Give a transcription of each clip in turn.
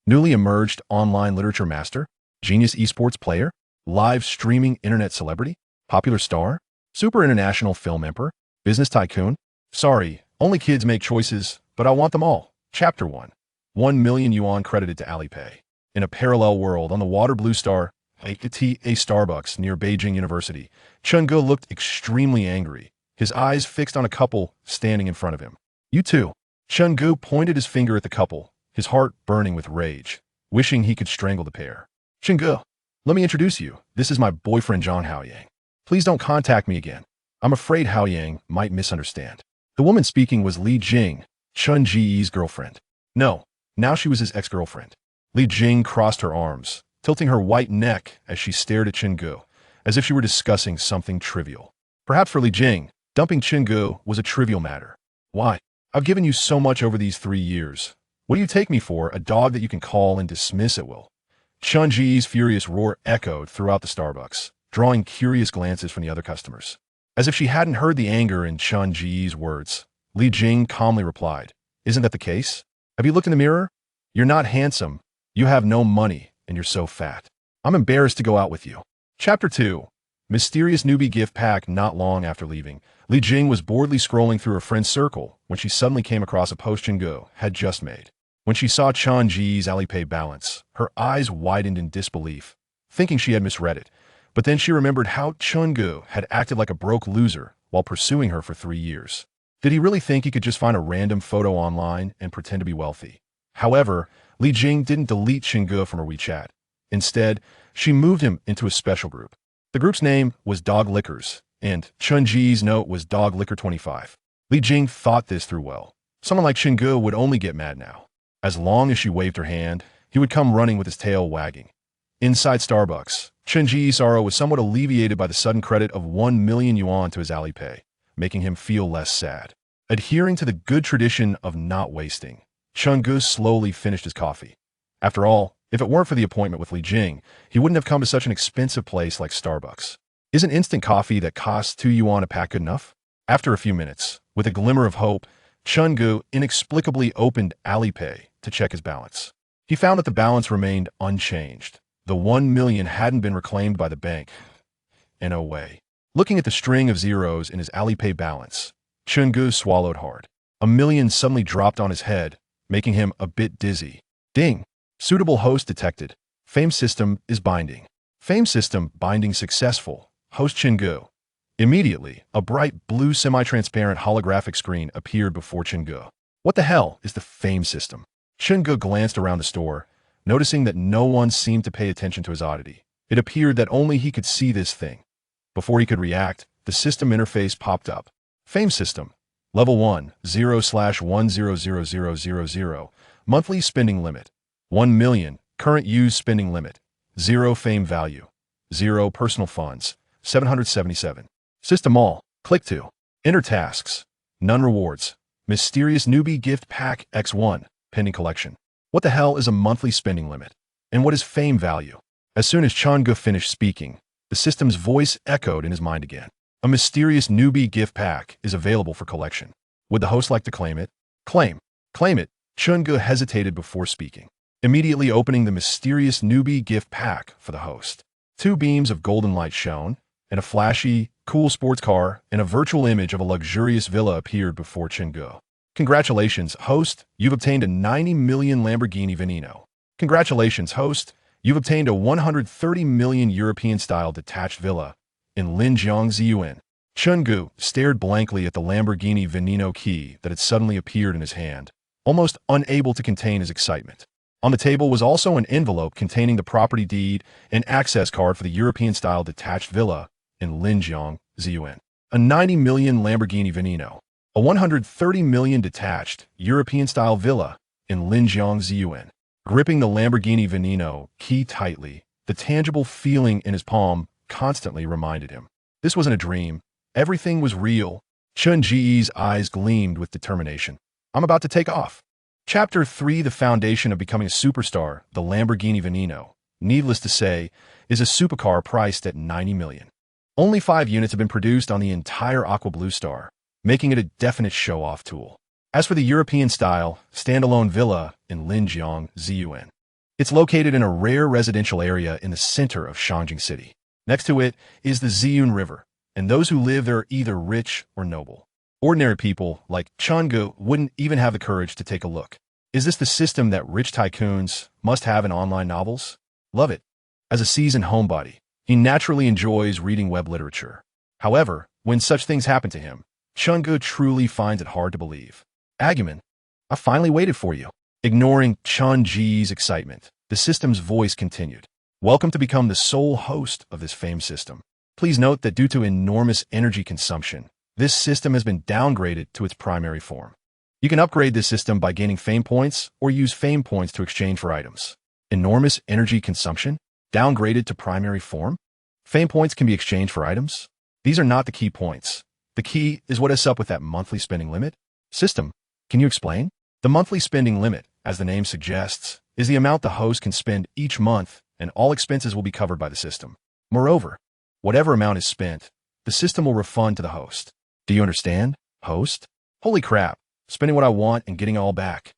newly emerged online literature master, genius esports player, live streaming internet celebrity, popular star, super international film emperor, business tycoon. Sorry, only kids make choices, but I want them all. Chapter 1. 1 million yuan credited to Alipay. In a parallel world on the water blue star, a Starbucks near Beijing University, Chen Ge looked extremely angry, his eyes fixed on a couple standing in front of him. You too. Chen Ge pointed his finger at the couple, his heart burning with rage, wishing he could strangle the pair. Chen Ge, let me introduce you. This is my boyfriend Zhang Haoyang. Please don't contact me again. I'm afraid Haoyang might misunderstand. The woman speaking was Li Jing, Chen Ji's girlfriend. No, now she was his ex-girlfriend. Li Jing crossed her arms, tilting her white neck as she stared at Chen Ge, as if she were discussing something trivial. Perhaps for Li Jing, dumping Chen Ge was a trivial matter. Why? I've given you so much over these 3 years. What do you take me for, a dog that you can call and dismiss at will? Chen Ji's furious roar echoed throughout the Starbucks, drawing curious glances from the other customers. As if she hadn't heard the anger in Chen Ji's words, Li Jing calmly replied, "Isn't that the case? Have you looked in the mirror? You're not handsome, you have no money, and you're so fat. I'm embarrassed to go out with you." Chapter 2. Mysterious newbie gift pack. Not long after leaving, Li Jing was boredly scrolling through her friend's circle when she suddenly came across a post Chen Ge had just made. When she saw Chen Ji's Alipay balance, her eyes widened in disbelief, thinking she had misread it. But then she remembered how Chen Ge had acted like a broke loser while pursuing her for 3 years. Did he really think he could just find a random photo online and pretend to be wealthy? However, Li Jing didn't delete Chen Ge from her WeChat. Instead, she moved him into a special group. The group's name was Dog Lickers, and Chen Ji's note was Dog Licker 25. Li Jing thought this through well. Someone like Chen Ge would only get mad now. As long as she waved her hand, he would come running with his tail wagging. Inside Starbucks, Chen Ji's sorrow was somewhat alleviated by the sudden credit of 1 million yuan to his Alipay, making him feel less sad. Adhering to the good tradition of not wasting, Chen Ge slowly finished his coffee. After all, if it weren't for the appointment with Li Jing, he wouldn't have come to such an expensive place like Starbucks. Isn't instant coffee that costs 2 yuan a pack good enough? After a few minutes, with a glimmer of hope, Chen Ge inexplicably opened Alipay to check his balance. He found that the balance remained unchanged. The 1 million hadn't been reclaimed by the bank. In a way. Looking at the string of zeros in his Alipay balance, Chen Ge swallowed hard. A million suddenly dropped on his head, making him a bit dizzy. Ding! Suitable host detected. Fame system is binding. Fame system binding successful. Host Chen Ge. Immediately, a bright blue semi-transparent holographic screen appeared before Chen Ge. What the hell is the fame system? Chen Ge glanced around the store, noticing that no one seemed to pay attention to his oddity. It appeared that only he could see this thing. Before he could react, the system interface popped up. Fame system. Level 1, 0/100000. Monthly spending limit. 1 million. Current use spending limit. 0 fame value. 0 personal funds. 777. System all. Click to. Enter tasks. None rewards. Mysterious newbie gift pack X1. Pending collection. What the hell is a monthly spending limit? And what is fame value? As soon as Chen Ge finished speaking, the system's voice echoed in his mind again. A mysterious newbie gift pack is available for collection. Would the host like to claim it? Claim. Claim it. Chen Ge hesitated before speaking, immediately opening the mysterious newbie gift pack for the host. 2 beams of golden light shone, and a flashy, cool sports car and a virtual image of a luxurious villa appeared before Chen Ge. Congratulations, host, you've obtained a 90 million Lamborghini Veneno. Congratulations, host, you've obtained a 130 million European-style detached villa in Linjiang Ziyuan. Chen Ge stared blankly at the Lamborghini Veneno key that had suddenly appeared in his hand, almost unable to contain his excitement. On the table was also an envelope containing the property deed and access card for the European-style detached villa in Linjiang Ziyuan. A 90 million Lamborghini Veneno. A 130 million detached, European-style villa in Linjiang Ziyuan. Gripping the Lamborghini Veneno key tightly, the tangible feeling in his palm constantly reminded him. This wasn't a dream. Everything was real. Chen Ji's eyes gleamed with determination. I'm about to take off. Chapter 3. The foundation of becoming a superstar, the Lamborghini Veneno, needless to say, is a supercar priced at 90 million. Only 5 units have been produced on the entire Aqua Blue Star, making it a definite show-off tool. As for the European-style, standalone villa in Linjiang Ziyuan, It's located in a rare residential area in the center of Shangjing City. Next to it is the Ziyun River, and those who live there are either rich or noble. Ordinary people, like Chungu, wouldn't even have the courage to take a look. Is this the system that rich tycoons must have in online novels? Love it. As a seasoned homebody, he naturally enjoys reading web literature. However, when such things happen to him, Chungu truly finds it hard to believe. Aguman, I finally waited for you. Ignoring Chun-Ji's excitement, the system's voice continued. Welcome to become the sole host of this famed system. Please note that due to enormous energy consumption, this system has been downgraded to its primary form. You can upgrade this system by gaining fame points or use fame points to exchange for items. Enormous energy consumption? Downgraded to primary form? Fame points can be exchanged for items? These are not the key points. The key is what is up with that monthly spending limit. System, can you explain? The monthly spending limit, as the name suggests, is the amount the host can spend each month, and all expenses will be covered by the system. Moreover, whatever amount is spent, the system will refund to the host. Do you understand, host? Holy crap, spending what I want and getting it all back.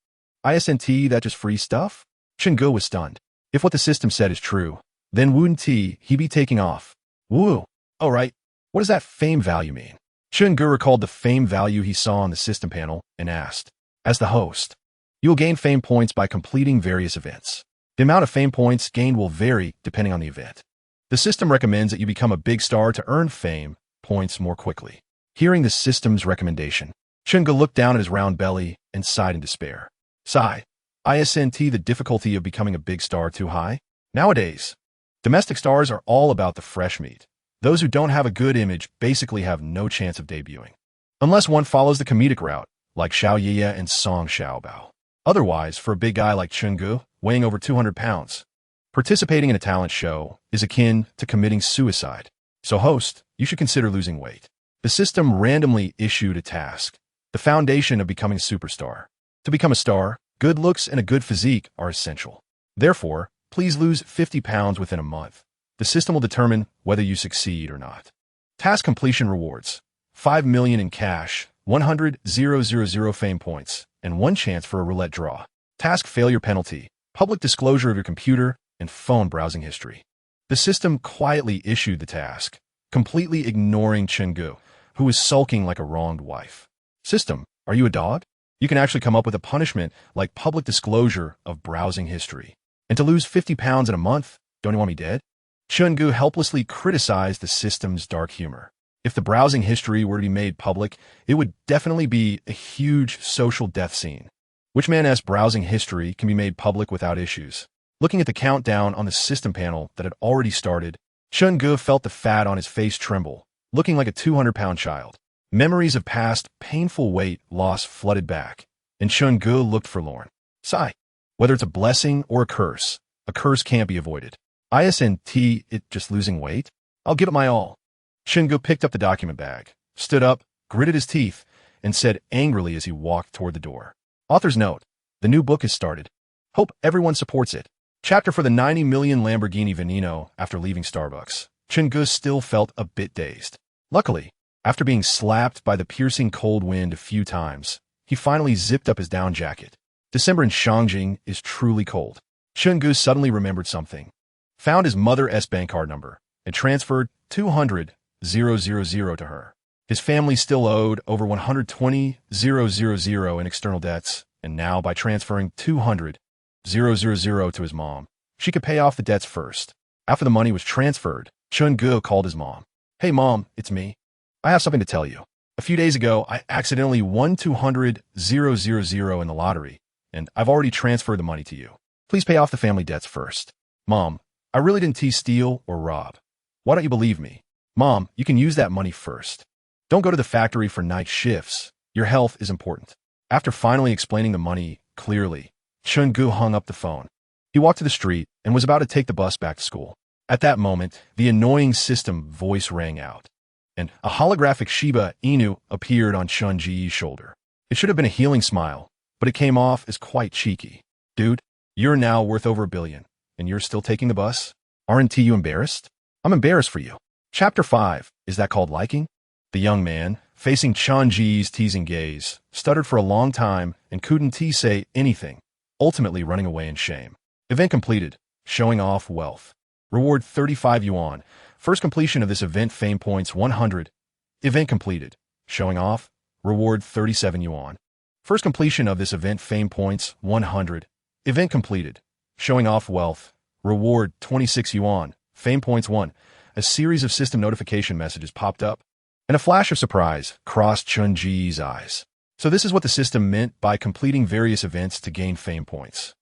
ISNT, that just free stuff? Chungu was stunned. If what the system said is true, then wouldn't he be taking off? Woo! All right, what does that fame value mean? Chungu recalled the fame value he saw on the system panel and asked, as the host, you will gain fame points by completing various events. The amount of fame points gained will vary depending on the event. The system recommends that you become a big star to earn fame points more quickly. Hearing the system's recommendation, Chungu looked down at his round belly and sighed in despair. Sigh. ISNT, the difficulty of becoming a big star too high? Nowadays, domestic stars are all about the fresh meat. Those who don't have a good image basically have no chance of debuting. Unless one follows the comedic route, like Xiao Ye and Song Xiaobao. Otherwise, for a big guy like Chungu, weighing over 200 pounds, participating in a talent show is akin to committing suicide. So host, you should consider losing weight. The system randomly issued a task, the foundation of becoming a superstar. To become a star, good looks and a good physique are essential. Therefore, please lose 50 pounds within a month. The system will determine whether you succeed or not. Task completion rewards: 5 million in cash, 100,000 fame points, and 1 chance for a roulette draw. Task failure penalty: public disclosure of your computer and phone browsing history. The system quietly issued the task, completely ignoring Chungu, who was sulking like a wronged wife. System, are you a dog? You can actually come up with a punishment like public disclosure of browsing history. And to lose 50 pounds in a month, don't you want me dead? Chungu helplessly criticized the system's dark humor. If the browsing history were to be made public, it would definitely be a huge social death scene. Which man's browsing history can be made public without issues? Looking at the countdown on the system panel that had already started, Chungu felt the fat on his face tremble, looking like a 200-pound child. Memories of past painful weight loss flooded back, and Chungu looked forlorn. Sigh. Whether it's a blessing or a curse can't be avoided. ISNT, it just losing weight? I'll give it my all. Chungu picked up the document bag, stood up, gritted his teeth, and said angrily as he walked toward the door. Author's note: the new book has started. Hope everyone supports it. Chapter for the 90 million Lamborghini Veneno. After leaving Starbucks, Chungu still felt a bit dazed. Luckily, after being slapped by the piercing cold wind a few times, he finally zipped up his down jacket. December in Shangjing is truly cold. Chungu suddenly remembered something. Found his mother's bank card number and transferred 200,000 to her. His family still owed over 120,000 in external debts, and now by transferring 200,000 to his mom, she could pay off the debts first. After the money was transferred, Chungu called his mom. Hey mom, it's me. I have something to tell you. A few days ago, I accidentally won 200,000 in the lottery, and I've already transferred the money to you. Please pay off the family debts first. Mom, I really didn't steal or rob. Why don't you believe me? Mom, you can use that money first. Don't go to the factory for night shifts. Your health is important. After finally explaining the money clearly, Chungu hung up the phone. He walked to the street and was about to take the bus back to school. At that moment, the annoying system voice rang out, and a holographic Shiba Inu appeared on Chun-Ji's shoulder. It should have been a healing smile, but it came off as quite cheeky. Dude, you're now worth over $1 billion, and you're still taking the bus? Aren't you embarrassed? I'm embarrassed for you. Chapter 5, is that called liking? The young man, facing Chun-Ji's teasing gaze, stuttered for a long time and couldn't say anything, ultimately running away in shame. Event completed. Showing off wealth. Reward 35 yuan. First completion of this event, fame points 100. Event completed. Showing off. Reward 37 yuan. First completion of this event, fame points 100. Event completed. Showing off wealth. Reward 26 yuan. Fame points 1. A series of system notification messages popped up, and a flash of surprise crossed Chun-Ji's eyes. So this is what the system meant by completing various events to gain fame points.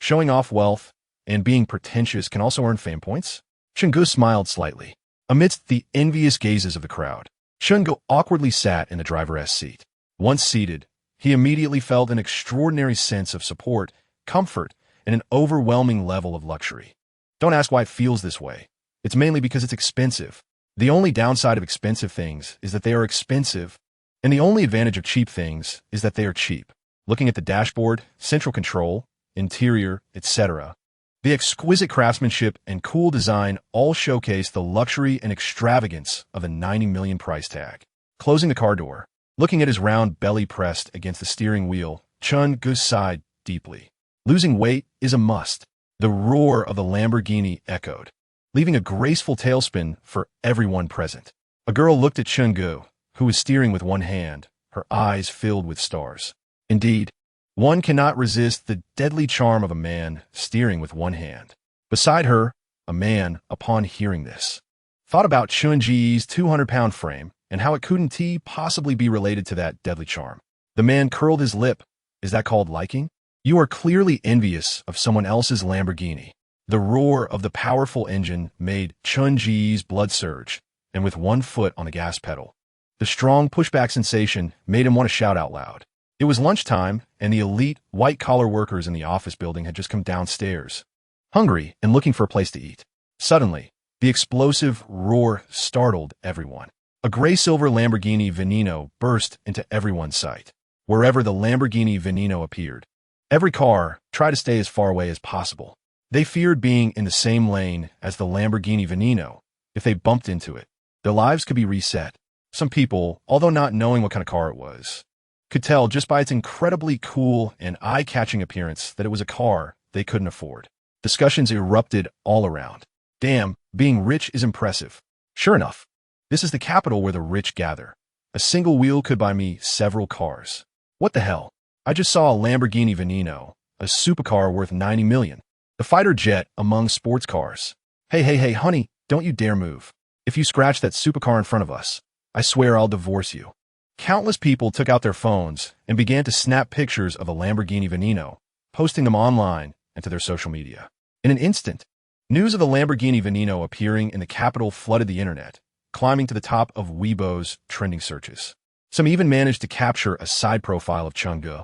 Showing off wealth and being pretentious can also earn fame points? Chun-Gu smiled slightly. Amidst the envious gazes of the crowd, Chun-Gu awkwardly sat in the driver's seat. Once seated, he immediately felt an extraordinary sense of support, comfort, and an overwhelming level of luxury. Don't ask why it feels this way. It's mainly because it's expensive. The only downside of expensive things is that they are expensive, and the only advantage of cheap things is that they are cheap. Looking at the dashboard, central control, interior, etc., the exquisite craftsmanship and cool design all showcase the luxury and extravagance of the 90 million price tag. Closing the car door, looking at his round belly pressed against the steering wheel, Chun-Gu sighed deeply. Losing weight is a must. The roar of the Lamborghini echoed, leaving a graceful tailspin for everyone present. A girl looked at Chun-Gu, who was steering with one hand, her eyes filled with stars. Indeed, one cannot resist the deadly charm of a man steering with one hand. Beside her, a man, upon hearing this, thought about Chun-Ji's 200-pound frame and how it couldn't possibly be related to that deadly charm. The man curled his lip. Is that called liking? You are clearly envious of someone else's Lamborghini. The roar of the powerful engine made Chun-Ji's blood surge, and with one foot on the gas pedal, the strong pushback sensation made him want to shout out loud. It was lunchtime, and the elite white-collar workers in the office building had just come downstairs, hungry and looking for a place to eat. Suddenly, the explosive roar startled everyone. A gray-silver Lamborghini Veneno burst into everyone's sight. Wherever the Lamborghini Veneno appeared, every car tried to stay as far away as possible. They feared being in the same lane as the Lamborghini Veneno. If they bumped into it, their lives could be reset. Some people, although not knowing what kind of car it was, could tell just by its incredibly cool and eye-catching appearance that it was a car they couldn't afford. Discussions erupted all around. Damn, being rich is impressive. Sure enough, this is the capital where the rich gather. A single wheel could buy me several cars. What the hell? I just saw a Lamborghini Veneno, a supercar worth 90 million. The fighter jet among sports cars. Hey, honey, don't you dare move. If you scratch that supercar in front of us, I swear I'll divorce you. Countless people took out their phones and began to snap pictures of a Lamborghini Veneno, posting them online and to their social media. In an instant, news of the Lamborghini Veneno appearing in the capital flooded the internet, climbing to the top of Weibo's trending searches. Some even managed to capture a side profile of Chun-Gu,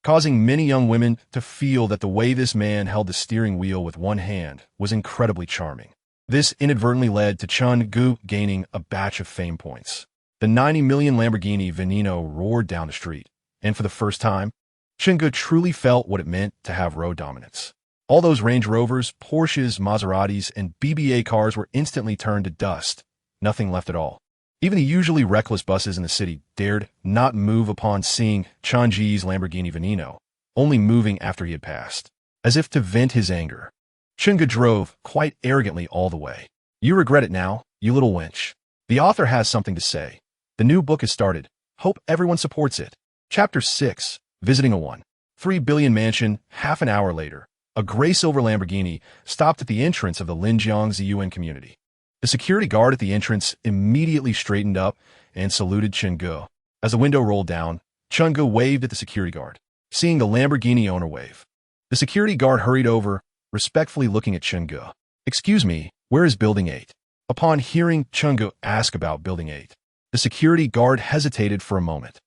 causing many young women to feel that the way this man held the steering wheel with one hand was incredibly charming. This inadvertently led to Chun-Gu gaining a batch of fame points. The 90 million Lamborghini Veneno roared down the street, and for the first time, Chun-Gu truly felt what it meant to have road dominance. All those Range Rovers, Porsches, Maseratis, and BBA cars were instantly turned to dust, nothing left at all. Even the usually reckless buses in the city dared not move upon seeing Chun-Ji's Lamborghini Veneno, only moving after he had passed. As if to vent his anger, Chun-Gu drove quite arrogantly all the way. You regret it now, you little wench. The author has something to say. The new book has started. Hope everyone supports it. Chapter 6. Visiting a 1.3 billion mansion. Half an hour later, a gray-silver Lamborghini stopped at the entrance of the Linjiang Ziyuan community. The security guard at the entrance immediately straightened up and saluted Chun-Gu. As the window rolled down, Chun-Gu waved at the security guard. Seeing the Lamborghini owner wave, the security guard hurried over, respectfully looking at Chun-Gu. Excuse me, where is Building 8? Upon hearing Chun-Gu ask about Building 8, the security guard hesitated for a moment.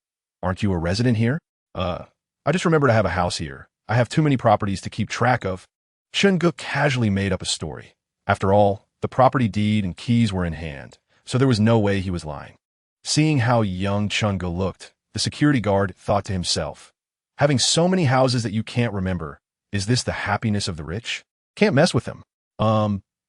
Aren't you a resident here? I just remembered I have a house here. I have too many properties to keep track of. Chun-Gu casually made up a story. After all, the property deed and keys were in hand, so there was no way he was lying. Seeing how young Chun-Gu looked, the security guard thought to himself, having so many houses that you can't remember, is this the happiness of the rich? Can't mess with them.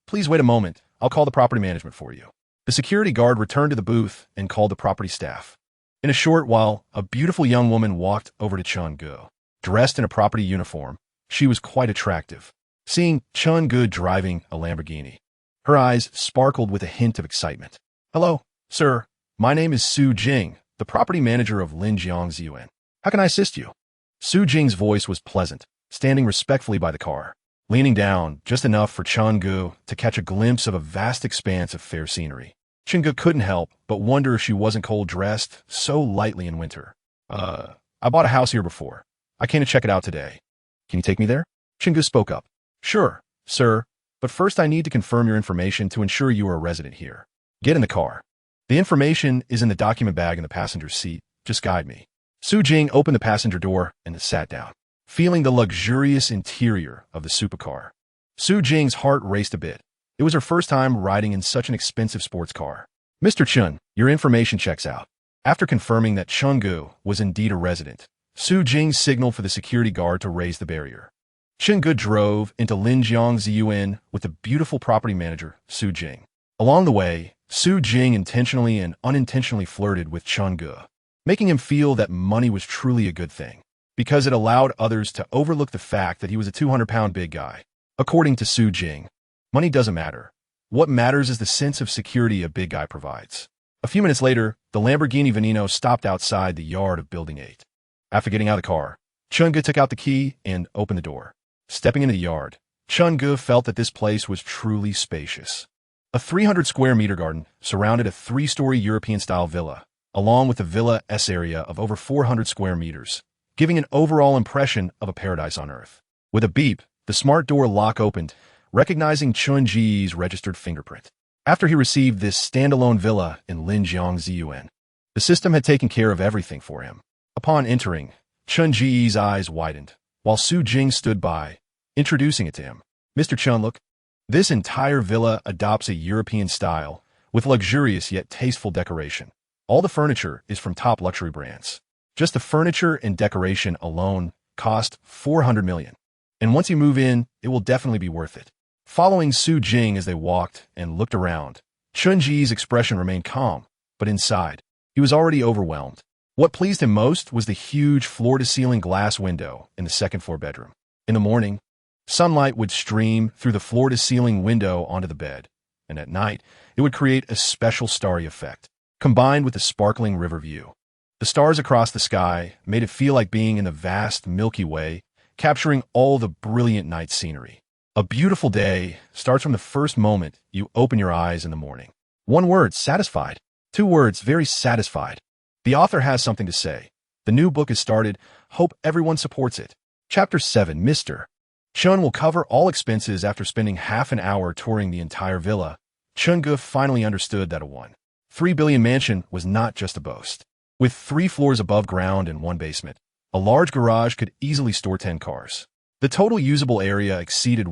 Please wait a moment. I'll call the property management for you. The security guard returned to the booth and called the property staff. In a short while, a beautiful young woman walked over to Chun-Gu. Dressed in a property uniform, she was quite attractive. seeing Chun Gu driving a Lamborghini. Her eyes sparkled with a hint of excitement. "Hello, sir. My name is Su Jing, the property manager of Linjiang Ziyuan. How can I assist you?" Su Jing's voice was pleasant, standing respectfully by the car, leaning down just enough for Chun Gu to catch a glimpse of a vast expanse of fair scenery. Chun Gu couldn't help but wonder if she wasn't cold-dressed so lightly in winter. I bought a house here before. I came to check it out today. Can you take me there?" Chun Gu spoke up. "Sure, sir, but first I need to confirm your information to ensure you are a resident here. Get in the car. The information is in the document bag in the passenger's seat. Just guide me." Su Jing opened the passenger door and sat down, feeling the luxurious interior of the supercar. Su Jing's heart raced a bit. It was her first time riding in such an expensive sports car. "Mr. Chun, your information checks out." After confirming that Chun Gu was indeed a resident, Su Jing signaled for the security guard to raise the barrier. Chun Gu drove into Linjiang Ziyuan with the beautiful property manager, Su Jing. Along the way, Su Jing intentionally and unintentionally flirted with Chun Gu, making him feel that money was truly a good thing, because it allowed others to overlook the fact that he was a 200-pound big guy. According to Su Jing, money doesn't matter. What matters is the sense of security a big guy provides. A few minutes later, the Lamborghini Veneno stopped outside the yard of Building 8. After getting out of the car, Chun Gu took out the key and opened the door. Stepping into the yard, Chun Gu felt that this place was truly spacious. A 300-square-meter garden surrounded a 3-story European-style villa, along with a Villa-S area of over 400 square meters, giving an overall impression of a paradise on earth. With a beep, the smart door lock opened, recognizing Chun Ji's registered fingerprint. After he received this standalone villa in Linjiang Ziyuan, the system had taken care of everything for him. Upon entering, Chun Ji's eyes widened, while Su Jing stood by, introducing it to him. "Mr. Chun, look. This entire villa adopts a European style, with luxurious yet tasteful decoration. All the furniture is from top luxury brands. Just the furniture and decoration alone cost 400 million. And once you move in, it will definitely be worth it." Following Su Jing as they walked and looked around, Chun Ji's expression remained calm, but inside, he was already overwhelmed. What pleased him most was the huge floor-to-ceiling glass window in the second-floor bedroom. In the morning, sunlight would stream through the floor-to-ceiling window onto the bed, and at night, it would create a special starry effect, combined with the sparkling river view. The stars across the sky made it feel like being in the vast Milky Way, capturing all the brilliant night scenery. A beautiful day starts from the first moment you open your eyes in the morning. One word, satisfied. 2 words, very satisfied. The author has something to say. The new book is started. Hope everyone supports it. Chapter 7, Mr. Chun will cover all expenses. After spending half an hour touring the entire villa, Chun Gu finally understood that a 1.3 billion mansion was not just a boast. With 3 floors above ground and 1 basement, a large garage could easily store 10 cars. The total usable area exceeded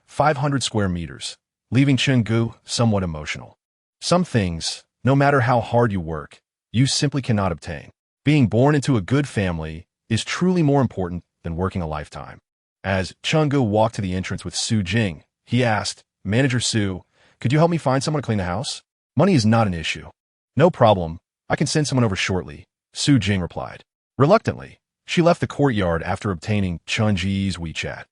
500 square meters, leaving Chun Gu somewhat emotional. Some things, no matter how hard you work, you simply cannot obtain. Being born into a good family is truly more important than working a lifetime. As Chun Gu walked to the entrance with Su Jing, he asked, "Manager Su, could you help me find someone to clean the house? Money is not an issue." "No problem. I can send someone over shortly," Su Jing replied. Reluctantly, she left the courtyard after obtaining Chun Ji's WeChat,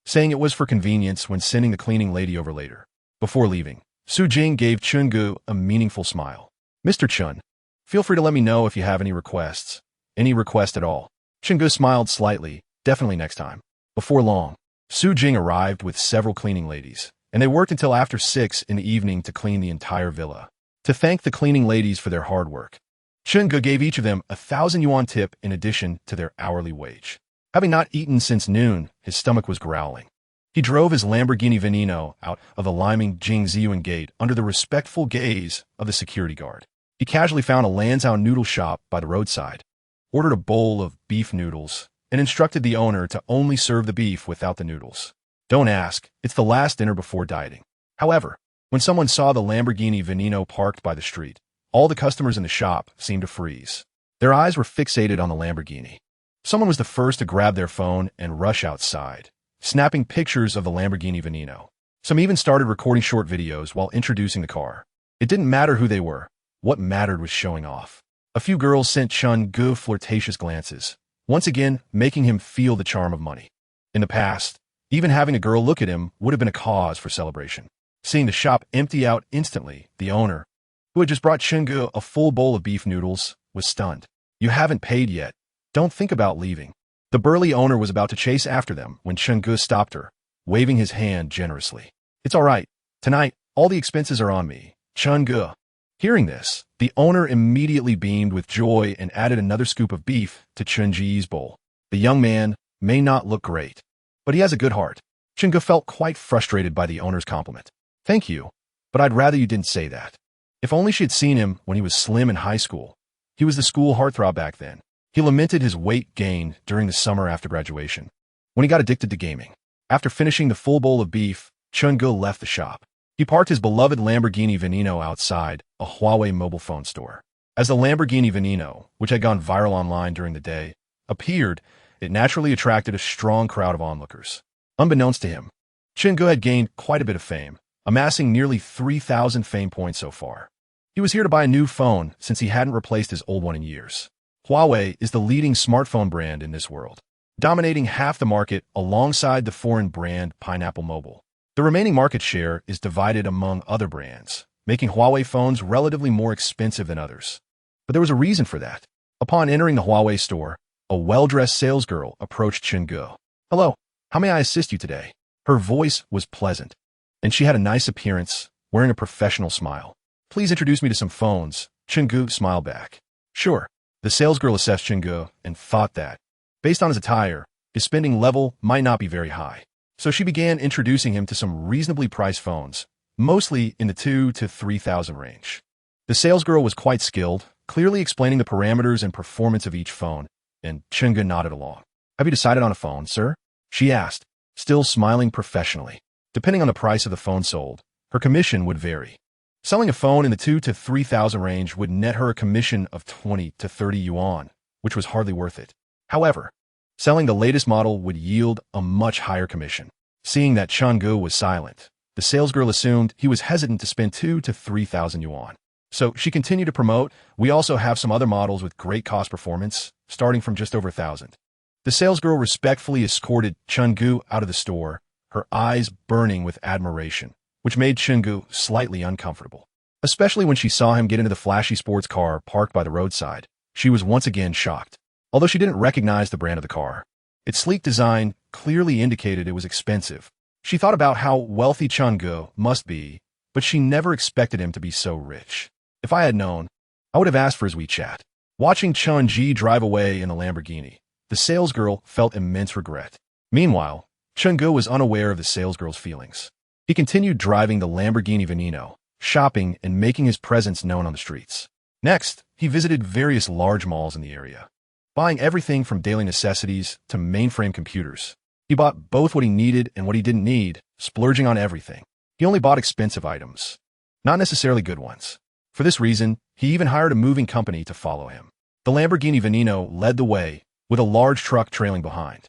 saying it was for convenience when sending the cleaning lady over later. Before leaving, Su Jing gave Chun Gu a meaningful smile. "Mr. Chun, feel free to let me know if you have any requests. Any request at all." Chun Gu smiled slightly, "Definitely next time." Before long, Su Jing arrived with several cleaning ladies, and they worked until after 6 in the evening to clean the entire villa. To thank the cleaning ladies for their hard work, Chun Gu gave each of them a 1,000 yuan tip in addition to their hourly wage. Having not eaten since noon, his stomach was growling. He drove his Lamborghini Veneno out of the Liming-Jing Ziyuan gate under the respectful gaze of the security guard. He casually found a Lanzhou noodle shop by the roadside, ordered a bowl of beef noodles, and instructed the owner to only serve the beef without the noodles. Don't ask, it's the last dinner before dieting. However, when someone saw the Lamborghini Veneno parked by the street, all the customers in the shop seemed to freeze. Their eyes were fixated on the Lamborghini. Someone was the first to grab their phone and rush outside, snapping pictures of the Lamborghini Veneno. Some even started recording short videos while introducing the car. It didn't matter who they were. What mattered was showing off. A few girls sent Chun Gu flirtatious glances, once again making him feel the charm of money. In the past, Even having a girl look at him would have been a cause for celebration. Seeing the shop empty out instantly, the owner, who had just brought Chungu a full bowl of beef noodles, was stunned. "You haven't paid yet. Don't think about leaving." The burly owner was about to chase after them when Chungu stopped her, waving his hand generously. "It's all right. Tonight, all the expenses are on me, Chungu." Hearing this, the owner immediately beamed with joy and added another scoop of beef to Chunji's bowl. The young man may not look great, but he has a good heart. Chungu felt quite frustrated by the owner's compliment. "Thank you, but I'd rather you didn't say that." If only she had seen him when he was slim in high school. He was the school heartthrob back then. He lamented his weight gain during the summer after graduation, when he got addicted to gaming. After finishing the full bowl of beef, Chungu left the shop. He parked his beloved Lamborghini Veneno outside a Huawei mobile phone store. As the Lamborghini Veneno, which had gone viral online during the day, appeared, it naturally attracted a strong crowd of onlookers. Unbeknownst to him, Chungu had gained quite a bit of fame, amassing nearly 3,000 fame points so far. He was here to buy a new phone since he hadn't replaced his old one in years. Huawei is the leading smartphone brand in this world, dominating half the market alongside the foreign brand Pineapple Mobile. The remaining market share is divided among other brands, making Huawei phones relatively more expensive than others. But there was a reason for that. Upon entering the Huawei store, a well-dressed salesgirl approached Chungu. "Hello, how may I assist you today?" Her voice was pleasant, and she had a nice appearance, wearing a professional smile. "Please introduce me to some phones." Chungu smiled back. "Sure." The salesgirl assessed Chungu and thought that, based on his attire, his spending level might not be very high. So she began introducing him to some reasonably priced phones, mostly in the 2,000 to 3,000 range. The salesgirl was quite skilled, clearly explaining the parameters and performance of each phone, and Chungu nodded along. "Have you decided on a phone, sir?" she asked, still smiling professionally. Depending on the price of the phone sold, her commission would vary. Selling a phone in the 2,000 to 3,000 range would net her a commission of 20 to 30 yuan, which was hardly worth it. However, selling the latest model would yield a much higher commission. Seeing that Chungu was silent, the salesgirl assumed he was hesitant to spend 2,000 to 3,000 yuan. So she continued to promote, "We also have some other models with great cost performance, starting from just over 1,000. The salesgirl respectfully escorted Chungu out of the store, her eyes burning with admiration, which made Chungu slightly uncomfortable. Especially when she saw him get into the flashy sports car parked by the roadside, she was once again shocked. Although she didn't recognize the brand of the car, its sleek design clearly indicated it was expensive. She thought about how wealthy Chungu must be, but she never expected him to be so rich. "If I had known, I would have asked for his WeChat." Watching Chunji drive away in the Lamborghini, the salesgirl felt immense regret. Meanwhile, Chungu was unaware of the salesgirl's feelings. He continued driving the Lamborghini Veneno, shopping and making his presence known on the streets. Next, he visited various large malls in the area, buying everything from daily necessities to mainframe computers. He bought both what he needed and what he didn't need, splurging on everything. He only bought expensive items, not necessarily good ones. For this reason, he even hired a moving company to follow him. The Lamborghini Veneno led the way, with a large truck trailing behind.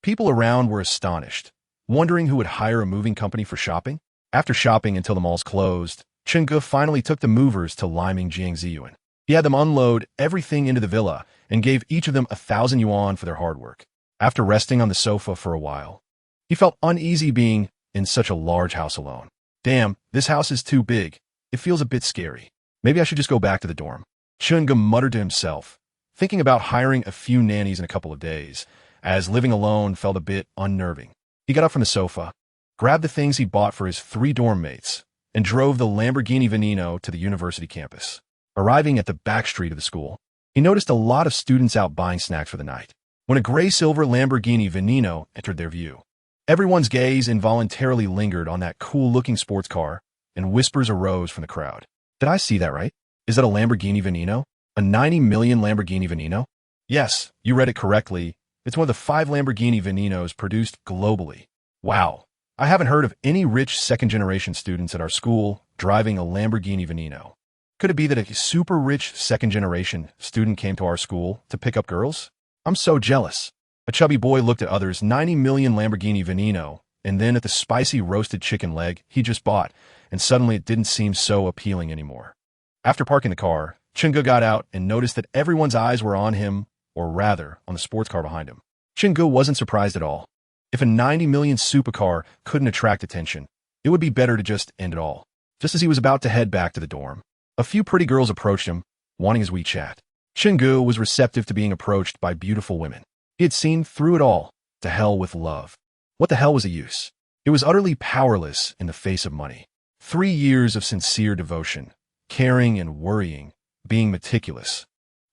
People around were astonished, wondering who would hire a moving company for shopping. After shopping until the malls closed, Chungu finally took the movers to Liming Jiangziyuan. He had them unload everything into the villa and gave each of them 1,000 yuan for their hard work. After resting on the sofa for a while, he felt uneasy being in such a large house alone. "Damn, this house is too big. It feels a bit scary. Maybe I should just go back to the dorm." Chungu muttered to himself, thinking about hiring a few nannies in a couple of days, as living alone felt a bit unnerving. He got up from the sofa, grabbed the things he bought for his 3 dorm mates, and drove the Lamborghini Veneno to the university campus. Arriving at the back street of the school, he noticed a lot of students out buying snacks for the night. When a gray-silver Lamborghini Veneno entered their view, everyone's gaze involuntarily lingered on that cool-looking sports car, and whispers arose from the crowd. "Did I see that right? Is that a Lamborghini Veneno? A 90 million Lamborghini Veneno?" "Yes, you read it correctly. It's one of the 5 Lamborghini Venenos produced globally." "Wow, I haven't heard of any rich second-generation students at our school driving a Lamborghini Veneno. Could it be that a super rich second-generation student came to our school to pick up girls? I'm so jealous." A chubby boy looked at others' 90 million Lamborghini Veneno and then at the spicy roasted chicken leg he just bought, and suddenly it didn't seem so appealing anymore. After parking the car, Chungu got out and noticed that everyone's eyes were on him, or rather, on the sports car behind him. Chungu wasn't surprised at all. If a 90 million supercar couldn't attract attention, it would be better to just end it all. Just as he was about to head back to the dorm, a few pretty girls approached him, wanting his WeChat. Chingu was receptive to being approached by beautiful women. He had seen through it all. To hell with love. What the hell was the use? It was utterly powerless in the face of money. 3 years of sincere devotion, caring and worrying, being meticulous,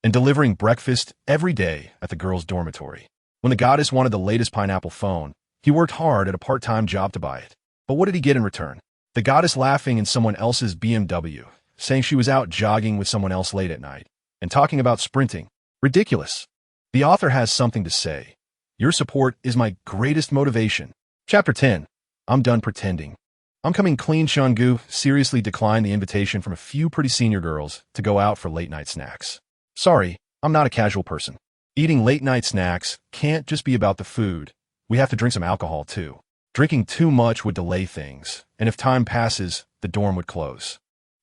and delivering breakfast every day at the girls' dormitory. When the goddess wanted the latest pineapple phone, he worked hard at a part-time job to buy it. But what did he get in return? The goddess laughing in someone else's BMW, saying she was out jogging with someone else late at night, and talking about sprinting. Ridiculous. The author has something to say. Your support is my greatest motivation. Chapter 10. I'm done pretending. I'm coming clean. Chungu seriously declined the invitation from a few pretty senior girls to go out for late-night snacks. Sorry, I'm not a casual person. Eating late-night snacks can't just be about the food. We have to drink some alcohol, too. Drinking too much would delay things, and if time passes, the dorm would close.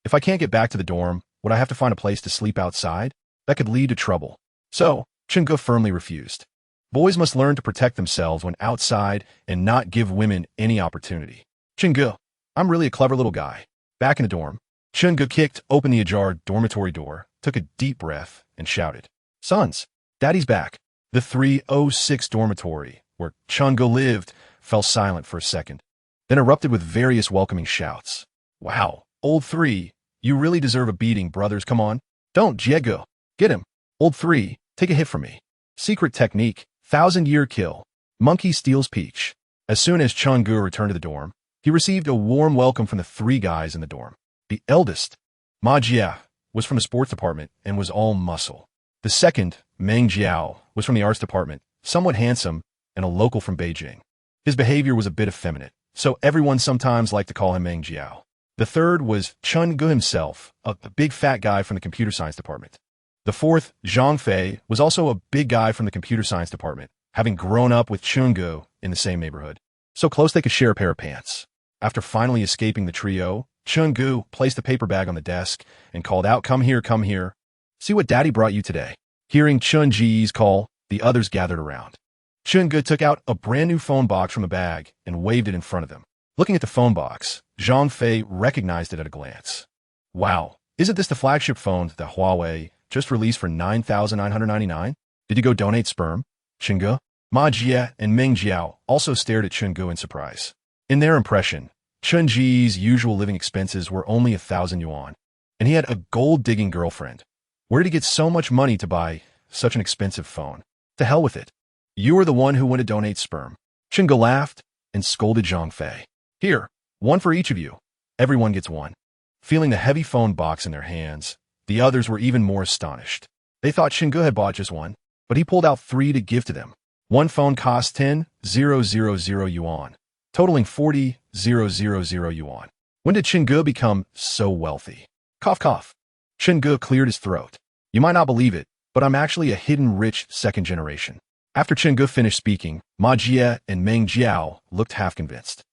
If I can't get back to the dorm, would I have to find a place to sleep outside? That could lead to trouble. So, Chungu firmly refused. Boys must learn to protect themselves when outside and not give women any opportunity. Chingu, I'm really a clever little guy. Back in the dorm, Chingu kicked open the ajar dormitory door, took a deep breath, and shouted, "Sons, Daddy's back." The 306 dormitory, where Chingu lived, fell silent for a second, then erupted with various welcoming shouts. "Wow, old 3, you really deserve a beating, brothers. Come on. Don't, Diego. Get him. Old 3, take a hit from me. Secret technique. 1,000-year kill. Monkey steals peach." As soon as Chungu returned to the dorm, he received a warm welcome from the 3 guys in the dorm. The eldest, Ma Jia, was from the sports department and was all muscle. The second, Meng Jiao, was from the arts department, somewhat handsome, and a local from Beijing. His behavior was a bit effeminate, so everyone sometimes liked to call him Meng Jiao. The third was Chungu himself, a big fat guy from the computer science department. The fourth, Zhang Fei, was also a big guy from the computer science department, having grown up with Chungu in the same neighborhood. So close they could share a pair of pants. After finally escaping the trio, Chungu placed the paper bag on the desk and called out, come here, come here. See what Daddy brought you today." Hearing Chunji's call, the others gathered around. Chungu took out a brand new phone box from a bag and waved it in front of them. Looking at the phone box, Zhang Fei recognized it at a glance. "Wow, isn't this the flagship phone that Huawei just released for $9,999? Did you go donate sperm?" Chungu, Ma Jia, and Meng Jiao also stared at Chungu in surprise. In their impression, Chunji's usual living expenses were only 1,000 yuan, and he had a gold-digging girlfriend. Where did he get so much money to buy such an expensive phone? To hell with it. You were the one who went to donate sperm. Chungu laughed and scolded Zhang Fei. "Here, one for each of you. Everyone gets one." Feeling the heavy phone box in their hands, the others were even more astonished. They thought Chungu had bought just one, but he pulled out 3 to give to them. One phone cost 10,000 yuan, totaling 40,000 yuan. When did Chungu become so wealthy? Cough, cough. Chungu cleared his throat. "You might not believe it, but I'm actually a hidden rich second generation." After Chungu finished speaking, Ma Jia and Meng Jiao looked half convinced.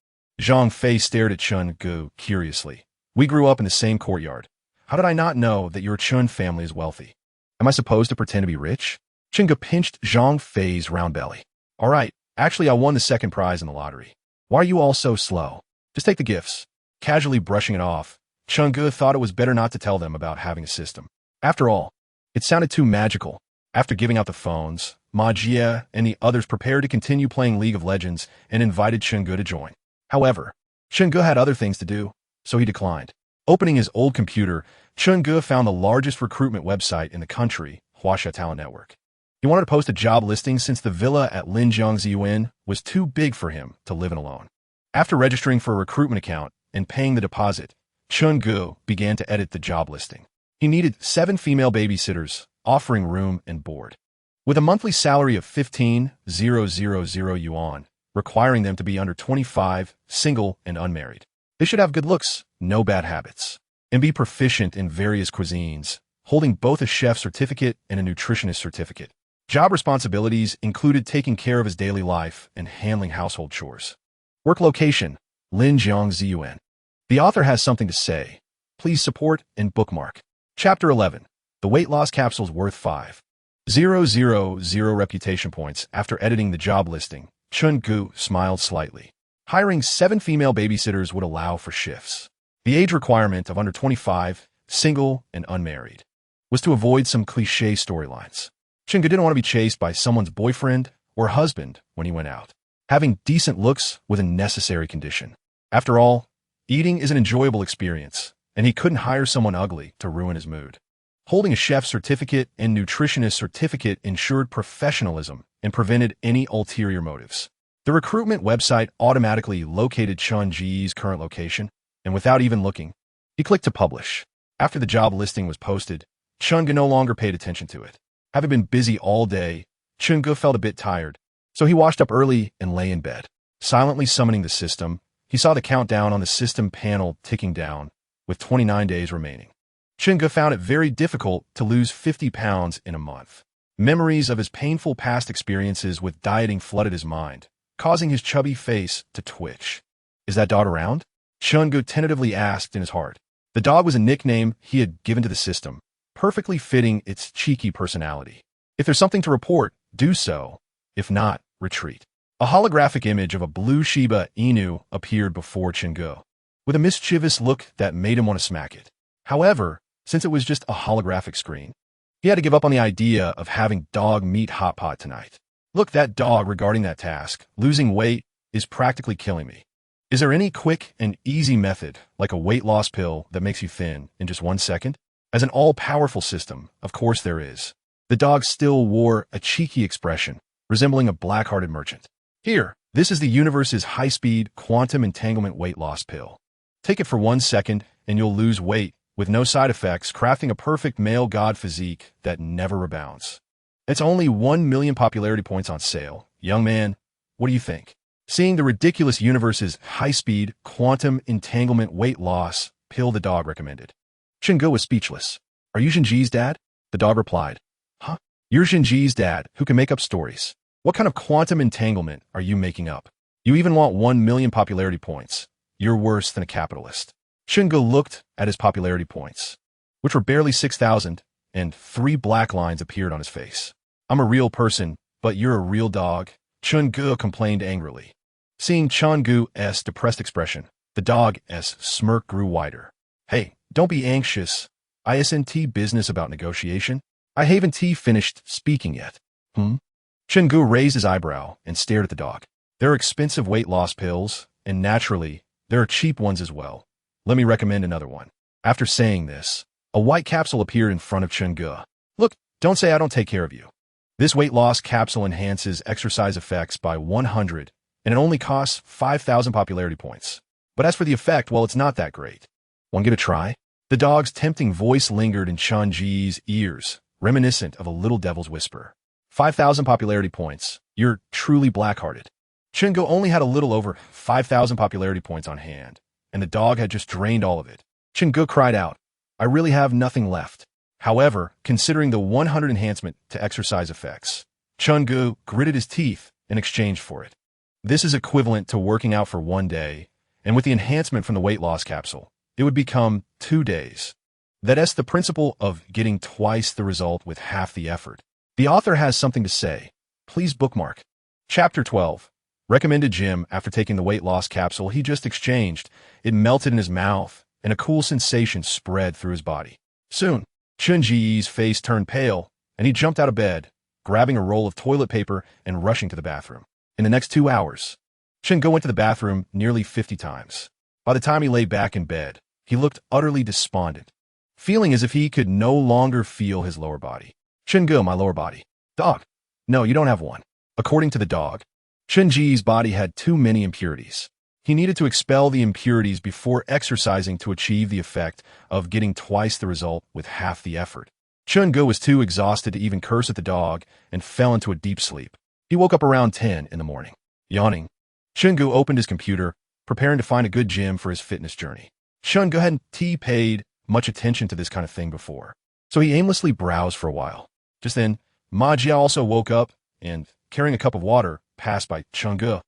Zhang Fei stared at Chungu curiously. "We grew up in the same courtyard. How did I not know that your Chun family is wealthy? Am I supposed to pretend to be rich?" Chungu pinched Zhang Fei's round belly. "All right, actually I won the second prize in the lottery. Why are you all so slow? Just take the gifts." Casually brushing it off, Chungu thought it was better not to tell them about having a system. After all, it sounded too magical. After giving out the phones, Ma Jia and the others prepared to continue playing League of Legends and invited Chungu to join. However, Chungu had other things to do, so he declined. Opening his old computer, Chungu found the largest recruitment website in the country, Huaxia Talent Network. He wanted to post a job listing since the villa at Linjiang was too big for him to live in alone. After registering for a recruitment account and paying the deposit, Chungu began to edit the job listing. He needed 7 female babysitters, offering room and board. With a monthly salary of 15,000 yuan, requiring them to be under 25, single, and unmarried. They should have good looks, no bad habits, and be proficient in various cuisines, holding both a chef certificate and a nutritionist certificate. Job responsibilities included taking care of his daily life and handling household chores. Work location, Linjiang. The author has something to say. Please support and bookmark. Chapter 11. The weight loss capsule's worth 5,000 reputation points. After editing the job listing, Chun-gu smiled slightly. Hiring 7 female babysitters would allow for shifts. The age requirement of under 25, single and unmarried, was to avoid some cliché storylines. Chun-gu didn't want to be chased by someone's boyfriend or husband when he went out. Having decent looks was a necessary condition. After all, eating is an enjoyable experience, and he couldn't hire someone ugly to ruin his mood. Holding a chef certificate and nutritionist certificate ensured professionalism and prevented any ulterior motives. The recruitment website automatically located Chun-ji's current location, and without even looking, he clicked to publish. After the job listing was posted, Chun-gu no longer paid attention to it. Having been busy all day, Chun-gu felt a bit tired, so he washed up early and lay in bed. Silently summoning the system, he saw the countdown on the system panel ticking down, with 29 days remaining. Chun-gu found it very difficult to lose 50 pounds in a month. Memories of his painful past experiences with dieting flooded his mind, causing his chubby face to twitch. "Is that dog around?" Chun-gu tentatively asked in his heart. The dog was a nickname he had given to the system, perfectly fitting its cheeky personality. If there's something to report, do so. If not, retreat. A holographic image of a blue Shiba Inu appeared before Chun-gu, with a mischievous look that made him want to smack it. However, since it was just a holographic screen, he had to give up on the idea of having dog meat hot pot tonight. "Look, that dog regarding that task, losing weight, is practically killing me. Is there any quick and easy method, like a weight loss pill that makes you thin in just 1 second? As an all-powerful system, of course there is." The dog still wore a cheeky expression, resembling a black-hearted merchant. "Here, this is the universe's high-speed quantum entanglement weight loss pill. Take it for 1 second and you'll lose weight with no side effects, crafting a perfect male god physique that never rebounds. It's only 1 million popularity points on sale. Young man, what do you think?" Seeing the ridiculous universe's high-speed quantum entanglement weight loss pill the dog recommended, Chun-gu was speechless. "Are you Shinji's dad?" The dog replied. "Huh? You're Shinji's dad, who can make up stories. What kind of quantum entanglement are you making up? You even want 1 million popularity points. You're worse than a capitalist." Chun-gu looked at his popularity points, which were barely 6,000, and 3 black lines appeared on his face. "I'm a real person, but you're a real dog," Chun-gu complained angrily. Seeing Chun-gu's depressed expression, the dog's smirk grew wider. "Hey, don't be anxious. Isn't business about negotiation? I haven't finished speaking yet." Chun-gu raised his eyebrow and stared at the dog. "There are expensive weight loss pills, and naturally, there are cheap ones as well. Let me recommend another one." After saying this, a white capsule appeared in front of Chun-gu. "Look, don't say I don't take care of you. This weight loss capsule enhances exercise effects by 100, and it only costs 5,000 popularity points. But as for the effect, well, it's not that great. Want to give it a try?" The dog's tempting voice lingered in Chun-ji's ears, reminiscent of a little devil's whisper. 5,000 popularity points. You're truly black-hearted." Chun-gu only had a little over 5,000 popularity points on hand, and the dog had just drained all of it. Chun-gu cried out, "I really have nothing left." However, considering the 100 enhancement to exercise effects, Chun-gu gritted his teeth in exchange for it. This is equivalent to working out for 1 day, and with the enhancement from the weight loss capsule, it would become 2 days. That's the principle of getting twice the result with half the effort. The author has something to say. Please bookmark. Chapter 12. Recommended gym. After taking the weight loss capsule he just exchanged, it melted in his mouth, and a cool sensation spread through his body. Soon, Chun-ji's face turned pale, and he jumped out of bed, grabbing a roll of toilet paper and rushing to the bathroom. In the next 2 hours, Chun-gu went to the bathroom nearly 50 times. By the time he lay back in bed, he looked utterly despondent, feeling as if he could no longer feel his lower body. "Chun-gu, my lower body." "Dog. No, you don't have one." According to the dog, Chun-ji's body had too many impurities. He needed to expel the impurities before exercising to achieve the effect of getting twice the result with half the effort. Chun-gu was too exhausted to even curse at the dog and fell into a deep sleep. He woke up around 10 in the morning. Yawning, Chun-gu opened his computer, preparing to find a good gym for his fitness journey. Chun-gu hadn't paid much attention to this kind of thing before, so he aimlessly browsed for a while. Just then, Ma Jia also woke up and, carrying a cup of water, passed by Chun-gu.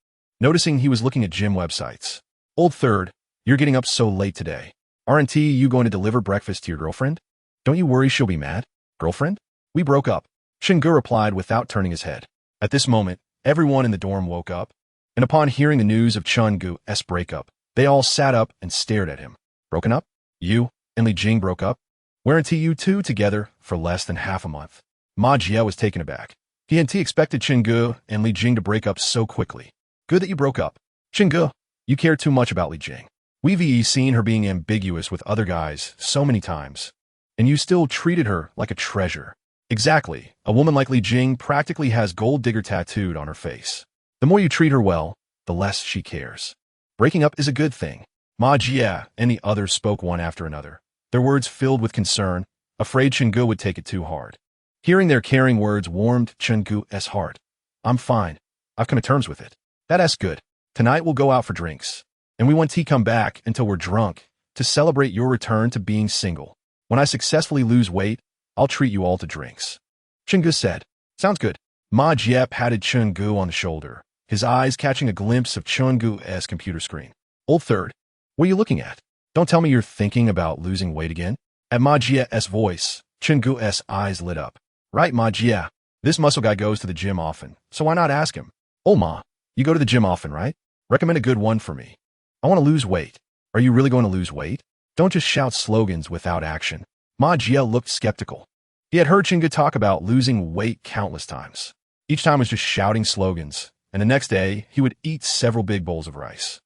Noticing he was looking at gym websites. "Old third, you're getting up so late today. Aren't you going to deliver breakfast to your girlfriend? Don't you worry she'll be mad?" "Girlfriend? We broke up," Chun-gu replied without turning his head. At this moment, everyone in the dorm woke up, and upon hearing the news of Chun-Gu's breakup, they all sat up and stared at him. Broken up? You and Li Jing broke up? Weren't you two together for less than half a month? Ma Jie was taken aback. He hadn't expected Chun-Gu and Li Jing to break up so quickly. Good that you broke up. Chun-Gu, you care too much about Li Jing. We've seen her being ambiguous with other guys so many times, and you still treated her like a treasure. Exactly. A woman like Li Jing practically has gold digger tattooed on her face. The more you treat her well, the less she cares. Breaking up is a good thing. Ma Jie and the others spoke one after another, their words filled with concern, afraid Chun-Gu would take it too hard. Hearing their caring words warmed Chun-Gu's heart. I'm fine. I've come to terms with it. That's good. Tonight we'll go out for drinks, and we won't come back until we're drunk to celebrate your return to being single. When I successfully lose weight, I'll treat you all to drinks. Chun-Gu said. Sounds good. Ma Jie patted Chun-Gu on the shoulder, his eyes catching a glimpse of Chun-Gu's computer screen. Old third, what are you looking at? Don't tell me you're thinking about losing weight again? At Ma Jie's voice, Chun-Gu's eyes lit up. Right, Ma Jie. This muscle guy goes to the gym often, so why not ask him? Oh, Ma, you go to the gym often, right? Recommend a good one for me. I want to lose weight. Are you really going to lose weight? Don't just shout slogans without action. Ma Jie looked skeptical. He had heard Chun-Gu talk about losing weight countless times. Each time was just shouting slogans, and the next day he would eat several big bowls of rice.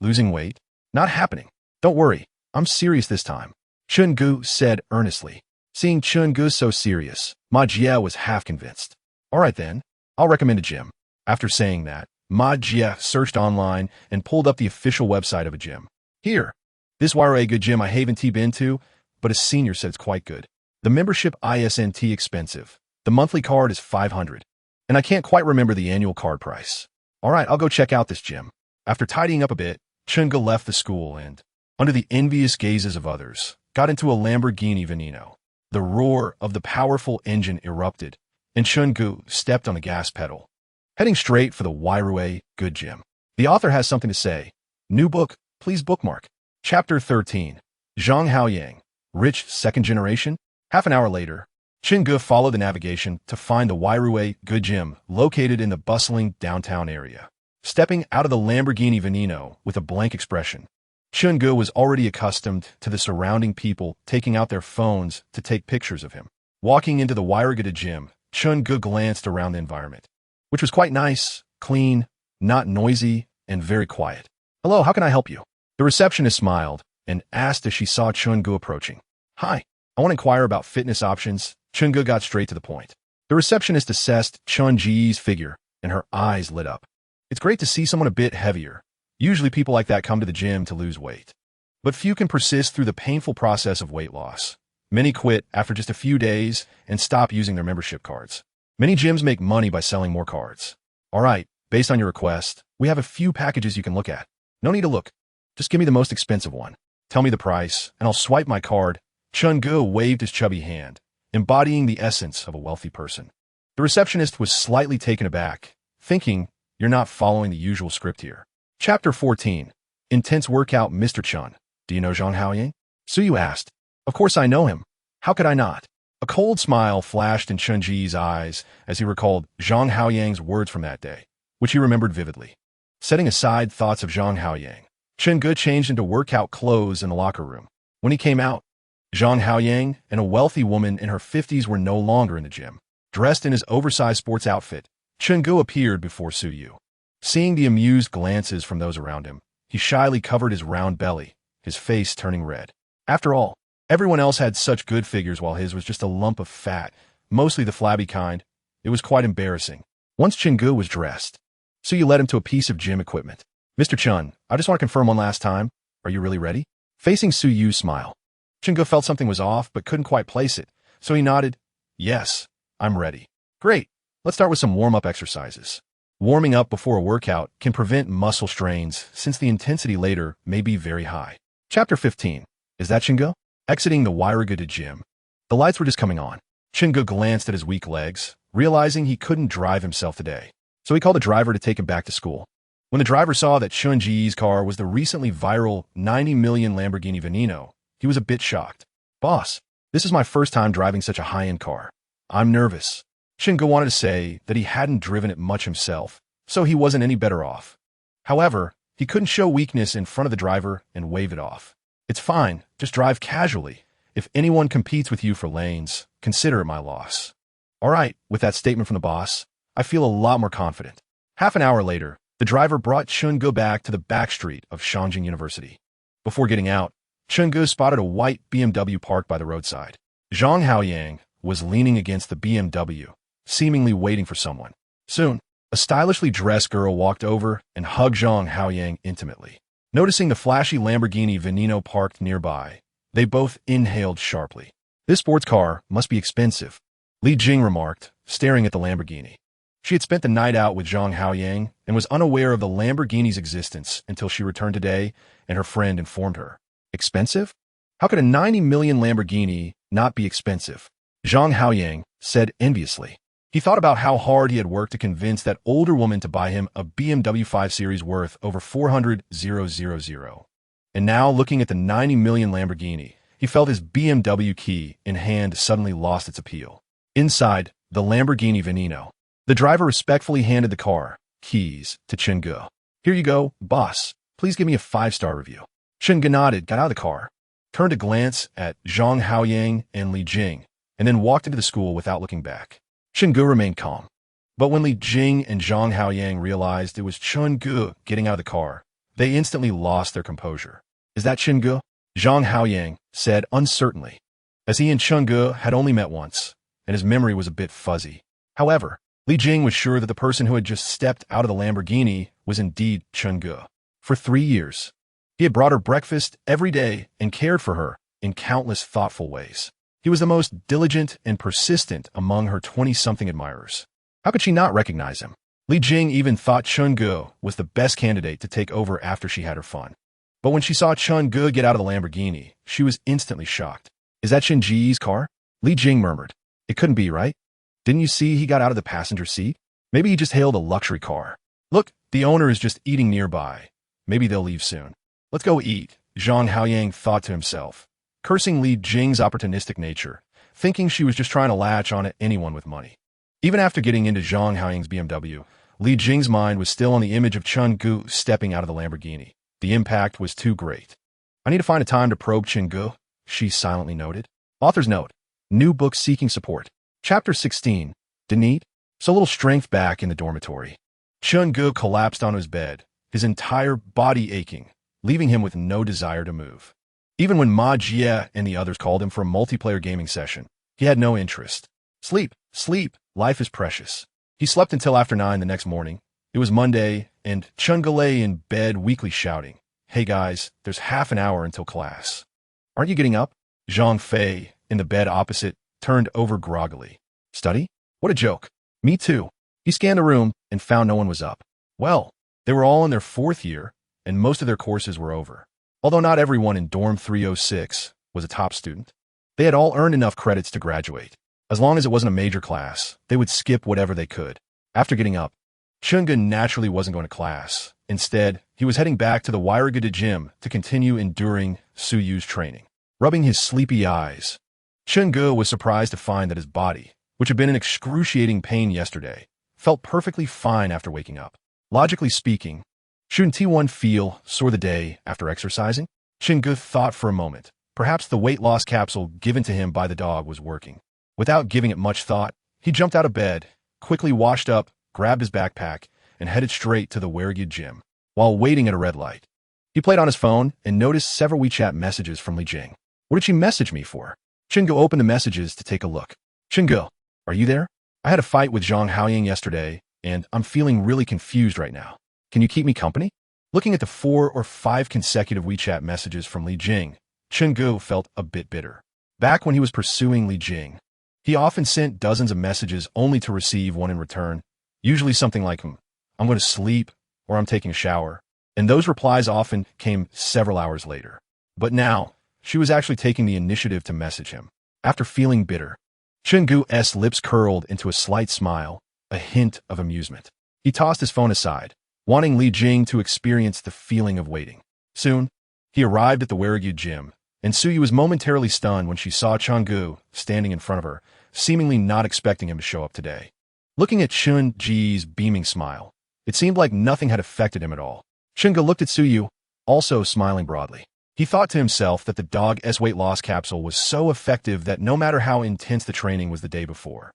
Losing weight? Not happening. Don't worry, I'm serious this time, Chun-Gu said earnestly. Seeing Chun-Gu so serious, Ma Jie was half convinced. All right then, I'll recommend a gym. After saying that, Ma Jie searched online and pulled up the official website of a gym. Here, this wire a good gym I haven't been to, but a senior said it's quite good. The membership isn't expensive. The monthly card is $500, and I can't quite remember the annual card price. All right, I'll go check out this gym. After tidying up a bit, Chun-Gu left the school and, under the envious gazes of others, got into a Lamborghini Veneno. The roar of the powerful engine erupted, and Chun-Gu stepped on the gas pedal, heading straight for the Wairue Good Gym. The author has something to say. New book, please bookmark. Chapter 13. Zhang Haoyang, Rich Second Generation? Half an hour later, Chun-Gu followed the navigation to find the Wairue Good Gym located in the bustling downtown area. Stepping out of the Lamborghini Veneno with a blank expression, Chun-Gu was already accustomed to the surrounding people taking out their phones to take pictures of him. Walking into the Wairugada gym, Chun-Gu glanced around the environment, which was quite nice, clean, not noisy, and very quiet. Hello, how can I help you? The receptionist smiled and asked as she saw Chun-Gu approaching. Hi, I want to inquire about fitness options. Chun-Gu got straight to the point. The receptionist assessed Chun-Ji's figure, and her eyes lit up. It's great to see someone a bit heavier. Usually people like that come to the gym to lose weight. But few can persist through the painful process of weight loss. Many quit after just a few days and stop using their membership cards. Many gyms make money by selling more cards. All right, based on your request, we have a few packages you can look at. No need to look. Just give me the most expensive one. Tell me the price, and I'll swipe my card. Chun-Gu waved his chubby hand, embodying the essence of a wealthy person. The receptionist was slightly taken aback, thinking, you're not following the usual script here. Chapter 14. Intense Workout. Mr. Chun, do you know Zhang Haoyang? Suyu asked. Of course I know him. How could I not? A cold smile flashed in Chun-Ji's eyes as he recalled Zhang Haoyang's words from that day, which he remembered vividly. Setting aside thoughts of Zhang Haoyang, Chun-Gu changed into workout clothes in the locker room. When he came out, Zhang Haoyang and a wealthy woman in her 50s were no longer in the gym. Dressed in his oversized sports outfit, Chun-Gu appeared before Suyu. Seeing the amused glances from those around him, he shyly covered his round belly, his face turning red. After all, everyone else had such good figures while his was just a lump of fat, mostly the flabby kind. It was quite embarrassing. Once Chun-Gu was dressed, Suyu led him to a piece of gym equipment. Mr. Chun, I just want to confirm one last time. Are you really ready? Facing Suyu's smile, Chun-Gu felt something was off but couldn't quite place it, so he nodded. Yes, I'm ready. Great. Let's start with some warm-up exercises. Warming up before a workout can prevent muscle strains since the intensity later may be very high. Chapter 15. Is that Chun-Gu? Exiting the Wairugada gym, the lights were just coming on. Chun-Gu glanced at his weak legs, realizing he couldn't drive himself today, so he called a driver to take him back to school. When the driver saw that Chun-Ji's car was the recently viral 90 million Lamborghini Veneno, he was a bit shocked. Boss, this is my first time driving such a high-end car. I'm nervous. Shingo wanted to say that he hadn't driven it much himself, so he wasn't any better off. However, he couldn't show weakness in front of the driver and wave it off. It's fine, just drive casually. If anyone competes with you for lanes, consider it my loss. All right, with that statement from the boss, I feel a lot more confident. Half an hour later, the driver brought Chungo back to the back street of Shangjing University. Before getting out, Chungo spotted a white BMW parked by the roadside. Zhang Haoyang was leaning against the BMW, seemingly waiting for someone. Soon, a stylishly dressed girl walked over and hugged Zhang Haoyang intimately. Noticing the flashy Lamborghini Veneno parked nearby, they both inhaled sharply. This sports car must be expensive, Li Jing remarked, staring at the Lamborghini. She had spent the night out with Zhang Haoyang and was unaware of the Lamborghini's existence until she returned today and her friend informed her. Expensive? How could a 90 million Lamborghini not be expensive? Zhang Haoyang said enviously. He thought about how hard he had worked to convince that older woman to buy him a BMW 5 Series worth over 400,000. And now, looking at the 90 million Lamborghini, he felt his BMW key in hand suddenly lost its appeal. Inside, the Lamborghini Veneno. The driver respectfully handed the car keys to Chungo. Here you go, boss. Please give me a 5-star review. Chungo nodded, got out of the car, turned a glance at Zhang Haoyang and Li Jing, and then walked into the school without looking back. Chungo remained calm. But when Li Jing and Zhang Haoyang realized it was Chungo getting out of the car, they instantly lost their composure. Is that Chungo? Zhang Haoyang said uncertainly, as he and Chungo had only met once, and his memory was a bit fuzzy. However, Li Jing was sure that the person who had just stepped out of the Lamborghini was indeed Chungo. For 3 years, he had brought her breakfast every day and cared for her in countless thoughtful ways. He was the most diligent and persistent among her 20-something admirers. How could she not recognize him? Li Jing even thought Chungo was the best candidate to take over after she had her fun. But when she saw Chungo get out of the Lamborghini, she was instantly shocked. Is that Shinji's car? Li Jing murmured. It couldn't be, right? Didn't you see he got out of the passenger seat? Maybe he just hailed a luxury car. Look, the owner is just eating nearby. Maybe they'll leave soon. Let's go eat, Zhang Haoyang thought to himself, cursing Li Jing's opportunistic nature, thinking she was just trying to latch on to anyone with money. Even after getting into Zhang Haoyang's BMW, Li Jing's mind was still on the image of Chungo stepping out of the Lamborghini. The impact was too great. I need to find a time to probe Chungo, she silently noted. Author's note, new book seeking support. Chapter 16, Denise. So little strength back in the dormitory. Chungo collapsed on his bed, his entire body aching, leaving him with no desire to move. Even when Ma Jie and the others called him for a multiplayer gaming session, he had no interest. Sleep, sleep, life is precious. He slept until after 9 the next morning. It was Monday, and Chungo lay in bed weakly shouting, "Hey guys, there's half an hour until class. Aren't you getting up?" Zhang Fei, in the bed opposite, turned over groggily. Study? What a joke. Me too. He scanned the room and found no one was up. Well, they were all in their 4th year, and most of their courses were over. Although not everyone in dorm 306 was a top student, they had all earned enough credits to graduate. As long as it wasn't a major class, they would skip whatever they could. After getting up, Chungo naturally wasn't going to class. Instead, he was heading back to the Wairagada gym to continue enduring Suyu's training. Rubbing his sleepy eyes, Chungo was surprised to find that his body, which had been in excruciating pain yesterday, felt perfectly fine after waking up. Logically speaking, shouldn't T1 feel sore the day after exercising? Chungo thought for a moment. Perhaps the weight loss capsule given to him by the dog was working. Without giving it much thought, he jumped out of bed, quickly washed up, grabbed his backpack, and headed straight to the Wairagada gym. While waiting at a red light, he played on his phone and noticed several WeChat messages from Li Jing. What did she message me for? Chungo opened the messages to take a look. Chungo, are you there? I had a fight with Zhang Haoyang yesterday, and I'm feeling really confused right now. Can you keep me company? Looking at the 4 or 5 consecutive WeChat messages from Li Jing, Chungo felt a bit bitter. Back when he was pursuing Li Jing, he often sent dozens of messages only to receive one in return, usually something like, I'm going to sleep, or I'm taking a shower, and those replies often came several hours later. But now, she was actually taking the initiative to message him. After feeling bitter, Chungo's lips curled into a slight smile, a hint of amusement. He tossed his phone aside, wanting Li Jing to experience the feeling of waiting. Soon, he arrived at the Wairagada gym, and Suyu was momentarily stunned when she saw Chungo standing in front of her, seemingly not expecting him to show up today. Looking at Chun Ji's beaming smile, it seemed like nothing had affected him at all. Chunga looked at Suyu, also smiling broadly. He thought to himself that the dog's weight loss capsule was so effective that no matter how intense the training was the day before,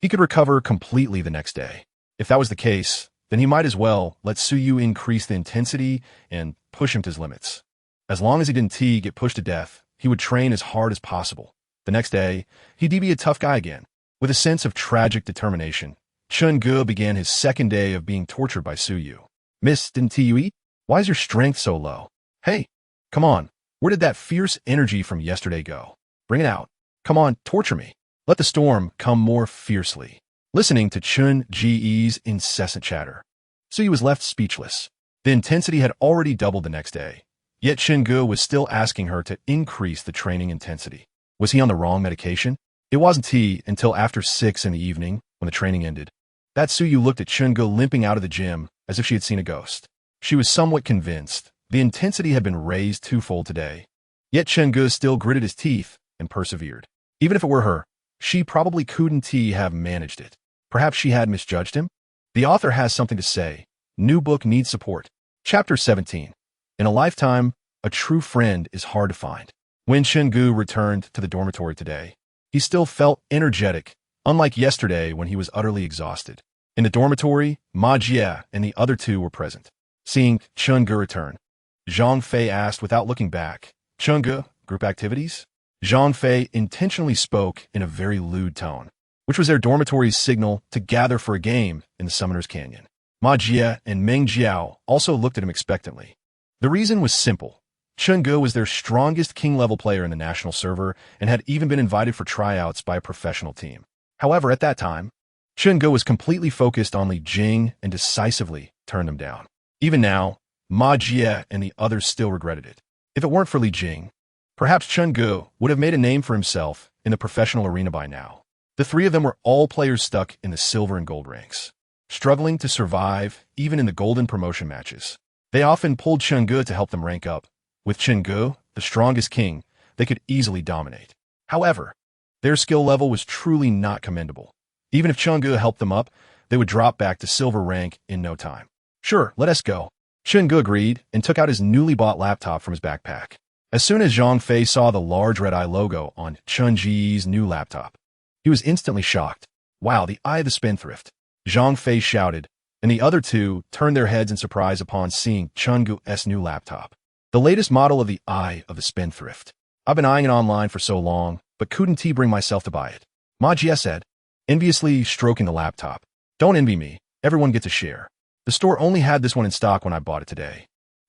he could recover completely the next day. If that was the case, then he might as well let Suyu increase the intensity and push him to his limits. As long as he didn't get pushed to death, he would train as hard as possible. The next day, he'd be a tough guy again. With a sense of tragic determination, Chun-gu began his second day of being tortured by Suyu. Miss, didn't you eat? Why is your strength so low? Hey, come on. Where did that fierce energy from yesterday go? Bring it out. Come on, torture me. Let the storm come more fiercely. Listening to Chun Ji's incessant chatter, Suyu was left speechless. The intensity had already doubled the next day, yet Chun-gu was still asking her to increase the training intensity. Was he on the wrong medication? It wasn't he until after 6 in the evening, when the training ended, that Suyu looked at Chun-gu limping out of the gym as if she had seen a ghost. She was somewhat convinced the intensity had been raised twofold today. Yet Chun-gu still gritted his teeth and persevered. Even if it were her, she probably couldn't have managed it. Perhaps she had misjudged him? The author has something to say. New book needs support. Chapter 17. In a lifetime, a true friend is hard to find. When Chun-gu returned to the dormitory today, he still felt energetic, unlike yesterday when he was utterly exhausted. In the dormitory, Ma Jie and the other two were present. Seeing Chun-gu return, Zhang Fei asked without looking back, Chun-gu, group activities? Zhang Fei intentionally spoke in a very lewd tone, which was their dormitory's signal to gather for a game in the Summoner's Canyon. Ma Jie and Meng Jiao also looked at him expectantly. The reason was simple. Chun-gu was their strongest king-level player in the national server and had even been invited for tryouts by a professional team. However, at that time, Chun-gu was completely focused on Li Jing and decisively turned them down. Even now, Ma Jie and the others still regretted it. If it weren't for Li Jing, perhaps Chun-gu would have made a name for himself in the professional arena by now. The three of them were all players stuck in the silver and gold ranks, struggling to survive even in the golden promotion matches. They often pulled Chun-gu to help them rank up. With Chun-gu, the strongest king, they could easily dominate. However, their skill level was truly not commendable. Even if Chun-gu helped them up, they would drop back to silver rank in no time. Sure, let us go. Chun-gu agreed and took out his newly bought laptop from his backpack. As soon as Zhang Fei saw the large red eye logo on Chun Ji's new laptop, he was instantly shocked. Wow, the eye of the spendthrift. Zhang Fei shouted, and the other two turned their heads in surprise upon seeing Chun-gu's new laptop. The latest model of the eye of the spendthrift. I've been eyeing it online for so long, but couldn't bring myself to buy it. Ma Jie said, enviously stroking the laptop. Don't envy me. Everyone gets a share. The store only had this one in stock when I bought it today.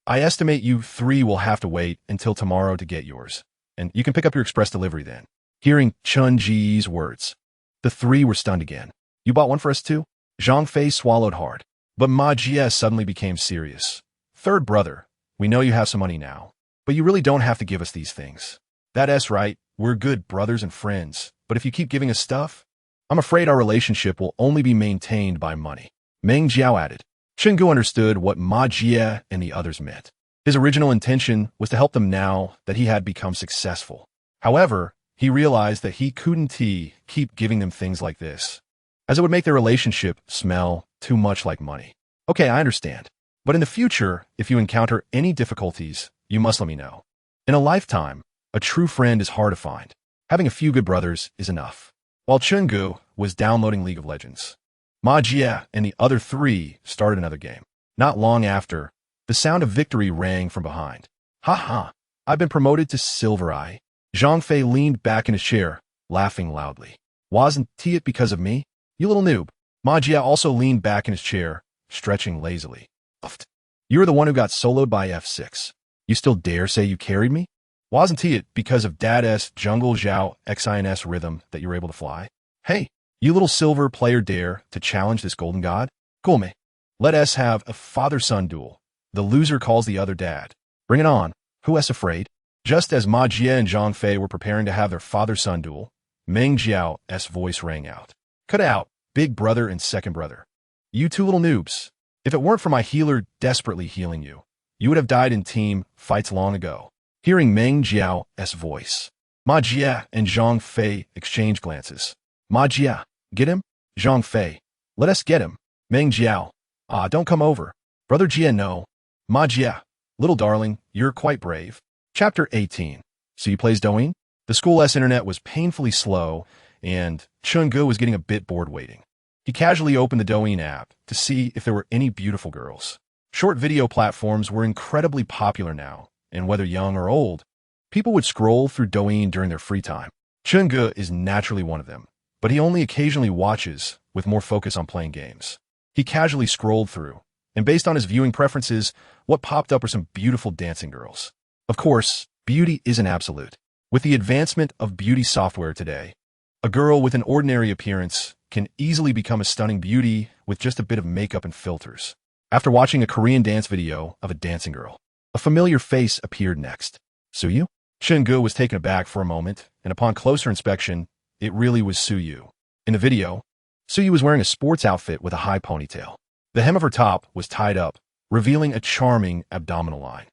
I estimate you three will have to wait until tomorrow to get yours, and you can pick up your express delivery then. Hearing Chun Ji's words, the three were stunned again. You bought one for us too? Zhang Fei swallowed hard, but Ma Jie suddenly became serious. Third brother, we know you have some money now, but you really don't have to give us these things. That's right, we're good brothers and friends, but if you keep giving us stuff, I'm afraid our relationship will only be maintained by money. Meng Jiao added. Chun-gu understood what Ma Jie and the others meant. His original intention was to help them now that he had become successful. However, he realized that he couldn't keep giving them things like this, as it would make their relationship smell too much like money. Okay, I understand. But in the future, if you encounter any difficulties, you must let me know. In a lifetime, a true friend is hard to find. Having a few good brothers is enough. While Chun-gu was downloading League of Legends, Ma Jie and the other three started another game. Not long after, the sound of victory rang from behind. Ha ha, I've been promoted to Silver Eye. Zhang Fei leaned back in his chair, laughing loudly. Wasn't it because of me? You little noob. Ma Jie also leaned back in his chair, stretching lazily. Uffed. You're the one who got soloed by F6. You still dare say you carried me? Wasn't it because of Dad's Jungle Zhao XINS rhythm that you were able to fly? Hey, you little silver player dare to challenge this golden god? Cool me. Let us have a father-son duel. The loser calls the other dad. Bring it on. Who is afraid? Just as Ma Jie and Zhang Fei were preparing to have their father-son duel, Meng Jiao's voice rang out. Cut out, big brother and second brother. You two little noobs. If it weren't for my healer desperately healing you, you would have died in team fights long ago. Hearing Meng Jiao's voice, Ma Jie and Zhang Fei exchanged glances. Ma Jia, get him? Zhang Fei, let us get him. Meng Jiao, ah, don't come over. Brother Jia, no. Ma Jia, little darling, you're quite brave. Chapter 18. Suyu plays Douyin? The school internet was painfully slow, and Chun-gu was getting a bit bored waiting. He casually opened the Douyin app to see if there were any beautiful girls. Short video platforms were incredibly popular now, and whether young or old, people would scroll through Douyin during their free time. Chun-gu is naturally one of them, but he only occasionally watches, with more focus on playing games. He casually scrolled through, and based on his viewing preferences, what popped up were some beautiful dancing girls. Of course, beauty isn't absolute. With the advancement of beauty software today, a girl with an ordinary appearance can easily become a stunning beauty with just a bit of makeup and filters. After watching a Korean dance video of a dancing girl, a familiar face appeared next. Suyu? Chun-gu was taken aback for a moment, and upon closer inspection, it really was Suyu. In the video, Suyu was wearing a sports outfit with a high ponytail. The hem of her top was tied up, revealing a charming abdominal line.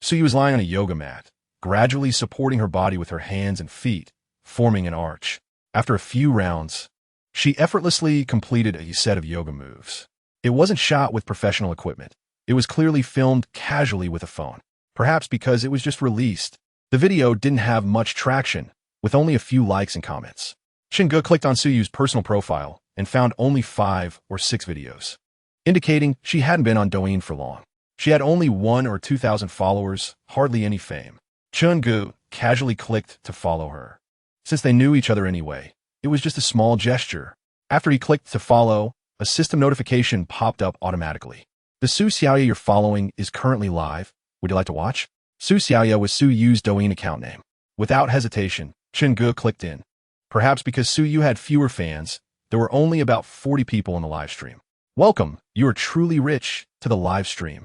Suyu was lying on a yoga mat, gradually supporting her body with her hands and feet, forming an arch. After a few rounds, she effortlessly completed a set of yoga moves. It wasn't shot with professional equipment. It was clearly filmed casually with a phone, perhaps because it was just released. The video didn't have much traction, with only a few likes and comments. Chun-gu clicked on Suyu's personal profile and found only 5 or 6 videos, indicating she hadn't been on Douyin for long. She had only 1 or 2,000 followers, hardly any fame. Chun-gu casually clicked to follow her. Since they knew each other anyway, it was just a small gesture. After he clicked to follow, a system notification popped up automatically. The Su Xiaoya you're following is currently live. Would you like to watch? Su Xiaoya was Suyu's Douyin account name. Without hesitation, Chun-gu clicked in. Perhaps because Suyu had fewer fans, there were only about 40 people in the live stream. Welcome, you are truly rich, to the live stream.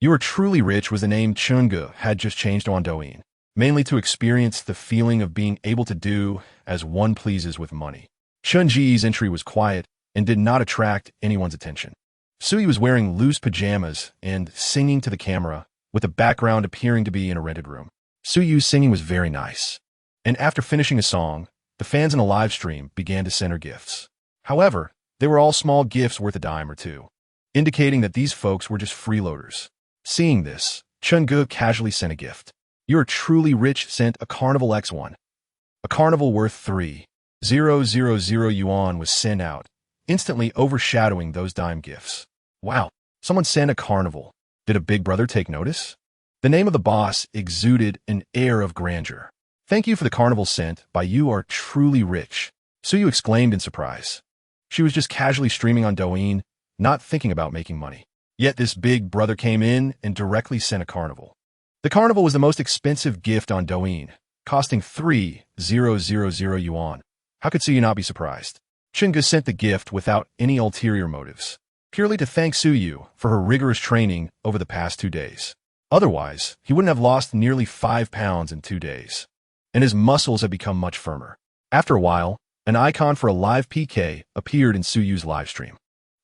You are truly rich was the name Chun-gu had just changed on Douyin, mainly to experience the feeling of being able to do as one pleases with money. Chun-ji's entry was quiet and did not attract anyone's attention. Suyu was wearing loose pajamas and singing to the camera, with the background appearing to be in a rented room. Suyu's singing was very nice, and after finishing a song, the fans in a live stream began to send her gifts. However, they were all small gifts worth a dime or two, indicating that these folks were just freeloaders. Seeing this, Chun-gu casually sent a gift. You are truly rich sent a Carnival X1. A carnival worth 3,000 yuan was sent out, instantly overshadowing those dime gifts. Wow, someone sent a carnival. Did a big brother take notice? The name of the boss exuded an air of grandeur. Thank you for the carnival sent by you are truly rich, Suyu exclaimed in surprise. She was just casually streaming on Douyin, not thinking about making money. Yet this big brother came in and directly sent a carnival. The carnival was the most expensive gift on Douyin, costing 3,000 yuan. How could Suyu not be surprised? Chun-gu sent the gift without any ulterior motives, purely to thank Suyu for her rigorous training over the past 2 days. Otherwise, he wouldn't have lost nearly 5 pounds in 2 days, and his muscles had become much firmer. After a while, an icon for a live PK appeared in Suyu's livestream.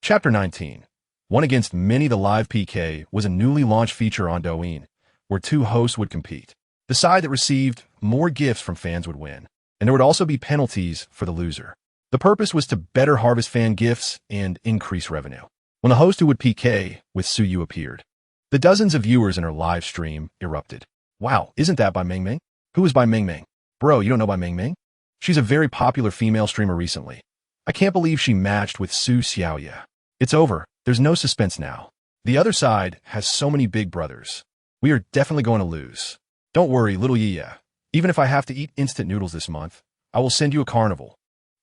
Chapter 19. One against many. The live PK was a newly launched feature on Douyin, where 2 hosts would compete. The side that received more gifts from fans would win, and there would also be penalties for the loser. The purpose was to better harvest fan gifts and increase revenue. When the host who would PK with Suyu appeared, the dozens of viewers in her live stream erupted. Wow, isn't that by Meng Meng? Who is by Meng Meng? Bro, you don't know by Meng Meng? She's a very popular female streamer recently. I can't believe she matched with Su Xiaoya. It's over. There's no suspense now. The other side has so many big brothers. We are definitely going to lose. Don't worry, little Yiya. Even if I have to eat instant noodles this month, I will send you a carnival.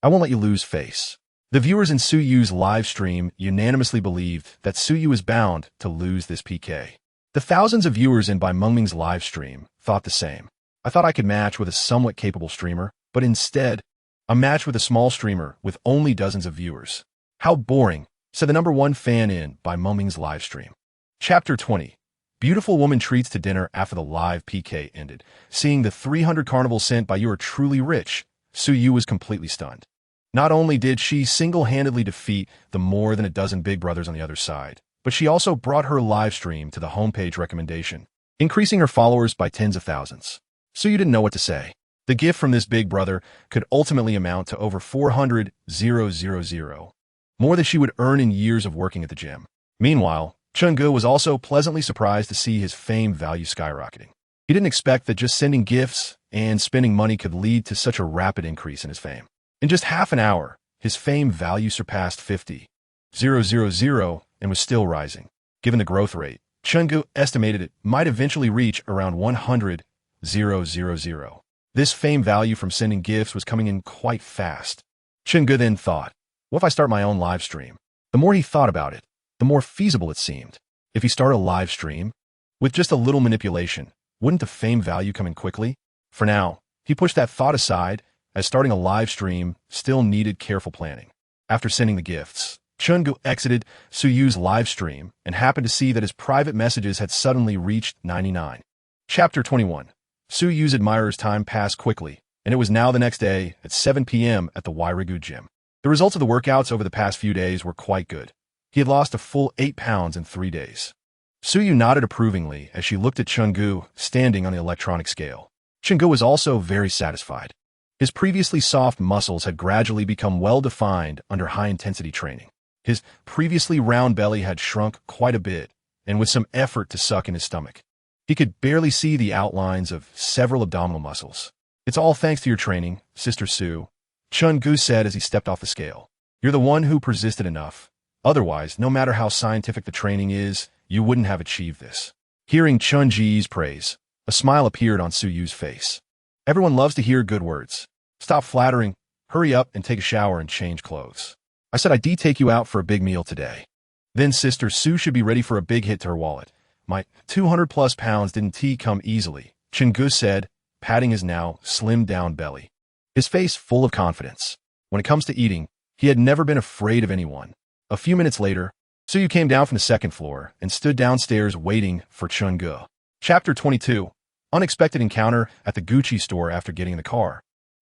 I won't let you lose face. The viewers in Suyu's live stream unanimously believed that Suyu is bound to lose this PK. The thousands of viewers in Bai Mengming's live stream thought the same. I thought I could match with a somewhat capable streamer, but instead, a match with a small streamer with only dozens of viewers. How boring, said the #1 fan in Bai Mengming's live stream. Chapter 20. Beautiful woman treats to dinner after the live PK ended. Seeing the 300 carnival sent by You Are Truly Rich, Suyu was completely stunned. Not only did she single-handedly defeat the more than a dozen big brothers on the other side, but she also brought her live stream to the homepage recommendation, increasing her followers by tens of thousands. Suyu didn't know what to say. The gift from this big brother could ultimately amount to over 400,000, more than she would earn in years of working at the gym. Meanwhile, Chun-gu was also pleasantly surprised to see his fame value skyrocketing. He didn't expect that just sending gifts and spending money could lead to such a rapid increase in his fame. In just half an hour, his fame value surpassed 50,000 and was still rising. Given the growth rate, Chun-gu estimated it might eventually reach around 100,000. This fame value from sending gifts was coming in quite fast. Chun-gu then thought, what if I start my own live stream? The more he thought about it, the more feasible it seemed. If he started a live stream, with just a little manipulation, wouldn't the fame value come in quickly? For now, he pushed that thought aside, as starting a live stream still needed careful planning. After sending the gifts, Chun-gu exited Suyu's live stream and happened to see that his private messages had suddenly reached 99. Chapter 21. Suyu's admirers' time passed quickly, and it was now the next day at 7 p.m. at the Wairigu gym. The results of the workouts over the past few days were quite good. He had lost a full 8 pounds in 3 days. Suyu nodded approvingly as she looked at Chun-gu standing on the electronic scale. Chun-gu was also very satisfied. His previously soft muscles had gradually become well-defined under high-intensity training. His previously round belly had shrunk quite a bit, and with some effort to suck in his stomach. He could barely see the outlines of several abdominal muscles. It's all thanks to your training, Sister Su, Chun-gu said as he stepped off the scale. You're the one who persisted enough. Otherwise, no matter how scientific the training is, you wouldn't have achieved this. Hearing Chun-ji's praise, a smile appeared on Suyu's face. Everyone loves to hear good words. Stop flattering, hurry up and take a shower and change clothes. I said I'd take you out for a big meal today. Then Sister Su should be ready for a big hit to her wallet. My 200+ pounds didn't come easily, Chun-gu said, patting his now slimmed-down belly. His face full of confidence. When it comes to eating, he had never been afraid of anyone. A few minutes later, Suyu came down from the second floor and stood downstairs waiting for Chun-gu. Chapter 22. Unexpected encounter at the Gucci store after getting in the car.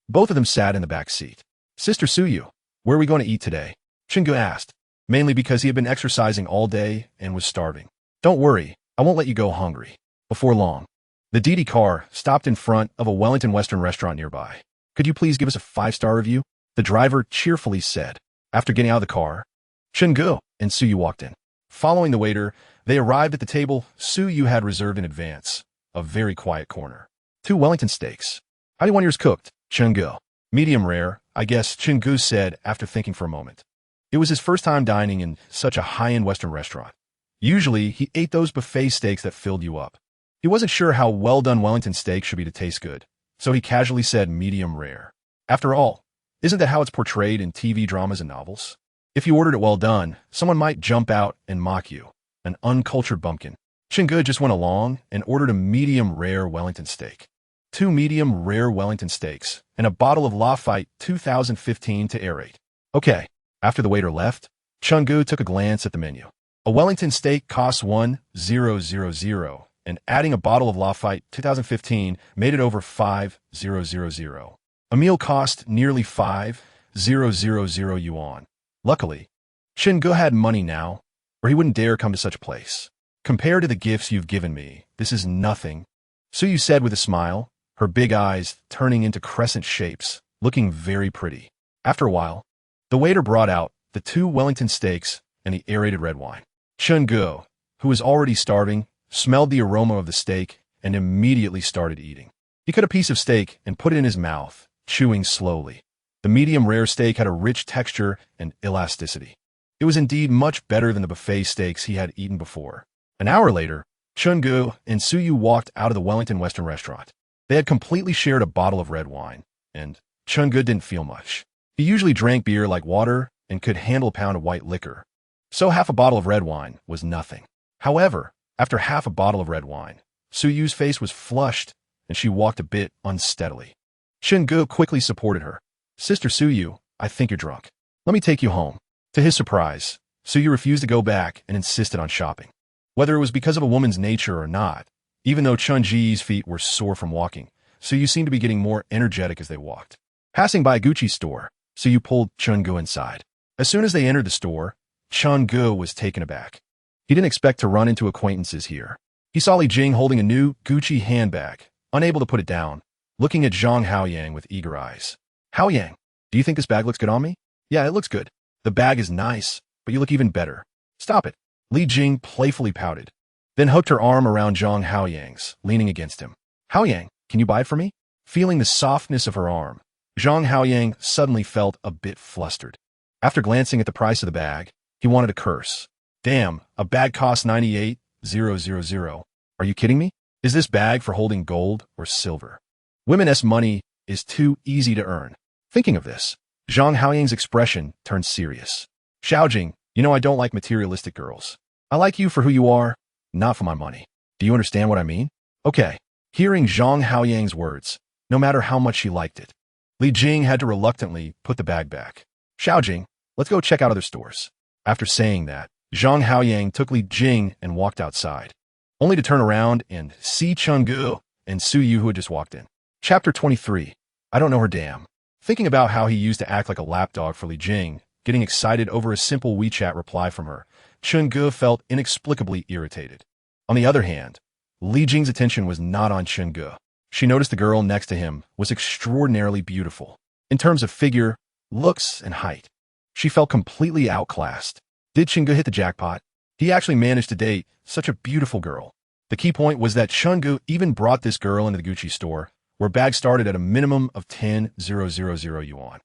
Both of them sat in the back seat. Sister Suyu, where are we going to eat today? Chun-gu asked, mainly because he had been exercising all day and was starving. Don't worry, I won't let you go hungry. Before long, the Didi car stopped in front of a Wellington Western restaurant nearby. Could you please give us a 5-star review? The driver cheerfully said. After getting out of the car, Chun-gu and Suyu walked in. Following the waiter, they arrived at the table Suyu had reserved in advance, a very quiet corner. 2 Wellington steaks. How do you want yours cooked, Chun-gu? Medium rare, I guess, Chun-gu said after thinking for a moment. It was his first time dining in such a high-end Western restaurant. Usually, he ate those buffet steaks that filled you up. He wasn't sure how well-done Wellington steak should be to taste good, so he casually said medium rare. After all, isn't that how it's portrayed in TV dramas and novels? If you ordered it well done, someone might jump out and mock you, an uncultured bumpkin. Chun-gu just went along and ordered a medium rare Wellington steak. 2 medium rare Wellington steaks, and a bottle of Lafite 2015 to aerate. Okay, after the waiter left, Chun-gu took a glance at the menu. A Wellington steak costs 1,000, and adding a bottle of Lafite 2015 made it over 5,000. A meal cost nearly 5,000 yuan. Luckily, Chun-gu had money now, or he wouldn't dare come to such a place. Compared to the gifts you've given me, this is nothing, Suyu said with a smile, her big eyes turning into crescent shapes, looking very pretty. After a while, the waiter brought out the 2 Wellington steaks and the aerated red wine. Chun-gu, who was already starving, smelled the aroma of the steak and immediately started eating. He cut a piece of steak and put it in his mouth, chewing slowly. The medium rare steak had a rich texture and elasticity. It was indeed much better than the buffet steaks he had eaten before. An hour later, Chun-gu and Suyu walked out of the Wellington Western restaurant. They had completely shared a bottle of red wine, and Chun-gu didn't feel much. He usually drank beer like water and could handle a pound of white liquor, so half a bottle of red wine was nothing. However, after half a bottle of red wine, Suyu's face was flushed and she walked a bit unsteadily. Chun-gu quickly supported her. Sister Suyu, I think you're drunk. Let me take you home. To his surprise, Suyu refused to go back and insisted on shopping. Whether it was because of a woman's nature or not, even though Chun-ji's feet were sore from walking, Suyu seemed to be getting more energetic as they walked. Passing by a Gucci store, Suyu pulled Chun-gu inside. As soon as they entered the store, Chun-gu was taken aback. He didn't expect to run into acquaintances here. He saw Li Jing holding a new Gucci handbag, unable to put it down, looking at Zhang Haoyang with eager eyes. Haoyang, do you think this bag looks good on me? Yeah, it looks good. The bag is nice, but you look even better. Stop it. Li Jing playfully pouted, then hooked her arm around Zhang Haoyang's, leaning against him. Haoyang, can you buy it for me? Feeling the softness of her arm, Zhang Haoyang suddenly felt a bit flustered. After glancing at the price of the bag, he wanted to curse. Damn, a bag costs 98,000. Are you kidding me? Is this bag for holding gold or silver? Women's money is too easy to earn. Thinking of this, Zhang Haoyang's expression turned serious. Xiaojing, you know I don't like materialistic girls. I like you for who you are, not for my money. Do you understand what I mean? Okay. Hearing Zhang Haoyang's words, no matter how much she liked it, Li Jing had to reluctantly put the bag back. Xiaojing, let's go check out other stores. After saying that, Zhang Haoyang took Li Jing and walked outside, only to turn around and see Chenggu and Su Yu who had just walked in. Chapter 23. I don't know her damn. Thinking about how he used to act like a lapdog for Li Jing, getting excited over a simple WeChat reply from her, Chenggu felt inexplicably irritated. On the other hand, Li Jing's attention was not on Chenggu. She noticed the girl next to him was extraordinarily beautiful. In terms of figure, looks, and height, she felt completely outclassed. Did Chenggu hit the jackpot? He actually managed to date such a beautiful girl. The key point was that Chenggu even brought this girl into the Gucci store, where bags started at a minimum of 10,000 yuan.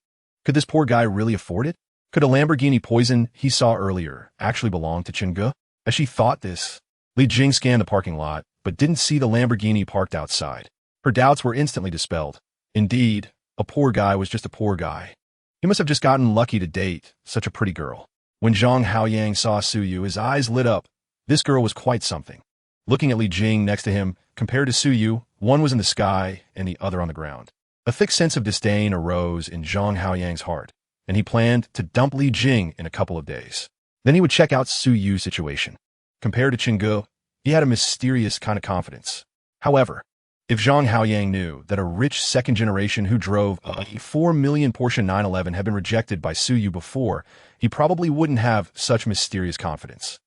Could this poor guy really afford it? Could a Lamborghini Poison he saw earlier actually belong to Chenggu? As she thought this, Li Jing scanned the parking lot, but didn't see the Lamborghini parked outside. Her doubts were instantly dispelled. Indeed, a poor guy was just a poor guy. He must have just gotten lucky to date such a pretty girl. When Zhang Haoyang saw Su Yu, his eyes lit up. This girl was quite something. Looking at Li Jing next to him, compared to Su Yu, one was in the sky and the other on the ground. A thick sense of disdain arose in Zhang Haoyang's heart, and he planned to dump Li Jing in a couple of days. Then he would check out Su Yu's situation. Compared to Chenggu, he had a mysterious kind of confidence. However, if Zhang Haoyang knew that a rich second generation who drove a 4 million Porsche 911 had been rejected by Su Yu before, he probably wouldn't have such mysterious confidence.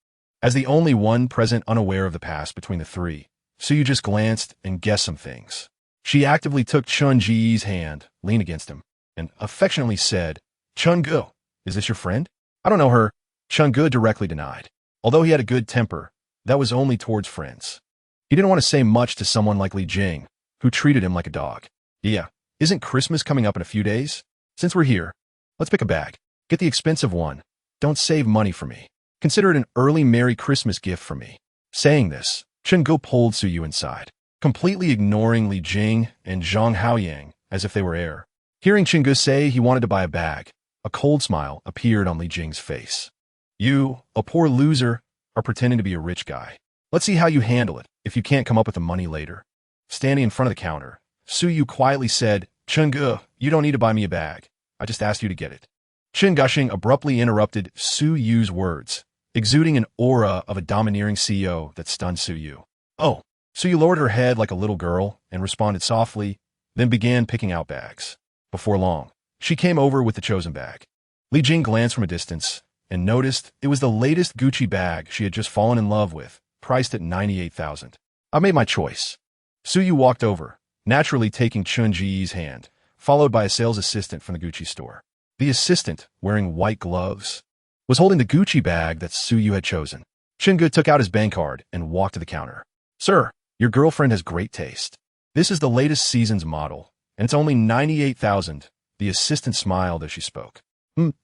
As the only one present unaware of the past between the three, Su Yu just glanced and guessed some things. She actively took Chun Ji's hand, leaned against him, and affectionately said, Chenggu, is this your friend? I don't know her. Chenggu directly denied. Although he had a good temper, that was only towards friends. He didn't want to say much to someone like Li Jing, who treated him like a dog. Yeah, isn't Christmas coming up in a few days? Since we're here, let's pick a bag. Get the expensive one. Don't save money for me. Consider it an early Merry Christmas gift for me. Saying this, Chenggu pulled Su Yu inside, completely ignoring Li Jing and Zhang Haoyang as if they were air. Hearing Chenggu say he wanted to buy a bag, a cold smile appeared on Li Jing's face. You, a poor loser, are pretending to be a rich guy. Let's see how you handle it if you can't come up with the money later. Standing in front of the counter, Su Yu quietly said, Chenggu, you don't need to buy me a bag. I just asked you to get it. Chen Gushing abruptly interrupted Su Yu's words, exuding an aura of a domineering CEO that stunned Su Yu. Oh, Su Yu lowered her head like a little girl and responded softly, then began picking out bags. Before long, she came over with the chosen bag. Li Jing glanced from a distance and noticed it was the latest Gucci bag she had just fallen in love with, priced at 98,000. I made my choice. Su Yu walked over, naturally taking Chun Ji's hand, followed by a sales assistant from the Gucci store. The assistant, wearing white gloves, was holding the Gucci bag that Su Yu had chosen. Chenggu took out his bank card and walked to the counter. Sir, your girlfriend has great taste. This is the latest season's model, and it's only 98,000. The assistant smiled as she spoke.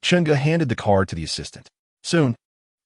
Chenggu handed the card to the assistant. Soon,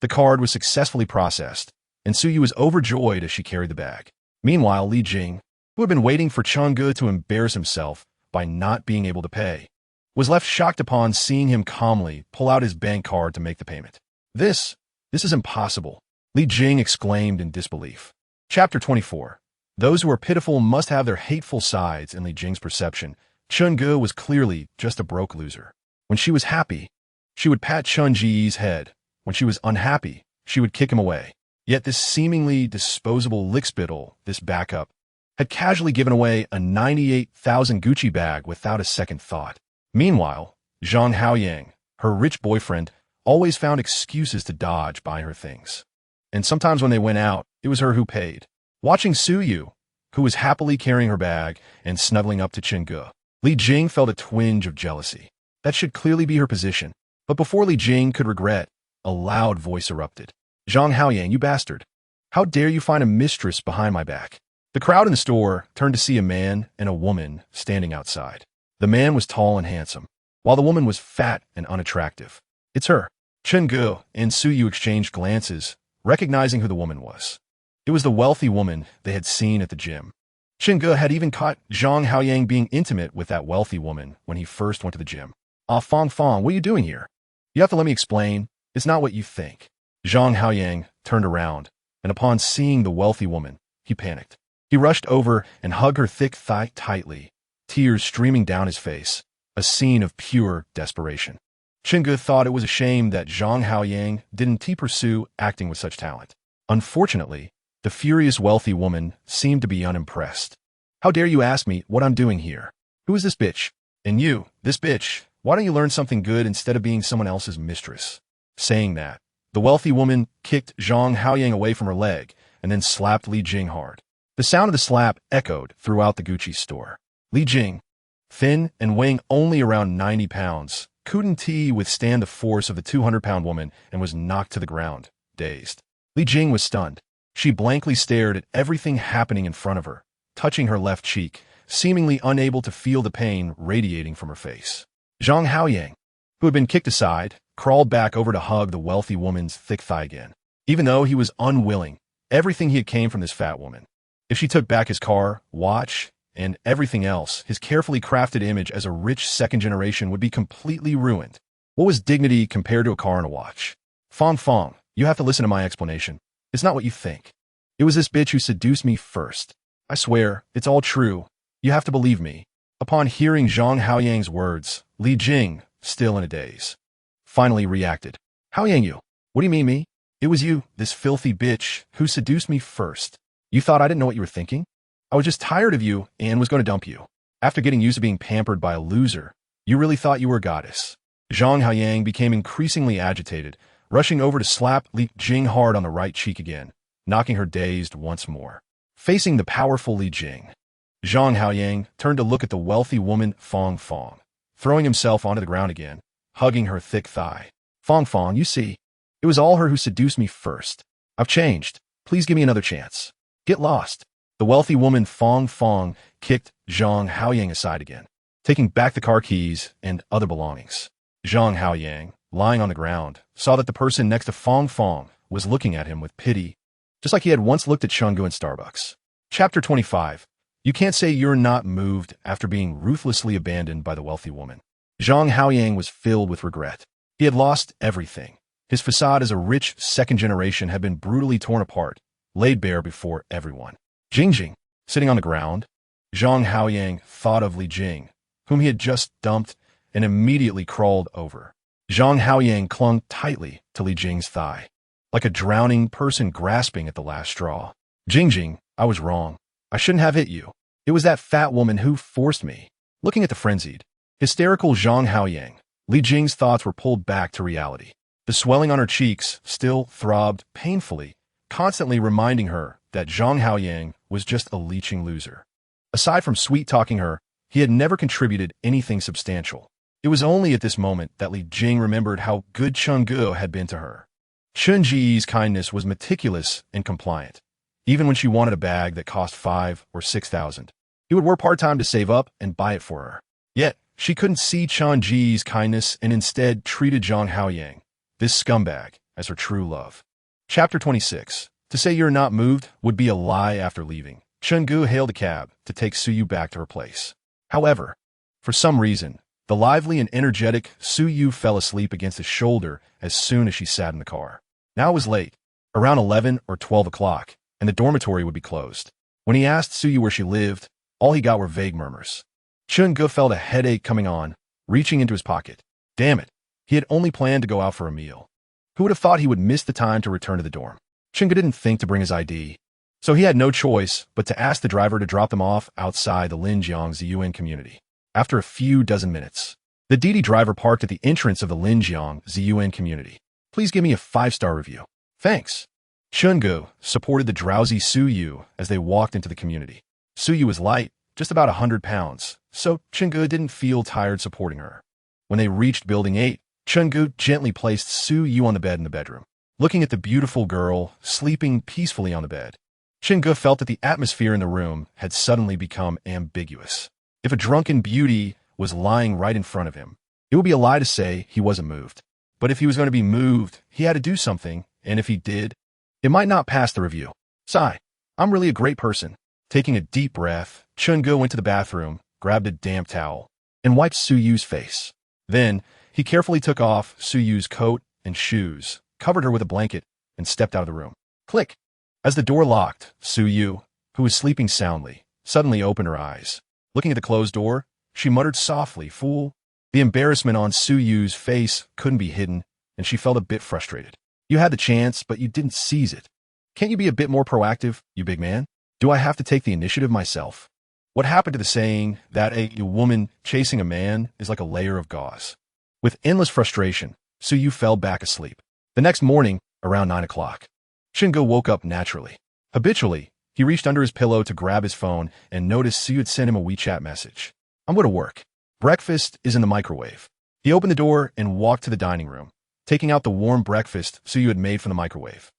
the card was successfully processed, and Su Yu was overjoyed as she carried the bag. Meanwhile, Li Jing, who had been waiting for Chenggu to embarrass himself by not being able to pay, was left shocked upon seeing him calmly pull out his bank card to make the payment. This is impossible, Li Jing exclaimed in disbelief. Chapter 24. Those who are pitiful must have their hateful sides. In Li Jing's perception, Chenggu was clearly just a broke loser. When she was happy, she would pat Chun Ji's head. When she was unhappy, she would kick him away. Yet this seemingly disposable lickspittle, this backup, had casually given away a 98,000 Gucci bag without a second thought. Meanwhile, Zhang Haoyang, her rich boyfriend, always found excuses to dodge buying her things. And sometimes when they went out, it was her who paid. Watching Su Yu, who was happily carrying her bag and snuggling up to Chengge. Li Jing felt a twinge of jealousy. That should clearly be her position. But before Li Jing could regret, a loud voice erupted. "Zhang Haoyang, you bastard! How dare you find a mistress behind my back?" The crowd in the store turned to see a man and a woman standing outside. The man was tall and handsome, while the woman was fat and unattractive. "It's her." Chengge and Su Yu exchanged glances, recognizing who the woman was. It was the wealthy woman they had seen at the gym. Chengge had even caught Zhang Haoyang being intimate with that wealthy woman when he first went to the gym. "Ah, Fong, what are you doing here? You have to let me explain. It's not what you think." Zhang Haoyang turned around, and upon seeing the wealthy woman, he panicked. He rushed over and hugged her thick thigh tightly, tears streaming down his face, a scene of pure desperation. Chengge thought it was a shame that Zhang Haoyang didn't pursue acting with such talent. Unfortunately, the furious wealthy woman seemed to be unimpressed. "How dare you ask me what I'm doing here? Who is this bitch? And you, this bitch, why don't you learn something good instead of being someone else's mistress?" Saying that, the wealthy woman kicked Zhang Haoyang away from her leg and then slapped Li Jing hard. The sound of the slap echoed throughout the Gucci store. Li Jing, thin and weighing only around 90 pounds, couldn't withstand the force of the 200-pound woman and was knocked to the ground, dazed. Li Jing was stunned. She blankly stared at everything happening in front of her, touching her left cheek, seemingly unable to feel the pain radiating from her face. Zhang Haoyang, who had been kicked aside, crawled back over to hug the wealthy woman's thick thigh again. Even though he was unwilling, everything he had came from this fat woman. If she took back his car, watch, and everything else, his carefully crafted image as a rich second generation would be completely ruined. What was dignity compared to a car and a watch? Fong, you have to listen to my explanation. It's not what you think. It was this bitch who seduced me first. I swear, it's all true. You have to believe me. Upon hearing Zhang Haoyang's words, Li Jing, still in a daze, finally reacted. "Haoyang, you? What do you mean me? It was you, this filthy bitch, who seduced me first. You thought I didn't know what you were thinking? I was just tired of you and was going to dump you. After getting used to being pampered by a loser, you really thought you were a goddess." Zhang Haoyang became increasingly agitated, rushing over to slap Li Jing hard on the right cheek again, knocking her dazed once more. Facing the powerful Li Jing, Zhang Haoyang turned to look at the wealthy woman Fong, throwing himself onto the ground again, hugging her thick thigh. "Fong, you see, it was all her who seduced me first. I've changed. Please give me another chance. Get lost." The wealthy woman Fong kicked Zhang Haoyang aside again, taking back the car keys and other belongings. Zhang Haoyang, lying on the ground, saw that the person next to Fong was looking at him with pity, just like he had once looked at Chengge in Starbucks. Chapter 25. You can't say you're not moved after being ruthlessly abandoned by the wealthy woman. Zhang Haoyang was filled with regret. He had lost everything. His facade as a rich second generation had been brutally torn apart, laid bare before everyone. Jing, sitting on the ground, Zhang Haoyang thought of Li Jing, whom he had just dumped, and immediately crawled over. Zhang Haoyang clung tightly to Li Jing's thigh, like a drowning person grasping at the last straw. Jing, I was wrong. I shouldn't have hit you. It was that fat woman who forced me. Looking at the frenzied, hysterical Zhang Haoyang, Li Jing's thoughts were pulled back to reality. The swelling on her cheeks still throbbed painfully, constantly reminding her that Zhang Haoyang was just a leeching loser. Aside from sweet-talking her, he had never contributed anything substantial. It was only at this moment that Li Jing remembered how good Chengge had been to her. Chunji's kindness was meticulous and compliant. Even when she wanted a bag that cost 5,000 or 6,000, he would work part-time to save up and buy it for her. Yet, she couldn't see Chunji's kindness and instead treated Zhang Haoyang, this scumbag, as her true love. Chapter 26. To say you're not moved would be a lie after leaving. Chengge hailed a cab to take Su Yu back to her place. However, for some reason, the lively and energetic Su Yu fell asleep against his shoulder as soon as she sat in the car. Now it was late, around 11 or 12 o'clock, and the dormitory would be closed. When he asked Su Yu where she lived, all he got were vague murmurs. Chengge felt a headache coming on, reaching into his pocket. Damn it, he had only planned to go out for a meal. Who would have thought he would miss the time to return to the dorm? Chengge didn't think to bring his ID, so he had no choice but to ask the driver to drop them off outside the Linjiang Ziyuan community. After a few dozen minutes, the Didi driver parked at the entrance of the Linjiang Ziyuan community. Please give me a 5-star review. Thanks. Chengge supported the drowsy Su Yu as they walked into the community. Suyu was light, just about 100 pounds, so Chungu didn't feel tired supporting her. When they reached Building 8, Chungu gently placed Suyu on the bed in the bedroom. Looking at the beautiful girl sleeping peacefully on the bed, Chungu felt that the atmosphere in the room had suddenly become ambiguous. If a drunken beauty was lying right in front of him, it would be a lie to say he wasn't moved. But if he was going to be moved, he had to do something, and if he did, it might not pass the review. Sigh. I'm really a great person. Taking a deep breath, Chungu went to the bathroom, grabbed a damp towel, and wiped Suyu's face. Then, he carefully took off Suyu's coat and shoes, covered her with a blanket, and stepped out of the room. Click! As the door locked, Suyu, who was sleeping soundly, suddenly opened her eyes. Looking at the closed door, she muttered softly, "Fool." The embarrassment on Suyu's face couldn't be hidden, and she felt a bit frustrated. You had the chance, but you didn't seize it. Can't you be a bit more proactive, you big man? Do I have to take the initiative myself? What happened to the saying that a woman chasing a man is like a layer of gauze? With endless frustration, Suyu fell back asleep. The next morning, around 9 o'clock, Chungu woke up naturally. Habitually, he reached under his pillow to grab his phone and noticed Suyu had sent him a WeChat message. "I'm going to work. Breakfast is in the microwave." He opened the door and walked to the dining room, taking out the warm breakfast Suyu had made from the microwave.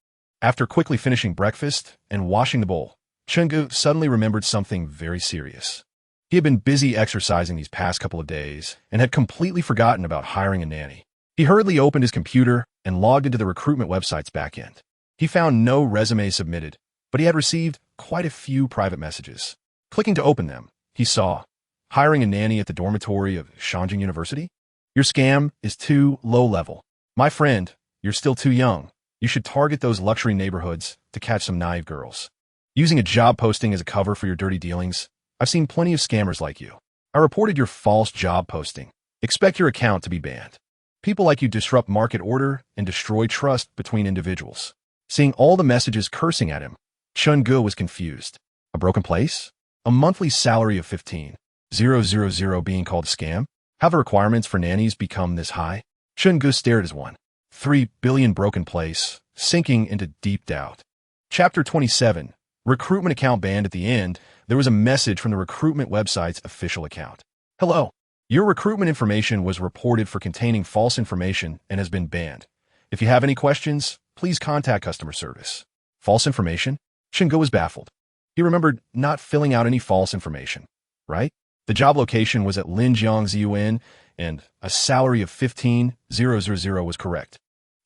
After quickly finishing breakfast and washing the bowl, Chungu suddenly remembered something very serious. He had been busy exercising these past couple of days and had completely forgotten about hiring a nanny. He hurriedly opened his computer and logged into the recruitment website's backend. He found no resume submitted, but he had received quite a few private messages. Clicking to open them, he saw, "Hiring a nanny at the dormitory of Shangjing University? Your scam is too low level. My friend, you're still too young. You should target those luxury neighborhoods to catch some naive girls. Using a job posting as a cover for your dirty dealings, I've seen plenty of scammers like you. I reported your false job posting. Expect your account to be banned. People like you disrupt market order and destroy trust between individuals." Seeing all the messages cursing at him, Chungu was confused. A broken place? A monthly salary of 15,000 being called a scam? How the requirements for nannies become this high? Chungu stared as 1.3 billion broken place, sinking into deep doubt. Chapter 27. Recruitment account banned. At the end, there was a message from the recruitment website's official account. "Hello. Your recruitment information was reported for containing false information and has been banned. If you have any questions, please contact customer service." False information? Chungu was baffled. He remembered not filling out any false information, right? The job location was at Linjiang Ziyuan, and a salary of 15,000 was correct.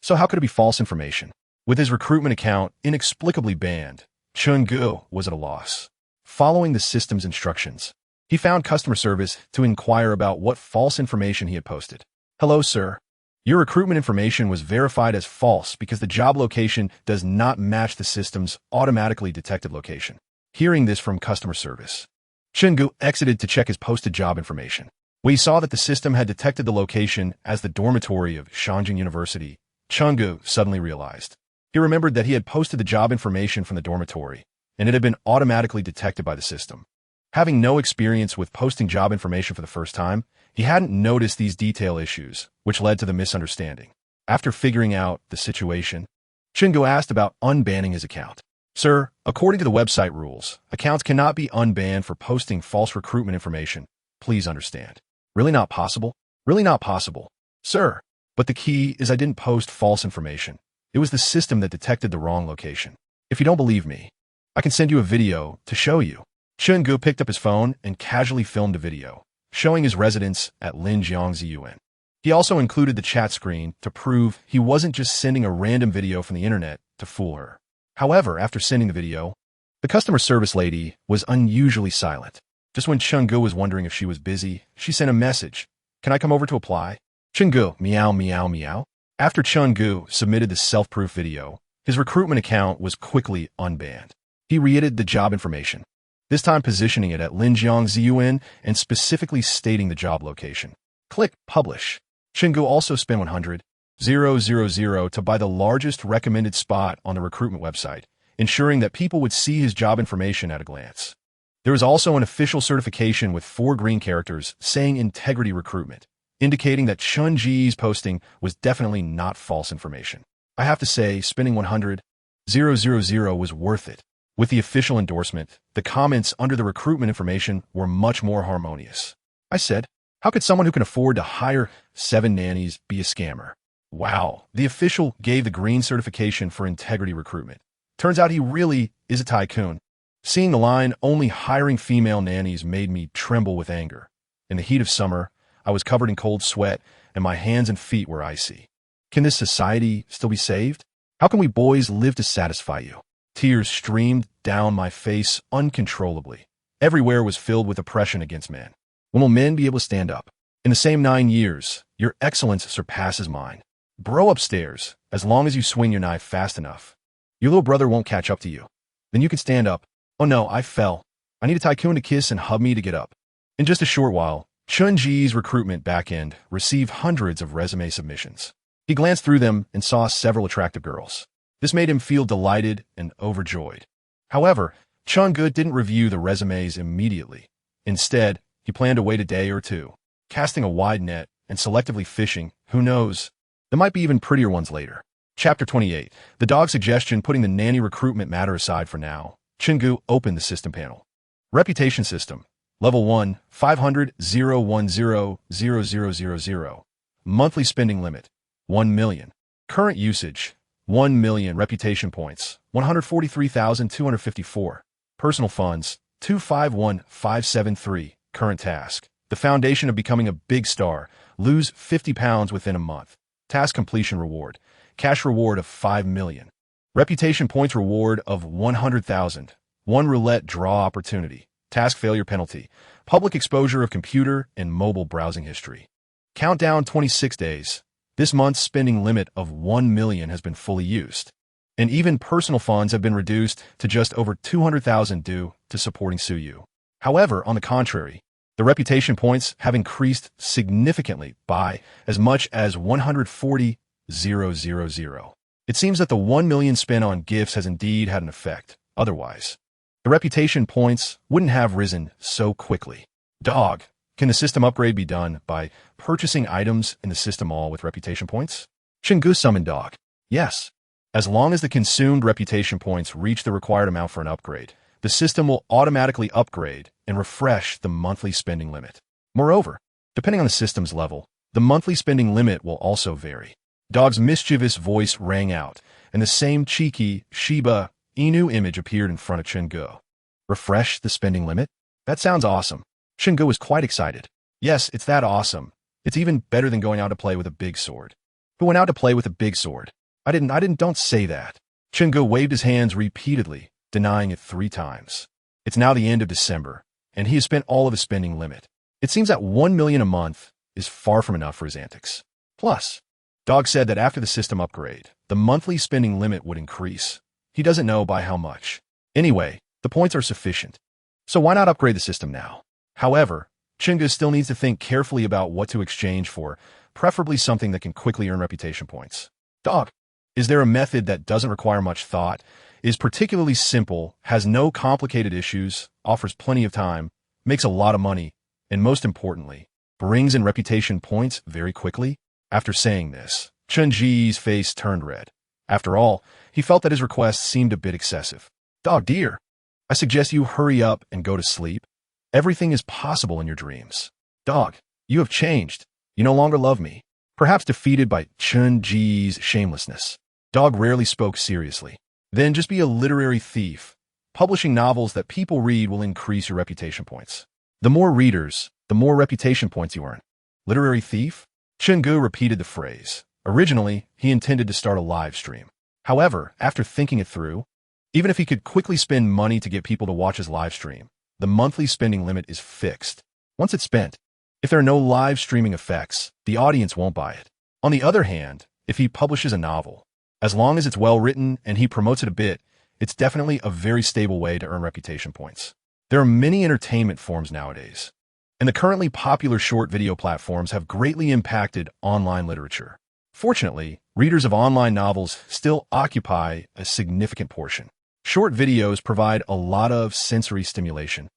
So how could it be false information? With his recruitment account inexplicably banned, Chungu was at a loss. Following the system's instructions, he found customer service to inquire about what false information he had posted. "Hello, sir. Your recruitment information was verified as false because the job location does not match the system's automatically detected location." Hearing this from customer service, Chungu exited to check his posted job information. When he saw that the system had detected the location as the dormitory of Shangjing University, Chungu suddenly realized. He remembered that he had posted the job information from the dormitory, and it had been automatically detected by the system. Having no experience with posting job information for the first time, he hadn't noticed these detail issues, which led to the misunderstanding. After figuring out the situation, Chungu asked about unbanning his account. "Sir, according to the website rules, accounts cannot be unbanned for posting false recruitment information. Please understand." "Really not possible?" "Really not possible, sir. But the key is I didn't post false information. It was the system that detected the wrong location. If you don't believe me, I can send you a video to show you." Chungu picked up his phone and casually filmed a video, showing his residence at Linjiang Ziyuan. He also included the chat screen to prove he wasn't just sending a random video from the internet to fool her. However, after sending the video, the customer service lady was unusually silent. Just when Chungu was wondering if she was busy, she sent a message. "Can I come over to apply?" Chungu, meow, meow, meow. After Chungu submitted the self-proof video, his recruitment account was quickly unbanned. He re-edited the job information, this time positioning it at Linjiang Ziyuan and specifically stating the job location. Click Publish. Chungu also spent 100,000 to buy the largest recommended spot on the recruitment website, ensuring that people would see his job information at a glance. There was also an official certification with 4 green characters saying Integrity Recruitment, indicating that Chunji's posting was definitely not false information. I have to say, spending 100,000 was worth it. With the official endorsement, the comments under the recruitment information were much more harmonious. I said, how could someone who can afford to hire 7 nannies be a scammer? Wow, the official gave the green certification for integrity recruitment. Turns out he really is a tycoon. Seeing the line, only hiring female nannies, made me tremble with anger. In the heat of summer, I was covered in cold sweat, and my hands and feet were icy. Can this society still be saved? How can we boys live to satisfy you? Tears streamed down my face uncontrollably. Everywhere was filled with oppression against men. When will men be able to stand up? In the same 9 years, your excellence surpasses mine. Bro upstairs, as long as you swing your knife fast enough. Your little brother won't catch up to you. Then you can stand up. Oh no, I fell. I need a tycoon to kiss and hug me to get up. In just a short while, Chun-Ji's recruitment backend received hundreds of resume submissions. He glanced through them and saw several attractive girls. This made him feel delighted and overjoyed. However, Chun-Gu didn't review the resumes immediately. Instead, he planned to wait a day or two, casting a wide net and selectively fishing. Who knows? There might be even prettier ones later. Chapter 28. The dog suggestion. Putting the nanny recruitment matter aside for now, Chun-Gu opened the system panel. Reputation system. Level 1, 500,010,0000. Monthly spending limit, 1 million. Current usage, 1 million. Reputation points, 143,254. Personal funds, 251,573. Current task. The foundation of becoming a big star. Lose 50 pounds within a month. Task completion reward. Cash reward of 5 million. Reputation points reward of 100,000. 1 roulette draw opportunity. Task failure penalty. Public exposure of computer and mobile browsing history. Countdown 26 days. This month's spending limit of 1 million has been fully used. And even personal funds have been reduced to just over 200,000 due to supporting Suyu. However, on the contrary, the reputation points have increased significantly by as much as 140,000. It seems that the 1 million spent on gifts has indeed had an effect. Otherwise, the reputation points wouldn't have risen so quickly. Dog, can the system upgrade be done by purchasing items in the system mall with reputation points? Chun-Gu summoned Dog. Yes. As long as the consumed reputation points reach the required amount for an upgrade, the system will automatically upgrade and refresh the monthly spending limit. Moreover, depending on the system's level, the monthly spending limit will also vary. Dog's mischievous voice rang out, and the same cheeky Shiba Inu image appeared in front of Chun-Gu. Refresh the spending limit? That sounds awesome. Chun-Gu was quite excited. Yes, it's that awesome. It's even better than going out to play with a big sword. Who went out to play with a big sword? I didn't, don't say that. Chun-Gu waved his hands repeatedly, denying it 3 times. It's now the end of December, and he has spent all of his spending limit. It seems that 1 million a month is far from enough for his antics. Plus, Dog said that after the system upgrade, the monthly spending limit would increase. He doesn't know by how much. Anyway, the points are sufficient. So why not upgrade the system now? However, Chun-Gu still needs to think carefully about what to exchange for, preferably something that can quickly earn reputation points. Dog, is there a method that doesn't require much thought, is particularly simple, has no complicated issues, offers plenty of time, makes a lot of money, and most importantly, brings in reputation points very quickly? After saying this, Chun-Ji's face turned red. After all, he felt that his request seemed a bit excessive. Dog dear, I suggest you hurry up and go to sleep. Everything is possible in your dreams. Dog, you have changed. You no longer love me. Perhaps defeated by Chun-Ji's shamelessness. Dog rarely spoke seriously. Then just be a literary thief. Publishing novels that people read will increase your reputation points. The more readers, the more reputation points you earn. Literary thief? Chun-Gu repeated the phrase. Originally, he intended to start a live stream. However, after thinking it through, even if he could quickly spend money to get people to watch his live stream, the monthly spending limit is fixed. Once it's spent, if there are no live streaming effects, the audience won't buy it. On the other hand, if he publishes a novel, as long as it's well written and he promotes it a bit, it's definitely a very stable way to earn reputation points. There are many entertainment forms nowadays, and the currently popular short video platforms have greatly impacted online literature. Fortunately, readers of online novels still occupy a significant portion. Short videos provide a lot of sensory stimulation,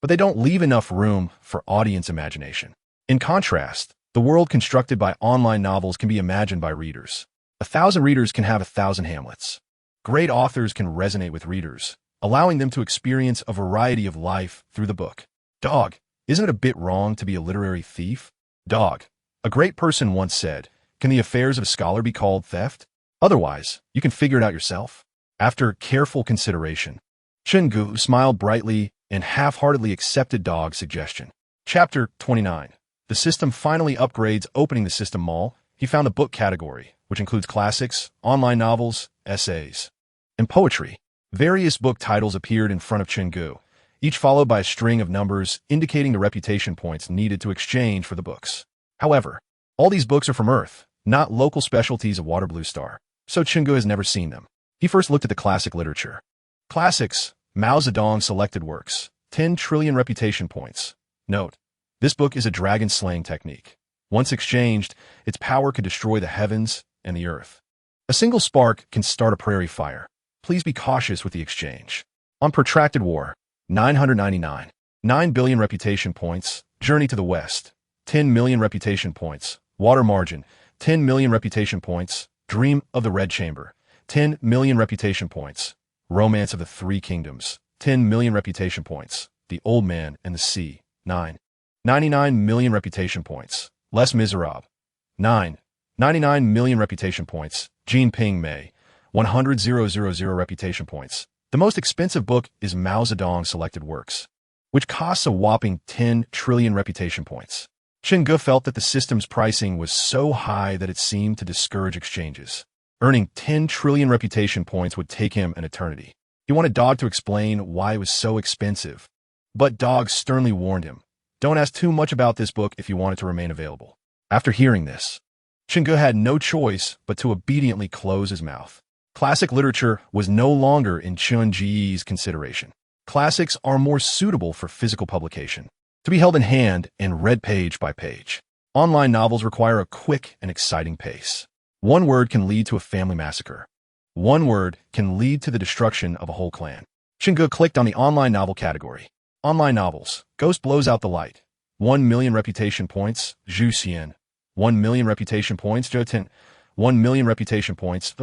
but they don't leave enough room for audience imagination. In contrast, the world constructed by online novels can be imagined by readers. 1,000 readers can have 1,000 Hamlets. Great authors can resonate with readers, allowing them to experience a variety of life through the book. Dog, isn't it a bit wrong to be a literary thief? Dog, a great person once said, can the affairs of a scholar be called theft? Otherwise, you can figure it out yourself. After careful consideration, Chenggu smiled brightly and half-heartedly accepted Dog's suggestion. Chapter 29. The system finally upgrades. Opening the system mall, he found a book category, which includes classics, online novels, essays, and poetry. Various book titles appeared in front of Chenggu, each followed by a string of numbers indicating the reputation points needed to exchange for the books. However, all these books are from Earth, not local specialties of Waterblue Star, so Chenggu has never seen them. He first looked at the classic literature. Classics, Mao Zedong selected works, 10 trillion reputation points. Note, this book is a dragon-slaying technique. Once exchanged, its power could destroy the heavens and the earth. A single spark can start a prairie fire. Please be cautious with the exchange. On Protracted War, 999. 9 billion reputation points. Journey to the West, 10 million reputation points. Water Margin, 10 million reputation points. Dream of the Red Chamber, 10 million reputation points. Romance of the Three Kingdoms, 10 million reputation points. The Old Man and the Sea, 99 million reputation points. Les Miserables, 99 million reputation points. Jean Ping Mei, 100,000 reputation points. The most expensive book is Mao Zedong Selected Works, which costs a whopping 10 trillion reputation points. Chenggu felt that the system's pricing was so high that it seemed to discourage exchanges. Earning 10 trillion reputation points would take him an eternity. He wanted Dog to explain why it was so expensive, but Dog sternly warned him, don't ask too much about this book if you want it to remain available. After hearing this, Chenggu had no choice but to obediently close his mouth. Classic literature was no longer in Chun-Ji's consideration. Classics are more suitable for physical publication, to be held in hand and read page by page. Online novels require a quick and exciting pace. One word can lead to a family massacre. One word can lead to the destruction of a whole clan. Chenggu clicked on the online novel category. Online novels. Ghost Blows Out the Light. 1 million reputation points. Zhu Xian. 1 million reputation points. Zhou Tin. 1 million reputation points.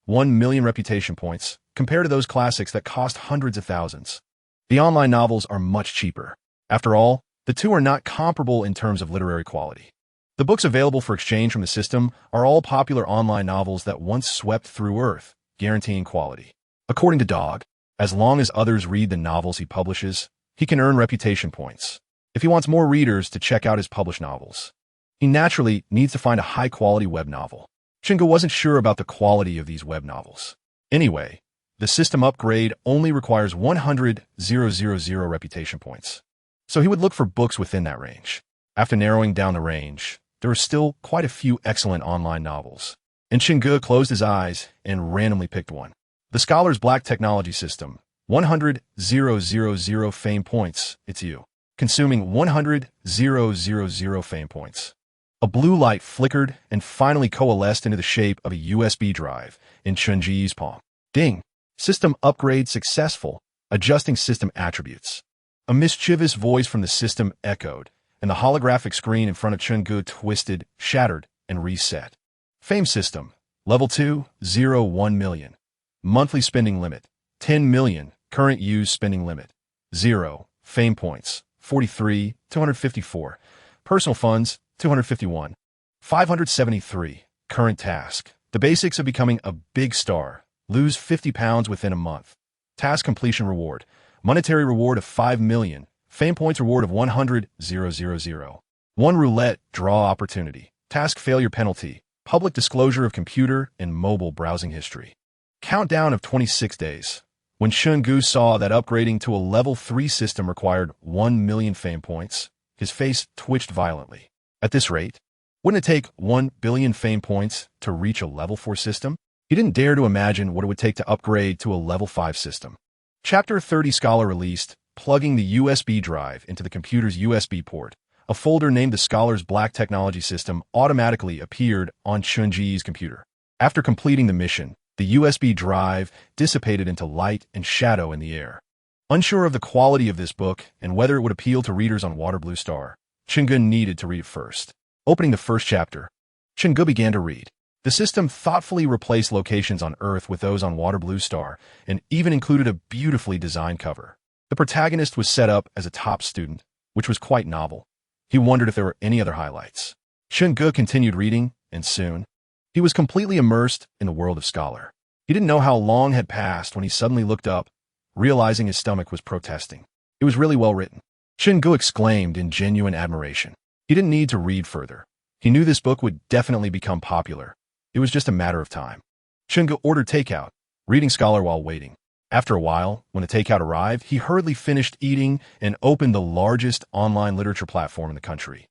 1 million reputation points. Compared to those classics that cost hundreds of thousands, the online novels are much cheaper. After all, the two are not comparable in terms of literary quality. The books available for exchange from the system are all popular online novels that once swept through Earth, guaranteeing quality. According to Dog, as long as others read the novels he publishes, he can earn reputation points. If he wants more readers to check out his published novels, he naturally needs to find a high-quality web novel. Chenggu wasn't sure about the quality of these web novels. Anyway, the system upgrade only requires 100,000 reputation points, so he would look for books within that range. After narrowing down the range, there were still quite a few excellent online novels, and Chenggu closed his eyes and randomly picked one. The Scholar's Black Technology System, 100,000 fame points. It's you. Consuming 100,000 fame points. A blue light flickered and finally coalesced into the shape of a USB drive in Chun-Ji's palm. Ding! System upgrade successful. Adjusting system attributes. A mischievous voice from the system echoed, and the holographic screen in front of Chenggu twisted, shattered, and reset. Fame system. Level 2, 1 million. Monthly spending limit, 10 million. Current use spending limit, 0. Fame points, 43, 254. Personal funds, 251. 573. Current task. The basics of becoming a big star. Lose 50 pounds within a month. Task completion reward. Monetary reward of 5 million. Fame points reward of 100,000. 1 roulette draw opportunity. Task failure penalty. Public disclosure of computer and mobile browsing history. Countdown of 26 days. When Chenggu saw that upgrading to a level 3 system required 1 million fame points, his face twitched violently. At this rate, wouldn't it take 1 billion fame points to reach a level 4 system? He didn't dare to imagine what it would take to upgrade to a level 5 system. Chapter 30 Scholar released, plugging the USB drive into the computer's USB port. A folder named the Scholar's Black Technology System automatically appeared on Chun-Ji's computer. After completing the mission, the USB drive dissipated into light and shadow in the air. Unsure of the quality of this book and whether it would appeal to readers on Waterblue Star, Chenggu needed to read it first. Opening the first chapter, Chenggu began to read. The system thoughtfully replaced locations on Earth with those on Water Blue Star, and even included a beautifully designed cover. The protagonist was set up as a top student, which was quite novel. He wondered if there were any other highlights. Chun-Ge continued reading, and soon, he was completely immersed in the world of Scholar. He didn't know how long had passed when he suddenly looked up, realizing his stomach was protesting. It was really well written. Chun-Ge exclaimed in genuine admiration. He didn't need to read further. He knew this book would definitely become popular. It was just a matter of time. Chun-Ge ordered takeout, reading Scholar while waiting. After a while, when the takeout arrived, he hurriedly finished eating and opened the largest online literature platform in the country,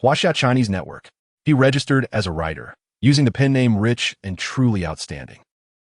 Huaxia Chinese Network. He registered as a writer, using the pen name Rich and Truly Outstanding.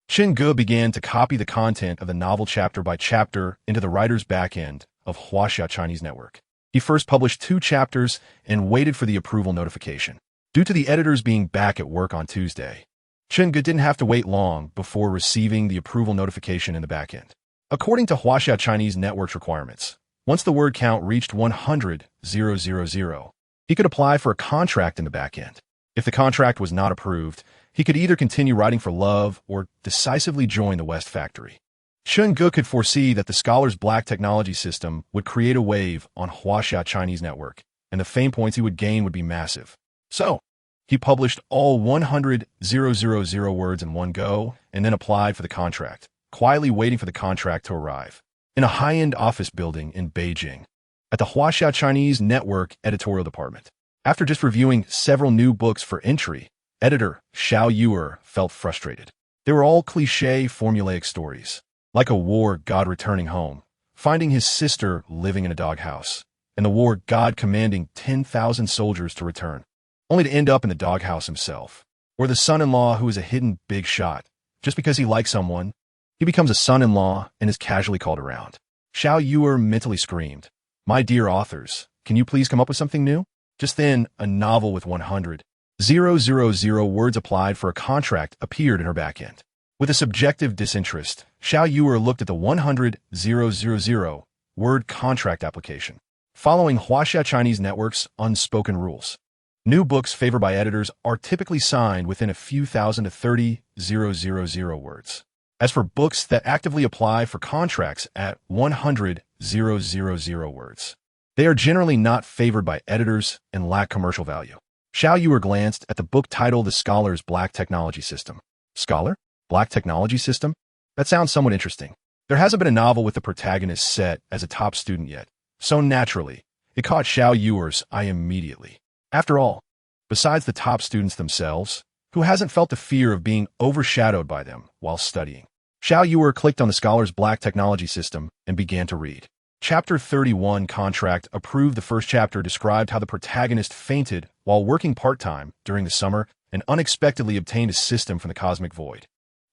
Chun-Ge began to copy the content of the novel chapter by chapter into the writer's backend of Huaxia Chinese Network. He first published 2 chapters and waited for the approval notification. Due to the editors being back at work on Tuesday, Chun-Ge didn't have to wait long before receiving the approval notification in the backend. According to Huaxia Chinese Network's requirements, once the word count reached 100,000, he could apply for a contract in the backend. If the contract was not approved, he could either continue writing for love or decisively join the West Factory. Chun-Ge could foresee that the Scholar's black technology system would create a wave on Huaxia Chinese Network, and the fame points he would gain would be massive. So, he published all 100,000 words in one go and then applied for the contract, quietly waiting for the contract to arrive. In a high-end office building in Beijing, at the Huaxia Chinese Network editorial department. After just reviewing several new books for entry, editor Xiao Yuer felt frustrated. They were all cliché, formulaic stories, like a war god returning home, finding his sister living in a doghouse, and the war god commanding 10,000 soldiers to return, only to end up in the doghouse himself. Or the son-in-law who is a hidden big shot. Just because he likes someone, he becomes a son-in-law and is casually called around. Xiao Yuer mentally screamed, "My dear authors, can you please come up with something new?" Just then, a novel with 100,000 words applied for a contract appeared in her backend. With a subjective disinterest, Xiao Yuer looked at the 100,000 word contract application, following Huaxia Chinese Network's unspoken rules. New books favored by editors are typically signed within a few thousand to 30,000 words. As for books that actively apply for contracts at 100,000 words, they are generally not favored by editors and lack commercial value. Xiao Yuer glanced at the book title The Scholar's Black Technology System. Scholar? Black Technology System? That sounds somewhat interesting. There hasn't been a novel with the protagonist set as a top student yet, so naturally, it caught Xiao Yuer's eye immediately. After all, besides the top students themselves, who hasn't felt the fear of being overshadowed by them while studying? Xiao Yuer clicked on the Scholar's Black Technology System and began to read. Chapter 31 Contract approved. The first chapter described how the protagonist fainted while working part-time during the summer and unexpectedly obtained a system from the cosmic void.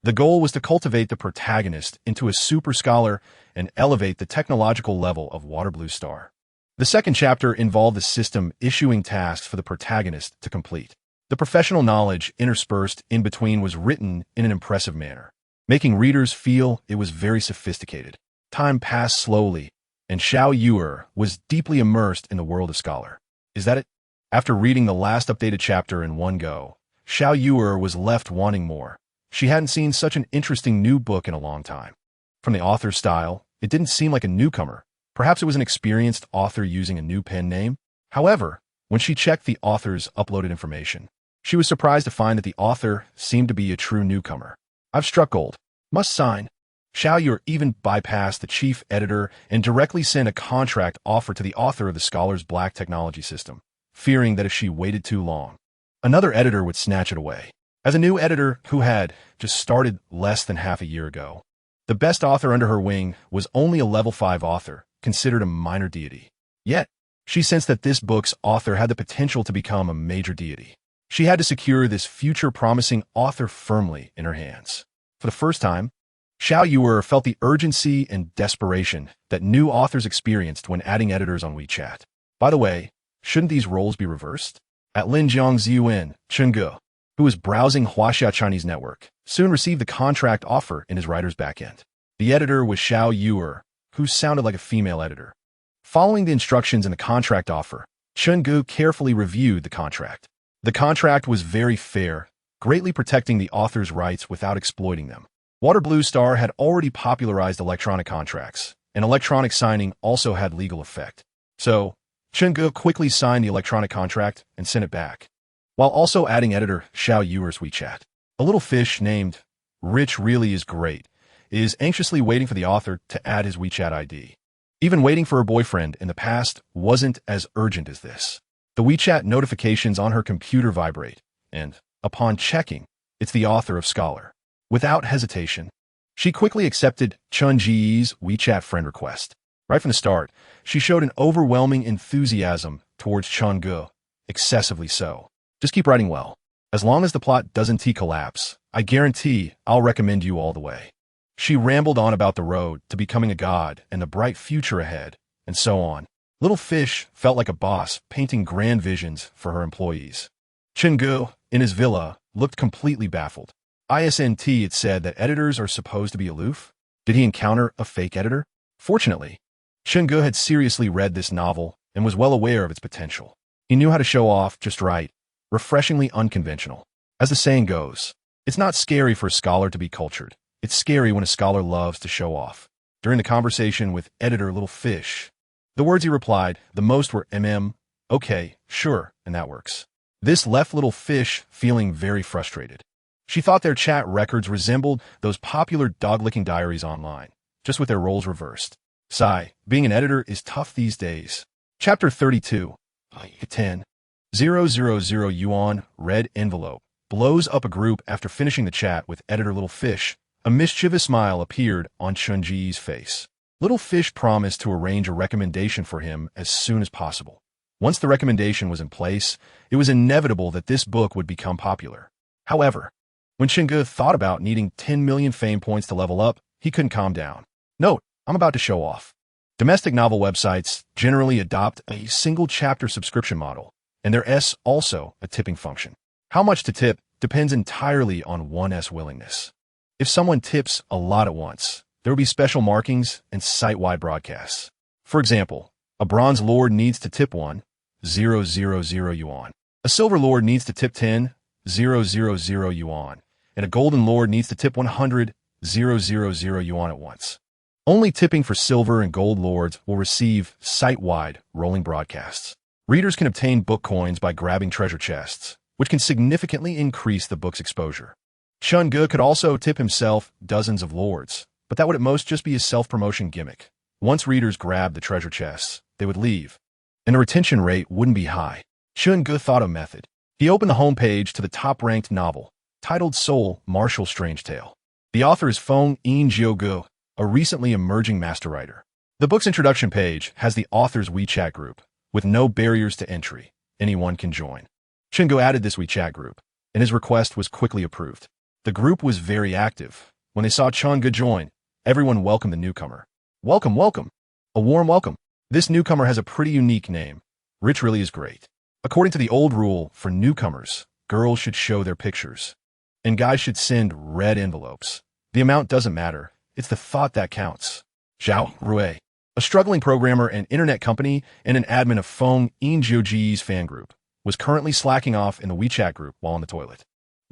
The goal was to cultivate the protagonist into a super scholar and elevate the technological level of Water Blue Star. The second chapter involved the system issuing tasks for the protagonist to complete. The professional knowledge interspersed in between was written in an impressive manner, making readers feel it was very sophisticated. Time passed slowly, and Xiao Yuer was deeply immersed in the world of Scholar. Is that it? After reading the last updated chapter in one go, Xiao Yuer was left wanting more. She hadn't seen such an interesting new book in a long time. From the author's style, it didn't seem like a newcomer. Perhaps it was an experienced author using a new pen name. However, when she checked the author's uploaded information, she was surprised to find that the author seemed to be a true newcomer. I've struck gold. Must sign. Xiao Yuer even bypassed the chief editor and directly sent a contract offer to the author of the Scholar's Black Technology System, fearing that if she waited too long, another editor would snatch it away. As a new editor who had just started less than half a year ago, the best author under her wing was only a level 5 author, considered a minor deity. Yet, she sensed that this book's author had the potential to become a major deity. She had to secure this future-promising author firmly in her hands. For the first time, Xiao Yuer felt the urgency and desperation that new authors experienced when adding editors on WeChat. By the way, shouldn't these roles be reversed? At Linjiang Ziyuan, Chun-Ge, who was browsing Huaxia Chinese Network, soon received the contract offer in his writer's backend. The editor was Xiao Yuer, who sounded like a female editor. Following the instructions in the contract offer, Chun-Ge carefully reviewed the contract. The contract was very fair, greatly protecting the author's rights without exploiting them. Water Blue Star had already popularized electronic contracts, and electronic signing also had legal effect. So, Cheng-ge quickly signed the electronic contract and sent it back, while also adding editor Xiao Yuer's WeChat. A little fish named Rich Really Is Great is anxiously waiting for the author to add his WeChat ID. Even waiting for her boyfriend in the past wasn't as urgent as this. The WeChat notifications on her computer vibrate, and, upon checking, it's the author of Scholar. Without hesitation, she quickly accepted Chun Ji's WeChat friend request. Right from the start, she showed an overwhelming enthusiasm towards Cheng-ge, excessively so. Just keep writing well. As long as the plot doesn't collapse, I guarantee I'll recommend you all the way. She rambled on about the road to becoming a god and the bright future ahead, and so on. Little Fish felt like a boss painting grand visions for her employees. Cheng-ge, in his villa, looked completely baffled. ISNT it said that editors are supposed to be aloof? Did he encounter a fake editor? Fortunately, Cheng-ge had seriously read this novel and was well aware of its potential. He knew how to show off just right, refreshingly unconventional. As the saying goes, it's not scary for a scholar to be cultured. It's scary when a scholar loves to show off. During the conversation with editor Little Fish, the words he replied the most were okay, sure, and that works. This left Little Fish feeling very frustrated. She thought their chat records resembled those popular dog-licking diaries online, just with their roles reversed. Sigh, being an editor is tough these days. Chapter 32. 10. 000 yuan, red envelope. Blows up a group after finishing the chat with editor Little Fish. A mischievous smile appeared on Chun-Ji's face. Little Fish promised to arrange a recommendation for him as soon as possible. Once the recommendation was in place, it was inevitable that this book would become popular. However, when Cheng-ge thought about needing 10 million fame points to level up, he couldn't calm down. Note, I'm about to show off. Domestic novel websites generally adopt a single chapter subscription model, and their S also a tipping function. How much to tip depends entirely on one's willingness. If someone tips a lot at once, there will be special markings and site-wide broadcasts. For example, a bronze lord needs to tip 1,000 yuan. A silver lord needs to tip 10,000 yuan. And a golden lord needs to tip 100,000 yuan at once. Only tipping for silver and gold lords will receive site-wide rolling broadcasts. Readers can obtain book coins by grabbing treasure chests, which can significantly increase the book's exposure. Cheng-ge could also tip himself dozens of lords, but that would at most just be a self-promotion gimmick. Once readers grabbed the treasure chests, they would leave, and the retention rate wouldn't be high. Cheng-ge thought of a method. He opened the homepage to the top-ranked novel, titled Soul Martial Strange Tale. The author is Feng Jiu-ge, a recently emerging master writer. The book's introduction page has the author's WeChat group, with no barriers to entry. Anyone can join. Cheng-ge added this WeChat group, and his request was quickly approved. The group was very active. When they saw Cheng-ge join, everyone welcomed the newcomer. Welcome, welcome. A warm welcome. This newcomer has a pretty unique name. Rich Really Is Great. According to the old rule for newcomers, girls should show their pictures, and guys should send red envelopes. The amount doesn't matter. It's the thought that counts. Zhao Rui, a struggling programmer and internet company and an admin of Feng Jiuji's fan group, was currently slacking off in the WeChat group while on the toilet.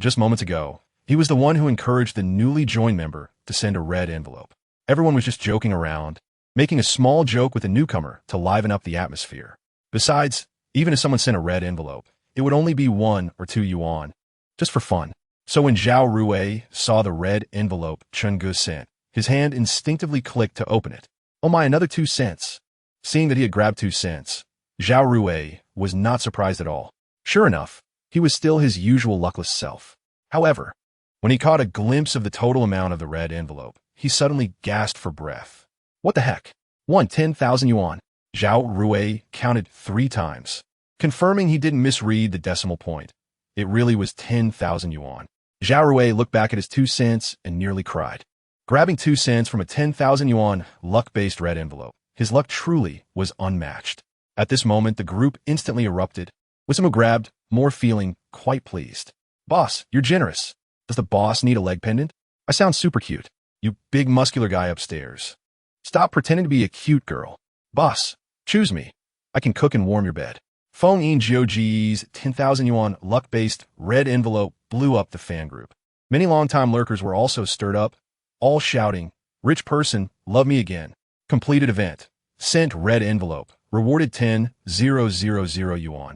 Just moments ago, he was the one who encouraged the newly joined member to send a red envelope. Everyone was just joking around, making a small joke with the newcomer to liven up the atmosphere. Besides, even if someone sent a red envelope, it would only be 1 or 2 yuan, just for fun. So when Zhao Rui saw the red envelope Cheng-ge sent, his hand instinctively clicked to open it. Oh my, another 2 cents. Seeing that he had grabbed 2 cents, Zhao Rui was not surprised at all. Sure enough, he was still his usual luckless self. However, when he caught a glimpse of the total amount of the red envelope, he suddenly gasped for breath. What the heck? 10,000 yuan. Zhao Rui counted 3 times, confirming he didn't misread the decimal point. It really was 10,000 yuan. Zhao Rui looked back at his 2 cents and nearly cried. Grabbing 2 cents from a 10,000 yuan luck-based red envelope, his luck truly was unmatched. At this moment, the group instantly erupted, with some who grabbed, more feeling quite pleased. Boss, you're generous. Does the boss need a leg pendant? I sound super cute. You big muscular guy upstairs. Stop pretending to be a cute girl. Boss, choose me. I can cook and warm your bed. Feng Yingzhou's 10,000 yuan luck-based red envelope blew up the fan group. Many longtime lurkers were also stirred up, all shouting, "Rich person, love me again." Completed event. Sent red envelope. Rewarded 10,000 yuan.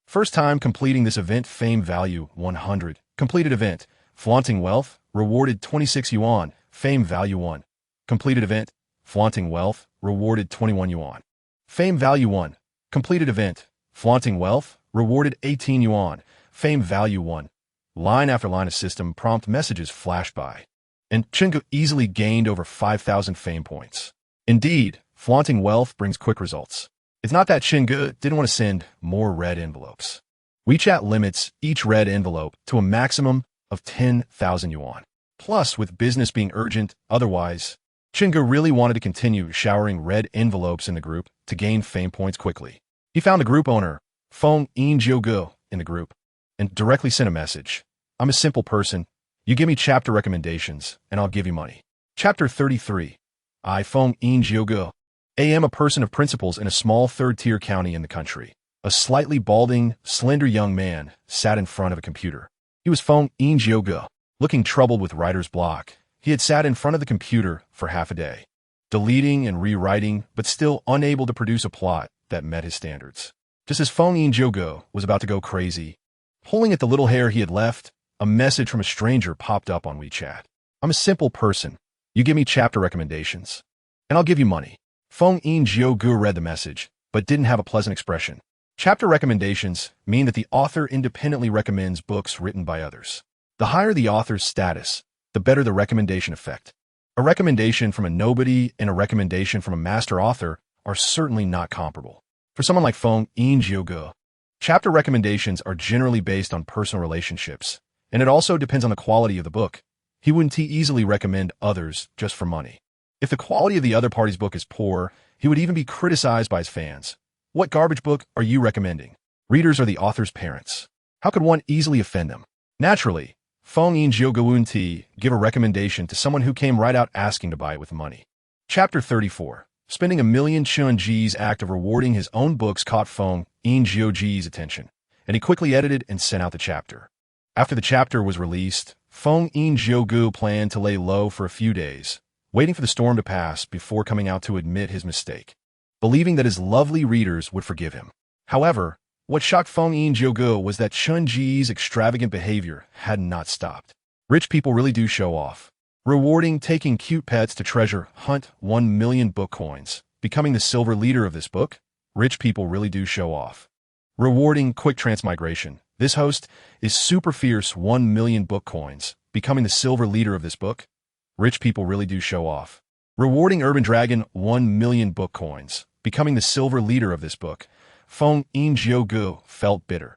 First time completing this event, fame value 100. Completed event. Flaunting wealth. Rewarded 26 yuan. Fame value 1. Completed event. Flaunting wealth. Rewarded 21 yuan. Fame value 1. Completed event. Flaunting wealth. Rewarded 18 yuan. Fame value 1. Line after line of system prompt messages flashed by. And Chengu easily gained over 5,000 fame points. Indeed, flaunting wealth brings quick results. It's not that Chengu didn't want to send more red envelopes. WeChat limits each red envelope to a maximum of 10,000 yuan. Plus, with business being urgent, otherwise, Chengu really wanted to continue showering red envelopes in the group to gain fame points quickly. He found the group owner, Feng Yingzhou, in the group, and directly sent a message. "I'm a simple person. You give me chapter recommendations, and I'll give you money." Chapter 33. I, Feng Yingzhou, am a person of principles in a small third-tier county in the country. A slightly balding, slender young man sat in front of a computer. He was Feng Yingzhou, looking troubled with writer's block. He had sat in front of the computer for half a day, deleting and rewriting, but still unable to produce a plot that met his standards. Just as Feng Yingzhou was about to go crazy, pulling at the little hair he had left, a message from a stranger popped up on WeChat. "I'm a simple person. You give me chapter recommendations, and I'll give you money." Feng Yingzhou read the message, but didn't have a pleasant expression. Chapter recommendations mean that the author independently recommends books written by others. The higher the author's status, the better the recommendation effect. A recommendation from a nobody and a recommendation from a master author are certainly not comparable. For someone like Feng Yingzhou, chapter recommendations are generally based on personal relationships, and it also depends on the quality of the book. He wouldn't easily recommend others just for money. If the quality of the other party's book is poor, he would even be criticized by his fans. "What garbage book are you recommending?" Readers are the author's parents. How could one easily offend them? Naturally, Feng Yingzhou wouldn't give a recommendation to someone who came right out asking to buy it with money. Chapter 34. Spending 1,000,000 Chunji's act of rewarding his own books caught Feng Yingzhou's attention, and he quickly edited and sent out the chapter. After the chapter was released, Feng Yingzhou planned to lay low for a few days, waiting for the storm to pass before coming out to admit his mistake, believing that his lovely readers would forgive him. However, what shocked Feng Yingzhou was that Chunji's extravagant behavior had not stopped. Rich people really do show off. Rewarding taking cute pets to treasure hunt 1,000,000 book coins, becoming the silver leader of this book. Rich people really do show off. Rewarding quick transmigration. This host is super fierce 1,000,000 book coins, becoming the silver leader of this book. Rich people really do show off. Rewarding urban dragon 1,000,000 book coins, becoming the silver leader of this book. Feng Yingzhou felt bitter.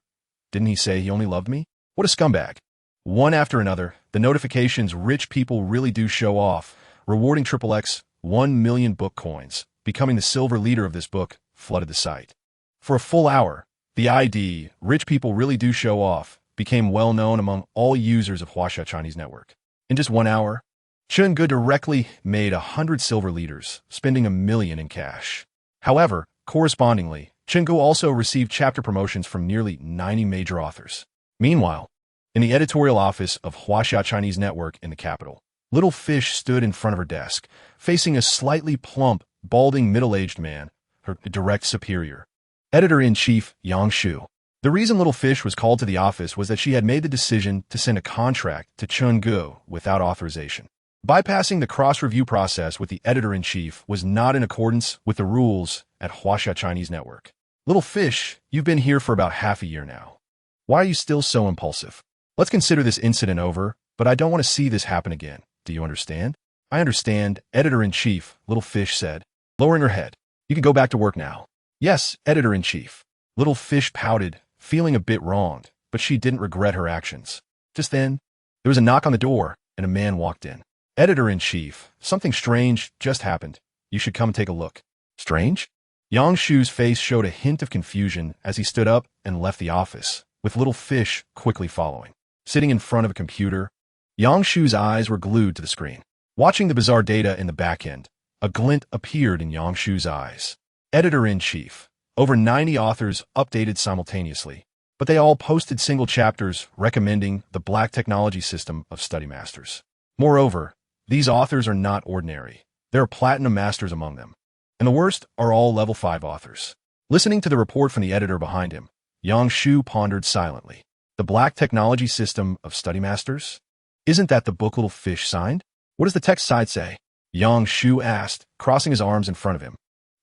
Didn't he say he only loved me? What a scumbag. One after another, the notifications rich people really do show off, rewarding XXX 1,000,000 book coins, becoming the silver leader of this book, flooded the site. For a full hour, the ID, rich people really do show off, became well known among all users of Huaxia Chinese Network. In just 1 hour, Chungu directly made 100 silver leaders, spending 1,000,000 in cash. However, correspondingly, Chungu also received chapter promotions from nearly 90 major authors. Meanwhile, in the editorial office of Huaxia Chinese Network in the capital, Little Fish stood in front of her desk, facing a slightly plump, balding middle-aged man, her direct superior, Editor-in-Chief Yang Shu. The reason Little Fish was called to the office was that she had made the decision to send a contract to Chungu without authorization. Bypassing the cross-review process with the editor-in-chief was not in accordance with the rules at Huaxia Chinese Network. "Little Fish, you've been here for about half a year now. Why are you still so impulsive? Let's consider this incident over, but I don't want to see this happen again. Do you understand?" "I understand, Editor-in-Chief," Little Fish said, lowering her head. "You can go back to work now." "Yes, Editor-in-Chief." Little Fish pouted, feeling a bit wronged, but she didn't regret her actions. Just then, there was a knock on the door, and a man walked in. "Editor-in-Chief, something strange just happened. You should come take a look." "Strange?" Yang Shu's face showed a hint of confusion as he stood up and left the office, with Little Fish quickly following. Sitting in front of a computer, Yang Shu's eyes were glued to the screen. Watching the bizarre data in the back end, a glint appeared in Yang Shu's eyes. "Editor-in-Chief, Over 90 authors updated simultaneously, but they all posted single chapters recommending the Black technology system of study masters. Moreover, these authors are not ordinary. There are platinum masters among them. And the worst are all level 5 authors. Listening to the report from the editor behind him, Yang Shu pondered silently. The Black technology system of study masters? Isn't that the book Little Fish signed? What does the text side say? Yang Shu asked, crossing his arms in front of him.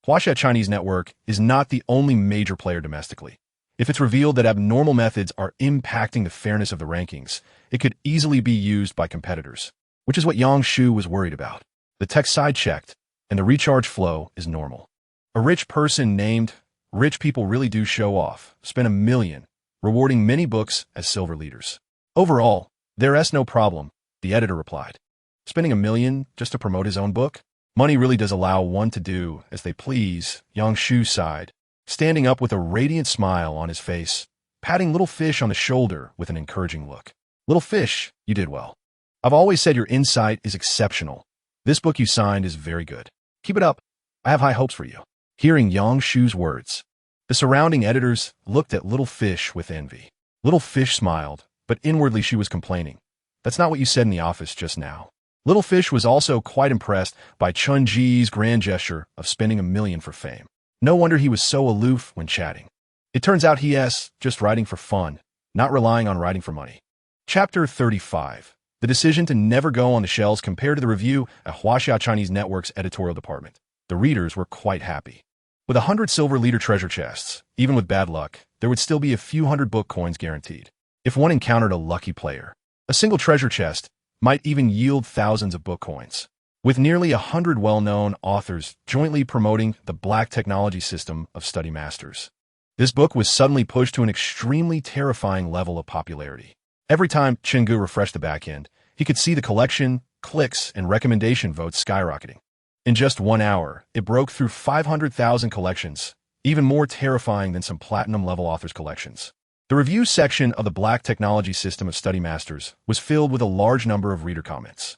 Huaxia Chinese Network is not the only major player domestically. If it's revealed that abnormal methods are impacting the fairness of the rankings, it could easily be used by competitors, which is what Yang Shu was worried about. The text side checked, and the recharge flow is normal. A rich person named Rich People Really Do Show Off spent $1 million, rewarding many books as silver leaders. Overall, there's no problem, the editor replied. Spending $1 million just to promote his own book? Money really does allow one to do as they please, Yang Shu sighed, standing up with a radiant smile on his face, patting Little Fish on the shoulder with an encouraging look. Little Fish, you did well. I've always said your insight is exceptional. This book you signed is very good. Keep it up. I have high hopes for you. Hearing Yang Shu's words, the surrounding editors looked at Little Fish with envy. Little Fish smiled, but inwardly she was complaining. That's not what you said in the office just now. Little Fish was also quite impressed by Chun Ji's grand gesture of spending $1 million for fame. No wonder he was so aloof when chatting. It turns out he's just writing for fun, not relying on writing for money. Chapter 35. The decision to never go on the shelves compared to the review at Huaxia Chinese Network's editorial department. The readers were quite happy. With 100 silver leader treasure chests, even with bad luck, there would still be a few hundred book coins guaranteed. If one encountered a lucky player, a single treasure chest might even yield thousands of book coins. With nearly 100 well-known authors jointly promoting the Black technology system of study masters, this book was suddenly pushed to an extremely terrifying level of popularity. Every time Chenggu refreshed the backend, he could see the collection, clicks, and recommendation votes skyrocketing. In just 1 hour, it broke through 500,000 collections, even more terrifying than some platinum-level authors' collections. The review section of the Black technology system of study masters was filled with a large number of reader comments.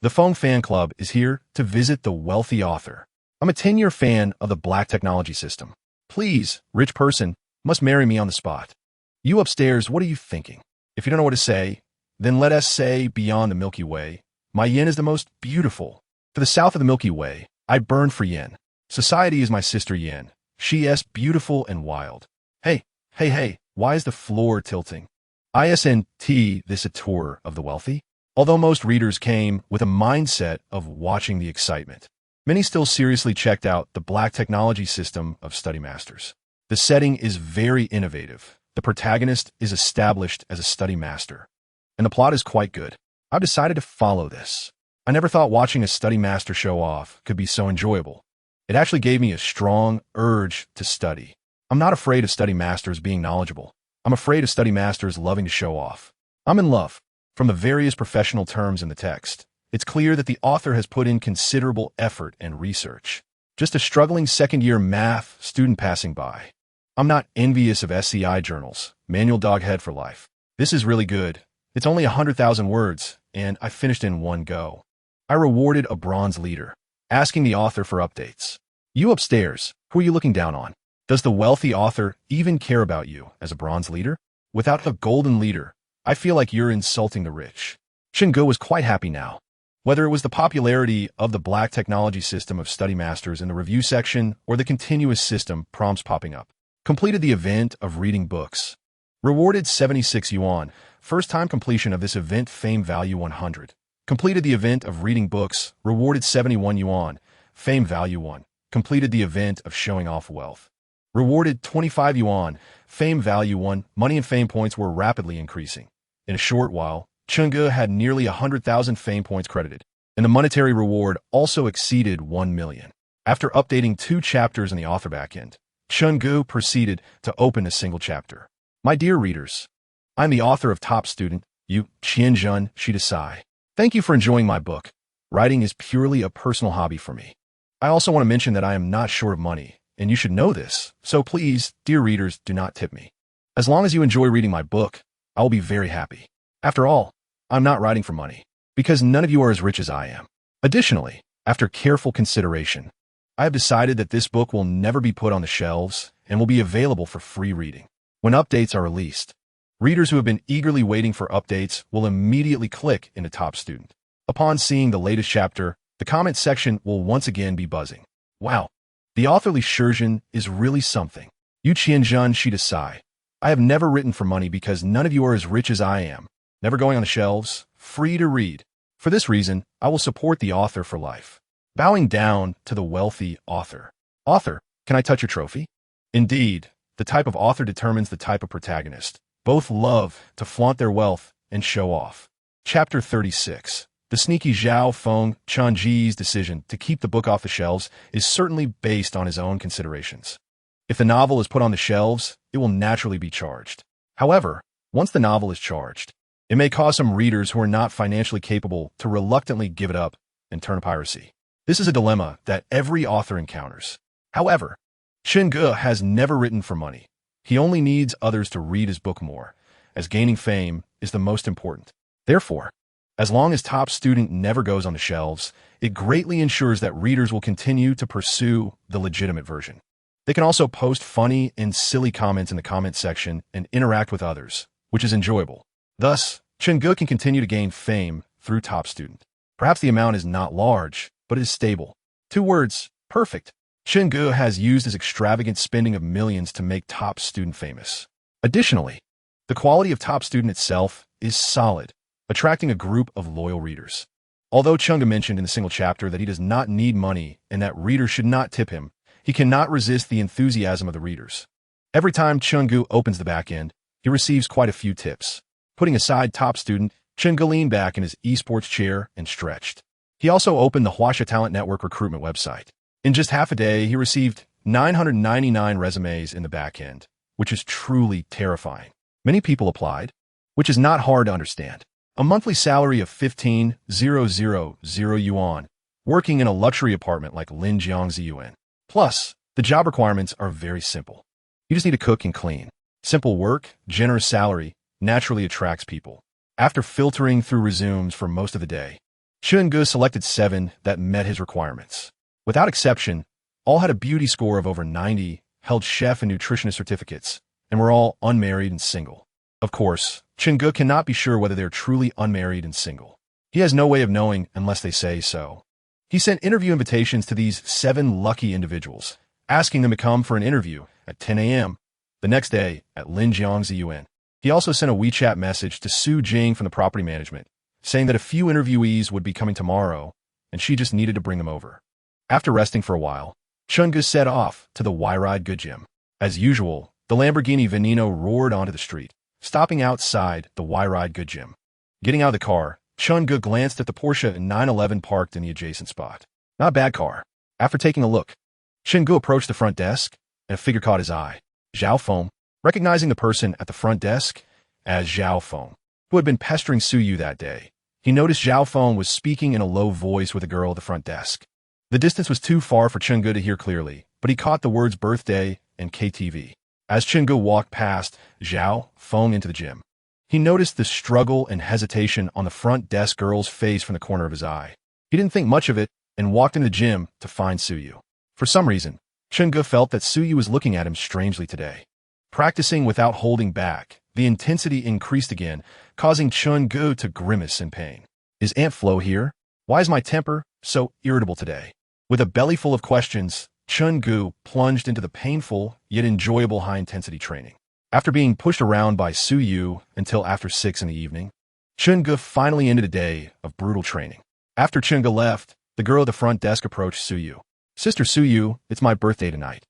The Feng Fan Club is here to visit the wealthy author. I'm a 10-year fan of the Black technology system. Please, rich person, must marry me on the spot. You upstairs, what are you thinking? If you don't know what to say, then let us say beyond the Milky Way, my yin is the most beautiful. To the south of the Milky Way, I burn for yin. Society is my sister yin. She is beautiful and wild. Hey, why is the floor tilting? Isn't this a tour of the wealthy? Although most readers came with a mindset of watching the excitement, many still seriously checked out the Black technology system of study masters. The setting is very innovative. The protagonist is established as a study master, and the plot is quite good. I've decided to follow this. I never thought watching a study master show off could be so enjoyable. It actually gave me a strong urge to study. I'm not afraid of study masters being knowledgeable. I'm afraid of study masters loving to show off. I'm in love. From the various professional terms in the text, it's clear that the author has put in considerable effort and research. Just a struggling second-year math student passing by. I'm not envious of SCI journals, manual doghead for life. This is really good. It's only 100,000 words, and I finished in one go. I rewarded a bronze leader, asking the author for updates. You upstairs, who are you looking down on? Does the wealthy author even care about you as a bronze leader? Without a golden leader, I feel like you're insulting the rich. Chenggu was quite happy now. Whether it was the popularity of the Black technology system of study masters in the review section or the continuous system prompts popping up. Completed the event of reading books. Rewarded 76 yuan. First time completion of this event, fame value 100. Completed the event of reading books. Rewarded 71 yuan. Fame value 1. Completed the event of showing off wealth. Rewarded 25 yuan. Fame value 1. Money and fame points were rapidly increasing. In a short while, Chenggu had nearly 100,000 fame points credited, and the monetary reward also exceeded 1 million. After updating 2 chapters in the author backend, Chenggu proceeded to open a single chapter. My dear readers, I'm the author of Top Student, Yu Qianzhen Shidasai. Thank you for enjoying my book. Writing is purely a personal hobby for me. I also want to mention that I am not short of money, and you should know this, so please, dear readers, do not tip me. As long as you enjoy reading my book, I will be very happy. After all, I'm not writing for money, because none of you are as rich as I am. Additionally, after careful consideration, I have decided that this book will never be put on the shelves and will be available for free reading. When updates are released, readers who have been eagerly waiting for updates will immediately click into Top Student. Upon seeing the latest chapter, the comment section will once again be buzzing. Wow, the authorly Shurjin is really something. Yu Qianzhen Shidasai. I have never written for money because none of you are as rich as I am. Never going on the shelves, free to read. For this reason, I will support the author for life. Bowing down to the wealthy author. Author, can I touch your trophy? Indeed, the type of author determines the type of protagonist. Both love to flaunt their wealth and show off. Chapter 36. The sneaky Zhao Feng Changji's decision to keep the book off the shelves is certainly based on his own considerations. If the novel is put on the shelves, it will naturally be charged. However, once the novel is charged, it may cause some readers who are not financially capable to reluctantly give it up and turn to piracy. This is a dilemma that every author encounters. However, Chen Ge has never written for money. He only needs others to read his book more, as gaining fame is the most important. Therefore, as long as Top Student never goes on the shelves, it greatly ensures that readers will continue to pursue the legitimate version. They can also post funny and silly comments in the comment section and interact with others, which is enjoyable. Thus, Chen Ge can continue to gain fame through Top Student. Perhaps the amount is not large, but it is stable. 2 words, perfect. Chen Ge has used his extravagant spending of millions to make Top Student famous. Additionally, the quality of Top Student itself is solid, attracting a group of loyal readers. Although Chen Ge mentioned in the single chapter that he does not need money and that readers should not tip him, he cannot resist the enthusiasm of the readers. Every time Chen Ge opens the back end, he receives quite a few tips. Putting aside Top Student, Chen Ge leaned back in his esports chair and stretched. He also opened the Huaxia Talent Network recruitment website. In just half a day, he received 999 resumes in the back end, which is truly terrifying. Many people applied, which is not hard to understand. A monthly salary of 15,000 yuan, working in a luxury apartment like Linjiangzi Yuan. Plus, the job requirements are very simple. You just need to cook and clean. Simple work, generous salary, naturally attracts people. After filtering through resumes for most of the day, Chen Ge selected 7 that met his requirements. Without exception, all had a beauty score of over 90, held chef and nutritionist certificates, and were all unmarried and single. Of course, Chen Ge cannot be sure whether they're truly unmarried and single. He has no way of knowing unless they say so. He sent interview invitations to these 7 lucky individuals, asking them to come for an interview at 10 a.m. the next day at Linjiangzi Yuan. He also sent a WeChat message to Su Jing from the property management, saying that a few interviewees would be coming tomorrow, and she just needed to bring them over. After resting for a while, Chen Ge set off to the Y-Ride Good Gym. As usual, the Lamborghini Veneno roared onto the street, stopping outside the Y-Ride Good Gym. Getting out of the car, Chen Ge glanced at the Porsche 911 parked in the adjacent spot. Not a bad car. After taking a look, Chen Ge approached the front desk, and a figure caught his eye. Zhao Feng, recognizing the person at the front desk as Zhao Feng, who had been pestering Su Yu that day. He noticed Zhao Feng was speaking in a low voice with a girl at the front desk. The distance was too far for Chen Ge to hear clearly, but he caught the words birthday and KTV. As Chen Ge walked past Zhao Feng into the gym, he noticed the struggle and hesitation on the front desk girl's face from the corner of his eye. He didn't think much of it and walked into the gym to find Su Yu. For some reason, Chen Ge felt that Su Yu was looking at him strangely today. Practicing without holding back, the intensity increased again, causing Chen Ge to grimace in pain. Is Aunt Flo here? Why is my temper so irritable today? With a belly full of questions, Chen Ge plunged into the painful yet enjoyable high-intensity training. After being pushed around by Su Yu until after 6 in the evening, Chen Ge finally ended a day of brutal training. After Chen Ge left, the girl at the front desk approached Su Yu. Sister Su Yu, it's my birthday tonight.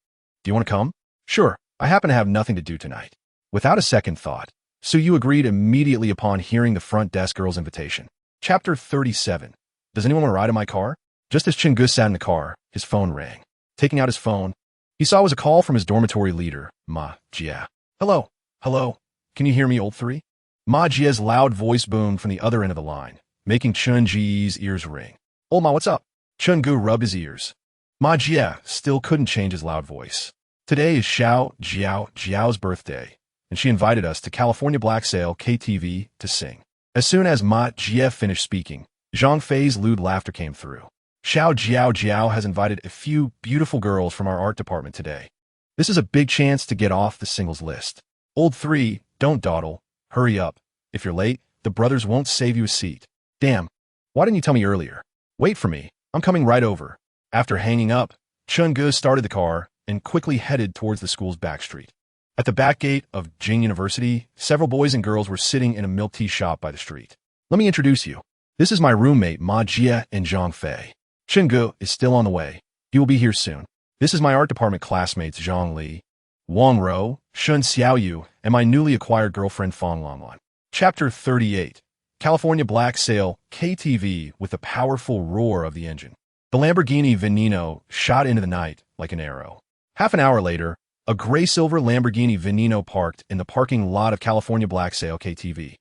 Do you want to come? Sure, I happen to have nothing to do tonight. Without a second thought, Su Yu agreed immediately upon hearing the front desk girl's invitation. Chapter 37. Does anyone want to ride in my car? Just as Chen Ge sat in the car, his phone rang. Taking out his phone, he saw it was a call from his dormitory leader, Ma Jie. Hello, hello, can you hear me, old 3? Ma Jie's loud voice boomed from the other end of the line, making Chen Ji's ears ring. Old Ma, what's up? Chen Ge rubbed his ears. Ma Jie still couldn't change his loud voice. Today is Jiao's birthday, and she invited us to California Black Sail KTV to sing. As soon as Ma Jie finished speaking, Zhang Fei's lewd laughter came through. Xiao Jiao Jiao has invited a few beautiful girls from our art department today. This is a big chance to get off the singles list. Old 3, don't dawdle. Hurry up. If you're late, the brothers won't save you a seat. Damn. Why didn't you tell me earlier? Wait for me. I'm coming right over. After hanging up, Chun-gu started the car and quickly headed towards the school's back street. At the back gate of Jing University, several boys and girls were sitting in a milk tea shop by the street. Let me introduce you. This is my roommate Ma Jia and Zhang Fei. Chun-gu is still on the way. He will be here soon. This is my art department classmates Zhang Li, Wang Rou, Shun Xiaoyu, and my newly acquired girlfriend Fang Longlan. Chapter 38. California Black Sail KTV with the powerful roar of the engine. The Lamborghini Veneno shot into the night like an arrow. Half an hour later, a gray-silver Lamborghini Veneno parked in the parking lot of California Black Sail KTV.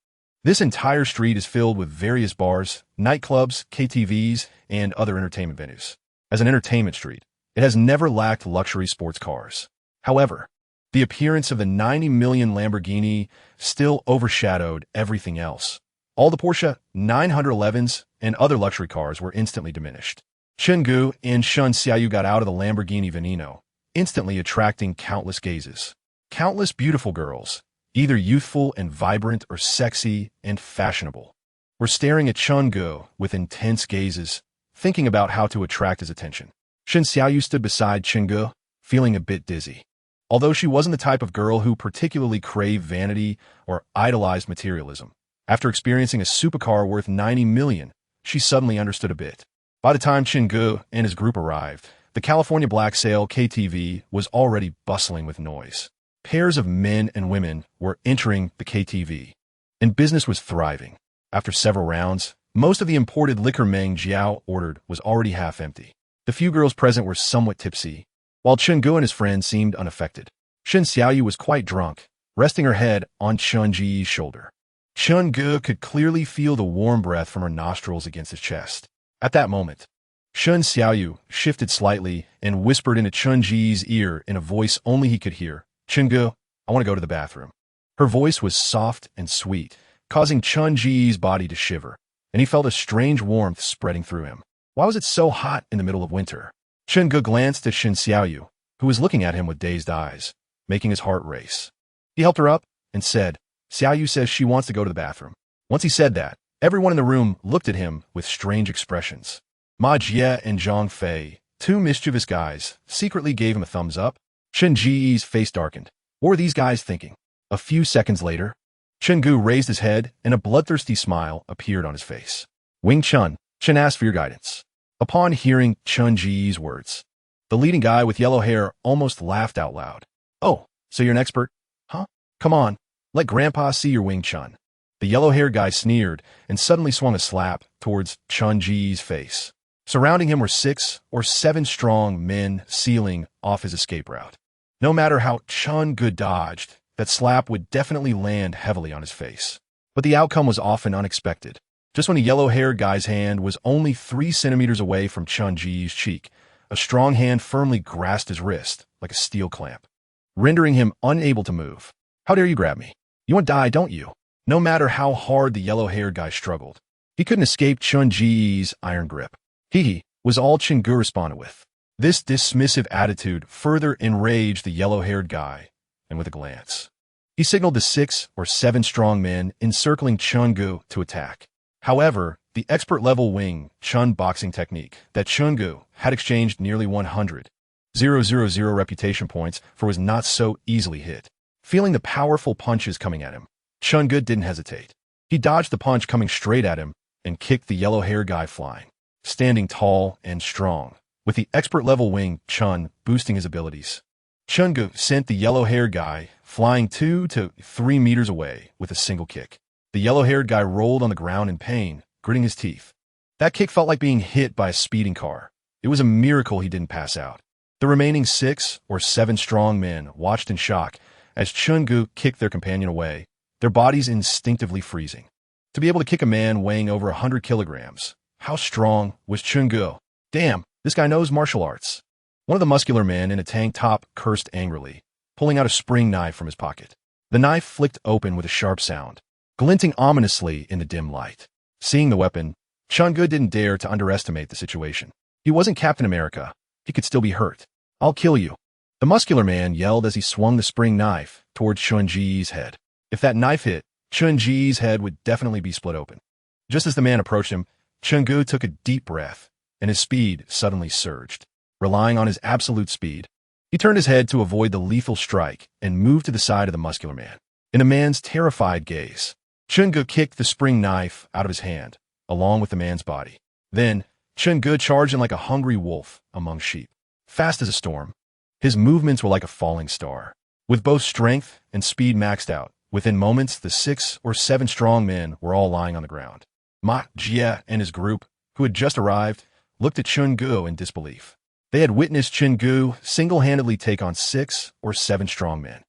This entire street is filled with various bars, nightclubs, KTVs, and other entertainment venues. As an entertainment street, it has never lacked luxury sports cars. However, the appearance of the 90 million Lamborghini still overshadowed everything else. All the Porsche 911s and other luxury cars were instantly diminished. Chun-gu and Shun Xiaoyu got out of the Lamborghini Veneno, instantly attracting countless gazes. Countless beautiful girls, either youthful and vibrant or sexy and fashionable, were staring at Chun-gu with intense gazes, thinking about how to attract his attention. Shun Xiaoyu stood beside Chun-gu, feeling a bit dizzy. Although she wasn't the type of girl who particularly craved vanity or idolized materialism, after experiencing a supercar worth 90 million, she suddenly understood a bit. By the time Chun-gu and his group arrived, the California Black Sail KTV was already bustling with noise. Pairs of men and women were entering the KTV, and business was thriving. After several rounds, most of the imported liquor Meng Jiao ordered was already half empty. The few girls present were somewhat tipsy, while Chun-gu and his friends seemed unaffected. Shun Xiaoyu was quite drunk, resting her head on Chun-ji's shoulder. Chun-gu could clearly feel the warm breath from her nostrils against his chest. At that moment, Shun Xiaoyu shifted slightly and whispered into Chun-ji's ear in a voice only he could hear, "Chun-gu, I want to go to the bathroom." Her voice was soft and sweet, causing Chun-ji's body to shiver, and he felt a strange warmth spreading through him. Why was it so hot in the middle of winter? Chun-gu glanced at Shun Xiaoyu, who was looking at him with dazed eyes, making his heart race. He helped her up and said, "Xiaoyu says she wants to go to the bathroom." Once he said that, everyone in the room looked at him with strange expressions. Ma Jie and Zhang Fei, two mischievous guys, secretly gave him a thumbs up. Chun-ji's face darkened. What were these guys thinking? A few seconds later, Chun-gu raised his head and a bloodthirsty smile appeared on his face. "Wing Chun, Chun asked for your guidance." Upon hearing Chun-ji's words, the leading guy with yellow hair almost laughed out loud. "Oh, so you're an expert? Huh? Come on, let Grandpa see your Wing Chun." The yellow-haired guy sneered and suddenly swung a slap towards Chun-ji's face. Surrounding him were 6 or 7 strong men sealing off his escape route. No matter how Chun-gu dodged, that slap would definitely land heavily on his face. But the outcome was often unexpected. Just when the yellow-haired guy's hand was only 3 centimeters away from Chun-ji's cheek, a strong hand firmly grasped his wrist like a steel clamp, rendering him unable to move. "How dare you grab me? You want to die, don't you?" No matter how hard the yellow-haired guy struggled, he couldn't escape Chun-ji's iron grip. "Hee," was all Chun-gu responded with. This dismissive attitude further enraged the yellow-haired guy, and with a glance, he signaled the 6 or 7 strong men encircling Chun-gu to attack. However, the expert-level Wing Chun boxing technique that Chun-gu had exchanged nearly 100,000 reputation points for was not so easily hit. Feeling the powerful punches coming at him, Chun-gu didn't hesitate. He dodged the punch coming straight at him and kicked the yellow-haired guy flying. Standing tall and strong, with the expert-level Wing Chun boosting his abilities, Chun-gu sent the yellow-haired guy flying 2 to 3 meters away with a single kick. The yellow-haired guy rolled on the ground in pain, gritting his teeth. That kick felt like being hit by a speeding car. It was a miracle he didn't pass out. The remaining 6 or 7 strong men watched in shock as Chun-gu kicked their companion away, their bodies instinctively freezing. To be able to kick a man weighing over 100 kilograms, how strong was Chun-gu? Damn, this guy knows martial arts. One of the muscular men in a tank top cursed angrily, pulling out a spring knife from his pocket. The knife flicked open with a sharp sound, glinting ominously in the dim light. Seeing the weapon, Chun-gu didn't dare to underestimate the situation. He wasn't Captain America. He could still be hurt. I'll kill you. The muscular man yelled as he swung the spring knife towards Chun-Ji's head. If that knife hit, Chun-Ji's head would definitely be split open. Just as the man approached him, Chun-Gu took a deep breath, and his speed suddenly surged. Relying on his absolute speed, he turned his head to avoid the lethal strike and moved to the side of the muscular man. In the man's terrified gaze, Chun-Gu kicked the spring knife out of his hand, along with the man's body. Then, Chun-Gu charged in like a hungry wolf among sheep. Fast as a storm, his movements were like a falling star. With both strength and speed maxed out, within moments the 6 or 7 strong men were all lying on the ground. Ma Jie and his group, who had just arrived, looked at Chun-Gu in disbelief. They had witnessed Chun-Gu single-handedly take on 6 or 7 strong men.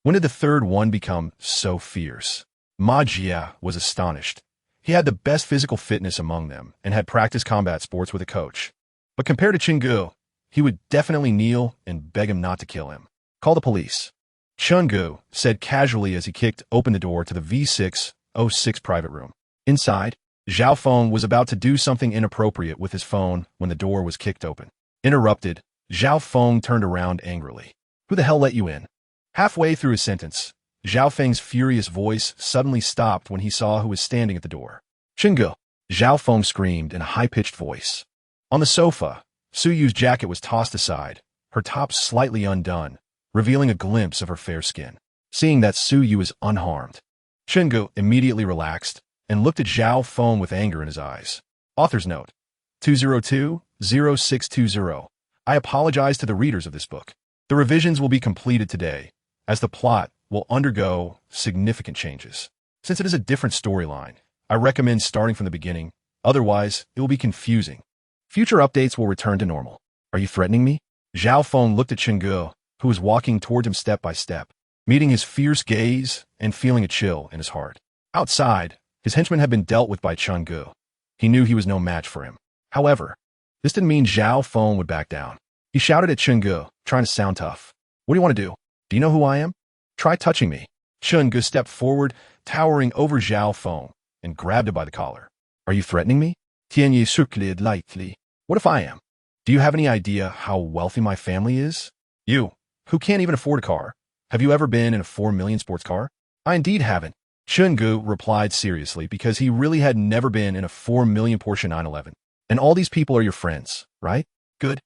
When did the third one become so fierce? Ma Jie was astonished. He had the best physical fitness among them and had practiced combat sports with a coach. But compared to Chun-Gu, he would definitely kneel and beg him not to kill him. Call the police. Chun-Gu said casually as he kicked open the door to the V606 private room. Inside, Zhao Feng was about to do something inappropriate with his phone when the door was kicked open. Interrupted, Zhao Feng turned around angrily. Who the hell let you in? Halfway through his sentence, Zhao Feng's furious voice suddenly stopped when he saw who was standing at the door. Chun-Gu! Zhao Feng screamed in a high-pitched voice. On the sofa, Su Yu's jacket was tossed aside, her top slightly undone, revealing a glimpse of her fair skin. Seeing that Su Yu was unharmed, Chun-Gu immediately relaxed and looked at Zhao Feng with anger in his eyes. Author's note: 202-0620. I apologize to the readers of this book. The revisions will be completed today, as the plot will undergo significant changes. Since it is a different storyline, I recommend starting from the beginning, otherwise it will be confusing. Future updates will return to normal. Are you threatening me? Zhao Feng looked at Chun-Gu, who was walking toward him step by step, meeting his fierce gaze and feeling a chill in his heart. Outside, his henchman had been dealt with by Chun-Gu. He knew he was no match for him. However, this didn't mean Zhao Feng would back down. He shouted at Chun-Gu, trying to sound tough. What do you want to do? Do you know who I am? Try touching me. Chun-Gu stepped forward, towering over Zhao Feng, and grabbed him by the collar. Are you threatening me? Tianyi circled lightly. What if I am? Do you have any idea how wealthy my family is? You, who can't even afford a car. Have you ever been in a 4 million sports car? I indeed haven't. Chun-Gu replied seriously because he really had never been in a 4 million Porsche 911. And all these people are your friends, right? Good.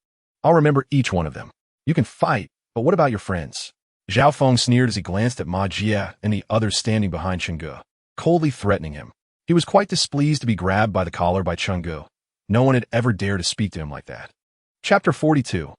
I'll remember each one of them. You can fight, but what about your friends? Zhao Feng sneered as he glanced at Ma Jie and the others standing behind Chun-Gu, coldly threatening him. He was quite displeased to be grabbed by the collar by Chun-Gu. No one had ever dared to speak to him like that. Chapter 42.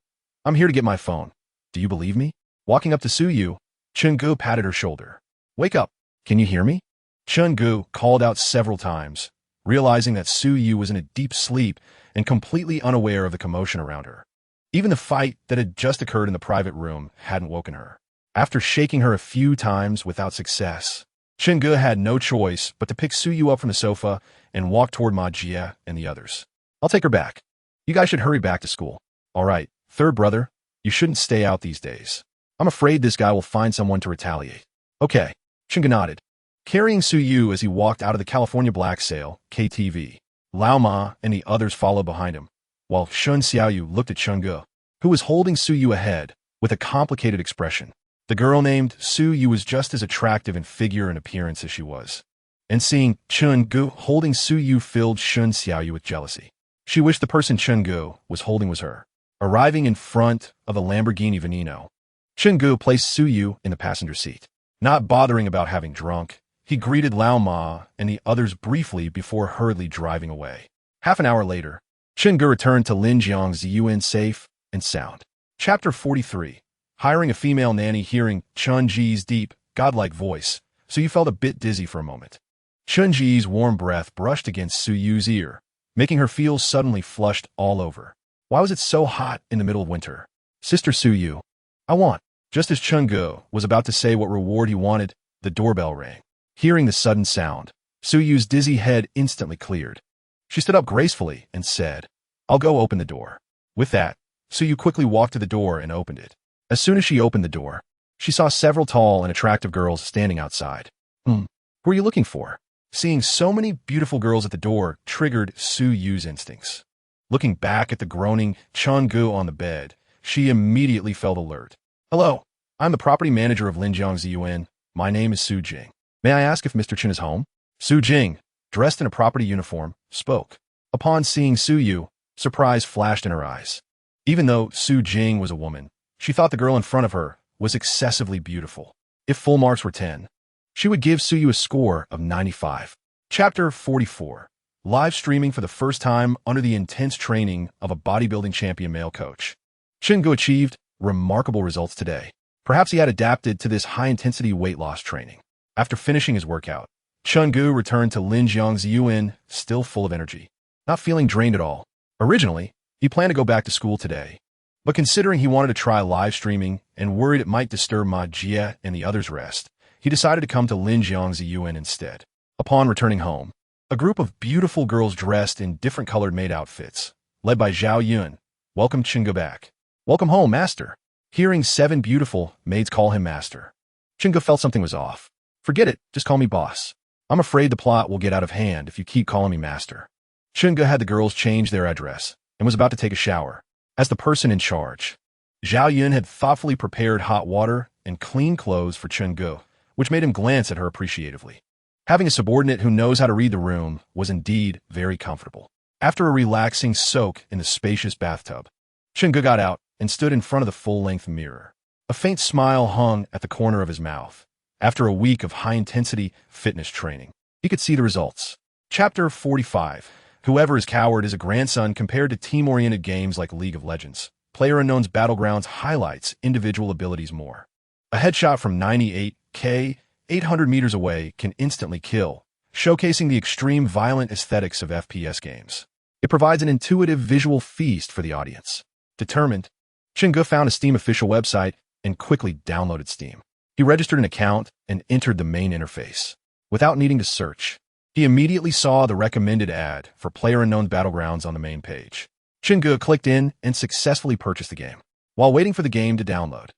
I'm here to get my phone. Do you believe me? Walking up to Su Yu, Chun-Gu patted her shoulder. Wake up. Can you hear me? Chun-Gu called out several times, realizing that Su Yu was in a deep sleep and completely unaware of the commotion around her. Even the fight that had just occurred in the private room hadn't woken her. After shaking her a few times without success, Chun-Gu had no choice but to pick Su Yu up from the sofa and walk toward Ma Jie and the others. I'll take her back. You guys should hurry back to school. All right, third brother, you shouldn't stay out these days. I'm afraid this guy will find someone to retaliate. Okay, Chun-Gu nodded, carrying Su Yu as he walked out of the California Black Sale, KTV. Lao Ma and the others followed behind him, while Shun Xiaoyu looked at Chun-Gu, who was holding Su Yu ahead with a complicated expression. The girl named Su Yu was just as attractive in figure and appearance as she was, and seeing Chun-Gu holding Su Yu filled Shun Xiaoyu with jealousy. She wished the person Chun-Gu was holding was her. Arriving in front of the Lamborghini Veneno, Chun-Gu placed Su Yu in the passenger seat. Not bothering about having drunk, he greeted Lao Ma and the others briefly before hurriedly driving away. Half an hour later, Chun-Gu returned to Linjiang's UN safe and sound. Chapter 43. Hiring a female nanny. Hearing Chun-Ji's deep, godlike voice, Su Yu felt a bit dizzy for a moment. Chun-Ji's warm breath brushed against Su Yu's ear, making her feel suddenly flushed all over. Why was it so hot in the middle of winter? Sister Su Yu, I want. Just as Chun-Gu was about to say what reward he wanted, the doorbell rang. Hearing the sudden sound, Su Yu's dizzy head instantly cleared. She stood up gracefully and said, I'll go open the door. With that, Su Yu quickly walked to the door and opened it. As soon as she opened the door, she saw several tall and attractive girls standing outside. Who are you looking for? Seeing so many beautiful girls at the door triggered Su Yu's instincts. Looking back at the groaning Chun-gu on the bed, she immediately felt alert. "Hello, I'm the property manager of Linjiang Ziyuan. My name is Su Jing. May I ask if Mr. Chen is home?" Su Jing, dressed in a property uniform, spoke. Upon seeing Su Yu, surprise flashed in her eyes. Even though Su Jing was a woman, she thought the girl in front of her was excessively beautiful. If full marks were 10, she would give Su Yu a score of 95. Chapter 44. Live streaming for the first time under the intense training of a bodybuilding champion male coach. Chun-gu achieved remarkable results today. Perhaps he had adapted to this high-intensity weight loss training. After finishing his workout, Chun-gu returned to Linjiang Ziyuan, still full of energy, not feeling drained at all. Originally, he planned to go back to school today, but considering he wanted to try live streaming and worried it might disturb Ma Jie and the others' rest, he decided to come to Linjiang Ziyuan instead. Upon returning home, a group of beautiful girls dressed in different colored maid outfits, led by Zhao Yun, welcomed Chun-gu back. "Welcome home, master." Hearing 7 beautiful maids call him master, Chun-gu felt something was off. "Forget it, just call me boss. I'm afraid the plot will get out of hand if you keep calling me master." Chun-gu had the girls change their address and was about to take a shower. As the person in charge, Zhao Yun had thoughtfully prepared hot water and clean clothes for Chun-gu, which made him glance at her appreciatively. Having a subordinate who knows how to read the room was indeed very comfortable. After a relaxing soak in the spacious bathtub, Chun-gu got out and stood in front of the full-length mirror. A faint smile hung at the corner of his mouth. After a week of high-intensity fitness training, he could see the results. Chapter 45. Whoever is coward is a grandson compared to team-oriented games like League of Legends. PlayerUnknown's Battlegrounds highlights individual abilities more. A headshot from 98k, 800 meters away can instantly kill, showcasing the extreme violent aesthetics of FPS games. It provides an intuitive visual feast for the audience. Determined, Chun-gu found a Steam official website and quickly downloaded Steam. He registered an account and entered the main interface. Without needing to search, he immediately saw the recommended ad for PlayerUnknown's Battlegrounds on the main page. Chun-gu clicked in and successfully purchased the game. While waiting for the game to download,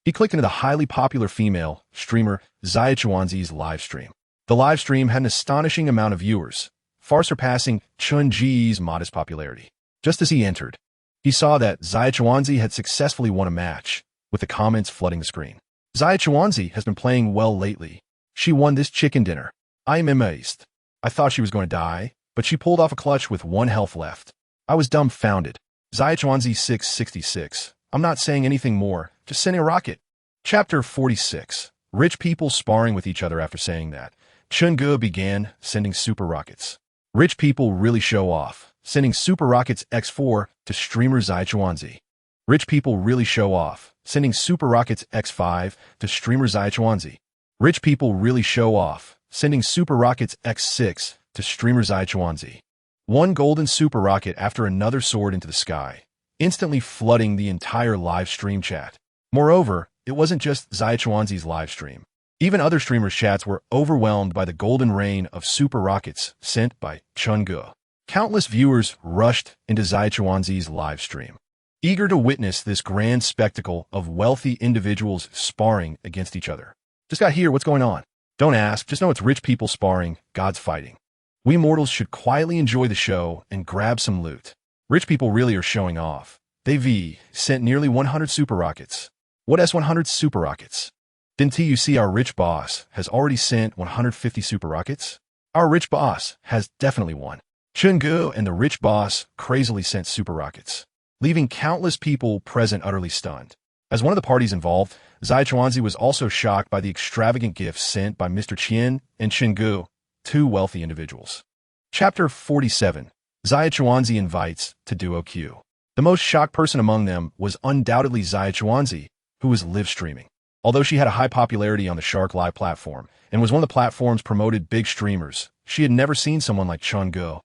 he clicked into the highly popular female streamer Xia Chuanzi's live stream. The live stream had an astonishing amount of viewers, far surpassing Chun-ji's modest popularity. Just as he entered, he saw that Xia Chuanzi had successfully won a match, with the comments flooding the screen. "Xia Chuanzi has been playing well lately. She won this chicken dinner. I am amazed. I thought she was going to die, but she pulled off a clutch with 1 health left. I was dumbfounded. Xia Chuanzi 666. I'm not saying anything more, just sending a rocket." Chapter 46. Rich people sparring with each other. After saying that, Chun-gu began sending super rockets. Rich people really show off, sending super rockets X4 to streamer Xia Chuanzi. Rich people really show off, sending super rockets X5 to streamer Xia Chuanzi. Rich people really show off, sending super rockets X6 to streamer Xia Chuanzi. One golden super rocket after another soared into the sky, instantly flooding the entire live stream chat. Moreover, it wasn't just Xia Chuanzi's live stream. Even other streamers' chats were overwhelmed by the golden rain of super rockets sent by Chun-gu. Countless viewers rushed into Xia Chuanzi's live stream, eager to witness this grand spectacle of wealthy individuals sparring against each other. "Just got here, what's going on?" Don't ask, just know it's rich people sparring, gods fighting. We mortals should quietly enjoy the show and grab some loot. Rich people really are showing off. They sent nearly 100 super rockets. What S100 super rockets? Didn't you see our rich boss has already sent 150 super rockets? Our rich boss has definitely won. Chun-gu and the rich boss crazily sent super rockets, leaving countless people present utterly stunned. As one of the parties involved, Xia Chuanzi was also shocked by the extravagant gifts sent by Mr. Qian and Chun-gu, 2 wealthy individuals. Chapter 47. Xia Chuanzi invites to Duo Q. The most shocked person among them was undoubtedly Xia Chuanzi, who was live streaming. Although she had a high popularity on the Shark Live platform and was one of the platform's promoted big streamers, she had never seen someone like Chun-gu,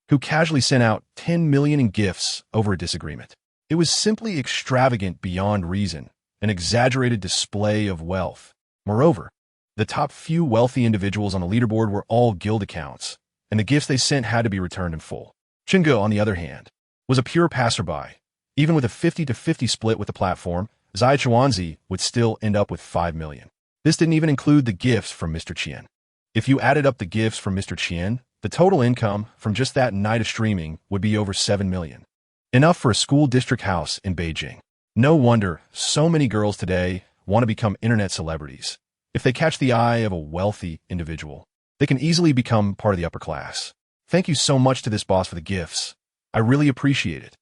who casually sent out 10 million in gifts over a disagreement. It was simply extravagant beyond reason, an exaggerated display of wealth. Moreover, the top few wealthy individuals on the leaderboard were all guild accounts, and the gifts they sent had to be returned in full. Chun-gu, on the other hand, was a pure passerby. Even with a 50-50 split with the platform, Xia Chuanzi would still end up with 5 million. This didn't even include the gifts from Mr. Qian. If you added up the gifts from Mr. Qian, the total income from just that night of streaming would be over 7 million. Enough for a school district house in Beijing. No wonder so many girls today want to become internet celebrities. If they catch the eye of a wealthy individual, they can easily become part of the upper class. Thank you so much to this boss for the gifts. I really appreciate it.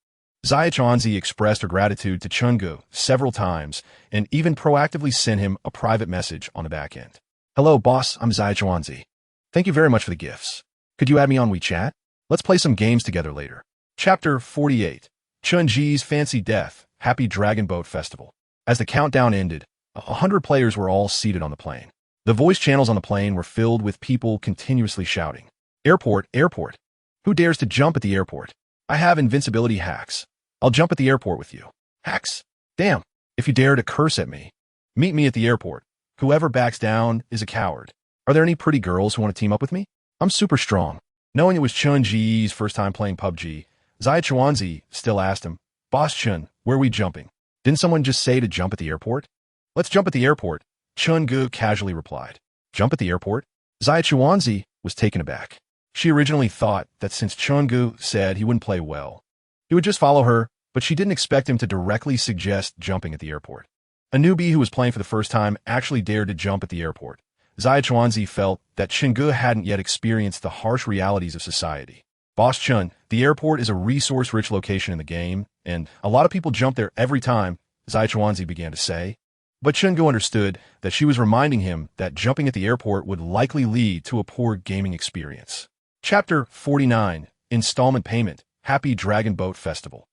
Zaya Chuanzi expressed her gratitude to Chungu several times and even proactively sent him a private message on the back end. Hello, boss. I'm Zaya Chuanzi. Thank you very much for the gifts. Could you add me on WeChat? Let's play some games together later. Chapter 48. Chun-Ji's Fancy Death, Happy Dragon Boat Festival. As the countdown ended, 100 players were all seated on the plane. The voice channels on the plane were filled with people continuously shouting, "Airport, airport. Who dares to jump at the airport? I have invincibility hacks. I'll jump at the airport with you." Hacks? Damn. If you dare to curse at me, meet me at the airport. Whoever backs down is a coward. Are there any pretty girls who want to team up with me? I'm super strong. Knowing it was Chun-Ji's first time playing PUBG, Zaya Chuanzi still asked him, "Boss Chun, where are we jumping? Didn't someone just say to jump at the airport?" "Let's jump at the airport," Chun-Gu casually replied. Jump at the airport? Zaya Chuanzi was taken aback. She originally thought that since Chun-Gu said he wouldn't play well, he would just follow her, but she didn't expect him to directly suggest jumping at the airport. A newbie who was playing for the first time actually dared to jump at the airport. Zaya Chuanzi felt that Chun-Gu hadn't yet experienced the harsh realities of society. Boss Chun, the airport is a resource-rich location in the game, and a lot of people jump there every time, Zaya Chuanzi began to say. But Chun-Gu understood that she was reminding him that jumping at the airport would likely lead to a poor gaming experience. Chapter 49. Installment Payment, Happy Dragon Boat Festival.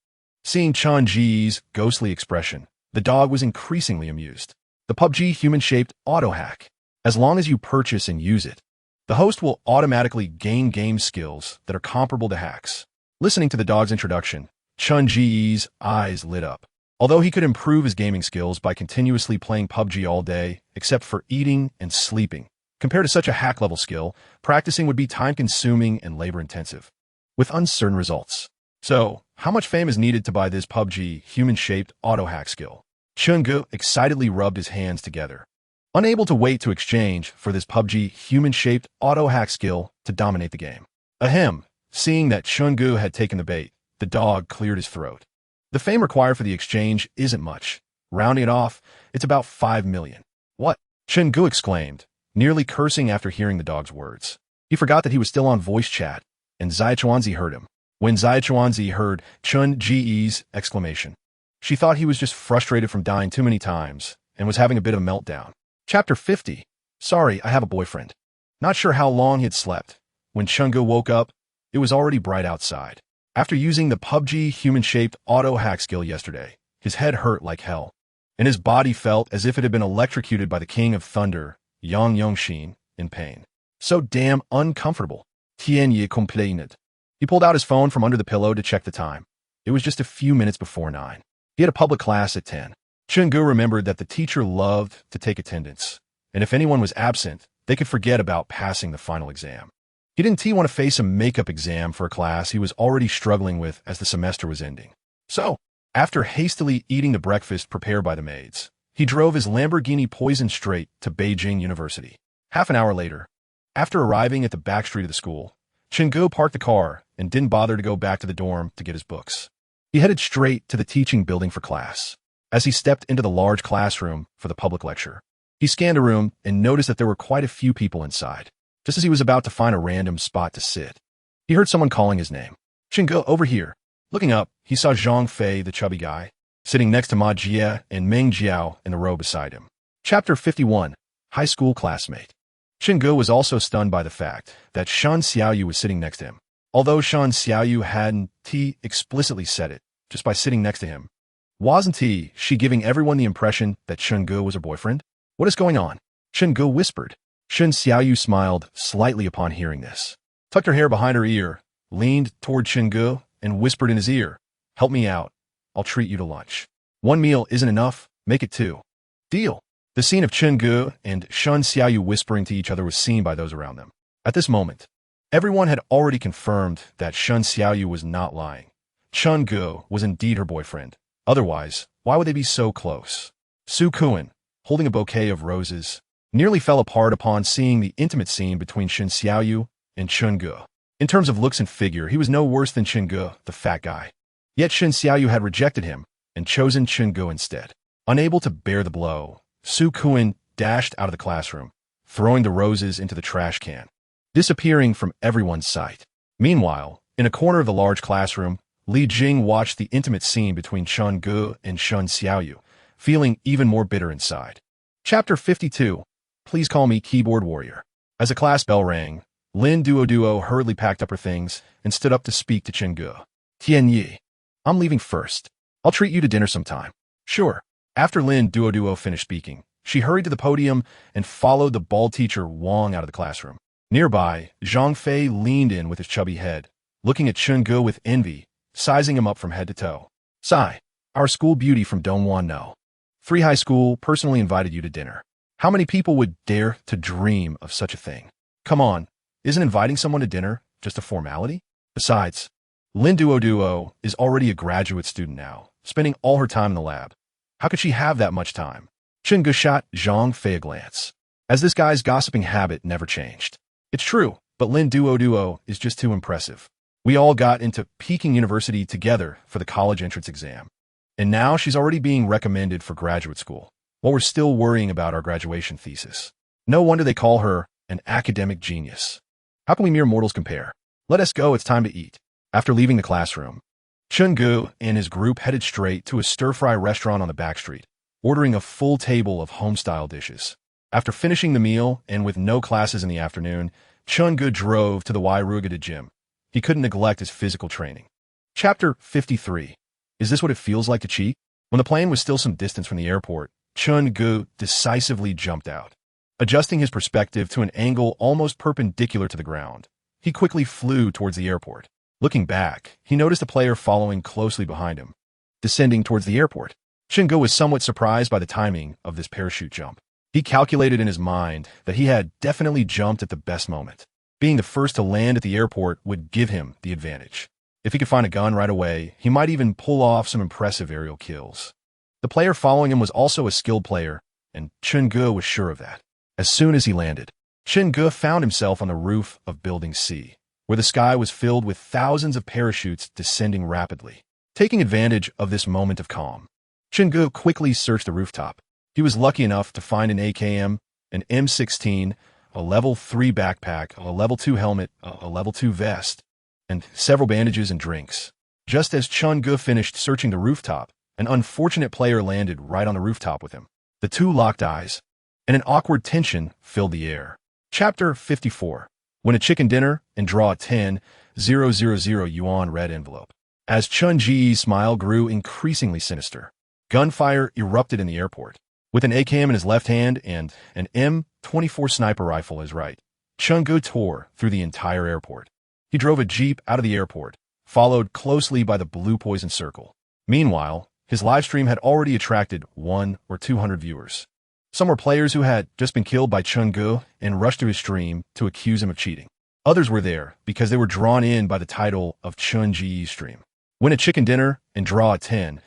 Seeing Chun-Ji's ghostly expression, the dog was increasingly amused. The PUBG human-shaped auto-hack. As long as you purchase and use it, the host will automatically gain game skills that are comparable to hacks. Listening to the dog's introduction, Chun-Ji's eyes lit up. Although he could improve his gaming skills by continuously playing PUBG all day, except for eating and sleeping, compared to such a hack-level skill, practicing would be time-consuming and labor-intensive, with uncertain results. So, how much fame is needed to buy this PUBG human-shaped auto-hack skill? Chun-Gu excitedly rubbed his hands together, unable to wait to exchange for this PUBG human-shaped auto-hack skill to dominate the game. Ahem, seeing that Chun-Gu had taken the bait, the dog cleared his throat. The fame required for the exchange isn't much. Rounding it off, it's about 5 million. What? Chun-Gu exclaimed, nearly cursing after hearing the dog's words. He forgot that he was still on voice chat, and Zaya Chuanzi heard him. When Zaya Chuanzi heard Chun-Ji's exclamation, she thought he was just frustrated from dying too many times and was having a bit of a meltdown. Chapter 50. Sorry, I have a boyfriend. Not sure how long he had slept. When Chun-Gu woke up, it was already bright outside. After using the PUBG human-shaped auto-hack skill yesterday, his head hurt like hell, and his body felt as if it had been electrocuted by the King of Thunder, Yang Yongxin, in pain. So damn uncomfortable. Tian Yi complained. He pulled out his phone from under the pillow to check the time. It was just a few minutes before 9. He had a public class at 10. Chun-Gu remembered that the teacher loved to take attendance, and if anyone was absent, they could forget about passing the final exam. He didn't want to face a makeup exam for a class he was already struggling with as the semester was ending. So, after hastily eating the breakfast prepared by the maids, he drove his Lamborghini Poison straight to Beijing University. Half an hour later, after arriving at the back street of the school, Chun-Gu parked the car and didn't bother to go back to the dorm to get his books. He headed straight to the teaching building for class. As he stepped into the large classroom for the public lecture, he scanned a room and noticed that there were quite a few people inside. Just as he was about to find a random spot to sit, he heard someone calling his name. Chun-Gu, over here. Looking up, he saw Zhang Fei, the chubby guy, sitting next to Ma Jie and Meng Jiao in the row beside him. Chapter 51. High School Classmate. Chun-Gu was also stunned by the fact that Shan Xiaoyu was sitting next to him. Although Shan Xiaoyu hadn't explicitly said it, just by sitting next to him, wasn't she giving everyone the impression that Chun-Gu was her boyfriend? What is going on? Chun-Gu whispered. Shan Xiaoyu smiled slightly upon hearing this, tucked her hair behind her ear, leaned toward Chun-Gu, and whispered in his ear, "Help me out. I'll treat you to lunch. 1 meal isn't enough, make it 2. Deal." The scene of Chun-Gu and Shan Xiaoyu whispering to each other was seen by those around them. At this moment, everyone had already confirmed that Shan Xiaoyu was not lying. Chun-Gu was indeed her boyfriend. Otherwise, why would they be so close? Su Kuan, holding a bouquet of roses, nearly fell apart upon seeing the intimate scene between Shan Xiaoyu and Chun-Gu. In terms of looks and figure, he was no worse than Chun-Gu, the fat guy. Yet Shen Xiaoyu had rejected him and chosen Chen Ge instead. Unable to bear the blow, Su Kuan dashed out of the classroom, throwing the roses into the trash can, disappearing from everyone's sight. Meanwhile, in a corner of the large classroom, Li Jing watched the intimate scene between Chen Ge and Shen Xiaoyu, feeling even more bitter inside. Chapter 52. Please call me Keyboard Warrior. As the class bell rang, Lin Duo hurriedly packed up her things and stood up to speak to Chen Ge. Tian Yi, I'm leaving first. I'll treat you to dinner sometime. Sure. After Lin Duo finished speaking, she hurried to the podium and followed the bald teacher Wang out of the classroom. Nearby, Zhang Fei leaned in with his chubby head, looking at Chen Ge with envy, sizing him up from head to toe. Sai, our school beauty from Dongwan No. 3 High School personally invited you to dinner. How many people would dare to dream of such a thing? Come on, isn't inviting someone to dinner just a formality? Besides, Lin Duo is already a graduate student now, spending all her time in the lab. How could she have that much time? Chen Ge shot Zhang Fei a glance, as this guy's gossiping habit never changed. It's true, but Lin Duo is just too impressive. We all got into Peking University together for the college entrance exam. And now she's already being recommended for graduate school, while we're still worrying about our graduation thesis. No wonder they call her an academic genius. How can we mere mortals compare? Let us go, it's time to eat. After leaving the classroom, Chen Ge and his group headed straight to a stir-fry restaurant on the back street, ordering a full table of home-style dishes. After finishing the meal, and with no classes in the afternoon, Chen Ge drove to the Wairugada gym. He couldn't neglect his physical training. Chapter 53. Is this what it feels like to cheat? When the plane was still some distance from the airport, Chen Ge decisively jumped out. Adjusting his perspective to an angle almost perpendicular to the ground, he quickly flew towards the airport. Looking back, he noticed a player following closely behind him, descending towards the airport. Chen Ge was somewhat surprised by the timing of this parachute jump. He calculated in his mind that he had definitely jumped at the best moment. Being the first to land at the airport would give him the advantage. If he could find a gun right away, he might even pull off some impressive aerial kills. The player following him was also a skilled player, and Chen Ge was sure of that. As soon as he landed, Chen Ge found himself on the roof of Building C, where the sky was filled with thousands of parachutes descending rapidly. Taking advantage of this moment of calm, Chen Ge quickly searched the rooftop. He was lucky enough to find an AKM, an M16, a level 3 backpack, a level 2 helmet, a level 2 vest, and several bandages and drinks. Just as Chen Ge finished searching the rooftop, an unfortunate player landed right on the rooftop with him. The two locked eyes, and an awkward tension filled the air. Chapter 54. Win a chicken dinner and draw a 10,000 yuan red envelope. As Chun Ji's smile grew increasingly sinister, gunfire erupted in the airport. With an AKM in his left hand and an M24 sniper rifle in his right, Chen Ge tore through the entire airport. He drove a jeep out of the airport, followed closely by the blue poison circle. Meanwhile, his livestream had already attracted 100 or 200 viewers. Some were players who had just been killed by Chen Ge and rushed to his stream to accuse him of cheating. Others were there because they were drawn in by the title of Chun Ji's stream. Win a chicken dinner and draw a 10,000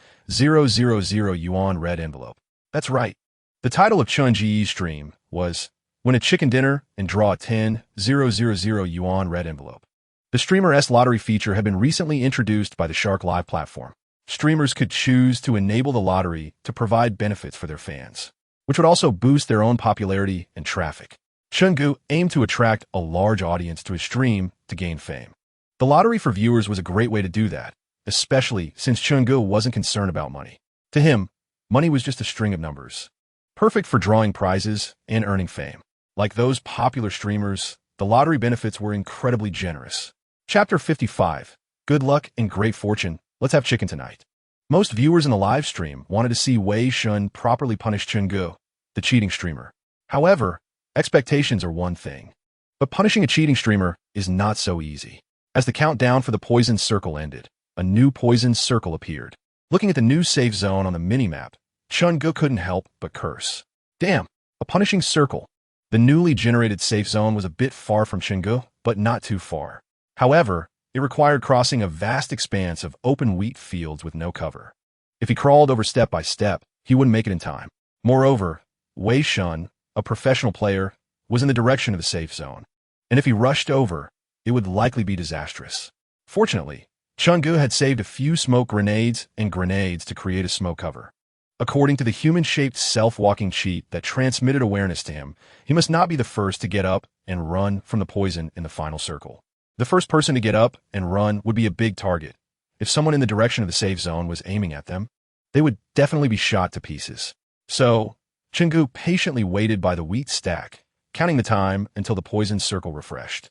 yuan red envelope. That's right. The title of Chun Ji's stream was Win a chicken dinner and draw a 10,000 yuan red envelope. The Streamer S lottery feature had been recently introduced by the Shark Live platform. Streamers could choose to enable the lottery to provide benefits for their fans, which would also boost their own popularity and traffic. Chen Ge aimed to attract a large audience to his stream to gain fame. The lottery for viewers was a great way to do that, especially since Chen Ge wasn't concerned about money. To him, money was just a string of numbers, perfect for drawing prizes and earning fame. Like those popular streamers, the lottery benefits were incredibly generous. Chapter 55. Good luck and great fortune. Let's have chicken tonight. Most viewers in the live stream wanted to see Wei Shun properly punish Chen Ge, the cheating streamer. However, expectations are one thing, but punishing a cheating streamer is not so easy. As the countdown for the poison circle ended, a new poison circle appeared. Looking at the new safe zone on the minimap, Chen Ge couldn't help but curse. Damn, a punishing circle. The newly generated safe zone was a bit far from Chen Ge, but not too far. However, it required crossing a vast expanse of open wheat fields with no cover. If he crawled over step by step, he wouldn't make it in time. Moreover, Wei Shun, a professional player, was in the direction of the safe zone, and if he rushed over, it would likely be disastrous. Fortunately, Chungu had saved a few smoke grenades and grenades to create a smoke cover. According to the human-shaped self-walking cheat that transmitted awareness to him, he must not be the first to get up and run from the poison in the final circle. The first person to get up and run would be a big target. If someone in the direction of the safe zone was aiming at them, they would definitely be shot to pieces. So, Chungu patiently waited by the wheat stack, counting the time until the poison circle refreshed.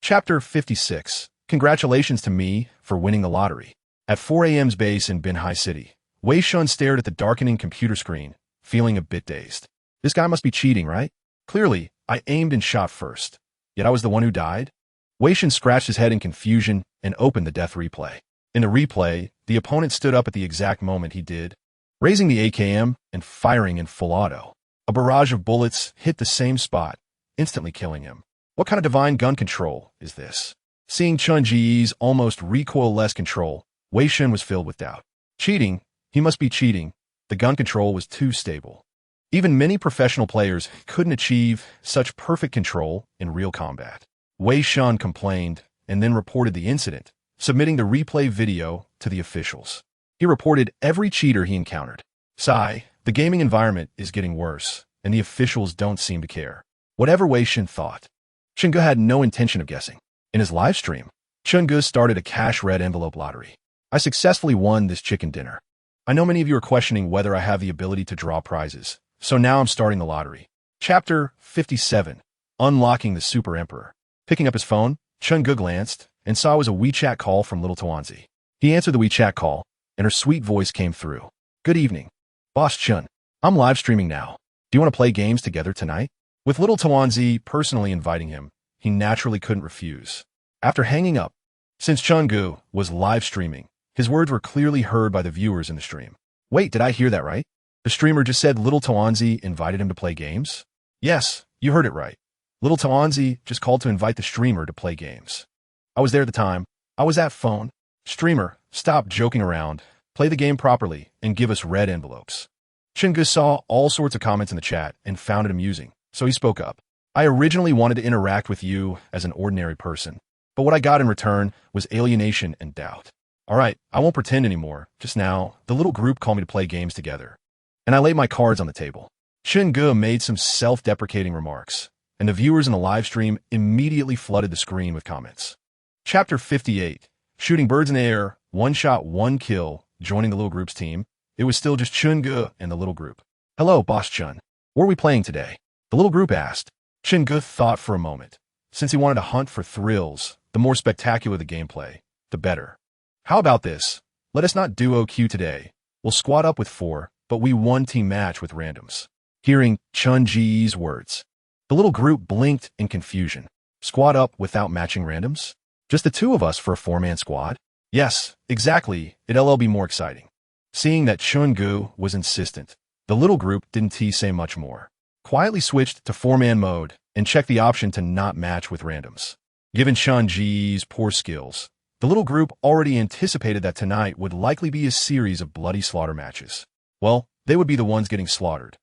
Chapter 56. Congratulations to me for winning the lottery. At 4 a.m.'s base in Binhai City, Wei Shun stared at the darkening computer screen, feeling a bit dazed. This guy must be cheating, right? Clearly, I aimed and shot first. Yet I was the one who died? Wei Shun scratched his head in confusion and opened the death replay. In the replay, the opponent stood up at the exact moment he did, raising the AKM and firing in full auto. A barrage of bullets hit the same spot, instantly killing him. What kind of divine gun control is this? Seeing Chun Ji's almost recoil-less control, Wei Shun was filled with doubt. Cheating? He must be cheating. The gun control was too stable. Even many professional players couldn't achieve such perfect control in real combat. Wei Shun complained and then reported the incident, submitting the replay video to the officials. He reported every cheater he encountered. Sigh, the gaming environment is getting worse, and the officials don't seem to care. Whatever Wei Shun thought, Chungu had no intention of guessing. In his live stream, Chungu started a cash red envelope lottery. I successfully won this chicken dinner. I know many of you are questioning whether I have the ability to draw prizes, so now I'm starting the lottery. Chapter 57. Unlocking the Super Emperor. Picking up his phone, Chungu glanced and saw it was a WeChat call from little Tawanzi. He answered the WeChat call, and her sweet voice came through. Good evening. Boss Chun, I'm live streaming now. Do you want to play games together tonight? With little Tawanzi personally inviting him, he naturally couldn't refuse. After hanging up, since Chungu was live streaming, his words were clearly heard by the viewers in the stream. Wait, did I hear that right? The streamer just said little Tawanzi invited him to play games? Yes, you heard it right. Little Tawanzi just called to invite the streamer to play games. I was there at the time. I was at phone. Streamer, stop joking around. Play the game properly and give us red envelopes. Chungu saw all sorts of comments in the chat and found it amusing, so he spoke up. I originally wanted to interact with you as an ordinary person, but what I got in return was alienation and doubt. All right, I won't pretend anymore. Just now, the little group called me to play games together, and I laid my cards on the table. Chungu made some self-deprecating remarks, and the viewers in the live stream immediately flooded the screen with comments. Chapter 58. Shooting birds in the air, one shot, one kill, joining the little group's team. It was still just Chungu and the little group. Hello, Boss Chun. What are we playing today? The little group asked. Chungu thought for a moment. Since he wanted to hunt for thrills, the more spectacular the gameplay, the better. How about this? Let us not duo queue today. We'll squad up with 4, but we one-team match with randoms. Hearing Chun Ji's words, the little group blinked in confusion. Squad up without matching randoms? Just the 2 of us for a 4-man squad? Yes, exactly. It'll be more exciting. Seeing that Chungu was insistent, the little group didn't say much more. Quietly switched to 4-man mode and checked the option to not match with randoms. Given Chun Ji's poor skills, the little group already anticipated that tonight would likely be a series of bloody slaughter matches. Well, they would be the ones getting slaughtered.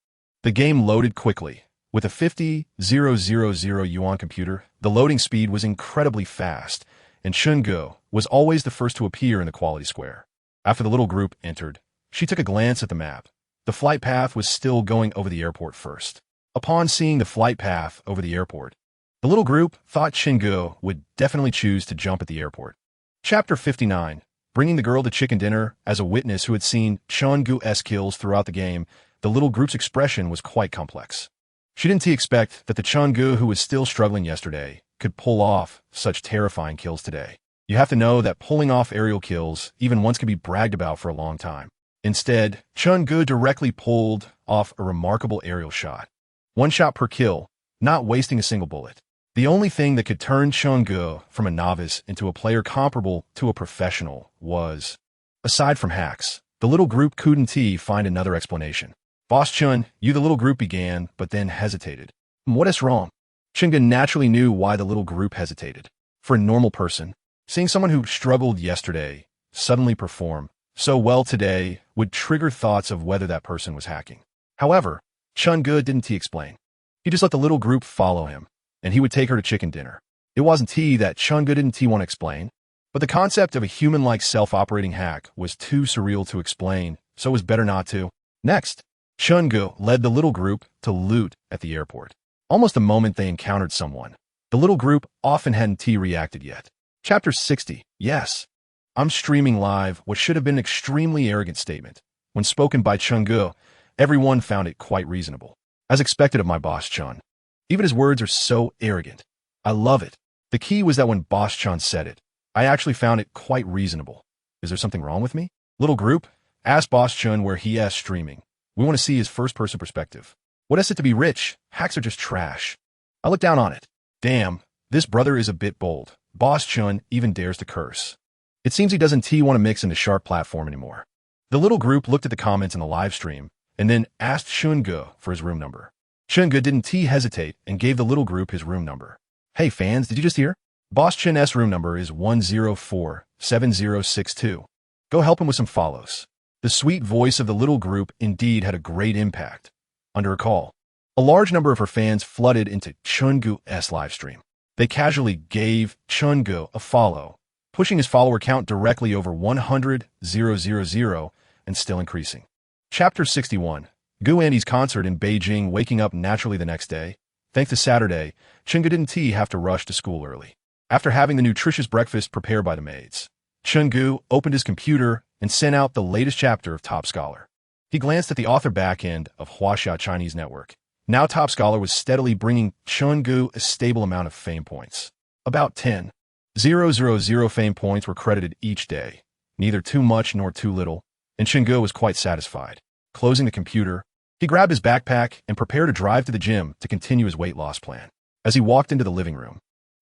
The game loaded quickly. With a 50,000 yuan computer, the loading speed was incredibly fast, and Chungu was always the first to appear in the quality square. After the little group entered, she took a glance at the map. The flight path was still going over the airport first. Upon seeing the flight path over the airport, the little group thought Chungu would definitely choose to jump at the airport. Chapter 59. Bringing the girl to chicken dinner. As a witness who had seen Chungu's kills throughout the game, the little group's expression was quite complex. She didn't expect that the Chungu who was still struggling yesterday could pull off such terrifying kills today. You have to know that pulling off aerial kills even once can be bragged about for a long time. Instead, Chungu directly pulled off a remarkable aerial shot. 1 shot per kill, not wasting a single bullet. The only thing that could turn Chungu from a novice into a player comparable to a professional was, aside from hacks, the little group couldn't find another explanation. Boss Chun, the little group began, but then hesitated. What is wrong? Chungu naturally knew why the little group hesitated. For a normal person, seeing someone who struggled yesterday suddenly perform so well today would trigger thoughts of whether that person was hacking. However, Chungu didn't explain. He just let the little group follow him, and he would take her to chicken dinner. It wasn't that Chungu didn't want to explain. But the concept of a human-like self-operating hack was too surreal to explain, so it was better not to. Next, Chun-gu led the little group to loot at the airport. Almost the moment they encountered someone, the little group often hadn't reacted yet. Chapter 60. Yes, I'm streaming live, what should have been an extremely arrogant statement. When spoken by Chun-gu, everyone found it quite reasonable. As expected of my boss Chun. Even his words are so arrogant. I love it. The key was that when boss Chun said it, I actually found it quite reasonable. Is there something wrong with me? Little group, ask boss Chun where he is streaming. We want to see his first-person perspective. What is it to be rich? Hacks are just trash. I look down on it. Damn, this brother is a bit bold. Boss Chun even dares to curse. It seems he doesn't want to mix into sharp platform anymore. The little group looked at the comments in the live stream and then asked Chun-gu for his room number. Chun-gu didn't hesitate and gave the little group his room number. Hey fans, did you just hear? Boss Chun's room number is 1047062. Go help him with some follows. The sweet voice of the little group indeed had a great impact. Under a call, a large number of her fans flooded into Chun-gu's livestream. They casually gave Chun-gu a follow, pushing his follower count directly over 100,000 and still increasing. Chapter 61. Gu Andy's concert in Beijing. Waking up naturally the next day. Thanks to Saturday, Chun-gu didn't have to rush to school early. After having the nutritious breakfast prepared by the maids, Chun-gu opened his computer and sent out the latest chapter of Top Scholar. He glanced at the author backend of Huaxia Chinese Network. Now Top Scholar was steadily bringing Chun-gu a stable amount of fame points. About 10,000 fame points were credited each day, neither too much nor too little, and Chun-gu was quite satisfied. Closing the computer, he grabbed his backpack and prepared to drive to the gym to continue his weight loss plan. As he walked into the living room,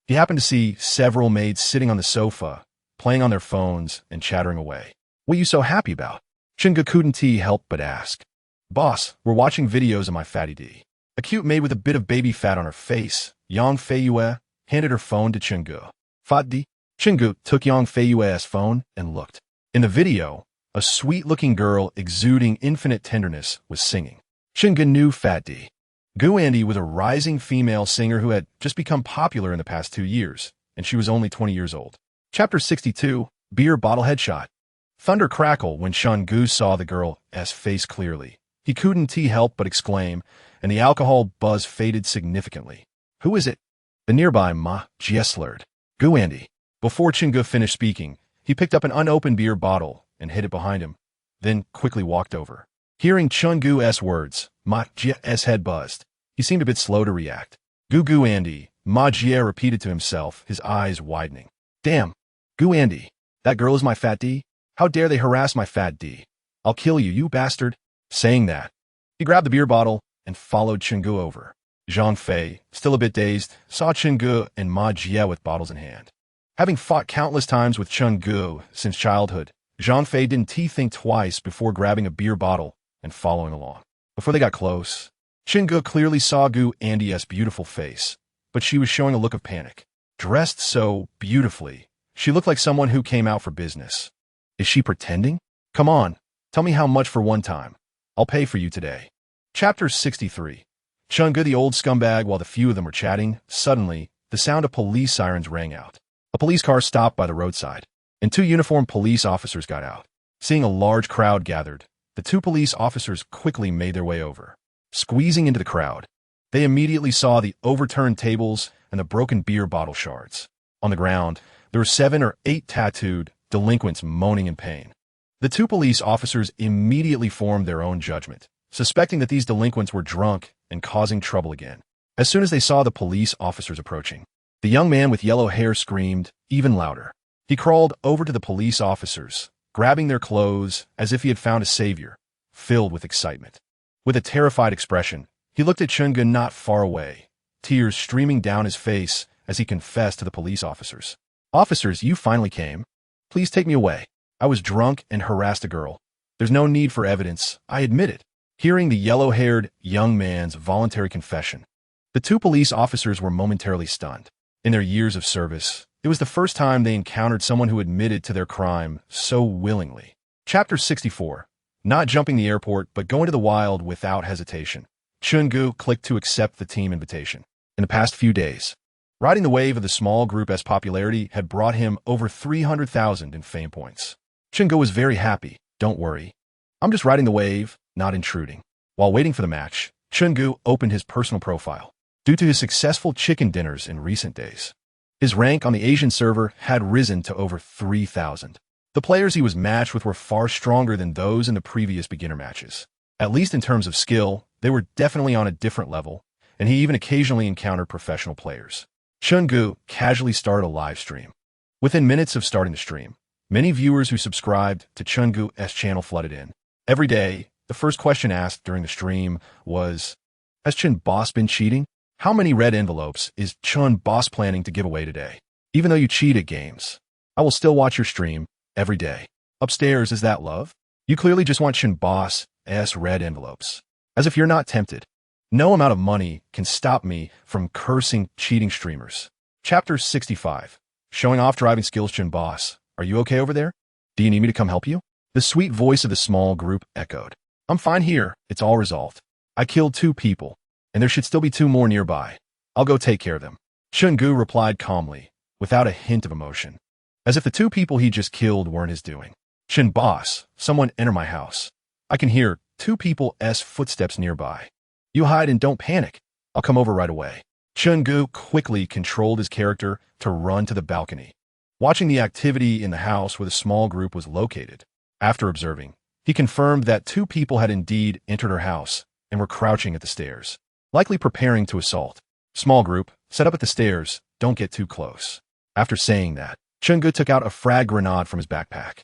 he happened to see several maids sitting on the sofa, playing on their phones and chattering away. What are you so happy about? Chun-gu couldn't help but ask. Boss, we're watching videos of my fatty D. A cute maid with a bit of baby fat on her face, Yang Feiyue, handed her phone to Chun-gu. Fat D. Chun-gu took Yang Feiyue's phone and looked. In the video, a sweet-looking girl exuding infinite tenderness was singing. Chun-gu knew Fat D. Gu Andy was a rising female singer who had just become popular in the past 2 years, and she was only 20 years old. Chapter 62. Beer Bottle Headshot. Thunder crackled when Chun-gu saw the girl's face clearly. He couldn't help but exclaim, and the alcohol buzz faded significantly. Who is it? The nearby Ma Jie slurred. Gu Andy. Before Chun-gu finished speaking, he picked up an unopened beer bottle and hid it behind him, then quickly walked over. Hearing Chun-gu's words, Ma Jie's head buzzed. He seemed a bit slow to react. Gu Andy, Ma Jie repeated to himself, his eyes widening. Damn, Gu Andy, that girl is my Fat D? How dare they harass my Fat D? I'll kill you, you bastard. Saying that, he grabbed the beer bottle and followed Chun-gu over. Zhang Fei, still a bit dazed, saw Chun-gu and Ma Jie with bottles in hand. Having fought countless times with Chun-gu since childhood, Zhang Fei didn't think twice before grabbing a beer bottle and following along. Before they got close, Chun-gu clearly saw Gu Andy's beautiful face, but she was showing a look of panic. Dressed so beautifully, she looked like someone who came out for business. Is she pretending? Come on, tell me how much for one time. I'll pay for you today. Chapter 63. Chun-gu the old scumbag. While the few of them were chatting, suddenly, the sound of police sirens rang out. A police car stopped by the roadside, and 2 uniformed police officers got out. Seeing a large crowd gathered, the 2 police officers quickly made their way over. Squeezing into the crowd, they immediately saw the overturned tables and the broken beer bottle shards. On the ground, there were 7 or 8 tattooed delinquents moaning in pain. The 2 police officers immediately formed their own judgment, suspecting that these delinquents were drunk and causing trouble again. As soon as they saw the police officers approaching, the young man with yellow hair screamed even louder. He crawled over to the police officers, grabbing their clothes as if he had found a savior, filled with excitement. With a terrified expression, he looked at Chun-gu not far away, tears streaming down his face as he confessed to the police officers. Officers, you finally came. Please take me away. I was drunk and harassed a girl. There's no need for evidence. I admit it. Hearing the yellow-haired young man's voluntary confession, the 2 police officers were momentarily stunned. In their years of service, it was the first time they encountered someone who admitted to their crime so willingly. Chapter 64. Not jumping the airport, but going to the wild without hesitation. Chun-gu clicked to accept the team invitation. In the past few days, Riding the wave of the small group S popularity had brought him over 300,000 in fame points. Chungu was very happy. Don't worry. I'm just riding the wave, not intruding. While waiting for the match, Chungu opened his personal profile. Due to his successful chicken dinners in recent days, his rank on the Asian server had risen to over 3,000. The players he was matched with were far stronger than those in the previous beginner matches. At least in terms of skill, they were definitely on a different level, and he even occasionally encountered professional players. Chungu casually started a live stream. Within minutes of starting the stream, many viewers who subscribed to Chungu's channel flooded in. Every day, the first question asked during the stream was, "Has Chun Boss been cheating? How many red envelopes is Chun Boss planning to give away today? Even though you cheat at games, I will still watch your stream every day." Upstairs, is that love? You clearly just want Chun Boss S red envelopes. As if you're not tempted. No amount of money can stop me from cursing cheating streamers. Chapter 65. Showing off driving skills. Chun Boss, are you okay over there? Do you need me to come help you? The sweet voice of the small group echoed. I'm fine here. It's all resolved. I killed 2 people, and there should still be 2 more nearby. I'll go take care of them. Chungu replied calmly, without a hint of emotion, as if the 2 people he just killed weren't his doing. Chun Boss, someone enter my house. I can hear 2 people's footsteps nearby. You hide and don't panic. I'll come over right away. Chungu quickly controlled his character to run to the balcony, watching the activity in the house where the small group was located. After observing, he confirmed that 2 people had indeed entered her house and were crouching at the stairs, likely preparing to assault. Small group, set up at the stairs, don't get too close. After saying that, Chungu took out a frag grenade from his backpack.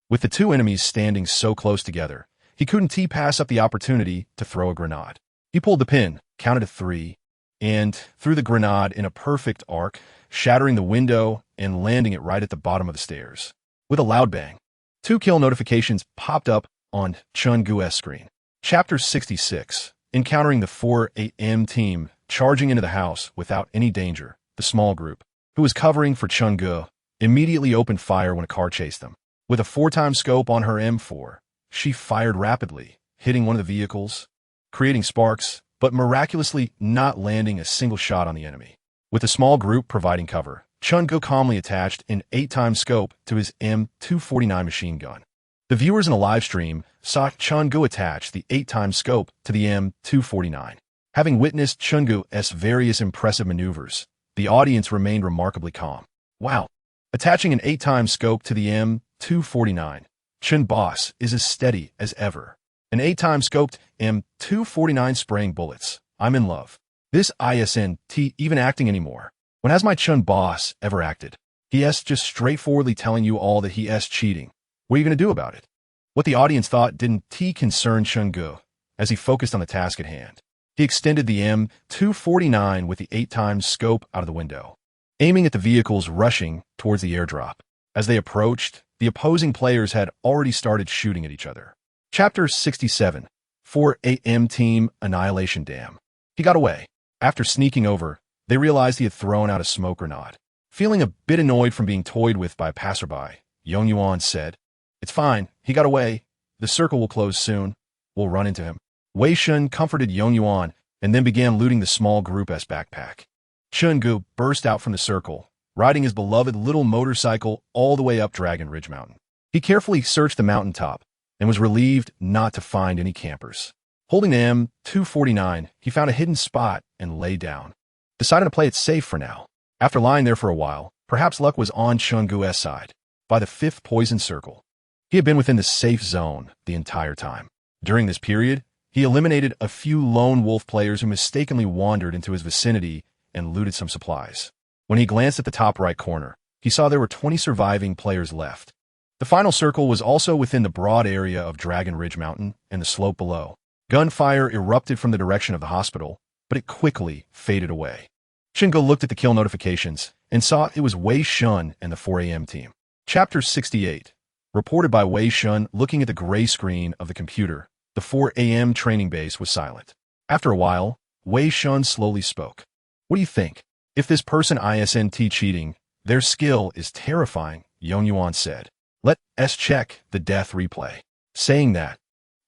With the 2 enemies standing so close together, he couldn't pass up the opportunity to throw a grenade. He pulled the pin, counted to 3, and threw the grenade in a perfect arc, shattering the window and landing it right at the bottom of the stairs. With a loud bang, 2 kill notifications popped up on Chungu's screen. Chapter 66. Encountering the 4 a.m. team charging into the house without any danger, the small group, who was covering for Chungu, immediately opened fire when a car chased them. With a 4-time scope on her M4, she fired rapidly, hitting one of the vehicles, creating sparks, but miraculously not landing a single shot on the enemy. With the small group providing cover, Chungu calmly attached an 8-time scope to his M249 machine gun. The viewers in the live stream saw Chungu attach the 8-time scope to the M249. Having witnessed Chungu's various impressive maneuvers, the audience remained remarkably calm. Wow! Attaching an 8-time scope to the M249, Chun Boss is as steady as ever. An 8-time scoped M249 spraying bullets. I'm in love. This isn't even acting anymore. When has my Chun Boss ever acted? He's just straightforwardly telling you all that he's cheating. What are you going to do about it? What the audience thought didn't concern Chungu, as he focused on the task at hand. He extended the M249 with the 8-time scope out of the window, aiming at the vehicles rushing towards the airdrop. As they approached, the opposing players had already started shooting at each other. Chapter 67. 4 a.m. Team Annihilation Dam. He got away. After sneaking over, they realized he had thrown out a smoke grenade. Feeling a bit annoyed from being toyed with by a passerby, Yong Yuan said, "It's fine. He got away. The circle will close soon. We'll run into him." Wei Shun comforted Yong Yuan and then began looting the small group's backpack. Chungu burst out from the circle, riding his beloved little motorcycle all the way up Dragon Ridge Mountain. He carefully searched the mountaintop and was relieved not to find any campers. Holding the M249, he found a hidden spot and lay down, deciding to play it safe for now. After lying there for a while, perhaps luck was on Chungu's side. By the 5th poison circle, he had been within the safe zone the entire time. During this period, he eliminated a few lone wolf players who mistakenly wandered into his vicinity and looted some supplies. When he glanced at the top right corner, he saw there were 20 surviving players left. The final circle was also within the broad area of Dragon Ridge Mountain and the slope below. Gunfire erupted from the direction of the hospital, but it quickly faded away. Chungu looked at the kill notifications and saw it was Wei Shun and the 4 a.m. team. Chapter 68. Reported by Wei Shun looking at the gray screen of the computer, the 4 a.m. training base was silent. After a while, Wei Shun slowly spoke. "What do you think? If this person isn't cheating, their skill is terrifying," Yong Yuan said. "Let's check the death replay." Saying that,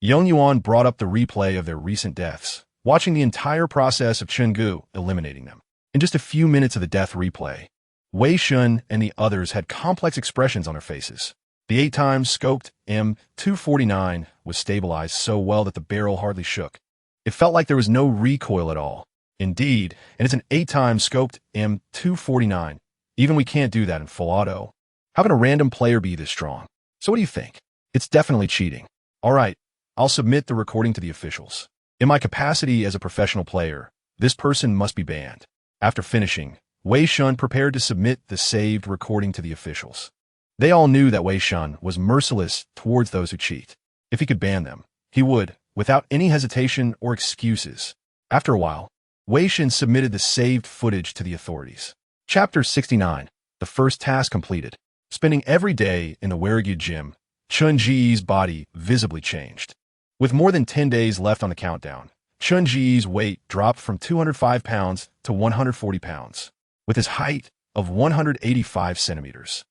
Yong Yuan brought up the replay of their recent deaths, watching the entire process of Chungu eliminating them. In just a few minutes of the death replay, Wei Shun and the others had complex expressions on their faces. The 8 times scoped M249 was stabilized so well that the barrel hardly shook. It felt like there was no recoil at all. Indeed, and it's an 8 times scoped M249. Even we can't do that in full auto. How can a random player be this strong? So what do you think? It's definitely cheating. All right, I'll submit the recording to the officials. In my capacity as a professional player, this person must be banned. After finishing, Wei Shun prepared to submit the saved recording to the officials. They all knew that Wei Shun was merciless towards those who cheat. If he could ban them, he would, without any hesitation or excuses. After a while, Wei Shun submitted the saved footage to the authorities. Chapter 69. The first task completed. Spending every day in the Warrigu gym, Chun Ji's body visibly changed. With more than 10 days left on the countdown, Chun Ji's weight dropped from 205 pounds to 140 pounds, with his height of 185 centimeters.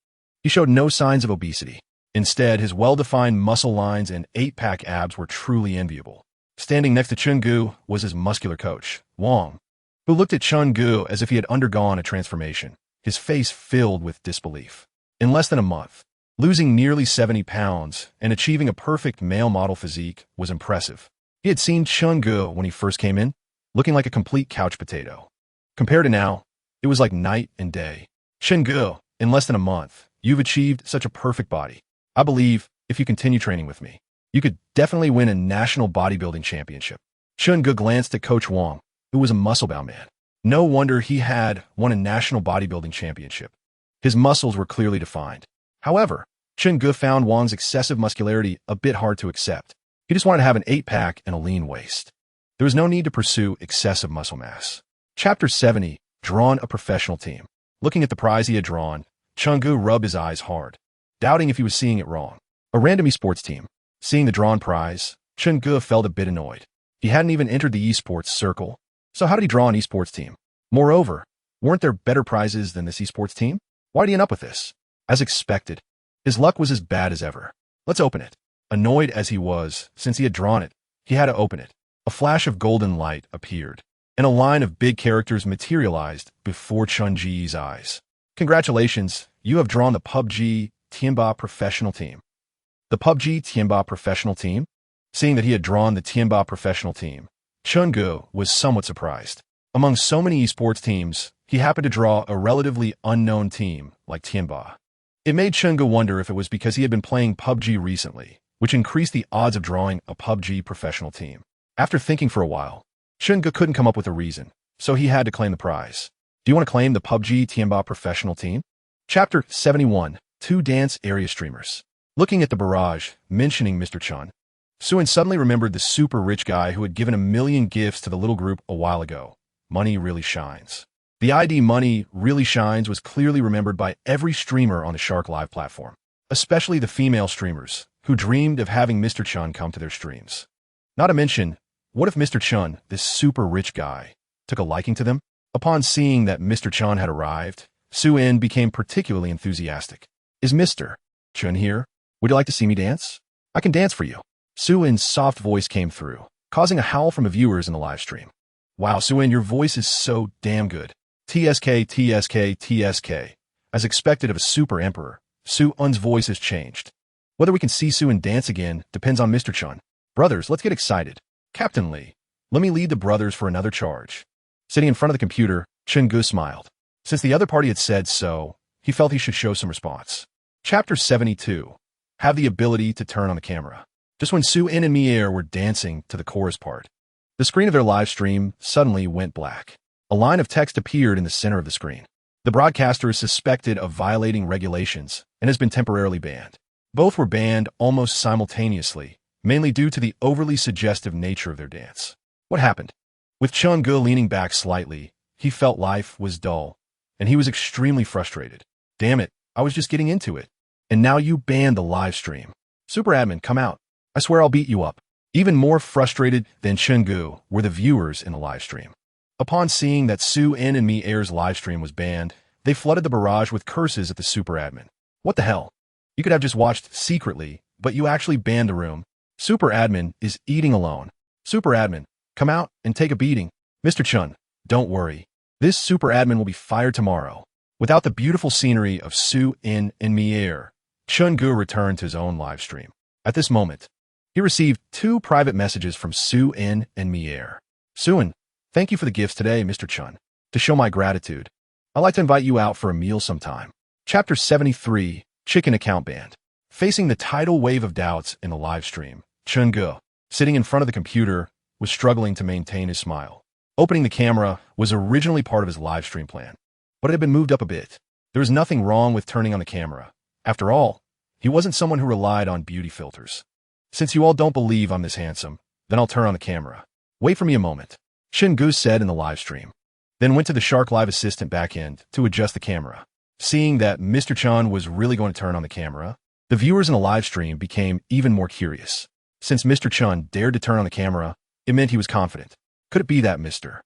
He showed no signs of obesity. Instead, his well-defined muscle lines and 8-pack abs were truly enviable. Standing next to Chun Gu was his muscular coach, Wang, who looked at Chun Gu as if he had undergone a transformation, his face filled with disbelief. In less than a month, losing nearly 70 pounds and achieving a perfect male model physique was impressive. He had seen Chun Gu when he first came in, looking like a complete couch potato. Compared to now, it was like night and day. Chun Gu, in less than a month, you've achieved such a perfect body. I believe, if you continue training with me, you could definitely win a national bodybuilding championship. Chun Gu glanced at Coach Wang, who was a muscle-bound man. No wonder he had won a national bodybuilding championship. His muscles were clearly defined. However, Chun Gu found Wang's excessive muscularity a bit hard to accept. He just wanted to have an 8-pack and a lean waist. There was no need to pursue excessive muscle mass. Chapter 70. Drawn a professional team. Looking at the prize he had drawn, Chun Gu rubbed his eyes hard, doubting if he was seeing it wrong. A random esports team. Seeing the drawn prize, Chun Gu felt a bit annoyed. He hadn't even entered the esports circle, so how did he draw an esports team? Moreover, weren't there better prizes than this esports team? Why did he end up with this? As expected, his luck was as bad as ever. Let's open it. Annoyed as he was, since he had drawn it, he had to open it. A flash of golden light appeared, and a line of big characters materialized before Chun Ji's eyes. Congratulations, you have drawn the PUBG Tianba professional team. The PUBG Tianba professional team? Seeing that he had drawn the Tianba professional team, Chun Gu was somewhat surprised. Among so many esports teams, he happened to draw a relatively unknown team like Tianba. It made Chun Gu wonder if it was because he had been playing PUBG recently, which increased the odds of drawing a PUBG professional team. After thinking for a while, Chun Gu couldn't come up with a reason, so he had to claim the prize. Do you want to claim the PUBG Tianba professional team? Chapter 71. 2 dance area streamers. Looking at the barrage, mentioning Mr. Chun, Suin suddenly remembered the super rich guy who had given 1,000,000 gifts to the little group a while ago. Money really shines. The ID Money really shines was clearly remembered by every streamer on the Shark Live platform, especially the female streamers, who dreamed of having Mr. Chun come to their streams. Not to mention, what if Mr. Chun, this super rich guy, took a liking to them? Upon seeing that Mr. Chun had arrived, Suin became particularly enthusiastic. Is Mr. Chun here? Would you like to see me dance? I can dance for you. Suin's soft voice came through, causing a howl from the viewers in the live stream. Wow, Suin, your voice is so damn good. TSK, TSK, TSK. As expected of a super emperor, Suin's voice has changed. Whether we can see Suin dance again depends on Mr. Chun. Brothers, let's get excited. Captain Lee, let me lead the brothers for another charge. Sitting in front of the computer, Chun Gu smiled. Since the other party had said so, he felt he should show some response. Chapter 72. Have the ability to turn on the camera. Just when Suin and Mier were dancing to the chorus part, the screen of their live stream suddenly went black. A line of text appeared in the center of the screen. The broadcaster is suspected of violating regulations and has been temporarily banned. Both were banned almost simultaneously, mainly due to the overly suggestive nature of their dance. What happened? With Chun Gu leaning back slightly, he felt life was dull, and he was extremely frustrated. Damn it, I was just getting into it. And now you banned the live stream. Super admin, come out. I swear I'll beat you up. Even more frustrated than Chun Gu were the viewers in the live stream. Upon seeing that Suin and Mier's live stream was banned, they flooded the barrage with curses at the super admin. What the hell? You could have just watched secretly, but you actually banned the room. Super admin is eating alone. Super admin, come out and take a beating. Mr. Chun, don't worry. This super admin will be fired tomorrow. Without the beautiful scenery of Su-in and Mier, Chun-gu returned to his own live stream. At this moment, he received 2 private messages from Su-in and Mier. Su-in, thank you for the gifts today, Mr. Chun. To show my gratitude, I'd like to invite you out for a meal sometime. Chapter 73, Chicken Account Banned. Facing the tidal wave of doubts in the live stream, Chun-gu, sitting in front of the computer, was struggling to maintain his smile. Opening the camera was originally part of his live stream plan, but it had been moved up a bit. There was nothing wrong with turning on the camera. After all, he wasn't someone who relied on beauty filters. Since you all don't believe I'm this handsome, then I'll turn on the camera. Wait for me a moment, Chun-gu said in the live stream, then went to the Shark Live Assistant backend to adjust the camera. Seeing that Mr. Chun was really going to turn on the camera, the viewers in the live stream became even more curious. Since Mr. Chun dared to turn on the camera, it meant he was confident. Could it be that Mr.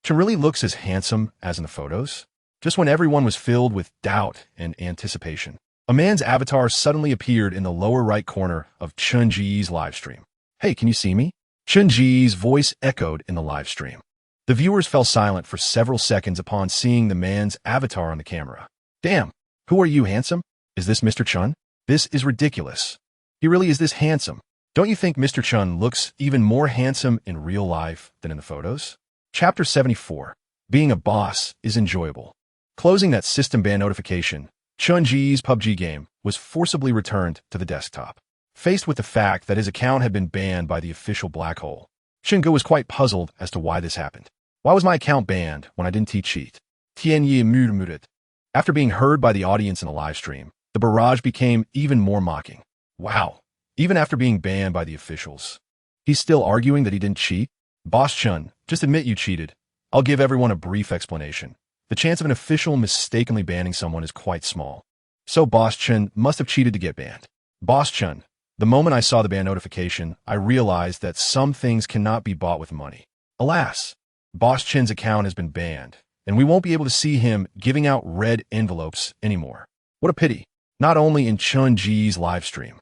Chun really looks as handsome as in the photos? Just when everyone was filled with doubt and anticipation, a man's avatar suddenly appeared in the lower right corner of Chun-ji's live stream. Hey, can you see me? Chun-ji's voice echoed in the live stream. The viewers fell silent for several seconds upon seeing the man's avatar on the camera. Damn, who are you, handsome? Is this Mr. Chun? This is ridiculous. He really is this handsome. Don't you think Mr. Chun looks even more handsome in real life than in the photos? Chapter 74. Being a boss is enjoyable. Closing that system ban notification, Chun-ji's PUBG game was forcibly returned to the desktop. Faced with the fact that his account had been banned by the official black hole, Chun-gu was quite puzzled as to why this happened. Why was my account banned when I didn't cheat? Tianyi murmured. After being heard by the audience in the live stream, the barrage became even more mocking. Wow, even after being banned by the officials, he's still arguing that he didn't cheat? Boss Chun, just admit you cheated. I'll give everyone a brief explanation. The chance of an official mistakenly banning someone is quite small. So Boss Chun must have cheated to get banned. Boss Chun, the moment I saw the ban notification, I realized that some things cannot be bought with money. Alas, Boss Chun's account has been banned, and we won't be able to see him giving out red envelopes anymore. What a pity. Not only in Chun-ji's live stream,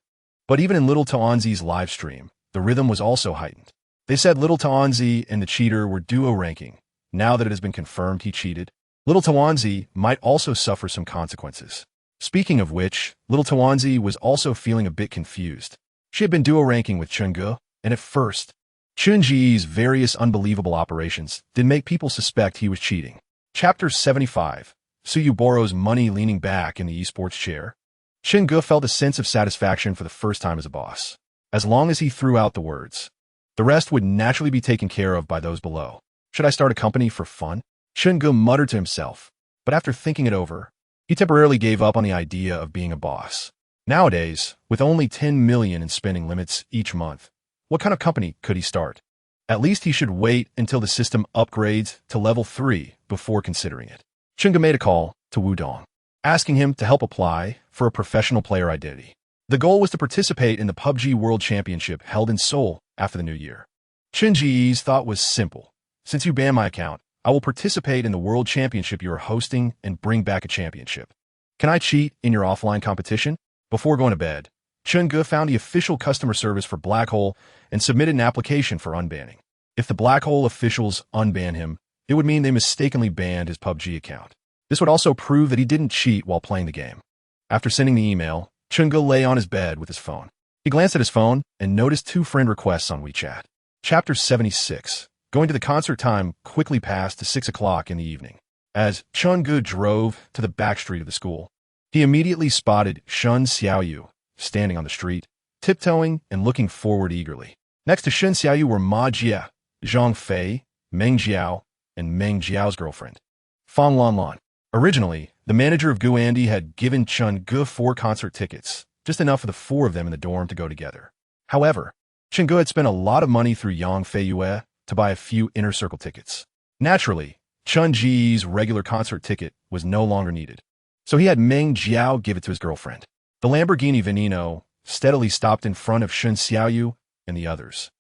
but even in Little Taonzi's live stream, the rhythm was also heightened. They said Little Taonzi and the cheater were duo ranking. Now that it has been confirmed he cheated, Little Taonzi might also suffer some consequences. Speaking of which, Little Taonzi was also feeling a bit confused. She had been duo ranking with Chun-gu, and at first, Chun-ji's various unbelievable operations did make people suspect he was cheating. Chapter 75. Suyu borrows money leaning back in the esports chair. Chun-gu felt a sense of satisfaction for the first time as a boss. As long as he threw out the words, the rest would naturally be taken care of by those below. Should I start a company for fun? Chun-gu muttered to himself, but after thinking it over, he temporarily gave up on the idea of being a boss. Nowadays, with only 10 million in spending limits each month, what kind of company could he start? At least he should wait until the system upgrades to level 3 before considering it. Chun-gu made a call to Wudong, asking him to help apply for a professional player identity. The goal was to participate in the PUBG World Championship held in Seoul after the new year. Chun-ji's thought was simple. Since you banned my account, I will participate in the World Championship you are hosting and bring back a championship. Can I cheat in your offline competition? Before going to bed, Chun-gu found the official customer service for Black Hole and submitted an application for unbanning. If the Black Hole officials unban him, it would mean they mistakenly banned his PUBG account. This would also prove that he didn't cheat while playing the game. After sending the email, Chun-gu lay on his bed with his phone. He glanced at his phone and noticed 2 friend requests on WeChat. Chapter 76. Going to the concert time quickly passed to 6 o'clock in the evening. As Chun-gu drove to the back street of the school, he immediately spotted Shun Xiaoyu standing on the street, tiptoeing and looking forward eagerly. Next to Shun Xiaoyu were Ma Jie, Zhang Fei, Meng Jiao, and Meng Jiao's girlfriend, Fang Lanlan. Originally, the manager of Guandi had given Chun-gu 4 concert tickets, just enough for the 4 of them in the dorm to go together. However, Chun-gu had spent a lot of money through Yang Fei Yue to buy a few inner circle tickets. Naturally, Chun-ji's regular concert ticket was no longer needed, so he had Meng Jiao give it to his girlfriend. The Lamborghini Veneno steadily stopped in front of Shun Xiaoyu and the others,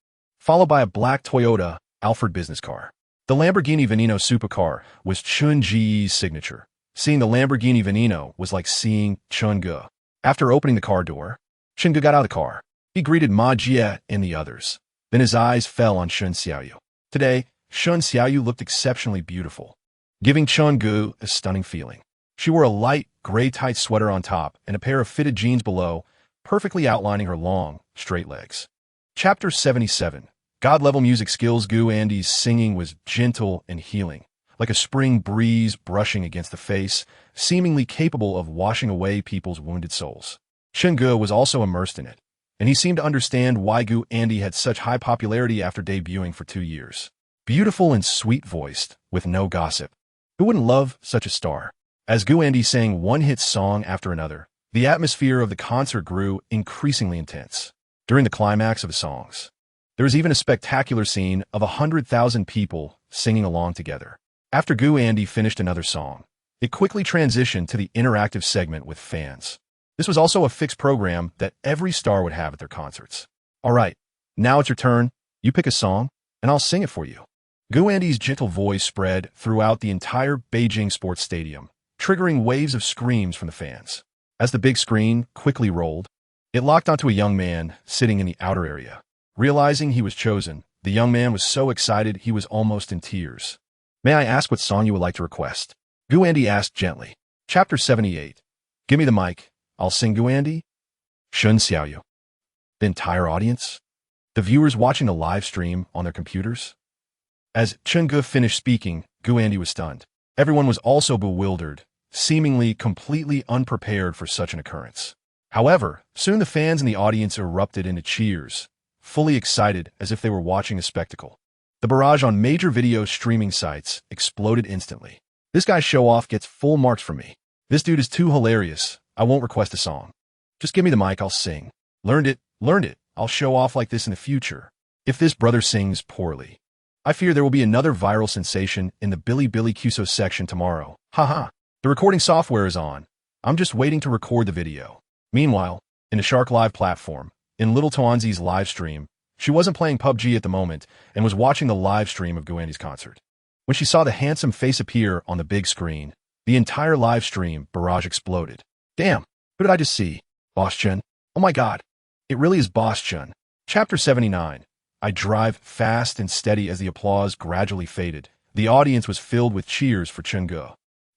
followed by a black Toyota Alphard business car. The Lamborghini Veneno supercar was Chun-ji's signature. Seeing the Lamborghini Veneno was like seeing Chun-gu. After opening the car door, Chun-gu got out of the car. He greeted Ma Jie and the others. Then his eyes fell on Shun Xiaoyu. Today, Shun Xiaoyu looked exceptionally beautiful. giving Chun-gu a stunning feeling. She wore a light, gray tight sweater on top and a pair of fitted jeans below, perfectly outlining her long, straight legs. Chapter 77. God-level music skills. Gu Andy's singing was gentle and healing, like a spring breeze brushing against the face, seemingly capable of washing away people's wounded souls. Chun-gu was also immersed in it, and he seemed to understand why Gu Andy had such high popularity after debuting for 2 years. Beautiful and sweet-voiced, with no gossip. Who wouldn't love such a star? As Gu Andy sang one-hit song after another, the atmosphere of the concert grew increasingly intense. During the climax of the songs, there was even a spectacular scene of 100,000 people singing along together. After Gu Andy finished another song, it quickly transitioned to the interactive segment with fans. This was also a fixed program that every star would have at their concerts. All right, now it's your turn. You pick a song, and I'll sing it for you. Gu Andy's gentle voice spread throughout the entire Beijing sports stadium, triggering waves of screams from the fans. As the big screen quickly rolled, it locked onto a young man sitting in the outer area. Realizing he was chosen, the young man was so excited he was almost in tears. May I ask what song you would like to request? Gu Andy asked gently. Chapter 78. Give me the mic. I'll sing. Gu Andy. Shun Xiaoyu. The entire audience? The viewers watching the live stream on their computers? As Chun-gu finished speaking, Gu Andy was stunned. Everyone was also bewildered, seemingly completely unprepared for such an occurrence. However, soon the fans in the audience erupted into cheers, fully excited as if they were watching a spectacle. The barrage on major video streaming sites exploded instantly. This guy's show-off gets full marks from me. This dude is too hilarious. I won't request a song. Just give me the mic, I'll sing. Learned it. I'll show off like this in the future. If this brother sings poorly, I fear there will be another viral sensation in the Bilibili QSO section tomorrow. Haha. The recording software is on. I'm just waiting to record the video. Meanwhile, in the Shark Live platform, in Little Tuanzi's live stream, she wasn't playing PUBG at the moment and was watching the live stream of Gu Andy's concert. When she saw the handsome face appear on the big screen, the entire live stream barrage exploded. Damn, who did I just see? Boss Chun? Oh my god, it really is Boss Chun. Chapter 79. I drive fast and steady as the applause gradually faded. The audience was filled with cheers for Chun-gu.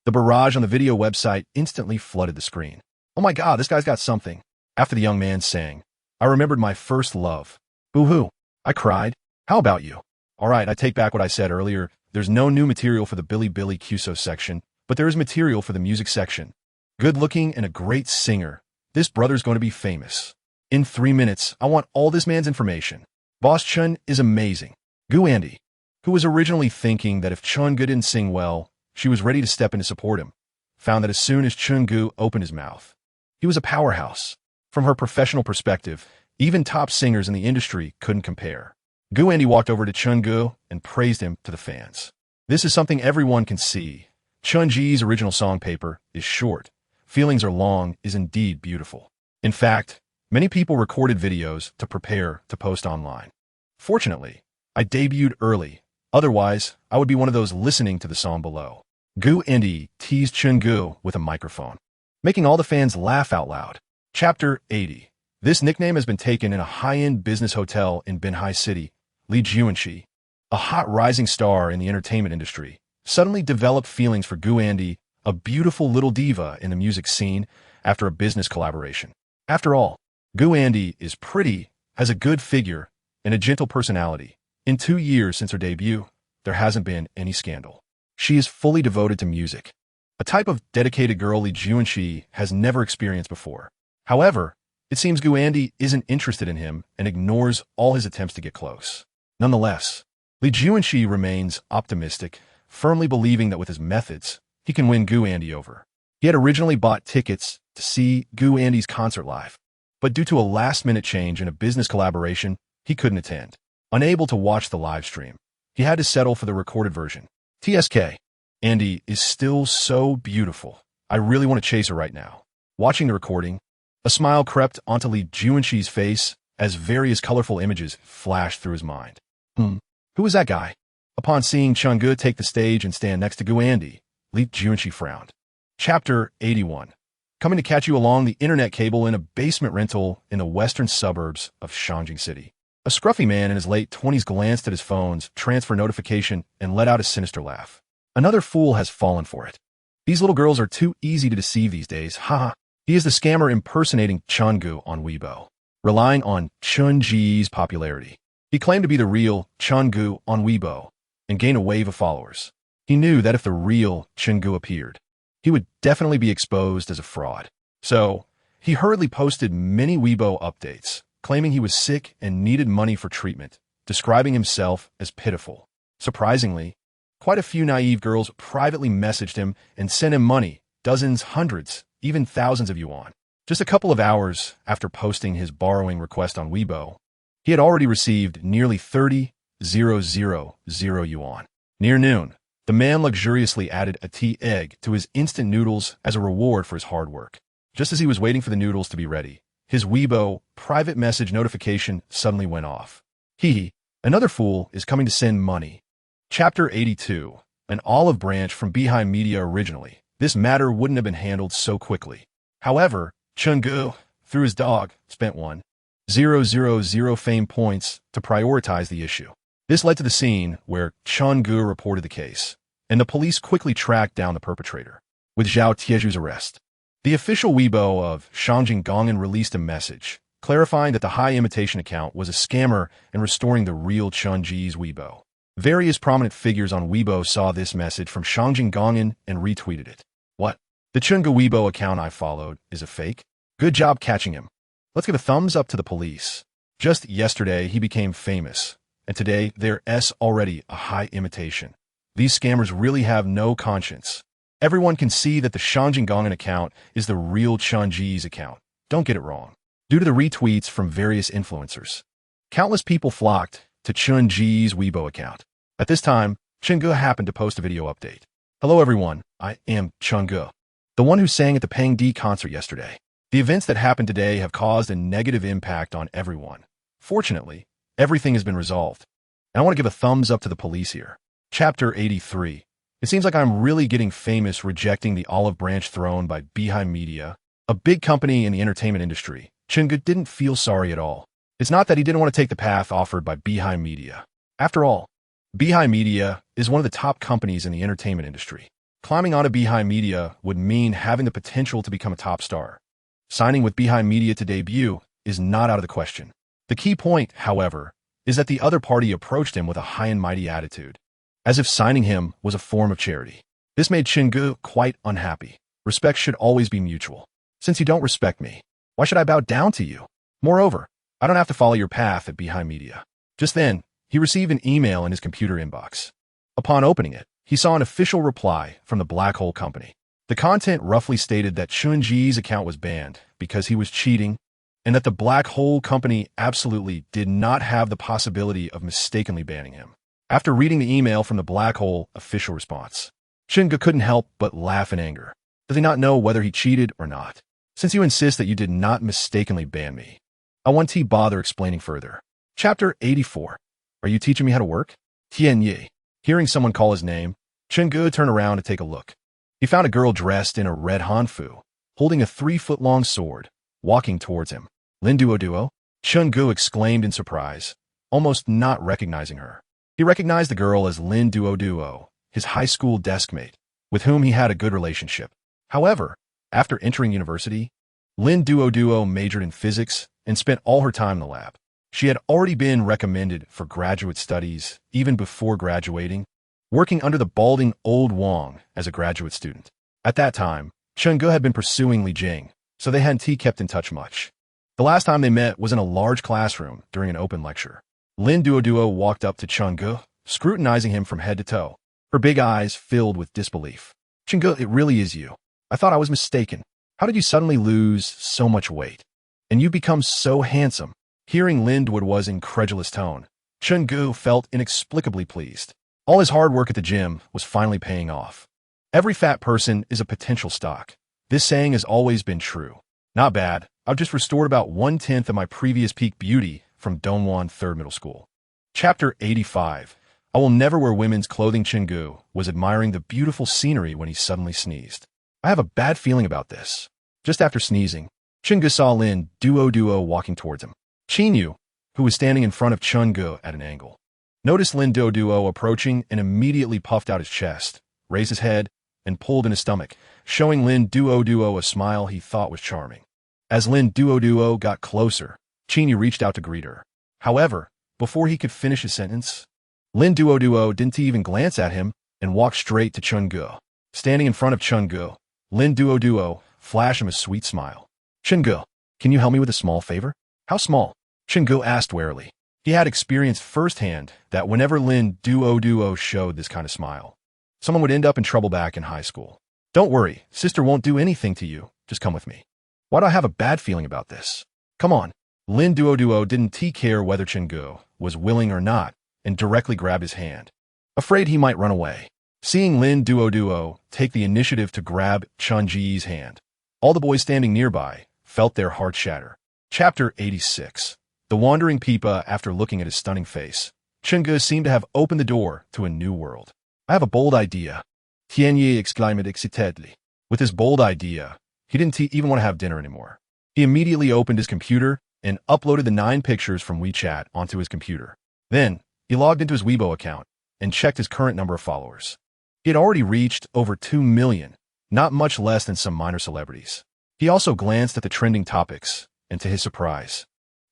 The barrage on the video website instantly flooded the screen. Oh my god, this guy's got something. After the young man sang, I remembered my first love. Boo-hoo. I cried. How about you? All right, I take back what I said earlier. There's no new material for the Bilibili QSO section, but there is material for the music section. Good looking and a great singer. This brother's going to be famous. In 3 minutes, I want all this man's information. Boss Chun is amazing. Gu Andy, who was originally thinking that if Chun-gu didn't sing well, she was ready to step in to support him, found that as soon as Chun-gu opened his mouth, he was a powerhouse. From her professional perspective, even top singers in the industry couldn't compare. Gu Andy walked over to Chun-gu and praised him to the fans. This is something everyone can see. Chun-ji's original song paper is short. Feelings Are Long is indeed beautiful. In fact, many people recorded videos to prepare to post online. Fortunately, I debuted early. Otherwise, I would be one of those listening to the song below. Gu Andy teased Chun-gu with a microphone, making all the fans laugh out loud. Chapter 80. This nickname has been taken in a high-end business hotel in Binhai City. Li Juanxi, a hot rising star in the entertainment industry, suddenly developed feelings for Gu Andy, a beautiful little diva in the music scene, after a business collaboration. After all, Gu Andy is pretty, has a good figure, and a gentle personality. In 2 years since her debut, there hasn't been any scandal. She is fully devoted to music, a type of dedicated girl Li Juanxi has never experienced before. However, it seems Gu Andy isn't interested in him and ignores all his attempts to get close. Nonetheless, Li Juanxi remains optimistic, firmly believing that with his methods, he can win Gu Andy over. He had originally bought tickets to see Gu Andy's concert live, but due to a last-minute change in a business collaboration, he couldn't attend. Unable to watch the live stream, he had to settle for the recorded version. TSK. Andy is still so beautiful. I really want to chase her right now. Watching the recording, a smile crept onto Li Juanxi's face as various colorful images flashed through his mind. Who is that guy? Upon seeing Chun-gu take the stage and stand next to Gu Andy, Li Juanxi frowned. Chapter 81. Coming to catch you along the internet cable in a basement rental in the western suburbs of Shangjing City. A scruffy man in his late 20s glanced at his phone's transfer notification and let out a sinister laugh. Another fool has fallen for it. These little girls are too easy to deceive these days, haha. He is the scammer impersonating Chungu on Weibo, relying on Chunji's popularity. He claimed to be the real Chungu on Weibo and gain a wave of followers. He knew that if the real Chungu appeared, he would definitely be exposed as a fraud. So, he hurriedly posted many Weibo updates, claiming he was sick and needed money for treatment, describing himself as pitiful. Surprisingly, quite a few naive girls privately messaged him and sent him money, dozens, hundreds, even thousands of yuan. Just a couple of hours after posting his borrowing request on Weibo, he had already received nearly 30,000 yuan. Near noon, the man luxuriously added a tea egg to his instant noodles as a reward for his hard work. Just as he was waiting for the noodles to be ready, his Weibo private message notification suddenly went off. Another fool is coming to send money. Chapter 82. An olive branch from Behind Media. Originally, this matter wouldn't have been handled so quickly. However, Chungu, through his dog, spent 1,000 fame points to prioritize the issue. This led to the scene where Chungu reported the case, and the police quickly tracked down the perpetrator, with Zhao Tieju's arrest. The official Weibo of Shangjing Gongan released a message, clarifying that the high imitation account was a scammer and restoring the real Chunji's Weibo. Various prominent figures on Weibo saw this message from Shangjing Gongan and retweeted it. What? The Chungu Weibo account I followed is a fake? Good job catching him. Let's give a thumbs up to the police. Just yesterday, he became famous, and today there's already a high imitation. These scammers really have no conscience. Everyone can see that the Shangjing Gongan account is the real Chunji's account. Don't get it wrong. Due to the retweets from various influencers, countless people flocked to Chunji's Weibo account. At this time, Chungu happened to post a video update. Hello everyone, I am Chungu, the one who sang at the Peng Di concert yesterday. The events that happened today have caused a negative impact on everyone. Fortunately, everything has been resolved. And I want to give a thumbs up to the police here. Chapter 83. It seems like I'm really getting famous rejecting the olive branch thrown by Behind Media, a big company in the entertainment industry. Chungu didn't feel sorry at all. It's not that he didn't want to take the path offered by Behind Media. After all, Behind Media is one of the top companies in the entertainment industry. Climbing onto Behind Media would mean having the potential to become a top star. Signing with Behind Media to debut is not out of the question. The key point, however, is that the other party approached him with a high and mighty attitude, as if signing him was a form of charity. This made Chungu quite unhappy. Respect should always be mutual. Since you don't respect me, why should I bow down to you? Moreover, I don't have to follow your path at Behind Media. Just then, he received an email in his computer inbox. Upon opening it, he saw an official reply from the Black Hole Company. The content roughly stated that Chunji's account was banned because he was cheating, and that the Black Hole Company absolutely did not have the possibility of mistakenly banning him. After reading the email from the Black Hole official response, Chungu couldn't help but laugh in anger. Does he not know whether he cheated or not? Since you insist that you did not mistakenly ban me, I won't bother explaining further. Chapter 84. Are you teaching me how to work? Tian Yi. Hearing someone call his name, Chungu turned around to take a look. He found a girl dressed in a red hanfu, holding a 3-foot-long sword, walking towards him. Lin Duo? Chungu exclaimed in surprise, almost not recognizing her. He recognized the girl as Lin Duo, his high school deskmate, with whom he had a good relationship. However, after entering university, Lin Duo majored in physics and spent all her time in the lab. She had already been recommended for graduate studies even before graduating, working under the balding old Wang as a graduate student. At that time, Chungu had been pursuing Li Jing, so they hadn't kept in touch much. The last time they met was in a large classroom during an open lecture. Lin Duo walked up to Chungu, scrutinizing him from head to toe, her big eyes filled with disbelief. Chungu, it really is you. I thought I was mistaken. How did you suddenly lose so much weight? And you become so handsome. Hearing Lin Duo's incredulous tone, Chungu felt inexplicably pleased. All his hard work at the gym was finally paying off. Every fat person is a potential stock. This saying has always been true. Not bad. I've just restored about 1/10 of my previous peak beauty from Dongwon 3rd Middle School. Chapter 85. I will never wear women's clothing. Chungu was admiring the beautiful scenery when he suddenly sneezed. I have a bad feeling about this. Just after sneezing, Chungu saw Lin Duo walking towards him. Chinyu, who was standing in front of Chungu at an angle, noticed Lin Duo approaching and immediately puffed out his chest, raised his head, and pulled in his stomach, showing Lin Duo a smile he thought was charming. As Lin Duo got closer, Qinyu reached out to greet her. However, before he could finish his sentence, Lin Duo didn't even glance at him and walked straight to Chungu. Standing in front of Chungu, Lin Duo flashed him a sweet smile. Chungu, can you help me with a small favor? How small? Chungu asked warily. He had experienced firsthand that whenever Lin Duo showed this kind of smile, someone would end up in trouble back in high school. Don't worry, sister won't do anything to you. Just come with me. Why do I have a bad feeling about this? Come on. Lin Duo didn't care whether Chungu was willing or not and directly grabbed his hand, afraid he might run away. Seeing Lin Duo take the initiative to grab Chunji's hand, all the boys standing nearby felt their hearts shatter. Chapter 86. The Wandering Pipa. After looking at his stunning face, Chungu seemed to have opened the door to a new world. I have a bold idea, Tianyi exclaimed excitedly. With his bold idea, he didn't even want to have dinner anymore. He immediately opened his computer and uploaded the 9 pictures from WeChat onto his computer. Then, he logged into his Weibo account and checked his current number of followers. He had already reached over 2 million, not much less than some minor celebrities. He also glanced at the trending topics, and to his surprise,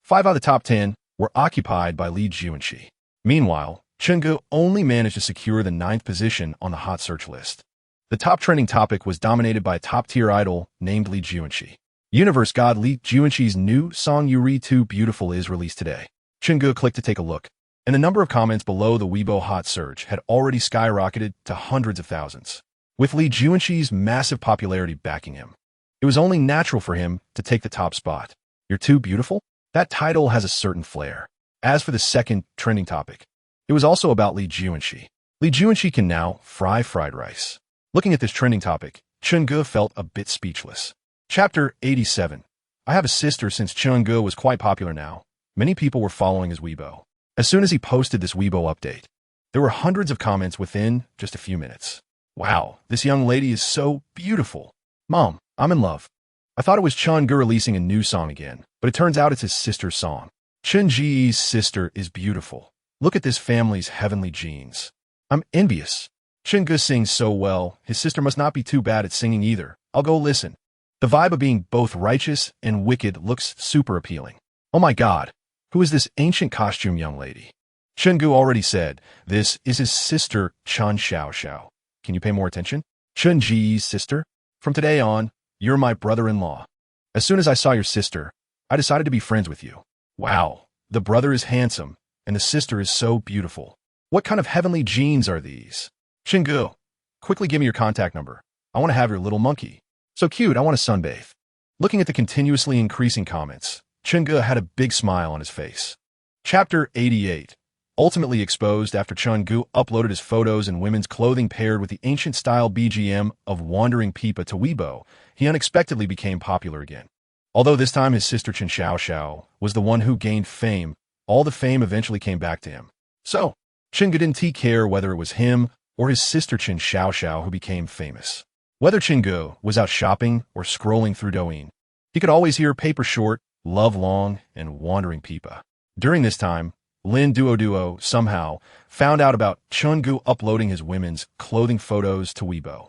5 out of the top 10 were occupied by Li Juanqi. Meanwhile, Chungu only managed to secure the 9th position on the hot search list. The top trending topic was dominated by a top-tier idol named Li Juanqi. Universe god Li Juanqi's new song Yuri Too Beautiful is released today. Chungu clicked to take a look, and the number of comments below the Weibo hot search had already skyrocketed to hundreds of thousands. With Li Juanqi's massive popularity backing him, it was only natural for him to take the top spot. You're too beautiful? That title has a certain flair. As for the second trending topic, it was also about Li Juanqi. Li Juanqi can now fry fried rice. Looking at this trending topic, Chungu felt a bit speechless. Chapter 87. I have a sister. Since Chungu was quite popular now, many people were following his Weibo. As soon as he posted this Weibo update, there were hundreds of comments within just a few minutes. Wow, this young lady is so beautiful. Mom, I'm in love. I thought it was Chungu releasing a new song again, but it turns out it's his sister's song. Chunji's sister is beautiful. Look at this family's heavenly genes. I'm envious. Chungu sings so well, his sister must not be too bad at singing either. I'll go listen. The vibe of being both righteous and wicked looks super appealing. Oh my god, who is this ancient costume young lady? Chungu already said, this is his sister, Chun Xiao. Can you pay more attention? Chunji's sister? From today on, you're my brother-in-law. As soon as I saw your sister, I decided to be friends with you. Wow, the brother is handsome, and the sister is so beautiful. What kind of heavenly genes are these? Chungu, quickly give me your contact number. I want to have your little monkey. So cute, I want to sunbathe. Looking at the continuously increasing comments, Chungu had a big smile on his face. Chapter 88. Ultimately exposed. After Chungu uploaded his photos in women's clothing paired with the ancient-style BGM of Wandering Pipa to Weibo, he unexpectedly became popular again. Although this time his sister Chen Xiao was the one who gained fame, all the fame eventually came back to him. So, Chungu didn't care whether it was him or his sister Chen Xiao who became famous. Whether Chungu was out shopping or scrolling through Douyin, he could always hear Paper Short, Love Long, and Wandering Pipa. During this time, Lin Duo somehow found out about Chungu uploading his women's clothing photos to Weibo.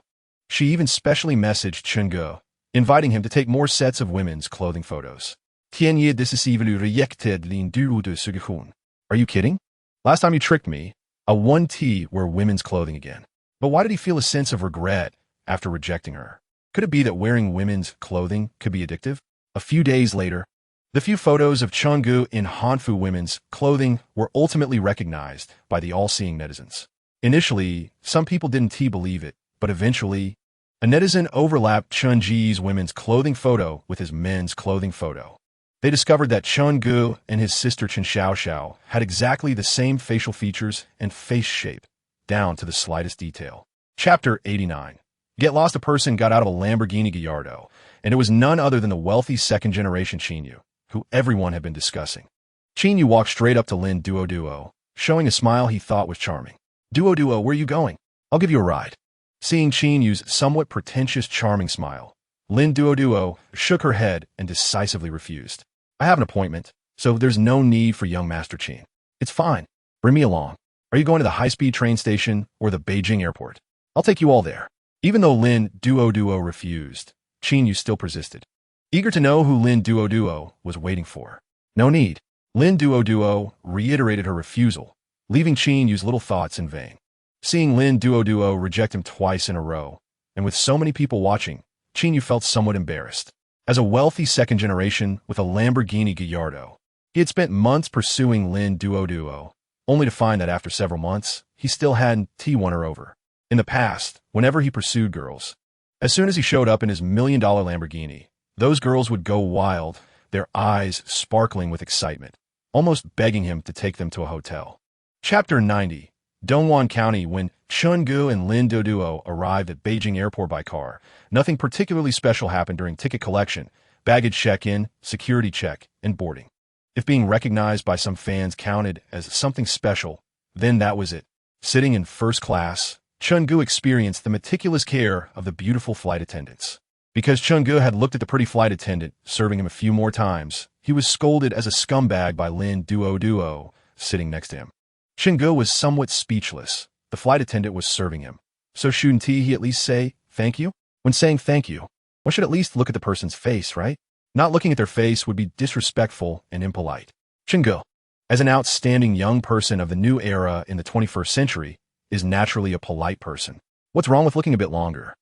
She even specially messaged Chungu, inviting him to take more sets of women's clothing photos. Tianyi decisively rejected Lin Duo de Sugihun. Are you kidding? Last time you tricked me, a 1T were women's clothing again. But why did he feel a sense of regret after rejecting her? Could it be that wearing women's clothing could be addictive? A few days later, the few photos of Chungu in Hanfu women's clothing were ultimately recognized by the all-seeing netizens. Initially, some people didn't believe it, but eventually, a netizen overlapped Chunji's women's clothing photo with his men's clothing photo. They discovered that Chungu and his sister Chen Xiao had exactly the same facial features and face shape, down to the slightest detail. Chapter 89. Get lost. A person got out of a Lamborghini Gallardo, and it was none other than the wealthy second-generation Qinyu, who everyone had been discussing. Qinyu walked straight up to Lin Duo, showing a smile he thought was charming. Duo, where are you going? I'll give you a ride. Seeing Qinyu's somewhat pretentious, charming smile, Lin Duo shook her head and decisively refused. I have an appointment, so there's no need for young Master Qin. It's fine. Bring me along. Are you going to the high-speed train station or the Beijing airport? I'll take you all there. Even though Lin Duo refused, Qin Yu still persisted, eager to know who Lin Duo was waiting for. No need. Lin Duo reiterated her refusal, leaving Qin Yu's little thoughts in vain. Seeing Lin Duo reject him twice in a row, and with so many people watching, Qin Yu felt somewhat embarrassed. As a wealthy second generation with a Lamborghini Gallardo, he had spent months pursuing Lin Duo, only to find that after several months, he still hadn't won her over. In the past, whenever he pursued girls, as soon as he showed up in his $1,000,000 Lamborghini, those girls would go wild, their eyes sparkling with excitement, almost begging him to take them to a hotel. Chapter 90. Dongguan County. When Chungu and Lin Duo arrived at Beijing Airport by car, nothing particularly special happened during ticket collection, baggage check-in, security check, and boarding. If being recognized by some fans counted as something special, then that was it. Sitting in first class, Chungu experienced the meticulous care of the beautiful flight attendants. Because Chungu had looked at the pretty flight attendant serving him a few more times, he was scolded as a scumbag by Lin Duo sitting next to him. Chungu was somewhat speechless. The flight attendant was serving him. So shouldn't he at least say thank you? When saying thank you, one should at least look at the person's face, right? Not looking at their face would be disrespectful and impolite. Chungu, as an outstanding young person of the new era in the 21st century, is naturally a polite person. What's wrong with looking a bit longer?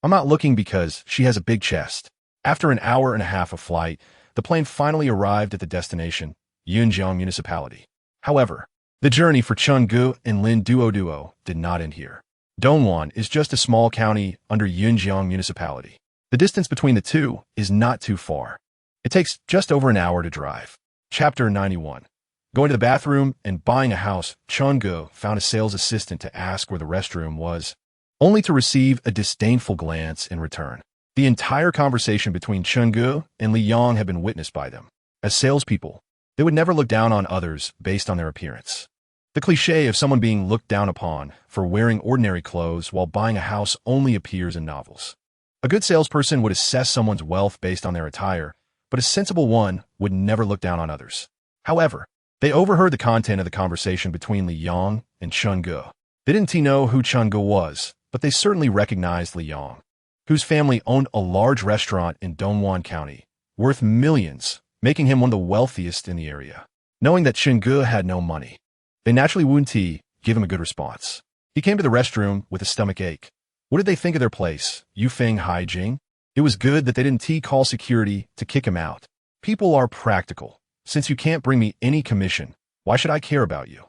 I'm not looking because she has a big chest. After an hour and a half of flight, the plane finally arrived at the destination, Yunjiang Municipality. However, the journey for Chungu and Lin Duo did not end here. Dongguan is just a small county under Yunjiang Municipality. The distance between the two is not too far. It takes just over an hour to drive. Chapter 91. Going to the bathroom and buying a house, Chungu found a sales assistant to ask where the restroom was, only to receive a disdainful glance in return. The entire conversation between Chungu and Li Yang had been witnessed by them. As salespeople, they would never look down on others based on their appearance. The cliché of someone being looked down upon for wearing ordinary clothes while buying a house only appears in novels. A good salesperson would assess someone's wealth based on their attire, but a sensible one would never look down on others. However, they overheard the content of the conversation between Li Yang and Chungu. They didn't know who Chungu was, but they certainly recognized Li Yang, whose family owned a large restaurant in Dongguan County, worth millions, making him one of the wealthiest in the area. Knowing that Chungu had no money, they naturally wouldn't give him a good response. He came to the restroom with a stomach ache. What did they think of their place, Yufeng Haijing? It was good that they didn't call security to kick him out. People are practical. Since you can't bring me any commission, why should I care about you?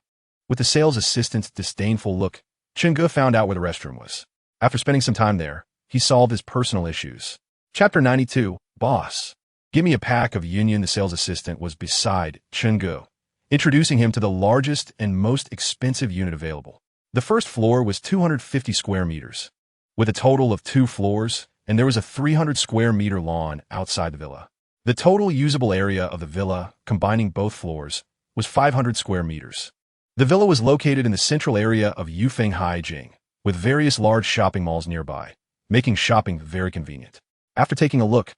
With the sales assistant's disdainful look, Chungu found out where the restroom was. After spending some time there, he solved his personal issues. Chapter 92. Boss. Give me a pack of Union. The sales assistant was beside Chungu, introducing him to the largest and most expensive unit available. The first floor was 250 square meters, with a total of 2 floors, and there was a 300 square meter lawn outside the villa. The total usable area of the villa, combining both floors, was 500 square meters. The villa was located in the central area of Yufeng Haijing, with various large shopping malls nearby, making shopping very convenient. After taking a look,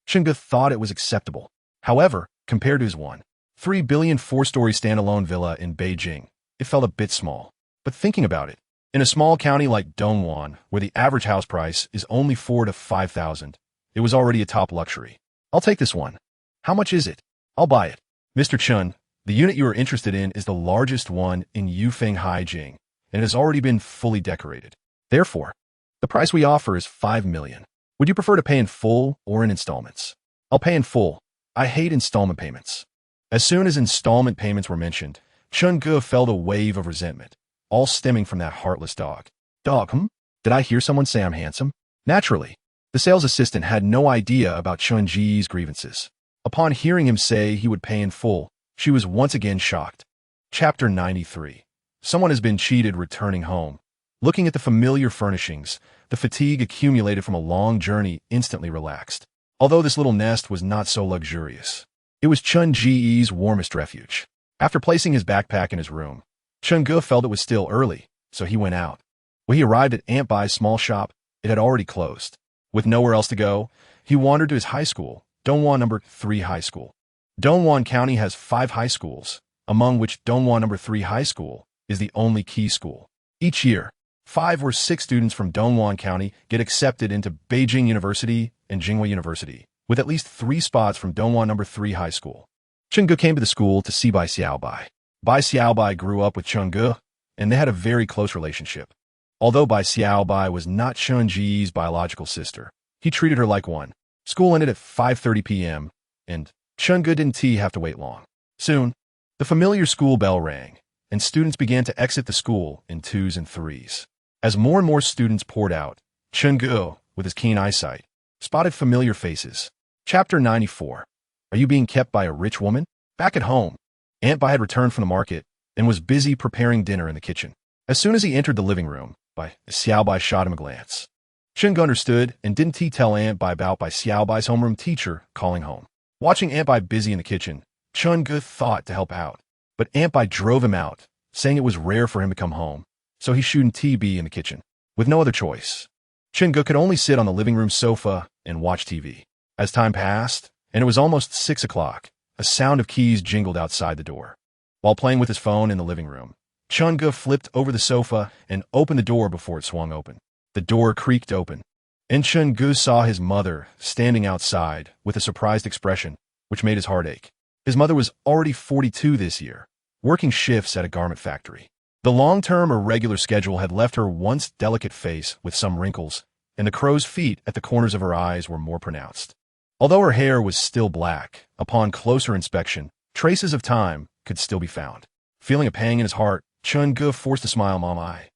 Chungu thought it was acceptable. However, compared to his 1.3 billion 4-story standalone villa in Beijing, it felt a bit small. But thinking about it, in a small county like Dongguan, where the average house price is only 4,000 to 5,000, it was already a top luxury. I'll take this one. How much is it? I'll buy it. Mr. Chun, the unit you are interested in is the largest one in Yufeng Haijing, and it has already been fully decorated. Therefore, the price we offer is 5 million. Would you prefer to pay in full or in installments? I'll pay in full. I hate installment payments. As soon as installment payments were mentioned, Chungu felt a wave of resentment, all stemming from that heartless dog. Dog, Did I hear someone say I'm handsome? Naturally, the sales assistant had no idea about Chunji's grievances. Upon hearing him say he would pay in full, she was once again shocked. Chapter 93. Someone has been cheated returning home. Looking at the familiar furnishings, the fatigue accumulated from a long journey instantly relaxed. Although this little nest was not so luxurious, it was Chunji's warmest refuge. After placing his backpack in his room, Chungu felt it was still early, so he went out. When he arrived at Aunt Bai's small shop, it had already closed. With nowhere else to go, he wandered to his high school, Dongguan No. 3 High School. Dongguan County has 5 high schools, among which Dongguan No. 3 High School is the only key school. Each year, 5 or 6 students from Dongguan County get accepted into Beijing University and Tsinghua University, with at least 3 spots from Dongguan No. 3 High School. Chungu came to the school to see Bai Xiaobai. Bai Xiaobai grew up with Chungu, and they had a very close relationship. Although Bai Xiaobai was not Chunji's biological sister, he treated her like one. School ended at 5:30 p.m., and Chungu didn't have to wait long. Soon, the familiar school bell rang, and students began to exit the school in 2s and 3s. As more and more students poured out, Chungu, with his keen eyesight, spotted familiar faces. Chapter 94. Are you being kept by a rich woman? Back at home, Aunt Bai had returned from the market and was busy preparing dinner in the kitchen. As soon as he entered the living room, Bai Xiaobai shot him a glance. Chungu understood and didn't tell Aunt Bai about Bai Xiaobai's homeroom teacher calling home. Watching Aunt Bai busy in the kitchen, Chungu thought to help out, but Aunt Bai drove him out, saying it was rare for him to come home, so he shouldn't be in the kitchen. With no other choice, Chungu could only sit on the living room sofa and watch TV. As time passed, and it was almost 6 o'clock, a sound of keys jingled outside the door. While playing with his phone in the living room, Chungu flipped over the sofa and opened the door before it swung open. The door creaked open, and Chungu saw his mother standing outside with a surprised expression, which made his heart ache. His mother was already 42 this year, working shifts at a garment factory. The long-term irregular schedule had left her once delicate face with some wrinkles, and the crow's feet at the corners of her eyes were more pronounced. Although her hair was still black, upon closer inspection, traces of time could still be found. Feeling a pang in his heart, Chungu forced a smile on eye.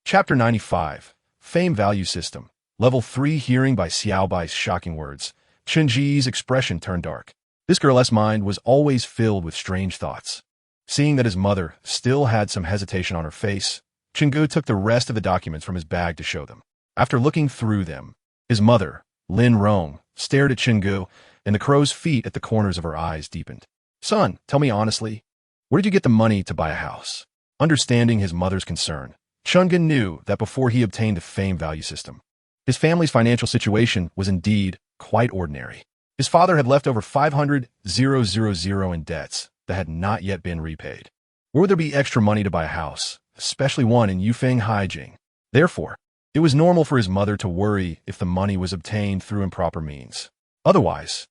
Chapter 95. Fame Value System. Level 3. Hearing Bai Xiaobai's shocking words, Chunji's expression turned dark. This girl's mind was always filled with strange thoughts. Seeing that his mother still had some hesitation on her face, Chungu took the rest of the documents from his bag to show them. After looking through them, his mother, Lin Rong, stared at Chungu, and the crow's feet at the corners of her eyes deepened. Son, tell me honestly, where did you get the money to buy a house? Understanding his mother's concern, Chungu knew that before he obtained the fame value system, his family's financial situation was indeed quite ordinary. His father had left over 500,000 in debts that had not yet been repaid. Where would there be extra money to buy a house, especially one in Yufeng Haijing? Therefore, it was normal for his mother to worry if the money was obtained through improper means. Otherwise,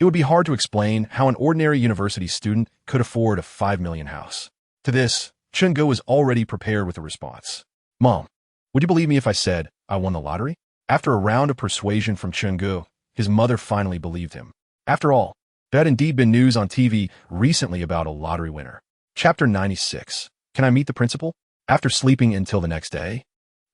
it would be hard to explain how an ordinary university student could afford a 5 million house. To this, Chungu was already prepared with a response. Mom, would you believe me if I said I won the lottery? After a round of persuasion from Chungu, his mother finally believed him. After all, there had indeed been news on TV recently about a lottery winner. Chapter 96. Can I meet the principal? After sleeping until the next day,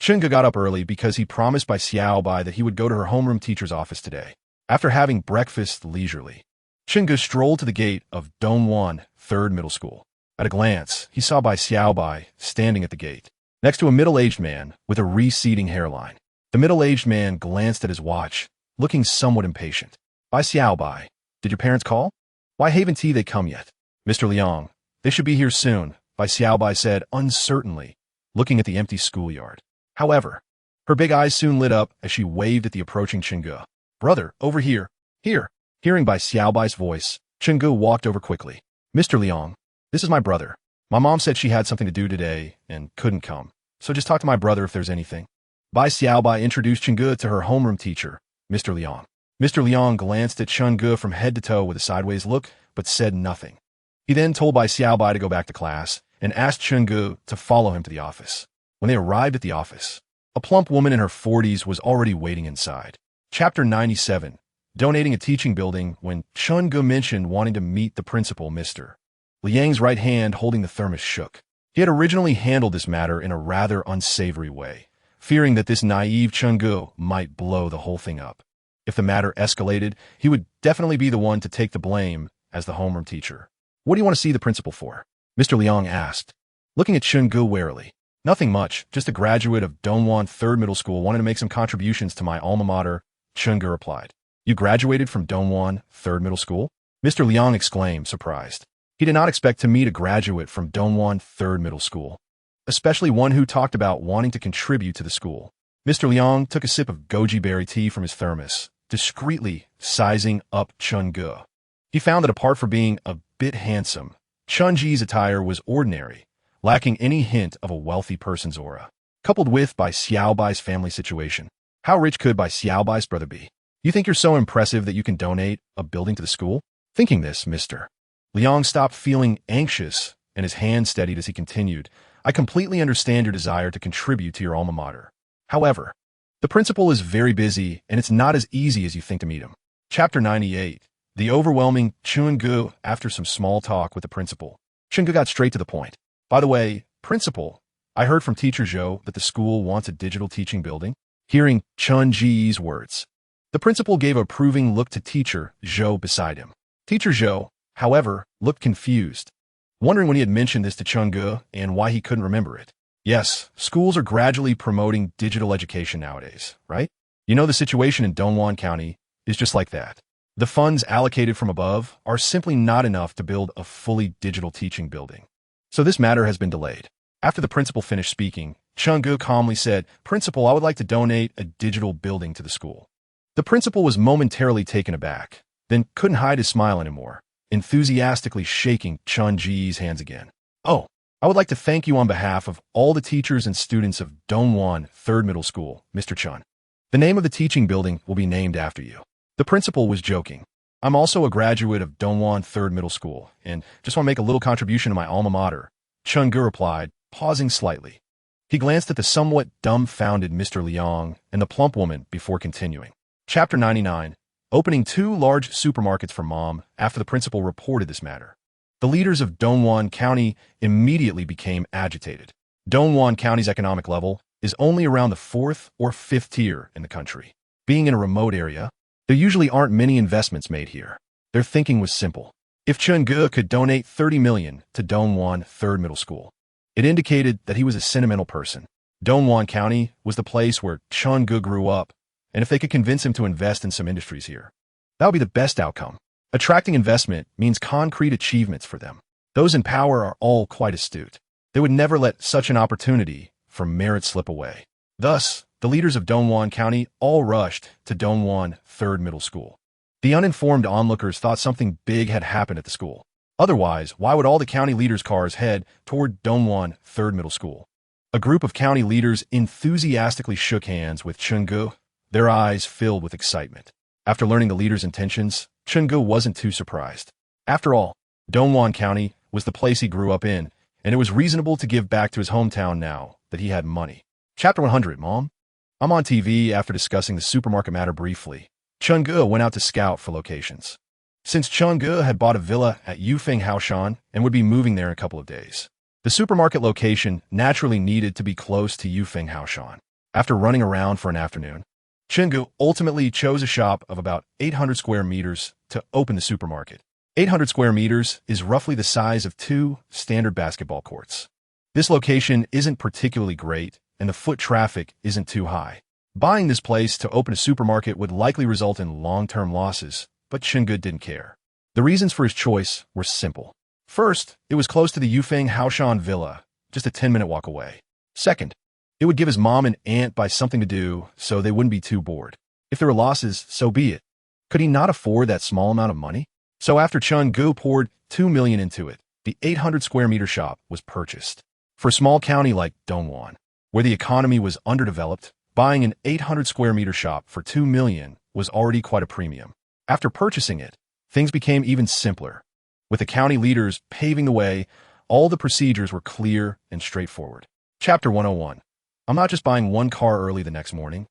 Chungu got up early because he promised Bai Xiaobai that he would go to her homeroom teacher's office today. After having breakfast leisurely, Chungu strolled to the gate of Dongguan 3rd Middle School. At a glance, he saw Bai Xiaobai standing at the gate, next to a middle-aged man with a receding hairline. The middle-aged man glanced at his watch, looking somewhat impatient. Bai Xiaobai, did your parents call? Why haven't they come yet? Mr. Liang, they should be here soon, Bai Xiaobai said uncertainly, looking at the empty schoolyard. However, her big eyes soon lit up as she waved at the approaching Chungu. Brother, over here. Here. Hearing Bai Xiaobai's voice, Chungu walked over quickly. Mr. Liang, this is my brother. My mom said she had something to do today and couldn't come, so just talk to my brother if there's anything. Bai Xiaobai introduced Chungu to her homeroom teacher, Mr. Liang. Mr. Liang glanced at Chungu from head to toe with a sideways look, but said nothing. He then told Bai Xiaobai to go back to class and asked Chungu to follow him to the office. When they arrived at the office, a plump woman in her 40s was already waiting inside. Chapter 97. Donating a teaching building when Chungu mentioned wanting to meet the principal, Mr. Liang's right hand holding the thermos shook. He had originally handled this matter in a rather unsavory way, fearing that this naive Chungu might blow the whole thing up. If the matter escalated, he would definitely be the one to take the blame as the homeroom teacher. What do you want to see the principal for? Mr. Liang asked, looking at Chungu warily. Nothing much, just a graduate of Dongguan 3rd Middle School wanted to make some contributions to my alma mater, Chungu replied. You graduated from Dongguan 3rd Middle School? Mr. Liang exclaimed, surprised. He did not expect to meet a graduate from Dongguan 3rd Middle School, especially one who talked about wanting to contribute to the school. Mr. Liang took a sip of goji berry tea from his thermos, discreetly sizing up Chungu. He found that apart from being a bit handsome, Chunji's attire was ordinary, lacking any hint of a wealthy person's aura. coupled with by Xiaobai's family situation. How rich could by Xiaobai's brother be? You think you're so impressive that you can donate a building to the school? Thinking this, Mr. Liang stopped feeling anxious, and his hand steadied as he continued. I completely understand your desire to contribute to your alma mater. However, the principal is very busy, and it's not as easy as you think to meet him. Chapter 98. The overwhelming Chun-gu. After some small talk with the principal, Chun-gu got straight to the point. By the way, principal, I heard from Teacher Zhou that the school wants a digital teaching building. Hearing Chun-ji's words, the principal gave an approving look to Teacher Zhou beside him. Teacher Zhou, however, looked confused, wondering when he had mentioned this to Chun-gu and why he couldn't remember it. Yes, schools are gradually promoting digital education nowadays, right? You know, the situation in Dongwon County is just like that. The funds allocated from above are simply not enough to build a fully digital teaching building. So this matter has been delayed. After the principal finished speaking, Chun-gu calmly said, Principal, I would like to donate a digital building to the school. The principal was momentarily taken aback, then couldn't hide his smile anymore, enthusiastically shaking Chun-ji's hands again. Oh, I would like to thank you on behalf of all the teachers and students of Dongwon 3rd Middle School, Mr. Chun. The name of the teaching building will be named after you. The principal was joking. I'm also a graduate of Dongwon 3rd Middle School, and just want to make a little contribution to my alma mater, Chun-gu replied, pausing slightly. He glanced at the somewhat dumbfounded Mr. Liang and the plump woman before continuing. Chapter 99. Opening 2 large supermarkets for Mom. After the principal reported this matter, the leaders of Dongwon County immediately became agitated. Dongwon County's economic level is only around the 4th or 5th tier in the country. Being in a remote area, there usually aren't many investments made here. Their thinking was simple. If Chun-gu could donate 30 million to Dongwon 3rd Middle School, it indicated that he was a sentimental person. Dongwon County was the place where Chun-gu grew up, and if they could convince him to invest in some industries here, that would be the best outcome. Attracting investment means concrete achievements for them. Those in power are all quite astute. They would never let such an opportunity for merit slip away. Thus, the leaders of Dongwon County all rushed to Dongwon 3rd Middle School. The uninformed onlookers thought something big had happened at the school. Otherwise, why would all the county leaders' cars head toward Dongwon 3rd Middle School? A group of county leaders enthusiastically shook hands with Chun-gu, their eyes filled with excitement. After learning the leaders' intentions, Chun-gu wasn't too surprised. After all, Dongwon County was the place he grew up in, and it was reasonable to give back to his hometown now that he had money. Chapter 100, Mom. I'm on TV. After discussing the supermarket matter briefly, Chun-gu went out to scout for locations. Since Chun-gu had bought a villa at Yufeng Haoshan and would be moving there in a couple of days, the supermarket location naturally needed to be close to Yufeng Haoshan. After running around for an afternoon, Chun-gu ultimately chose a shop of about 800 square meters to open the supermarket. 800 square meters is roughly the size of 2 standard basketball courts. This location isn't particularly great, and the foot traffic isn't too high. Buying this place to open a supermarket would likely result in long-term losses, but Chun-gu didn't care. The reasons for his choice were simple. First, it was close to the Yufeng Haoshan villa, just a 10-minute walk away. Second, it would give his mom and aunt something to do so they wouldn't be too bored. If there were losses, so be it. Could he not afford that small amount of money? So after Chun-gu poured 2 million into it, the 800 square meter shop was purchased. For a small county like Dongwon, where the economy was underdeveloped, buying an 800 square meter shop for 2 million was already quite a premium. After purchasing it, things became even simpler. With the county leaders paving the way, all the procedures were clear and straightforward. Chapter 101. I'm not just buying one car early the next morning.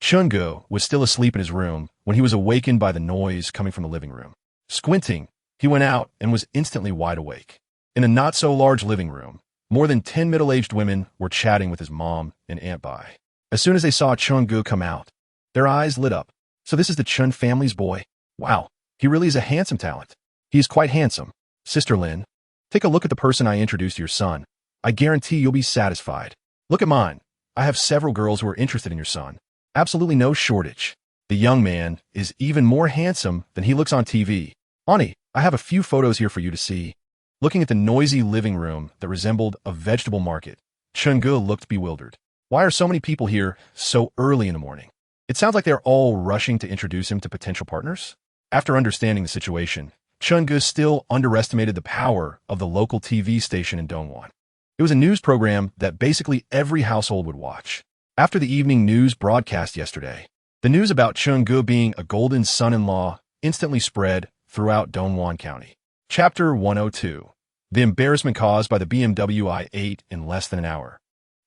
Chun-gu was still asleep in his room when he was awakened by the noise coming from the living room. Squinting, he went out and was instantly wide awake. In a not-so-large living room, more than 10 middle-aged women were chatting with his mom and Aunt Bai. As soon as they saw Chun-gu come out, their eyes lit up. So this is the Chun family's boy. Wow, he really is a handsome talent. He is quite handsome. Sister Lin, take a look at the person I introduced to your son. I guarantee you'll be satisfied. Look at mine. I have several girls who are interested in your son. Absolutely no shortage. The young man is even more handsome than he looks on TV. Ani, I have a few photos here for you to see. Looking at the noisy living room that resembled a vegetable market, Chun-gu looked bewildered. Why are so many people here so early in the morning? It sounds like they're all rushing to introduce him to potential partners. After understanding the situation, Chun-gu still underestimated the power of the local TV station in Dongwon. It It was a news program that basically every household would watch. After the evening news broadcast yesterday, the news about Chun-gu being a golden son-in-law instantly spread throughout Dongwon County. Chapter 102. The embarrassment caused by the BMW i8 in less than an hour.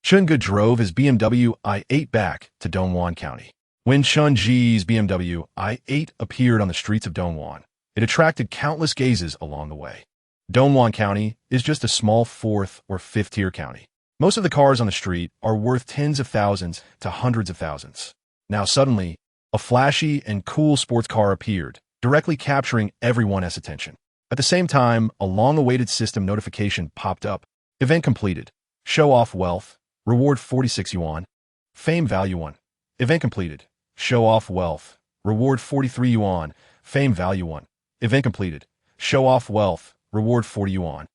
Chun-gu drove his BMW i8 back to Dongwon County. When Chun-ji's BMW i8 appeared on the streets of Dongwon, it attracted countless gazes along the way. Dongwon County is just a small 4th or 5th tier county. Most of the cars on the street are worth tens of thousands to hundreds of thousands. Now suddenly, a flashy and cool sports car appeared, directly capturing everyone's attention. At the same time, a long-awaited system notification popped up. Event completed. Show off wealth. Reward 46 yuan. Fame value 1. Event completed. Show off wealth. Reward 43 yuan. Fame value 1. Event completed. Show off wealth. Reward 40 yuan.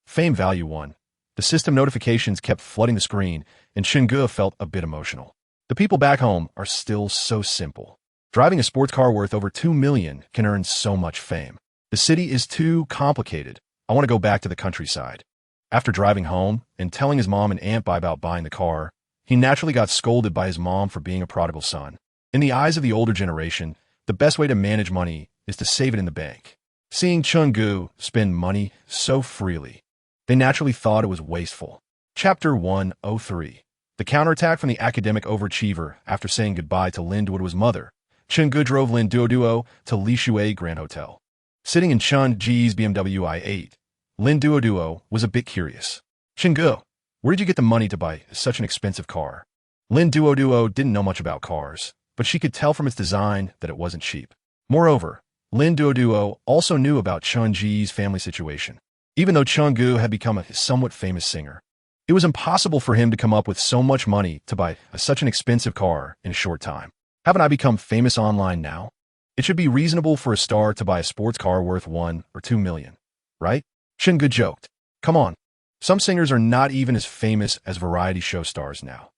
Fame value 1. The system notifications kept flooding the screen, and Chun-gu felt a bit emotional. The people back home are still so simple. Driving a sports car worth over 2 million can earn so much fame. The city is too complicated. I want to go back to the countryside. After driving home and telling his mom and aunt about buying the car, he naturally got scolded by his mom for being a prodigal son. In the eyes of the older generation, the best way to manage money is to save it in the bank. Seeing Chun-gu spend money so freely, they naturally thought it was wasteful. Chapter 103. The counterattack from the academic overachiever after saying goodbye to Lin Duoduo's mother. Chun-gu drove Lin Duoduo to Li Shui Grand Hotel. Sitting in Chun-ji's BMW i8, Lin Duoduo was a bit curious. Chun-gu, where did you get the money to buy such an expensive car? Lin Duoduo didn't know much about cars, but she could tell from its design that it wasn't cheap. Moreover, Lin Duoduo also knew about Chun-ji's family situation. Even though Chun-gu had become a somewhat famous singer, it was impossible for him to come up with so much money to buy such an expensive car in a short time. Haven't I become famous online now? It should be reasonable for a star to buy a sports car worth 1 or 2 million, right? Chun-gu joked. Come on. Some singers are not even as famous as variety show stars now.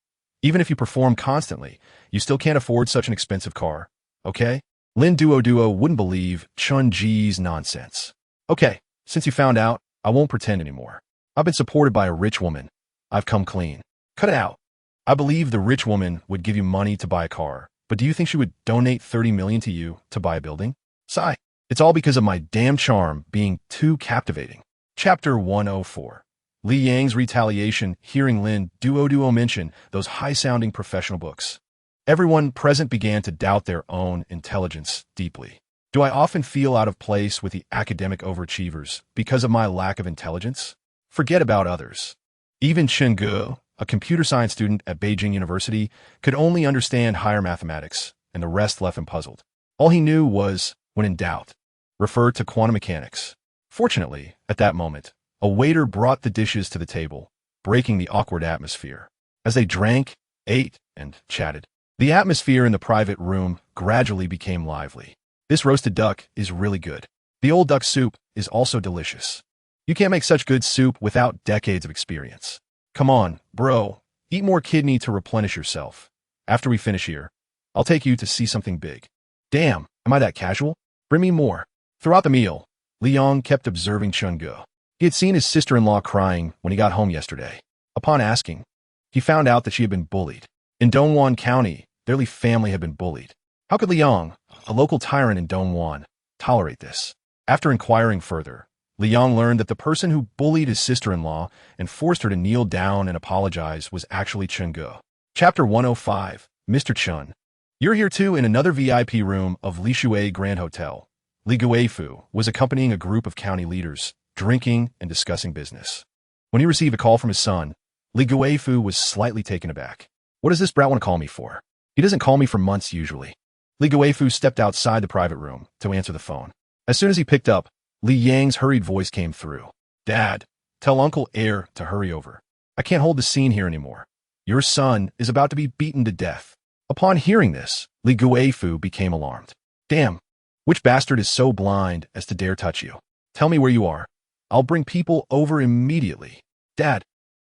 Even if you perform constantly, you still can't afford such an expensive car, okay? Lin Duoduo wouldn't believe Chun-ji's nonsense. Okay, since you found out, I won't pretend anymore. I've been supported by a rich woman. I've come clean. Cut it out. I believe the rich woman would give you money to buy a car, but do you think she would donate 30 million to you to buy a building? Sigh. It's all because of my damn charm being too captivating. Chapter 104. Li Yang's retaliation hearing Lin Duoduo mention those high-sounding professional books. Everyone present began to doubt their own intelligence deeply. Do I often feel out of place with the academic overachievers because of my lack of intelligence? Forget about others. Even Chun-gu, a computer science student at Beijing University, could only understand higher mathematics, and the rest left him puzzled. All he knew was, when in doubt, refer to quantum mechanics. Fortunately, at that moment, a waiter brought the dishes to the table, breaking the awkward atmosphere. As they drank, ate, and chatted, the atmosphere in the private room gradually became lively. This roasted duck is really good. The old duck soup is also delicious. You can't make such good soup without decades of experience. Come on, bro, eat more kidney to replenish yourself. After we finish here, I'll take you to see something big. Damn, am I that casual? Bring me more. Throughout the meal, Li Yang kept observing Chun-gu. He had seen his sister-in-law crying when he got home yesterday. Upon asking, he found out that she had been bullied. In Dongwon County, their Li family had been bullied. How could Li Yang, a local tyrant in Dongwon, tolerate this? After inquiring further, Li Yang learned that the person who bullied his sister-in-law and forced her to kneel down and apologize was actually Chun-gu. Chapter 105. Mr. Chun. You're here too in another VIP room of Li Shui Grand Hotel. Li Guifu was accompanying a group of county leaders, drinking and discussing business. When he received a call from his son, Li Guifu was slightly taken aback. What does this brat want to call me for? He doesn't call me for months usually. Li Guifu stepped outside the private room to answer the phone. As soon as he picked up, Li Yang's hurried voice came through. Dad, tell Uncle Air to hurry over. I can't hold the scene here anymore. Your son is about to be beaten to death. Upon hearing this, Li Guifu became alarmed. Damn, which bastard is so blind as to dare touch you? Tell me where you are. I'll bring people over immediately. Dad,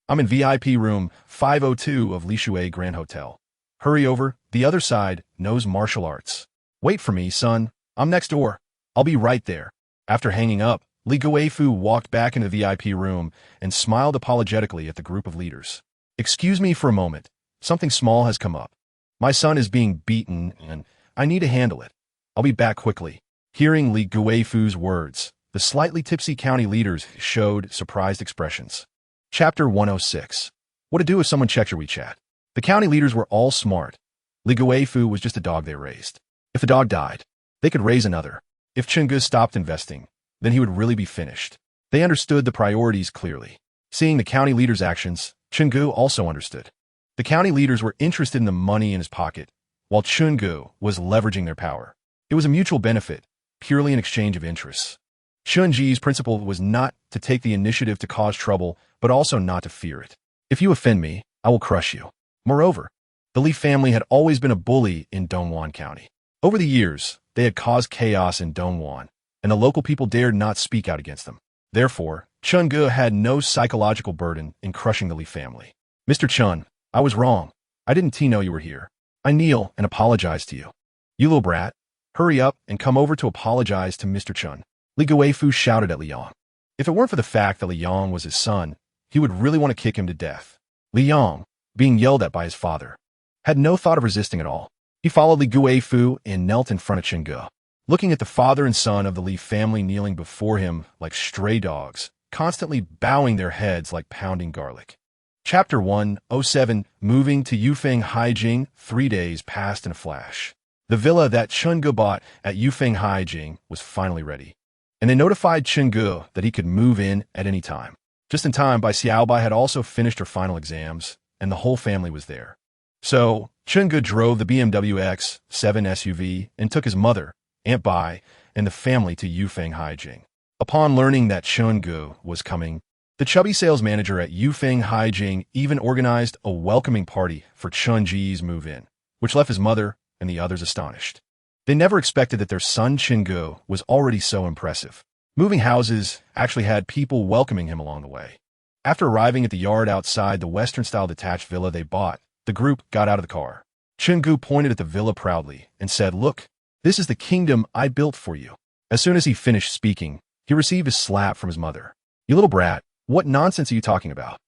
I'm in VIP room 502 of Li Shui Grand Hotel. Hurry over, the other side knows martial arts. Wait for me, son. I'm next door. I'll be right there. After hanging up, Li Guifu walked back into the VIP room and smiled apologetically at the group of leaders. "Excuse me for a moment. Something small has come up. My son is being beaten, and I need to handle it. I'll be back quickly." Hearing Li Guifu's words, the slightly tipsy county leaders showed surprised expressions. Chapter 106. What to do if someone checks your WeChat. The county leaders were all smart. Li Guifu was just a dog they raised. If the dog died, they could raise another. If Chungu stopped investing, then he would really be finished. They understood the priorities clearly. Seeing the county leaders' actions, Chungu also understood. The county leaders were interested in the money in his pocket, while Chungu was leveraging their power. It was a mutual benefit, purely an exchange of interests. Chunji's principle was not to take the initiative to cause trouble, but also not to fear it. "If you offend me, I will crush you." Moreover, the Li family had always been a bully in Dongwon County. Over the years, they had caused chaos in Dongwon, and the local people dared not speak out against them. Therefore, Chungu had no psychological burden in crushing the Li family. "Mr. Chun, I was wrong. I didn't know you were here. I kneel and apologize to you." "You little brat, hurry up and come over to apologize to Mr. Chun." Li Guifu shouted at Liang. If it weren't for the fact that Liang was his son, he would really want to kick him to death. Liang, being yelled at by his father, had no thought of resisting at all. He followed Li Guifu and knelt in front of Chungu. Looking at the father and son of the Li family kneeling before him like stray dogs, constantly bowing their heads like pounding garlic. Chapter 107. Moving to Yufeng Haijing. 3 days passed in a flash. The villa that Chungu bought at Yufeng Haijing was finally ready, and they notified Chungu that he could move in at any time. Just in time, Bai Xiaobai had also finished her final exams, and the whole family was there. So, Chungu drove the BMW X7 SUV and took his mother, Aunt Bai, and the family to Yufeng Haijing. Upon learning that Chungu was coming, the chubby sales manager at Yufeng Haijing even organized a welcoming party for Chunji's move-in, which left his mother and the others astonished. They never expected that their son Chungu was already so impressive. Moving houses actually had people welcoming him along the way. After arriving at the yard outside the Western-style detached villa they bought, the group got out of the car. Chungu pointed at the villa proudly and said, "Look, this is the kingdom I built for you." As soon as he finished speaking, he received a slap from his mother. "You little brat, what nonsense are you talking about?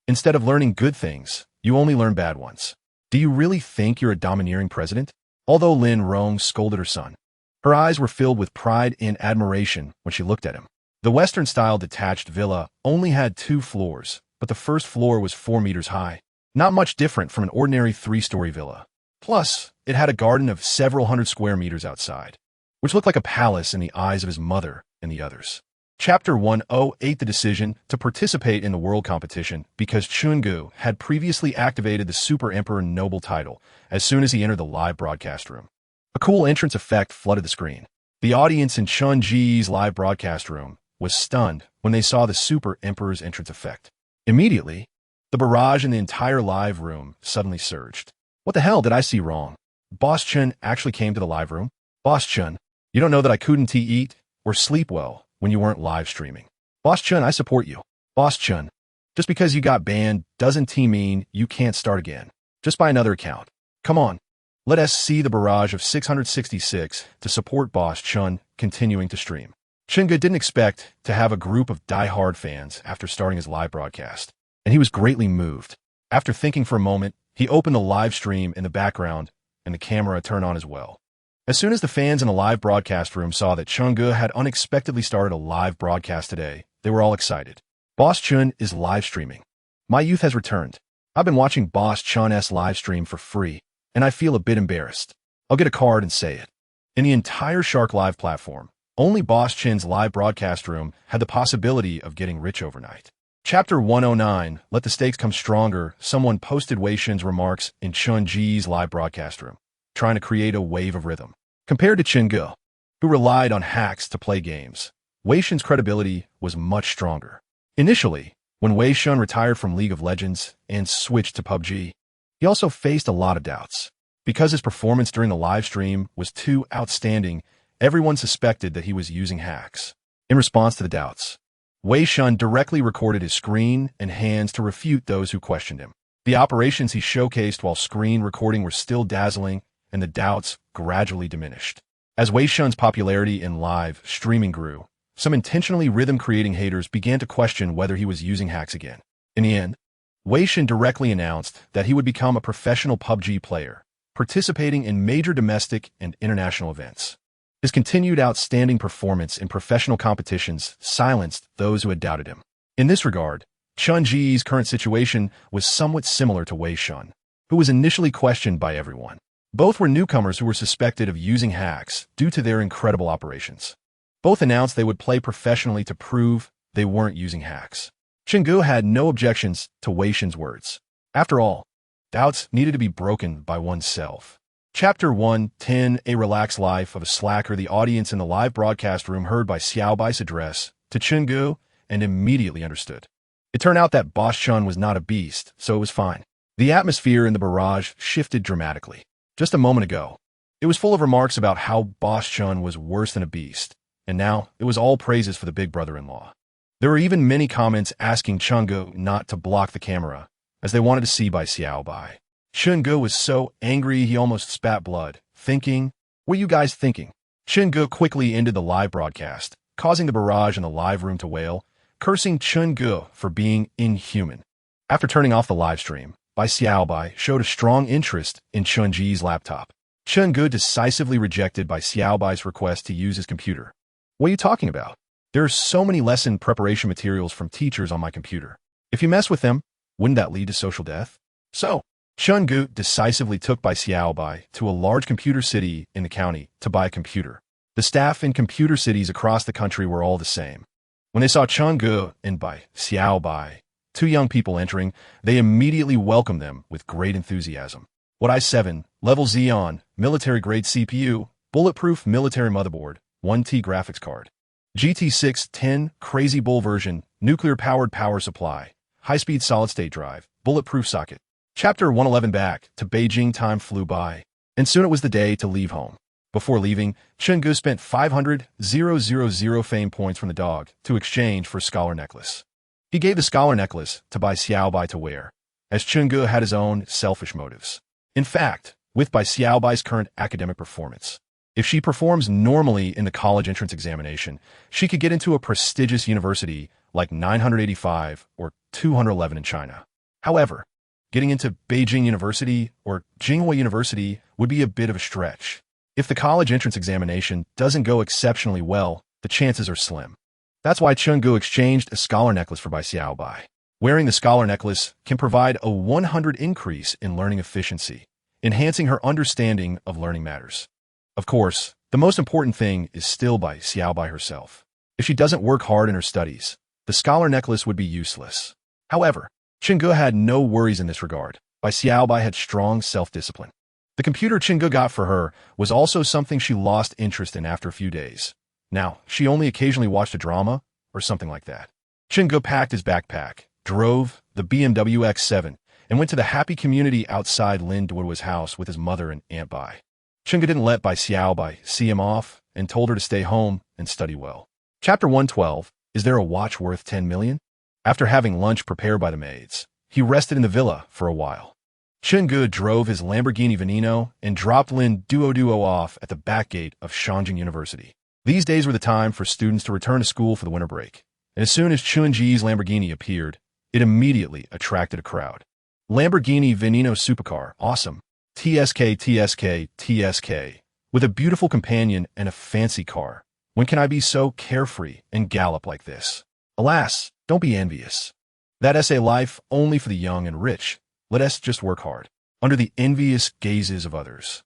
Instead of learning good things, you only learn bad ones. Do you really think you're a domineering president?" Although Lin Rong scolded her son, her eyes were filled with pride and admiration when she looked at him. The Western-style detached villa only had 2 floors, but the first floor was 4 meters high, not much different from an ordinary 3-story villa. Plus, it had a garden of several hundred square meters outside, which looked like a palace in the eyes of his mother and the others. Chapter 108. The decision to participate in the world competition because Chungu had previously activated the Super Emperor Noble title as soon as he entered the live broadcast room. A cool entrance effect flooded the screen. The audience in Chunji's live broadcast room was stunned when they saw the Super Emperor's entrance effect. Immediately, the barrage in the entire live room suddenly surged. "What the hell did I see wrong? Boss Chun actually came to the live room? Boss Chun, you don't know that I couldn't eat or sleep well when you weren't live streaming. Boss Chun, I support you. Boss Chun, just because you got banned doesn't mean you can't start again. Just buy another account. Come on, let us see the barrage of 666 to support Boss Chun continuing to stream." Chungu didn't expect to have a group of die-hard fans after starting his live broadcast, and he was greatly moved. After thinking for a moment, he opened the live stream in the background, and the camera turned on as well. As soon as the fans in the live broadcast room saw that Chungu had unexpectedly started a live broadcast today, they were all excited. "Boss Chun is live streaming. My youth has returned. I've been watching Boss Chun's live stream for free, and I feel a bit embarrassed. I'll get a card and say it." In the entire Shark Live platform, only Boss Chin's live broadcast room had the possibility of getting rich overnight. Chapter 109. Let the stakes come stronger. Someone posted Wei Shen's remarks in Chunji's live broadcast room, trying to create a wave of rhythm. Compared to Chungu, who relied on hacks to play games, Wei Shen's credibility was much stronger. Initially, when Wei Shen retired from League of Legends and switched to PUBG, he also faced a lot of doubts. Because his performance during the live stream was too outstanding, everyone suspected that he was using hacks. In response to the doubts, Wei Shen directly recorded his screen and hands to refute those who questioned him. The operations he showcased while screen recording were still dazzling, and the doubts gradually diminished. As Wei Shen's popularity in live streaming grew, some intentionally rhythm-creating haters began to question whether he was using hacks again. In the end, Wei Shan directly announced that he would become a professional PUBG player, participating in major domestic and international events. His continued outstanding performance in professional competitions silenced those who had doubted him. In this regard, Chun Ji's current situation was somewhat similar to Wei Shan, who was initially questioned by everyone. Both were newcomers who were suspected of using hacks due to their incredible operations. Both announced they would play professionally to prove they weren't using hacks. Chenggu had no objections to Wei Shan's words. After all, doubts needed to be broken by oneself. Chapter 1:10 A Relaxed Life of a Slacker. The audience in the live broadcast room heard by Xiaobai's address to Chenggu and immediately understood. It turned out that Boss Chun was not a beast, so it was fine. The atmosphere in the barrage shifted dramatically. Just a moment ago, it was full of remarks about how Boss Chun was worse than a beast, and now it was all praises for the big brother-in-law. There were even many comments asking Chenggu not to block the camera, as they wanted to see by Xiaobai. Chenggu was so angry he almost spat blood, thinking, "What are you guys thinking?" Chenggu quickly ended the live broadcast, causing the barrage in the live room to wail, cursing Chenggu for being inhuman. After turning off the live stream, Bai Xiaobai showed a strong interest in Chun Ji's laptop. Chenggu decisively rejected Bai Xiaobai's request to use his computer. "What are you talking about? There are so many lesson preparation materials from teachers on my computer. If you mess with them, wouldn't that lead to social death?" So, Chenggu decisively took Bai Xiaobai to a large computer city in the county to buy a computer. The staff in computer cities across the country were all the same. When they saw Chenggu and Bai Xiaobai, two young people entering, they immediately welcomed them with great enthusiasm. What i7, level Xeon, military-grade CPU, bulletproof military motherboard, 1T graphics card. GT6 10 Crazy Bull version, nuclear-powered power supply, high-speed solid-state drive, bulletproof socket. Chapter 111. Back to Beijing. Time flew by, and soon it was the day to leave home. Before leaving, Chenggu spent 500,000 fame points from the dog to exchange for a scholar necklace. He gave the scholar necklace to Bai Xiaobai to wear, as Chenggu had his own selfish motives. In fact, with Bai Xiaobai's current academic performance, if she performs normally in the college entrance examination, she could get into a prestigious university like 985 or 211 in China. However, getting into Beijing University or Tsinghua University would be a bit of a stretch. If the college entrance examination doesn't go exceptionally well, the chances are slim. That's why Chenggu exchanged a scholar necklace for Bai Xiaobai. Wearing the scholar necklace can provide a 100 increase in learning efficiency, enhancing her understanding of learning matters. Of course, the most important thing is still Bai Xiaobai herself. If she doesn't work hard in her studies, the scholar necklace would be useless. However, Chenggu had no worries in this regard. Bai Xiaobai had strong self-discipline. The computer Chenggu got for her was also something she lost interest in after a few days. Now, she only occasionally watched a drama or something like that. Chenggu packed his backpack, drove the BMW X7, and went to the happy community outside Lin Duoduo's house with his mother and Aunt Bai. Chenggu didn't let Bai Xiaobai see him off and told her to stay home and study well. Chapter 112. Is there a watch worth 10 million? After having lunch prepared by the maids, he rested in the villa for a while. Chenggu drove his Lamborghini Veneno and dropped Lin Duoduo off at the back gate of Shangjing University. These days were the time for students to return to school for the winter break, and as soon as Chun Ji's Lamborghini appeared, it immediately attracted a crowd. Lamborghini Veneno supercar, awesome. TSK, TSK, TSK. With a beautiful companion and a fancy car. When can I be so carefree and gallop like this? Alas, don't be envious. That is a life only for the young and rich. Let us just work hard, under the envious gazes of others.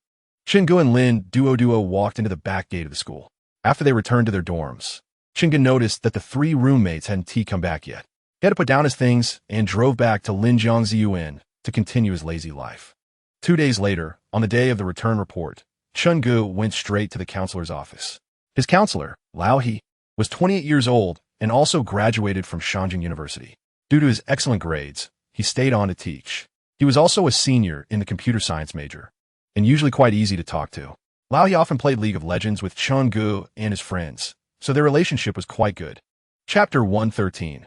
Chenggu and Lin Duoduo walked into the back gate of the school. After they returned to their dorms, Chenggu noticed that the three roommates hadn't come back yet. He had to put down his things and drove back to Linjiangziyuan to continue his lazy life. 2 days later, on the day of the return report, Chenggu went straight to the counselor's office. His counselor, Lao He, was 28 years old and also graduated from Shangjing University. Due to his excellent grades, he stayed on to teach. He was also a senior in the computer science major, and usually quite easy to talk to. Lao He often played League of Legends with Chenggu and his friends, so their relationship was quite good. Chapter 113.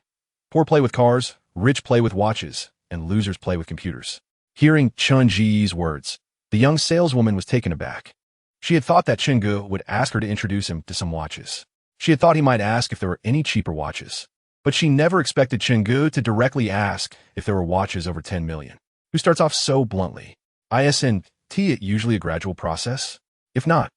Poor play with cars, rich play with watches, and losers play with computers. Hearing Chun Ji's words, the young saleswoman was taken aback. She had thought that Chenggu would ask her to introduce him to some watches. She had thought he might ask if there were any cheaper watches, but she never expected Chenggu to directly ask if there were watches over 10 million. Who starts off so bluntly? Isn't it usually a gradual process? If not,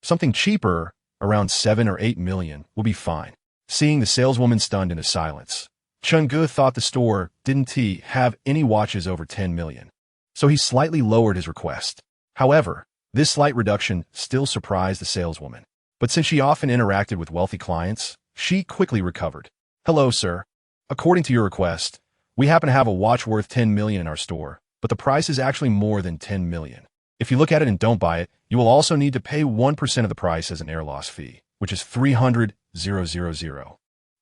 something cheaper, around 7 or 8 million, will be fine. Seeing the saleswoman stunned into silence, Chenggu thought the store didn't have any watches over 10 million, so he slightly lowered his request. However, this slight reduction still surprised the saleswoman. But since she often interacted with wealthy clients, she quickly recovered. Hello, sir. According to your request, we happen to have a watch worth 10 million in our store, but the price is actually more than 10 million. If you look at it and don't buy it, you will also need to pay 1% of the price as an air loss fee, which is 300,000.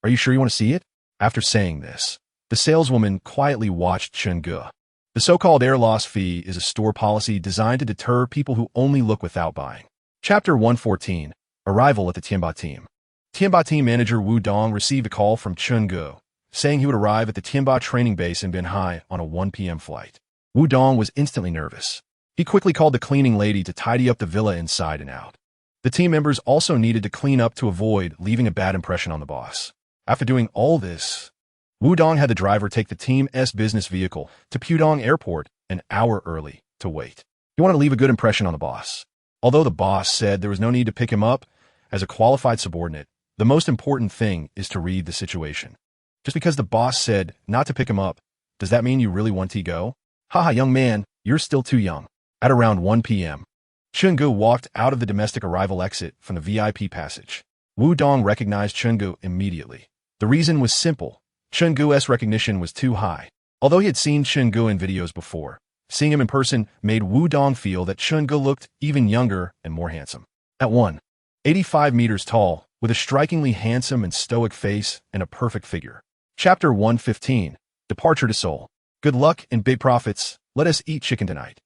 Are you sure you want to see it? After saying this, the saleswoman quietly watched Chenggu. The so-called air loss fee is a store policy designed to deter people who only look without buying. Chapter 114. Arrival at the Tianba team. Tianba team manager Wu Dong received a call from Chenggu, saying he would arrive at the Tianba training base in Binhai on a 1 p.m. flight. Wu Dong was instantly nervous. He quickly called the cleaning lady to tidy up the villa inside and out. The team members also needed to clean up to avoid leaving a bad impression on the boss. After doing all this, Wu Dong had the driver take the team's business vehicle to Pudong Airport an hour early to wait. He wanted to leave a good impression on the boss. Although the boss said there was no need to pick him up as a qualified subordinate, the most important thing is to read the situation. Just because the boss said not to pick him up, does that mean you really want to go? Haha, young man, you're still too young. At around 1 p.m., Chenggu walked out of the domestic arrival exit from the VIP passage. Wu Dong recognized Chenggu immediately. The reason was simple. Chenggu's recognition was too high. Although he had seen Chenggu in videos before, seeing him in person made Wu Dong feel that Chenggu looked even younger and more handsome. At 185 meters tall, with a strikingly handsome and stoic face and a perfect figure. Chapter 115. Departure to Seoul. Good luck and big profits. Let us eat chicken tonight.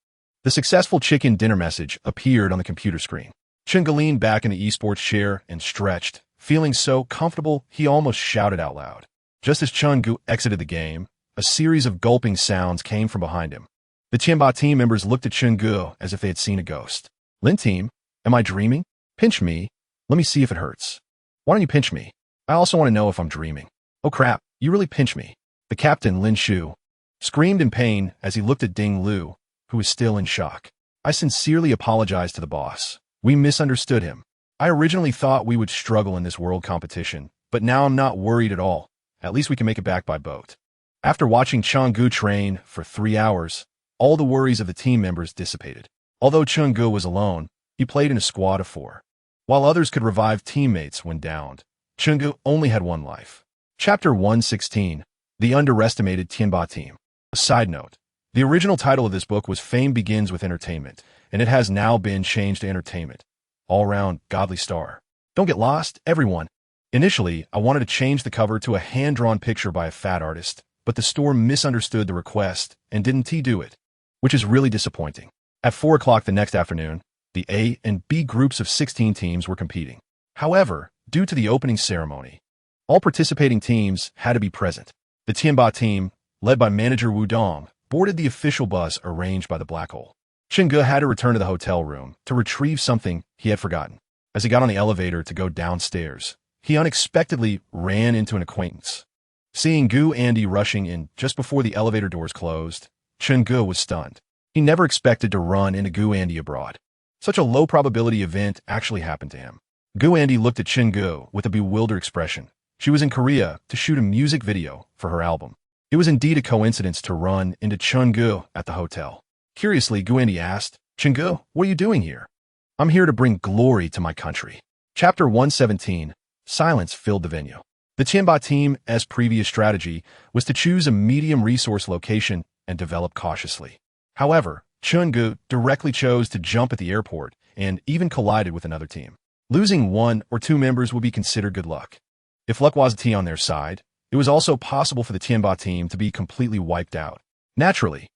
The successful chicken dinner message appeared on the computer screen. Chenggu leaned back in the esports chair and stretched, feeling so comfortable he almost shouted out loud. Just as Chenggu exited the game, a series of gulping sounds came from behind him. The Tianba team members looked at Chenggu as if they had seen a ghost. Lin team, am I dreaming? Pinch me. Let me see if it hurts. Why don't you pinch me? I also want to know if I'm dreaming. Oh crap, you really pinch me. The captain, Lin Shu, screamed in pain as he looked at Ding Lu, who was still in shock. I sincerely apologize to the boss. We misunderstood him. I originally thought we would struggle in this world competition, but now I'm not worried at all. At least we can make it back by boat. After watching Chenggu train for 3 hours, all the worries of the team members dissipated. Although Chenggu was alone, he played in a squad of 4. While others could revive teammates when downed, Chenggu only had one life. Chapter 116. The Underestimated Tianba Team. A side note. The original title of this book was Fame Begins with Entertainment, and it has now been changed to Entertainment. All-round godly star. Don't get lost, everyone. Initially, I wanted to change the cover to a hand-drawn picture by a fat artist, but the store misunderstood the request and didn't do it, which is really disappointing. At 4 o'clock the next afternoon, the A and B groups of 16 teams were competing. However, due to the opening ceremony, all participating teams had to be present. The Tianba team, led by manager Wu Dong, boarded the official bus arranged by the Black Hole. Chenggu had to return to the hotel room to retrieve something he had forgotten. As he got on the elevator to go downstairs, he unexpectedly ran into an acquaintance. Seeing Gu Andy rushing in just before the elevator doors closed, Chenggu was stunned. He never expected to run into Gu Andy abroad. Such a low-probability event actually happened to him. Gu Andy looked at Chenggu with a bewildered expression. She was in Korea to shoot a music video for her album. It was indeed a coincidence to run into Chenggu at the hotel. Curiously, Gu Andy asked, Chenggu, what are you doing here? I'm here to bring glory to my country. Chapter 117. Silence filled the venue. The Tianba team's previous strategy was to choose a medium resource location and develop cautiously. However, Chenggu directly chose to jump at the airport and even collided with another team. Losing 1 or 2 members would be considered good luck. If luck wasn't on their side, it was also possible for the Tianba team to be completely wiped out. Naturally,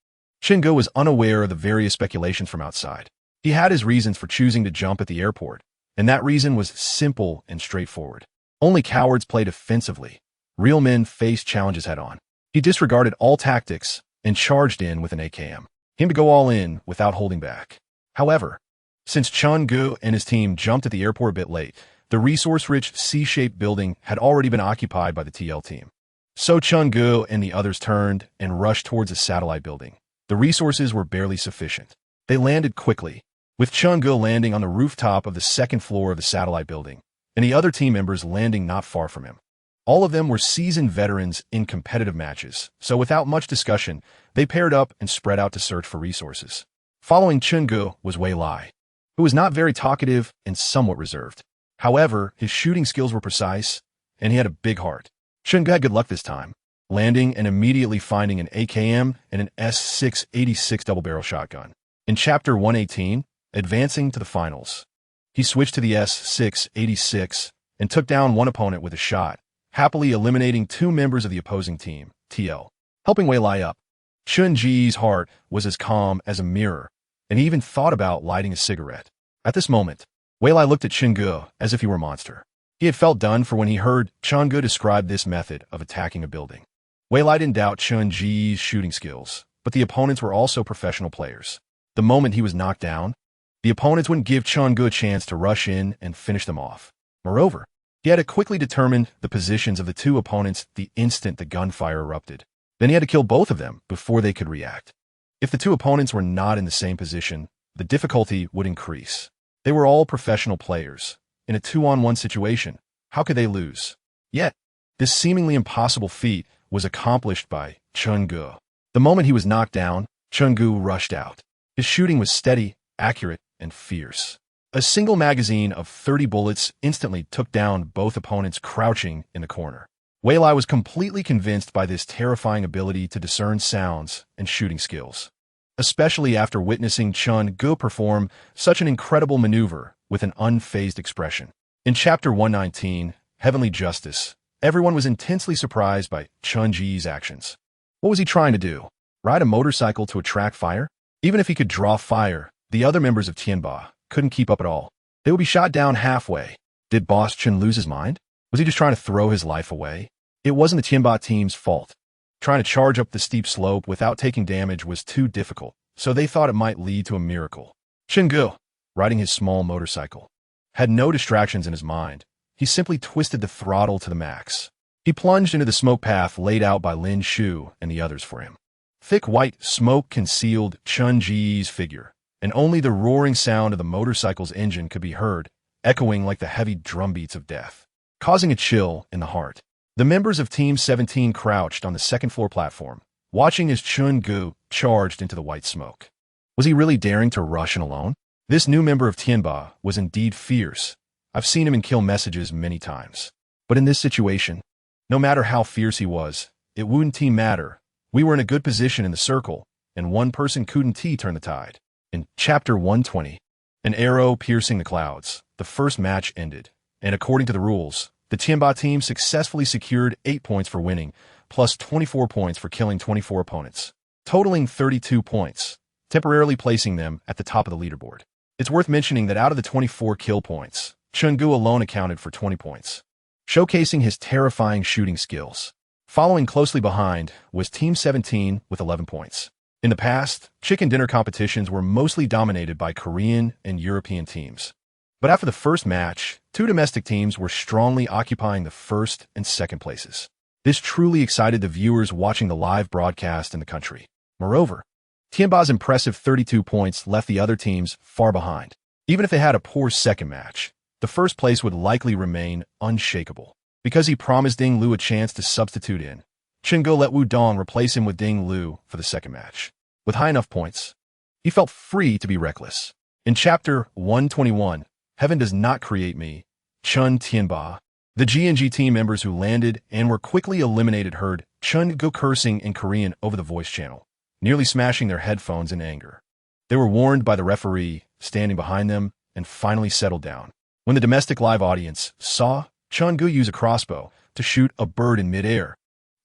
Chenggu was unaware of the various speculations from outside. He had his reasons for choosing to jump at the airport, and that reason was simple and straightforward. Only cowards play defensively. Real men face challenges head-on. He disregarded all tactics and charged in with an AKM. Him to go all in without holding back. However, since Chenggu and his team jumped at the airport a bit late, The resource-rich C-shaped building had already been occupied by the TL team. So Chun-gu and the others turned and rushed towards a satellite building. The resources were barely sufficient. They landed quickly, with Chun-gu landing on the rooftop of the second floor of the satellite building, and the other team members landing not far from him. All of them were seasoned veterans in competitive matches, so without much discussion, they paired up and spread out to search for resources. Following Chun-gu was Wei Lai, who was not very talkative and somewhat reserved. However, his shooting skills were precise, and he had a big heart. Chun-gu had good luck this time, landing and immediately finding an AKM and an S686 double-barrel shotgun. In Chapter 118, advancing to the finals, he switched to the S686 and took down one opponent with a shot, happily eliminating two members of the opposing team, TL, helping Wei Lai up. Chun-ji's heart was as calm as a mirror, and he even thought about lighting a cigarette. At this moment, Wei Lai looked at Chun-gu as if he were a monster. He had felt done for when he heard Chun-gu describe this method of attacking a building. Wei Lai didn't doubt Chun-ji's shooting skills, but the opponents were also professional players. The moment he was knocked down, the opponents wouldn't give Chun-gu a chance to rush in and finish them off. Moreover, he had to quickly determine the positions of the two opponents the instant the gunfire erupted. Then he had to kill both of them before they could react. If the two opponents were not in the same position, the difficulty would increase. They were all professional players. In a 2-on-1 situation, how could they lose? Yet, this seemingly impossible feat was accomplished by Chun-gu. The moment he was knocked down, Chun-gu rushed out. His shooting was steady, accurate, and fierce. A single magazine of 30 bullets instantly took down both opponents crouching in the corner. Wei Lai was completely convinced by this terrifying ability to discern sounds and shooting skills, especially after witnessing Chun-gu perform such an incredible maneuver with an unfazed expression. In Chapter 119, Heavenly Justice, everyone was intensely surprised by Chun-ji's actions. What was he trying to do? Ride a motorcycle to attract fire? Even if he could draw fire, the other members of Tianba couldn't keep up at all. They would be shot down halfway. Did Boss Chun lose his mind? Was he just trying to throw his life away? It wasn't the Tianba team's fault. Trying to charge up the steep slope without taking damage was too difficult, so they thought it might lead to a miracle. Chun-gu, riding his small motorcycle, had no distractions in his mind. He simply twisted the throttle to the max. He plunged into the smoke path laid out by Lin Shu and the others for him. Thick white smoke concealed Chun-ji's figure, and only the roaring sound of the motorcycle's engine could be heard, echoing like the heavy drumbeats of death, causing a chill in the heart. The members of Team 17 crouched on the second-floor platform, watching as Chun-gu charged into the white smoke. Was he really daring to rush in alone? This new member of Tianba was indeed fierce. I've seen him in kill messages many times. But in this situation, no matter how fierce he was, it wouldn't matter. We were in a good position in the circle, and one person couldn't turn the tide. In Chapter 120, an arrow piercing the clouds, the first match ended, and according to the rules, the Tianba team successfully secured 8 points for winning, plus 24 points for killing 24 opponents, totaling 32 points, temporarily placing them at the top of the leaderboard. It's worth mentioning that out of the 24 kill points, Chun-gu alone accounted for 20 points, showcasing his terrifying shooting skills. Following closely behind was Team 17 with 11 points. In the past, chicken dinner competitions were mostly dominated by Korean and European teams. But after the first match, two domestic teams were strongly occupying the first and second places. This truly excited the viewers watching the live broadcast in the country. Moreover, Tianba's impressive 32 points left the other teams far behind. Even if they had a poor second match, the first place would likely remain unshakable. Because he promised Ding Lu a chance to substitute in, Chun-gu let Wu Dong replace him with Ding Lu for the second match. With high enough points, he felt free to be reckless. In Chapter 121, Heaven Does Not Create Me, Chun Tianba, the G&G team members who landed and were quickly eliminated heard Chun-gu cursing in Korean over the voice channel, nearly smashing their headphones in anger. They were warned by the referee, standing behind them, and finally settled down. When the domestic live audience saw Chun-gu use a crossbow to shoot a bird in midair,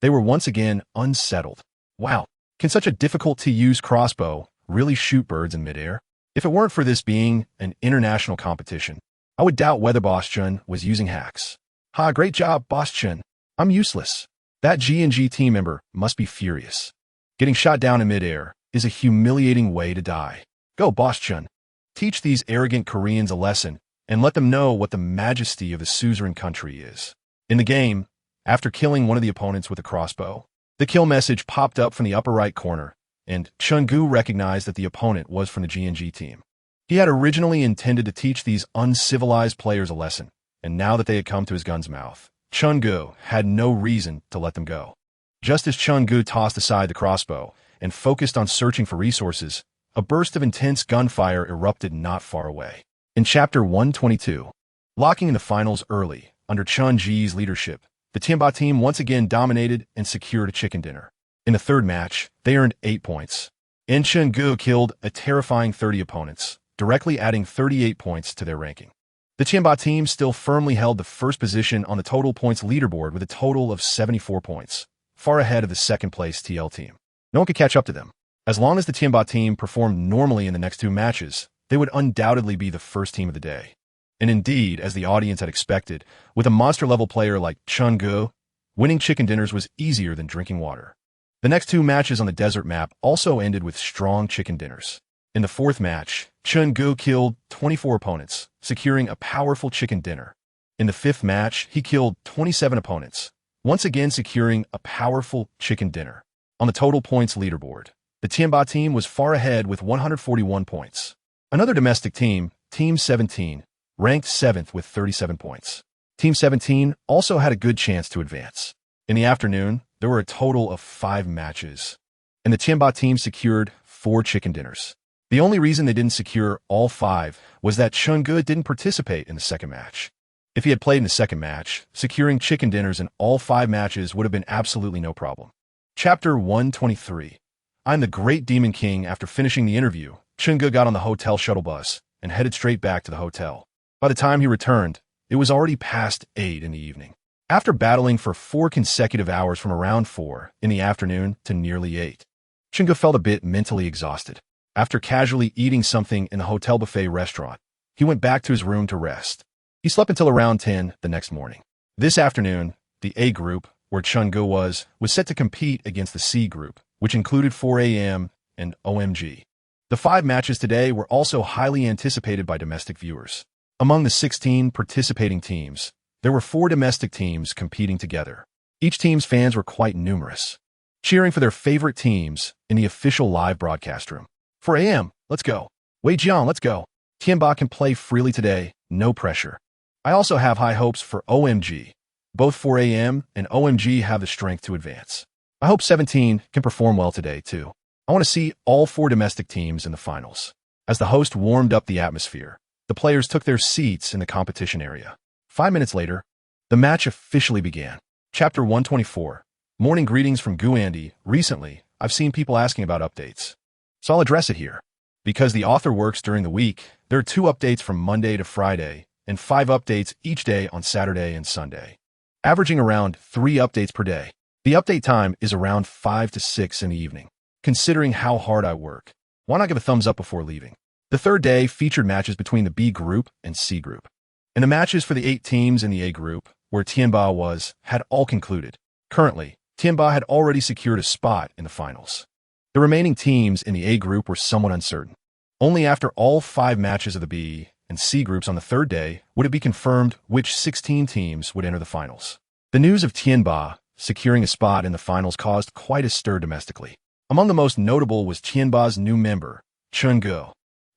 they were once again unsettled. Wow, can such a difficult-to-use crossbow really shoot birds in midair? If it weren't for this being an international competition, I would doubt whether Boss Chun was using hacks. Ha, great job, Boss Chun. I'm useless. That G&G team member must be furious. Getting shot down in midair is a humiliating way to die. Go, Boss Chun. Teach these arrogant Koreans a lesson and let them know what the majesty of the suzerain country is. In the game, after killing one of the opponents with a crossbow, the kill message popped up from the upper right corner, and Chun-Gu recognized that the opponent was from the GNG team. He had originally intended to teach these uncivilized players a lesson, and now that they had come to his gun's mouth, Chun-Gu had no reason to let them go. Just as Chun-Gu tossed aside the crossbow and focused on searching for resources, a burst of intense gunfire erupted not far away. In Chapter 122, locking in the finals early, under Chun-Ji's leadership, the Tianba team once again dominated and secured a chicken dinner. In the third match, they earned 8 points, and Chun-Gu killed a terrifying 30 opponents, directly adding 38 points to their ranking. The Tianba team still firmly held the first position on the total points leaderboard with a total of 74 points, far ahead of the second-place TL team. No one could catch up to them. As long as the Tianba team performed normally in the next 2 matches, they would undoubtedly be the first team of the day. And indeed, as the audience had expected, with a monster-level player like Chun-Gu, winning chicken dinners was easier than drinking water. The next 2 matches on the desert map also ended with strong chicken dinners. In the fourth match, Chun-Gu killed 24 opponents, securing a powerful chicken dinner. In the fifth match, he killed 27 opponents, once again securing a powerful chicken dinner. On the total points leaderboard, the Tianba team was far ahead with 141 points. Another domestic team, Team 17, ranked 7th with 37 points. Team 17 also had a good chance to advance. In the afternoon, there were a total of 5 matches, and the Tianba team secured 4 chicken dinners. The only reason they didn't secure all 5 was that Chun-Gu didn't participate in the second match. If he had played in the second match, securing chicken dinners in all 5 matches would have been absolutely no problem. Chapter 123. I'm the Great Demon King. After finishing the interview, Chun-Gu got on the hotel shuttle bus and headed straight back to the hotel. By the time he returned, it was already past 8 in the evening. After battling for 4 consecutive hours from around 4 in the afternoon to nearly 8, Chun-Gu felt a bit mentally exhausted. After casually eating something in the hotel buffet restaurant, he went back to his room to rest. He slept until around 10 the next morning. This afternoon, the A group, where Chun-Gu was set to compete against the C group, which included 4AM and OMG. The 5 matches today were also highly anticipated by domestic viewers. Among the 16 participating teams, there were 4 domestic teams competing together. Each team's fans were quite numerous, cheering for their favorite teams in the official live broadcast room. 4AM, let's go. Weijiang, let's go. Tianba can play freely today, no pressure. I also have high hopes for OMG. Both 4AM and OMG have the strength to advance. I hope 17 can perform well today, too. I want to see all 4 domestic teams in the finals. As the host warmed up the atmosphere, the players took their seats in the competition area. 5 minutes later, the match officially began. Chapter 124. Morning greetings from Guandy. Recently, I've seen people asking about updates, so I'll address it here. Because the author works during the week, there are 2 updates from Monday to Friday, and 5 updates each day on Saturday and Sunday, averaging around 3 updates per day. The update time is around 5 to 6 in the evening. Considering how hard I work, why not give a thumbs up before leaving? The third day featured matches between the B group and C group, and the matches for the 8 teams in the A group, where Tianba was, had all concluded. Currently, Tianba had already secured a spot in the finals. The remaining teams in the A group were somewhat uncertain. Only after all 5 matches of the B and C groups on the third day would it be confirmed which 16 teams would enter the finals. The news of Tianba securing a spot in the finals caused quite a stir domestically. Among the most notable was Tianba's new member, Chun-Gu.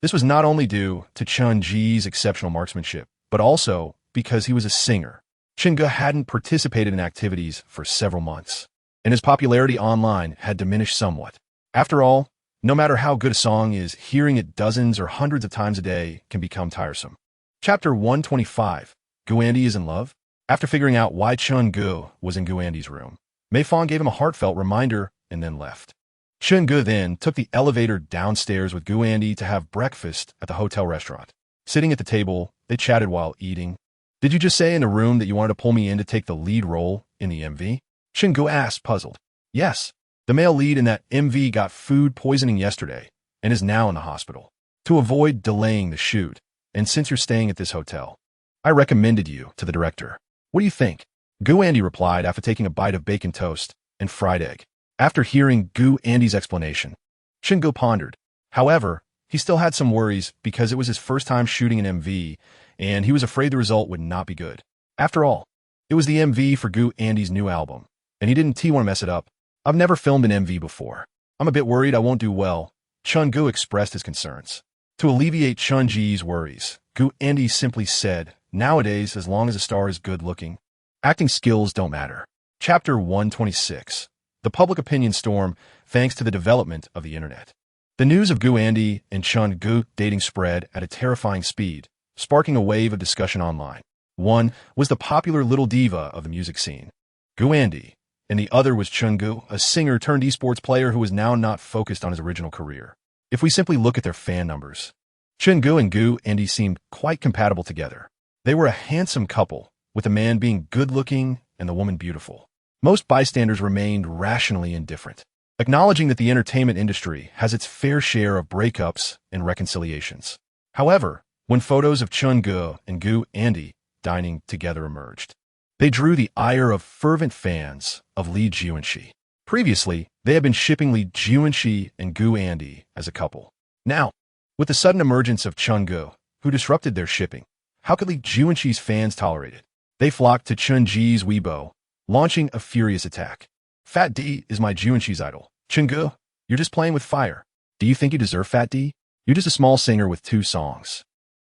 This was not only due to Chun-Ji's exceptional marksmanship, but also because he was a singer. Chun-Gu hadn't participated in activities for several months, and his popularity online had diminished somewhat. After all, no matter how good a song is, hearing it dozens or hundreds of times a day can become tiresome. Chapter 125. Guandy is in love? After figuring out why Chun-Gu was in Guandy's room, Meifong gave him a heartfelt reminder and then left. Chun-Gu then took the elevator downstairs with Guandy to have breakfast at the hotel restaurant. Sitting at the table, they chatted while eating. Did you just say in the room that you wanted to pull me in to take the lead role in the MV? Chun-Gu asked, puzzled. Yes. The male lead in that MV got food poisoning yesterday and is now in the hospital. To avoid delaying the shoot, and since you're staying at this hotel, I recommended you to the director. What do you think? Guandy replied after taking a bite of bacon toast and fried egg. After hearing Guandy's explanation, Chun-Gu pondered. However, he still had some worries because it was his first time shooting an MV, and he was afraid the result would not be good. After all, it was the MV for Gu Andy's new album, and he didn't want to mess it up. I've never filmed an MV before. I'm a bit worried I won't do well, Chun Gu expressed his concerns. To alleviate Chun Ji's worries, Gu Andy simply said, nowadays, as long as a star is good-looking, acting skills don't matter. Chapter 126. The Public Opinion Storm, thanks to the development of the internet. The news of Gu Andy and Chun Gu dating spread at a terrifying speed, sparking a wave of discussion online. One was the popular little diva of the music scene, Gu Andy, and the other was Chun Gu, a singer turned esports player who was now not focused on his original career. If we simply look at their fan numbers, Chun Gu and Gu Andy seemed quite compatible together. They were a handsome couple, with the man being good-looking and the woman beautiful. Most bystanders remained rationally indifferent, acknowledging that the entertainment industry has its fair share of breakups and reconciliations. However, when photos of Chun Gu and Gu Andy dining together emerged, they drew the ire of fervent fans of Lee Jiunxi. Previously, they had been shipping Lee Jiunxi and Gu Andy as a couple. Now, with the sudden emergence of Chun Gu, who disrupted their shipping, how could Lee Jiunxi's fans tolerate it? They flocked to Chun Ji's Weibo, launching a furious attack. Fat D is my Jiunxi's idol. Chun Gu, you're just playing with fire. Do you think you deserve Fat D? You're just a small singer with 2 songs.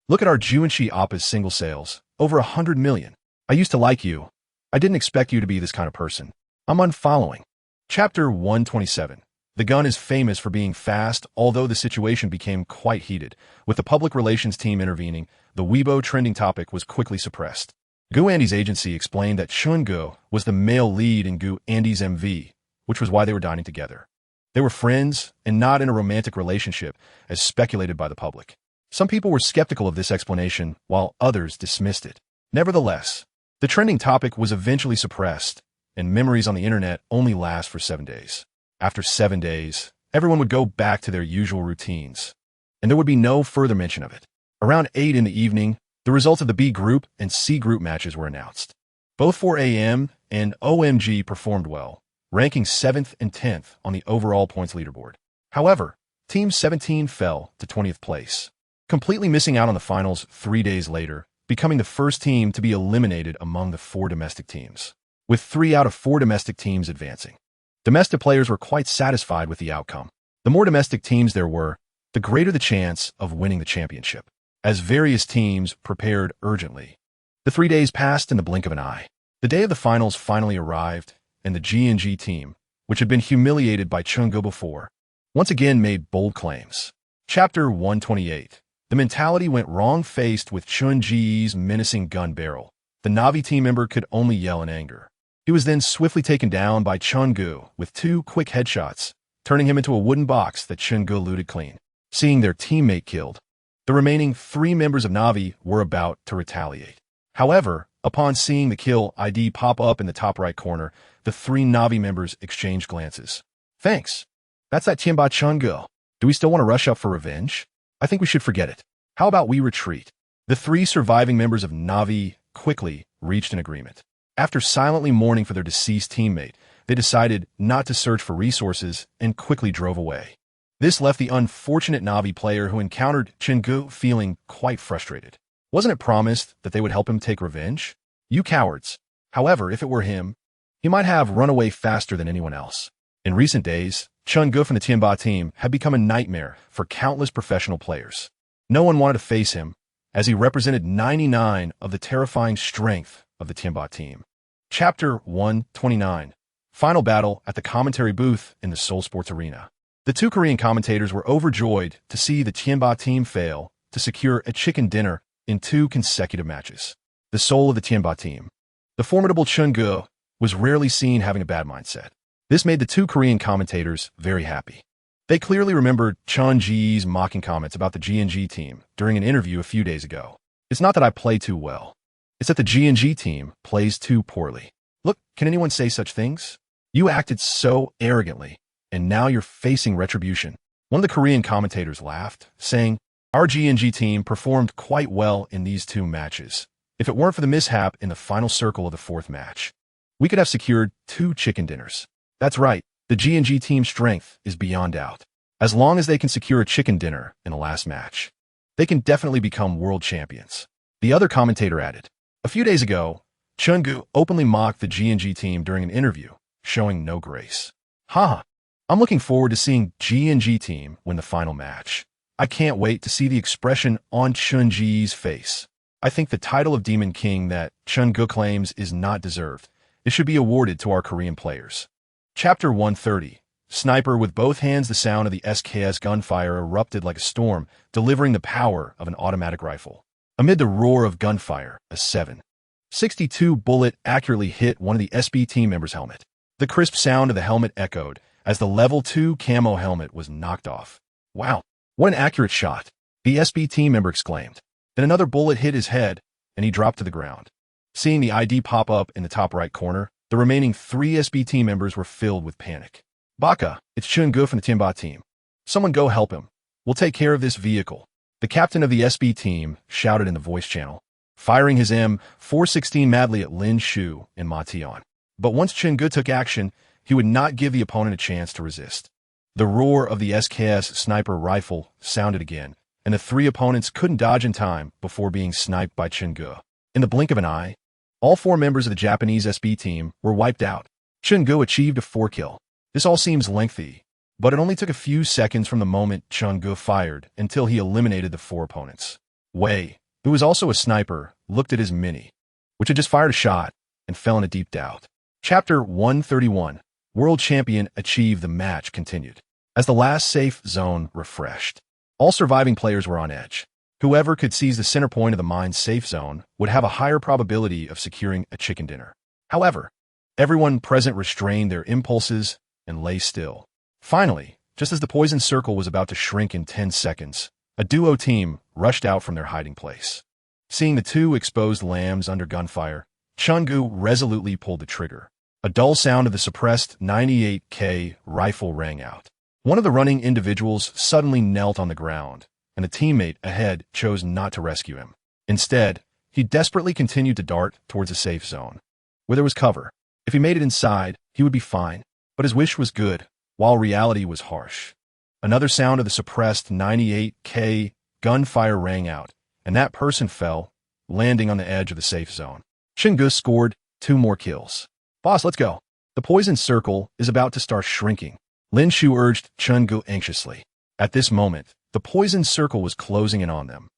Look at our Jiunxi Oppa's single sales, over 100 million. I used to like you. I didn't expect you to be this kind of person. I'm unfollowing. Chapter 127. The gun is famous for being fast, although the situation became quite heated. With the public relations team intervening, the Weibo trending topic was quickly suppressed. Gu Andy's agency explained that Chun Gu was the male lead in Gu Andy's MV, which was why they were dining together. They were friends and not in a romantic relationship, as speculated by the public. Some people were skeptical of this explanation, while others dismissed it. Nevertheless, the trending topic was eventually suppressed, and memories on the internet only last for 7 days. After 7 days, everyone would go back to their usual routines, and there would be no further mention of it. Around 8 in the evening, the results of the B group and C group matches were announced. Both 4AM and OMG performed well, ranking 7th and 10th on the overall points leaderboard. However, Team 17 fell to 20th place, completely missing out on the finals 3 days later, becoming the first team to be eliminated among the 4 domestic teams, with 3 out of 4 domestic teams advancing. Domestic players were quite satisfied with the outcome. The more domestic teams there were, the greater the chance of winning the championship, as various teams prepared urgently. The 3 days passed in the blink of an eye. The day of the finals finally arrived, and the GNG team, which had been humiliated by Chun Gu before, once again made bold claims. Chapter 128. The mentality went wrong-faced with Chun Ji's menacing gun barrel. The Navi team member could only yell in anger. He was then swiftly taken down by Chun Gu with 2 quick headshots, turning him into a wooden box that Chun Gu looted clean. Seeing their teammate killed, the remaining 3 members of Navi were about to retaliate. However, upon seeing the kill ID pop up in the top right corner, the 3 Navi members exchanged glances. Thanks. That's that Tianba Chun Gu. Do we still want to rush up for revenge? I think we should forget it. How about we retreat? The 3 surviving members of Navi quickly reached an agreement. After silently mourning for their deceased teammate, they decided not to search for resources and quickly drove away. This left the unfortunate Navi player who encountered Chun Gu feeling quite frustrated. Wasn't it promised that they would help him take revenge? You cowards. However, if it were him, he might have run away faster than anyone else. In recent days, Chun Gu from the Tianba team had become a nightmare for countless professional players. No one wanted to face him, as he represented 99 of the terrifying strength of the Tianba team. Chapter 129. Final battle at the commentary booth in the Seoul Sports Arena. The 2 Korean commentators were overjoyed to see the Tianba team fail to secure a chicken dinner in 2 consecutive matches. The soul of the Tianba team, the formidable Chun Gu, was rarely seen having a bad mindset. This made the 2 Korean commentators very happy. They clearly remembered Chun Ji's mocking comments about the GNG team during an interview a few days ago. It's not that I play too well. It's that the GNG team plays too poorly. Look, can anyone say such things? You acted so arrogantly, and now you're facing retribution. One of the Korean commentators laughed, saying, our GNG team performed quite well in these 2 matches. If it weren't for the mishap in the final circle of the 4th match, we could have secured 2 chicken dinners. That's right, the GNG team's strength is beyond doubt. As long as they can secure a chicken dinner in the last match, they can definitely become world champions. The other commentator added, a few days ago, Chun-Gu openly mocked the G&G team during an interview, showing no grace. Haha, I'm looking forward to seeing G&G team win the final match. I can't wait to see the expression on Chun-Ji's face. I think the title of Demon King that Chun-Gu claims is not deserved. It should be awarded to our Korean players. Chapter 130. Sniper with both hands. The sound of the SKS gunfire erupted like a storm, delivering the power of an automatic rifle. Amid the roar of gunfire, a 7.62 bullet accurately hit one of the SB team members' helmet. The crisp sound of the helmet echoed as the level 2 camo helmet was knocked off. Wow, what an accurate shot, the SB team member exclaimed. Then another bullet hit his head, and he dropped to the ground. Seeing the ID pop up in the top right corner, the remaining 3 SB team members were filled with panic. Baka, it's Chun-Gu from the Tianba team. Someone go help him. We'll take care of this vehicle. The captain of the SB team shouted in the voice channel, firing his M416 madly at Lin Shu and Ma Tian. But once Chun-Gu took action, he would not give the opponent a chance to resist. The roar of the SKS sniper rifle sounded again, and the 3 opponents couldn't dodge in time before being sniped by Chun-Gu. In the blink of an eye, all 4 members of the Japanese SB team were wiped out. Chun-Gu achieved a 4-kill. This all seems lengthy, but it only took a few seconds from the moment Chun-Gu fired until he eliminated the 4 opponents. Wei, who was also a sniper, looked at his mini, which had just fired a shot, and fell in a deep doubt. Chapter 131. World Champion achieved. The match continued. As the last safe zone refreshed, all surviving players were on edge. Whoever could seize the center point of the mine's safe zone would have a higher probability of securing a chicken dinner. However, everyone present restrained their impulses and lay still. Finally, just as the poison circle was about to shrink in 10 seconds, a duo team rushed out from their hiding place. Seeing the 2 exposed lambs under gunfire, Chun-Gu resolutely pulled the trigger. A dull sound of the suppressed 98K rifle rang out. One of the running individuals suddenly knelt on the ground, and a teammate ahead chose not to rescue him. Instead, he desperately continued to dart towards a safe zone, where there was cover. If he made it inside, he would be fine, but his wish was good, while reality was harsh. Another sound of the suppressed 98K gunfire rang out, and that person fell, landing on the edge of the safe zone. Chun-Gu scored 2 more kills. Boss, let's go. The poison circle is about to start shrinking. Lin Shu urged Chun-Gu anxiously. At this moment, the poison circle was closing in on them.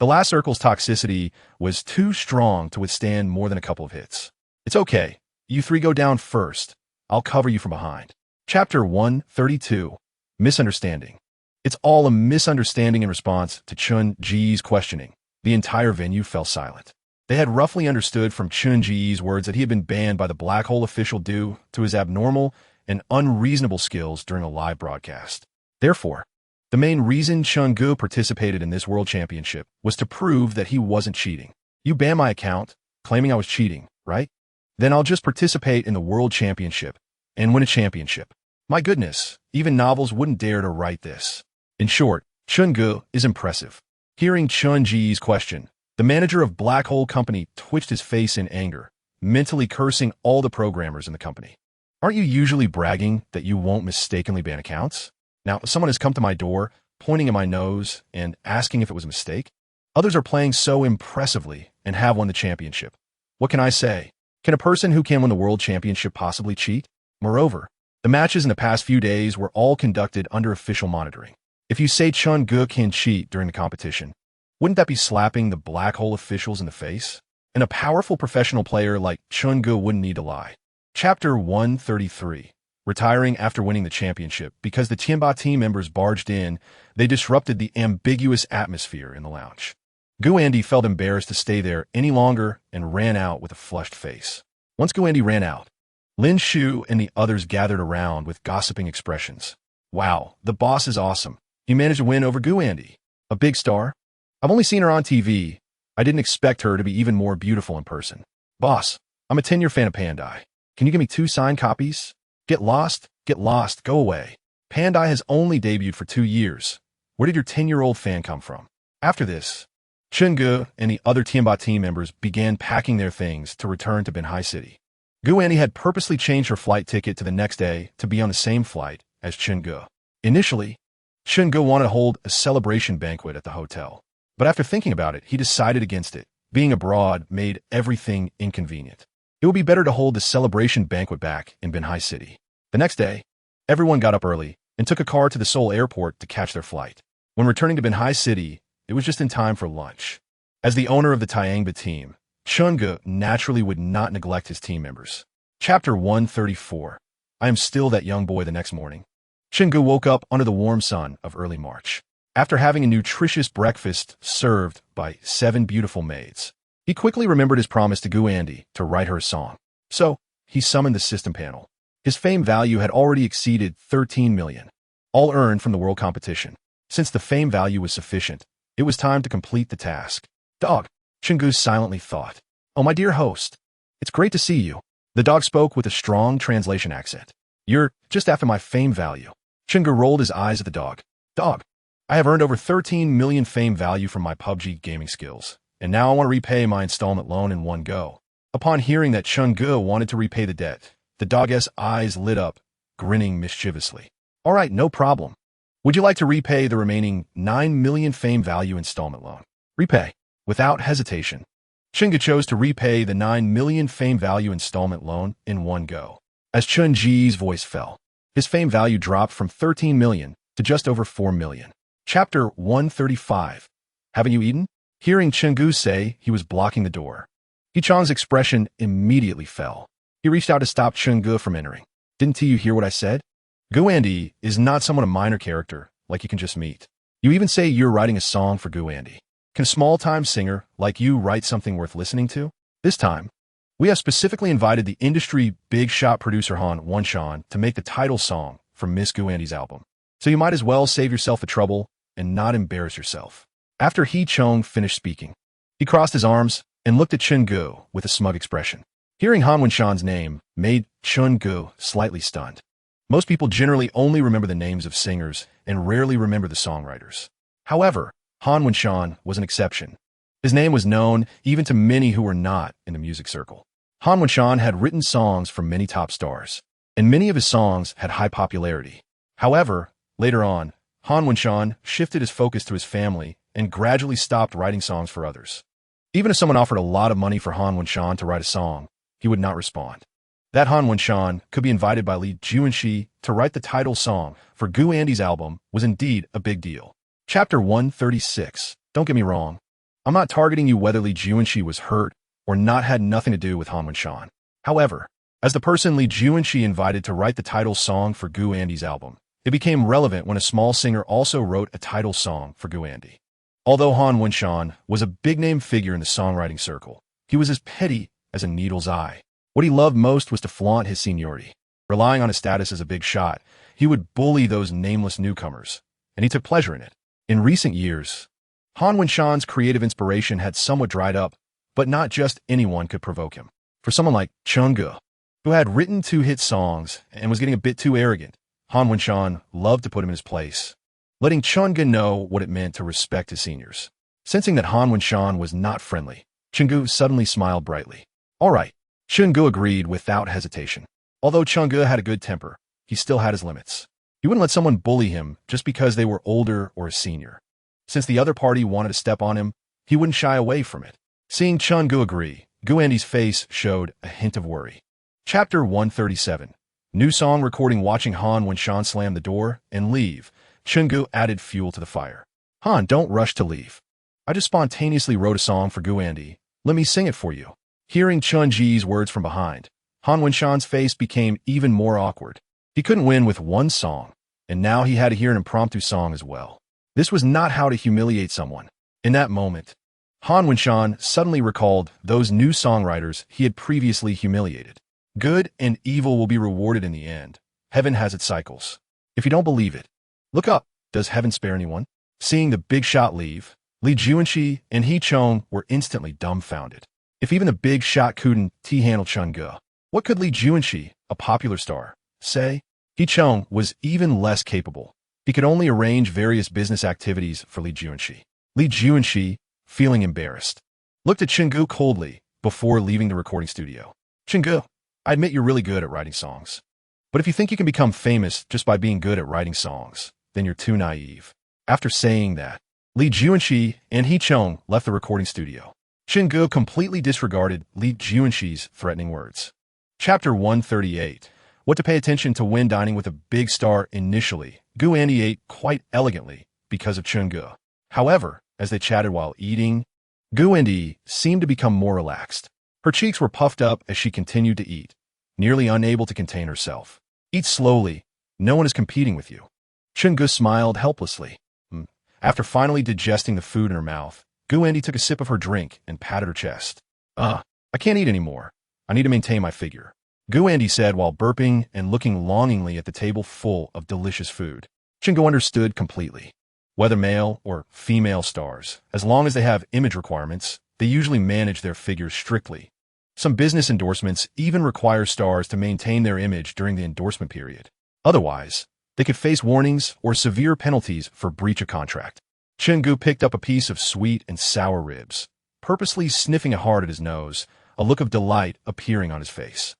The last circle's toxicity was too strong to withstand more than a couple of hits. It's okay. You 3 go down first. I'll cover you from behind. Chapter 132. Misunderstanding. It's all a misunderstanding. In response to Chun-Ji's questioning, the entire venue fell silent. They had roughly understood from Chun-Ji's words that he had been banned by the Black Hole official due to his abnormal and unreasonable skills during a live broadcast. Therefore, the main reason Chun-Gu participated in this World Championship was to prove that he wasn't cheating. You banned my account, claiming I was cheating, right? Then I'll just participate in the World Championship and win a championship. My goodness, even novels wouldn't dare to write this. In short, Chun-Gu is impressive. Hearing Chun-Ji's question, the manager of Black Hole Company twitched his face in anger, mentally cursing all the programmers in the company. Aren't you usually bragging that you won't mistakenly ban accounts? Now, someone has come to my door, pointing at my nose and asking if it was a mistake. Others are playing so impressively and have won the championship. What can I say? Can a person who can win the World Championship possibly cheat? Moreover, the matches in the past few days were all conducted under official monitoring. If you say Chun-Gu can cheat during the competition, wouldn't that be slapping the Black Hole officials in the face? And a powerful professional player like Chun-Gu wouldn't need to lie. Chapter 133. Retiring after winning the championship. Because the Tianba team members barged in, they disrupted the ambiguous atmosphere in the lounge. Guandi felt embarrassed to stay there any longer and ran out with a flushed face. Once Guandi ran out, Lin Shu and the others gathered around with gossiping expressions. Wow, the boss is awesome. He managed to win over Guandi. A big star? I've only seen her on TV. I didn't expect her to be even more beautiful in person. Boss, I'm a 10-year fan of Pandai. Can you give me 2 signed copies? Get lost, go away. Pandai has only debuted for 2 years. Where did your 10-year-old fan come from? After this, Chun-Gu and the other Tianba team members began packing their things to return to Binhai City. Guandi had purposely changed her flight ticket to the next day to be on the same flight as Chun-Gu. Initially, Chun-Gu wanted to hold a celebration banquet at the hotel. But after thinking about it, he decided against it. Being abroad made everything inconvenient. It would be better to hold the celebration banquet back in Binhai City. The next day, everyone got up early and took a car to the Seoul airport to catch their flight. When returning to Binhai City, it was just in time for lunch. As the owner of the Taeyangba team, Chun-Gu naturally would not neglect his team members. Chapter 134. I am still that young boy the next morning. Chun-Gu woke up under the warm sun of early March. After having a nutritious breakfast served by 7 beautiful maids, he quickly remembered his promise to Gu Andy to write her a song. So, he summoned the system panel. His fame value had already exceeded 13 million, all earned from the world competition. Since the fame value was sufficient, it was time to complete the task. Dog, Chun-Gu silently thought. Oh, my dear host, it's great to see you. The dog spoke with a strong translation accent. You're just after my fame value. Chun-Gu rolled his eyes at the dog. Dog, I have earned over 13 million fame value from my PUBG gaming skills, and now I want to repay my installment loan in one go. Upon hearing that Chun-Gu wanted to repay the debt, the dog's eyes lit up, grinning mischievously. All right, no problem. Would you like to repay the remaining 9 million fame value installment loan? Repay. Without hesitation, Chun-Gu chose to repay the 9 million fame value installment loan in one go. As Chun-Ji's voice fell, his fame value dropped from 13 million to just over 4 million. Chapter 135. Haven't you eaten? Hearing Chun-Gu say he was blocking the door, Hee-Chang's expression immediately fell. He reached out to stop Chun-Gu from entering. Didn't you hear what I said? Gu Andy is not someone a minor character like you can just meet. You even say you're writing a song for Gu Andy. Can a small-time singer like you write something worth listening to? This time, we have specifically invited the industry big shot producer Han Won-Shan to make the title song for Miss Gu Andy's album. So you might as well save yourself the trouble and not embarrass yourself. After Hee-Chang finished speaking, he crossed his arms and looked at Chun-Gu with a smug expression. Hearing Han Won-Shan's name made Chun-Gu slightly stunned. Most people generally only remember the names of singers and rarely remember the songwriters. However, Han Won-Shan was an exception. His name was known even to many who were not in the music circle. Han Won-Shan had written songs for many top stars, and many of his songs had high popularity. However, later on, Han Won-Shan shifted his focus to his family and gradually stopped writing songs for others. Even if someone offered a lot of money for Han Won-Shan to write a song, he would not respond. That Han Won-Shan could be invited by Lee Juin-shi to write the title song for Gu Andy's album was indeed a big deal. Chapter 136. Don't get me wrong. I'm not targeting you whether Lee Juin-shi was hurt or not had nothing to do with Han Won-Shan. However, as the person Lee Juin-shi invited to write the title song for Gu Andy's album, it became relevant when a small singer also wrote a title song for Gu Andy. Although Han Won-Shan was a big-name figure in the songwriting circle, he was as petty as a needle's eye. What he loved most was to flaunt his seniority. Relying on his status as a big shot, he would bully those nameless newcomers, and he took pleasure in it. In recent years, Han Won-Shan's creative inspiration had somewhat dried up, but not just anyone could provoke him. For someone like Chun-Gu, who had written 2 hit songs and was getting a bit too arrogant, Han Won-Shan loved to put him in his place, letting Chun-Gu know what it meant to respect his seniors. Sensing that Han Won-Shan was not friendly, Chun-Gu suddenly smiled brightly. All right, Chun-Gu agreed without hesitation. Although Chun-Gu had a good temper, he still had his limits. He wouldn't let someone bully him just because they were older or a senior. Since the other party wanted to step on him, he wouldn't shy away from it. Seeing Chun-Gu agree, Gu Andy's face showed a hint of worry. Chapter 137. New song recording. Watching Han Won-Shan slam the door and leave, Chun-Gu added fuel to the fire. Han, don't rush to leave. I just spontaneously wrote a song for Gu Andy. Let me sing it for you. Hearing Chun-Ji's words from behind, Han Won-Shan's face became even more awkward. He couldn't win with one song, and now he had to hear an impromptu song as well. This was not how to humiliate someone. In that moment, Han Won-Shan suddenly recalled those new songwriters he had previously humiliated. Good and evil will be rewarded in the end. Heaven has its cycles. If you don't believe it, look up. Does heaven spare anyone? Seeing the big shot leave, Lee Juin-shi and Hee-Chang were instantly dumbfounded. If even the big shot couldn't handle Chun-Gu, what could Lee Juin-shi, a popular star, say? Hee-Chang was even less capable. He could only arrange various business activities for Lee Juin-shi. Lee Juin-shi, feeling embarrassed, looked at Chun-Gu coldly before leaving the recording studio. Chun-Gu, I admit you're really good at writing songs. But if you think you can become famous just by being good at writing songs, then you're too naive. After saying that, Li Juanxi and He Chong left the recording studio. Chen Ge completely disregarded Li Juanxi's threatening words. Chapter 138. What to pay attention to when dining with a big star initially. Gu Andy ate quite elegantly because of Chen Ge. However, as they chatted while eating, Gu Andy seemed to become more relaxed. Her cheeks were puffed up as she continued to eat, nearly unable to contain herself. Eat slowly. No one is competing with you. Chen Ge smiled helplessly. After finally digesting the food in her mouth, Gu Andy took a sip of her drink and patted her chest. I can't eat anymore. I need to maintain my figure, Gu Andy said while burping and looking longingly at the table full of delicious food. Chen Ge understood completely. Whether male or female stars, as long as they have image requirements, they usually manage their figures strictly. Some business endorsements even require stars to maintain their image during the endorsement period. Otherwise, they could face warnings or severe penalties for breach of contract. Chen Ge picked up a piece of sweet and sour ribs, purposely sniffing hard at his nose, a look of delight appearing on his face.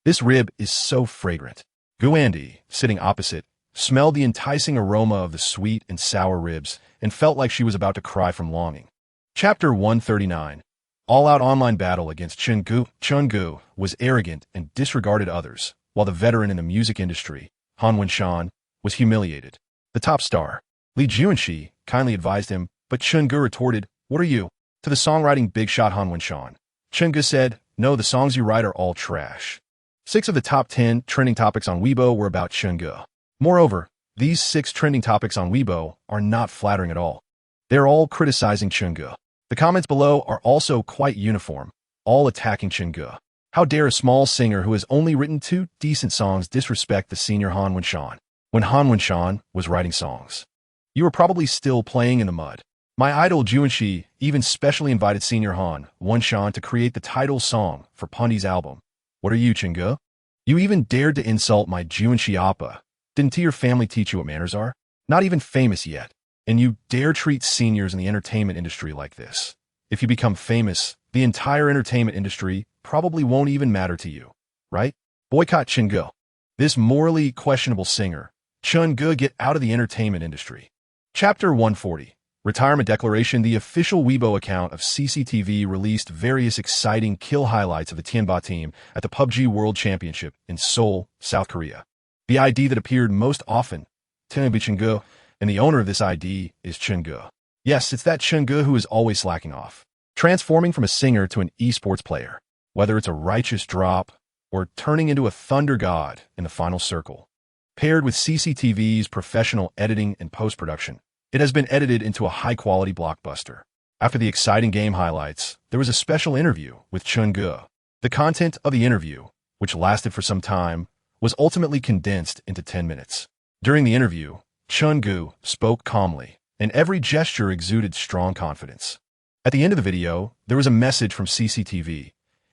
This rib is so fragrant. Gu Andy, sitting opposite, smelled the enticing aroma of the sweet and sour ribs and felt like she was about to cry from longing. Chapter 139. All-out online battle against Chen Ge. Chen Ge was arrogant and disregarded others, while the veteran in the music industry, Han Wenshan, was humiliated. The top star, Li Juanxi, kindly advised him, but Chen Ge retorted, "What are you?" to the songwriting big shot Han Wenshan. Chen Ge said, "No, the songs you write are all trash." 6 of the top 10 trending topics on Weibo were about Chen Ge. Moreover, these 6 trending topics on Weibo are not flattering at all. They're all criticizing Chen Ge. The comments below are also quite uniform, all attacking Chen Ge. How dare a small singer who has only written 2 decent songs disrespect the senior Han Wenshan when Han Wenshan was writing songs? You were probably still playing in the mud. My idol Juanxi even specially invited senior Han Wenshan to create the title song for Pundi's album. What are you, Chen Ge? You even dared to insult my Juanxi Appa. Didn't your family teach you what manners are? Not even famous yet. And you dare treat seniors in the entertainment industry like this. If you become famous, the entire entertainment industry probably won't even matter to you, right? Boycott Chen Ge. This morally questionable singer. Chen Ge, get out of the entertainment industry. Chapter 140. Retirement Declaration. The official Weibo account of CCTV released various exciting kill highlights of the Tianba team at the PUBG World Championship in Seoul, South Korea. The ID that appeared most often, Tianba Chen Ge, and the owner of this ID is Chen Ge. Yes, it's that Chen Ge who is always slacking off, transforming from a singer to an esports player, whether it's a righteous drop or turning into a thunder god in the final circle. Paired with CCTV's professional editing and post-production, it has been edited into a high-quality blockbuster. After the exciting game highlights, there was a special interview with Chen Ge. The content of the interview, which lasted for some time, was ultimately condensed into 10 minutes. During the interview, Chen Ge spoke calmly, and every gesture exuded strong confidence. At the end of the video, there was a message from CCTV.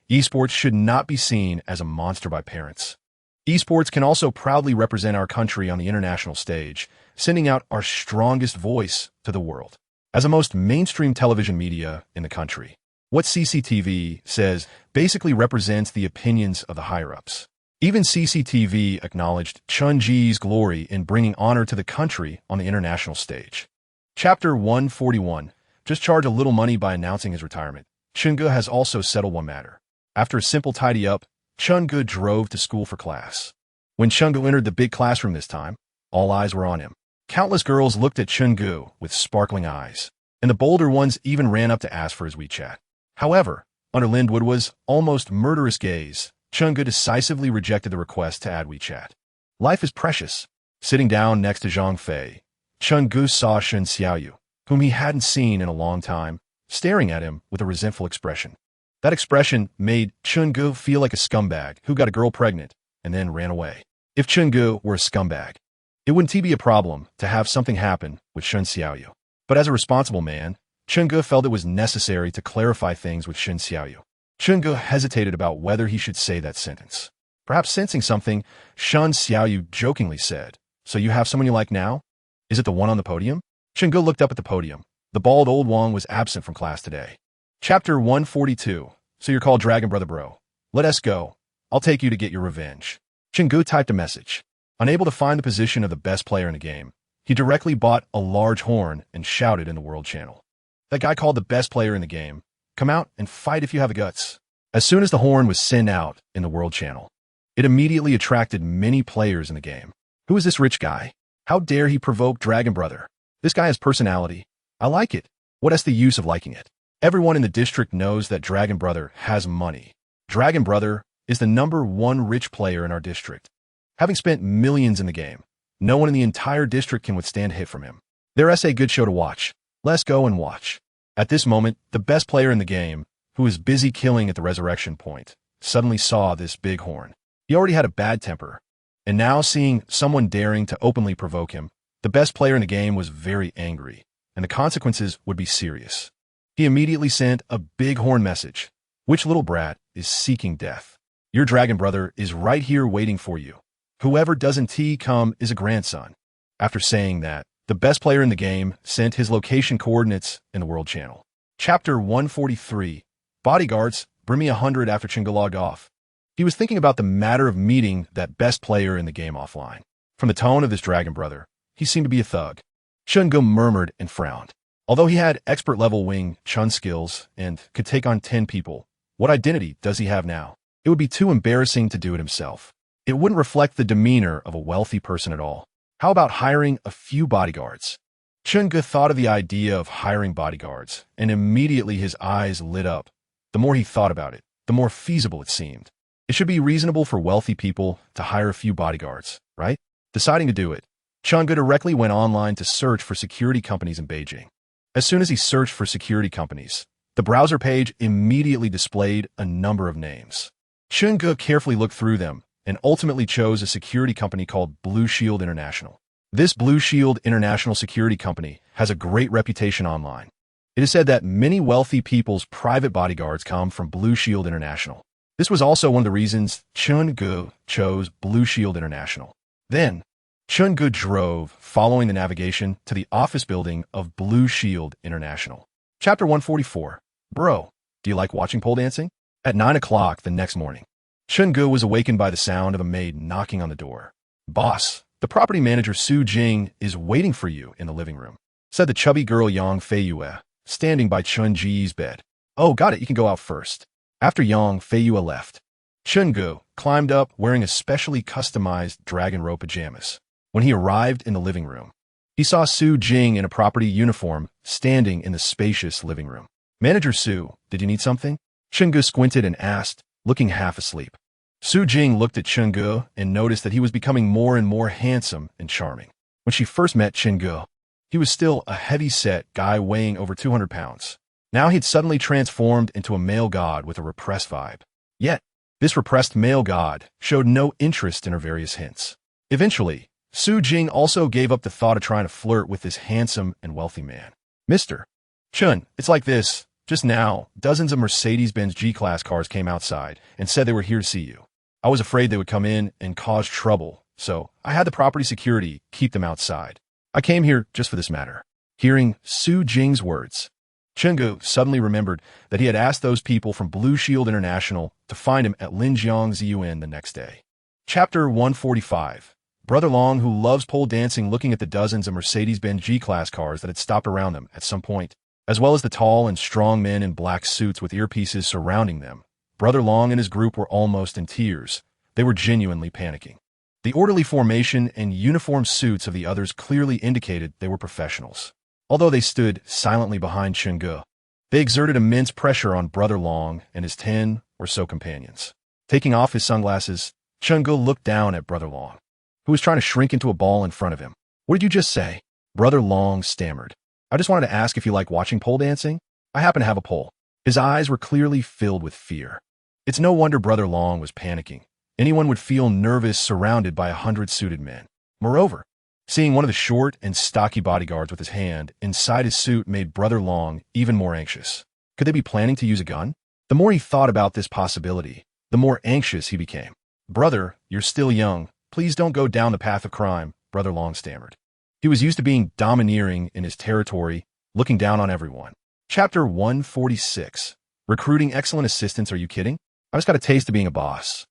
Esports should not be seen as a monster by parents. Esports can also proudly represent our country on the international stage, sending out our strongest voice to the world. As a most mainstream television media in the country, what CCTV says basically represents the opinions of the higher-ups. Even CCTV acknowledged Chen Ge's glory in bringing honor to the country on the international stage. Chapter 141. Just charge a little money by announcing his retirement. Chen Ge has also settled one matter. After a simple tidy-up, Chen Ge drove to school for class. When Chen Ge entered the big classroom this time, all eyes were on him. Countless girls looked at Chen Ge with sparkling eyes, and the bolder ones even ran up to ask for his WeChat. However, under Lindwood's almost murderous gaze, Chen Ge decisively rejected the request to add WeChat. Life is precious. Sitting down next to Zhang Fei, Chen Ge saw Shen Xiaoyu, whom he hadn't seen in a long time, staring at him with a resentful expression. That expression made Chen Ge feel like a scumbag who got a girl pregnant and then ran away. If Chen Ge were a scumbag, it wouldn't be a problem to have something happen with Shen Xiaoyu. But as a responsible man, Chen Ge felt it was necessary to clarify things with Shen Xiaoyu. Chen Ge hesitated about whether he should say that sentence. Perhaps sensing something, Shen Xiaoyu jokingly said, "So you have someone you like now? Is it the one on the podium?" Chen Ge looked up at the podium. The bald old Wang was absent from class today. Chapter 142. So you're called Dragon Brother Bro. Let us go. I'll take you to get your revenge. Chen Ge typed a message. Unable to find the position of the best player in the game, He directly bought a large horn and shouted in the World Channel. That guy called the best player in the game. Come out and fight if you have the guts. As soon as the horn was sent out in the World Channel, it immediately attracted many players in the game. Who is this rich guy? How dare he provoke Dragon Brother? This guy has personality. I like it. What is the use of liking it? Everyone in the district knows that Dragon Brother has money. Dragon Brother is the #1 rich player in our district. Having spent millions in the game, no one in the entire district can withstand a hit from him. There's a good show to watch. Let's go and watch. At this moment, the best player in the game, who was busy killing at the resurrection point, suddenly saw this big horn. He already had a bad temper, and now seeing someone daring to openly provoke him, the best player in the game was very angry, and the consequences would be serious. He immediately sent a big horn message. Which little brat is seeking death? Your Dragon Brother is right here waiting for you. Whoever doesn't come is a grandson. After saying that, the best player in the game sent his location coordinates in the World Channel. Chapter 143. Bodyguards, bring me 100 after Chinga logged off. He was thinking about the matter of meeting that best player in the game offline. From the tone of this Dragon Brother, he seemed to be a thug. Chunga murmured and frowned. Although he had expert-level Wing Chun skills and could take on 10 people, what identity does he have now? It would be too embarrassing to do it himself. It wouldn't reflect the demeanor of a wealthy person at all. How about hiring a few bodyguards? Chunga thought of the idea of hiring bodyguards, and immediately his eyes lit up. The more he thought about it, the more feasible it seemed. It should be reasonable for wealthy people to hire a few bodyguards, right? Deciding to do it, Chunga directly went online to search for security companies in Beijing. As soon as he searched for security companies, the browser page immediately displayed a number of names. Chunga carefully looked through them and ultimately chose a security company called Blue Shield International. This Blue Shield International security company has a great reputation online. It is said that many wealthy people's private bodyguards come from Blue Shield International. This was also one of the reasons Chunga chose Blue Shield International. Then, Chunga drove, following the navigation, to the office building of Blue Shield International. Chapter 144. Bro, do you like watching pole dancing? At 9 o'clock the next morning, Chunga was awakened by the sound of a maid knocking on the door. Boss, the property manager Su Jing is waiting for you in the living room, said the chubby girl Yang Feiyue, standing by Chun Ji's bed. Oh, got it, you can go out first. After Yang Feiyue left, Chunga climbed up wearing a specially customized dragon rope pajamas. When he arrived in the living room, he saw Su Jing in a property uniform standing in the spacious living room. Manager Su, did you need something? Chunga squinted and asked, looking half asleep. Su Jing looked at Chunga and noticed that he was becoming more and more handsome and charming. When she first met Chunga, he was still a heavy-set guy weighing over 200 pounds. Now he'd suddenly transformed into a male god with a repressed vibe. Yet, this repressed male god showed no interest in her various hints. Eventually, Su Jing also gave up the thought of trying to flirt with this handsome and wealthy man. Mr. Chun, it's like this. Just now, dozens of Mercedes-Benz G-Class cars came outside and said they were here to see you. I was afraid they would come in and cause trouble, so I had the property security keep them outside. I came here just for this matter. Hearing Su Jing's words, Chunga suddenly remembered that he had asked those people from Blue Shield International to find him at Linjiang Ziyuan the next day. Chapter 145. Brother Long, who loves pole dancing, looking at the dozens of Mercedes-Benz G-Class cars that had stopped around them at some point, as well as the tall and strong men in black suits with earpieces surrounding them. Brother Long and his group were almost in tears. They were genuinely panicking. The orderly formation and uniform suits of the others clearly indicated they were professionals. Although they stood silently behind Chunga, they exerted immense pressure on Brother Long and his 10 or so companions. Taking off his sunglasses, Chunga looked down at Brother Long, who was trying to shrink into a ball in front of him. What did you just say? Brother Long stammered. I just wanted to ask if you like watching pole dancing. I happen to have a pole. His eyes were clearly filled with fear. It's no wonder Brother Long was panicking. Anyone would feel nervous surrounded by 100 suited men. Moreover, seeing one of the short and stocky bodyguards with his hand inside his suit made Brother Long even more anxious. Could they be planning to use a gun? The more he thought about this possibility, the more anxious he became. Brother, you're still young. Please don't go down the path of crime, Brother Long stammered. He was used to being domineering in his territory, looking down on everyone. Chapter 146. Recruiting excellent assistants, are you kidding? I just got a taste of being a boss.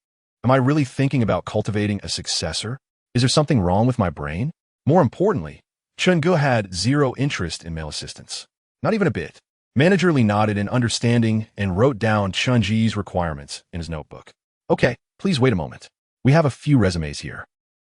Am I really thinking about cultivating a successor? Is there something wrong with my brain? More importantly, Chun-Ge had zero interest in male assistants. Not even a bit. Manager Lee nodded in understanding and wrote down Chun-Ji's requirements in his notebook. Okay, please wait a moment. We have a few resumes here.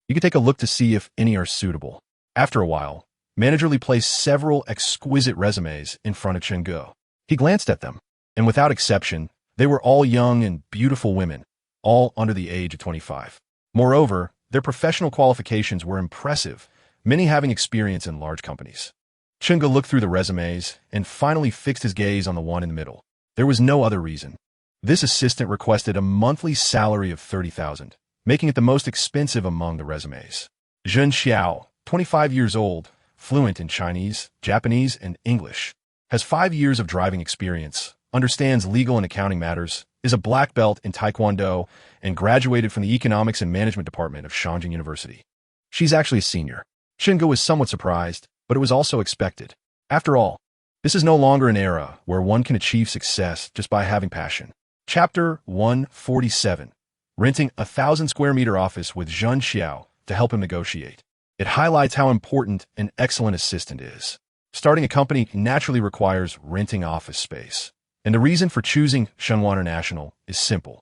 You can take a look to see if any are suitable. After a while, Manager Lee placed several exquisite resumes in front of Chun-Ge. He glanced at them, and without exception, they were all young and beautiful women, all under the age of 25. Moreover, their professional qualifications were impressive, many having experience in large companies. Chun-Ge looked through the resumes and finally fixed his gaze on the one in the middle. There was no other reason. This assistant requested a monthly salary of $30,000, making it the most expensive among the resumes. Zhen Xiao, 25 years old, fluent in Chinese, Japanese, and English, has 5 years of driving experience, understands legal and accounting matters, is a black belt in Taekwondo, and graduated from the Economics and Management Department of Shangjing University. She's actually a senior. Chun-Ge was somewhat surprised, but it was also expected. After all, this is no longer an era where one can achieve success just by having passion. Chapter 147. Renting a 1,000-square-meter office with Zhen Xiao to help him negotiate. It highlights how important an excellent assistant is. Starting a company naturally requires renting office space. And the reason for choosing Shenhua International is simple.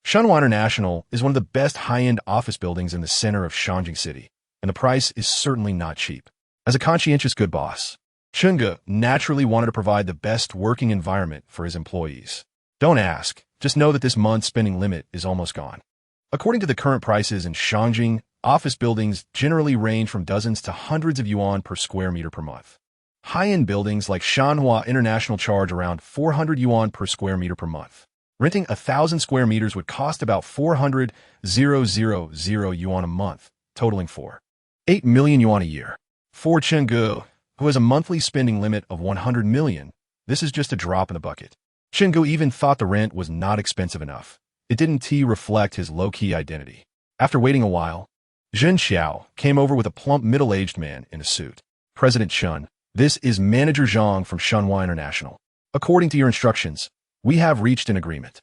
Shenhua International is one of the best high-end office buildings in the center of Shangjing City, and the price is certainly not cheap. As a conscientious good boss, Chun-Ge naturally wanted to provide the best working environment for his employees. Don't ask, just know that this month's spending limit is almost gone. According to the current prices in Shangjing, office buildings generally range from dozens to hundreds of yuan per square meter per month. High-end buildings like Shenhua International charge around 400 yuan per square meter per month. Renting 1,000 square meters would cost about 400,000 yuan a month, totaling 8 million yuan a year. For Chun-Ge, who has a monthly spending limit of 100 million, this is just a drop in the bucket. Chun-Ge even thought the rent was not expensive enough. It didn't reflect his low-key identity. After waiting a while, Zhen Xiao came over with a plump middle-aged man in a suit. President Chun, this is Manager Zhang from Shenhua International. According to your instructions, we have reached an agreement.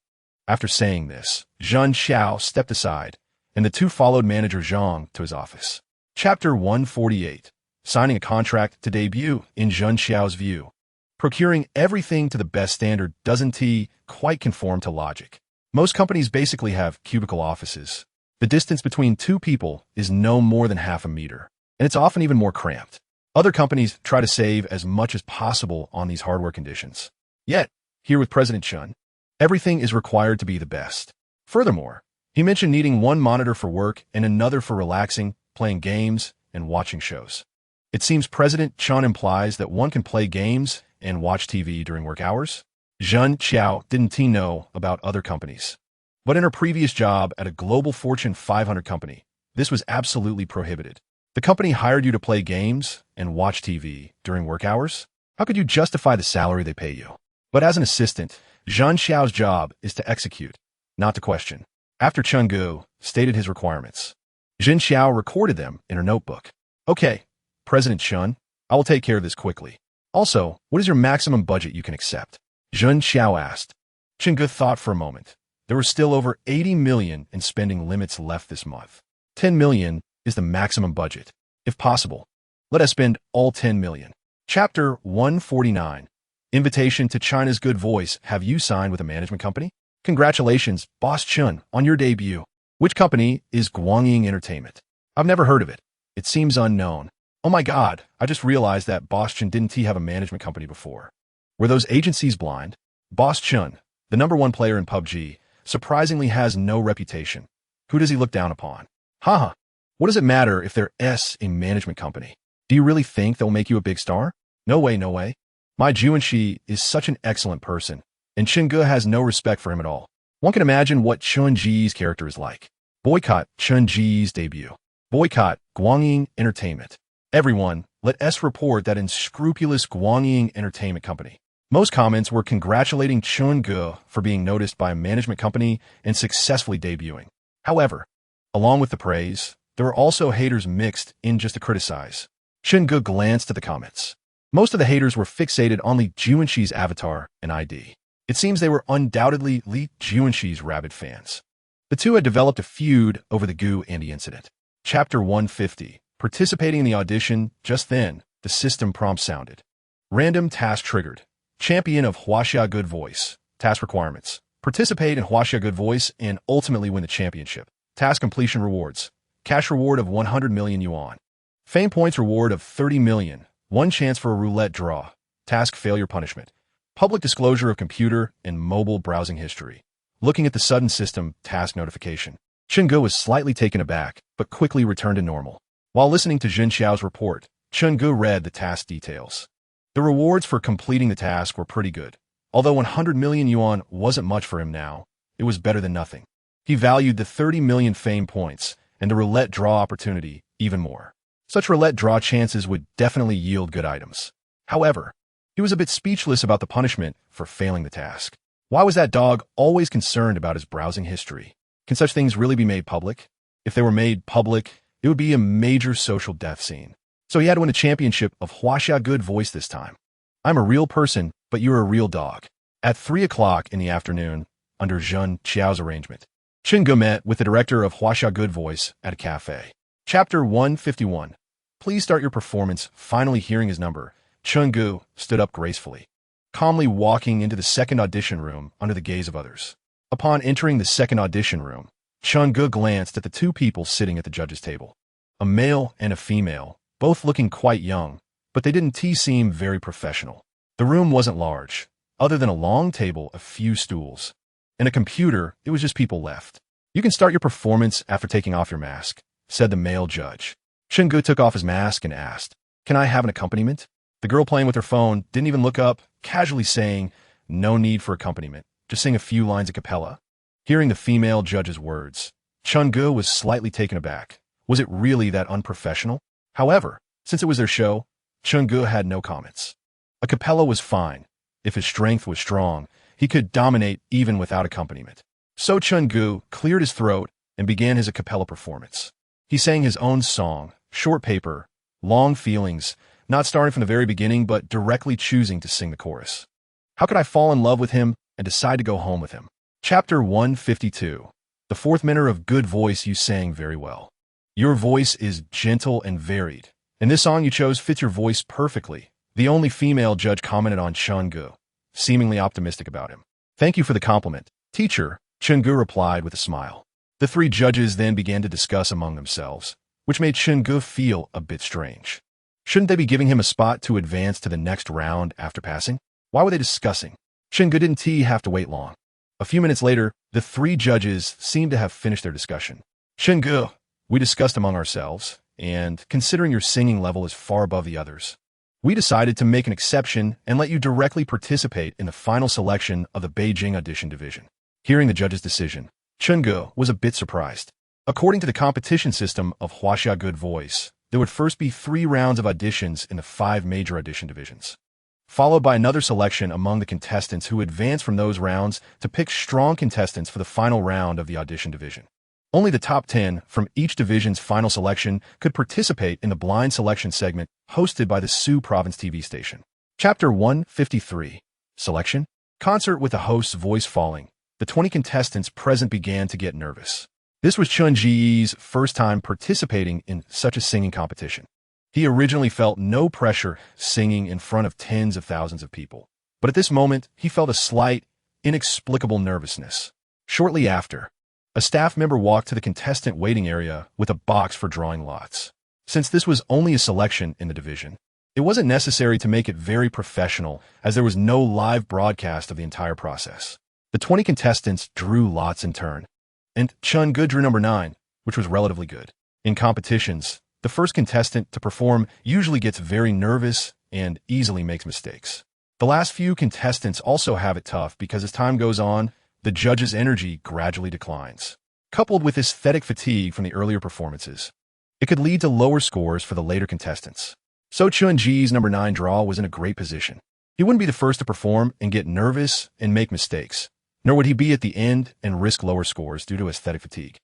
After saying this, Zhen Xiao stepped aside, and the two followed Manager Zhang to his office. Chapter 148. Signing a contract to debut in Zhen Xiao's view. Procuring everything to the best standard doesn't quite conform to logic. Most companies basically have cubicle offices. The distance between two people is no more than half a meter, and it's often even more cramped. Other companies try to save as much as possible on these hardware conditions. Yet, here with President Chun, everything is required to be the best. Furthermore, he mentioned needing one monitor for work and another for relaxing, playing games, and watching shows. It seems President Chun implies that one can play games and watch TV during work hours. Zhen Xiao didn't know about other companies. But in her previous job at a global Fortune 500 company, this was absolutely prohibited. The company hired you to play games and watch TV during work hours? How could you justify the salary they pay you? But as an assistant, Zhen Xiao's job is to execute, not to question. After Chun-Ge stated his requirements, Zhen Xiao recorded them in her notebook. Okay, President Chun, I will take care of this quickly. Also, what is your maximum budget you can accept? Zhen Xiao asked. Chun-Ge thought for a moment. There were still over 80 million in spending limits left this month. 10 million is the maximum budget. If possible, let us spend all 10 million. Chapter 149. Invitation to China's Good Voice. Have you signed with a management company? Congratulations, Boss Chun, on your debut. Which company is Guangying Entertainment? I've never heard of it. It seems unknown. Oh my God, I just realized that Boss Chun didn't have a management company before. Were those agencies blind? Boss Chun, the #1 player in PUBG, surprisingly has no reputation. Who does he look down upon? Haha. What does it matter if they're a management company? Do you really think they'll make you a big star? No way, no way. My Juanxi is such an excellent person, and Chun-Ge has no respect for him at all. One can imagine what Chun-Ji's character is like. Boycott Chun-Ji's debut. Boycott Guangying Entertainment. Everyone, let us report that unscrupulous Guangying Entertainment Company. Most comments were congratulating Chun-Ge for being noticed by a management company and successfully debuting. However, along with the praise, there were also haters mixed in just to criticize. Chun-Ge glanced at the comments. Most of the haters were fixated on Li Juanxi's avatar and ID. It seems they were undoubtedly Li Juanxi's rabid fans. The two had developed a feud over the Gu Andy incident. Chapter 150. Participating in the audition, just then, the system prompt sounded. Random task triggered. Champion of Huaxia Good Voice. Task requirements. Participate in Huaxia Good Voice and ultimately win the championship. Task completion rewards. Cash reward of 100 million yuan. Fame points reward of 30 million. One chance for a roulette draw. Task failure punishment. Public disclosure of computer and mobile browsing history. Looking at the sudden system task notification, Chungu was slightly taken aback, but quickly returned to normal. While listening to Jin Xiao's report, Chungu read the task details. The rewards for completing the task were pretty good. Although 100 million yuan wasn't much for him now, it was better than nothing. He valued the 30 million fame points and the roulette draw opportunity even more. Such roulette draw chances would definitely yield good items. However, he was a bit speechless about the punishment for failing the task. Why was that dog always concerned about his browsing history? Can such things really be made public? If they were made public, it would be a major social death scene. So he had to win a championship of Huaxia Good Voice this time. I'm a real person, but you're a real dog. At 3 o'clock in the afternoon, under Jin Xiao's arrangement, Chungu met with the director of Huaxia Good Voice at a cafe. Chapter 151. Please start your performance. Finally hearing his number, Chungu stood up gracefully, calmly walking into the second audition room under the gaze of others. Upon entering the second audition room, Chungu glanced at the two people sitting at the judges' table. A male and a female, both looking quite young, but they didn't seem very professional. The room wasn't large. Other than a long table, a few stools, and a computer, it was just people left. You can start your performance after taking off your mask, said the male judge. Chungu took off his mask and asked, "Can I have an accompaniment?" The girl playing with her phone didn't even look up, casually saying, "No need for accompaniment. Just sing a few lines a cappella." Hearing the female judge's words, Chungu was slightly taken aback. Was it really that unprofessional? However, since it was their show, Chungu had no comments. A cappella was fine. If his strength was strong, he could dominate even without accompaniment. So Chungu cleared his throat and began his a cappella performance. He sang his own song, Short Paper, Long Feelings, not starting from the very beginning, but directly choosing to sing the chorus. How could I fall in love with him and decide to go home with him? Chapter 152. The fourth minute of good voice you sang very well. Your voice is gentle and varied, and this song you chose fits your voice perfectly. The only female judge commented on Chungu, seemingly optimistic about him. Thank you for the compliment, teacher, Chungu replied with a smile. The three judges then began to discuss among themselves, which made Chungu feel a bit strange. Shouldn't they be giving him a spot to advance to the next round after passing? Why were they discussing? Chungu didn't have to wait long. A few minutes later, the three judges seemed to have finished their discussion. Chungu, we discussed among ourselves, and considering your singing level is far above the others, we decided to make an exception and let you directly participate in the final selection of the Beijing audition division. Hearing the judge's decision, Chungu was a bit surprised. According to the competition system of Huaxia Good Voice, there would first be 3 rounds of auditions in the 5 major audition divisions, followed by another selection among the contestants who advance from those rounds to pick strong contestants for the final round of the audition division. Only the top 10 from each division's final selection could participate in the blind selection segment hosted by the Sioux Province TV station. Chapter 153. Selection. Concert with the host's voice falling. The 20 contestants present began to get nervous. This was Chun Ji's first time participating in such a singing competition. He originally felt no pressure singing in front of tens of thousands of people, but at this moment, he felt a slight, inexplicable nervousness. Shortly after, a staff member walked to the contestant waiting area with a box for drawing lots. Since this was only a selection in the division, it wasn't necessary to make it very professional, as there was no live broadcast of the entire process. The 20 contestants drew lots in turn, and Chungu drew number 9, which was relatively good. In competitions, the first contestant to perform usually gets very nervous and easily makes mistakes. The last few contestants also have it tough because as time goes on, the judge's energy gradually declines. Coupled with aesthetic fatigue from the earlier performances, it could lead to lower scores for the later contestants. So Chun Ji's number 9 draw was in a great position. He wouldn't be the first to perform and get nervous and make mistakes, nor would he be at the end and risk lower scores due to aesthetic fatigue.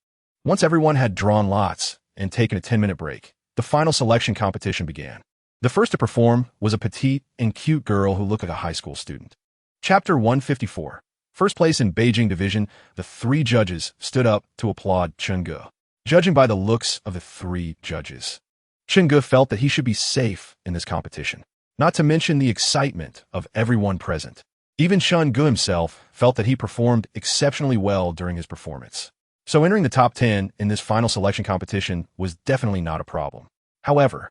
Once everyone had drawn lots and taken a 10-minute break, the final selection competition began. The first to perform was a petite and cute girl who looked like a high school student. Chapter 154. First place in Beijing division, the 3 judges stood up to applaud Chungu. Judging by the looks of the 3 judges, Chen Ge felt that he should be safe in this competition, not to mention the excitement of everyone present. Even Chen Ge himself felt that he performed exceptionally well during his performance. So entering the top 10 in this final selection competition was definitely not a problem. However,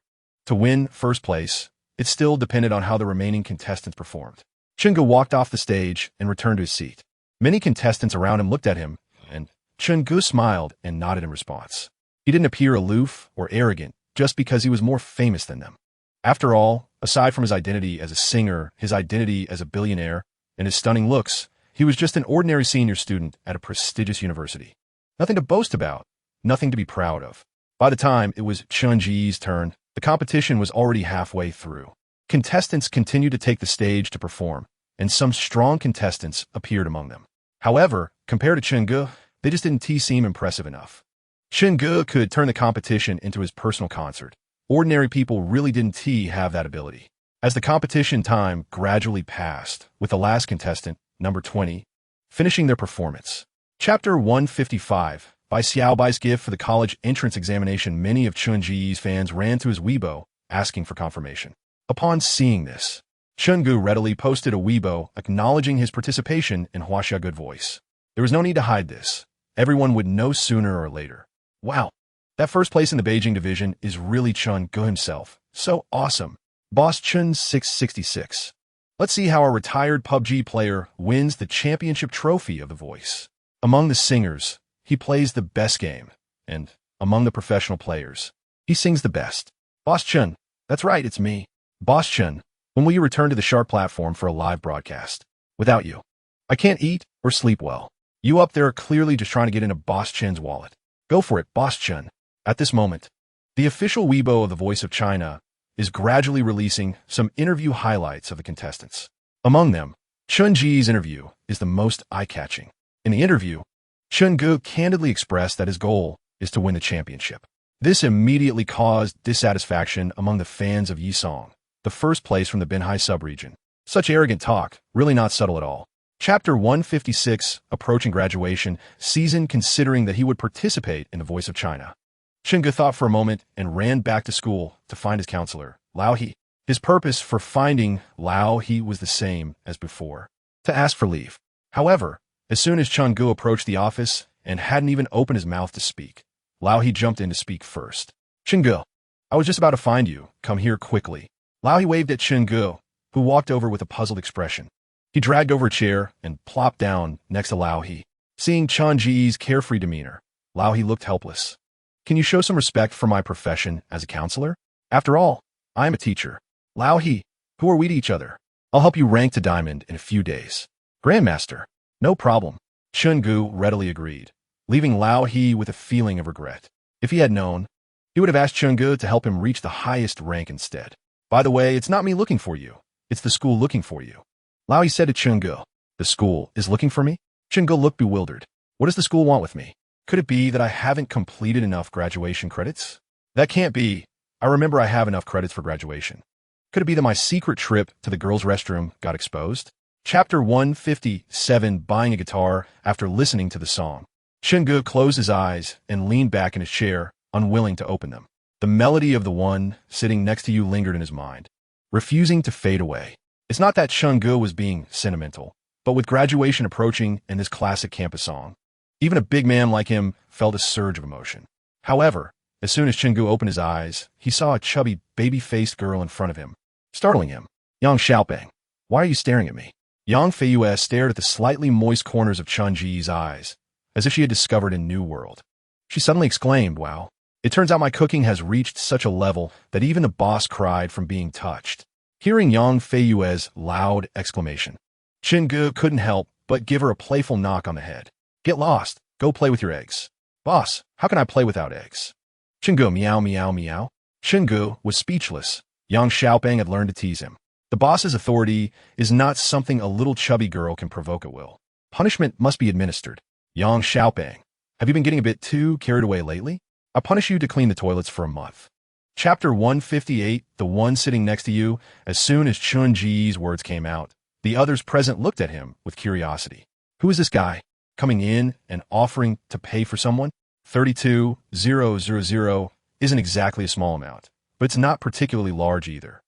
to win first place, it still depended on how the remaining contestants performed. Chen Ge walked off the stage and returned to his seat. Many contestants around him looked at him, and Chen Ge smiled and nodded in response. He didn't appear aloof or arrogant just because he was more famous than them. After all, aside from his identity as a singer, his identity as a billionaire, and his stunning looks, he was just an ordinary senior student at a prestigious university. Nothing to boast about, nothing to be proud of. By the time it was Chen Ji's turn, the competition was already halfway through. Contestants continued to take the stage to perform, and some strong contestants appeared among them. However, compared to Chen Ge, they just didn't seem impressive enough. Chen Ge could turn the competition into his personal concert. Ordinary people really didn't have that ability. As the competition time gradually passed, with the last contestant, number 20, finishing their performance. Chapter 155. By Xiaobai's gift for the college entrance examination, many of Chen Ji's fans ran to his Weibo, asking for confirmation. Upon seeing this, Chen Ge readily posted a Weibo acknowledging his participation in Huaxia Good Voice. There was no need to hide this. Everyone would know sooner or later. Wow, that first place in the Beijing division is really Chen Ge himself. So awesome. Boss Chen 666. Let's see how our retired PUBG player wins the championship trophy of The Voice. Among the singers, he plays the best game, and among the professional players, he sings the best. Boss Chen, that's right, it's me. Boss Chen, when will you return to the Shark platform for a live broadcast? Without you, I can't eat or sleep well. You up there are clearly just trying to get into Boss Chen's wallet. Go for it, Boss Chen. At this moment, the official Weibo of The Voice of China is gradually releasing some interview highlights of the contestants. Among them, Chen Ji's interview is the most eye-catching. In the interview, Chen Ge candidly expressed that his goal is to win the championship. This immediately caused dissatisfaction among the fans of Yisong, the first place from the Binhai subregion. Such arrogant talk, really not subtle at all. Chapter 156, approaching graduation season, considering that he would participate in The Voice of China. Chen Ge thought for a moment and ran back to school to find his counselor, Lao He. His purpose for finding Lao He was the same as before, to ask for leave. However, as soon as Chen Ge approached the office and hadn't even opened his mouth to speak, Lao He jumped in to speak first. Chen Ge, I was just about to find you. Come here quickly. Lao He waved at Chen Ge, who walked over with a puzzled expression. He dragged over a chair and plopped down next to Lao He. Seeing Chen Ji's carefree demeanor, Lao He looked helpless. Can you show some respect for my profession as a counselor? After all, I am a teacher. Lao He, who are we to each other? I'll help you rank to diamond in a few days. Grandmaster. No problem. Chen Ge readily agreed, leaving Lao He with a feeling of regret. If he had known, he would have asked Chen Ge to help him reach the highest rank instead. By the way, it's not me looking for you. It's the school looking for you. Lao He said to Chen Ge, the school is looking for me? Chen Ge looked bewildered. What does the school want with me? Could it be that I haven't completed enough graduation credits? That can't be. I remember I have enough credits for graduation. Could it be that my secret trip to the girls' restroom got exposed? Chapter 157, buying a guitar after listening to the song. Chen Ge closed his eyes and leaned back in his chair, unwilling to open them. The melody of the one sitting next to you lingered in his mind, refusing to fade away. It's not that Chen Ge was being sentimental, but with graduation approaching and this classic campus song, even a big man like him felt a surge of emotion. However, as soon as Chen Ge opened his eyes, he saw a chubby, baby-faced girl in front of him, startling him. Yang Xiaoping, why are you staring at me? Yang Feiyue stared at the slightly moist corners of Chen Ji's eyes, as if she had discovered a new world. She suddenly exclaimed, wow, it turns out my cooking has reached such a level that even the boss cried from being touched. Hearing Yang Feiyue's loud exclamation, Chen Ge couldn't help but give her a playful knock on the head. Get lost. Go play with your eggs. Boss, how can I play without eggs? Chen Ge meow meow meow. Chen Ge was speechless. Yang Xiaoping had learned to tease him. The boss's authority is not something a little chubby girl can provoke at will. Punishment must be administered. Yang Xiaoping, have you been getting a bit too carried away lately? I'll punish you to clean the toilets for a month. Chapter 158, the one sitting next to you. As soon as Chen Ji's words came out, the others present looked at him with curiosity. Who is this guy? Coming in and offering to pay for someone? 32,000 isn't exactly a small amount. but it's not particularly large either.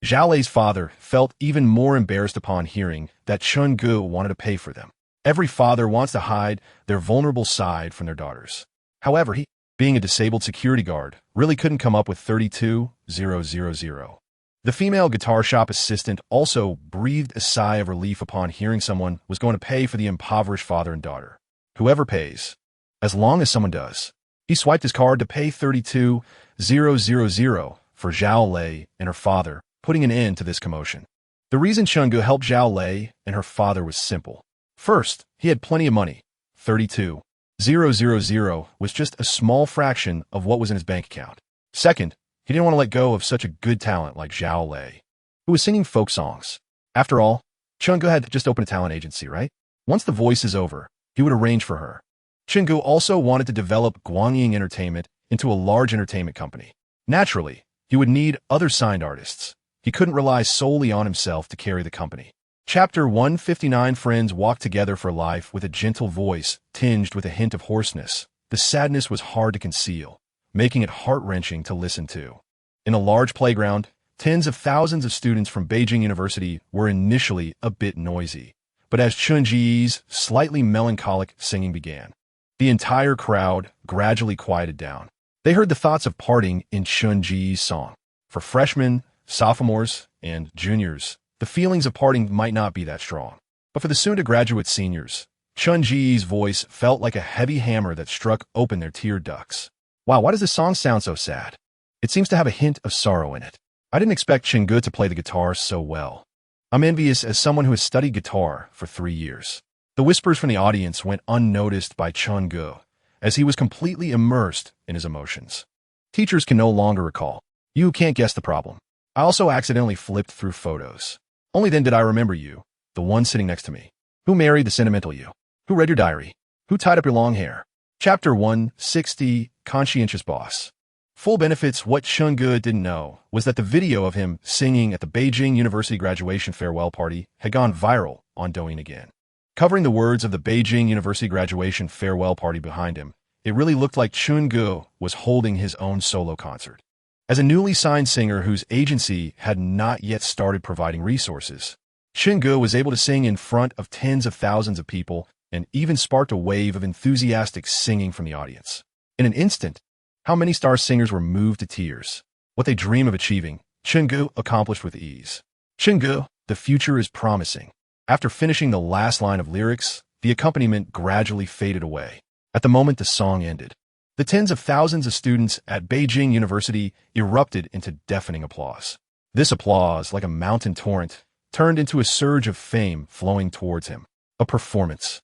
Zhao Lei's father felt even more embarrassed upon hearing that Chun-gu wanted to pay for them. Every father wants to hide their vulnerable side from their daughters. However, he, being a disabled security guard, really couldn't come up with 32,000. The female guitar shop assistant also breathed a sigh of relief upon hearing someone was going to pay for the impoverished father and daughter. Whoever pays, as long as someone does. He swiped his card to pay 32,000 for Zhao Lei and her father, putting an end to this commotion. The reason Chun-gu helped Zhao Lei and her father was simple. First, he had plenty of money. 32,000 was just a small fraction of what was in his bank account. Second, he didn't want to let go of such a good talent like Zhao Lei, who was singing folk songs. After all, Chun-gu had just opened a talent agency, right? Once the voice is over, he would arrange for her. Chun-gu also wanted to develop Guangying Entertainment into a large entertainment company. Naturally, he would need other signed artists. He couldn't rely solely on himself to carry the company. Chapter 159. Friends walked together for life with a gentle voice tinged with a hint of hoarseness. The sadness was hard to conceal, making it heart-wrenching to listen to. In a large playground, tens of thousands of students from Beijing University were initially a bit noisy. But as Chun-ji's slightly melancholic singing began, the entire crowd gradually quieted down. They heard the thoughts of parting in Chun-ji's song. For freshmen, sophomores, and juniors, the feelings of parting might not be that strong. But for the soon-to-graduate seniors, Chun-ji's voice felt like a heavy hammer that struck open their tear ducts. Wow, why does this song sound so sad? It seems to have a hint of sorrow in it. I didn't expect Chun-gu to play the guitar so well. I'm envious as someone who has studied guitar for 3 years. The whispers from the audience went unnoticed by Chun-gu, as he was completely immersed in his emotions. Teachers can no longer recall. You can't guess the problem. I also accidentally flipped through photos. Only then did I remember you, the one sitting next to me. Who married the sentimental you? Who read your diary? Who tied up your long hair? Chapter 160. Conscientious Boss. Full benefits. What Chun-gu didn't know was that the video of him singing at the Beijing University graduation farewell party had gone viral on Douyin again. Covering the words of the Beijing University graduation farewell party behind him, it really looked like Chun-gu was holding his own solo concert. As a newly signed singer whose agency had not yet started providing resources, Chun-gu was able to sing in front of tens of thousands of people and even sparked a wave of enthusiastic singing from the audience. In an instant, how many star singers were moved to tears? What they dream of achieving, Chun-gu accomplished with ease. Chun-gu, the future is promising. After finishing the last line of lyrics, the accompaniment gradually faded away. At the moment the song ended, the tens of thousands of students at Beijing University erupted into deafening applause. This applause, like a mountain torrent, turned into a surge of fame flowing towards him. A performance.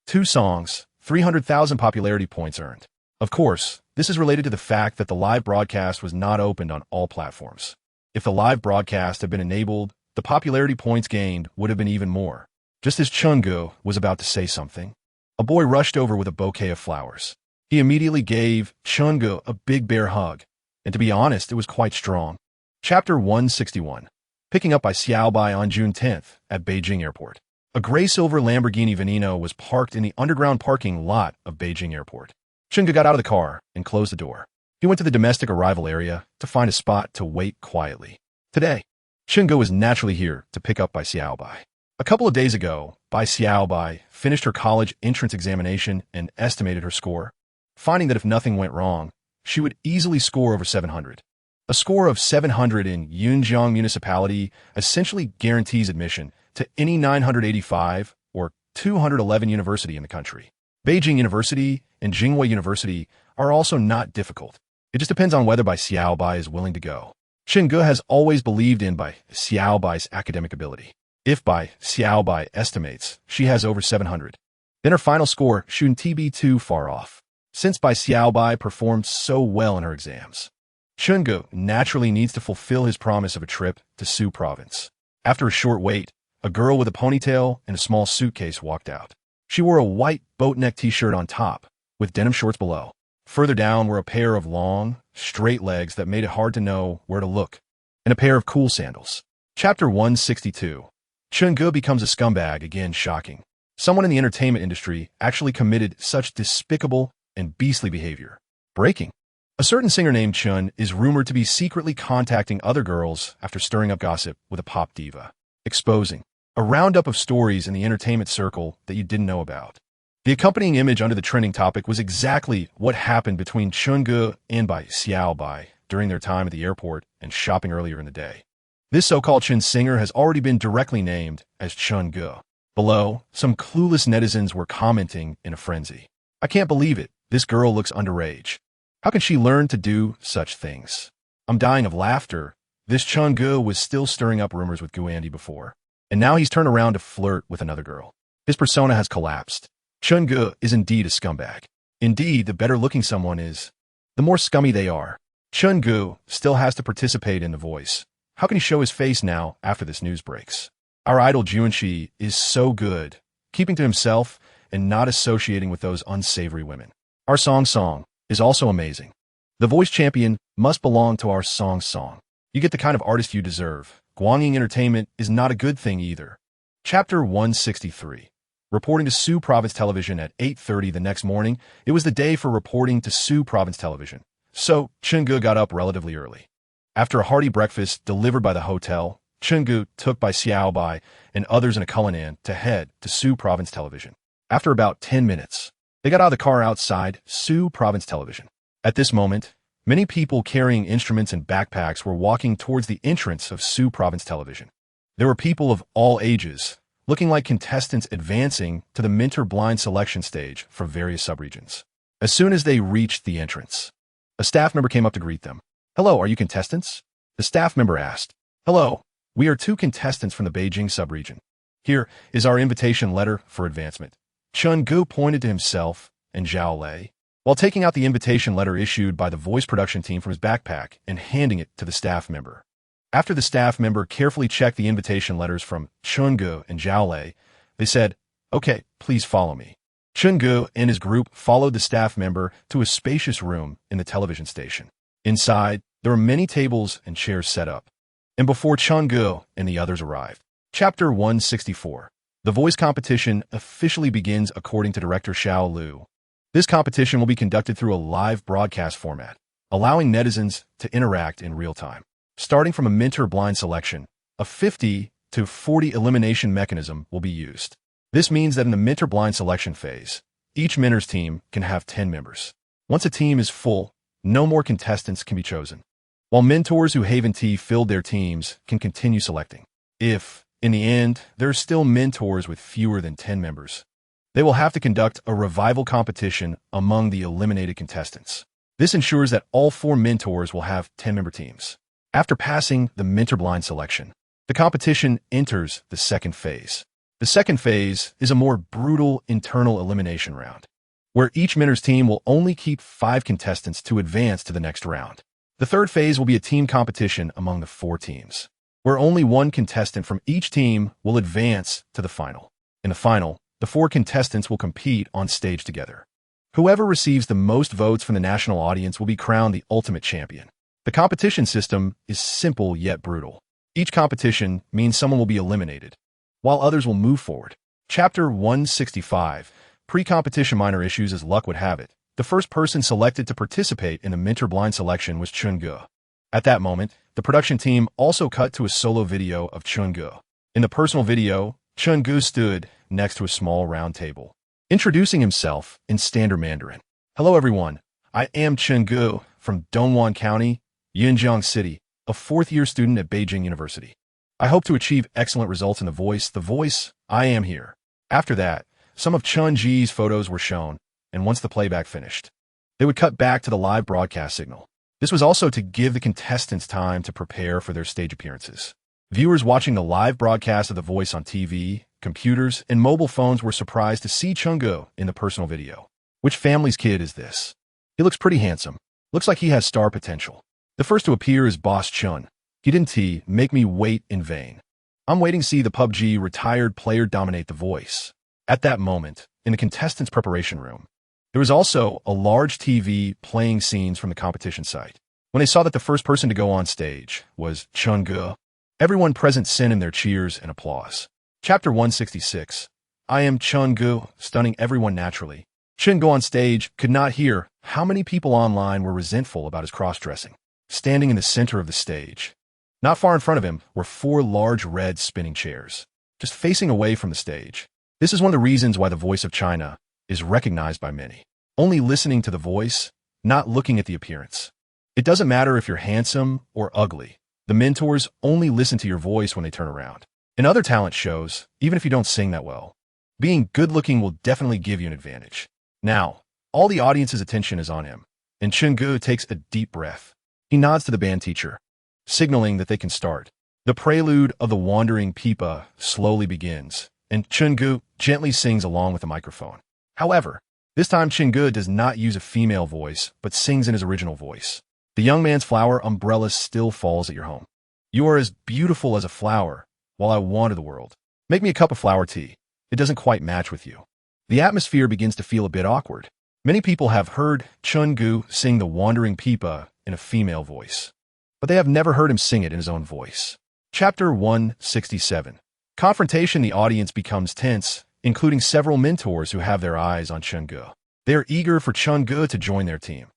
2 songs, 300,000 popularity points earned. Of course, this is related to the fact that the live broadcast was not opened on all platforms. If the live broadcast had been enabled, the popularity points gained would have been even more. Just as Chun-gu was about to say something, a boy rushed over with a bouquet of flowers. He immediately gave Chun-gu a big bear hug, and to be honest, it was quite strong. Chapter 161. Picking up by Xiaobai on June 10th at Beijing Airport. A gray-silver Lamborghini Veneno was parked in the underground parking lot of Beijing Airport. Chun-gu got out of the car and closed the door. He went to the domestic arrival area to find a spot to wait quietly. Today, Chun-gu was naturally here to pick up Bai Xiaobai. A couple of days ago, Bai Xiaobai finished her college entrance examination and estimated her score, finding that if nothing went wrong, she would easily score over 700. A score of 700 in Yunjiang Municipality essentially guarantees admission to any 985 or 211 university in the country. Beijing University and Tsinghua University are also not difficult. It just depends on whether Bai Xiaobai is willing to go. Chun-gu has always believed in Bai Xiaobai's academic ability. If Bai Xiaobai estimates she has over 700, then her final score shouldn't be too far off. Since Bai Xiaobai performed so well in her exams, Chun-gu naturally needs to fulfill his promise of a trip to Su Province. After a short wait, a girl with a ponytail and a small suitcase walked out. She wore a white boat-neck t-shirt on top, with denim shorts below. Further down were a pair of long, straight legs that made it hard to know where to look, and a pair of cool sandals. Chapter 162. Chun-gu becomes a scumbag, again shocking. Someone in the entertainment industry actually committed such despicable and beastly behavior. Breaking. A certain singer named Chun is rumored to be secretly contacting other girls after stirring up gossip with a pop diva, exposing a roundup of stories in the entertainment circle that you didn't know about. The accompanying image under the trending topic was exactly what happened between Chun-gu and Bai Xiaobai during their time at the airport and shopping earlier in the day. This so-called Chun singer has already been directly named as Chun-gu. Below, some clueless netizens were commenting in a frenzy. "I can't believe it. This girl looks underage. How can she learn to do such things? I'm dying of laughter. This Chun-gu was still stirring up rumors with Guandi before, and now he's turned around to flirt with another girl. His persona has collapsed. Chun-gu is indeed a scumbag. Indeed, the better-looking someone is, the more scummy they are. Chun-gu still has to participate in The Voice. How can he show his face now after this news breaks? Our idol Junshi is so good, keeping to himself and not associating with those unsavory women. Our song is also amazing. The Voice champion must belong to our song. You get the kind of artist you deserve. Guangying Entertainment is not a good thing either." Chapter 163. Reporting to Sioux Province Television at 8:30 the next morning, it was the day for reporting to Sioux Province Television. So, Chun-gu got up relatively early. After a hearty breakfast delivered by the hotel, Chun-gu took Bai Xiaobai and others in a Cullinan to head to Sioux Province Television. After about 10 minutes, they got out of the car outside Sioux Province Television. At this moment, many people carrying instruments and backpacks were walking towards the entrance of Sioux Province Television. There were people of all ages, looking like contestants advancing to the mentor blind selection stage from various subregions. As soon as they reached the entrance, a staff member came up to greet them. "Hello, are you contestants?" The staff member asked. "Hello, we are 2 contestants from the Beijing subregion. Here is our invitation letter for advancement." Chun-gu pointed to himself and Zhao Lei, while taking out the invitation letter issued by the Voice production team from his backpack and handing it to the staff member. After the staff member carefully checked the invitation letters from Chun-gu and Zhao Lei, they said, "Okay, please follow me." Chun-gu and his group followed the staff member to a spacious room in the television station. Inside, there were many tables and chairs set up. And before Chun-gu and the others arrived. Chapter 164. The Voice competition officially begins according to director Xiao Lu. This competition will be conducted through a live broadcast format, allowing netizens to interact in real time. Starting from a mentor blind selection, a 50 to 40 elimination mechanism will be used. This means that in the mentor blind selection phase, each mentor's team can have 10 members. Once a team is full, no more contestants can be chosen, while mentors who have filled their teams can continue selecting. If, in the end, there are still mentors with fewer than 10 members, they will have to conduct a revival competition among the eliminated contestants. This ensures that all 4 mentors will have 10-member teams. After passing the mentor blind selection, the competition enters the second phase. The second phase is a more brutal internal elimination round, where each mentor's team will only keep 5 contestants to advance to the next round. The third phase will be a team competition among the 4 teams, where only 1 contestant from each team will advance to the final. In the final, the 4 contestants will compete on stage together. Whoever receives the most votes from the national audience will be crowned the ultimate champion. The competition system is simple yet brutal. Each competition means someone will be eliminated, while others will move forward. Chapter 165. Pre-competition minor issues. As luck would have it, the first person selected to participate in the mentor blind selection was Chun-gu. At that moment, the production team also cut to a solo video of Chun-gu. In the personal video, Chun-gu stood next to a small round table, introducing himself in standard Mandarin. "Hello everyone, I am Chun-gu from Dongguan County, Yinjiang City, a 4th-year student at Beijing University. I hope to achieve excellent results in The Voice, I am here." After that, some of Chun-ji's photos were shown, and once the playback finished, they would cut back to the live broadcast signal. This was also to give the contestants time to prepare for their stage appearances. Viewers watching the live broadcast of The Voice on TV, computers, and mobile phones were surprised to see Chun-gu in the personal video. Which family's kid is this? He looks pretty handsome. Looks like he has star potential. The first to appear is Boss Chun. He didn't make me wait in vain. I'm waiting to see the PUBG retired player dominate The Voice. At that moment, in the contestants' preparation room, there was also a large TV playing scenes from the competition site. When they saw that the first person to go on stage was Chun-gu, everyone present sent in their cheers and applause. Chapter 166. I am Chun-gu, stunning everyone naturally. Chun-gu on stage could not hear how many people online were resentful about his cross-dressing. Standing in the center of the stage, not far in front of him, were 4 large red spinning chairs, just facing away from the stage. This is one of the reasons why the voice of China is recognized by many. Only listening to the voice, not looking at the appearance. It doesn't matter if you're handsome or ugly. The mentors only listen to your voice when they turn around. In other talent shows, even if you don't sing that well, being good-looking will definitely give you an advantage. Now, all the audience's attention is on him, and Chungu takes a deep breath. He nods to the band teacher, signaling that they can start. The prelude of the Wandering Pipa slowly begins, and Chungu gently sings along with the microphone. However, this time Chungu does not use a female voice, but sings in his original voice. The young man's flower umbrella still falls at your home. You are as beautiful as a flower, while I wander the world. Make me a cup of flower tea. It doesn't quite match with you. The atmosphere begins to feel a bit awkward. Many people have heard Chungu sing the Wandering Pipa in a female voice, but they have never heard him sing it in his own voice. Chapter 167. Confrontation. The audience becomes tense, including several mentors who have their eyes on Chungu. They are eager for Chungu to join their team.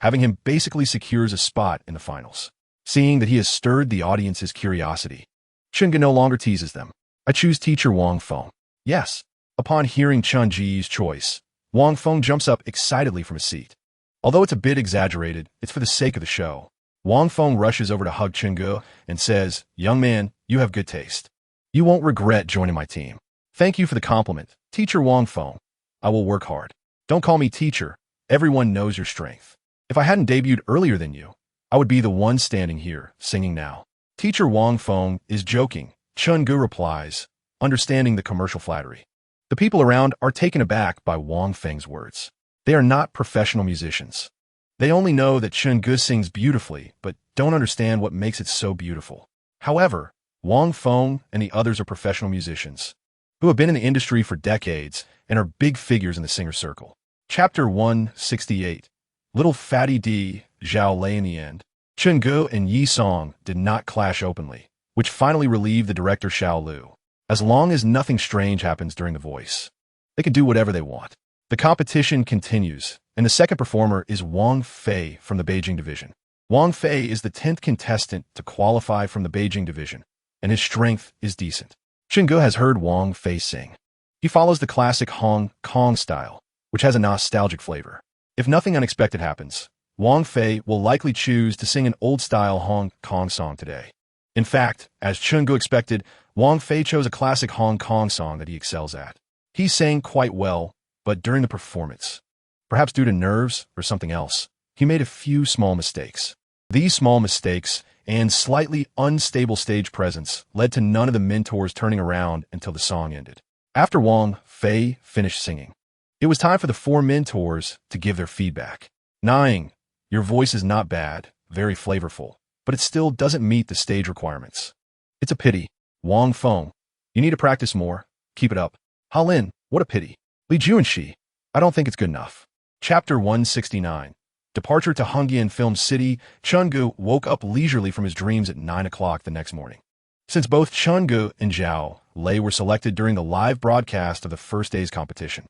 Having him basically secures a spot in the finals. Seeing that he has stirred the audience's curiosity, Chungu no longer teases them. I choose teacher Wang Feng. Yes. Upon hearing Chunji's choice, Wang Feng jumps up excitedly from his seat. Although it's a bit exaggerated, it's for the sake of the show. Wang Feng rushes over to hug Chungu and says, "Young man, you have good taste. You won't regret joining my team. Thank you for the compliment, teacher Wang Feng. I will work hard. Don't call me teacher. Everyone knows your strength. If I hadn't debuted earlier than you, I would be the one standing here, singing now." Teacher Wang Feng is joking. Chungu replies, understanding the commercial flattery. The people around are taken aback by Wang Feng's words. They are not professional musicians. They only know that Chungu sings beautifully, but don't understand what makes it so beautiful. However, Wang Feng and the others are professional musicians who have been in the industry for decades and are big figures in the singer circle. Chapter 168. Little Fatty D, Zhao Lei. In the end, Chungu and Yi Song did not clash openly, which finally relieved the director Xiao Lu. As long as nothing strange happens during the voice, they can do whatever they want. The competition continues, and the second performer is Wang Fei from the Beijing division. Wang Fei is the 10th contestant to qualify from the Beijing division, and his strength is decent. Chungu has heard Wang Fei sing. He follows the classic Hong Kong style, which has a nostalgic flavor. If nothing unexpected happens, Wang Fei will likely choose to sing an old-style Hong Kong song today. In fact, as Chungu expected, Wang Fei chose a classic Hong Kong song that he excels at. He sang quite well, but during the performance, perhaps due to nerves or something else, he made a few small mistakes. These small mistakes and slightly unstable stage presence led to none of the mentors turning around until the song ended. After Wang Fei finished singing, it was time for the 4 mentors to give their feedback. 9. Your voice is not bad, very flavorful, but it still doesn't meet the stage requirements. It's a pity. Wang Feng, you need to practice more. Keep it up. Halin, what a pity. Li Juanxi, I don't think it's good enough. Chapter 169. Departure to Hongyan Film City. Chungu woke up leisurely from his dreams at 9 o'clock the next morning. Since both Chungu and Zhao Lei were selected during the live broadcast of the first day's competition,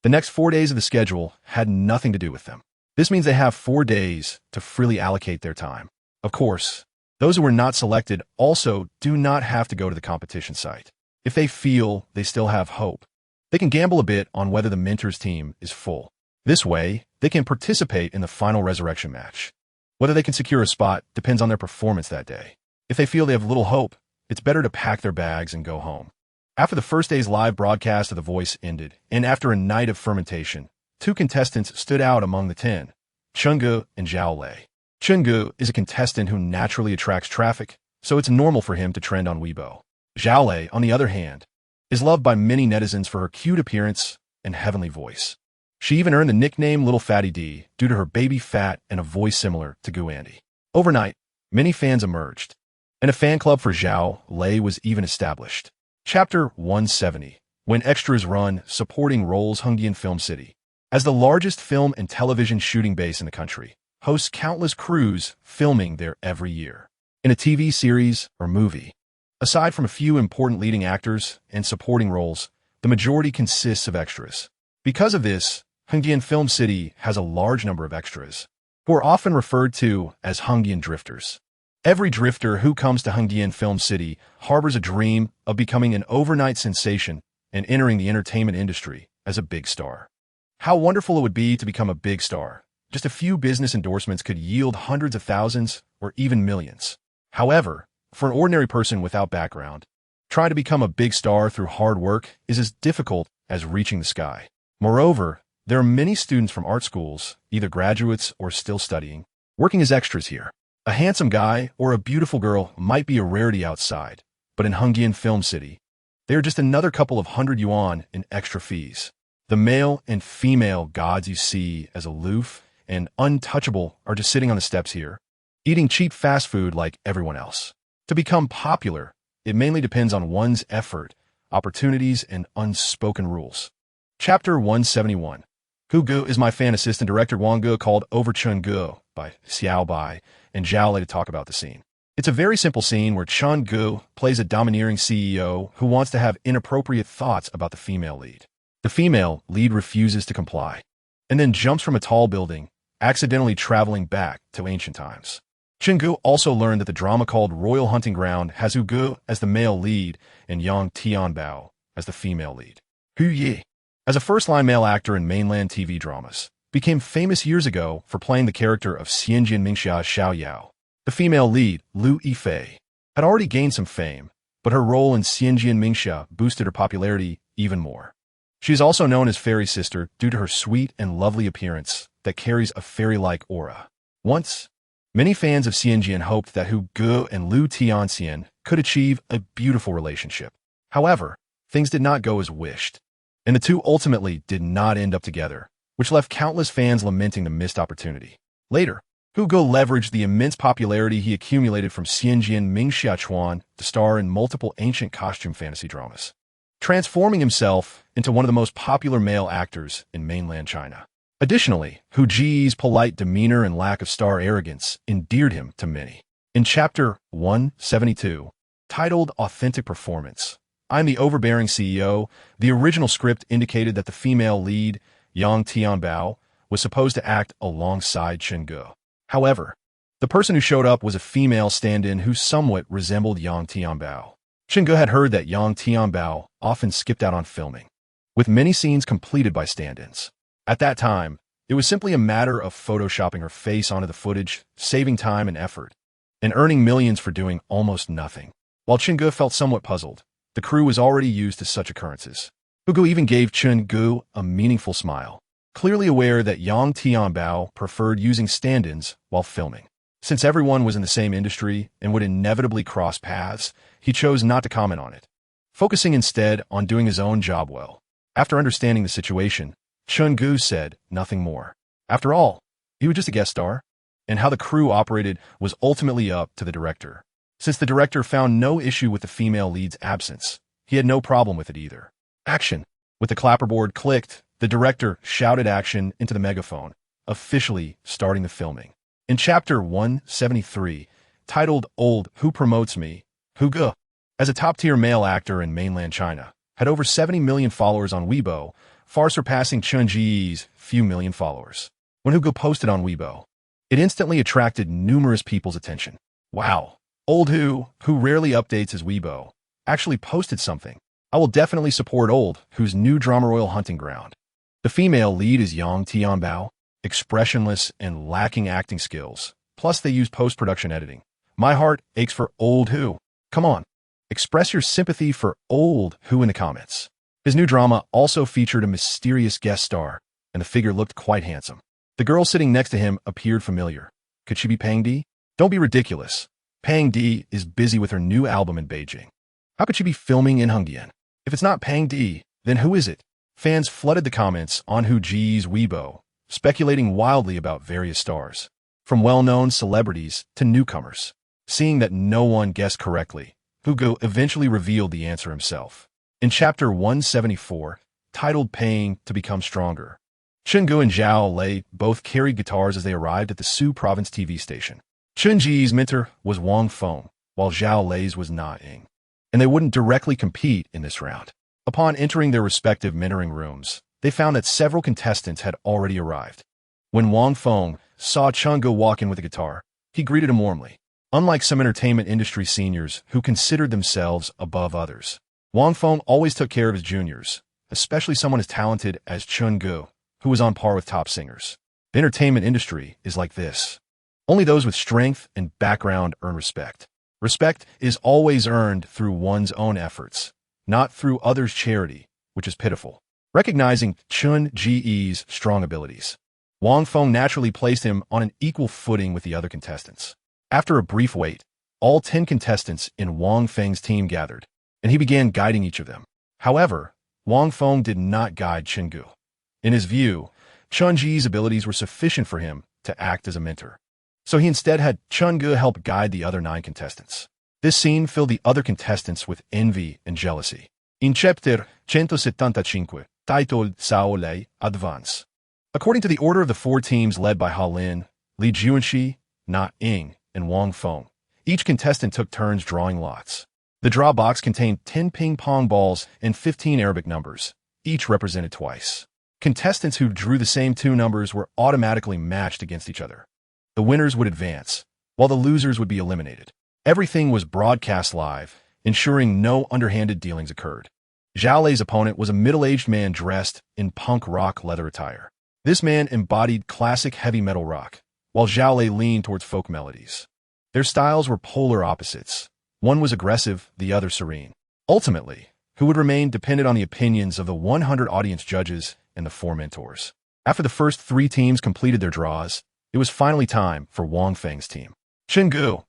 the next 4 days of the schedule had nothing to do with them. This means they have 4 days to freely allocate their time. Of course, those who were not selected also do not have to go to the competition site. If they feel they still have hope, they can gamble a bit on whether the mentors team is full. This way, they can participate in the final resurrection match. Whether they can secure a spot depends on their performance that day. If they feel they have little hope, it's better to pack their bags and go home. After the first day's live broadcast of The Voice ended, and after a night of fermentation, 2 contestants stood out among the 10, Chungu and Zhao Lei. Chungu is a contestant who naturally attracts traffic, so it's normal for him to trend on Weibo. Zhao Lei, on the other hand, is loved by many netizens for her cute appearance and heavenly voice. She even earned the nickname Little Fatty D due to her baby fat and a voice similar to Gu Andy. Overnight, many fans emerged, and a fan club for Zhao Lei was even established. Chapter 170. When extras run, supporting roles. Hongyan Film City, as the largest film and television shooting base in the country, hosts countless crews filming there every year. In a TV series or movie, aside from a few important leading actors and supporting roles, the majority consists of extras. Because of this, Hongdian Film City has a large number of extras, who are often referred to as Hongdian drifters. Every drifter who comes to Hongdian Film City harbors a dream of becoming an overnight sensation and entering the entertainment industry as a big star. How wonderful it would be to become a big star. Just a few business endorsements could yield hundreds of thousands or even millions. However, for an ordinary person without background, trying to become a big star through hard work is as difficult as reaching the sky. Moreover, there are many students from art schools, either graduates or still studying, working as extras here. A handsome guy or a beautiful girl might be a rarity outside, but in Hongdian Film City, they are just another couple of $100 in extra fees. The male and female gods you see as aloof and untouchable are just sitting on the steps here, eating cheap fast food like everyone else. To become popular, it mainly depends on one's effort, opportunities, and unspoken rules. Chapter 171. Hu Gu is my fan assistant director Wang Gu called over Chun Gu by Xiao Bai and Zhao Lei to talk about the scene. It's a very simple scene where Chun Gu plays a domineering CEO who wants to have inappropriate thoughts about the female lead. The female lead refuses to comply, and then jumps from a tall building, accidentally traveling back to ancient times. Chun Gu also learned that the drama called Royal Hunting Ground has Hu Gu as the male lead and Yang Tianbao as the female lead. Hu Yi, as a first-line male actor in mainland TV dramas, became famous years ago for playing the character of Xianjian Mingxia Xiaoyao. The female lead, Liu Yifei, had already gained some fame, but her role in Xianjian Mingxia boosted her popularity even more. She is also known as Fairy Sister due to her sweet and lovely appearance that carries a fairy-like aura. Once, many fans of Xianjian hoped that Hu Gu and Liu Tianxian could achieve a beautiful relationship. However, things did not go as wished, and the two ultimately did not end up together, which left countless fans lamenting the missed opportunity. Later, Hu Gu leveraged the immense popularity he accumulated from Xianjian Mingxia Chuan to star in multiple ancient costume fantasy dramas, transforming himself into one of the most popular male actors in mainland China. Additionally, Hu Ji's polite demeanor and lack of star arrogance endeared him to many. In Chapter 172, titled Authentic Performance, I'm the overbearing CEO, the original script indicated that the female lead, Yang Tianbao, was supposed to act alongside Chun Gu. However, the person who showed up was a female stand-in who somewhat resembled Yang Tianbao. Chun Gu had heard that Yang Tianbao often skipped out on filming, with many scenes completed by stand-ins. At that time, it was simply a matter of photoshopping her face onto the footage, saving time and effort, and earning millions for doing almost nothing. While Chun Gu felt somewhat puzzled, the crew was already used to such occurrences. Hu Gu even gave Chun Gu a meaningful smile, clearly aware that Yang Tianbao preferred using stand-ins while filming. Since everyone was in the same industry and would inevitably cross paths, he chose not to comment on it, focusing instead on doing his own job well. After understanding the situation, Chun Gu said nothing more. After all, he was just a guest star, and how the crew operated was ultimately up to the director. Since the director found no issue with the female lead's absence, he had no problem with it either. Action! With the clapperboard clicked, the director shouted action into the megaphone, officially starting the filming. In Chapter 173, titled Old Who Promotes Me, Hu Gu, as a top-tier male actor in mainland China, had over 70 million followers on Weibo, far surpassing Chun Ji's few million followers. When Hu Gu posted on Weibo, it instantly attracted numerous people's attention. Wow! Old who rarely updates his Weibo, actually posted something. I will definitely support Old Who's new drama Royal Hunting Ground. The female lead is Yang Tianbao, expressionless and lacking acting skills. Plus they use post-production editing. My heart aches for Old Who. Come on, express your sympathy for Old Who in the comments. His new drama also featured a mysterious guest star, and the figure looked quite handsome. The girl sitting next to him appeared familiar. Could she be Pang Di? Don't be ridiculous. Pang Di is busy with her new album in Beijing. How could she be filming in Hongdian? If it's not Pang Di, then who is it? Fans flooded the comments on Hu Ji's Weibo, speculating wildly about various stars, from well-known celebrities to newcomers. Seeing that no one guessed correctly, Hu Gu eventually revealed the answer himself. In Chapter 174, titled Paying to Become Stronger, Chun Gu and Zhao Lei both carried guitars as they arrived at the Su Province TV station. Chun Ji's mentor was Wang Feng, while Zhao Lei's was Na Ying, and they wouldn't directly compete in this round. Upon entering their respective mentoring rooms, they found that several contestants had already arrived. When Wang Feng saw Chun Ge walk in with a guitar, he greeted him warmly. Unlike some entertainment industry seniors who considered themselves above others, Wang Feng always took care of his juniors, especially someone as talented as Chun Ge, who was on par with top singers. The entertainment industry is like this. Only those with strength and background earn respect. Respect is always earned through one's own efforts, not through others' charity, which is pitiful. Recognizing Chun Ge's strong abilities, Wang Feng naturally placed him on an equal footing with the other contestants. After a brief wait, all 10 contestants in Wang Feng's team gathered, and he began guiding each of them. However, Wang Feng did not guide Chun Ge. In his view, Chun Ge's abilities were sufficient for him to act as a mentor. So he instead had Chun Ge help guide the other 9 contestants. This scene filled the other contestants with envy and jealousy. In chapter 175, titled Sao Lei Advance. According to the order of the 4 teams led by Halin, Li Juanxi, Na Ying, and Wang Feng, each contestant took turns drawing lots. The draw box contained 10 ping pong balls and 15 Arabic numbers, each represented twice. Contestants who drew the same 2 numbers were automatically matched against each other. The winners would advance, while the losers would be eliminated. Everything was broadcast live, ensuring no underhanded dealings occurred. Zhao Lei's opponent was a middle-aged man dressed in punk rock leather attire. This man embodied classic heavy metal rock, while Zhao Lei leaned towards folk melodies. Their styles were polar opposites. One was aggressive, the other serene. Ultimately, who would remain depended on the opinions of the 100 audience judges and the 4 mentors. After the first 3 teams completed their draws, it was finally time for Wang Feng's team. Chun Ge,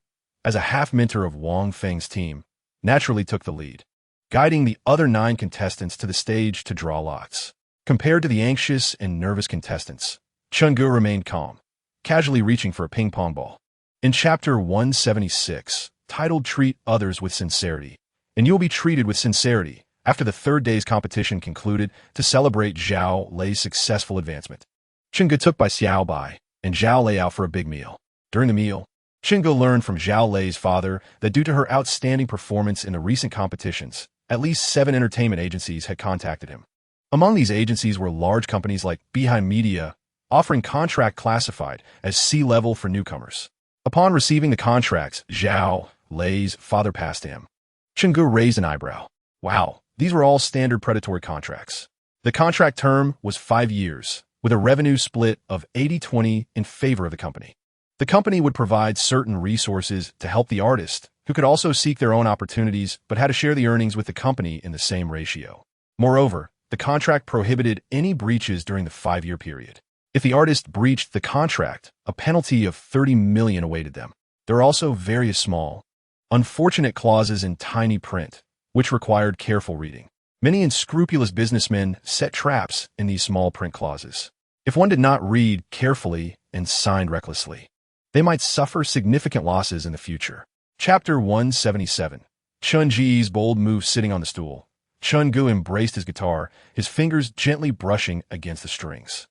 as a half-mentor of Wang Feng's team, naturally took the lead, guiding the other 9 contestants to the stage to draw lots. Compared to the anxious and nervous contestants, Chun Ge remained calm, casually reaching for a ping-pong ball. In Chapter 176, titled Treat Others with Sincerity, and you'll be treated with sincerity, after the 3rd day's competition concluded to celebrate Zhao Lei's successful advancement. Chun Ge took by Xiao Bai and Zhao Lei out for a big meal. During the meal, Chun Ge learned from Zhao Lei's father that due to her outstanding performance in the recent competitions, at least 7 entertainment agencies had contacted him. Among these agencies were large companies like Behind Media, offering contract classified as C-level for newcomers. Upon receiving the contracts, Zhao Lei's father passed to him. Chun Ge raised an eyebrow. Wow, these were all standard predatory contracts. The contract term was 5 years, with a revenue split of 80-20 in favor of the company. The company would provide certain resources to help the artist, who could also seek their own opportunities but had to share the earnings with the company in the same ratio. Moreover, the contract prohibited any breaches during the 5-year period. If the artist breached the contract, a penalty of 30 million awaited them. There are also various small, unfortunate clauses in tiny print, which required careful reading. Many unscrupulous businessmen set traps in these small print clauses. If one did not read carefully and signed recklessly, they might suffer significant losses in the future. Chapter 177. Chun Ge's bold move sitting on the stool. Chun Ge embraced his guitar, his fingers gently brushing against the strings.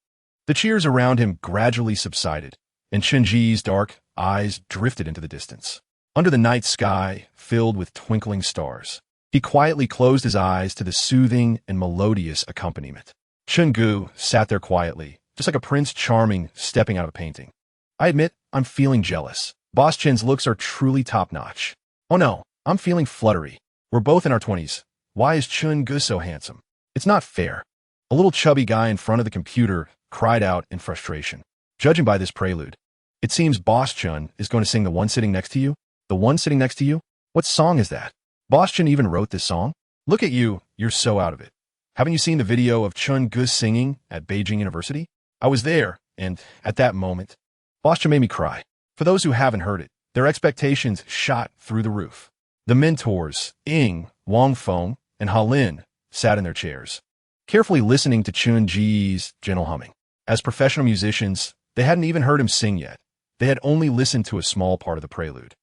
The cheers around him gradually subsided, and Chun Ge's dark eyes drifted into the distance. Under the night sky filled with twinkling stars, he quietly closed his eyes to the soothing and melodious accompaniment. Chun Ge sat there quietly, just like a Prince Charming stepping out of a painting. I admit, I'm feeling jealous. Boss Chen's looks are truly top-notch. Oh no, I'm feeling fluttery. We're both in our 20s. Why is Chun Ge so handsome? It's not fair. A little chubby guy in front of the computer cried out in frustration. Judging by this prelude, it seems Boss Chun is going to sing The One Sitting Next to You. The One Sitting Next to You? What song is that? Boss Chun even wrote this song? Look at you, you're so out of it. Haven't you seen the video of Chun Ge singing at Beijing University? I was there, and at that moment, Boss Chun made me cry. For those who haven't heard it, their expectations shot through the roof. The mentors, Ying, Wang Feng, and Halin, sat in their chairs, carefully listening to Chun Ge's gentle humming. As professional musicians, they hadn't even heard him sing yet. They had only listened to a small part of the prelude.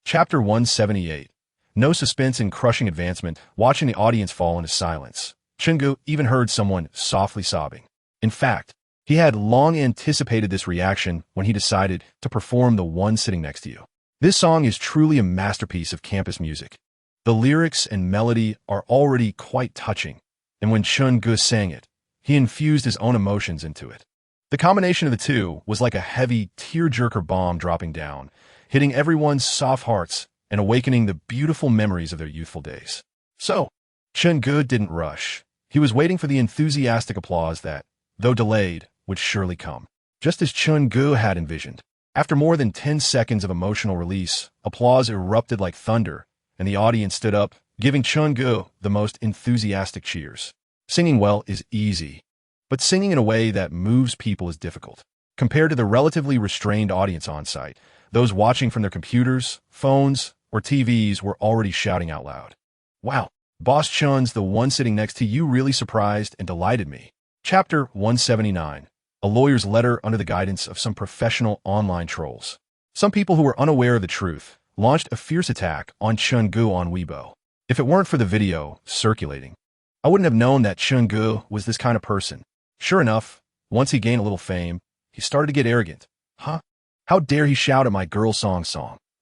Chapter 178. No suspense in crushing advancement, watching the audience fall into silence. Chun Ge even heard someone softly sobbing. In fact, he had long anticipated this reaction when he decided to perform The One Sitting Next to You. This song is truly a masterpiece of campus music. The lyrics and melody are already quite touching, and when Chun Ge sang it, he infused his own emotions into it. The combination of the two was like a heavy, tear-jerker bomb dropping down, hitting everyone's soft hearts and awakening the beautiful memories of their youthful days. So, Chungu didn't rush. He was waiting for the enthusiastic applause that, though delayed, would surely come. Just as Chungu had envisioned. After more than 10 seconds of emotional release, applause erupted like thunder, and the audience stood up, giving Chungu the most enthusiastic cheers. Singing well is easy, but singing in a way that moves people is difficult. Compared to the relatively restrained audience on site, those watching from their computers, phones, or TVs were already shouting out loud. Wow, Boss Chun's the one sitting next to you really surprised and delighted me. Chapter 179. A lawyer's letter under the guidance of some professional online trolls. Some people who were unaware of the truth launched a fierce attack on Chungu on Weibo. If it weren't for the video circulating, I wouldn't have known that Chungu was this kind of person. Sure enough, once he gained a little fame, he started to get arrogant. Huh? How dare he shout at my girl song?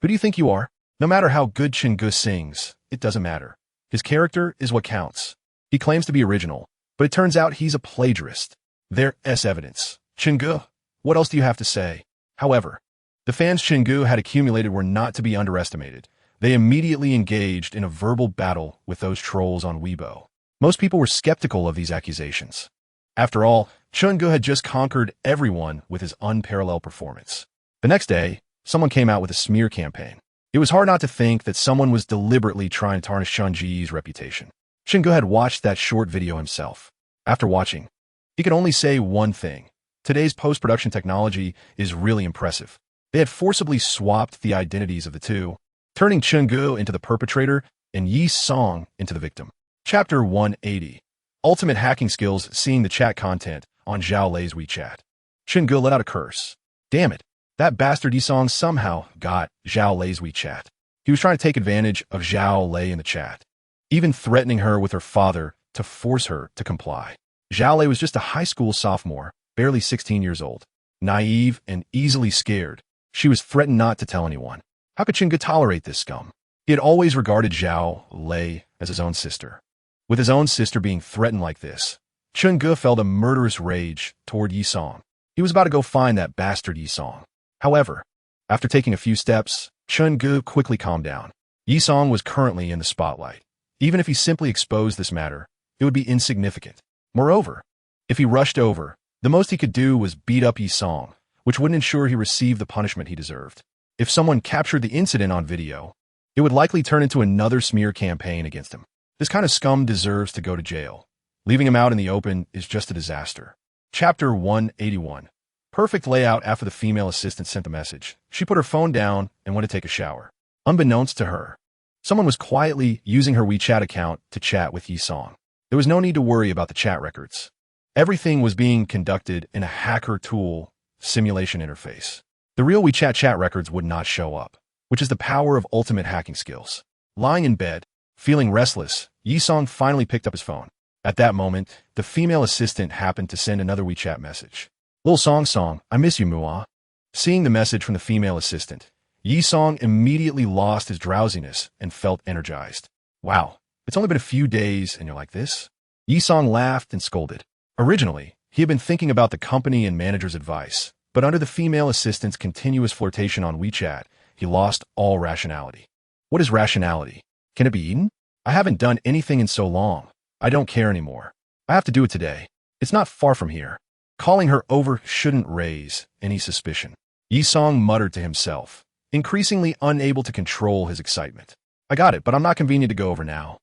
Who do you think you are? No matter how good Chungu sings, it doesn't matter. His character is what counts. He claims to be original, but it turns out he's a plagiarist. There's evidence. Chungu, what else do you have to say? However, the fans Chungu had accumulated were not to be underestimated. They immediately engaged in a verbal battle with those trolls on Weibo. Most people were skeptical of these accusations. After all, Chungu had just conquered everyone with his unparalleled performance. The next day, someone came out with a smear campaign. It was hard not to think that someone was deliberately trying to tarnish Chunji's reputation. Chungu had watched that short video himself. After watching, he could only say one thing. Today's post-production technology is really impressive. They had forcibly swapped the identities of the two, turning Chungu into the perpetrator and Yi Song into the victim. Chapter 180. Ultimate hacking skills seeing the chat content on Zhao Lei's WeChat. Chungu let out a curse. Damn it. That bastard Yi Song somehow got Zhao Lei's WeChat. He was trying to take advantage of Zhao Lei in the chat, even threatening her with her father to force her to comply. Zhao Lei was just a high school sophomore, barely 16 years old, naive and easily scared. She was threatened not to tell anyone. How could Chungu tolerate this scum? He had always regarded Zhao Lei as his own sister. With his own sister being threatened like this, Chungu felt a murderous rage toward Yi Song. He was about to go find that bastard Yi Song. However, after taking a few steps, Chungu quickly calmed down. Yi Song was currently in the spotlight. Even if he simply exposed this matter, it would be insignificant. Moreover, if he rushed over, the most he could do was beat up Yi Song, which wouldn't ensure he received the punishment he deserved. If someone captured the incident on video, it would likely turn into another smear campaign against him. This kind of scum deserves to go to jail. Leaving him out in the open is just a disaster. Chapter 181. Perfect layout after the female assistant sent the message. She put her phone down and went to take a shower. Unbeknownst to her, someone was quietly using her WeChat account to chat with Yi Song. There was no need to worry about the chat records. Everything was being conducted in a hacker tool simulation interface. The real WeChat chat records would not show up, which is the power of ultimate hacking skills. Lying in bed, feeling restless, Yi Song finally picked up his phone. At that moment, the female assistant happened to send another WeChat message. Lil Song, I miss you, Mua. Seeing the message from the female assistant, Yi Song immediately lost his drowsiness and felt energized. Wow, it's only been a few days and you're like this? Yi Song laughed and scolded. Originally, he had been thinking about the company and manager's advice, but under the female assistant's continuous flirtation on WeChat, he lost all rationality. What is rationality? Can it be eaten? I haven't done anything in so long. I don't care anymore. I have to do it today. It's not far from here. Calling her over shouldn't raise any suspicion. Yi Song muttered to himself, increasingly unable to control his excitement. I got it, but I'm not convenient to go over now.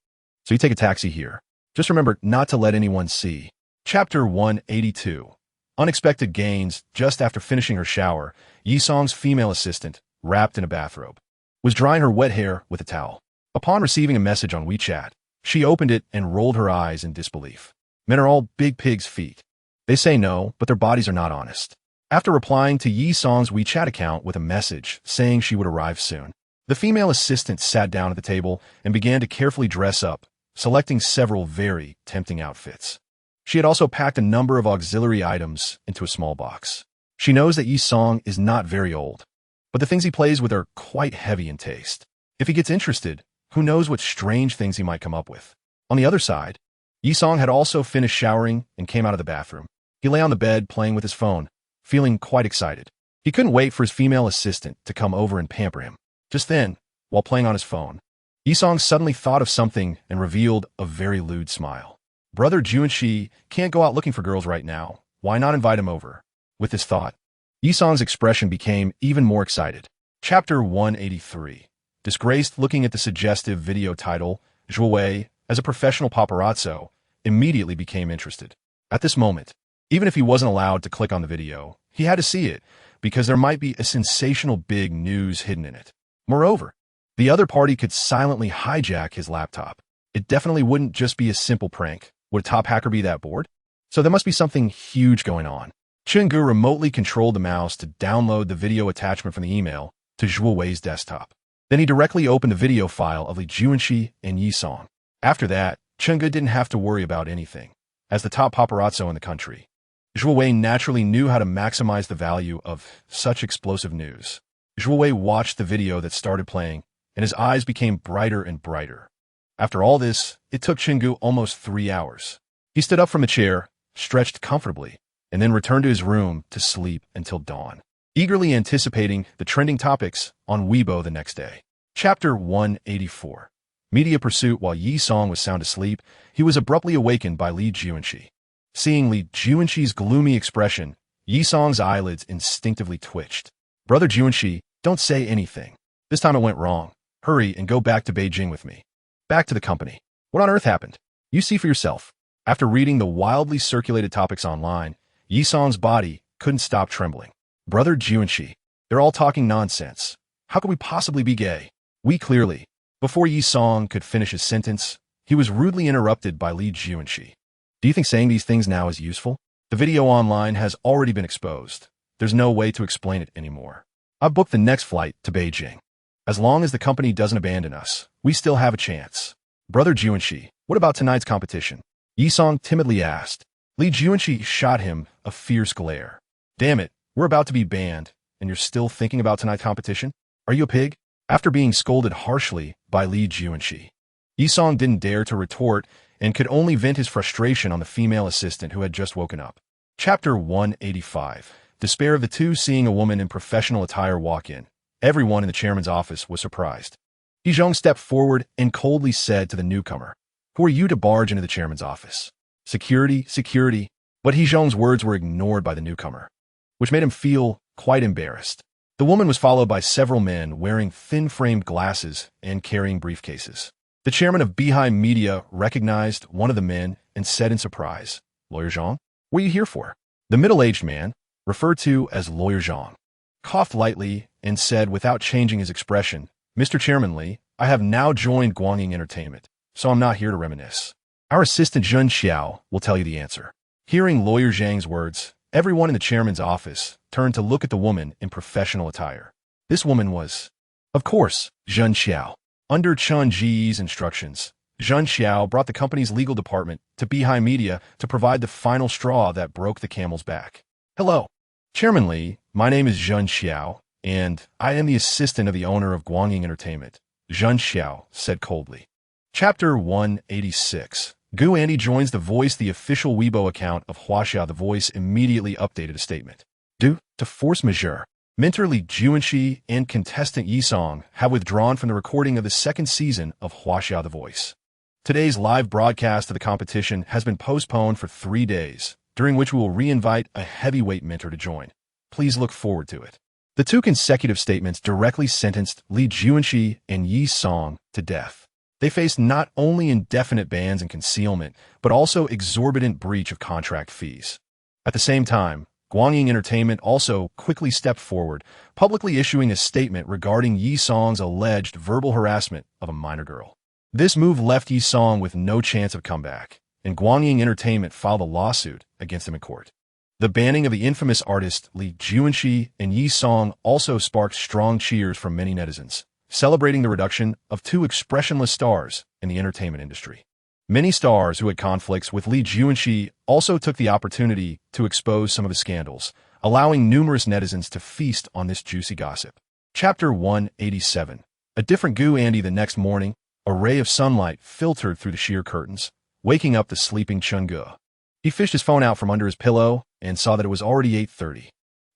So you take a taxi here. Just remember not to let anyone see. Chapter 182. Unexpected gains. Just after finishing her shower, Yi Song's female assistant, wrapped in a bathrobe, was drying her wet hair with a towel. Upon receiving a message on WeChat, she opened it and rolled her eyes in disbelief. Men are all big pigs' feet. They say no, but their bodies are not honest. After replying to Yi Song's WeChat account with a message saying she would arrive soon, the female assistant sat down at the table and began to carefully dress up, selecting several very tempting outfits. She had also packed a number of auxiliary items into a small box. She knows that Yi Song is not very old, but the things he plays with are quite heavy in taste. If he gets interested, who knows what strange things he might come up with. On the other side, Yi-song had also finished showering and came out of the bathroom. He lay on the bed playing with his phone, feeling quite excited. He couldn't wait for his female assistant to come over and pamper him. Just then, while playing on his phone, Yi-song suddenly thought of something and revealed a very lewd smile. Brother Junshi can't go out looking for girls right now. Why not invite him over? With this thought, Yi-song's expression became even more excited. Chapter 183. Disgraced. Looking at the suggestive video title, Zhuo Wei, as a professional paparazzo, immediately became interested. At this moment, even if he wasn't allowed to click on the video, he had to see it, because there might be a sensational big news hidden in it. Moreover, the other party could silently hijack his laptop. It definitely wouldn't just be a simple prank. Would a top hacker be that bored? So there must be something huge going on. Chenggu remotely controlled the mouse to download the video attachment from the email to Zhuo Wei's desktop. Then he directly opened the video file of Li Junshi and Yi-song. After that, Chenggu didn't have to worry about anything. As the top paparazzo in the country, Zhuo Wei naturally knew how to maximize the value of such explosive news. Zhuo Wei watched the video that started playing, and his eyes became brighter and brighter. After all this, it took Chenggu almost 3 hours. He stood up from the chair, stretched comfortably, and then returned to his room to sleep until dawn, eagerly anticipating the trending topics on Weibo the next day. Chapter 184. Media pursuit. While Yi-song was sound asleep, he was abruptly awakened by Li Junshi. Seeing Li Junshi's gloomy expression, Yi-song's eyelids instinctively twitched. Brother Junshi, don't say anything. This time it went wrong. Hurry and go back to Beijing with me. Back to the company. What on earth happened? You see for yourself. After reading the wildly circulated topics online, Yi-song's body couldn't stop trembling. Brother Junshi, they're all talking nonsense. How could we possibly be gay? We clearly. Before Yi-song could finish his sentence, he was rudely interrupted by Li Junshi. Do you think saying these things now is useful? The video online has already been exposed. There's no way to explain it anymore. I've booked the next flight to Beijing. As long as the company doesn't abandon us, we still have a chance. Brother Junshi, what about tonight's competition? Yi-song timidly asked. Li Junshi shot him a fierce glare. Damn it, we're about to be banned, and you're still thinking about tonight's competition? Are you a pig? After being scolded harshly by Li Junshi, Yi-song didn't dare to retort and could only vent his frustration on the female assistant who had just woken up. Chapter 185. Despair of the two. Seeing a woman in professional attire walk in, everyone in the chairman's office was surprised. Hezhong stepped forward and coldly said to the newcomer, "Who are you to barge into the chairman's office?" Security, security. But Hezhong's words were ignored by the newcomer, which made him feel quite embarrassed. The woman was followed by several men wearing thin-framed glasses and carrying briefcases. The chairman of Behind Media recognized one of the men and said in surprise, "Lawyer Zhang, what are you here for?" The middle-aged man, referred to as Lawyer Zhang, coughed lightly and said without changing his expression, "Mr. Chairman Li, I have now joined Guangying Entertainment, so I'm not here to reminisce. Our assistant Zhen Xiao will tell you the answer." Hearing Lawyer Zhang's words, everyone in the chairman's office turned to look at the woman in professional attire. This woman was, of course, Zhen Xiao. Under Chun Ji's instructions, Zhen Xiao brought the company's legal department to Behind Media to provide the final straw that broke the camel's back. "Hello, Chairman Li, my name is Zhen Xiao, and I am the assistant of the owner of Guangying Entertainment," Zhen Xiao said coldly. Chapter 186. Gu Andy joins The Voice. The official Weibo account of Huaxia The Voice immediately updated a statement. Due to force majeure, mentor Li Junshi and contestant Yi-song have withdrawn from the recording of the second season of Huaxia The Voice. Today's live broadcast of the competition has been postponed for 3 days, during which we will re-invite a heavyweight mentor to join. Please look forward to it. The two consecutive statements directly sentenced Li Junshi and Yi-song to death. They faced not only indefinite bans and concealment, but also exorbitant breach of contract fees. At the same time, Guangying Entertainment also quickly stepped forward, publicly issuing a statement regarding Yi-song's alleged verbal harassment of a minor girl. This move left Yi-song with no chance of comeback, and Guangying Entertainment filed a lawsuit against him in court. The banning of the infamous artist Li Junshi and Yi-song also sparked strong cheers from many netizens, celebrating the reduction of two expressionless stars in the entertainment industry. Many stars who had conflicts with Li Junshi also took the opportunity to expose some of his scandals, allowing numerous netizens to feast on this juicy gossip. Chapter 187. A different Gu Andy. The next morning, a ray of sunlight filtered through the sheer curtains, waking up the sleeping Chun-gu. He fished his phone out from under his pillow and saw that it was already 8:30.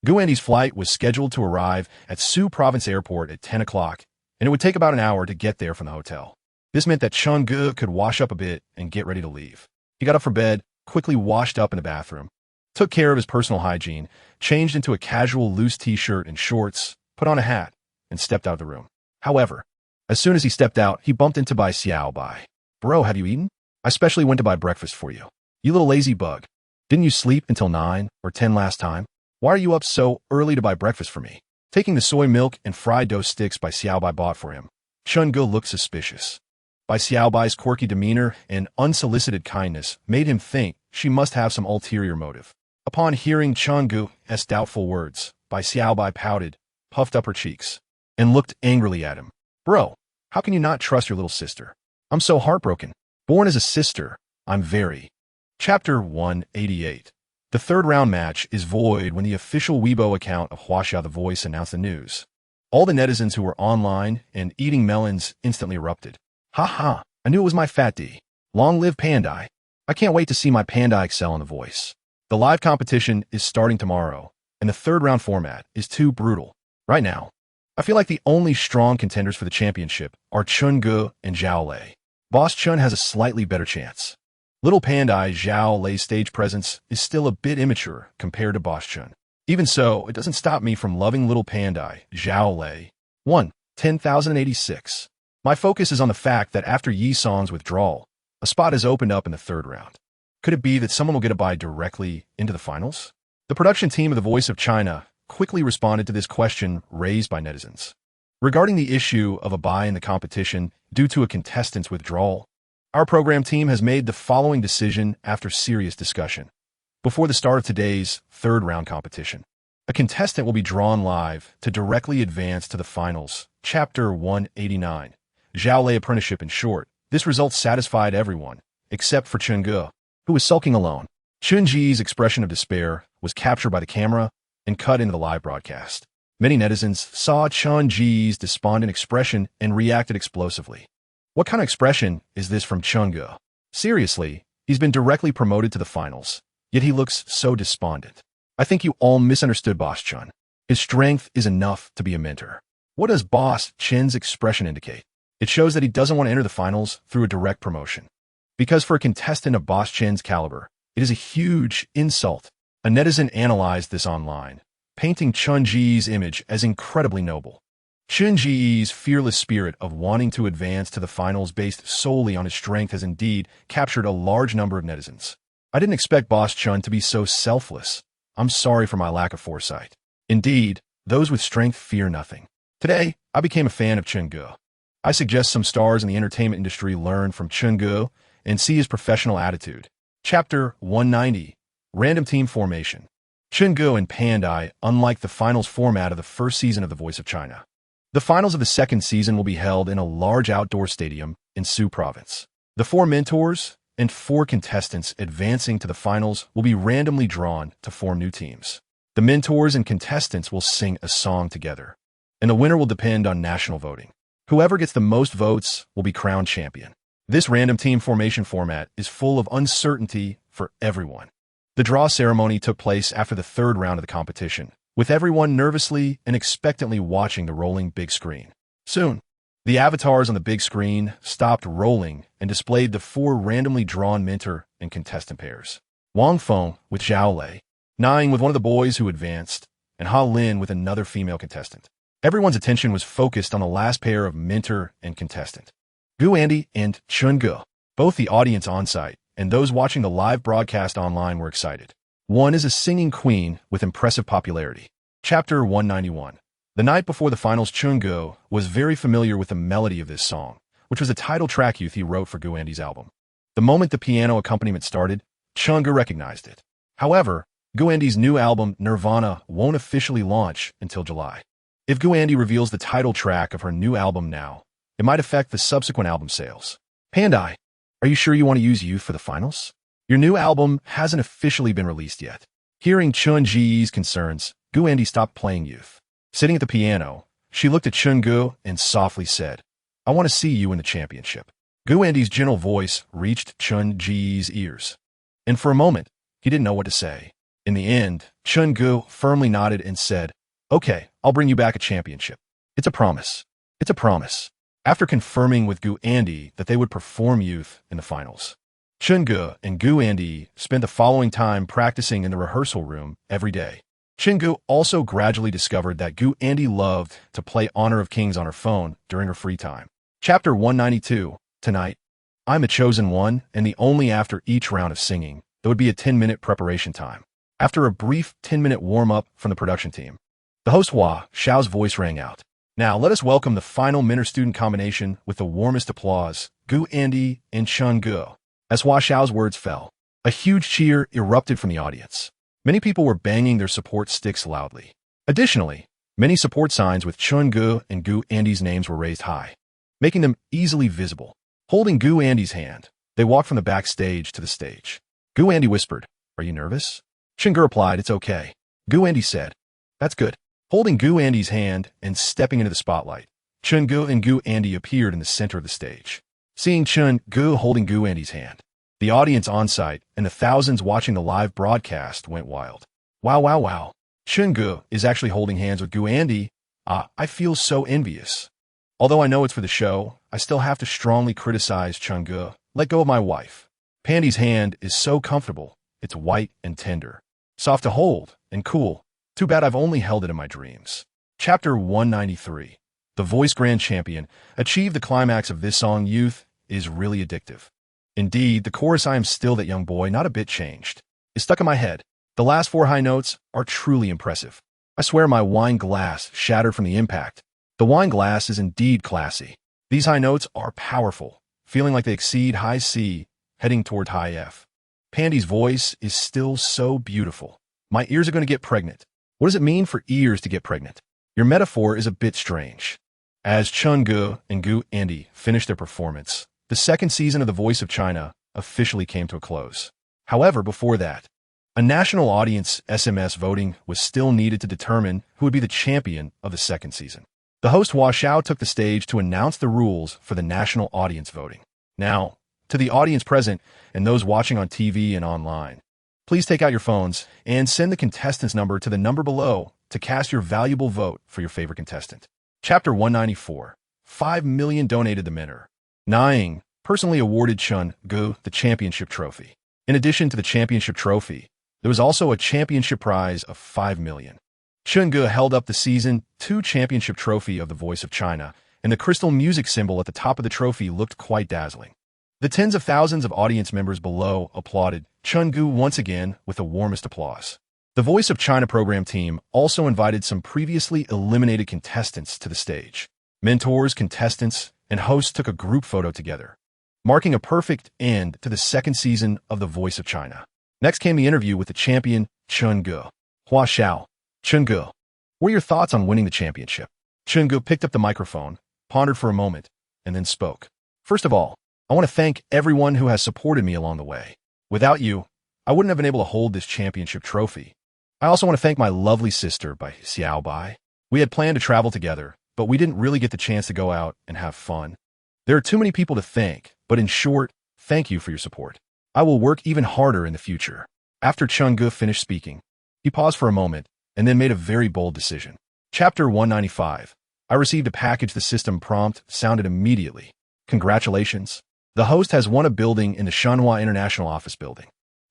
Gu Andy's flight was scheduled to arrive at Su Province Airport at 10 o'clock, and it would take about an hour to get there from the hotel. This meant that Chun-gu could wash up a bit and get ready to leave. He got up from bed, quickly washed up in the bathroom, took care of his personal hygiene, changed into a casual loose t-shirt and shorts, put on a hat, and stepped out of the room. However, as soon as he stepped out, he bumped into Bai Xiao Bai. Bro, have you eaten? I specially went to buy breakfast for you. You little lazy bug. Didn't you sleep until 9 or 10 last time? Why are you up so early to buy breakfast for me? Taking the soy milk and fried dough sticks Bai Xiao Bai bought for him, Chun-gu looked suspicious. Bai Xiao Bai's quirky demeanor and unsolicited kindness made him think she must have some ulterior motive. Upon hearing Chun-gu's doubtful words, Bai Xiao Bai pouted, puffed up her cheeks, and looked angrily at him. Bro, how can you not trust your little sister? I'm so heartbroken. Born as a sister, I'm very. Chapter 188. The third round match is void when the official Weibo account of Huaxia the Voice announced the news. All the netizens who were online and eating melons instantly erupted. Ha ha, I knew it was my fat D. Long live Pandai. I can't wait to see my Pandai excel in the voice. The live competition is starting tomorrow, and the third round format is too brutal. Right now, I feel like the only strong contenders for the championship are Chun-gu and Zhao Lei. Boss Chun has a slightly better chance. Little Pandai Zhao Lei's stage presence is still a bit immature compared to Boss Chun. Even so, it doesn't stop me from loving Little Pandai Zhao Lei. 10,086. My focus is on the fact that after Yi Song's withdrawal, a spot has opened up in the third round. Could it be that someone will get a bye directly into the finals? The production team of The Voice of China quickly responded to this question raised by netizens. Regarding the issue of a bye in the competition due to a contestant's withdrawal, our program team has made the following decision after serious discussion. Before the start of today's third round competition, a contestant will be drawn live to directly advance to the finals. Chapter 189. Zhao Lei Apprenticeship in short. This result satisfied everyone, except for Chun-gu, who was sulking alone. Chun-ji's expression of despair was captured by the camera and cut into the live broadcast. Many netizens saw Chun-ji's despondent expression and reacted explosively. What kind of expression is this from Chun-gu? Seriously, he's been directly promoted to the finals, yet he looks so despondent. I think you all misunderstood Boss Chun. His strength is enough to be a mentor. What does Boss Chin's expression indicate? It shows that he doesn't want to enter the finals through a direct promotion. Because for a contestant of Boss Chin's caliber, it is a huge insult. A netizen analyzed this online, painting Chun-ji's image as incredibly noble. Chun-ji's fearless spirit of wanting to advance to the finals based solely on his strength has indeed captured a large number of netizens. I didn't expect Boss Chun to be so selfless. I'm sorry for my lack of foresight. Indeed, those with strength fear nothing. Today, I became a fan of Chun-gu. I suggest some stars in the entertainment industry learn from Chun-gu and see his professional attitude. Chapter 190. Random Team Formation. Chun-gu and Pandai, unlike the finals format of the first season of The Voice of China. The finals of the second season will be held in a large outdoor stadium in Su Province. The 4 mentors and 4 contestants advancing to the finals will be randomly drawn to form new teams. The mentors and contestants will sing a song together, and the winner will depend on national voting. Whoever gets the most votes will be crowned champion. This random team formation format is full of uncertainty for everyone. The draw ceremony took place after the third round of the competition, with everyone nervously and expectantly watching the rolling big screen. Soon, the avatars on the big screen stopped rolling and displayed the 4 randomly drawn mentor and contestant pairs. Wang Feng with Zhao Lei, Nine with one of the boys who advanced, and Ha Lin with another female contestant. Everyone's attention was focused on the last pair of mentor and contestant, Gu Andy and Chun-gu. Both the audience on-site and those watching the live broadcast online were excited. One is a singing queen with impressive popularity. Chapter 191. The night before the finals, Chun-gu was very familiar with the melody of this song, which was a title track he wrote for Gu Andy's album. The moment the piano accompaniment started, Chun-gu recognized it. However, Gu Andy's new album, Nirvana, won't officially launch until July. If Gu Andy reveals the title track of her new album now, it might affect the subsequent album sales. Pandai, are you sure you want to use Youth for the finals? Your new album hasn't officially been released yet. Hearing Chun-ji's concerns, Gu Andy stopped playing Youth. Sitting at the piano, she looked at Chun-gu and softly said, I want to see you in the championship. Gu Andy's gentle voice reached Chun Ji's ears, and for a moment, he didn't know what to say. In the end, Chun Gu firmly nodded and said, "Okay, I'll bring you back a championship. It's a promise. It's a promise." After confirming with Gu Andy that they would perform youth in the finals, Chun Gu and Gu Andy spent the following time practicing in the rehearsal room every day. Chun Gu also gradually discovered that Gu Andy loved to play Honor of Kings on her phone during her free time. Chapter 192. Tonight, I'm a chosen one, and the only after each round of singing, there would be a 10-minute preparation time. After a brief 10-minute warm-up from the production team, the host Hua Xiao's voice rang out. Now let us welcome the final mentor-student combination with the warmest applause, Gu Andy and Chun Gu. As Hua Xiao's words fell, a huge cheer erupted from the audience. Many people were banging their support sticks loudly. Additionally, many support signs with Chun Gu and Gu Andy's names were raised high, making them easily visible. Holding Gu Andy's hand, they walked from the backstage to the stage. Gu Andy whispered, "Are you nervous?" Chun Gu replied, "It's okay." Gu Andy said, "That's good." Holding Gu Andy's hand and stepping into the spotlight, Chun Gu and Gu Andy appeared in the center of the stage. Seeing Chun Gu holding Gu Andy's hand, the audience on-site and the thousands watching the live broadcast went wild. Wow, wow, wow. Chun Gu is actually holding hands with Gu Andy. I feel so envious. Although I know it's for the show, I still have to strongly criticize Chun Gu. Let go of my wife. Pandy's hand is so comfortable. It's white and tender, soft to hold, and cool. Too bad I've only held it in my dreams. Chapter 193. The Voice Grand Champion achieved the climax of this song. Youth is really addictive. Indeed, the chorus "I am still that young boy, not a bit changed" is stuck in my head. The last 4 high notes are truly impressive. I swear my wine glass shattered from the impact. The wine glass is indeed classy. These high notes are powerful, feeling like they exceed high C, heading toward high F. Pandy's voice is still so beautiful. My ears are going to get pregnant. What does it mean for ears to get pregnant? Your metaphor is a bit strange. As Chun Gu and Gu Andy finished their performance, the second season of The Voice of China officially came to a close. However, before that, a national audience SMS voting was still needed to determine who would be the champion of the second season. The host Hua Xiao took the stage to announce the rules for the national audience voting. Now, to the audience present and those watching on TV and online, please take out your phones and send the contestant's number to the number below to cast your valuable vote for your favorite contestant. Chapter 194. 5 million donated the mentor. Nying personally awarded Chun Gu the championship trophy. In addition to the championship trophy, there was also a championship prize of 5 million. Chun Gu held up the Season 2 championship trophy of The Voice of China, and the crystal music symbol at the top of the trophy looked quite dazzling. The tens of thousands of audience members below applauded Chun Gu once again with the warmest applause. The Voice of China program team also invited some previously eliminated contestants to the stage. Mentors, contestants, and hosts took a group photo together, marking a perfect end to the second season of The Voice of China. Next came the interview with the champion, Chun Gu. Hua Xiao. Chun Gu, what are your thoughts on winning the championship? Chun Gu picked up the microphone, pondered for a moment, and then spoke. First of all, I want to thank everyone who has supported me along the way. Without you, I wouldn't have been able to hold this championship trophy. I also want to thank my lovely sister, Bai Xiao Bai. We had planned to travel together, but we didn't really get the chance to go out and have fun. There are too many people to thank, but in short, thank you for your support. I will work even harder in the future. After Chun Gu finished speaking, he paused for a moment and then made a very bold decision. Chapter 195. I received a package. The system prompt sounded immediately. Congratulations. The host has won a building in the Shanghai International Office building.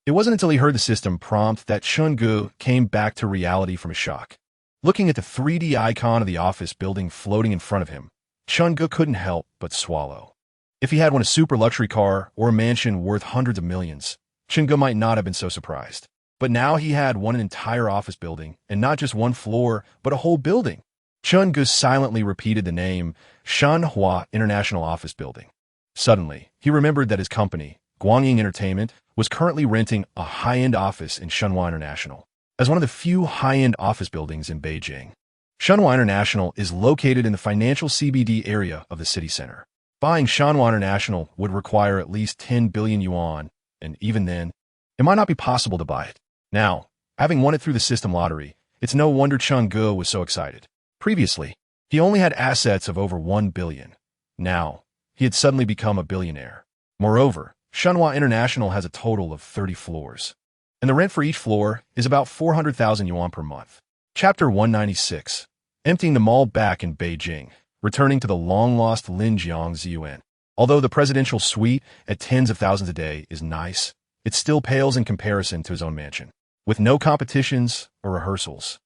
It wasn't until he heard the system prompt that Chun Gu came back to reality from a shock. Looking at the 3D icon of the office building floating in front of him, Chun Gu couldn't help but swallow. If he had won a super luxury car or a mansion worth hundreds of millions, Chun Gu might not have been so surprised. But now he had won an entire office building, and not just one floor, but a whole building. Chun Gu silently repeated the name Shanghai International Office Building. Suddenly, he remembered that his company, Guangying Entertainment, was currently renting a high-end office in Shanghai International, as one of the few high-end office buildings in Beijing. Shanghai International is located in the financial CBD area of the city center. Buying Shanghai International would require at least 10 billion yuan, and even then, it might not be possible to buy it. Now, having won it through the system lottery, it's no wonder Chun Gu was so excited. Previously, he only had assets of over 1 billion. Now, he had suddenly become a billionaire. Moreover, Shenhua International has a total of 30 floors, and the rent for each floor is about 400,000 yuan per month. Chapter 196. Emptying the mall back in Beijing, returning to the long-lost Linjiang Ziyuan. Although the presidential suite at tens of thousands a day is nice, it still pales in comparison to his own mansion. With no competitions or rehearsals,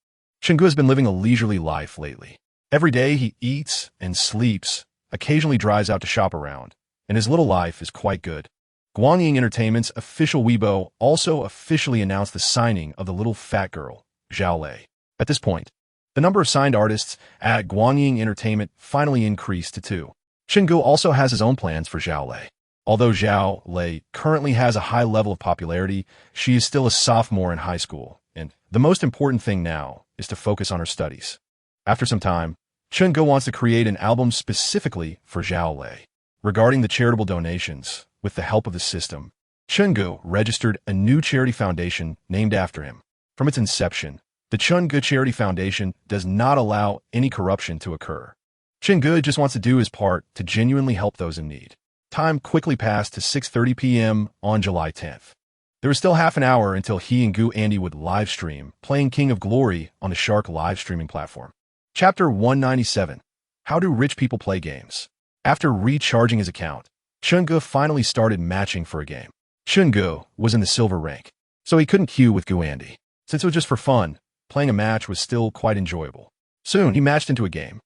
Chenggu has been living a leisurely life lately. Every day he eats and sleeps, occasionally drives out to shop around, and his little life is quite good. Guangying Entertainment's official Weibo also officially announced the signing of the little fat girl, Zhao Lei. At this point, the number of signed artists at Guangying Entertainment finally increased to 2. Chenggu also has his own plans for Zhao Lei. Although Zhao Lei currently has a high level of popularity, she is still a sophomore in high school, and the most important thing now is to focus on her studies. After some time, Chenggu wants to create an album specifically for Zhao Lei. Regarding the charitable donations, with the help of the system, Chenggu registered a new charity foundation named after him. From its inception, the Chenggu Charity Foundation does not allow any corruption to occur. Chenggu just wants to do his part to genuinely help those in need. Time quickly passed to 6:30 p.m. on July 10th. There was still half an hour until he and Gu Andy would live stream playing King of Glory on the Shark live streaming platform. Chapter 197. How do rich people play games? After recharging his account, Chenggu finally started matching for a game. Chenggu was in the silver rank, so he couldn't queue with Gu Andy. Since it was just for fun, playing a match was still quite enjoyable. Soon, he matched into a game,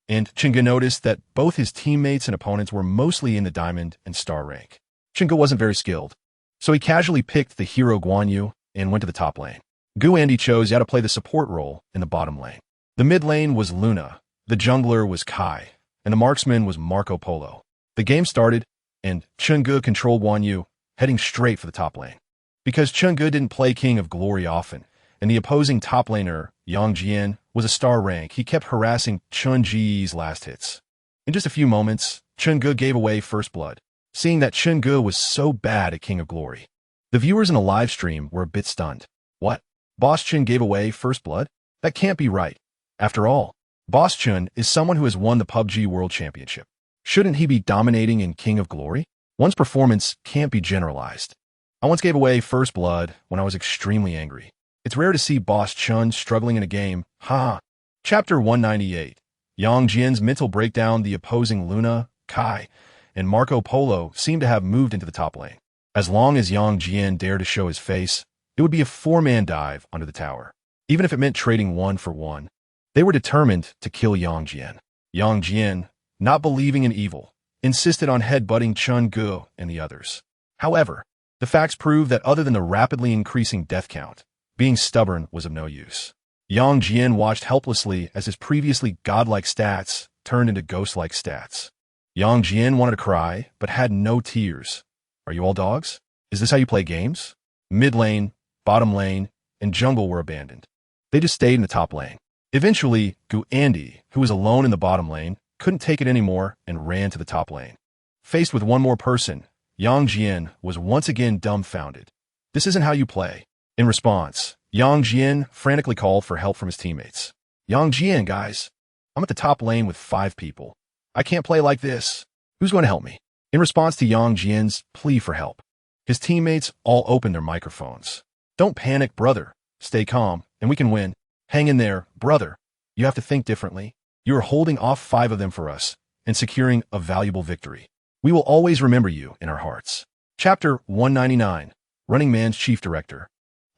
and Chenggu noticed that both his teammates and opponents were mostly in the diamond and star rank. Chenggu wasn't very skilled, so he casually picked the hero Guan Yu and went to the top lane. Gu Andy chose how to play the support role in the bottom lane. The mid lane was Luna, the jungler was Kai, and the marksman was Marco Polo. The game started, and Chenggu controlled Guan Yu, heading straight for the top lane. Because Chenggu didn't play King of Glory often, and the opposing top laner, Yang Jian, was a star rank, he kept harassing Chun Ji's last hits. In just a few moments, Chenggu gave away first blood, seeing that Chenggu was so bad at King of Glory. The viewers in the live stream were a bit stunned. What? Boss Chun gave away first blood? That can't be right. After all, Boss Chun is someone who has won the PUBG World Championship. Shouldn't he be dominating in King of Glory? One's performance can't be generalized. I once gave away first blood when I was extremely angry. It's rare to see Boss Chun struggling in a game. Ha! Chapter 198. Yang Jian's mental breakdown. The opposing Luna, Kai, and Marco Polo seem to have moved into the top lane. As long as Yang Jian dared to show his face, it would be a 4-man dive under the tower. Even if it meant trading 1 for 1, they were determined to kill Yang Jian. Yang Jian, not believing in evil, insisted on headbutting Chenggu and the others. However, the facts prove that other than the rapidly increasing death count, being stubborn was of no use. Yang Jian watched helplessly as his previously godlike stats turned into ghost-like stats. Yang Jian wanted to cry, but had no tears. Are you all dogs? Is this how you play games? Mid lane, bottom lane, and jungle were abandoned. They just stayed in the top lane. Eventually, Gu Andy, who was alone in the bottom lane, couldn't take it anymore and ran to the top lane. Faced with one more person, Yang Jian was once again dumbfounded. This isn't how you play. In response, Yang Jian frantically called for help from his teammates. Yang Jian, guys, I'm at the top lane with 5 people. I can't play like this. Who's going to help me? In response to Yang Jian's plea for help, his teammates all opened their microphones. Don't panic, brother. Stay calm, and we can win. Hang in there, brother. You have to think differently. You are holding off 5 of them for us and securing a valuable victory. We will always remember you in our hearts. Chapter 199. Running Man's Chief Director.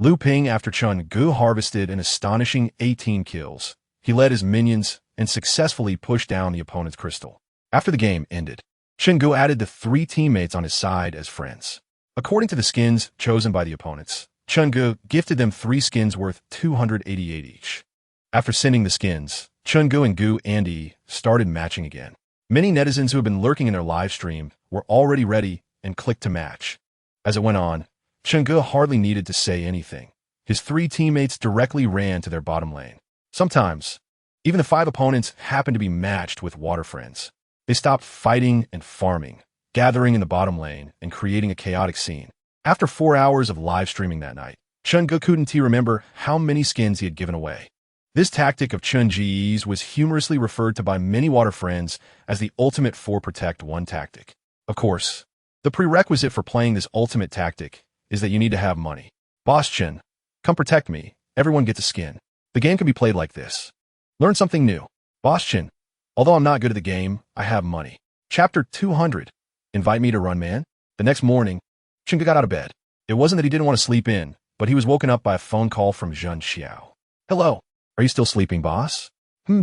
Liu Ping, after Chenggu harvested an astonishing 18 kills, he led his minions and successfully pushed down the opponent's crystal. After the game ended, Chenggu added the 3 teammates on his side as friends. According to the skins chosen by the opponents, Chenggu gifted them 3 skins worth 288 each. After sending the skins, Chenggu and Gu Andy started matching again. Many netizens who had been lurking in their live stream were already ready and clicked to match. As it went on, Chenggu hardly needed to say anything. His 3 teammates directly ran to their bottom lane. Sometimes, even the 5 opponents happened to be matched with water friends. They stopped fighting and farming, gathering in the bottom lane and creating a chaotic scene. After 4 hours of live streaming that night, Chenggu couldn't remember how many skins he had given away. This tactic of Chun Ji's was humorously referred to by many water friends as the ultimate 4-protect-1 tactic. Of course, the prerequisite for playing this ultimate tactic is that you need to have money. Boss Chun, come protect me. Everyone gets a skin. The game can be played like this. Learn something new. Boss Chun, although I'm not good at the game, I have money. Chapter 200. Invite me to run, man. The next morning, Chun got out of bed. It wasn't that he didn't want to sleep in, but he was woken up by a phone call from Zhun Xiao. Hello. Are you still sleeping, boss?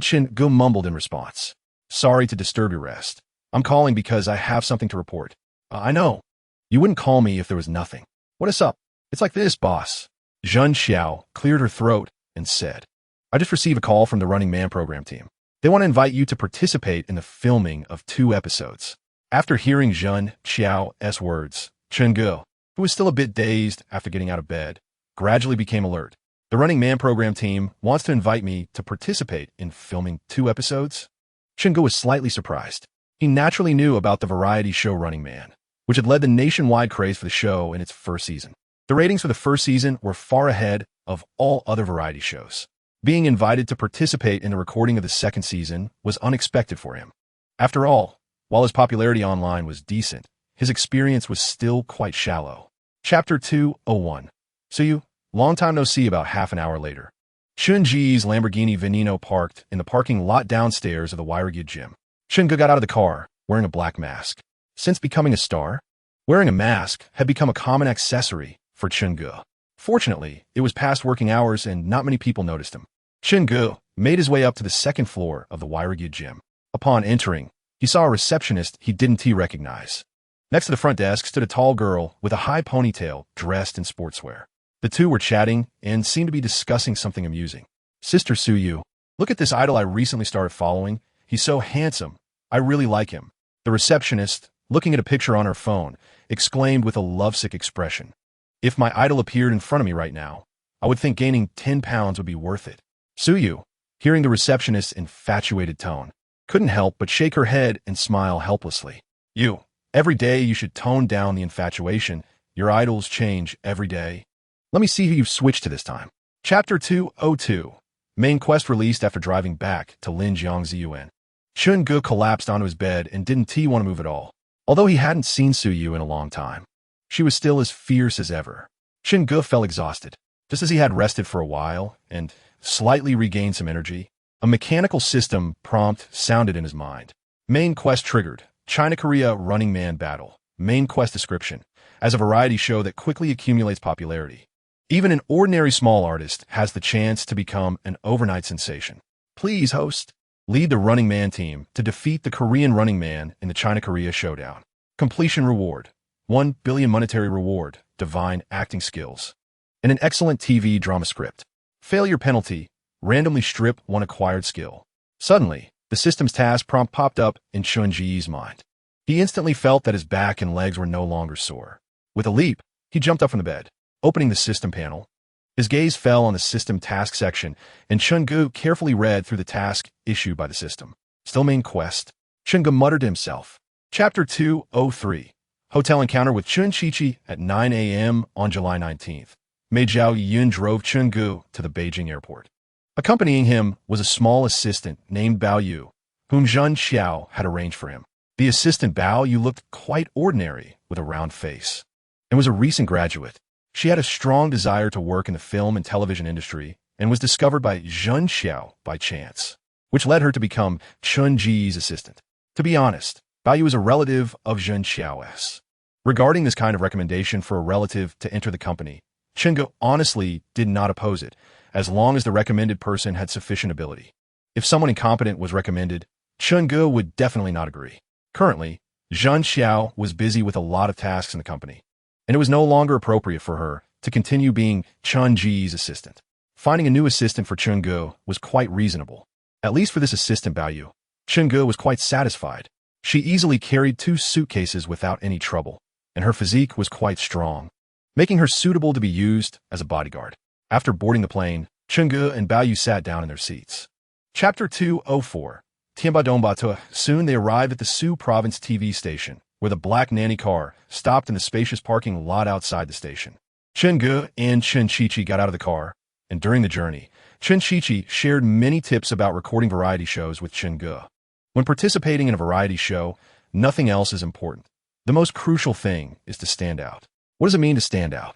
Chun mumbled in response. Sorry to disturb your rest. I'm calling because I have something to report. I know. You wouldn't call me if there was nothing. What is up? It's like this, boss. Zhun Xiao cleared her throat and said, I just received a call from the Running Man program team. They want to invite you to participate in the filming of 2 episodes. After hearing Zhun Xiao's words, Chun Ge, who was still a bit dazed after getting out of bed, gradually became alert. The Running Man program team wants to invite me to participate in filming 2 episodes? Chun Ge was slightly surprised. He naturally knew about the variety show Running Man, which had led the nationwide craze for the show in its first season. The ratings for the first season were far ahead of all other variety shows. Being invited to participate in the recording of the second season was unexpected for him. After all, while his popularity online was decent, his experience was still quite shallow. Chapter 201. So you, long time no see about half an hour later. Chun Ji's Lamborghini Veneno parked in the parking lot downstairs of the Wairagyu gym. Chun Ge got out of the car, wearing a black mask. Since becoming a star, wearing a mask had become a common accessory for Chun Ge. Fortunately, it was past working hours and not many people noticed him. Chun Ge made his way up to the second floor of the Wairagyu gym. Upon entering, he saw a receptionist he didn't recognize. Next to the front desk stood a tall girl with a high ponytail dressed in sportswear. The two were chatting and seemed to be discussing something amusing. Sister Suyu, look at this idol I recently started following. He's so handsome. I really like him. The receptionist, looking at a picture on her phone, exclaimed with a lovesick expression. If my idol appeared in front of me right now, I would think gaining 10 pounds would be worth it. Suyu, hearing the receptionist's infatuated tone, couldn't help but shake her head and smile helplessly. Every day you should tone down the infatuation. Your idols change every day. Let me see who you've switched to this time. Chapter 202. Main quest released after driving back to Linjiang. Chun Ge collapsed onto his bed and didn't want to move at all. Although he hadn't seen Suyu in a long time, she was still as fierce as ever. Chun Ge felt exhausted. Just as he had rested for a while and slightly regained some energy, a mechanical system prompt sounded in his mind. Main quest triggered. China-Korea Running Man battle. Main quest description. As a variety show that quickly accumulates popularity, even an ordinary small artist has the chance to become an overnight sensation. Please, host, lead the Running Man team to defeat the Korean Running Man in the China-Korea showdown. Completion reward. 1 billion monetary reward. Divine acting skills. And an excellent TV drama script. Failure penalty. Randomly strip 1 acquired skill. Suddenly, the system's task prompt popped up in Chun Ji's mind. He instantly felt that his back and legs were no longer sore. With a leap, he jumped up from the bed, opening the system panel. His gaze fell on the system task section, and Chun Ge carefully read through the task issued by the system. Still main quest. Chun Ge muttered to himself. Chapter 203. Hotel encounter with Chun Chi at 9 a.m. on July 19th. Mei Zhao Yun drove Chun Ge to the Beijing airport. Accompanying him was a small assistant named Bao Yu, whom Zhun Xiao had arranged for him. The assistant Bao Yu looked quite ordinary with a round face, and was a recent graduate. She had a strong desire to work in the film and television industry and was discovered by Zhun Xiao by chance, which led her to become Chun Ji's assistant. To be honest, Bao Yu is a relative of Zhun Xiao's. Regarding this kind of recommendation for a relative to enter the company, Chun Ge honestly did not oppose it, as long as the recommended person had sufficient ability. If someone incompetent was recommended, Chun Ge would definitely not agree. Currently, Zhun Xiao was busy with a lot of tasks in the company, and it was no longer appropriate for her to continue being Chun Ji's assistant. Finding a new assistant for Chun Ge was quite reasonable. At least for this assistant Bao Yu, Chun Ge was quite satisfied. She easily carried 2 suitcases without any trouble, and her physique was quite strong, making her suitable to be used as a bodyguard. After boarding the plane, Chun Ge and Bao Yu sat down in their seats. Chapter 204. Tianbadongbata. Soon they arrived at the Su Province TV station, where the black nanny car stopped in the spacious parking lot outside the station. Chun Ge and Chun Chi got out of the car, and during the journey, Chen Qiqi shared many tips about recording variety shows with Chen Ge. When participating in a variety show, nothing else is important. The most crucial thing is to stand out. What does it mean to stand out?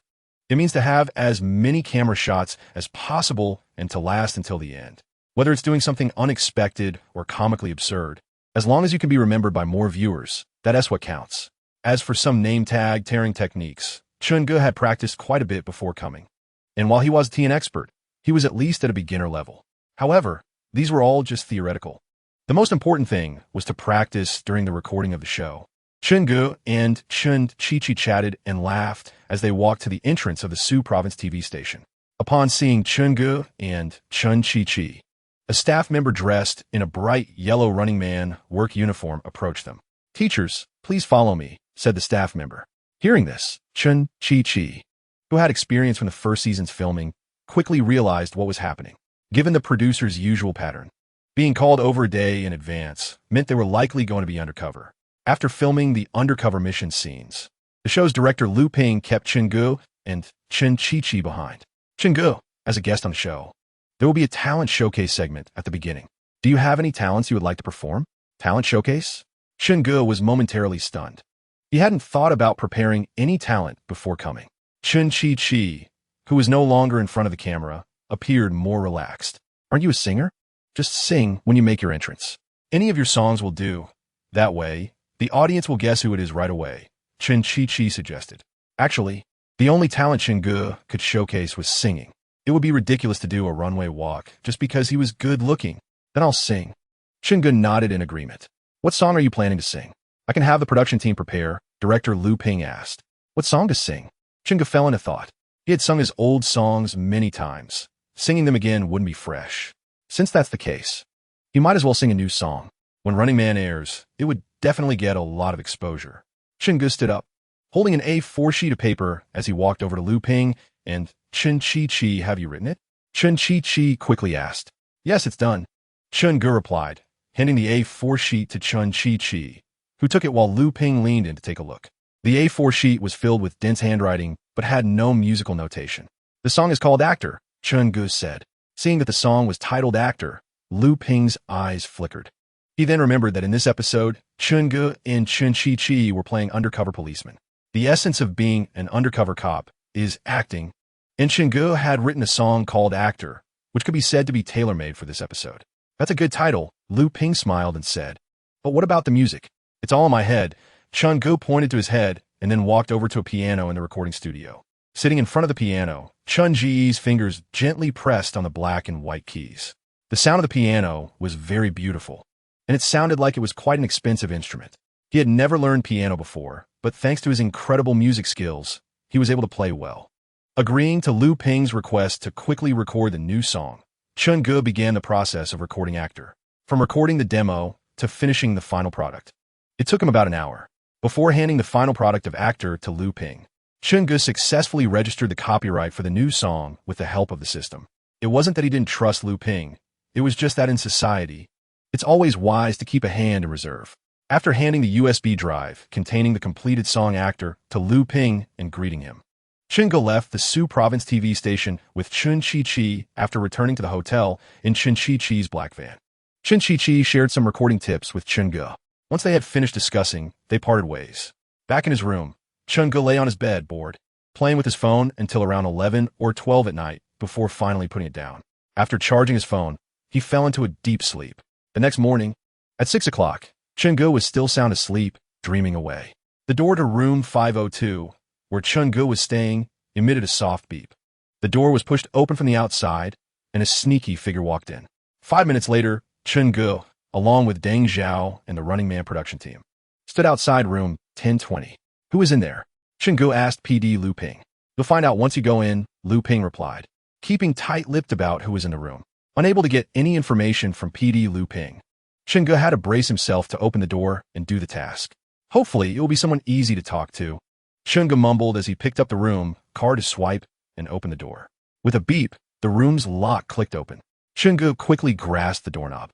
It means to have as many camera shots as possible and to last until the end. Whether it's doing something unexpected or comically absurd, as long as you can be remembered by more viewers, that's what counts. As for some name tag tearing techniques, Chen Ge had practiced quite a bit before coming. And while he wasn't an expert, he was at least at a beginner level. However, these were all just theoretical. The most important thing was to practice during the recording of the show. Chen Ge and Chen Qiqi chatted and laughed as they walked to the entrance of the Su Province TV station. Upon seeing Chen Ge and Chen Qiqi, a staff member dressed in a bright yellow Running Man work uniform approached them. "Teachers, please follow me," said the staff member. Hearing this, Chen Qiqi, who had experience from the first season's filming, quickly realized what was happening. Given the producer's usual pattern, being called over a day in advance meant they were likely going to be undercover. After filming the undercover mission scenes, the show's director Lu Ping kept Chen Ge and Chen Qiqi behind. Chen Ge, as a guest on the show. There will be a talent showcase segment at the beginning. Do you have any talents you would like to perform? Talent showcase? Chen Ge was momentarily stunned. He hadn't thought about preparing any talent before coming. Chen Qiqi, who was no longer in front of the camera, appeared more relaxed. Aren't you a singer? Just sing when you make your entrance. Any of your songs will do. That way, the audience will guess who it is right away, Chen Qiqi suggested. Actually, the only talent Chen Ge could showcase was singing. It would be ridiculous to do a runway walk just because he was good looking. Then I'll sing. Chen Ge nodded in agreement. What song are you planning to sing? I can have the production team prepare, director Lu Ping asked. What song to sing? Chen Ge fell into thought. He had sung his old songs many times. Singing them again wouldn't be fresh. Since that's the case, he might as well sing a new song. When Running Man airs, it would definitely get a lot of exposure. Chen Ge stood up, holding an A4 sheet of paper as he walked over to Lu Ping and Chen Qiqi. Have you written it? Chen Qiqi quickly asked. Yes, it's done. Chen Ge replied, handing the A4 sheet to Chen Qiqi, who took it while Lu Ping leaned in to take a look. The A4 sheet was filled with dense handwriting but had no musical notation. The song is called Actor, Chen Ge said. Seeing that the song was titled Actor, Lu Ping's eyes flickered. He then remembered that in this episode, Chen Ge and Chen Qiqi were playing undercover policemen. The essence of being an undercover cop is acting, and Chen Ge had written a song called Actor, which could be said to be tailor-made for this episode. That's a good title, Lu Ping smiled and said. But what about the music? It's all in my head. Chen Ge pointed to his head and then walked over to a piano in the recording studio. Sitting in front of the piano, Chen Ji's fingers gently pressed on the black and white keys. The sound of the piano was very beautiful, and it sounded like it was quite an expensive instrument. He had never learned piano before, but thanks to his incredible music skills, he was able to play well. Agreeing to Lu Ping's request to quickly record the new song, Chen Ge began the process of recording Actor, from recording the demo to finishing the final product. It took him about an hour. Before handing the final product of Actor to Lu Ping, Chen Ge successfully registered the copyright for the new song with the help of the system. It wasn't that he didn't trust Lu Ping, it was just that in society, it's always wise to keep a hand in reserve. After handing the USB drive containing the completed song Actor to Lu Ping and greeting him, Chen Ge left the Su Province TV station with Chen Qiqi after returning to the hotel in Chen Qiqi's black van. Chen Qiqi shared some recording tips with Chen Ge. Once they had finished discussing, they parted ways. Back in his room, Chen Ge lay on his bed, bored, playing with his phone until around 11 or 12 at night before finally putting it down. After charging his phone, he fell into a deep sleep. The next morning, at 6 o'clock, Chen Ge was still sound asleep, dreaming away. The door to room 502, where Chen Ge was staying, emitted a soft beep. The door was pushed open from the outside, and a sneaky figure walked in. 5 minutes later, Chen Ge, along with Deng Zhao and the Running Man production team, stood outside room 1020. Who is in there? Chen Ge asked PD Lu Ping. You'll find out once you go in, Lu Ping replied, keeping tight-lipped about who was in the room. Unable to get any information from PD Lu Ping, Chen Ge had to brace himself to open the door and do the task. Hopefully, it will be someone easy to talk to. Chen Ge mumbled as he picked up the room, card to swipe, and opened the door. With a beep, the room's lock clicked open. Chen Ge quickly grasped the doorknob,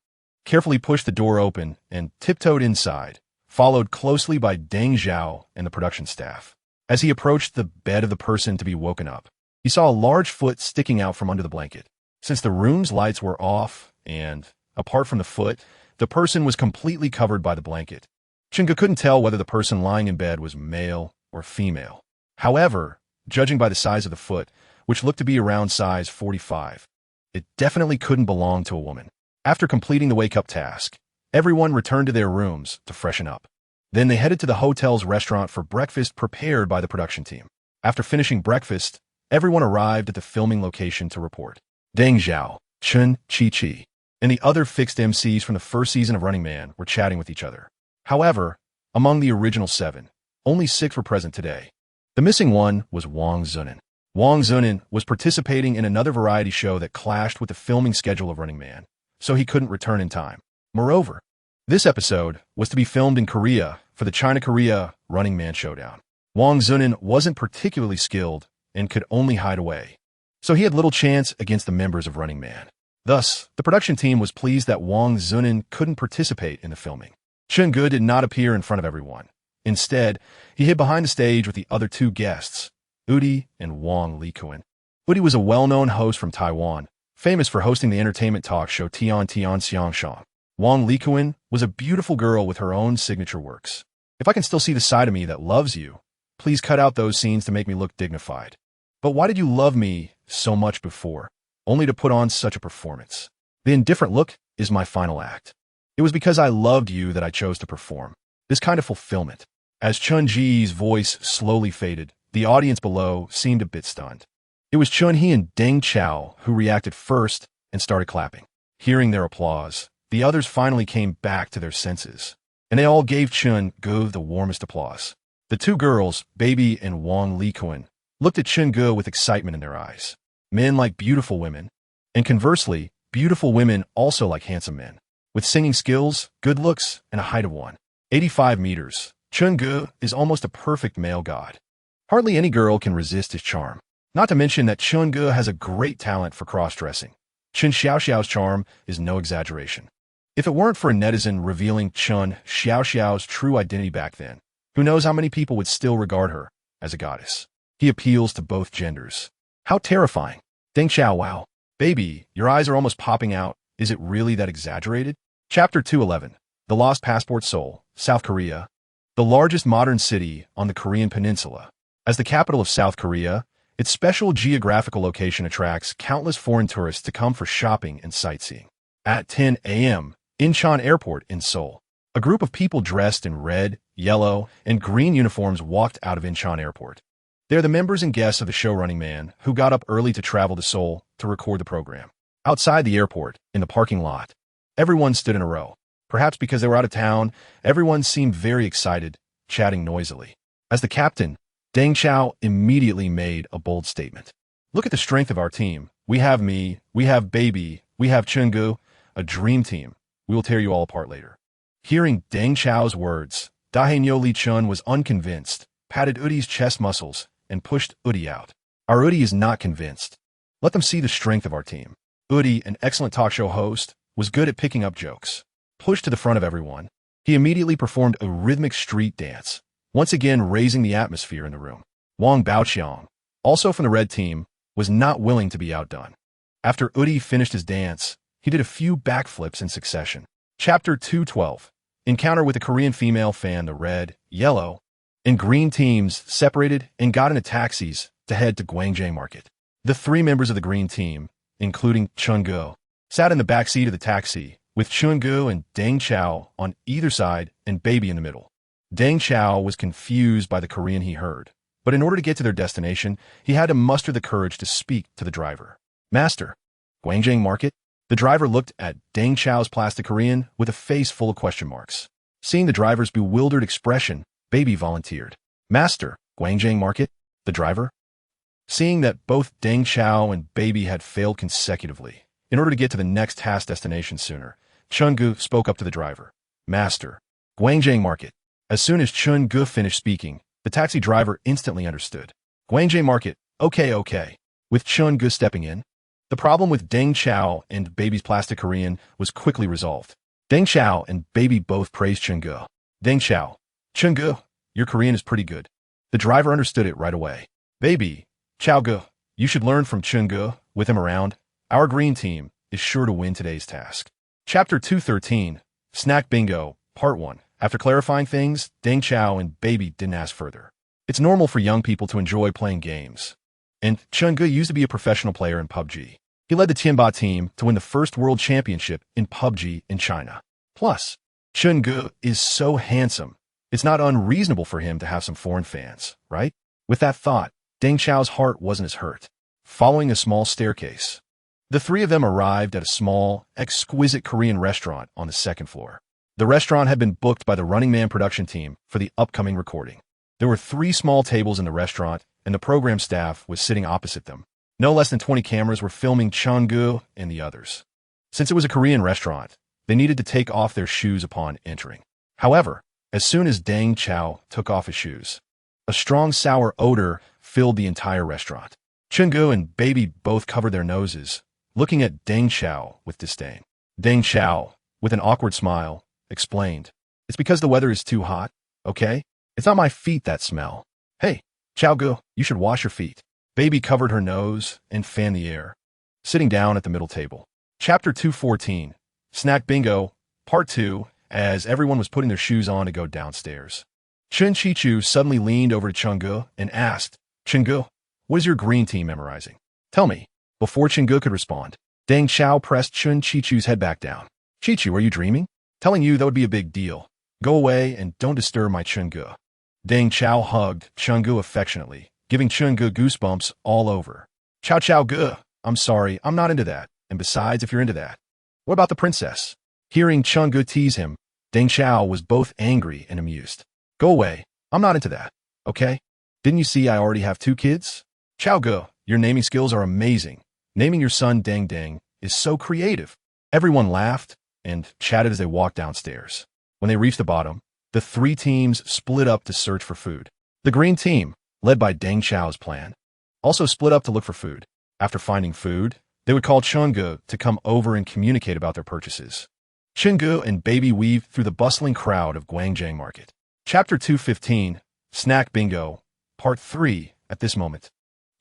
carefully pushed the door open, and tiptoed inside, followed closely by Deng Zhao and the production staff. As he approached the bed of the person to be woken up, He saw a large foot sticking out from under the blanket. Since the room's lights were off, and, apart from the foot, the person was completely covered by the blanket, Chungu couldn't tell whether the person lying in bed was male or female. However, judging by the size of the foot, which looked to be around size 45, it definitely couldn't belong to a woman. After completing the wake-up task, everyone returned to their rooms to freshen up. Then they headed to the hotel's restaurant for breakfast prepared by the production team. After finishing breakfast, everyone arrived at the filming location to report. Deng Zhao, Chun Chi-Chi, and the other fixed MCs from the first season of Running Man were chatting with each other. However, among the original 7, only 6 were present today. The missing one was Wang Zunin. Wang Zunin was participating in another variety show that clashed with the filming schedule of Running Man, so he couldn't return in time. Moreover, this episode was to be filmed in Korea for the China-Korea Running Man showdown. Wang Zunin wasn't particularly skilled and could only hide away, so he had little chance against the members of Running Man. Thus, the production team was pleased that Wang Zunin couldn't participate in the filming. Chungu did not appear in front of everyone. Instead, he hid behind the stage with the other 2 guests, Udi and Wang Likuan. Udi was a well-known host from Taiwan, famous for hosting the entertainment talk show Tian Tian Xiang Shang. Wang Likuan was a beautiful girl with her own signature works. If I can still see the side of me that loves you, please cut out those scenes to make me look dignified. But why did you love me so much before, only to put on such a performance? The indifferent look is my final act. It was because I loved you that I chose to perform. This kind of fulfillment. As Chun-Ji's voice slowly faded, the audience below seemed a bit stunned. It was Chun-Hee and Deng Chao who reacted first and started clapping. Hearing their applause, the others finally came back to their senses, and they all gave Chungu the warmest applause. The 2 girls, Baby and Wang Likuan, looked at Chungu with excitement in their eyes. Men like beautiful women, and conversely, beautiful women also like handsome men. With singing skills, good looks, and a height of 185 meters, Chungu is almost a perfect male god. Hardly any girl can resist his charm. Not to mention that Chungu has a great talent for cross-dressing. Chun Xiaoxiao's charm is no exaggeration. If it weren't for a netizen revealing Chun Xiaoxiao's true identity back then, who knows how many people would still regard her as a goddess. He appeals to both genders. How terrifying. Deng Xiao, wow. Baby, your eyes are almost popping out. Is it really that exaggerated? Chapter 211. The Lost Passport Seoul, South Korea. The largest modern city on the Korean peninsula. As the capital of South Korea, its special geographical location attracts countless foreign tourists to come for shopping and sightseeing. At 10 a.m., Incheon Airport in Seoul, a group of people dressed in red, yellow, and green uniforms walked out of Incheon Airport. They're the members and guests of the show Running Man who got up early to travel to Seoul to record the program. Outside the airport, in the parking lot, everyone stood in a row. Perhaps because they were out of town, everyone seemed very excited, chatting noisily. As the captain, Deng Chao immediately made a bold statement. Look at the strength of our team. We have me, we have Baby, we have Chungu, a dream team. We will tear you all apart later. Hearing Deng Chao's words, Dahaenyo Lee Chun was unconvinced, patted Udi's chest muscles, and pushed Udi out. Our Udi is not convinced. Let them see the strength of our team. Udi, an excellent talk show host, was good at picking up jokes. Pushed to the front of everyone, he immediately performed a rhythmic street dance, once again raising the atmosphere in the room. Wang Baoqiang, also from the red team, was not willing to be outdone. After Udi finished his dance, he did a few backflips in succession. Chapter 212. Encounter with a Korean female fan. The red, yellow, and green teams separated and got into taxis to head to Gwangjang Market. The 3 members of the green team, including Chungu, sat in the back seat of the taxi, with Chungu and Deng Chao on either side and Baby in the middle. Deng Chao was confused by the Korean he heard, but in order to get to their destination, he had to muster the courage to speak to the driver. Master, Gwangjang Market? The driver looked at Deng Chao's plastic Korean with a face full of question marks. Seeing the driver's bewildered expression, Baby volunteered. Master, Gwangjang Market? The driver? Seeing that both Deng Chao and Baby had failed consecutively, in order to get to the next task destination sooner, Chungu spoke up to the driver. Master, Gwangjang Market. As soon as Chungu finished speaking, the taxi driver instantly understood. Gwangjang Market, okay. With Chungu stepping in, the problem with Deng Chao and Baby's plastic Korean was quickly resolved. Deng Chao and Baby both praised Chungu. Deng Chao, Chungu, your Korean is pretty good. The driver understood it right away. Baby, Chao-gu, You should learn from Chungu. With him around, our green team is sure to win today's task. Chapter 213, Snack Bingo, Part 1. After clarifying things, Deng Chao and Baby didn't ask further. It's normal for young people to enjoy playing games. And Chungu used to be a professional player in PUBG. He led the Tianba team to win the first world championship in PUBG in China. Plus, Chungu is so handsome, it's not unreasonable for him to have some foreign fans, right? With that thought, Deng Chao's heart wasn't as hurt. Following a small staircase, the three of them arrived at a small, exquisite Korean restaurant on the second floor. The restaurant had been booked by the Running Man production team for the upcoming recording. There were 3 small tables in the restaurant, and the program staff was sitting opposite them. No less than 20 cameras were filming Chungu and the others. Since it was a Korean restaurant, they needed to take off their shoes upon entering. However, as soon as Deng Chao took off his shoes, a strong sour odor filled the entire restaurant. Chungu and Baby both covered their noses, looking at Deng Chao with disdain. Deng Chao, with an awkward smile, explained, "It's because the weather is too hot, okay? It's not my feet that smell. Hey, Chao-gu, you should wash your feet." Baby covered her nose and fanned the air, sitting down at the middle table. Chapter 214, Snack Bingo, Part 2. As everyone was putting their shoes on to go downstairs, Chun Chi-chu suddenly leaned over to Chungu and asked, "Chungu, what is your green team memorizing? Tell me." Before Chungu could respond, Deng Chao pressed Chun Chi-chu's head back down. "Chi-chu, are you dreaming? Telling you that would be a big deal. Go away and don't disturb my Chungu." Deng Chao hugged Chungu affectionately, giving Chungu goosebumps all over. "Chao-gu, I'm sorry, I'm not into that. And besides, if you're into that, what about the princess?" Hearing Chungu tease him, Deng Chao was both angry and amused. "Go away, I'm not into that, okay? Didn't you see I already have 2 kids? Chao-gu, your naming skills are amazing. Naming your son Deng Deng is so creative." Everyone laughed and chatted as they walked downstairs. When they reached the bottom, the 3 teams split up to search for food. The green team, led by Deng Chao's plan, also split up to look for food. After finding food, they would call Chungu to come over and communicate about their purchases. Chungu and Baby weaved through the bustling crowd of Guangzhou Market. Chapter 215, Snack Bingo, Part 3. At this moment,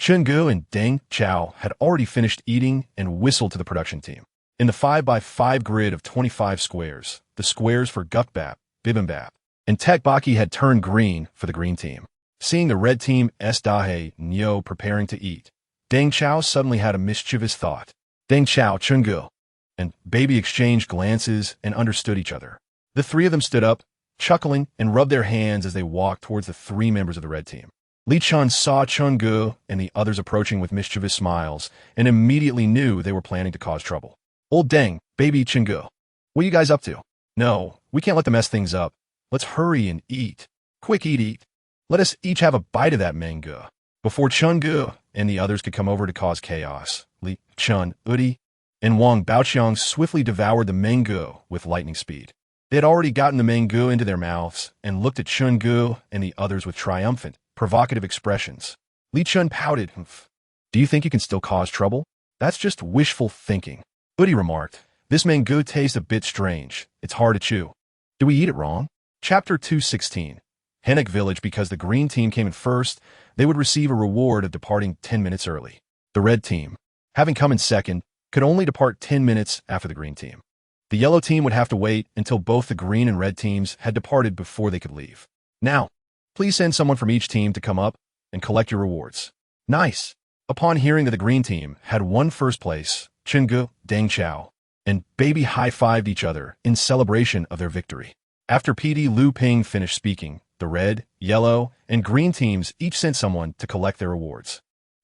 Chungu and Deng Chao had already finished eating and whistled to the production team. In the 5x5 grid of 25 squares, the squares for gukbap, bibimbap, and tekbaki had turned green for the green team. Seeing the red team Dahe Nyo preparing to eat, Deng Chao suddenly had a mischievous thought. Deng Chao, Chungu, and Baby exchanged glances and understood each other. The 3 of them stood up, chuckling, and rubbed their hands as they walked towards the 3 members of the red team. Li Chun saw Chungu and the others approaching with mischievous smiles and immediately knew they were planning to cause trouble. "Old Deng, Baby, Chungu, what are you guys up to?" "No, we can't let them mess things up. Let's hurry and eat. Quick, eat. Let us each have a bite of that mango." Before Chungu and the others could come over to cause chaos, Li Chun, Udi, and Wang Baoqiang swiftly devoured the mango with lightning speed. They had already gotten the mango into their mouths and looked at Chungu and the others with triumphant, provocative expressions. Li Chun pouted. "Do you think you can still cause trouble? That's just wishful thinking." Udi remarked, "This mango tastes a bit strange. It's hard to chew. Do we eat it wrong?" Chapter 216, Hennek Village. Because the green team came in first, they would receive a reward of departing 10 minutes early. The red team, having come in second, could only depart 10 minutes after the green team. The yellow team would have to wait until both the green and red teams had departed before they could leave. "Now, please send someone from each team to come up and collect your rewards." "Nice." Upon hearing that the green team had won first place, Chungu, Deng Chao, and Baby high-fived each other in celebration of their victory. After PD Lu Ping finished speaking, the red, yellow, and green teams each sent someone to collect their rewards.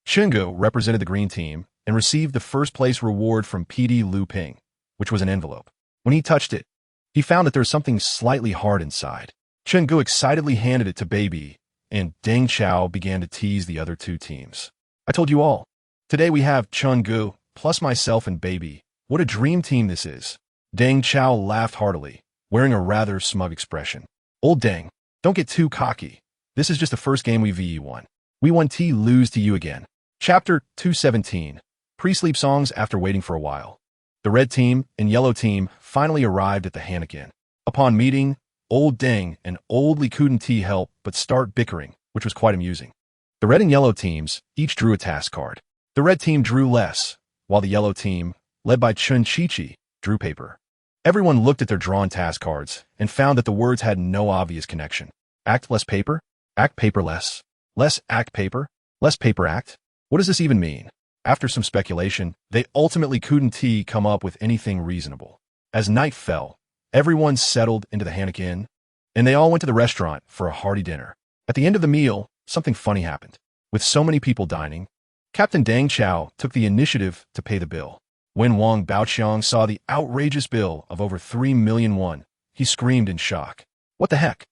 Chungu represented the green team and received the first-place reward from PD Lu Ping, which was an envelope. When he touched it, he found that there was something slightly hard inside. Chungu excitedly handed it to Baby, and Deng Chao began to tease the other 2 teams. "I told you all. Today we have Chungu, plus myself and Baby. What a dream team this is." Deng Chao laughed heartily, wearing a rather smug expression. "Old Deng, don't get too cocky. This is just the first game we VE won. We won T lose to you again." Chapter 217, Pre-sleep songs. After waiting for a while, the red team and yellow team finally arrived at the Hannak Inn. Upon meeting, Old Deng and Old Li couldn't help but start bickering, which was quite amusing. The red and yellow teams each drew a task card. The red team drew less, while the yellow team, led by Chun Chi-Chi, drew paper. Everyone looked at their drawn task cards and found that the words had no obvious connection. Act less paper? Act paper less? Less act paper? Less paper act? What does this even mean? After some speculation, they ultimately couldn't come up with anything reasonable. As night fell, everyone settled into the Hanok Inn, and they all went to the restaurant for a hearty dinner. At the end of the meal, something funny happened. With so many people dining, Captain Deng Chao took the initiative to pay the bill. When Wang Baoqiang saw the outrageous bill of over 3 million won, he screamed in shock. What the heck?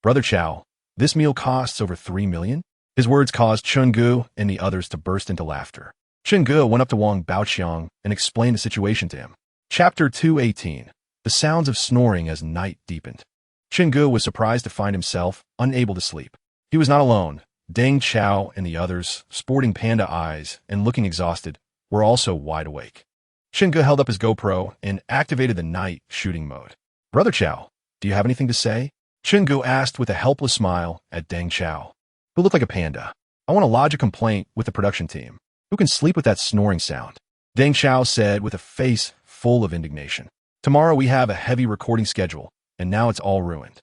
Brother Chao, this meal costs over 3 million? His words caused Chun Gu and the others to burst into laughter. Chun Gu went up to Wang Baoqiang and explained the situation to him. Chapter 218. The sounds of snoring as night deepened. Chun Gu was surprised to find himself unable to sleep. He was not alone. Deng Chao and the others, sporting panda eyes and looking exhausted, were also wide awake. Chun Gu held up his GoPro and activated the night shooting mode. Brother Chao, do you have anything to say? Chun Gu asked with a helpless smile at Deng Chao, who looked like a panda. I want to lodge a complaint with the production team. Who can sleep with that snoring sound? Deng Chao said with a face full of indignation. Tomorrow we have a heavy recording schedule, and now it's all ruined.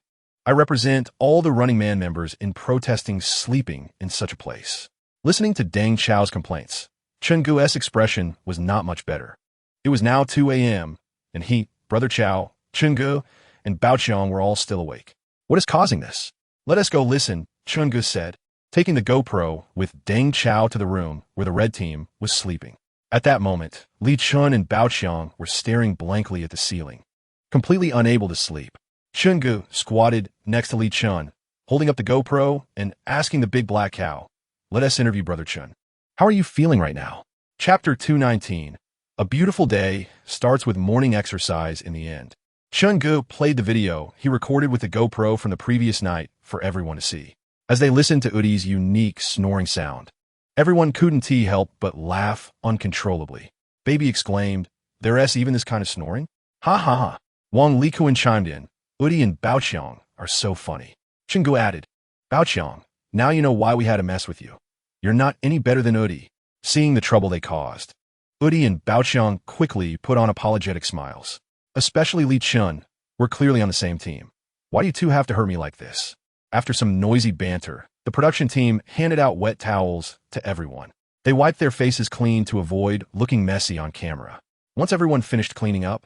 I represent all the Running Man members in protesting sleeping in such a place. Listening to Deng Chao's complaints, Chun Gu's expression was not much better. It was now 2 a.m., and he, Brother Chao, Chun Gu, and Baoqiang were all still awake. What is causing this? Let us go listen, Chun Gu said, taking the GoPro with Deng Chao to the room where the red team was sleeping. At that moment, Li Chun and Baoqiang were staring blankly at the ceiling, completely unable to sleep. Chun Gu squatted next to Li Chun, holding up the GoPro and asking the big black cow, let us interview Brother Chun. How are you feeling right now? Chapter 219. A beautiful day starts with morning exercise in the end. Chun Gu played the video he recorded with the GoPro from the previous night for everyone to see. As they listened to Udi's unique snoring sound, everyone couldn't help but laugh uncontrollably. Baby exclaimed, There's even this kind of snoring? Ha ha ha. Wang Likuan chimed in, Udi and Baoqiang are so funny. Chun Gu added, Baoqiang, now you know why we had to mess with you. You're not any better than Udi. Seeing the trouble they caused, Udi and Baoqiang quickly put on apologetic smiles. Especially Li Chun, we're clearly on the same team. Why do you two have to hurt me like this? After some noisy banter, the production team handed out wet towels to everyone. They wiped their faces clean to avoid looking messy on camera. Once everyone finished cleaning up,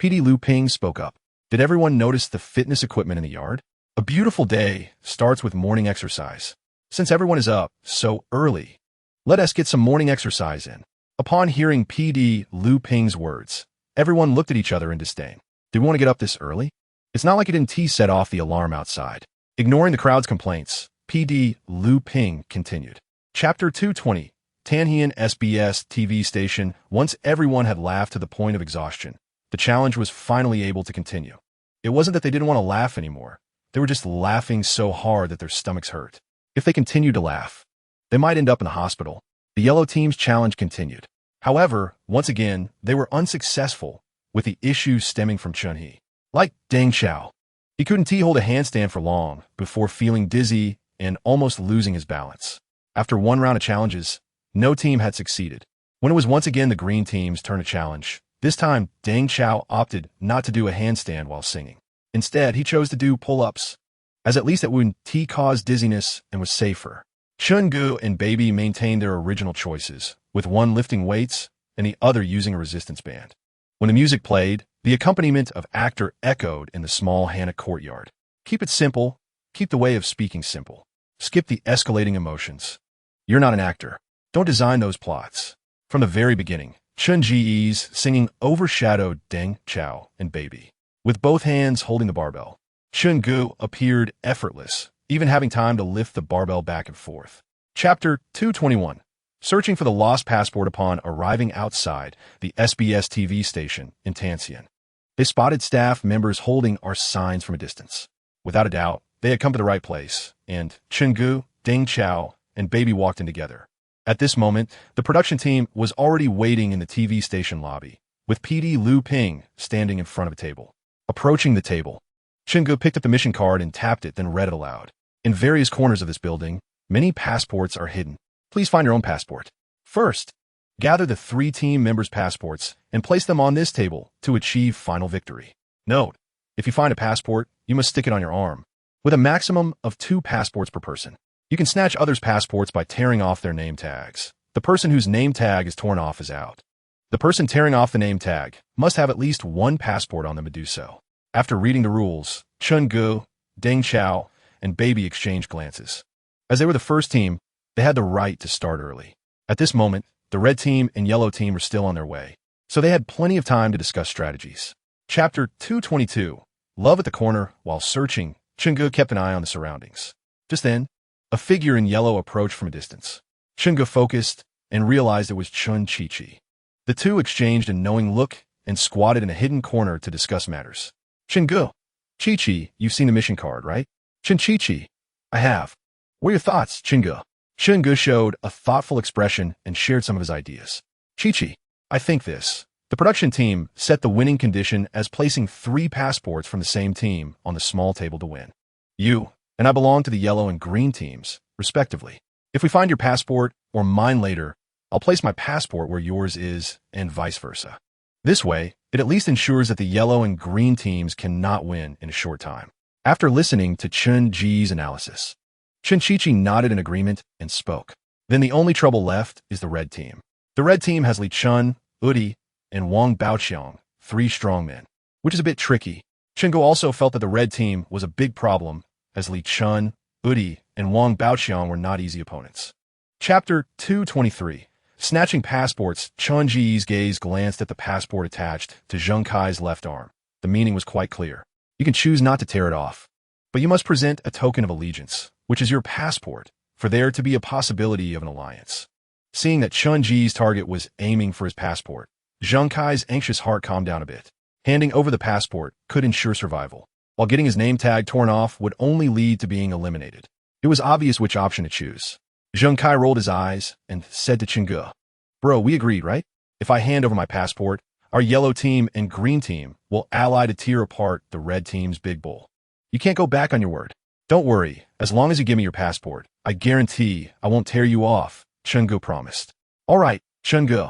PD Lu Ping spoke up. Did everyone notice the fitness equipment in the yard? A beautiful day starts with morning exercise. Since everyone is up so early, let us get some morning exercise in. Upon hearing PD Lu Ping's words, everyone looked at each other in disdain. Did we want to get up this early? It's not like it didn't set off the alarm outside. Ignoring the crowd's complaints, PD Lu Ping continued. Chapter 220. Tanhian SBS TV station. Once everyone had laughed to the point of exhaustion, the challenge was finally able to continue. It wasn't that they didn't want to laugh anymore. They were just laughing so hard that their stomachs hurt. If they continued to laugh, they might end up in the hospital. The yellow team's challenge continued. However, once again, they were unsuccessful, with the issue stemming from Chun-Hee. Like Deng Chao, he couldn't hold a handstand for long before feeling dizzy and almost losing his balance. After one round of challenges, no team had succeeded. When it was once again the green team's turn to challenge, this time Deng Chao opted not to do a handstand while singing. Instead, he chose to do pull-ups, as at least it wouldn't cause dizziness and was safer. Chun Gu and Baby maintained their original choices, with one lifting weights and the other using a resistance band. When the music played, the accompaniment of actor echoed in the small Hanok courtyard. Keep it simple, keep the way of speaking simple. Skip the escalating emotions. You're not an actor. Don't design those plots. From the very beginning, Chun Ji's singing overshadowed Deng Chao and Baby. With both hands holding the barbell, Chun Gu appeared effortless, even having time to lift the barbell back and forth. Chapter 221. Searching for the lost passport upon arriving outside the SBS TV station in Tansian. They spotted staff members holding our signs from a distance. Without a doubt, they had come to the right place, and Chun Gu, Deng Chao, and Baby walked in together. At this moment, the production team was already waiting in the TV station lobby, with PD Lu Ping standing in front of a table. Approaching the table, Chun Gu picked up the mission card and tapped it, then read it aloud. In various corners of this building, many passports are hidden. Please find your own passport. First, Gather the 3 team members' passports and place them on this table to achieve final victory. Note, if you find a passport, you must stick it on your arm. With a maximum of 2 passports per person. You can snatch others' passports by tearing off their name tags. The person whose name tag is torn off is out. The person tearing off the name tag must have at least 1 passport on them to do so. After reading the rules, Chun-gu, Deng Chao, and Baby exchanged glances. As they were the first team, they had the right to start early. At this moment, the red team and yellow team were still on their way, so they had plenty of time to discuss strategies. Chapter 222, Love at the Corner. While searching, Chun-gu kept an eye on the surroundings. Just then, a figure in yellow approached from a distance. Chun-gu focused and realized it was Chun Chi-Chi. The two exchanged a knowing look and squatted in a hidden corner to discuss matters. Chun-gu, Chi-Chi, you've seen the mission card, right? Chun Chi-Chi, I have. What are your thoughts, Chun-gu? Chun-gu showed a thoughtful expression and shared some of his ideas. Chi-Chi, I think this. The production team set the winning condition as placing 3 passports from the same team on the small table to win. You and I belong to the yellow and green teams, respectively. If we find your passport or mine later, I'll place my passport where yours is, and vice versa. This way, it at least ensures that the yellow and green teams cannot win in a short time. After listening to Chun Ji's analysis, Chun Chi-Chi nodded in agreement and spoke. Then the only trouble left is the red team. The red team has Li Chun, Udi, and Wang Baoqiang, 3 strong men, which is a bit tricky. Chun-gu also felt that the red team was a big problem, as Li Chun, Udi, and Wang Baoqiang were not easy opponents. Chapter 223. Snatching passports. Chun Ji's gaze glanced at the passport attached to Zheng Kai's left arm. The meaning was quite clear. You can choose not to tear it off, but you must present a token of allegiance, which is your passport, for there to be a possibility of an alliance. Seeing that Chun Ji's target was aiming for his passport, Zheng Kai's anxious heart calmed down a bit. Handing over the passport could ensure survival, while getting his name tag torn off would only lead to being eliminated. It was obvious which option to choose. Zheng Kai rolled his eyes and said to Chun-gu, Bro, we agreed, right? If I hand over my passport, our yellow team and green team will ally to tear apart the red team's big bull. You can't go back on your word. Don't worry, as long as you give me your passport, I guarantee I won't tear you off, Chun-gu promised. All right, Chun-gu.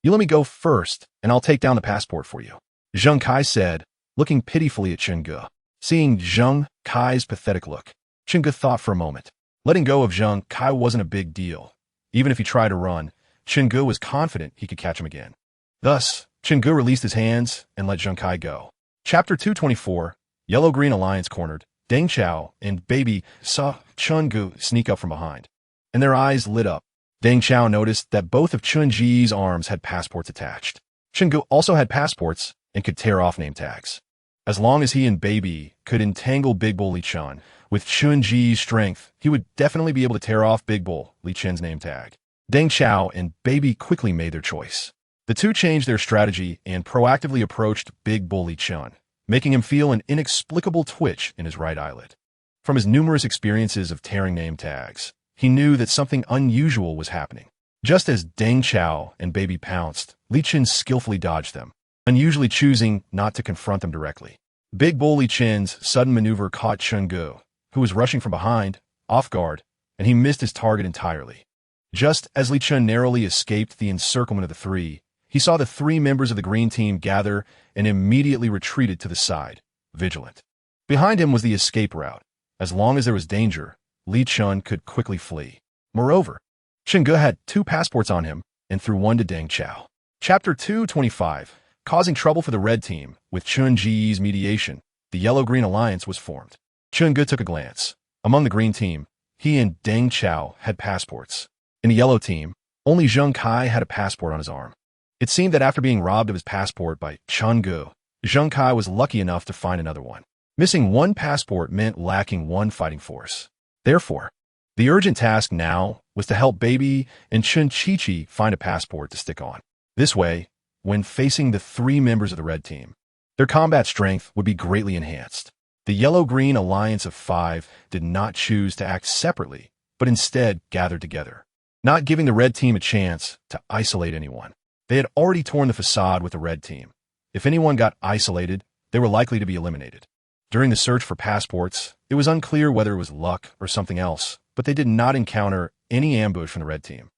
You let me go first, and I'll take down the passport for you, Zheng Kai said, looking pitifully at Chun-gu. Seeing Zheng Kai's pathetic look, Chun-gu thought for a moment. Letting go of Zheng Kai wasn't a big deal. Even if he tried to run, Chun-gu was confident he could catch him again. Thus, Chun-gu released his hands and let Zheng Kai go. Chapter 224, Yellow-Green Alliance cornered. Deng Chao and Baby saw Chun-gu sneak up from behind, and their eyes lit up. Deng Chao noticed that both of Chun Ji's arms had passports attached. Chun-gu also had passports and could tear off name tags. As long as he and Baby could entangle Big Bull Li Chun, with Chun Ji's strength, he would definitely be able to tear off Big Bull Li Chun's name tag. Deng Chao and Baby quickly made their choice. The two changed their strategy and proactively approached Big Bull Li Chun, making him feel an inexplicable twitch in his right eyelid. From his numerous experiences of tearing name tags, he knew that something unusual was happening. Just as Deng Chao and Baby pounced, Li Chun skillfully dodged them, unusually choosing not to confront them directly. Big Bull Li Chun's sudden maneuver caught Chun-gu, who was rushing from behind, off guard, and he missed his target entirely. Just as Li Chun narrowly escaped the encirclement of the 3, he saw the 3 members of the green team gather and immediately retreated to the side, vigilant. Behind him was the escape route. As long as there was danger, Li Chun could quickly flee. Moreover, Chun-gu had 2 passports on him and threw one to Deng Chao. Chapter 225. Causing trouble for the red team. With Chun Ji's mediation, the Yellow-Green Alliance was formed. Chun-gu took a glance. Among the green team, he and Deng Chao had passports. In the yellow team, only Zheng Kai had a passport on his arm. It seemed that after being robbed of his passport by Chun-gu, Zheng Kai was lucky enough to find another one. Missing 1 passport meant lacking 1 fighting force. Therefore, the urgent task now was to help Baby and Chun Chi-Chi find a passport to stick on. This way, when facing the 3 members of the red team, their combat strength would be greatly enhanced. The Yellow-Green Alliance of 5 did not choose to act separately, but instead gathered together, not giving the red team a chance to isolate anyone. They had already torn the facade with the red team. If anyone got isolated, they were likely to be eliminated. During the search for passports, it was unclear whether it was luck or something else, but they did not encounter any ambush from the red team.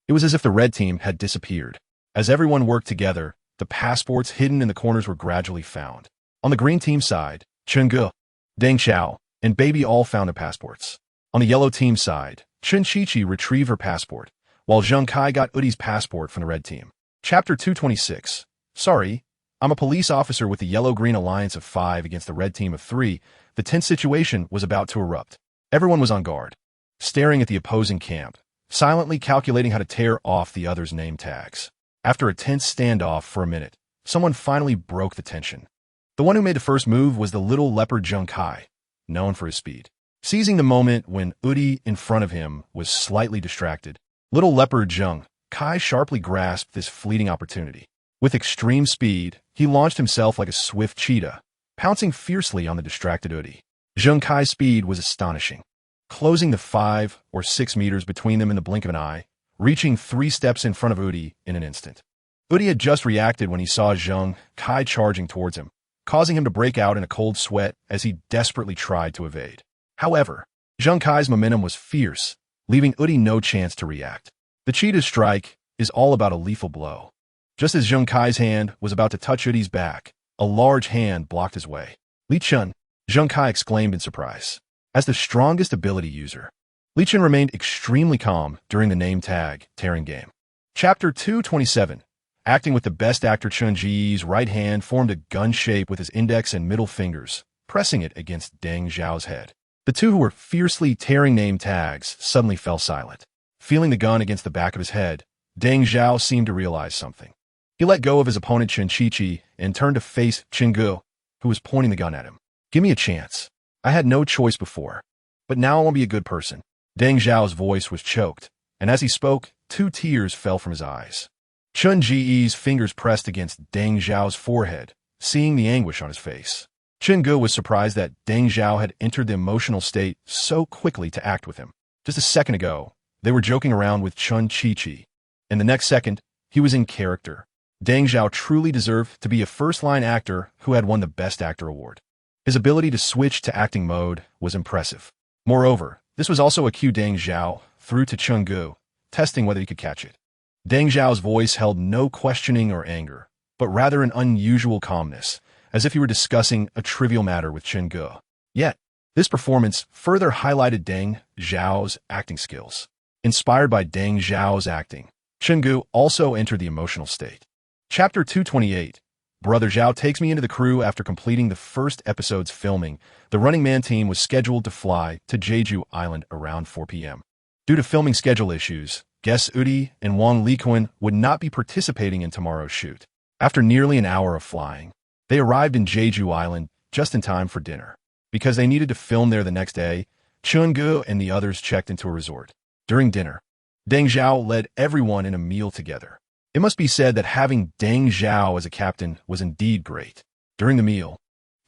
It was as if the red team had disappeared. As everyone worked together, the passports hidden in the corners were gradually found. On the green team side, Chunge, Deng Xiao, and Baby all found their passports. On the yellow team side, Chen Qiqi retrieved her passport, while Zheng Kai got Udi's passport from the red team. Chapter 226. Sorry, I'm a police officer with the Yellow-Green Alliance of 5 against the red team of 3. The tense situation was about to erupt. Everyone was on guard, staring at the opposing camp, silently calculating how to tear off the other's name tags. After a tense standoff for a minute, someone finally broke the tension. The one who made the first move was the little leopard Zheng Kai, known for his speed. Seizing the moment when Udi in front of him was slightly distracted, little leopard Zheng Kai sharply grasped this fleeting opportunity. With extreme speed, he launched himself like a swift cheetah, pouncing fiercely on the distracted Udi. Zheng Kai's speed was astonishing, closing the 5 or 6 meters between them in the blink of an eye, reaching 3 steps in front of Udi in an instant. Udi had just reacted when he saw Zheng Kai charging towards him, causing him to break out in a cold sweat as he desperately tried to evade. However, Zheng Kai's momentum was fierce, leaving Udi no chance to react. The cheetah strike is all about a lethal blow. Just as Zheng Kai's hand was about to touch Udi's back, a large hand blocked his way. Li Chun, Zheng Kai exclaimed in surprise. As the strongest ability user, Li Chun remained extremely calm during the name tag tearing game. Chapter 227. Acting with the best actor, Chun Ji's right hand formed a gun shape with his index and middle fingers, pressing it against Deng Xiao's head. The two who were fiercely tearing name tags suddenly fell silent. Feeling the gun against the back of his head, Deng Xiao seemed to realize something. He let go of his opponent Chen Qiqi and turned to face Chenggu, who was pointing the gun at him. Give me a chance. I had no choice before, but now I won't be a good person. Deng Xiao's voice was choked, and as he spoke, 2 tears fell from his eyes. Chun Ji's fingers pressed against Deng Xiao's forehead, seeing the anguish on his face. Chenggu was surprised that Deng Xiao had entered the emotional state so quickly to act with him. Just a second ago, they were joking around with Chun Qiqi, and the next second, he was in character. Deng Xiao truly deserved to be a first-line actor who had won the Best Actor award. His ability to switch to acting mode was impressive. Moreover, this was also a cue Deng Xiao threw to Chenggu, testing whether he could catch it. Deng Xiao's voice held no questioning or anger, but rather an unusual calmness, as if he were discussing a trivial matter with Chenggu. Yet, this performance further highlighted Deng Xiao's acting skills. Inspired by Deng Xiao's acting, Chenggu also entered the emotional state. Chapter 228. Brother Zhao takes me into the crew after completing the first episode's filming. The Running Man team was scheduled to fly to Jeju Island around 4 p.m. Due to filming schedule issues, guests Udi and Wang Liquan would not be participating in tomorrow's shoot. After nearly an hour of flying, they arrived in Jeju Island just in time for dinner. Because they needed to film there the next day, Chungu and the others checked into a resort. During dinner, Deng Xiao led everyone in a meal together. It must be said that having Deng Xiao as a captain was indeed great. During the meal,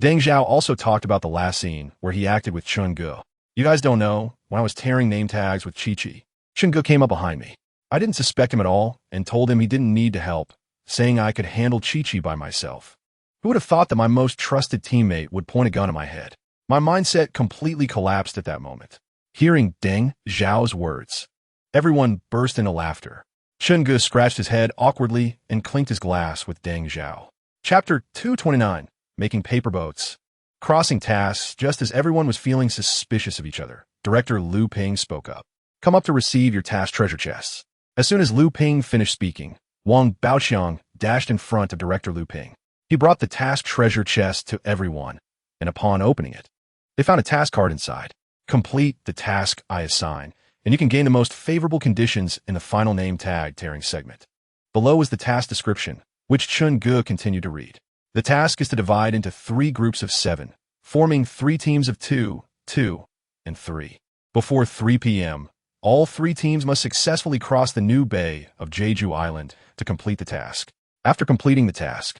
Deng Xiao also talked about the last scene where he acted with Chungu. You guys don't know, when I was tearing name tags with Qiqi, Chungu came up behind me. I didn't suspect him at all and told him he didn't need to help, saying I could handle Qiqi by myself. Who would have thought that my most trusted teammate would point a gun at my head? My mindset completely collapsed at that moment. Hearing Deng Xiao's words, everyone burst into laughter. Chungu scratched his head awkwardly and clinked his glass with Deng Xiao. Chapter 229. Making paper boats. Crossing tasks just as everyone was feeling suspicious of each other. Director Liu Ping spoke up. Come up to receive your task treasure chests. As soon as Liu Ping finished speaking, Wang Baoqiang dashed in front of Director Liu Ping. He brought the task treasure chest to everyone, and upon opening it, they found a task card inside. Complete the task I assign, and you can gain the most favorable conditions in the final name tag tearing segment. Below is the task description, which Chungu continued to read. The task is to divide into 3 groups of 7, forming 3 teams of 2, 2, and 3. Before 3 p.m., all 3 teams must successfully cross the new bay of Jeju Island to complete the task. After completing the task,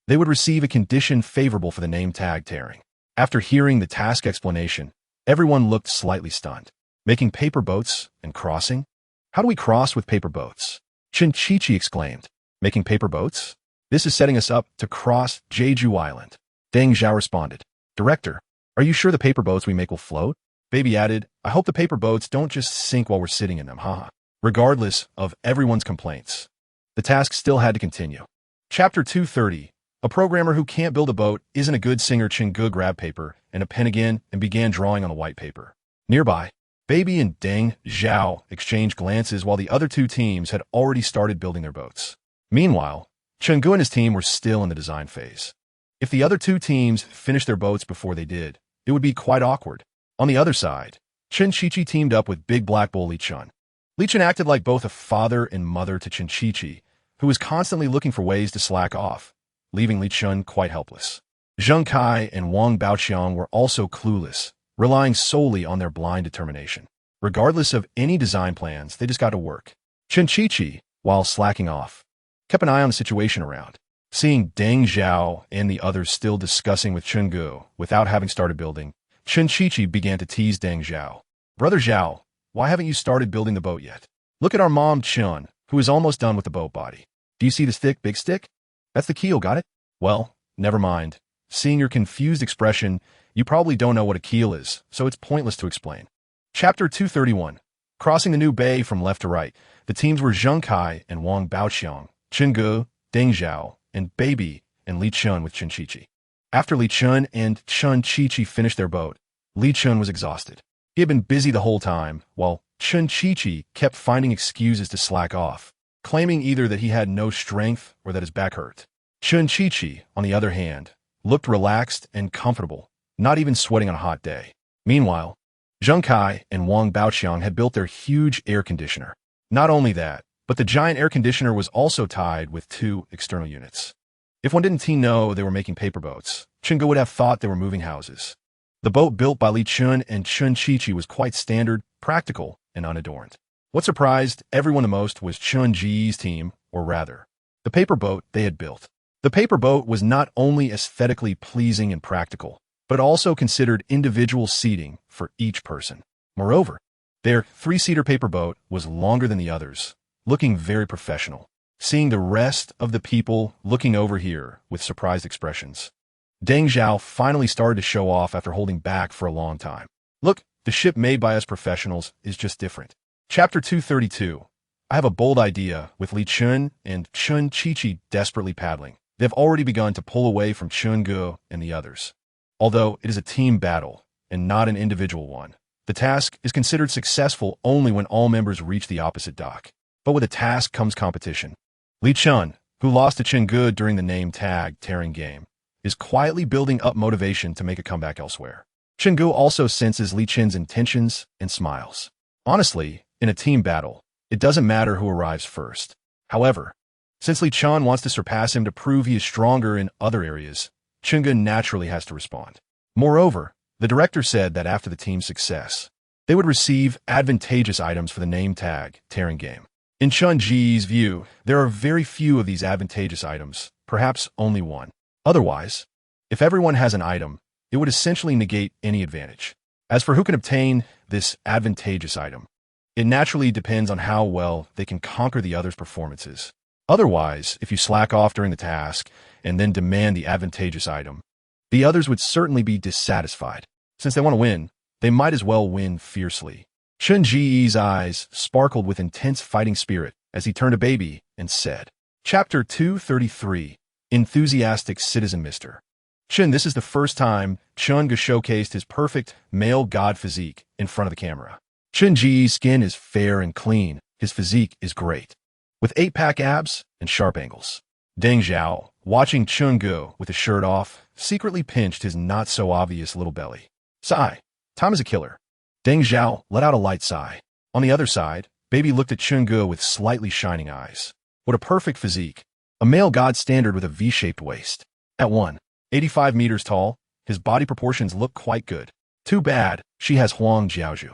they would receive a condition favorable for the name tag tearing. After hearing the task explanation, everyone looked slightly stunned. Making paper boats and crossing? How do we cross with paper boats? Chen Qiqi exclaimed. Making paper boats? This is setting us up to cross Jeju Island. Deng Xiao responded. Director, are you sure the paper boats we make will float? Baby added, I hope the paper boats don't just sink while we're sitting in them, haha. regardless of everyone's complaints. The task still had to continue. Chapter 230. A programmer who can't build a boat isn't a good singer. Chengge grabbed paper and a pen again and began drawing on the white paper. Nearby, Baby and Deng Zhao exchanged glances while the other two teams had already started building their boats. Meanwhile, Chengge and his team were still in the design phase. If the other two teams finished their boats before they did, it would be quite awkward. On the other side, Chen Qiqi teamed up with Big Black Bull Li Chun. Li Chun acted like both a father and mother to Chen Qiqi, who was constantly looking for ways to slack off, leaving Li Chun quite helpless. Zheng Kai and Wang Baoqiang were also clueless, relying solely on their blind determination. Regardless of any design plans, they just got to work. Chen Qiqi, while slacking off, kept an eye on the situation around. Seeing Deng Zhao and the others still discussing with Chengge without having started building, Chen Qiqi began to tease Deng Zhao. Brother Zhao, why haven't you started building the boat yet? Look at our mom Chun, who is almost done with the boat body. Do you see the stick, big stick? That's the keel, got it? Well, never mind. Seeing your confused expression, you probably don't know what a keel is, so it's pointless to explain. Chapter 231. Crossing the new bay from left to right, the teams were Zheng Kai and Wang Baoqiang, Chengge, Deng Zhao, and Baby and Li Chun with Chen Qiqi. After Li Chun and Chen Qiqi finished their boat, Li Chun was exhausted. He had been busy the whole time, while Chen Qiqi kept finding excuses to slack off, claiming either that he had no strength or that his back hurt. Chen Qiqi, on the other hand, looked relaxed and comfortable, not even sweating on a hot day. Meanwhile, Zheng Kai and Wang Baoqiang had built their huge air conditioner. Not only that, but the giant air conditioner was also tied with two external units. If one didn't know they were making paper boats, Chengge would have thought they were moving houses. The boat built by Li Chun and Chen Qiqi was quite standard, practical, and unadorned. What surprised everyone the most was Chen Ji's team, or rather, the paper boat they had built. The paper boat was not only aesthetically pleasing and practical, but also considered individual seating for each person. Moreover, their three-seater paper boat was longer than the others, looking very professional. Seeing the rest of the people looking over here with surprised expressions, Deng Zhao finally started to show off after holding back for a long time. Look, the ship made by us professionals is just different. Chapter 232. I have a bold idea. With Li Chun and Chen Qiqi desperately paddling, they've already begun to pull away from Chengge and the others. Although it is a team battle and not an individual one, the task is considered successful only when all members reach the opposite dock. But with a task comes competition. Li Chun, who lost to Chengge during the name tag tearing game, is quietly building up motivation to make a comeback elsewhere. Chengge also senses Li Chun's intentions and smiles. Honestly, in a team battle, it doesn't matter who arrives first. However, since Li Chun wants to surpass him to prove he is stronger in other areas, Chengge naturally has to respond. Moreover, the director said that after the team's success, they would receive advantageous items for the name tag tearing game. In Chen Ji's view, there are very few of these advantageous items, perhaps only one. Otherwise, if everyone has an item, it would essentially negate any advantage. As for who can obtain this advantageous item, it naturally depends on how well they can conquer the others' performances. Otherwise, if you slack off during the task and then demand the advantageous item, the others would certainly be dissatisfied. Since they want to win, they might as well win fiercely. Chen Ji's eyes sparkled with intense fighting spirit as he turned to Baby and said, Chapter 233. Enthusiastic Citizen Mr. Chen, this is the first time Chengge showcased his perfect male god physique in front of the camera. Chen Ji's skin is fair and clean. His physique is great, with 8-pack abs and sharp angles. Deng Zhao, watching Chengge with his shirt off, secretly pinched his not-so-obvious little belly. Sigh. Time is a killer. Deng Zhao let out a light sigh. On the other side, Baby looked at Chengge with slightly shining eyes. What a perfect physique. A male god standard with a V-shaped waist. At 185 meters tall, his body proportions look quite good. Too bad she has Huang Jiaozhu.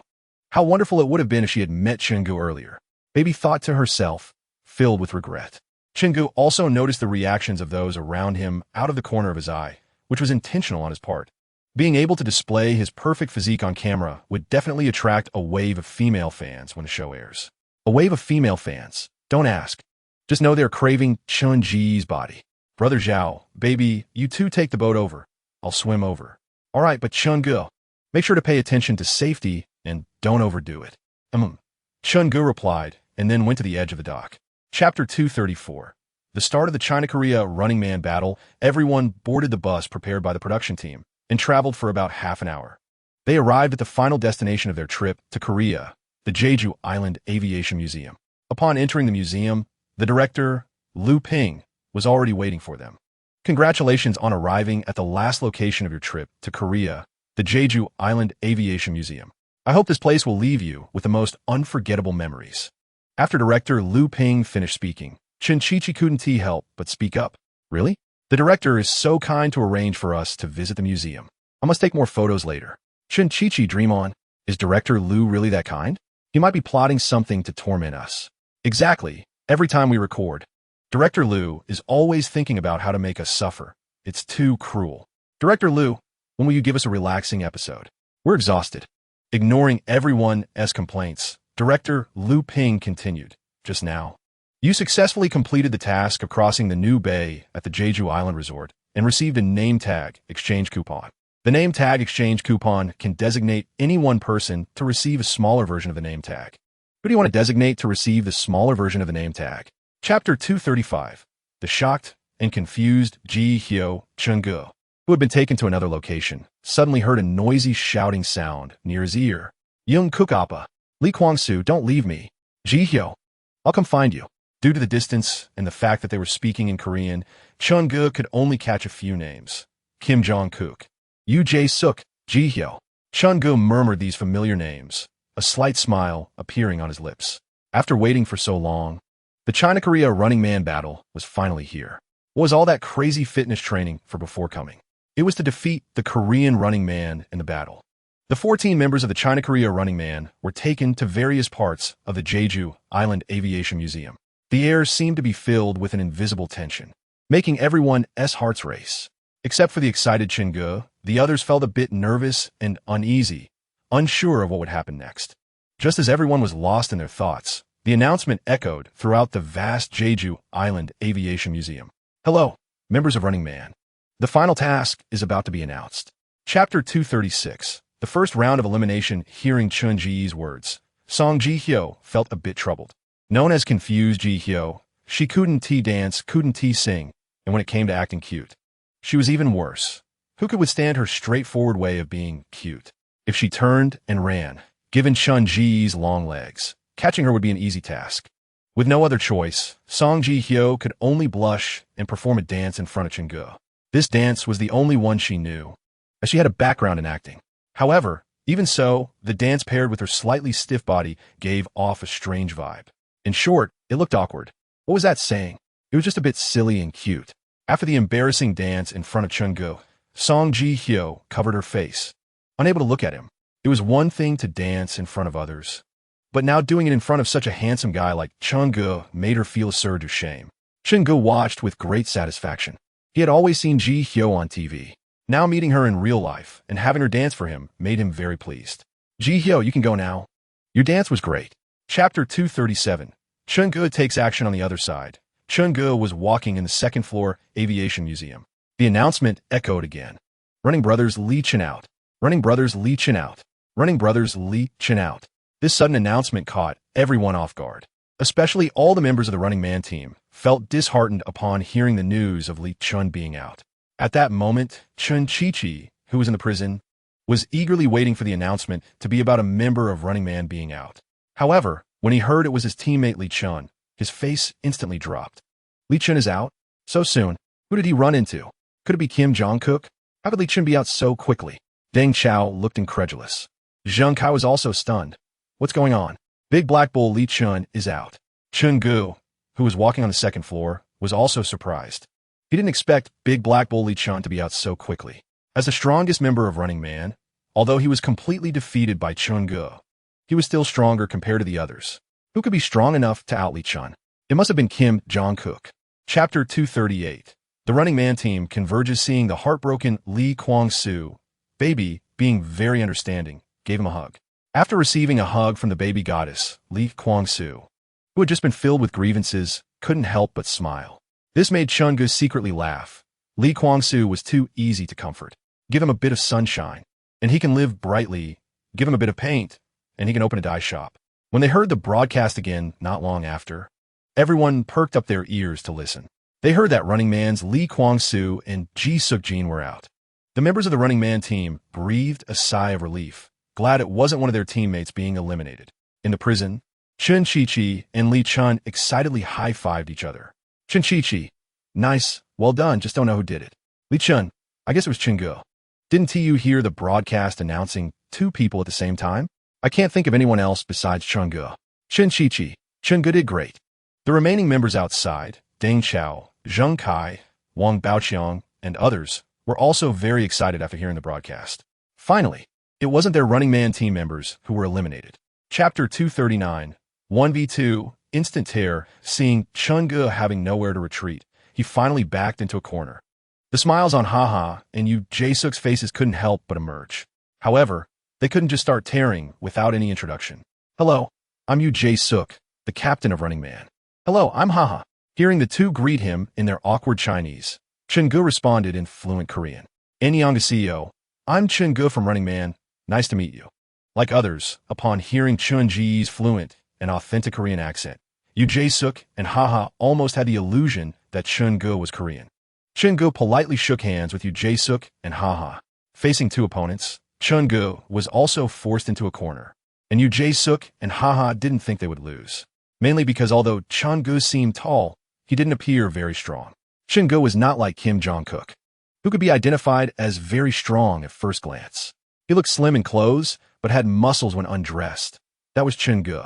How wonderful it would have been if she had met Chengge earlier. Baby thought to herself, filled with regret. Chengge also noticed the reactions of those around him out of the corner of his eye, which was intentional on his part. Being able to display his perfect physique on camera would definitely attract a wave of female fans when the show airs. A wave of female fans? Don't ask. Just know they're craving Chen Ji's body. Brother Zhao, Baby, you two take the boat over. I'll swim over. All right, but Chengge, make sure to pay attention to safety and don't overdo it. Chengge replied, and then went to the edge of the dock. Chapter 234. The start of the China-Korea Running Man battle. Everyone boarded the bus prepared by the production team and traveled for about half an hour. They arrived at the final destination of their trip to Korea, the Jeju Island Aviation Museum. Upon entering the museum, the director, Liu Ping, was already waiting for them. Congratulations on arriving at the last location of your trip to Korea, the Jeju Island Aviation Museum. I hope this place will leave you with the most unforgettable memories. After director Liu Ping finished speaking, Chen Chichi couldn't help but speak up. Really? The director is so kind to arrange for us to visit the museum. I must take more photos later. Chen Chichi, dream on. Is director Liu really that kind? He might be plotting something to torment us. Exactly. Every time we record, Director Liu is always thinking about how to make us suffer. It's too cruel. Director Liu, when will you give us a relaxing episode? We're exhausted. Ignoring everyone's complaints, Director Liu Ping continued. Just now, you successfully completed the task of crossing the new bay at the Jeju Island Resort and received a name tag exchange coupon. The name tag exchange coupon can designate any one person to receive a smaller version of the name tag. Who do you want to designate to receive the smaller version of the name tag? Chapter 235. The shocked and confused Ji Hyo Chun-gu, who had been taken to another location, suddenly heard a noisy shouting sound near his ear. Young Cook Appa, Lee Kwang-soo, don't leave me. Ji Hyo, I'll come find you. Due to the distance and the fact that they were speaking in Korean, Chun-gu could only catch a few names. Kim Jong-kook, Yoo Jae-suk, Ji Hyo. Chun-gu murmured these familiar names, a slight smile appearing on his lips. After waiting for so long, the China-Korea Running Man battle was finally here. What was all that crazy fitness training for before coming? It was to defeat the Korean Running Man in the battle. The 14 members of the China-Korea Running Man were taken to various parts of the Jeju Island Aviation Museum. The air seemed to be filled with an invisible tension, making everyone's hearts race. Except for the excited Chun-gu, the others felt a bit nervous and uneasy, unsure of what would happen next. Just as everyone was lost in their thoughts, the announcement echoed throughout the vast Jeju Island Aviation Museum. Hello, members of Running Man. The final task is about to be announced. Chapter 236. The first round of elimination. Hearing Chun Ji's words, Song Ji Hyo felt a bit troubled. Known as confused Ji Hyo, she couldn't dance, couldn't sing, and when it came to acting cute, she was even worse. Who could withstand her straightforward way of being cute? If she turned and ran, given Chun Ji's long legs, catching her would be an easy task. With no other choice, Song Ji Hyo could only blush and perform a dance in front of Chun-gu. This dance was the only one she knew, as she had a background in acting. However, even so, the dance paired with her slightly stiff body gave off a strange vibe. In short, it looked awkward. What was that saying? It was just a bit silly and cute. After the embarrassing dance in front of Chun-gu, Song Ji Hyo covered her face, unable to look at him. It was one thing to dance in front of others, but now doing it in front of such a handsome guy like Chun-gu made her feel a surge of shame. Chun-gu watched with great satisfaction. He had always seen Ji Hyo on TV. Now meeting her in real life and having her dance for him made him very pleased. Ji Hyo, you can go now. Your dance was great. Chapter 237. Chun-gu takes action on the other side. Chun-gu was walking in the second floor Aviation Museum. The announcement echoed again. Running Brothers Lee Chin out. Running Brothers Lee Chin out. Running Brothers Lee Chin out. This sudden announcement caught everyone off guard. Especially all the members of the Running Man team felt disheartened upon hearing the news of Lee Chun being out. At that moment, Chun Chi-chi, who was in the prison, was eagerly waiting for the announcement to be about a member of Running Man being out. However, when he heard it was his teammate Lee Chun, his face instantly dropped. Lee Chun is out? So soon? Who did he run into? Could it be Kim Jong-kook? How could Lee Chun be out so quickly? Deng Chao looked incredulous. Zheng Kai was also stunned. What's going on? Big Black Bull Lee Chun is out. Chun-gu, who was walking on the second floor, was also surprised. He didn't expect Big Black Bull Lee Chun to be out so quickly. As the strongest member of Running Man, although he was completely defeated by Chun-gu, he was still stronger compared to the others. Who could be strong enough to out Lee Chun? It must have been Kim Jong-kook. Chapter 238. The Running Man team converges seeing the heartbroken Lee Kwang-soo. Baby, being very understanding, gave him a hug. After receiving a hug from the baby goddess, Lee Kwang-soo, who had just been filled with grievances, couldn't help but smile. This made Chun-gu secretly laugh. Lee Kwang-soo was too easy to comfort. Give him a bit of sunshine, and he can live brightly. Give him a bit of paint, and he can open a dye shop. When they heard the broadcast again not long after, everyone perked up their ears to listen. They heard that Running Man's Lee Kwang-soo and Ji Suk-jin were out. The members of the Running Man team breathed a sigh of relief, glad it wasn't one of their teammates being eliminated. In the prison, Chun Chi-chi and Lee Chun excitedly high-fived each other. Chun Chi-chi, nice, well done, just don't know who did it. Lee Chun, I guess it was Chun-gu. Didn't you hear the broadcast announcing 2 people at the same time? I can't think of anyone else besides Chun-gu. Chun Chi-chi, Chun-gu did great. The remaining members outside, Deng Chao, Zheng Kai, Wang Baoqiang, and others, were also very excited after hearing the broadcast. Finally, it wasn't their Running Man team members who were eliminated. Chapter 239, 1v2, Instant Terror. Seeing Chun-gu having nowhere to retreat, he finally backed into a corner. The smiles on Haha and Yu Jae-suk's faces couldn't help but emerge. However, they couldn't just start tearing without any introduction. Hello, I'm Yu Jae-suk, the captain of Running Man. Hello, I'm Haha. Hearing the two greet him in their awkward Chinese, Chun-gu responded in fluent Korean. Annyeonghaseyo, I'm Chun-gu from Running Man. Nice to meet you. Like others, upon hearing Chun-ji's fluent and authentic Korean accent, Yu Jae-suk and Haha almost had the illusion that Chun-gu was Korean. Chun-gu politely shook hands with Yu Jae-suk and Haha. Facing 2 opponents, Chun-gu was also forced into a corner, and Yu Jae-suk and Haha didn't think they would lose, mainly because although Chun-gu seemed tall, he didn't appear very strong. Chun-gu was not like Kim Jong-kook, who could be identified as very strong at first glance. He looked slim in clothes, but had muscles when undressed. That was Chun-gu.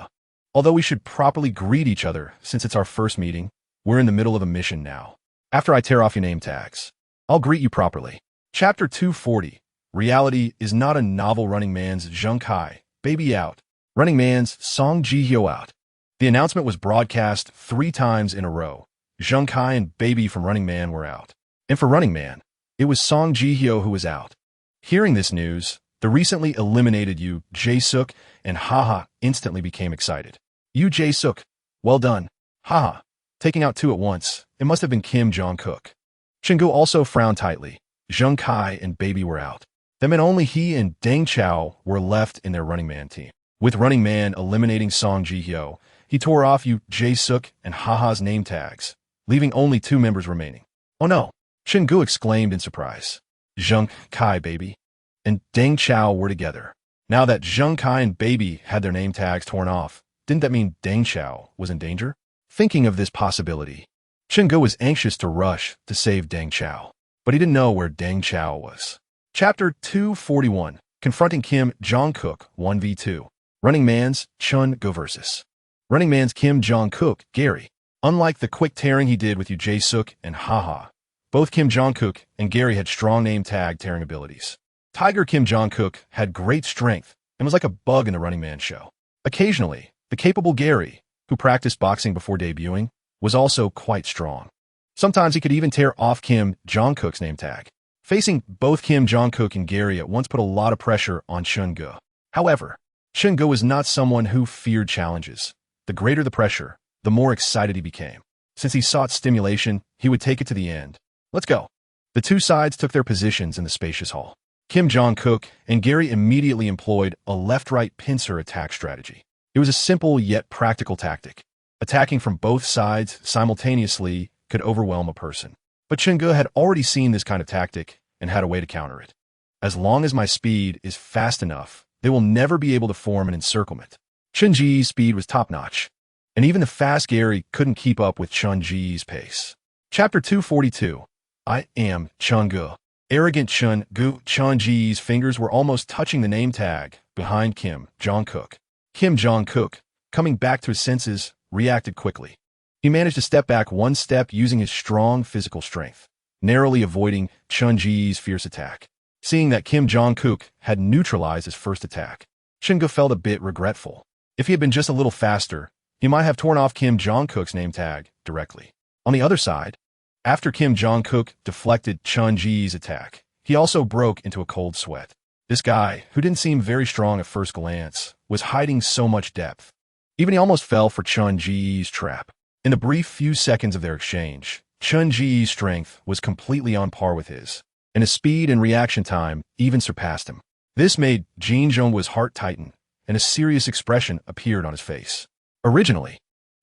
Although we should properly greet each other since it's our first meeting, we're in the middle of a mission now. After I tear off your name tags, I'll greet you properly. Chapter 240, Reality is not a novel. Running Man's Zheng Kai, Baby out. Running Man's Song Ji-hyo out. The announcement was broadcast 3 times in a row. Zheng Kai and Baby from Running Man were out. And for Running Man, it was Song Ji-hyo who was out. Hearing this news, the recently eliminated Yu Jae-suk and Haha instantly became excited. Yu Jae-suk, well done. Haha, taking out 2 at once. It must have been Kim Jong-kook. Chun-gu also frowned tightly. Zheng Kai and Baby were out. That meant only he and Deng Chao were left in their Running Man team. With Running Man eliminating Song Ji-hyo, he tore off Yu Jae-suk and Haha's name tags, leaving only 2 members remaining. Oh no! Chun-gu exclaimed in surprise. Zheng Kai, Baby, and Deng Chao were together. Now that Zheng Kai and Baby had their name tags torn off, didn't that mean Deng Chao was in danger? Thinking of this possibility, Chun-gu was anxious to rush to save Deng Chao, but he didn't know where Deng Chao was. Chapter 241, Confronting Kim Jong-kook 1v2. Running Man's Chun-gu versus Running Man's Kim Jong-kook, Gary. Unlike the quick tearing he did with Yu Jae-suk and Haha, both Kim Jong-kook and Gary had strong name tag tearing abilities. Tiger Kim Jong-kook had great strength and was like a bug in the Running Man show. Occasionally, the capable Gary, who practiced boxing before debuting, was also quite strong. Sometimes he could even tear off Kim Jong-kook's name tag. Facing both Kim Jong-kook and Gary at once put a lot of pressure on Chun-gu. However, Chun-gu was not someone who feared challenges. The greater the pressure, the more excited he became. Since he sought stimulation, he would take it to the end. Let's go. The 2 sides took their positions in the spacious hall. Kim Jong-kook and Gary immediately employed a left-right pincer attack strategy. It was a simple yet practical tactic. Attacking from both sides simultaneously could overwhelm a person. But Chun-gu had already seen this kind of tactic and had a way to counter it. As long as my speed is fast enough, they will never be able to form an encirclement. Chun-ji's speed was top-notch, and even the fast Gary couldn't keep up with Chun-ji's pace. Chapter 242, I am Chun-gu. Arrogant Chun-gu. Chun-ji's fingers were almost touching the name tag behind Kim Jong-kook. Kim Jong-kook, coming back to his senses, reacted quickly. He managed to step back 1 step using his strong physical strength, narrowly avoiding Chun-ji's fierce attack. Seeing that Kim Jong-kook had neutralized his first attack, Chun-gu felt a bit regretful. If he had been just a little faster, he might have torn off Kim Jong-kook's name tag directly. On the other side, after Kim Jong-kook deflected Chun-ji's attack, he also broke into a cold sweat. This guy, who didn't seem very strong at first glance, was hiding so much depth. Even he almost fell for Chun-ji's trap. In the brief few seconds of their exchange, Chun-ji's strength was completely on par with his, and his speed and reaction time even surpassed him. This made Jin Jong's heart tighten, and a serious expression appeared on his face. Originally,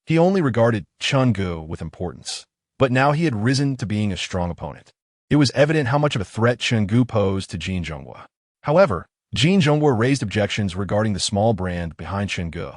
he only regarded Chun-gu with importance, but now he had risen to being a strong opponent. It was evident how much of a threat Chun-gu posed to Jin Zhonghua. However, Jin Zhonghua raised objections regarding the small brand behind Chun-gu.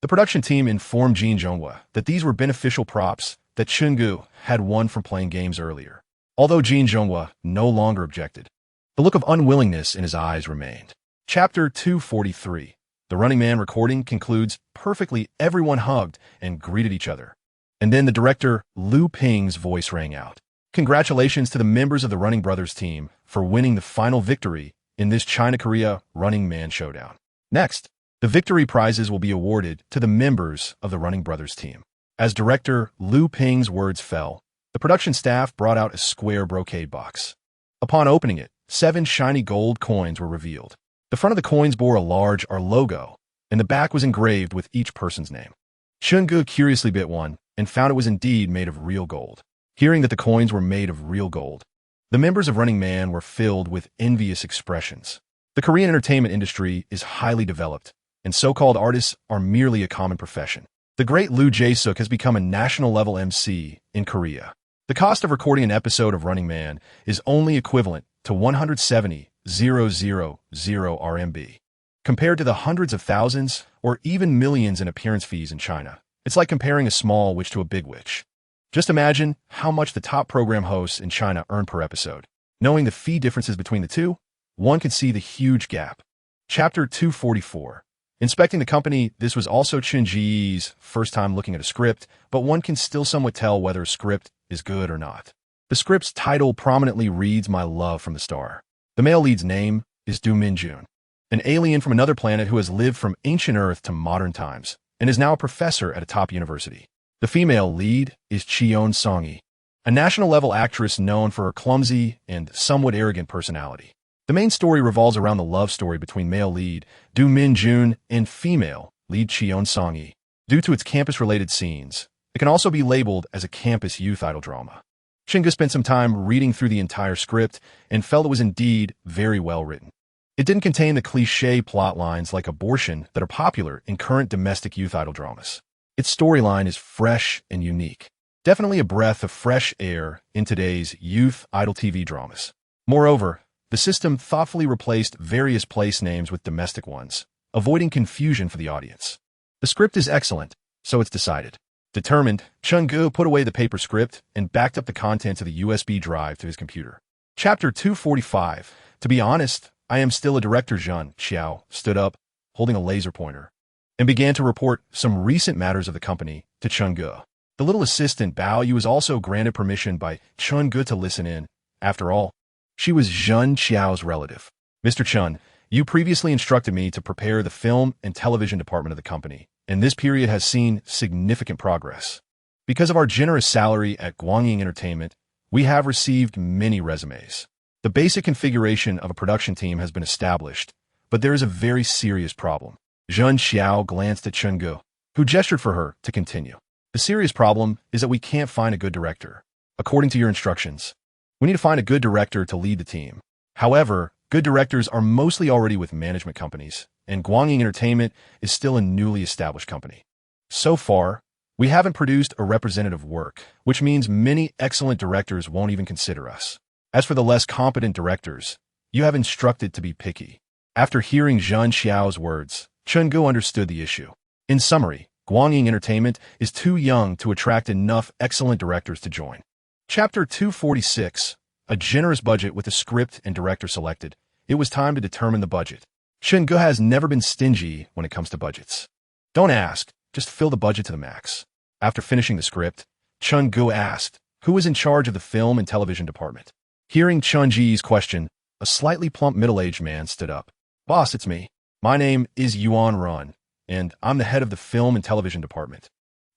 The production team informed Jin Zhonghua that these were beneficial props that Chun-gu had won from playing games earlier. Although Jin Zhonghua no longer objected, the look of unwillingness in his eyes remained. Chapter 243. The Running Man recording concludes perfectly. Everyone hugged and greeted each other. And then the director, Liu Ping's voice rang out. Congratulations to the members of the Running Brothers team for winning the final victory in this China-Korea Running Man showdown. Next, the victory prizes will be awarded to the members of the Running Brothers team. As director Liu Ping's words fell, the production staff brought out a square brocade box. Upon opening it, 7 shiny gold coins were revealed. The front of the coins bore a large R logo, and the back was engraved with each person's name. Chun-gu curiously bit one and found it was indeed made of real gold. Hearing that the coins were made of real gold, the members of Running Man were filled with envious expressions. The Korean entertainment industry is highly developed, and so-called artists are merely a common profession. The great Lee Jae-suk has become a national-level MC in Korea. The cost of recording an episode of Running Man is only equivalent to 170,000 RMB. Compared to the hundreds of thousands or even millions in appearance fees in China, it's like comparing a small witch to a big witch. Just imagine how much the top program hosts in China earn per episode. Knowing the fee differences between the two, one can see the huge gap. Chapter 244. Inspecting the company, this was also Chun Ji-yi's first time looking at a script, but one can still somewhat tell whether a script is good or not. The script's title prominently reads My Love from the Star. The male lead's name is Do Min-jun, an alien from another planet who has lived from ancient Earth to modern times, and is now a professor at a top university. The female lead is Cheon Song-yi, a national-level actress known for her clumsy and somewhat arrogant personality. The main story revolves around the love story between male lead Do Min-jun and female lead Cheon Song-yi. Due to its campus-related scenes, it can also be labeled as a campus youth idol drama. Chun-gu spent some time reading through the entire script and felt it was indeed very well written. It didn't contain the cliché plot lines like abortion that are popular in current domestic youth idol dramas. Its storyline is fresh and unique. Definitely a breath of fresh air in today's youth idol TV dramas. Moreover, the system thoughtfully replaced various place names with domestic ones, avoiding confusion for the audience. The script is excellent, so it's decided. Determined, Chun-gu put away the paper script and backed up the contents of the USB drive to his computer. Chapter 245. To be honest, I am still a director. Zhang Xiao stood up, holding a laser pointer, and began to report some recent matters of the company to Chun-gu. The little assistant Bao Yu was also granted permission by Chun-gu to listen in. After all, she was Zhang Xiao's relative. Mr. Chun, you previously instructed me to prepare the film and television department of the company, and this period has seen significant progress. Because of our generous salary at Guangying Entertainment, we have received many resumes. The basic configuration of a production team has been established, but there is a very serious problem. Zhang Xiao glanced at Chun-gu, who gestured for her to continue. The serious problem is that we can't find a good director. According to your instructions, we need to find a good director to lead the team. However, good directors are mostly already with management companies, and Guangying Entertainment is still a newly established company. So far, we haven't produced a representative work, which means many excellent directors won't even consider us. As for the less competent directors, you have instructed to be picky. After hearing Zhang Xiao's words, Chun-gu understood the issue. In summary, Guangying Entertainment is too young to attract enough excellent directors to join. Chapter 246. A generous budget with a script and director selected. It was time to determine the budget. Chun-gu has never been stingy when it comes to budgets. Don't ask, just fill the budget to the max. After finishing the script, Chun-gu asked, who was in charge of the film and television department? Hearing Chun-ji's question, a slightly plump middle-aged man stood up. Boss, it's me. My name is Yuan Run, and I'm the head of the film and television department,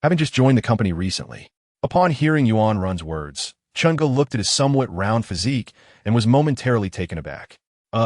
having just joined the company recently. Upon hearing Yuan Run's words, Chun-gu looked at his somewhat round physique and was momentarily taken aback.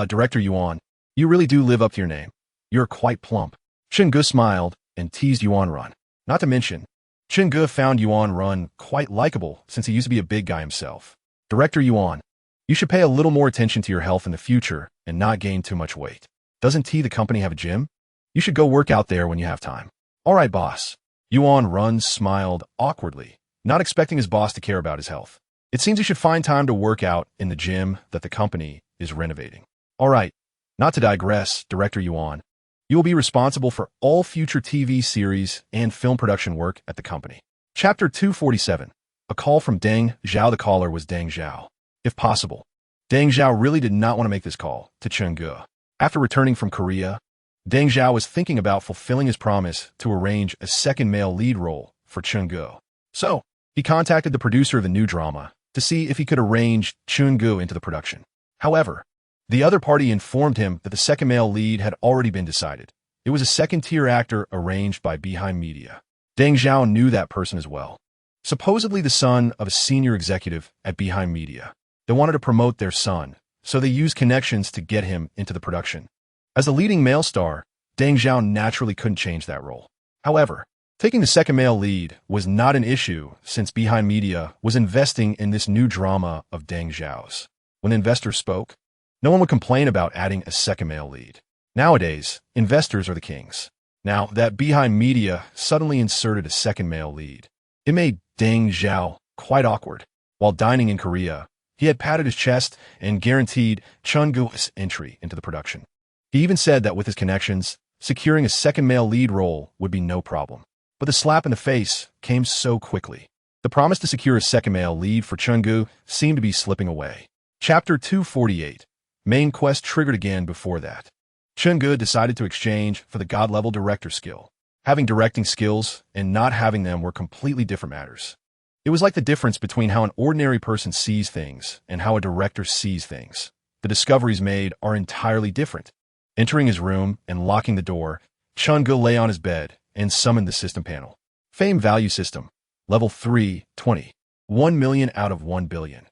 Director Yuan, you really do live up to your name. You're quite plump. Chun-gu smiled and teased Yuan Run. Not to mention, Chun-gu found Yuan Run quite likable since he used to be a big guy himself. Director Yuan, you should pay a little more attention to your health in the future and not gain too much weight. Doesn't the company have a gym? You should go work out there when you have time. All right, boss. Yuan Run smiled awkwardly, not expecting his boss to care about his health. It seems he should find time to work out in the gym that the company is renovating. All right, not to digress, Director Yuan. You will be responsible for all future TV series and film production work at the company. Chapter 247. A call from Deng Zhao. The caller was Deng Zhao. If possible, Deng Zhao really did not want to make this call to Chen Ge. After returning from Korea, Deng Zhao was thinking about fulfilling his promise to arrange a second male lead role for Chen Ge. So, he contacted the producer of the new drama to see if he could arrange Chen Ge into the production. However, the other party informed him that the second male lead had already been decided. It was a second-tier actor arranged by Behind Media. Deng Zhao knew that person as well. Supposedly the son of a senior executive at Behind Media. They wanted to promote their son, so they used connections to get him into the production. As the leading male star, Deng Zhao naturally couldn't change that role. However, taking the second male lead was not an issue since Behind Media was investing in this new drama of Deng Zhao's. When investors spoke, no one would complain about adding a second male lead. Nowadays, investors are the kings. Now that Behind Media suddenly inserted a second male lead, it made Deng Zhao quite awkward. While dining in Korea, he had patted his chest and guaranteed Chen Ge's entry into the production. He even said that with his connections, securing a second male lead role would be no problem. But the slap in the face came so quickly. The promise to secure a second male lead for Chen Ge seemed to be slipping away. Chapter 248. Main quest triggered again before that. Chen Ge decided to exchange for the god-level director skill. Having directing skills and not having them were completely different matters. It was like the difference between how an ordinary person sees things and how a director sees things. The discoveries made are entirely different. Entering his room and locking the door, Chen Ge lay on his bed and summoned the system panel. Fame value system. Level 3, 20. 1 million out of 1 billion.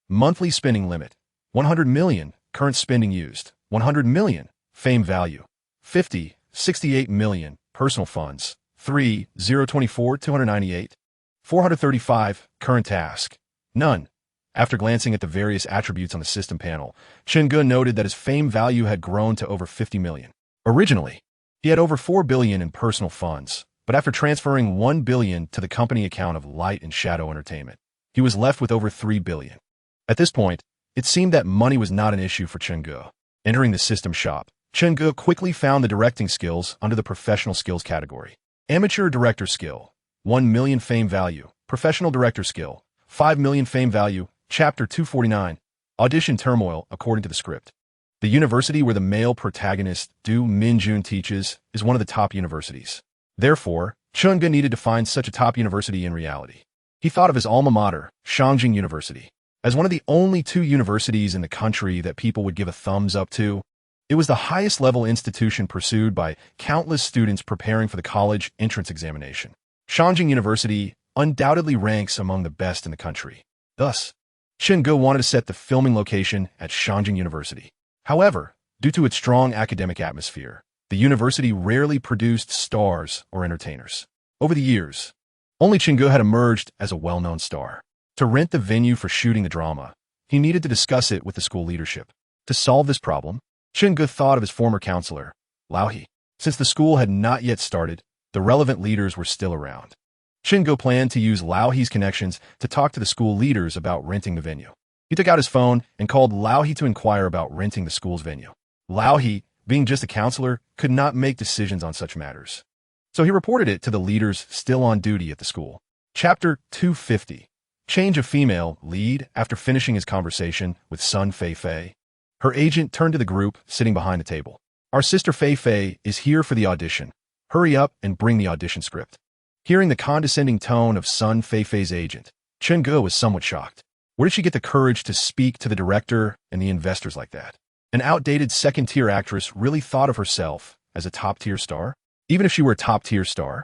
Monthly spending limit. 100 million. Current spending used. 100 million. Fame value. 50, 68 million. Personal funds. 3, 024, 298. 435. Current task. None. After glancing at the various attributes on the system panel, Chen Ge noted that his fame value had grown to over 50 million. Originally, he had over 4 billion in personal funds, but after transferring 1 billion to the company account of Light and Shadow Entertainment, he was left with over 3 billion. At this point, it seemed that money was not an issue for Chen Ge. Entering the system shop, Chen Ge quickly found the directing skills under the professional skills category. Amateur director skill, 1 million fame value. Professional director skill, 5 million fame value. Chapter 249. Audition turmoil according to the script. The university where the male protagonist Du Minjun teaches is one of the top universities. Therefore, Chen Ge needed to find such a top university in reality. He thought of his alma mater, Shangjing University, as one of the only 2 universities in the country that people would give a thumbs up to. It was the highest level institution pursued by countless students preparing for the college entrance examination. Shangjing University undoubtedly ranks among the best in the country. Thus, Chen Ge wanted to set the filming location at Shangjing University. However, due to its strong academic atmosphere, the university rarely produced stars or entertainers. Over the years, only Chen Ge had emerged as a well-known star. To rent the venue for shooting the drama, he needed to discuss it with the school leadership. To solve this problem, Chen Ge thought of his former counselor, Lao He. Since the school had not yet started, the relevant leaders were still around. Chen Ge planned to use Lao He's connections to talk to the school leaders about renting the venue. He took out his phone and called Lao He to inquire about renting the school's venue. Lao He, being just a counselor, could not make decisions on such matters. So he reported it to the leaders still on duty at the school. Chapter 250. Change of female lead. After finishing his conversation with Sun Fei Fei, her agent turned to the group sitting behind the table. Our sister Fei Fei is here for the audition. Hurry up and bring the audition script. Hearing the condescending tone of Sun Fei Fei's agent, Chen Ge was somewhat shocked. Where did she get the courage to speak to the director and the investors like that? An outdated second-tier actress really thought of herself as a top-tier star? Even if she were a top-tier star,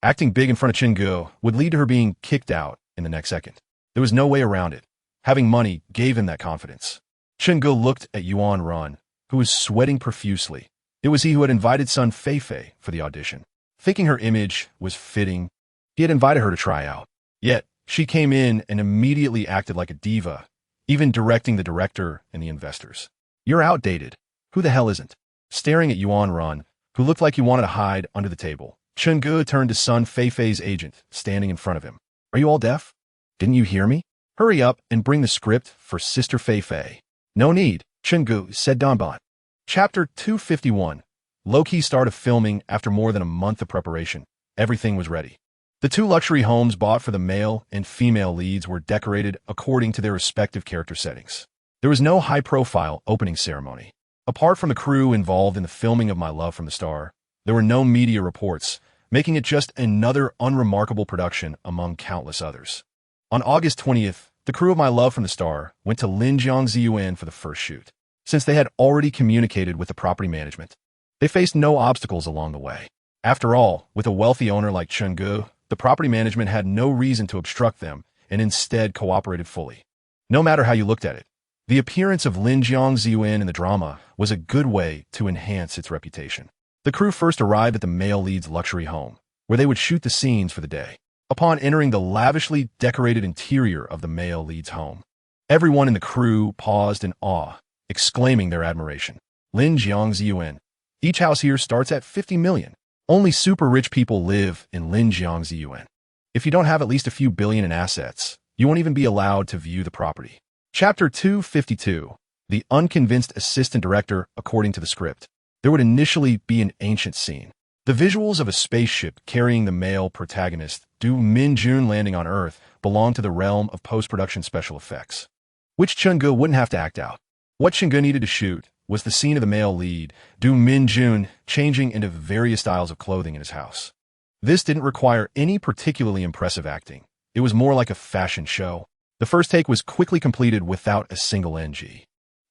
acting big in front of Chen Ge would lead to her being kicked out in the next second. There was no way around it. Having money gave him that confidence. Chen Ge looked at Yuan Run, who was sweating profusely. It was he who had invited Sun Fei Fei for the audition. Thinking her image was fitting, he had invited her to try out. Yet, she came in and immediately acted like a diva, even directing the director and the investors. You're outdated. Who the hell isn't? Staring at Yuan Run, who looked like he wanted to hide under the table. Chun-gu turned to Sun Feifei's agent, standing in front of him. Are you all deaf? Didn't you hear me? Hurry up and bring the script for Sister Feifei. No need, Chun-gu said Donbon. Chapter 251. Low-key start of filming after more than a month of preparation. Everything was ready. The two luxury homes bought for the male and female leads were decorated according to their respective character settings. There was no high-profile opening ceremony. Apart from the crew involved in the filming of My Love from the Star, there were no media reports, making it just another unremarkable production among countless others. On August 20th, the crew of My Love from the Star went to Linjiang for the first shoot. Since they had already communicated with the property management, they faced no obstacles along the way. After all, with a wealthy owner like Chun-gu, the property management had no reason to obstruct them and instead cooperated fully. No matter how you looked at it, the appearance of Linjiang in the drama was a good way to enhance its reputation. The crew first arrived at the male lead's luxury home, where they would shoot the scenes for the day. Upon entering the lavishly decorated interior of the male lead's home, everyone in the crew paused in awe, exclaiming their admiration. Linjiang. Each house here starts at 50 million. Only super rich people live in Linjiang. If you don't have at least a few billion in assets, you won't even be allowed to view the property. Chapter 252. The unconvinced assistant director according to the script. There would initially be an ancient scene. The visuals of a spaceship carrying the male protagonist, Du Min-jun, landing on Earth belong to the realm of post-production special effects, which Chun-gu wouldn't have to act out. What Chun-gu needed to shoot was the scene of the male lead, Du Min-jun, changing into various styles of clothing in his house. This didn't require any particularly impressive acting. It was more like a fashion show. The first take was quickly completed without a single NG.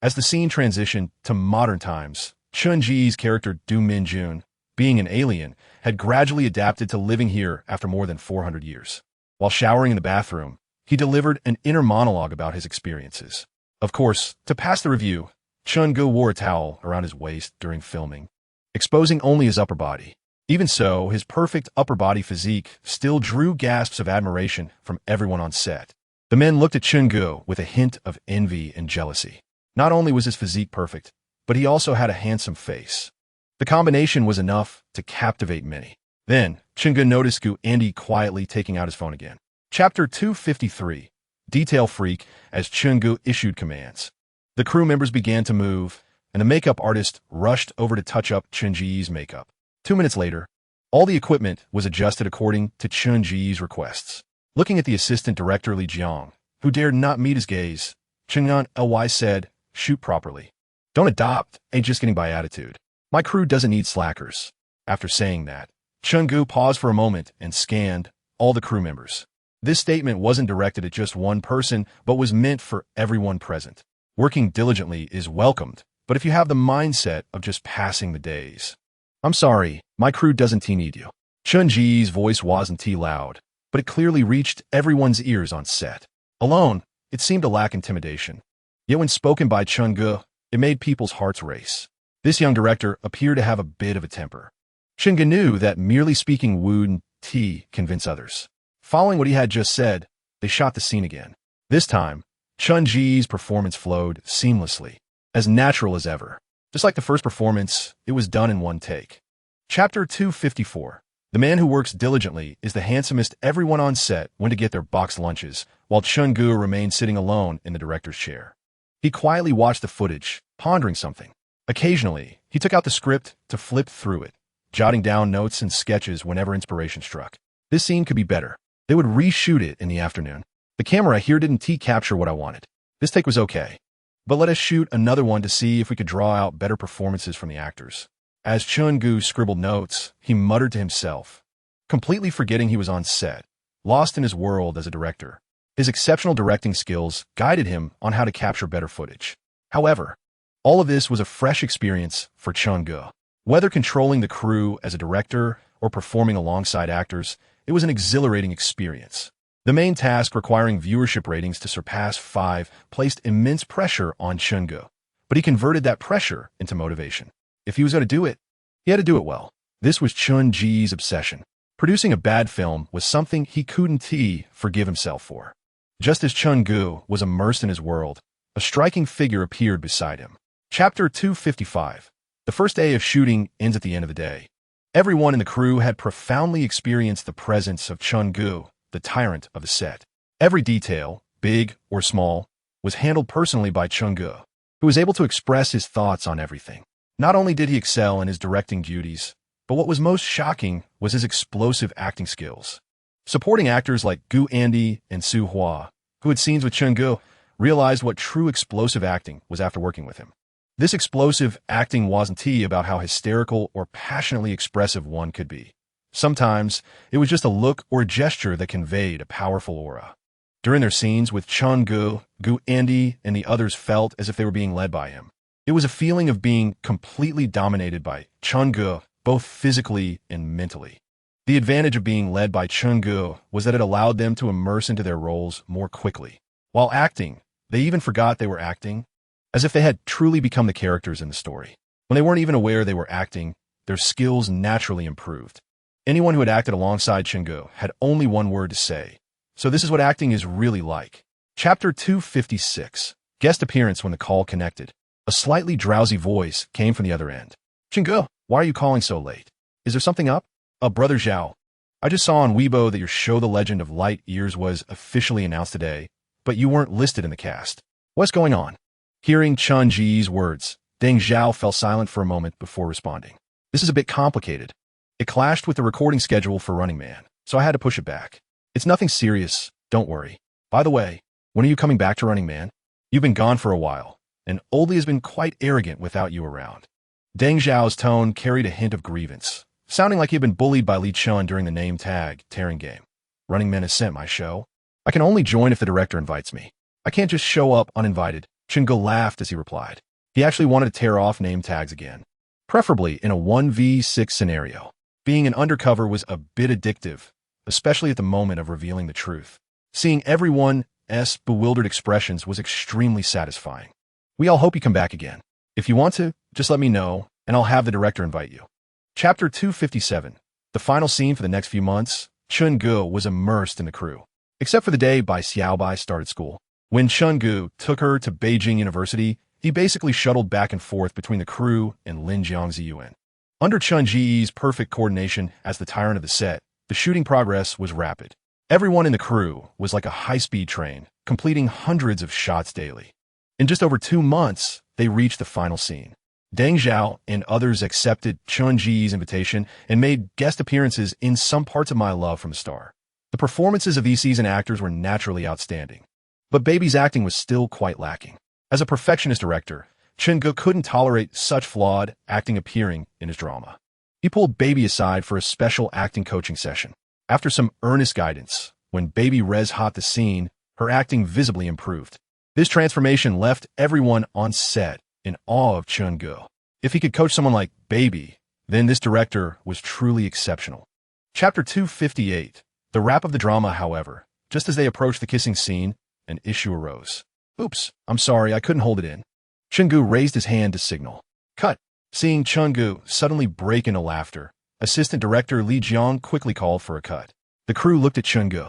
As the scene transitioned to modern times, Chun-ji's character Du Min-jun, being an alien, had gradually adapted to living here after more than 400 years. While showering in the bathroom, he delivered an inner monologue about his experiences. Of course, to pass the review, Chun-gu wore a towel around his waist during filming, exposing only his upper body. Even so, his perfect upper body physique still drew gasps of admiration from everyone on set. The men looked at Chun-gu with a hint of envy and jealousy. Not only was his physique perfect, but he also had a handsome face. The combination was enough to captivate many. Then, Chun-gu noticed Gu Andy quietly taking out his phone again. Chapter 253. Detail freak as Chun-gu issued commands. The crew members began to move, and the makeup artist rushed over to touch up Chun-ji's makeup. 2 minutes later, all the equipment was adjusted according to Chun-ji's requests. Looking at the assistant director Li Jiang, who dared not meet his gaze, Chun Ly said, "Shoot properly. Don't adopt a just getting by attitude. My crew doesn't need slackers." After saying that, Chun-gu paused for a moment and scanned all the crew members. This statement wasn't directed at just one person, but was meant for everyone present. Working diligently is welcomed, but if you have the mindset of just passing the days. "I'm sorry, my crew doesn't need you." Chun-ji's voice wasn't too loud, but it clearly reached everyone's ears on set. Alone, it seemed to lack intimidation. Yet when spoken by Chun-gu, it made people's hearts race. This young director appeared to have a bit of a temper. Chun-gu knew that merely speaking wouldn't convince others. Following what he had just said, they shot the scene again. This time, Chun-ji's performance flowed seamlessly, as natural as ever. Just like the first performance, it was done in one take. Chapter 254. The man who works diligently is the handsomest. Everyone on set went to get their boxed lunches, while Chun-gu remained sitting alone in the director's chair. He quietly watched the footage, pondering something. Occasionally, he took out the script to flip through it, jotting down notes and sketches whenever inspiration struck. This scene could be better. They would reshoot it in the afternoon. The camera here didn't capture what I wanted. This take was okay. But let us shoot another one to see if we could draw out better performances from the actors. As Chun-gu scribbled notes, he muttered to himself, completely forgetting he was on set, lost in his world as a director. His exceptional directing skills guided him on how to capture better footage. However, all of this was a fresh experience for Chun-gu. Whether controlling the crew as a director or performing alongside actors, it was an exhilarating experience. The main task, requiring viewership ratings to surpass 5, placed immense pressure on Chun-gu, but he converted that pressure into motivation. If he was going to do it, he had to do it well. This was Chun-ji's obsession. Producing a bad film was something he couldn't forgive himself for. Just as Chun-gu was immersed in his world, a striking figure appeared beside him. Chapter 255. The first day of shooting ends at the end of the day. Everyone in the crew had profoundly experienced the presence of Chun-gu, the tyrant of the set. Every detail, big or small, was handled personally by Chun-gu, who was able to express his thoughts on everything. Not only did he excel in his directing duties, but what was most shocking was his explosive acting skills. Supporting actors like Gu Andy and Su Hua, who had scenes with Chun-gu, realized what true explosive acting was after working with him. This explosive acting wasn't about how hysterical or passionately expressive one could be. Sometimes, it was just a look or a gesture that conveyed a powerful aura. During their scenes with Chun-gu, Gu Andy and the others felt as if they were being led by him. It was a feeling of being completely dominated by Chun-gu, both physically and mentally. The advantage of being led by Chun-gu was that it allowed them to immerse into their roles more quickly. While acting, they even forgot they were acting, as if they had truly become the characters in the story. When they weren't even aware they were acting, their skills naturally improved. Anyone who had acted alongside Chun-gu had only one word to say. So this is what acting is really like. Chapter 256. Guest appearance when the call connected. A slightly drowsy voice came from the other end. Chun-gu, why are you calling so late? Is there something up? Brother Zhao. I just saw on Weibo that your show The Legend of Light Years was officially announced today, but you weren't listed in the cast. What's going on? Hearing Chun Ji's words, Deng Zhao fell silent for a moment before responding. This is a bit complicated. It clashed with the recording schedule for Running Man, so I had to push it back. It's nothing serious, don't worry. By the way, when are you coming back to Running Man? You've been gone for a while, and Oldie has been quite arrogant without you around. Deng Zhao's tone carried a hint of grievance, sounding like he had been bullied by Li Chun during the name tag tearing game. Running Man has sent my show. I can only join if the director invites me. I can't just show up uninvited. Chun-gu laughed as he replied. He actually wanted to tear off name tags again, preferably in a 1v6 scenario. Being an undercover was a bit addictive, especially at the moment of revealing the truth. Seeing everyone's bewildered expressions was extremely satisfying. We all hope you come back again. If you want to, just let me know, and I'll have the director invite you. Chapter 257. The final scene for the next few months, Chun-gu was immersed in the crew. Except for the day Bai Xiaobai started school. When Chun-gu took her to Beijing University, he basically shuttled back and forth between the crew and Linjiang Ziyuan. Under Chun Ji's perfect coordination as the tyrant of the set, the shooting progress was rapid. Everyone in the crew was like a high-speed train, completing hundreds of shots daily. In just over 2 months, they reached the final scene. Deng Zhao and others accepted Chun Ji's invitation and made guest appearances in some parts of My Love from the Star. The performances of these seasoned actors were naturally outstanding. But Baby's acting was still quite lacking. As a perfectionist director, Chun-gu couldn't tolerate such flawed acting appearing in his drama. He pulled Baby aside for a special acting coaching session. After some earnest guidance, when Baby res-hot the scene, her acting visibly improved. This transformation left everyone on set in awe of Chun-gu. If he could coach someone like Baby, then this director was truly exceptional. Chapter 258. The wrap of the drama, however, just as they approached the kissing scene, an issue arose. Oops, I'm sorry, I couldn't hold it in. Chun-gu raised his hand to signal. Cut. Seeing Chun-gu suddenly break into laughter, assistant director Li Jiang quickly called for a cut. The crew looked at Chun-gu,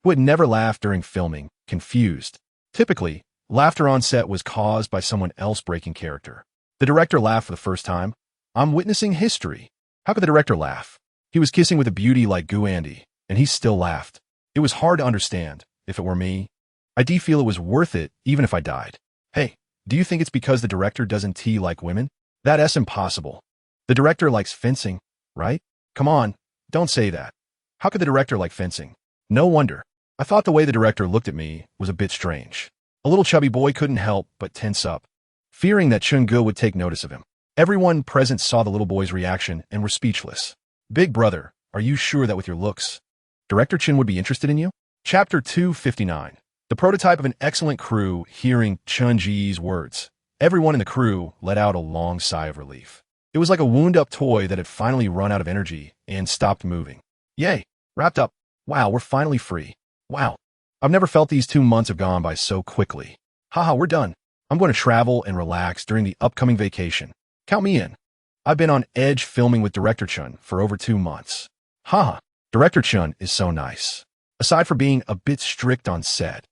who had never laughed during filming, confused. Typically, laughter on set was caused by someone else breaking character. The director laughed for the first time. I'm witnessing history. How could the director laugh? He was kissing with a beauty like Gu Andy, and he still laughed. It was hard to understand. If it were me, I'd feel it was worth it even if I died. Hey, do you think it's because the director doesn't like women? That's impossible. The director likes fencing, right? Come on, don't say that. How could the director like fencing? No wonder. I thought the way the director looked at me was a bit strange. A little chubby boy couldn't help but tense up, fearing that Chun-gu would take notice of him. Everyone present saw the little boy's reaction and were speechless. Big brother, are you sure that with your looks, Director Chin would be interested in you? Chapter 259. The prototype of an excellent crew hearing Chun Ji's words. Everyone in the crew let out a long sigh of relief. It was like a wound-up toy that had finally run out of energy and stopped moving. Yay, wrapped up. Wow, we're finally free. Wow, I've never felt these 2 months have gone by so quickly. Haha, we're done. I'm going to travel and relax during the upcoming vacation. Count me in. I've been on edge filming with Director Chun for over 2 months. Haha, Director Chun is so nice. Aside from being a bit strict on set,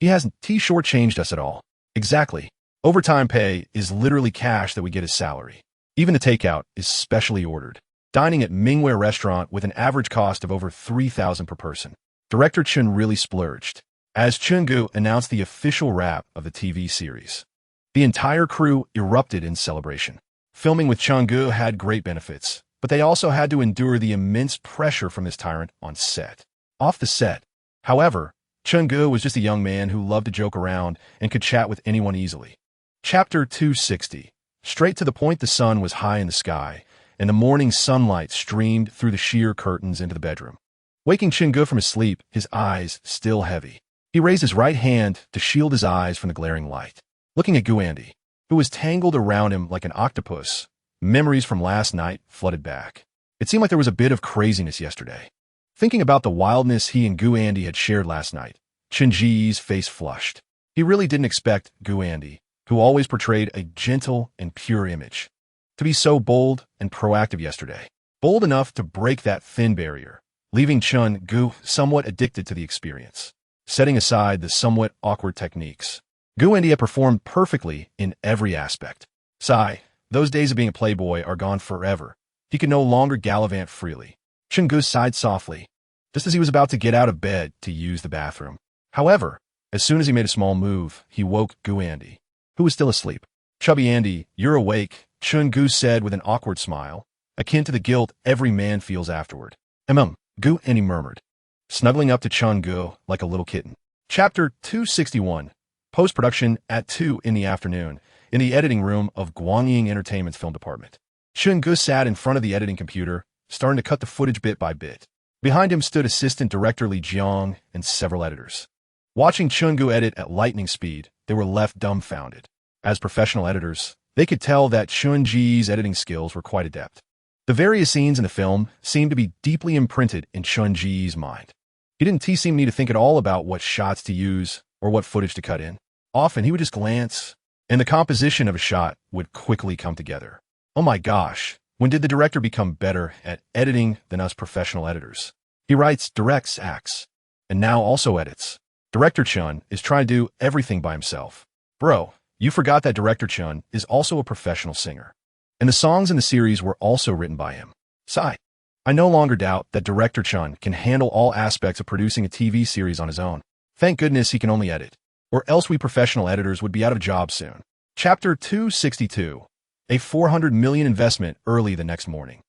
he hasn't shortchanged us at all. Exactly. Overtime pay is literally cash that we get as salary. Even the takeout is specially ordered. Dining at Mingware restaurant with an average cost of over 3,000 per person. Director Chun really splurged, as Chun-gu announced the official wrap of the TV series. The entire crew erupted in celebration. Filming with Chun-gu had great benefits, but they also had to endure the immense pressure from this tyrant on set. Off the set, however, Chun-gu was just a young man who loved to joke around and could chat with anyone easily. Chapter 260. Straight to the point, the sun was high in the sky, and the morning sunlight streamed through the sheer curtains into the bedroom. Waking Chun-gu from his sleep, his eyes still heavy. He raised his right hand to shield his eyes from the glaring light. Looking at Gu-andi, who was tangled around him like an octopus, memories from last night flooded back. It seemed like there was a bit of craziness yesterday. Thinking about the wildness he and Gu-andi had shared last night, Chun-ji's face flushed. He really didn't expect Gu-andi, who always portrayed a gentle and pure image, to be so bold and proactive yesterday. Bold enough to break that thin barrier, leaving Chun-gu somewhat addicted to the experience. Setting aside the somewhat awkward techniques, Gu-andi had performed perfectly in every aspect. Sigh, those days of being a playboy are gone forever. He could no longer gallivant freely. Chun-gu sighed softly, just as he was about to get out of bed to use the bathroom. However, as soon as he made a small move, he woke Gu-andi, who was still asleep. "Chubby Andy, you're awake," Chun-gu said with an awkward smile, akin to the guilt every man feels afterward. Gu-andi murmured, snuggling up to Chun-gu like a little kitten. Chapter 261. Post-production at 2 in the afternoon, in the editing room of Gwangying Entertainment's film department. Chun-gu sat in front of the editing computer, starting to cut the footage bit by bit. Behind him stood assistant director Lee Jeong and several editors. Watching Chun-gu edit at lightning speed, they were left dumbfounded. As professional editors, they could tell that Chun-ji's editing skills were quite adept. The various scenes in the film seemed to be deeply imprinted in Chun-ji's mind. He didn't seem need to think at all about what shots to use or what footage to cut in. Often he would just glance, and the composition of a shot would quickly come together. Oh my gosh, when did the director become better at editing than us professional editors? He writes, directs, acts, and now also edits. Director Chun is trying to do everything by himself. Bro, you forgot that Director Chun is also a professional singer. And the songs in the series were also written by him. Sigh. I no longer doubt that Director Chun can handle all aspects of producing a TV series on his own. Thank goodness he can only edit, or else we professional editors would be out of jobs soon. Chapter 262. A 400 million investment early the next morning.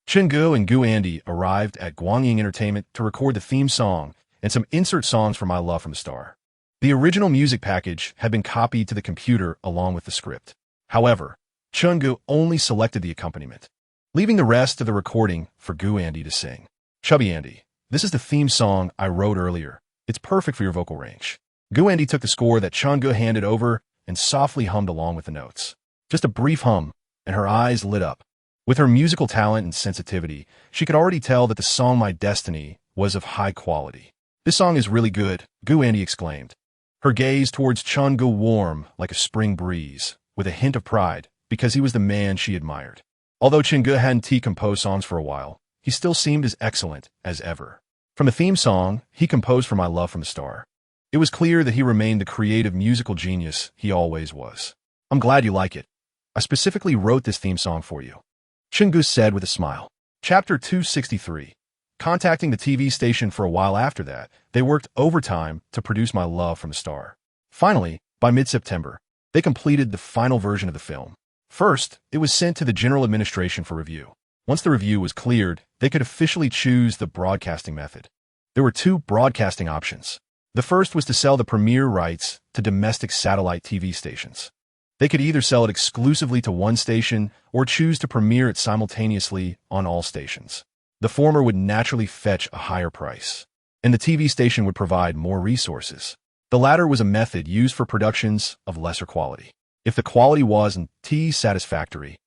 Chun-gu and Gu-andi arrived at Gwangying Entertainment to record the theme song and some insert songs for My Love from the Star. The original music package had been copied to the computer along with the script. However, Chun-gu only selected the accompaniment, leaving the rest of the recording for Gu-andi to sing. Chubby Andy, this is the theme song I wrote earlier. It's perfect for your vocal range. Gu-andi took the score that Chun-gu handed over and softly hummed along with the notes. Just a brief hum, and her eyes lit up. With her musical talent and sensitivity, she could already tell that the song My Destiny was of high quality. This song is really good, Gu-andi exclaimed. Her gaze towards Chun-gu warm like a spring breeze, with a hint of pride, because he was the man she admired. Although Chun-gu hadn't composed songs for a while, he still seemed as excellent as ever. From the theme song, he composed for My Love from the Star. It was clear that he remained the creative musical genius he always was. I'm glad you like it. I specifically wrote this theme song for you, Chun-gu said with a smile. Chapter 263. Contacting the TV station for a while after that, they worked overtime to produce My Love from the Star. Finally, by mid-September, they completed the final version of the film. First, it was sent to the General Administration for review. Once the review was cleared, they could officially choose the broadcasting method. There were two broadcasting options. The first was to sell the premiere rights to domestic satellite TV stations. They could either sell it exclusively to one station or choose to premiere it simultaneously on all stations. The former would naturally fetch a higher price, and the TV station would provide more resources. The latter was a method used for productions of lesser quality. If the quality wasn't satisfactory,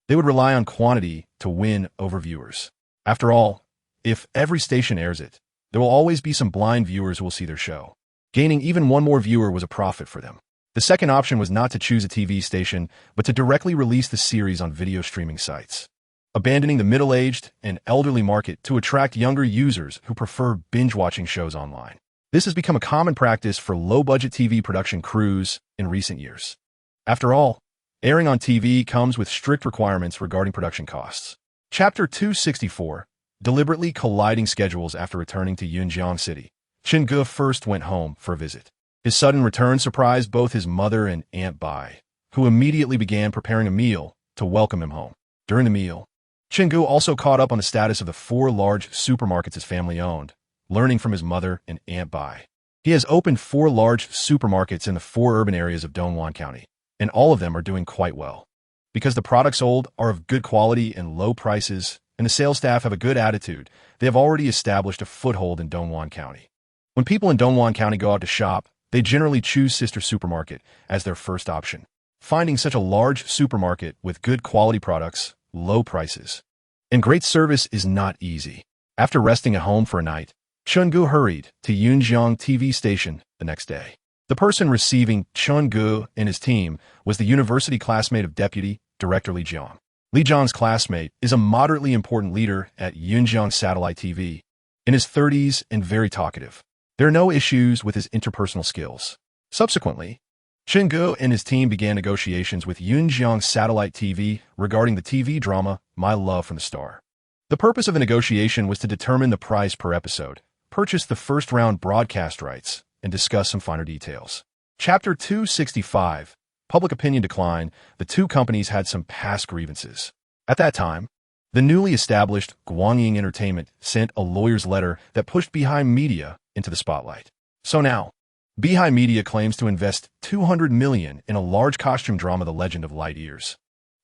they would rely on quantity to win over viewers. After all, if every station airs it, there will always be some blind viewers who will see their show. Gaining even one more viewer was a profit for them. The second option was not to choose a TV station, but to directly release the series on video streaming sites, abandoning the middle-aged and elderly market to attract younger users who prefer binge-watching shows online. This has become a common practice for low-budget TV production crews in recent years. After all, Airing on TV comes with strict requirements regarding production costs. Chapter 264. Deliberately colliding schedules after returning to Yunjiang City. Chen first went home for a visit. His sudden return surprised both his mother and Aunt Bai, who immediately began preparing a meal to welcome him home. During the meal, Chen also caught up on the status of the 4 large supermarkets his family owned, learning from his mother and Aunt Bai. He has opened 4 large supermarkets in the 4 urban areas of Dongguan County, and all of them are doing quite well. Because the products sold are of good quality and low prices, and the sales staff have a good attitude, they have already established a foothold in Dongguan County. When people in Dongguan County go out to shop, they generally choose Sister Supermarket as their first option. Finding such a large supermarket with good quality products, low prices, and great service is not easy. After resting at home for a night, Chun-gu hurried to Yunjiang TV station the next day. The person receiving Chun-gu and his team was the university classmate of Deputy Director Li Jiang. Li Jiang's classmate is a moderately important leader at Yunjiang Satellite TV, in his 30s and very talkative. There are no issues with his interpersonal skills. Subsequently, Chen-gu and his team began negotiations with Yunjiang Satellite TV regarding the TV drama My Love from the Star. The purpose of the negotiation was to determine the price per episode, purchase the first-round broadcast rights, and discuss some finer details. Chapter 265. Public opinion decline. The 2 companies had some past grievances. At that time, the newly established Guangying Entertainment sent a lawyer's letter that pushed Behind Media into the spotlight. So now, Behind Media claims to invest $200 million in a large costume drama, The Legend of Light Years,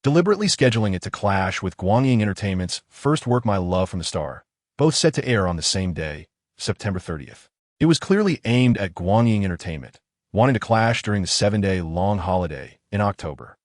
deliberately scheduling it to clash with Guangying Entertainment's first work, My Love from the Star, both set to air on the same day, September 30th. It was clearly aimed at Guangying Entertainment, wanting to clash during the 7-day long holiday in October.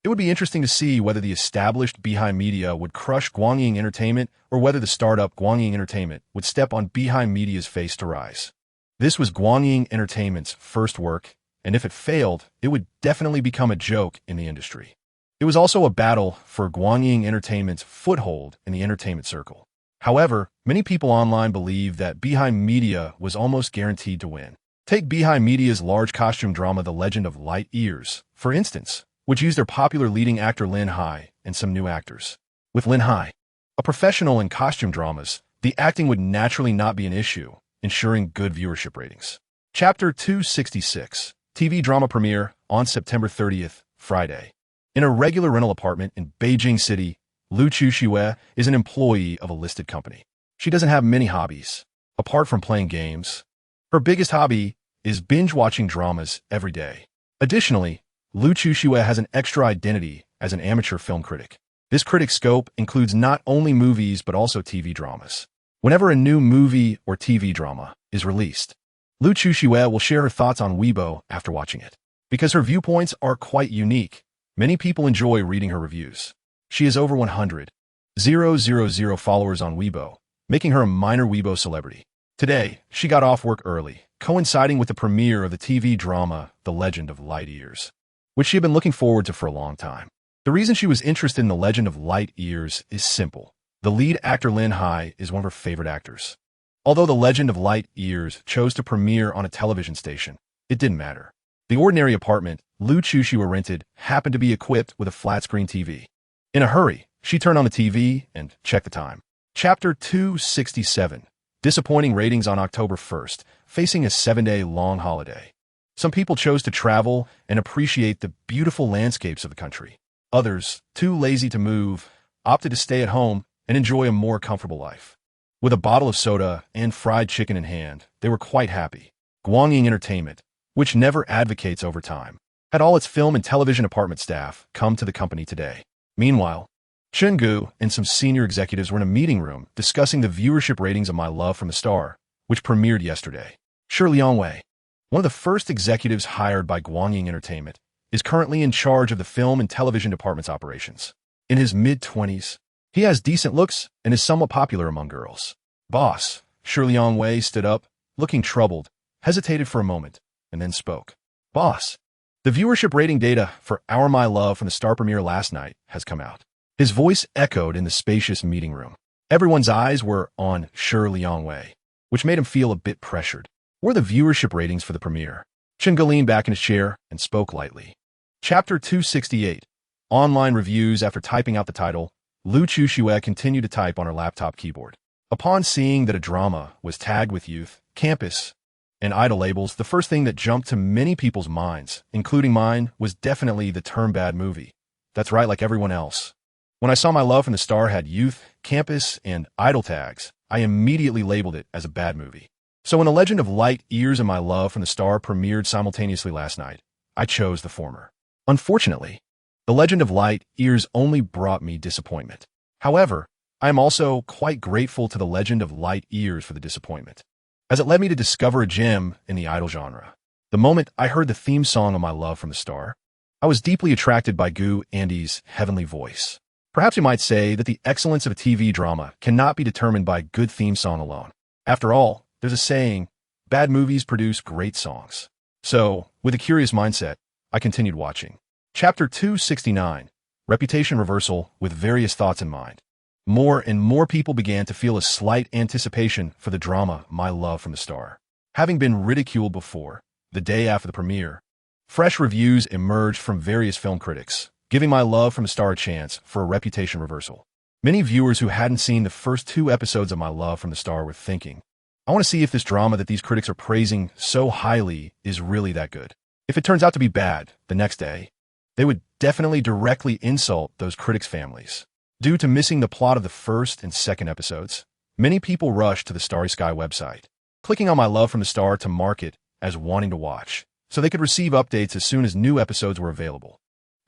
It would be interesting to see whether the established Behind Media would crush Guangying Entertainment or whether the startup Guangying Entertainment would step on Behind Media's face to rise. This was Guangying Entertainment's first work, and if it failed, it would definitely become a joke in the industry. It was also a battle for Guangying Entertainment's foothold in the entertainment circle. However, many people online believe that Behind Media was almost guaranteed to win. Take Behind Media's large costume drama The Legend of Light Years, for instance, which used their popular leading actor Lin Hai and some new actors. With Lin Hai, a professional in costume dramas, the acting would naturally not be an issue, ensuring good viewership ratings. Chapter 266. TV drama premiere on September 30th, Friday. In a regular rental apartment in Beijing City, Lu Chuxue is an employee of a listed company. She doesn't have many hobbies. Apart from playing games, her biggest hobby is binge-watching dramas every day. Additionally, Lu Chuxue has an extra identity as an amateur film critic. This critic scope includes not only movies but also TV dramas. Whenever a new movie or TV drama is released, Lu Chuxue will share her thoughts on Weibo after watching it. Because her viewpoints are quite unique, many people enjoy reading her reviews. She has over 100,000 followers on Weibo, making her a minor Weibo celebrity. Today, she got off work early, coinciding with the premiere of the TV drama The Legend of Light Years, which she had been looking forward to for a long time. The reason she was interested in The Legend of Light Years is simple. The lead actor Lin Hai is one of her favorite actors. Although The Legend of Light Years chose to premiere on a television station, it didn't matter. The ordinary apartment Lu Chuxue rented happened to be equipped with a flat-screen TV. In a hurry, she turned on the TV and checked the time. Chapter 267. Disappointing ratings on October 1st, facing a 7-day long holiday. Some people chose to travel and appreciate the beautiful landscapes of the country. Others, too lazy to move, opted to stay at home and enjoy a more comfortable life. With a bottle of soda and fried chicken in hand, they were quite happy. Guangying Entertainment, which never advocates overtime, had all its film and television department staff come to the company today. Meanwhile, Chen-gu and some senior executives were in a meeting room discussing the viewership ratings of My Love from the Star, which premiered yesterday. Shi Liangwei, one of the first executives hired by Guangying Entertainment, is currently in charge of the film and television department's operations. In his mid-20s, he has decent looks and is somewhat popular among girls. Boss, Shi Liangwei stood up, looking troubled, hesitated for a moment, and then spoke. Boss, the viewership rating data for Our My Love from the Star premiere last night has come out. His voice echoed in the spacious meeting room. Everyone's eyes were on Shi Liangwei, which made him feel a bit pressured. What are the viewership ratings for the premiere? Chen leaned back in his chair and spoke lightly. Chapter 268. online reviews after typing out the title, Lu Chushue continued to type on her laptop keyboard. Upon seeing that a drama was tagged with youth, campus, and idol labels, the first thing that jumped to many people's minds, including mine, was definitely the term bad movie. That's right, like everyone else. When I saw My Love from the Star had youth, campus, and idol tags, I immediately labeled it as a bad movie. So when The Legend of Light Years and My Love from the Star premiered simultaneously last night, I chose the former. Unfortunately, The Legend of Light Years only brought me disappointment. However, I am also quite grateful to The Legend of Light Years for the disappointment, as it led me to discover a gem in the idol genre. The moment I heard the theme song of My Love from the Star, I was deeply attracted by Gu Andy's heavenly voice. Perhaps you might say that the excellence of a TV drama cannot be determined by a good theme song alone. After all, there's a saying, bad movies produce great songs. So, with a curious mindset, I continued watching. Chapter 269, Reputation Reversal with various thoughts in mind. More and more people began to feel a slight anticipation for the drama My Love from the Star. Having been ridiculed before, the day after the premiere, fresh reviews emerged from various film critics, giving My Love from the Star a chance for a reputation reversal. Many viewers who hadn't seen the first 2 episodes of My Love from the Star were thinking, I want to see if this drama that these critics are praising so highly is really that good. If it turns out to be bad the next day, they would definitely directly insult those critics' families. Due to missing the plot of the first and second episodes, many people rushed to the Starry Sky website, clicking on My Love from the Star to mark it as wanting to watch, so they could receive updates as soon as new episodes were available.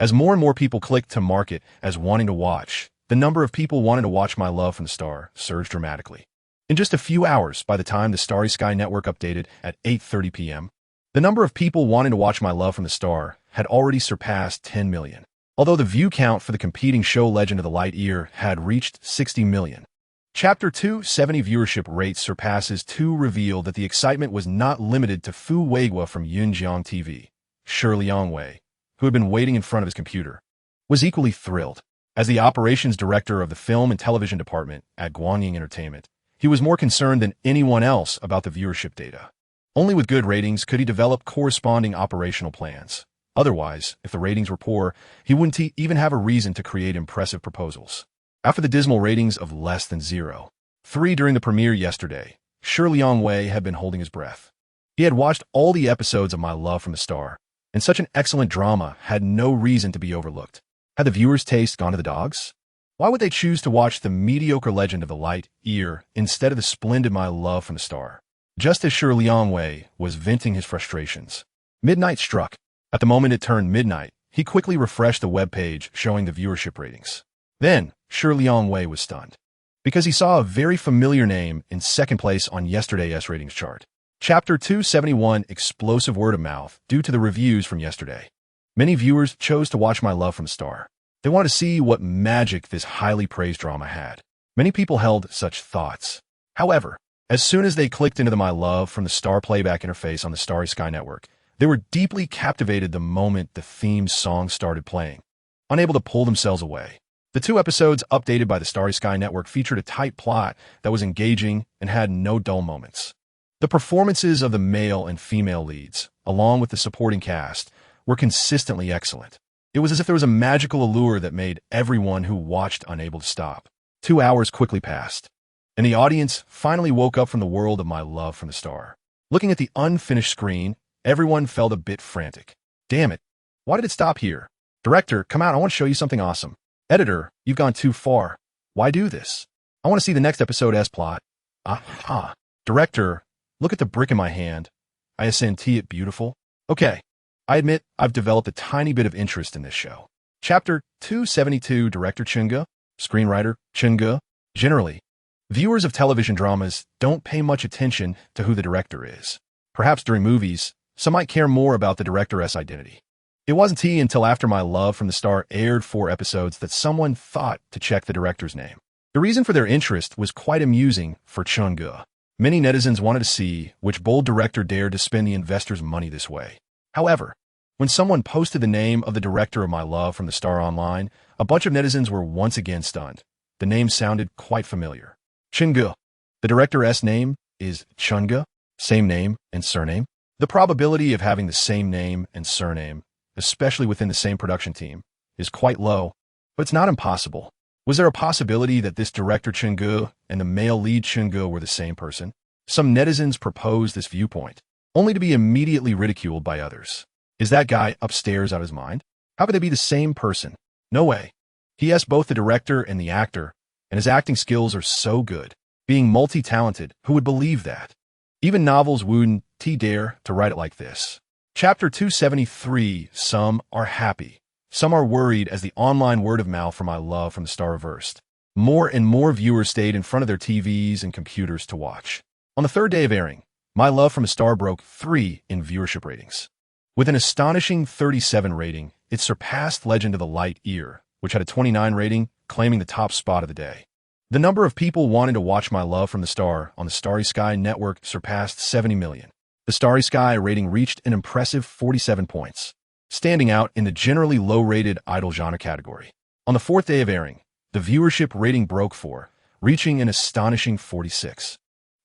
As more and more people clicked to mark it as wanting to watch, the number of people wanting to watch My Love from the Star surged dramatically. In just a few hours, by the time the Starry Sky network updated at 8:30 p.m., the number of people wanting to watch My Love from the Star had already surpassed 10 million. Although the view count for the competing show Legend of the Light Year had reached 60 million. Chapter 270 viewership rates surpasses 2 revealed that the excitement was not limited to Fu Weigua from Yunjiang TV. Shi Liangwei, who had been waiting in front of his computer, was equally thrilled. As the operations director of the film and television department at Guangying Entertainment, he was more concerned than anyone else about the viewership data. Only with good ratings could he develop corresponding operational plans. Otherwise, if the ratings were poor, he wouldn't even have a reason to create impressive proposals. After the dismal ratings of less than 0.3 during the premiere yesterday, Shi Liangwei had been holding his breath. He had watched all the episodes of My Love from the Star, and such an excellent drama had no reason to be overlooked. Had the viewers' taste gone to the dogs? Why would they choose to watch the mediocre Legend of the Light Year instead of the splendid My Love from the Star? Just as Shi Liangwei was venting his frustrations, midnight struck. At the moment it turned midnight, he quickly refreshed the web page showing the viewership ratings. Then, Shi Liangwei was stunned, because he saw a very familiar name in second place on yesterday's ratings chart. Chapter 271 Explosive Word of Mouth. Due to the reviews from yesterday, many viewers chose to watch My Love from the Star. They wanted to see what magic this highly praised drama had. Many people held such thoughts. However, as soon as they clicked into the My Love from the Star playback interface on the Starry Sky network, they were deeply captivated the moment the theme song started playing, unable to pull themselves away. The 2 episodes updated by the Starry Sky network featured a tight plot that was engaging and had no dull moments. The performances of the male and female leads, along with the supporting cast, were consistently excellent. It was as if there was a magical allure that made everyone who watched unable to stop. 2 hours quickly passed, and the audience finally woke up from the world of My Love from the Star. Looking at the unfinished screen, everyone felt a bit frantic. Damn it, why did it stop here? Director, come out, I want to show you something awesome. Editor, you've gone too far. Why do this? I want to see the next episode's plot. Aha. Director, look at the brick in my hand. Isn't it beautiful? Okay, I admit I've developed a tiny bit of interest in this show. Chapter 272 Director Chunga, Screenwriter Chunga. Generally, viewers of television dramas don't pay much attention to who the director is. Perhaps during movies, some might care more about the director's identity. It wasn't until after My Love from the Star aired 4 episodes that someone thought to check the director's name. The reason for their interest was quite amusing for Chunga. Many netizens wanted to see which bold director dared to spend the investors' money this way. However, when someone posted the name of the director of My Love from the Star online, a bunch of netizens were once again stunned. The name sounded quite familiar. Chunga. The director's name is Chunga, same name and surname. The probability of having the same name and surname, especially within the same production team, is quite low, but it's not impossible. Was there a possibility that this director Chun-gu and the male lead Chun-gu were the same person? Some netizens proposed this viewpoint, only to be immediately ridiculed by others. Is that guy upstairs out of his mind? How could they be the same person? No way. He is both the director and the actor, and his acting skills are so good. Being multi-talented, who would believe that? Even novels wouldn't dare to write it like this. Chapter 273, Some are happy. Some are worried as the online word of mouth for my love from the star reversed. More and more viewers stayed in front of their TVs and computers to watch. On the third day of airing, My Love from a Star broke 3 in viewership ratings. With an astonishing 37 rating, it surpassed Legend of the Light Year, which had a 29 rating, claiming the top spot of the day. The number of people wanting to watch My Love from the Star on the Starry Sky network surpassed 70 million. The Starry Sky rating reached an impressive 47 points, standing out in the generally low-rated idol genre category. On the 4th day of airing, the viewership rating broke 4, reaching an astonishing 46.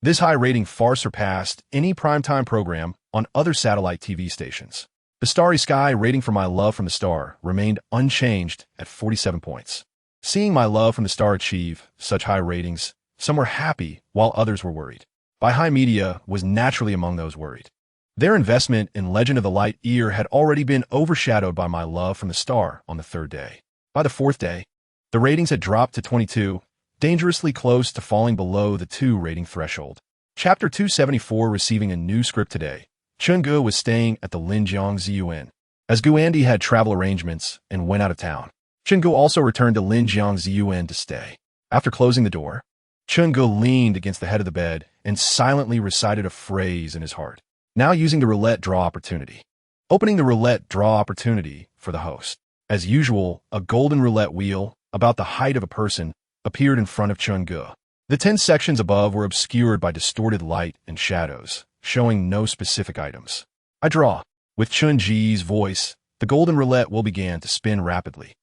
This high rating far surpassed any primetime program on other satellite TV stations. The Starry Sky rating for My Love from the Star remained unchanged at 47 points. Seeing My Love from the Star achieve such high ratings, some were happy while others were worried. By High Media was naturally among those worried. Their investment in Legend of the Light Year had already been overshadowed by My Love from the Star on the 3rd day. By the 4th day, the ratings had dropped to 22, dangerously close to falling below the 2 rating threshold. Chapter 274 receiving a new script today. Chun-gu was staying at the Linjiang Ziyuan, as Guandi had travel arrangements and went out of town. Chun-gu also returned to Linjiang Ziyuan to stay. After closing the door, Chun-gu leaned against the head of the bed and silently recited a phrase in his heart. Now using the roulette draw opportunity. Opening the roulette draw opportunity for the host. As usual, a golden roulette wheel, about the height of a person, appeared in front of Chun-gu. The 10 sections above were obscured by distorted light and shadows, showing no specific items. I draw. With Chun-ji's voice, the golden roulette wheel began to spin rapidly.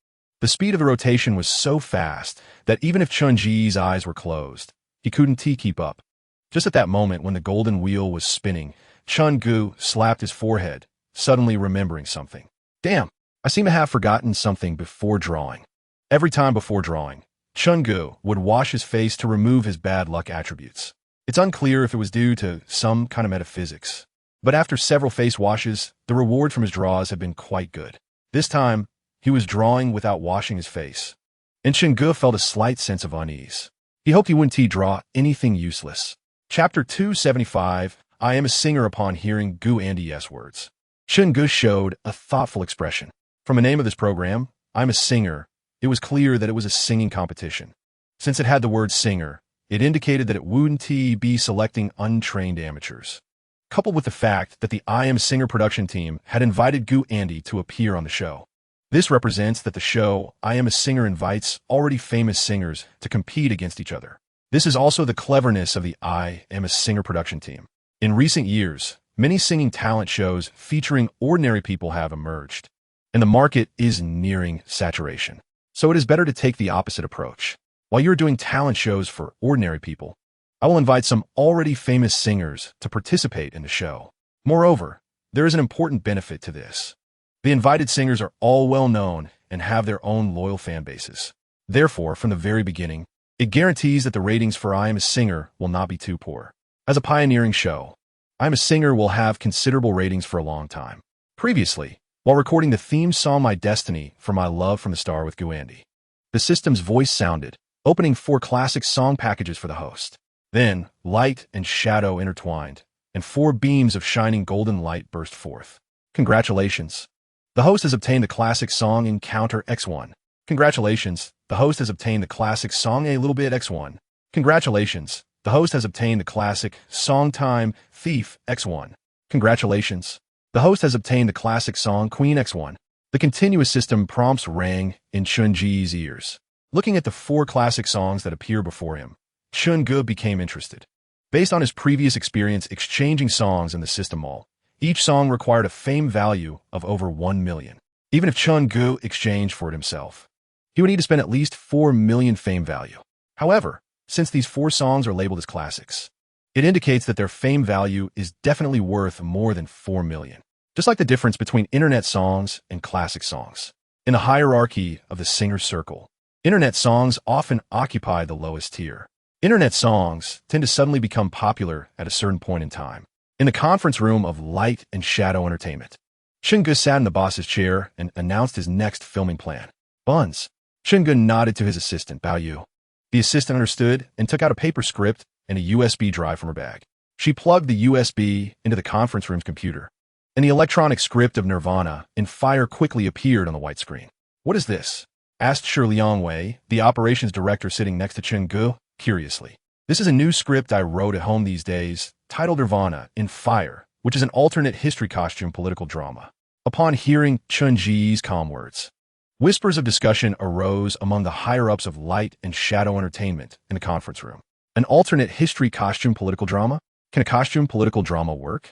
The speed of the rotation was so fast that even if Chun-ji's eyes were closed, he couldn't keep up. Just at that moment when the golden wheel was spinning, Chun-gu slapped his forehead, suddenly remembering something. Damn, I seem to have forgotten something before drawing. Every time before drawing, Chun-gu would wash his face to remove his bad luck attributes. It's unclear if it was due to some kind of metaphysics, but after several face washes, the reward from his draws had been quite good. This time, he was drawing without washing his face, and Chun-gu felt a slight sense of unease. He hoped he wouldn't draw anything useless. Chapter 275, I am a singer upon hearing Guandi's words. Chun-gu showed a thoughtful expression. From the name of this program, I'm a singer, it was clear that it was a singing competition. Since it had the word singer, it indicated that it wouldn't be selecting untrained amateurs. Coupled with the fact that the I Am a Singer production team had invited Guandi to appear on the show. This represents that the show I Am a Singer invites already famous singers to compete against each other. This is also the cleverness of the I Am a Singer production team. In recent years, many singing talent shows featuring ordinary people have emerged, and the market is nearing saturation. So it is better to take the opposite approach. While you're doing talent shows for ordinary people, I will invite some already famous singers to participate in the show. Moreover, there is an important benefit to this. The invited singers are all well known and have their own loyal fan bases. Therefore, from the very beginning, it guarantees that the ratings for I Am a Singer will not be too poor. As a pioneering show, I Am a Singer will have considerable ratings for a long time. Previously, while recording the theme song My Destiny for My Love from the Star with Guandi, the system's voice sounded, opening 4 classic song packages for the host. Then, light and shadow intertwined, and 4 beams of shining golden light burst forth. Congratulations! The host has obtained the classic song Encounter X1. Congratulations! The host has obtained the classic song A Little Bit X1. Congratulations! The host has obtained the classic song Time Thief X1. Congratulations! The host has obtained the classic song Queen X1. The continuous system prompts rang in Chun-ji's ears. Looking at the 4 classic songs that appear before him, Chun-gu became interested. Based on his previous experience exchanging songs in the system mall, each song required a fame value of over 1 million. Even if Chun-gu exchanged for it himself, he would need to spend at least 4 million fame value. However, since these 4 songs are labeled as classics, it indicates that their fame value is definitely worth more than 4 million. Just like the difference between internet songs and classic songs. In the hierarchy of the singer's circle, internet songs often occupy the lowest tier. Internet songs tend to suddenly become popular at a certain point in time. In the conference room of light and shadow entertainment, Chungu sat in the boss's chair and announced his next filming plan. Buns. Chungu nodded to his assistant, Bao Yu. The assistant understood and took out a paper script and a USB drive from her bag. She plugged the USB into the conference room's computer, and the electronic script of Nirvana in fire quickly appeared on the white screen. "What is this?" asked Shi Liangwei, the operations director sitting next to Chungu, curiously. "This is a new script I wrote at home these days, titled Nirvana in Fire, which is an alternate history costume political drama." Upon hearing Chun Ji's calm words, whispers of discussion arose among the higher-ups of light and shadow entertainment in the conference room. An alternate history costume political drama? Can a costume political drama work?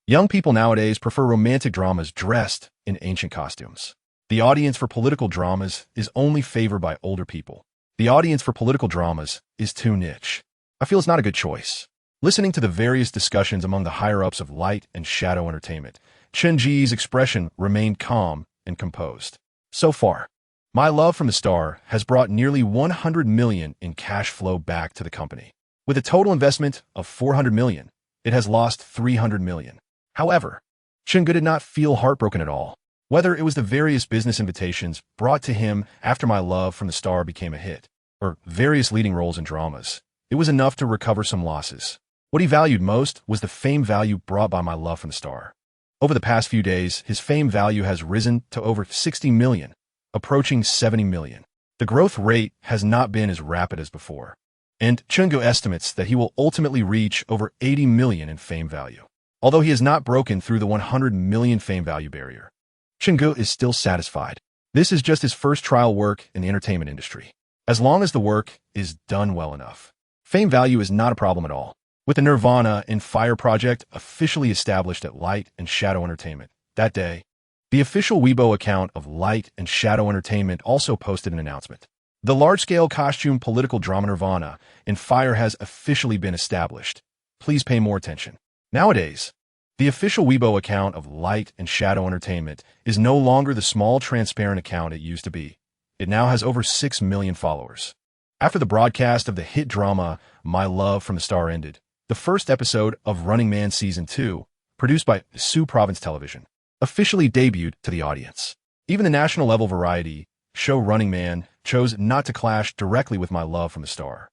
Young people nowadays prefer romantic dramas dressed in ancient costumes. The audience for political dramas is only favored by older people. The audience for political dramas is too niche. I feel it's not a good choice. Listening to the various discussions among the higher-ups of light and shadow entertainment, Chun Ji's expression remained calm and composed. "So far, My Love from the Star has brought nearly $100 million in cash flow back to the company. With a total investment of $400 million, it has lost $300 million. However, Chungu did not feel heartbroken at all. Whether it was the various business invitations brought to him after My Love from the Star became a hit, or various leading roles in dramas, it was enough to recover some losses. What he valued most was the fame value brought by My Love from the Star. Over the past few days, his fame value has risen to over 60 million, approaching 70 million. The growth rate has not been as rapid as before, and Chungu estimates that he will ultimately reach over 80 million in fame value. Although he has not broken through the 100 million fame value barrier, Chungu is still satisfied. This is just his first trial work in the entertainment industry. As long as the work is done well enough, fame value is not a problem at all. With the Nirvana in Fire project officially established at Light and Shadow Entertainment that day, the official Weibo account of Light and Shadow Entertainment also posted an announcement. The large-scale costume political drama Nirvana in Fire has officially been established. Please pay more attention. Nowadays, the official Weibo account of Light and Shadow Entertainment is no longer the small transparent account it used to be. It now has over 6 million followers. After the broadcast of the hit drama My Love from the Star ended, the first episode of Running Man Season 2, produced by Sioux Province Television, officially debuted to the audience. Even the national-level variety show Running Man chose not to clash directly with My Love from the Star.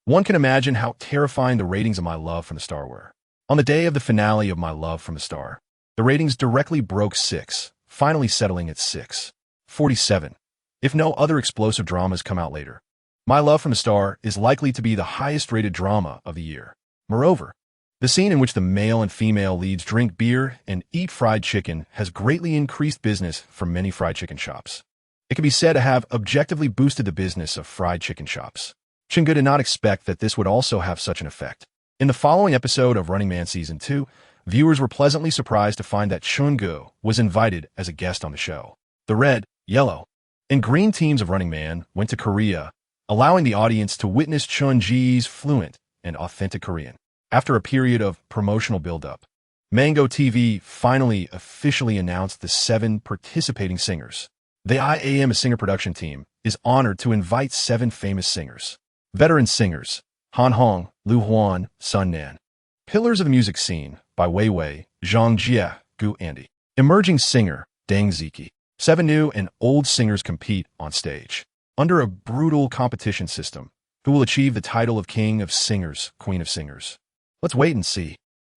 One can imagine how terrifying the ratings of My Love from the Star were. On the day of the finale of My Love from the Star, the ratings directly broke 6, finally settling at 6.47. If no other explosive dramas come out later, My Love from the Star is likely to be the highest-rated drama of the year. Moreover, the scene in which the male and female leads drink beer and eat fried chicken has greatly increased business for many fried chicken shops. It can be said to have objectively boosted the business of fried chicken shops. Chungu did not expect that this would also have such an effect. In the following episode of Running Man Season 2, viewers were pleasantly surprised to find that Chungu was invited as a guest on the show. The red, yellow, and green teams of Running Man went to Korea, allowing the audience to witness Chun Ji's fluent and authentic Korean. After a period of promotional build-up, Mango TV finally officially announced the 7 participating singers. The IAM a Singer production team is honored to invite 7 famous singers. Veteran singers, Han Hong, Lu Huan, Sun Nan. Pillars of the music scene by Wei Wei, Zhang Jie, Gu Andy. Emerging singer, Deng Ziki. 7 new and old singers compete on stage. Under a brutal competition system, who will achieve the title of King of Singers, Queen of Singers? Let's wait and see.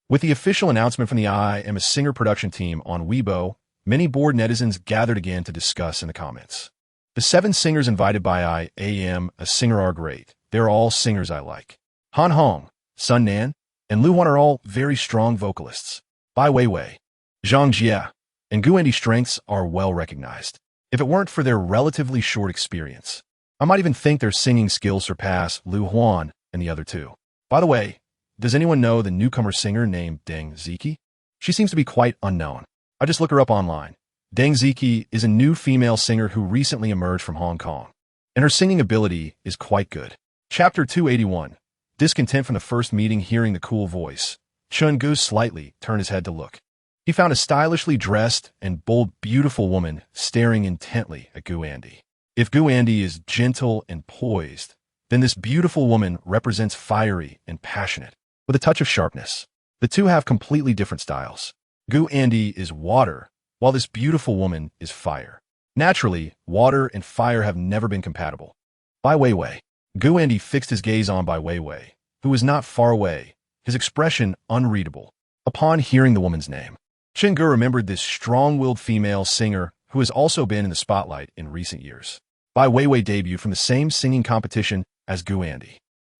With the official announcement from the I Am a Singer production team on Weibo, many bored netizens gathered again to discuss in the comments. The 7 singers invited by I Am a Singer are great. They're all singers I like. Han Hong, Sun Nan, and Lu Huan are all very strong vocalists. Bai Weiwei, Zhang Jie, and Gu Andy's strengths are well recognized. If it weren't for their relatively short experience, I might even think their singing skills surpass Lu Huan and the other 2. By the way, does anyone know the newcomer singer named Deng Ziki? She seems to be quite unknown. I just look her up online. Deng Ziki is a new female singer who recently emerged from Hong Kong, and her singing ability is quite good. Chapter 281. Discontent from the first meeting hearing the cool voice, Chungu slightly turned his head to look. He found a stylishly dressed and bold, beautiful woman staring intently at Gu Andy. If Gu Andy is gentle and poised, then this beautiful woman represents fiery and passionate, with a touch of sharpness. The two have completely different styles. Gu Andy is water, while this beautiful woman is fire. Naturally, water and fire have never been compatible. Bai Weiwei. Gu Andy fixed his gaze on Bai Weiwei, who was not far away, his expression unreadable. Upon hearing the woman's name, Chen Gu remembered this strong-willed female singer who has also been in the spotlight in recent years. Bai Weiwei debuted from the same singing competition as Gu Andy.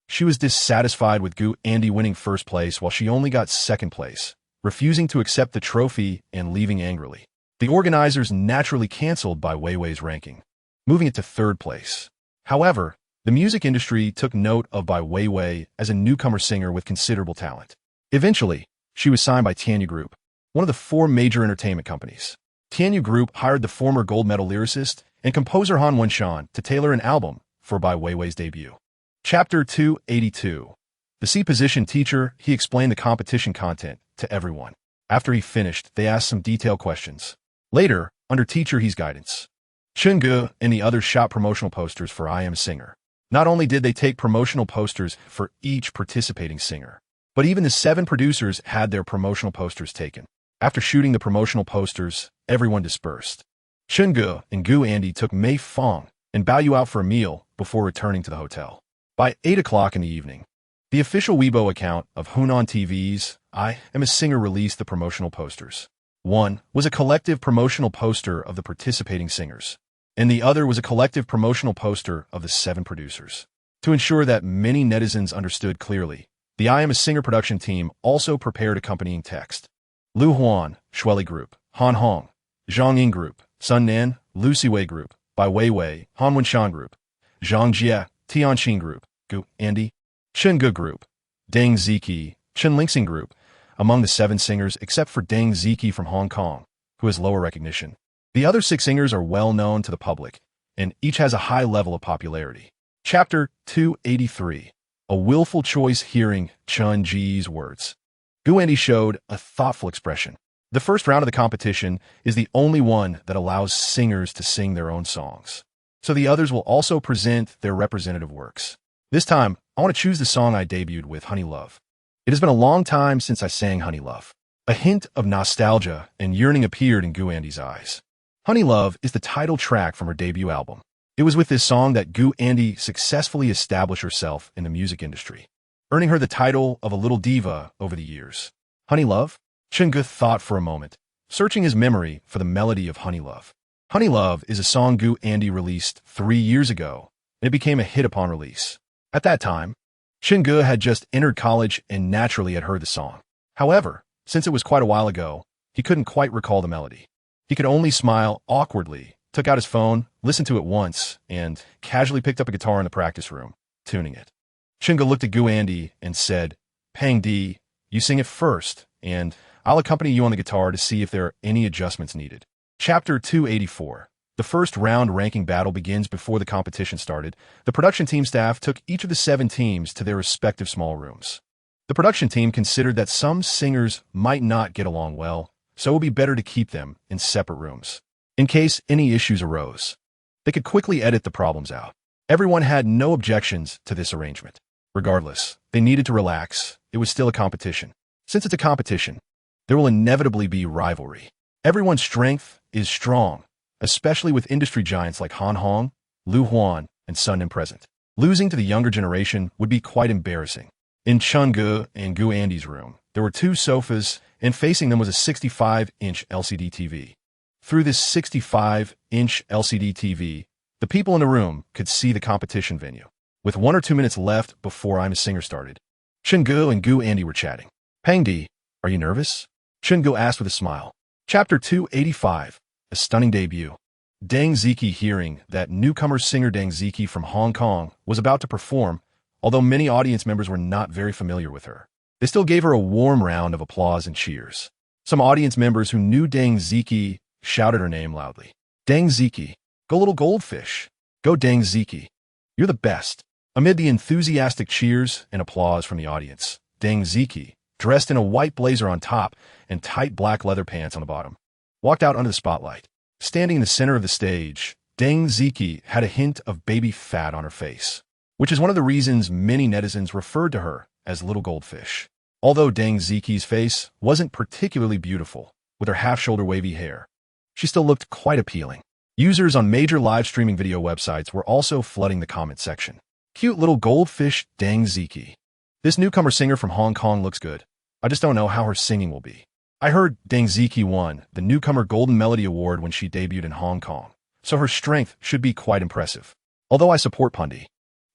She was dissatisfied with Gu Andy winning first place while she only got second place, refusing to accept the trophy and leaving angrily. The organizers naturally canceled Bai Weiwei's ranking, moving it to third place. However, the music industry took note of Bai Weiwei as a newcomer singer with considerable talent. Eventually, she was signed by Tianyu Group, one of the 4 major entertainment companies. Tianyu Group hired the former gold medal lyricist and composer Han Wenshan to tailor an album for Bai Weiwei's debut. Chapter 282. The C-position teacher, he explained the competition content to everyone. After he finished, they asked some detailed questions. Later, under Teacher He's guidance, Chen Gu and the others shot promotional posters for I Am a Singer. Not only did they take promotional posters for each participating singer, but even the 7 producers had their promotional posters taken. After shooting the promotional posters, everyone dispersed. Chen Gu and Gu Andy took Mei Fong and Bao Yu out for a meal before returning to the hotel. By 8 o'clock in the evening, the official Weibo account of Hunan TV's I Am a Singer released the promotional posters. One was a collective promotional poster of the participating singers, and the other was a collective promotional poster of the 7 producers. To ensure that many netizens understood clearly, the I Am a Singer production team also prepared accompanying text. Lu Huan, Shueli Group, Han Hong, Zhang Ying Group, Sun Nan, Lu Siwei Group, Bai Weiwei, Han Wenshan Group, Zhang Jie, Tianqing Group, Gu Andy, Chen Gu Group, Deng Ziki, Chen Lingxing Group, among the 7 singers except for Deng Ziki from Hong Kong, who has lower recognition. The other 6 singers are well known to the public, and each has a high level of popularity. Chapter 283. A willful choice hearing Chen Ji's words. Gu Andy showed a thoughtful expression. The first round of the competition is the only one that allows singers to sing their own songs, so the others will also present their representative works. This time, I want to choose the song I debuted with, Honey Love. It has been a long time since I sang Honey Love. A hint of nostalgia and yearning appeared in Gu Andy's eyes. Honey Love is the title track from her debut album. It was with this song that Gu Andy successfully established herself in the music industry, earning her the title of a little diva over the years. Honey Love? Chen Gu thought for a moment, searching his memory for the melody of Honey Love. Honey Love is a song Gu Andy released 3 years ago, and it became a hit upon release. At that time, Chen Gu had just entered college and naturally had heard the song. However, since it was quite a while ago, he couldn't quite recall the melody. He could only smile awkwardly, took out his phone, listened to it once, and casually picked up a guitar in the practice room, tuning it. Chen Gu looked at Gu Andy and said, Pang Di, you sing it first, and I'll accompany you on the guitar to see if there are any adjustments needed. Chapter 284. The first round ranking battle begins before the competition started. The production team staff took each of the 7 teams to their respective small rooms. The production team considered that some singers might not get along well, so it would be better to keep them in separate rooms. In case any issues arose, they could quickly edit the problems out. Everyone had no objections to this arrangement. Regardless, they needed to relax. It was still a competition. Since it's a competition, there will inevitably be rivalry. Everyone's strength is strong, especially with industry giants like Han Hong, Lu Huan, and Sun Nim present. Losing to the younger generation would be quite embarrassing. In Chen Gu and Gu Andy's room, there were 2 sofas, and facing them was a 65-inch LCD TV. Through this 65-inch LCD TV, the people in the room could see the competition venue. With 1 or 2 minutes left before I'm a Singer started, Chen Gu and Gu Andy were chatting. Pang Di, are you nervous? Chen Gu asked with a smile. Chapter 285. A stunning debut. Deng Ziki, hearing that newcomer singer Deng Ziki from Hong Kong was about to perform, although many audience members were not very familiar with her, they still gave her a warm round of applause and cheers. Some audience members who knew Deng Ziki shouted her name loudly. Deng Ziki, go little goldfish. Go Deng Ziki. You're the best. Amid the enthusiastic cheers and applause from the audience, Deng Ziki, dressed in a white blazer on top and tight black leather pants on the bottom, walked out under the spotlight. Standing in the center of the stage, Deng Ziki had a hint of baby fat on her face, which is one of the reasons many netizens referred to her as Little Goldfish. Although Deng Ziki's face wasn't particularly beautiful, with her half-shoulder wavy hair, she still looked quite appealing. Users on major live streaming video websites were also flooding the comment section. Cute little goldfish Deng Ziki. This newcomer singer from Hong Kong looks good. I just don't know how her singing will be. I heard Deng Ziki won the Newcomer Golden Melody Award when she debuted in Hong Kong, so her strength should be quite impressive. Although I support Pundi,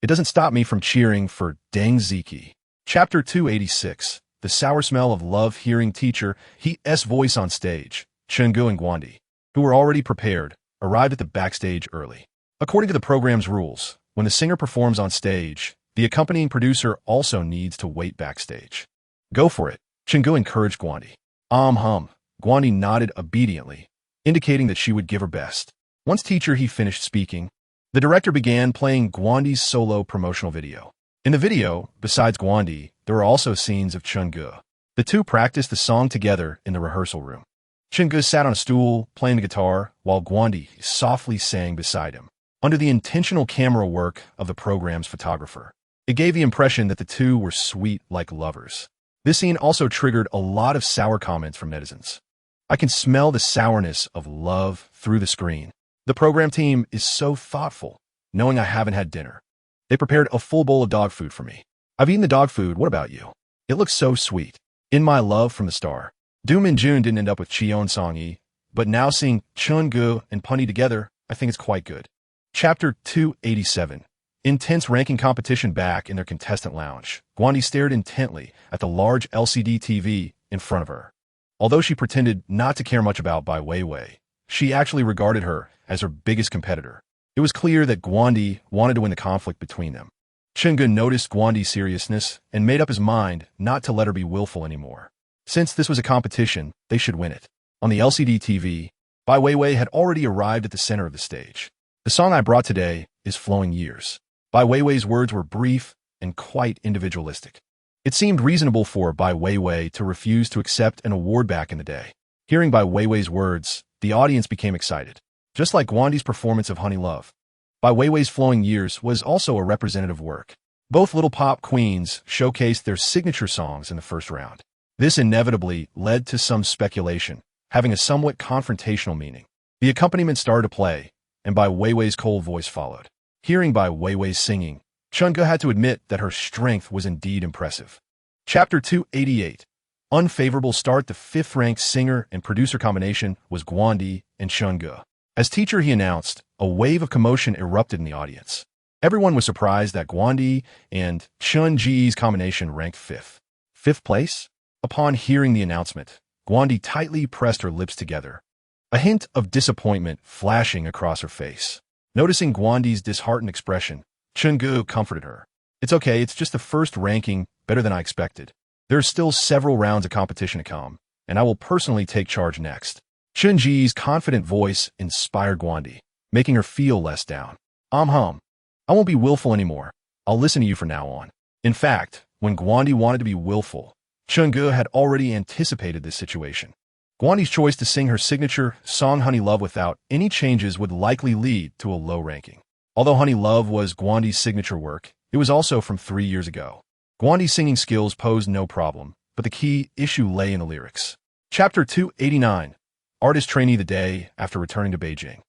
it doesn't stop me from cheering for Deng Ziki. Chapter 286. The Sour Smell of Love. Hearing teacher He's voice on stage, Chungu and Guandi, who were already prepared, arrived at the backstage early. According to the program's rules, when the singer performs on stage, the accompanying producer also needs to wait backstage. Go for it, Chungu encouraged Guandi. Guandi nodded obediently, indicating that she would give her best. Once teacher He finished speaking, the director began playing Guandi's solo promotional video. In the video, besides Guandi, there were also scenes of Chungu. The two practiced the song together in the rehearsal room. Chungu sat on a stool, playing the guitar, while Guandi softly sang beside him. Under the intentional camera work of the program's photographer, it gave the impression that the two were sweet like lovers. This scene also triggered a lot of sour comments from netizens. I can smell the sourness of love through the screen. The program team is so thoughtful, knowing I haven't had dinner. They prepared a full bowl of dog food for me. I've eaten the dog food, what about you? It looks so sweet. In my love from the star. Do Min-jun didn't end up with Cheon Song-yi, but now seeing Chungu and Pundi together, I think it's quite good. Chapter 287. Intense ranking competition. Back in their contestant lounge, Guandi stared intently at the large LCD TV in front of her. Although she pretended not to care much about Bai Weiwei, she actually regarded her as her biggest competitor. It was clear that Guandi wanted to win the conflict between them. Chungu noticed Guandi's seriousness and made up his mind not to let her be willful anymore. Since this was a competition, they should win it. On the LCD TV, Bai Weiwei had already arrived at the center of the stage. The song I brought today is Flowing Years. Bai Weiwei's words were brief and quite individualistic. It seemed reasonable for Bai Weiwei to refuse to accept an award back in the day. Hearing Bai Weiwei's words, the audience became excited. Just like Guandi's performance of Honey Love, Bai Weiwei's Flowing Years was also a representative work. Both little pop queens showcased their signature songs in the first round. This inevitably led to some speculation, having a somewhat confrontational meaning. The accompaniment started to play, and Bai Weiwei's cold voice followed. Hearing Bai Weiwei's singing, Chungu had to admit that her strength was indeed impressive. Chapter 288. Unfavorable start. The fifth-ranked singer and producer combination was Guandi and Chungu. As teacher He announced, a wave of commotion erupted in the audience. Everyone was surprised that Guandi and Chunji's combination ranked fifth. Fifth place? Upon hearing the announcement, Guandi tightly pressed her lips together, a hint of disappointment flashing across her face. Noticing Guandi's disheartened expression, Chungu comforted her. It's okay, it's just the first ranking, better than I expected. There are still several rounds of competition to come, and I will personally take charge next. Chunji's confident voice inspired Guandi, making her feel less down. I won't be willful anymore. I'll listen to you from now on. In fact, when Guandi wanted to be willful, Chungu had already anticipated this situation. Guandi's choice to sing her signature song Honey Love without any changes would likely lead to a low ranking. Although Honey Love was Guandi's signature work, it was also from 3 years ago. Guandi's singing skills posed no problem, but the key issue lay in the lyrics. Chapter 289. Artist trainee. The day after returning to Beijing,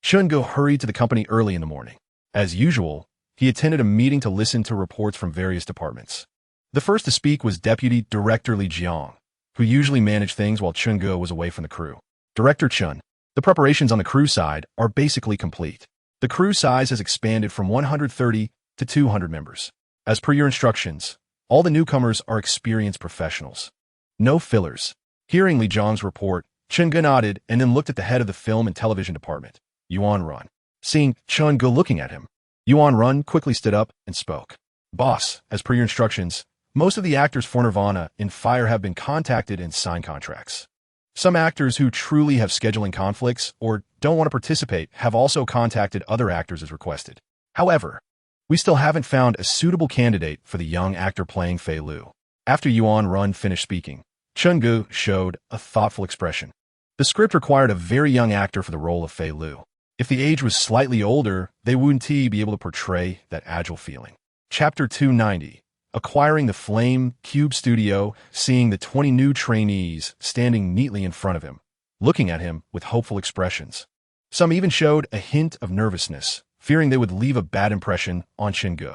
Chungu hurried to the company early in the morning. As usual, he attended a meeting to listen to reports from various departments. The first to speak was Deputy Director Li Jiang, who usually managed things while Chungu was away from the crew. Director Chun, the preparations on the crew side are basically complete. The crew size has expanded from 130 to 200 members. As per your instructions, all the newcomers are experienced professionals. No fillers. Hearing Li Jiang's report, Chungu nodded and then looked at the head of the film and television department, Yuan Run. Seeing Chungu looking at him, Yuan Run quickly stood up and spoke. Boss, as per your instructions, most of the actors for Nirvana in Fire have been contacted and signed contracts. Some actors who truly have scheduling conflicts or don't want to participate have also contacted other actors as requested. However, we still haven't found a suitable candidate for the young actor playing Fei Lu. After Yuan Run finished speaking, Chun-gu showed a thoughtful expression. The script required a very young actor for the role of Fei Lu. If the age was slightly older, they wouldn't be able to portray that agile feeling. Chapter 290. Acquiring the Flame Cube Studio, seeing the 20 new trainees standing neatly in front of him, looking at him with hopeful expressions. Some even showed a hint of nervousness, fearing they would leave a bad impression on Chun-gu.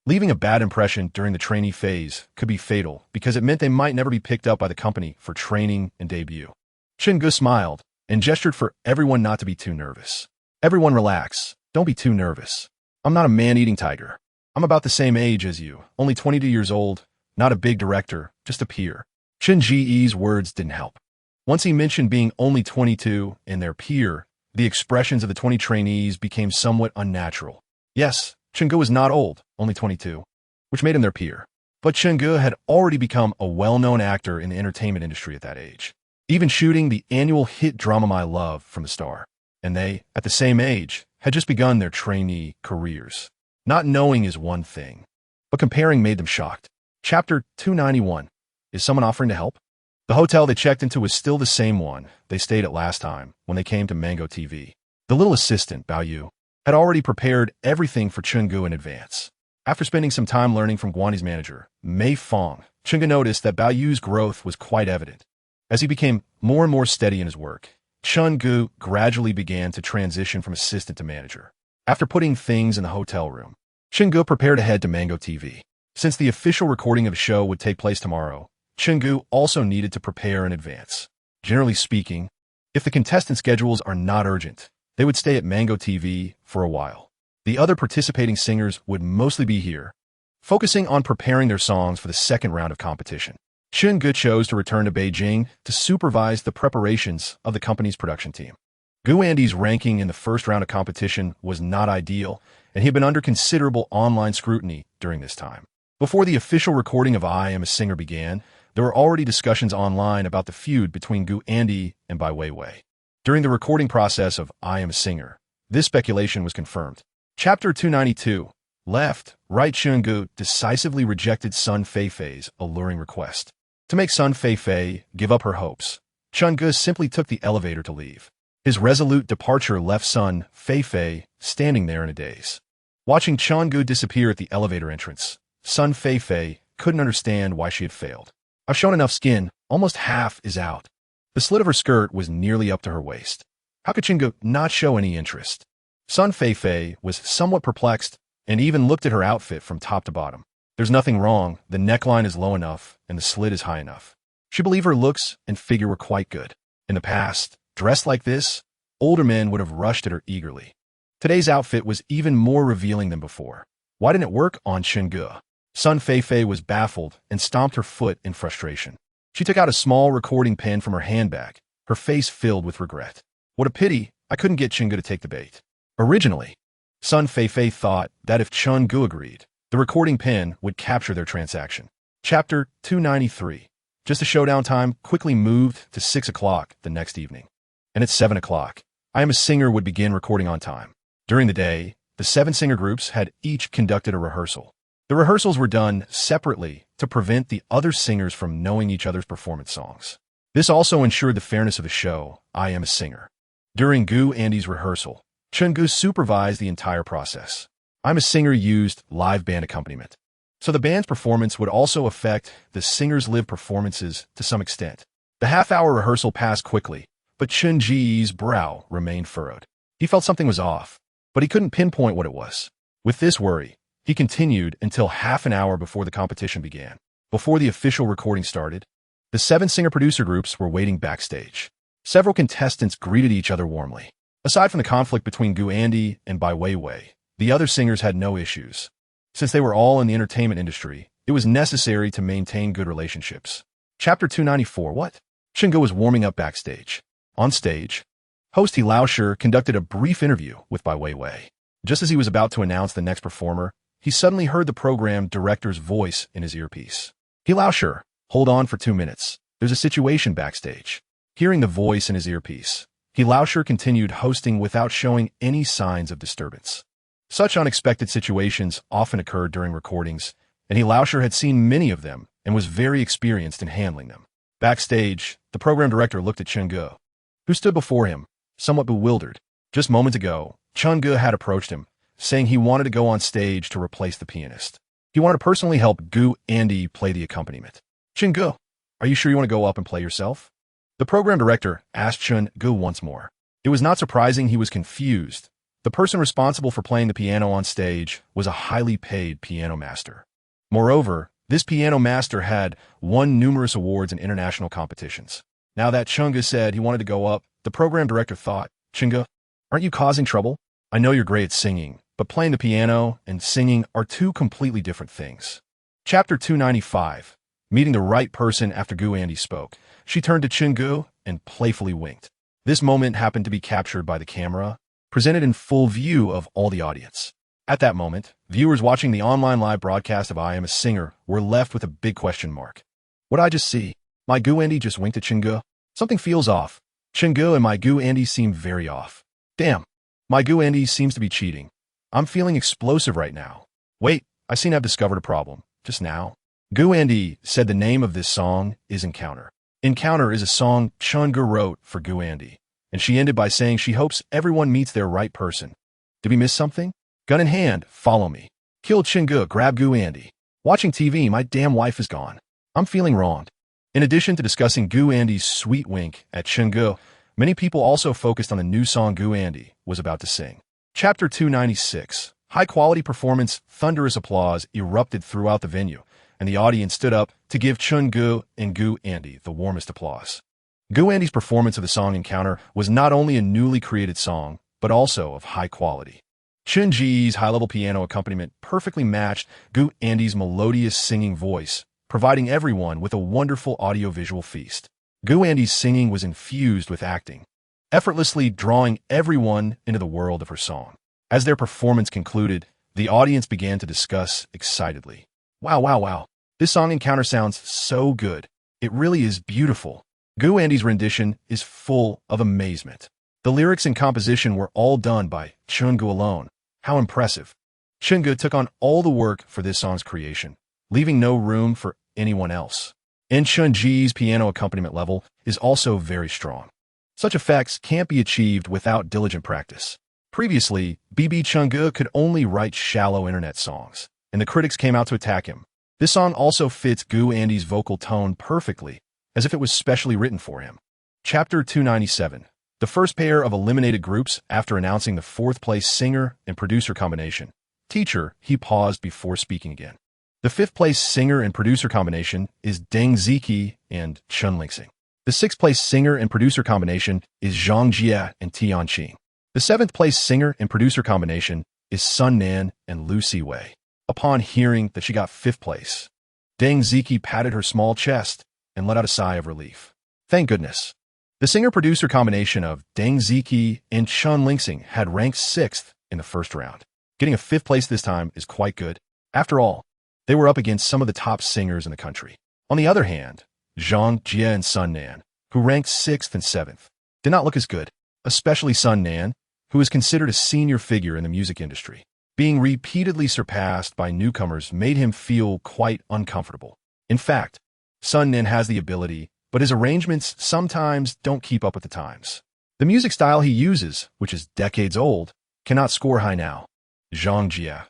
Leaving a bad impression during the trainee phase could be fatal because it meant they might never be picked up by the company for training and debut. Chun-gu smiled and gestured for everyone not to be too nervous. Everyone relax. Don't be too nervous. I'm not a man-eating tiger. I'm about the same age as you, only 22 years old, not a big director, just a peer. Chun-ji's words didn't help. Once he mentioned being only 22 and their peer, the expressions of the 20 trainees became somewhat unnatural. Yes, Chun-gu was not old, only 22, which made him their peer. But Chun-gu had already become a well-known actor in the entertainment industry at that age, even shooting the annual hit drama My Love from the star. And they, at the same age, had just begun their trainee careers. Not knowing is one thing, but comparing made them shocked. Chapter 291. Is someone offering to help? The hotel they checked into was still the same one they stayed at last time when they came to Mango TV. The little assistant, Bao Yu, had already prepared everything for Chun-gu in advance. After spending some time learning from Guanyi's manager, Mei Fong, Chun-gu noticed that Bao Yu's growth was quite evident. As he became more and more steady in his work, Chun-gu gradually began to transition from assistant to manager. After putting things in the hotel room, Chun-gu prepared to head to Mango TV. Since the official recording of the show would take place tomorrow, Chun-gu also needed to prepare in advance. Generally speaking, if the contestant schedules are not urgent, they would stay at Mango TV for a while. The other participating singers would mostly be here, focusing on preparing their songs for the second round of competition. Chun-gu chose to return to Beijing to supervise the preparations of the company's production team. Gu Andy's ranking in the first round of competition was not ideal, and he had been under considerable online scrutiny during this time. Before the official recording of I Am a Singer began, there were already discussions online about the feud between Gu Andy and Bai Weiwei. During the recording process of I Am a Singer, this speculation was confirmed. Chapter 292. Left, right. Chun-gu decisively rejected Sun Feifei's alluring request. To make Sun Feifei give up her hopes, Chun-gu simply took the elevator to leave. His resolute departure left Sun Feifei standing there in a daze. Watching Chun-gu disappear at the elevator entrance, Sun Feifei couldn't understand why she had failed. I've shown enough skin, almost half is out. The slit of her skirt was nearly up to her waist. How could Chun-gu not show any interest? Sun Feifei was somewhat perplexed and even looked at her outfit from top to bottom. There's nothing wrong, the neckline is low enough and the slit is high enough. She believed her looks and figure were quite good. In the past, dressed like this, older men would have rushed at her eagerly. Today's outfit was even more revealing than before. Why didn't it work on Chun-gu? Sun Feifei was baffled and stomped her foot in frustration. She took out a small recording pen from her handbag, her face filled with regret. What a pity I couldn't get Chun-gu to take the bait. Originally, Sun Feifei thought that if Chun-gu agreed, the recording pen would capture their transaction. Chapter 293. Just a showdown time quickly moved to 6 o'clock the next evening. And at 7 o'clock, I Am a Singer would begin recording on time. During the day, the 7 singer groups had each conducted a rehearsal. The rehearsals were done separately to prevent the other singers from knowing each other's performance songs. This also ensured the fairness of the show, I Am a Singer. During Gu Andy's rehearsal, Chun-gu supervised the entire process. I'm a Singer used live band accompaniment, so the band's performance would also affect the singers' live performances to some extent. The half-hour rehearsal passed quickly, but Chun-ji's brow remained furrowed. He felt something was off, but he couldn't pinpoint what it was. With this worry, he continued until half an hour before the competition began. Before the official recording started, the 7 singer-producer groups were waiting backstage. Several contestants greeted each other warmly. Aside from the conflict between Gu Andy and Bai Weiwei, the other singers had no issues. Since they were all in the entertainment industry, it was necessary to maintain good relationships. Chapter 294. What? Chun-gu was warming up backstage. On stage, host He Laoshi conducted a brief interview with Bai Weiwei. Just as he was about to announce the next performer, he suddenly heard the program director's voice in his earpiece. He Laoshi, hold on for 2 minutes. There's a situation backstage. Hearing the voice in his earpiece, He Laoshi continued hosting without showing any signs of disturbance. Such unexpected situations often occurred during recordings, and He Laoshi had seen many of them and was very experienced in handling them. Backstage, the program director looked at Chun-gu, who stood before him, somewhat bewildered. Just moments ago, Chun-gu had approached him, saying he wanted to go on stage to replace the pianist. He wanted to personally help Gu Andy play the accompaniment. Chun-gu, are you sure you want to go up and play yourself? The program director asked Chun-gu once more. It was not surprising he was confused. The person responsible for playing the piano on stage was a highly paid piano master. Moreover, this piano master had won numerous awards in international competitions. Now that Chun-gu said he wanted to go up, the program director thought, Chun-gu, aren't you causing trouble? I know you're great at singing, but playing the piano and singing are two completely different things. Chapter 295. Meeting the right person after Gu Andy spoke. She turned to Chun-gu and playfully winked. This moment happened to be captured by the camera, presented in full view of all the audience. At that moment, viewers watching the online live broadcast of I Am a Singer were left with a big question mark. What did I just see? My Gu Andy just winked at Chun-gu? Something feels off. Chun-gu and my Gu Andy seem very off. Damn, my Gu Andy seems to be cheating. I'm feeling explosive right now. Wait, I seem to have discovered a problem. Just now. Gu Andy said the name of this song is Encounter. Encounter is a song Chun-gu wrote for Gu Andy, and she ended by saying she hopes everyone meets their right person. Did we miss something? Gun in hand, follow me. Kill Chun-gu, grab Gu Andy. Watching TV, my damn wife is gone. I'm feeling wronged. In addition to discussing Gu Andy's sweet wink at Chun-gu, many people also focused on the new song Gu Andy was about to sing. Chapter 296. High-quality performance, thunderous applause erupted throughout the venue, and the audience stood up to give Chun-gu and Gu Andy the warmest applause. Gu Andy's performance of the song Encounter was not only a newly created song, but also of high quality. Chun-ji's high-level piano accompaniment perfectly matched Gu Andy's melodious singing voice, providing everyone with a wonderful audio-visual feast. Gu Andy's singing was infused with acting, effortlessly drawing everyone into the world of her song. As their performance concluded, the audience began to discuss excitedly. Wow. This song Encounter sounds so good. It really is beautiful. Gu Andy's rendition is full of amazement. The lyrics and composition were all done by Chun-gu alone. How impressive. Chun-gu took on all the work for this song's creation, leaving no room for anyone else. And Chun-ji's piano accompaniment level is also very strong. Such effects can't be achieved without diligent practice. Previously, BB Chun-gu could only write shallow internet songs, and the critics came out to attack him. This song also fits Gu Andy's vocal tone perfectly, as if it was specially written for him. Chapter 297. The first pair of eliminated groups after announcing the fourth-place singer and producer combination. Teacher, he paused before speaking again. The fifth-place singer and producer combination is Deng Ziqi and Chun Lingxing. The sixth-place singer and producer combination is Zhang Jie and Tian Qing. The seventh-place singer and producer combination is Sun Nan and Lu Siwei. Upon hearing that she got fifth place, Deng Ziqi patted her small chest and let out a sigh of relief. Thank goodness. The singer-producer combination of Deng Ziqi and Chun Lingxing had ranked sixth in the first round. Getting a fifth place this time is quite good. After all, they were up against some of the top singers in the country. On the other hand, Zhang Jie and Sun Nan, who ranked sixth and seventh, did not look as good, especially Sun Nan, who is considered a senior figure in the music industry. Being repeatedly surpassed by newcomers made him feel quite uncomfortable. In fact, Sun Nan has the ability, but his arrangements sometimes don't keep up with the times. The music style he uses, which is decades old, cannot score high now. Zhang Jie,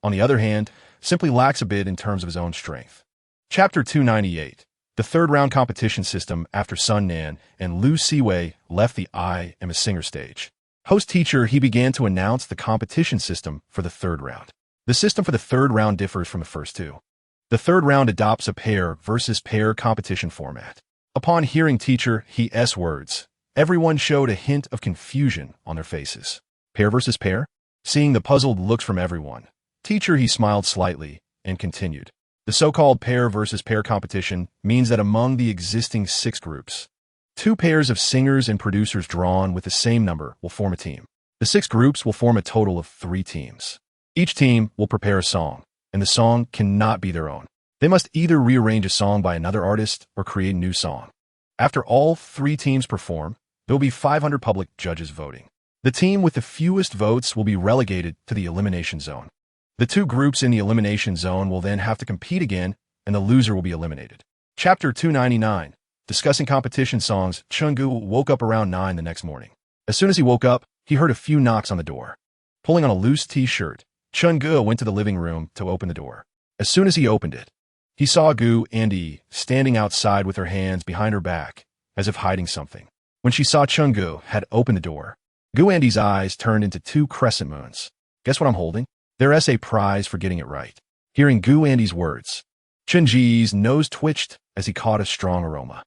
on the other hand, simply lacks a bit in terms of his own strength. Chapter 298. The third-round competition system after Sun Nan and Lu Siwei left the I Am a Singer stage. Host-teacher, he began to announce the competition system for the third round. The system for the third round differs from the first two. The third round adopts a pair versus pair competition format. Upon hearing teacher He's words, everyone showed a hint of confusion on their faces. Pair versus pair? Seeing the puzzled looks from everyone, teacher he smiled slightly and continued. The so-called pair versus pair competition means that among the existing 6 groups, 2 pairs of singers and producers drawn with the same number will form a team. The 6 groups will form a total of 3 teams. Each team will prepare a song, and the song cannot be their own. They must either rearrange a song by another artist or create a new song. After all 3 teams perform, there will be 500 public judges voting. The team with the fewest votes will be relegated to the elimination zone. The 2 groups in the elimination zone will then have to compete again and the loser will be eliminated. Chapter 299. Discussing competition songs. Chun-gu woke up around 9 the next morning. As soon as he woke up, he heard a few knocks on the door. Pulling on a loose t-shirt, Chun-gu went to the living room to open the door. As soon as he opened it, he saw Gu Andi standing outside with her hands behind her back, as if hiding something. When she saw Chun-gu had opened the door, Gu Andi's eyes turned into 2 crescent moons. Guess what I'm holding? Their essay prize for getting it right. Hearing Gu Andi's words, Chun-ji's nose twitched as he caught a strong aroma.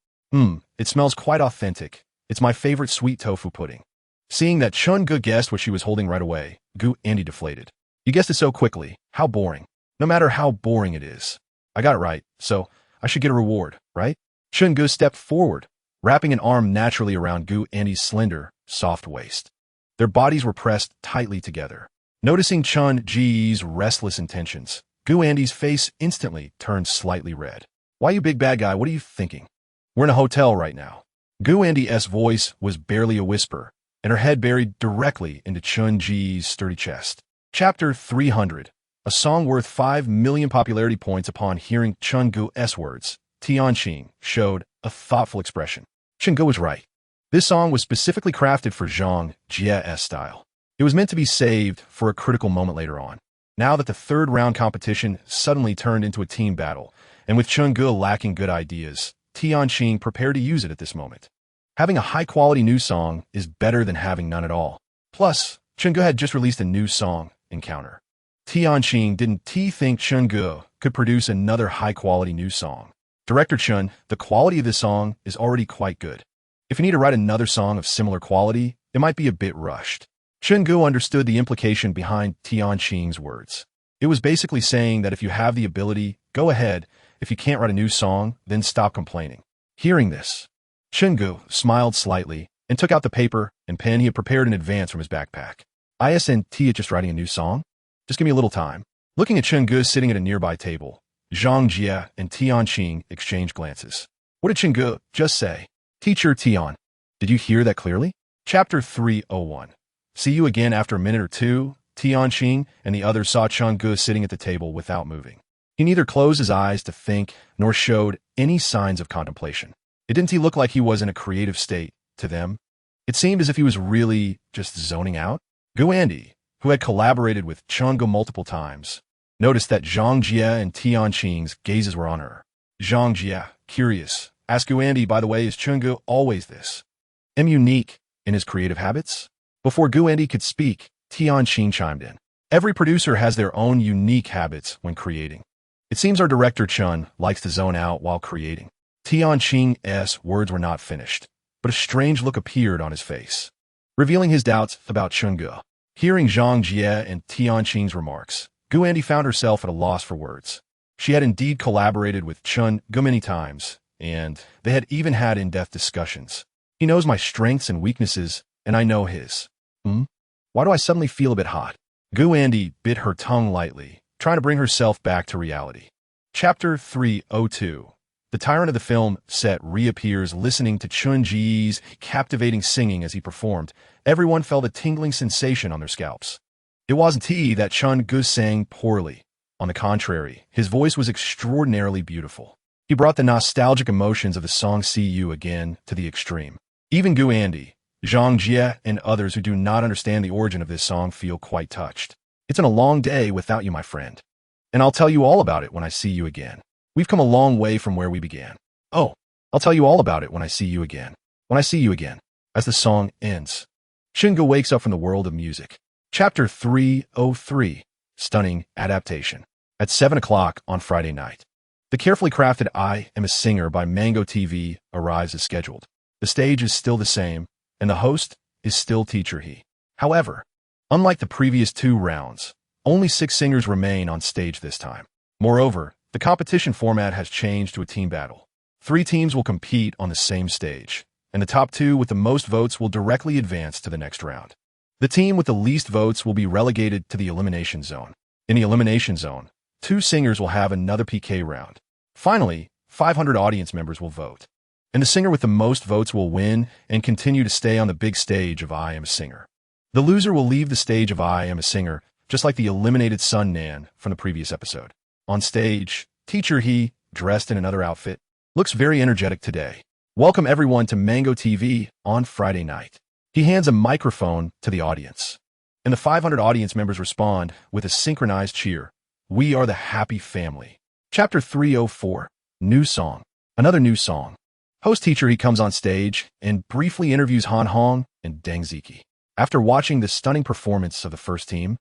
It smells quite authentic. It's my favorite sweet tofu pudding. Seeing that Chun-gu guessed what she was holding right away, Gu Andi deflated. You guessed it so quickly. How boring. No matter how boring it is. I got it right, so I should get a reward, right? Chun-gu stepped forward, wrapping an arm naturally around Gu Andi's slender, soft waist. Their bodies were pressed tightly together. Noticing Chun-ji's restless intentions, Gu Andi's face instantly turned slightly red. Why, you big bad guy, what are you thinking? We're in a hotel right now. Gu Andi's voice was barely a whisper, and her head buried directly into Chun-ji's sturdy chest. Chapter 300. A song worth 5 million popularity points. Upon hearing Chun-gu's words, Tianqing showed a thoughtful expression. Chun-gu was right. This song was specifically crafted for Zhang Jie's style. It was meant to be saved for a critical moment later on. Now that the third round competition suddenly turned into a team battle, and with Chun-gu lacking good ideas, Tianqing prepared to use it at this moment. Having a high-quality new song is better than having none at all. Plus, Chun-gu had just released a new song, Encounter. Tianqing didn't think Chun-gu could produce another high-quality new song. Director Chun, the quality of this song is already quite good. If you need to write another song of similar quality, it might be a bit rushed. Chun-gu understood the implication behind Tianqing's words. It was basically saying that if you have the ability, go ahead. If you can't write a new song, then stop complaining. Hearing this, Chun-gu smiled slightly and took out the paper and pen he had prepared in advance from his backpack. Isn't just writing a new song? Just give me a little time. Looking at Chun-gu sitting at a nearby table, Zhang Jie and Tianqing exchanged glances. What did Chun-gu just say? Teacher Tian, did you hear that clearly? Chapter 301. See you again after a minute or two. Tianqing and the others saw Chun-gu sitting at the table without moving. He neither closed his eyes to think nor showed any signs of contemplation. It didn't look like he was in a creative state to them. It seemed as if he was really just zoning out. Gu Andi, who had collaborated with Chun-gu multiple times, noticed that Zhang Jie and Tianqing's gazes were on her. Zhang Jie, curious, asked Gu Andi, by the way, is Chun-gu always this? Unique in his creative habits? Before Gu Andi could speak, Tianqing chimed in. Every producer has their own unique habits when creating. It seems our director Chun likes to zone out while creating. Tianqing's words were not finished, but a strange look appeared on his face, revealing his doubts about Chun-gu. Hearing Zhang Jie and Tianqing's remarks, Gu Andi found herself at a loss for words. She had indeed collaborated with Chun-gu many times, and they had even had in-depth discussions. He knows my strengths and weaknesses, and I know his. Why do I suddenly feel a bit hot? Gu Andi bit her tongue lightly, trying to bring herself back to reality. Chapter 302. The tyrant of the film set reappears listening to Chun-ji's captivating singing as he performed. Everyone felt a tingling sensation on their scalps. It wasn't that Chun-gu sang poorly. On the contrary, his voice was extraordinarily beautiful. He brought the nostalgic emotions of the song See You Again to the extreme. Even Gu Andi, Zhang Jie, and others who do not understand the origin of this song feel quite touched. It's been a long day without you, my friend. And I'll tell you all about it when I see you again. We've come a long way from where we began. Oh, I'll tell you all about it when I see you again. When I see you again. As the song ends, Chun-gu wakes up from the world of music. Chapter 303. Stunning adaptation. At 7 o'clock on Friday night, the carefully crafted I Am a Singer by Mango TV arrives as scheduled. The stage is still the same, and the host is still Teacher He. However, unlike the previous 2 rounds, only 6 singers remain on stage this time. Moreover, the competition format has changed to a team battle. 3 teams will compete on the same stage, and the top 2 with the most votes will directly advance to the next round. The team with the least votes will be relegated to the elimination zone. In the elimination zone, 2 singers will have another PK round. Finally, 500 audience members will vote, and the singer with the most votes will win and continue to stay on the big stage of I Am a Singer. The loser will leave the stage of I Am a Singer, just like the eliminated Sun Nan from the previous episode. On stage, Teacher He, dressed in another outfit, looks very energetic today. Welcome everyone to Mango TV on Friday night. He hands a microphone to the audience, and the 500 audience members respond with a synchronized cheer. We are the happy family. Chapter 304, New Song. Another new song. Host teacher, he comes on stage and briefly interviews Han Hong and Deng Ziki. After watching the stunning performance of the first team,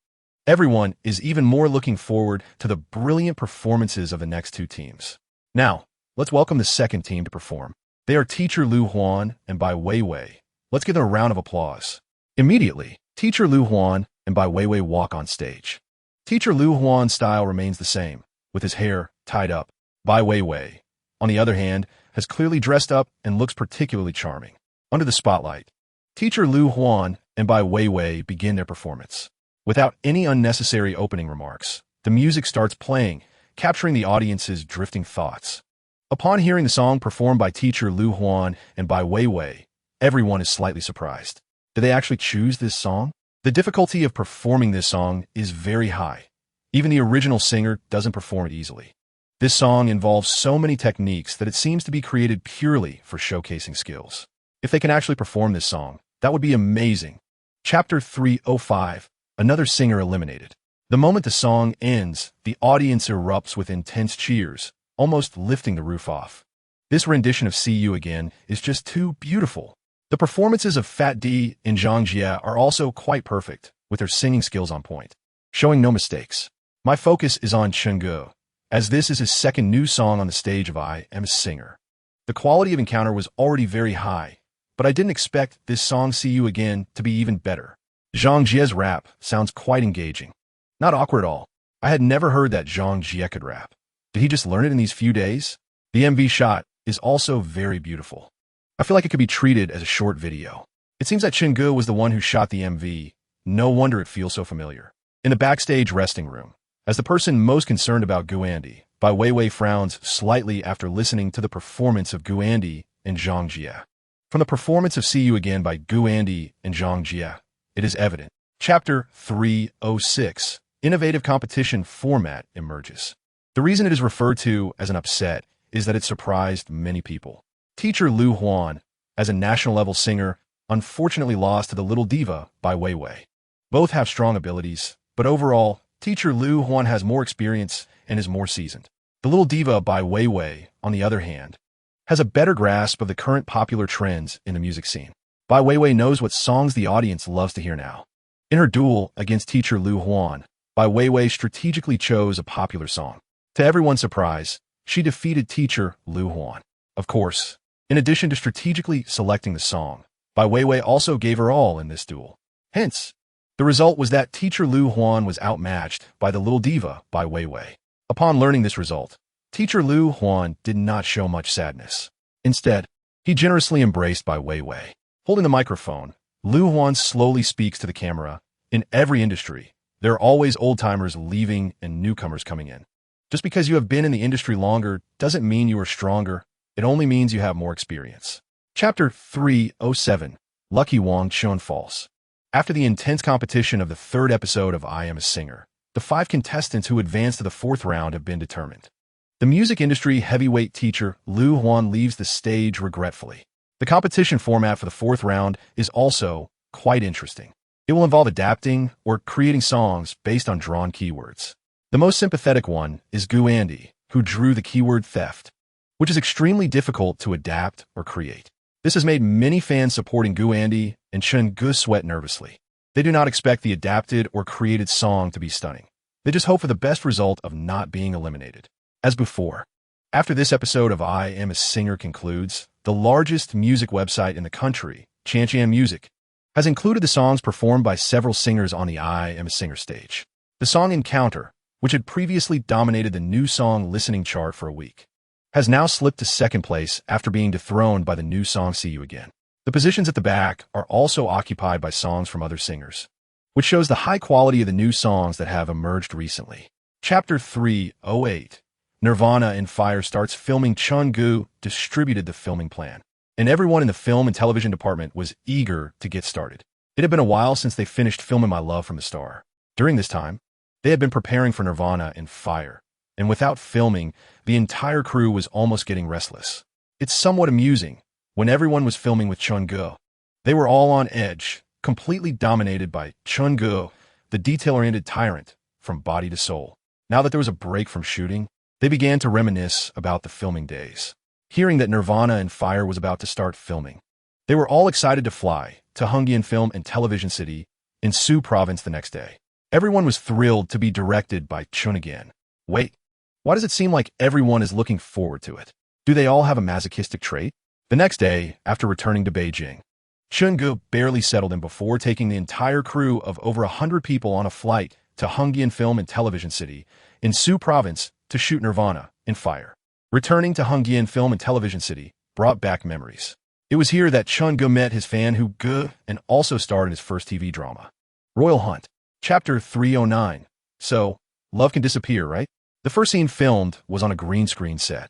everyone is even more looking forward to the brilliant performances of the next two teams. Now, let's welcome the second team to perform. They are Teacher Lu Huan and Bai Weiwei. Let's give them a round of applause. Immediately, Teacher Lu Huan and Bai Weiwei walk on stage. Teacher Lu Huan's style remains the same, with his hair tied up. Bai Weiwei, on the other hand, has clearly dressed up and looks particularly charming. Under the spotlight, Teacher Lu Huan and Bai Weiwei begin their performance. Without any unnecessary opening remarks, the music starts playing, capturing the audience's drifting thoughts. Upon hearing the song performed by Teacher Lu Huan and Bai Weiwei, everyone is slightly surprised. Did they actually choose this song? The difficulty of performing this song is very high. Even the original singer doesn't perform it easily. This song involves so many techniques that it seems to be created purely for showcasing skills. If they can actually perform this song, that would be amazing. Chapter 305, Another Singer Eliminated. The moment the song ends, the audience erupts with intense cheers, almost lifting the roof off. This rendition of See You Again is just too beautiful. The performances of Fat D and Zhang Jie are also quite perfect, with their singing skills on point, showing no mistakes. My focus is on Chenggu, as this is his second new song on the stage of I Am a Singer. The quality of encounter was already very high, but I didn't expect this song See You Again to be even better. Zhang Jie's rap sounds quite engaging. Not awkward at all. I had never heard that Zhang Jie could rap. Did he just learn it in these few days? The MV shot is also very beautiful. I feel like it could be treated as a short video. It seems that Chenggu was the one who shot the MV. No wonder it feels so familiar. In the backstage resting room, as the person most concerned about Guandi, Bai Weiwei frowns slightly after listening to the performance of Guandi and Zhang Jie. From the performance of See You Again by Guandi and Zhang Jie, it is evident. Chapter 306, Innovative Competition Format emerges. The reason it is referred to as an upset is that it surprised many people. Teacher Lu Huan, as a national-level singer, unfortunately lost to the little diva Bai Weiwei. Both have strong abilities, but overall, Teacher Lu Huan has more experience and is more seasoned. The little diva Bai Weiwei, on the other hand, has a better grasp of the current popular trends in the music scene. Bai Weiwei knows what songs the audience loves to hear now. In her duel against Teacher Lu Huan, Bai Weiwei strategically chose a popular song. To everyone's surprise, she defeated Teacher Lu Huan. Of course, in addition to strategically selecting the song, Bai Weiwei also gave her all in this duel. Hence, the result was that Teacher Lu Huan was outmatched by the little diva Bai Weiwei. Upon learning this result, Teacher Lu Huan did not show much sadness. Instead, he generously embraced Bai Weiwei. Holding the microphone, Lu Huan slowly speaks to the camera. In every industry, there are always old-timers leaving and newcomers coming in. Just because you have been in the industry longer doesn't mean you are stronger. It only means you have more experience. Chapter 307, Lucky Wong Chun Falls. After the intense competition of the third episode of I Am a Singer, the 5 contestants who advanced to the 4th round have been determined. The music industry heavyweight teacher Lu Huan leaves the stage regretfully. The competition format for the 4th round is also quite interesting. It will involve adapting or creating songs based on drawn keywords. The most sympathetic one is Guandi, who drew the keyword theft, which is extremely difficult to adapt or create. This has made many fans supporting Guandi and Chenggu sweat nervously. They do not expect the adapted or created song to be stunning. They just hope for the best result of not being eliminated. As before, after this episode of I Am a Singer concludes, the largest music website in the country, Chanchian Music, has included the songs performed by several singers on the I Am a Singer stage. The song Encounter, which had previously dominated the new song listening chart for a week, has now slipped to 2nd place after being dethroned by the new song See You Again. The positions at the back are also occupied by songs from other singers, which shows the high quality of the new songs that have emerged recently. Chapter 308, Nirvana and Fire starts filming. Chenggu distributed the filming plan, and everyone in the film and television department was eager to get started. It had been a while since they finished filming My Love from the Star. During this time, they had been preparing for Nirvana and Fire, and without filming, the entire crew was almost getting restless. It's somewhat amusing when everyone was filming with Chun-gu. They were all on edge, completely dominated by Chun-gu, the detail-oriented tyrant, from body to soul. Now that there was a break from shooting, they began to reminisce about the filming days. Hearing that Nirvana and Fire was about to start filming, they were all excited to fly to Hungyeon Film and Television City in Su Province the next day. Everyone was thrilled to be directed by Chun again. Wait, why does it seem like everyone is looking forward to it? Do they all have a masochistic trait? The next day, after returning to Beijing, Chun-gu barely settled in before taking the entire crew of over 100 people on a flight to Hungyeon Film and Television City in Su Province to shoot Nirvana and Fire. Returning to Hungyeon Film and Television City brought back memories. It was here that Chun-gu met his fan Gu and also starred in his first TV drama, Royal Hunt. Chapter 309. So, love can disappear, right? The first scene filmed was on a green screen set,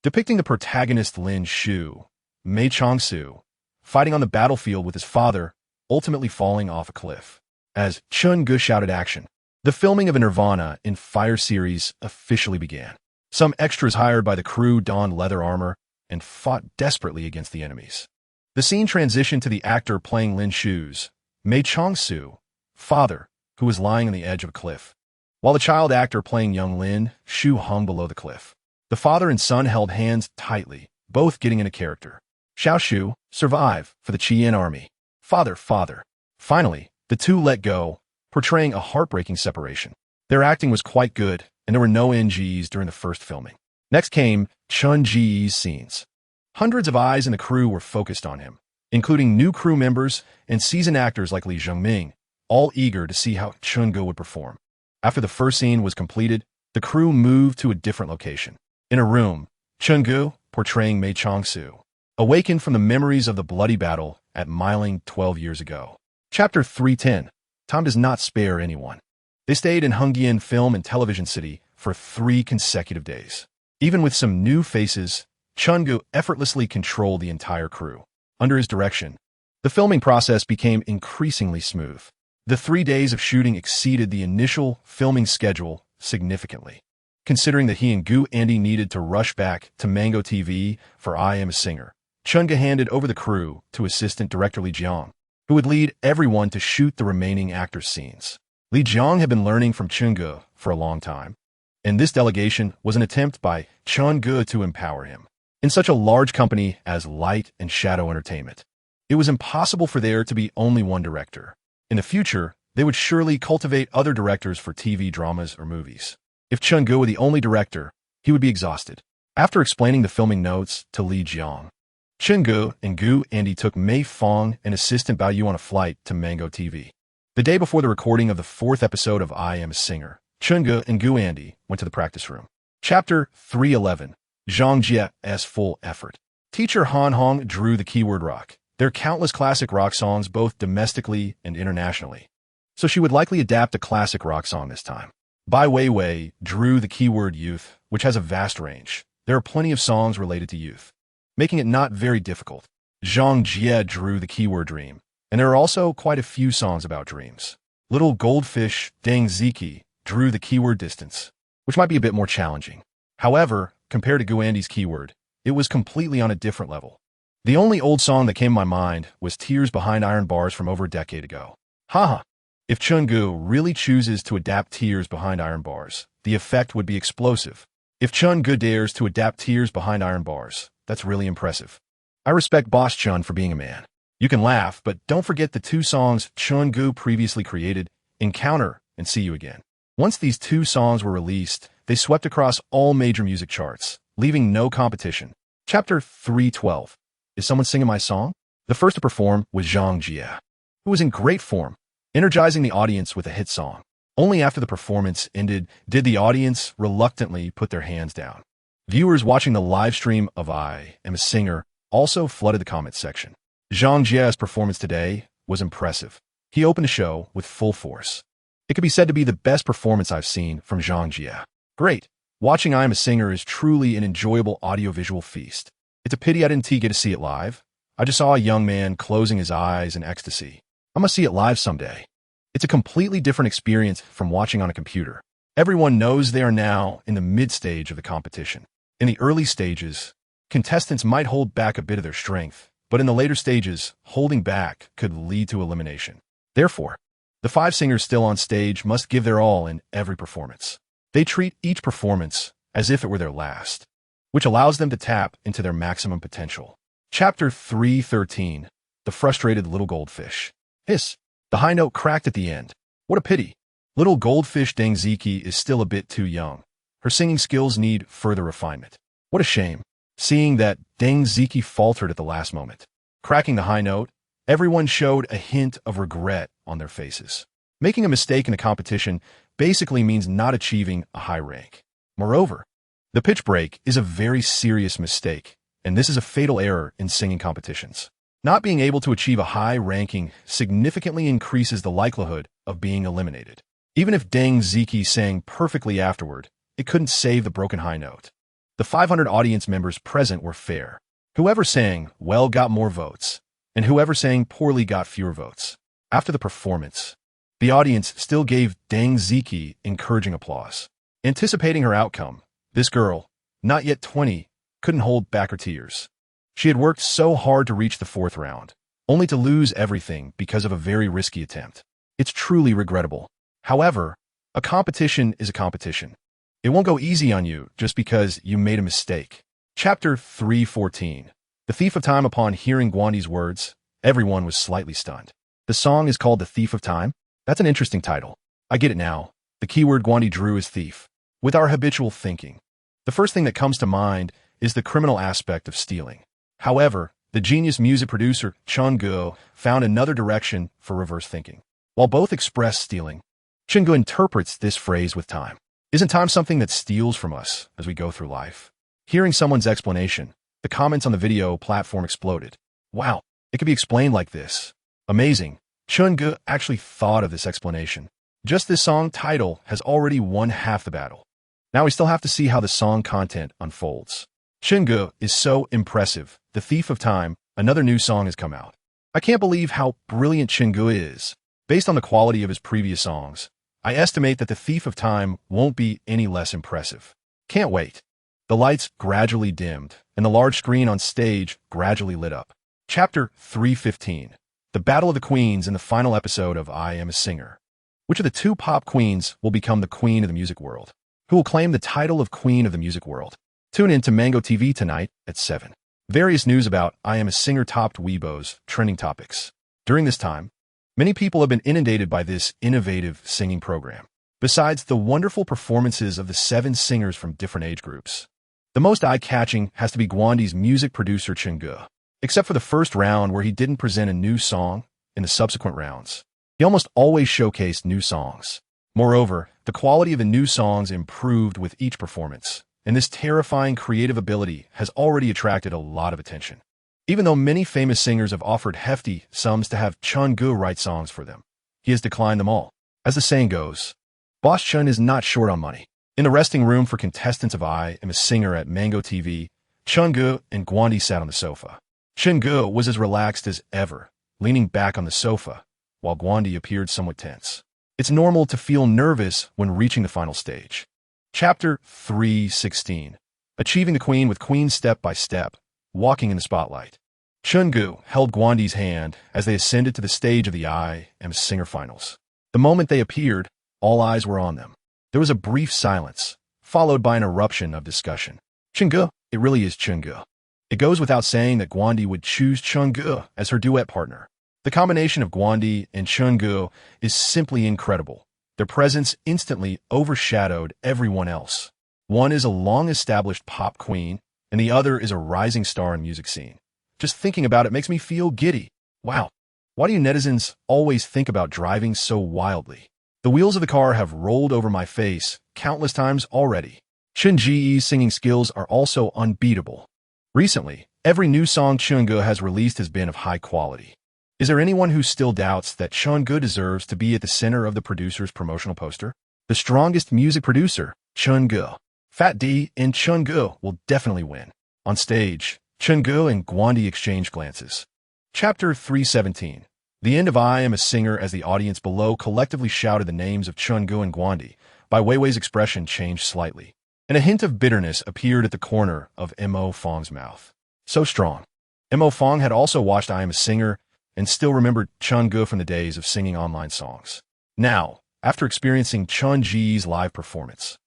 depicting the protagonist Lin Shu, Mei Chong-soo, fighting on the battlefield with his father, ultimately falling off a cliff. As Chun-gu shouted action, the filming of a Nirvana in Fire series officially began. Some extras hired by the crew donned leather armor and fought desperately against the enemies. The scene transitioned to the actor playing Lin Shu's, Mei Chong-soo, father, who was lying on the edge of a cliff, while the child actor playing young Lin Shu hung below the cliff. The father and son held hands tightly, both getting into character. Xiao Shu, survive for the Qian army. Father, father. Finally, the two let go, portraying a heartbreaking separation. Their acting was quite good, and there were no NGs during the first filming. Next came Chun-ji's scenes. Hundreds of eyes in the crew were focused on him, including new crew members and seasoned actors like Lee Jung-ming, all eager to see how Chun-gu would perform. After the first scene was completed, the crew moved to a different location. In a room, Chun-gu, portraying Mei Chong-soo, awakened from the memories of the bloody battle at Miling 12 years ago. Chapter 310. Time does not spare anyone. They stayed in Hungyeon Film and Television City for 3 consecutive days. Even with some new faces, Chun-gu effortlessly controlled the entire crew. Under his direction, the filming process became increasingly smooth. The 3 days of shooting exceeded the initial filming schedule significantly, considering that he and Gu Andy needed to rush back to Mango TV for I Am a Singer. Chun-gu handed over the crew to assistant director Lee Jiang, who would lead everyone to shoot the remaining actors' scenes. Lee Jiang had been learning from Chun-gu for a long time, and this delegation was an attempt by Chun-gu to empower him. In such a large company as Light and Shadow Entertainment, it was impossible for there to be only one director. In the future, they would surely cultivate other directors for TV dramas or movies. If Chun-gu were the only director, he would be exhausted. After explaining the filming notes to Lee Jiang, Chun-gu and Gu Andy took Mei Fong and assistant Bao Yu on a flight to Mango TV. The day before the recording of the 4th episode of I Am a Singer, Chun-gu and Gu Andy went to the practice room. Chapter 311. Zhang Jie's Full Effort. Teacher Han Hong drew the keyword rock. There are countless classic rock songs both domestically and internationally, so she would likely adapt a classic rock song this time. Bai Weiwei drew the keyword youth, which has a vast range. There are plenty of songs related to youth, making it not very difficult. Zhang Jie drew the keyword dream, and there are also quite a few songs about dreams. Little Goldfish Deng Ziki drew the keyword distance, which might be a bit more challenging. However, compared to Gu Andy's keyword, it was completely on a different level. The only old song that came to my mind was Tears Behind Iron Bars from over a decade ago. Haha. If Chun-gu really chooses to adapt Tears Behind Iron Bars, the effect would be explosive. If Chun-gu dares to adapt Tears Behind Iron Bars, that's really impressive. I respect Boss Chun for being a man. You can laugh, but don't forget the 2 songs Chun-gu previously created, Encounter and See You Again. Once these 2 songs were released, they swept across all major music charts, leaving no competition. Chapter 312. Is someone singing my song? The first to perform was Zhang Jie, who was in great form, energizing the audience with a hit song. Only after the performance ended did the audience reluctantly put their hands down. Viewers watching the live stream of I Am a Singer also flooded the comments section. Zhang Jie's performance today was impressive. He opened the show with full force. It could be said to be the best performance I've seen from Zhang Jie. Great. Watching I Am a Singer is truly an enjoyable audiovisual feast. It's a pity I didn't get to see it live. I just saw a young man closing his eyes in ecstasy. I must see it live someday. It's a completely different experience from watching on a computer. Everyone knows they are now in the mid-stage of the competition. In the early stages, contestants might hold back a bit of their strength, but in the later stages, holding back could lead to elimination. Therefore, the 5 singers still on stage must give their all in every performance. They treat each performance as if it were their last, which allows them to tap into their maximum potential. Chapter 3:13. The Frustrated Little Goldfish. Hiss. The high note cracked at the end. What a pity. Little goldfish Dengziki is still a bit too young. Her singing skills need further refinement. What a shame, seeing that Dengziki faltered at the last moment. Cracking the high note, everyone showed a hint of regret on their faces. Making a mistake in a competition basically means not achieving a high rank. Moreover, the pitch break is a very serious mistake, and this is a fatal error in singing competitions. Not being able to achieve a high ranking significantly increases the likelihood of being eliminated. Even if Dengziki sang perfectly afterward, it couldn't save the broken high note. The 500 audience members present were fair. Whoever sang well got more votes, and whoever sang poorly got fewer votes. After the performance, the audience still gave Dengziki encouraging applause. Anticipating her outcome, this girl, not yet 20, couldn't hold back her tears. She had worked so hard to reach the 4th round, only to lose everything because of a very risky attempt. It's truly regrettable. However, a competition is a competition. It won't go easy on you just because you made a mistake. Chapter 3:14. The Thief of Time. Upon hearing Guandi's words, everyone was slightly stunned. The song is called The Thief of Time? That's an interesting title. I get it now. The keyword Guandi drew is thief. With our habitual thinking, the first thing that comes to mind is the criminal aspect of stealing. However, the genius music producer Chungu found another direction for reverse thinking. While both express stealing, Chungu interprets this phrase with time. Isn't time something that steals from us as we go through life? Hearing someone's explanation, the comments on the video platform exploded. Wow, it could be explained like this. Amazing. Chungu actually thought of this explanation. Just this song title has already won half the battle. Now we still have to see how the song content unfolds. Chungu is so impressive. The Thief of Time, another new song has come out. I can't believe how brilliant Chungu is. Based on the quality of his previous songs, I estimate that The Thief of Time won't be any less impressive. Can't wait. The lights gradually dimmed, and the large screen on stage gradually lit up. Chapter 3:15. The Battle of the Queens in the final episode of I Am a Singer. Which of the 2 pop queens will become the queen of the music world? Who will claim the title of queen of the music world? Tune in to Mango TV tonight at 7. Various news about I Am a Singer topped Weibo's trending topics. During this time, many people have been inundated by this innovative singing program. Besides the wonderful performances of the 7 singers from different age groups, the most eye-catching has to be Guandi's music producer Chungu. Except for the first round where he didn't present a new song, in the subsequent rounds, he almost always showcased new songs. Moreover, the quality of the new songs improved with each performance, and this terrifying creative ability has already attracted a lot of attention. Even though many famous singers have offered hefty sums to have Chungu write songs for them, he has declined them all. As the saying goes, Boss Chun is not short on money. In the resting room for contestants of I Am a Singer at Mango TV, Chungu and Guandi sat on the sofa. Chungu was as relaxed as ever, leaning back on the sofa, while Guandi appeared somewhat tense. It's normal to feel nervous when reaching the final stage. Chapter 3:16. Achieving the Queen with Queen Step by Step, walking in the spotlight. Chungu held Guandi's hand as they ascended to the stage of the I Am a Singer finals. The moment they appeared, all eyes were on them. There was a brief silence, followed by an eruption of discussion. Chungu, it really is Chungu. It goes without saying that Guandi would choose Chungu as her duet partner. The combination of Guandi and Chungu is simply incredible. Their presence instantly overshadowed everyone else. One is a long-established pop queen, and the other is a rising star in music scene. Just thinking about it makes me feel giddy. Wow, why do you netizens always think about driving so wildly? The wheels of the car have rolled over my face countless times already. Chunji's singing skills are also unbeatable. Recently, every new song Chungu has released has been of high quality. Is there anyone who still doubts that Chungu deserves to be at the center of the producer's promotional poster? The strongest music producer, Chungu. Fat D and Chungu will definitely win. On stage, Chungu and Guandi exchange glances. Chapter 3:17. The end of I Am a Singer as the audience below collectively shouted the names of Chungu and Guandi, Bai Weiwei's expression changed slightly, and a hint of bitterness appeared at the corner of Mo Fong's mouth. So strong. Mo Fong had also watched I Am a Singer and still remembered Chun Ge from the days of singing online songs. Now, after experiencing Chun Ji's live performance,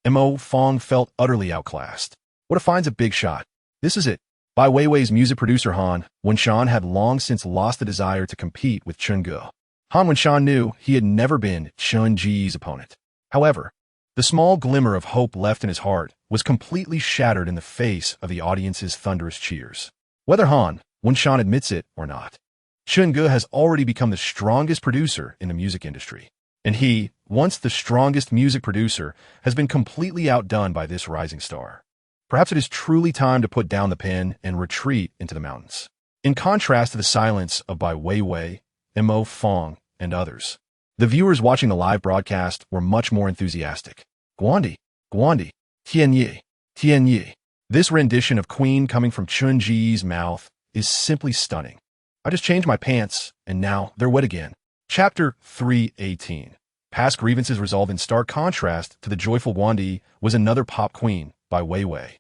Mo Fong felt utterly outclassed. What if finds a big shot? This is it. Bai Weiwei's music producer Han Wenshan had long since lost the desire to compete with Chun Ge. Han Wenshan knew he had never been Chun Ji's opponent. However, the small glimmer of hope left in his heart was completely shattered in the face of the audience's thunderous cheers. Whether Han Wenshan admits it or not, Chun Ge has already become the strongest producer in the music industry. And he, once the strongest music producer, has been completely outdone by this rising star. Perhaps it is truly time to put down the pen and retreat into the mountains. In contrast to the silence of Bai Weiwei, Mo Fong, and others, the viewers watching the live broadcast were much more enthusiastic. Guandi, Guandi, Tianyi, Tianyi. This rendition of Queen coming from Chun Ji's mouth is simply stunning. I just changed my pants, and now they're wet again. Chapter 318. Past grievances resolved. In stark contrast to the joyful Guandi was another pop queen, Bai Weiwei,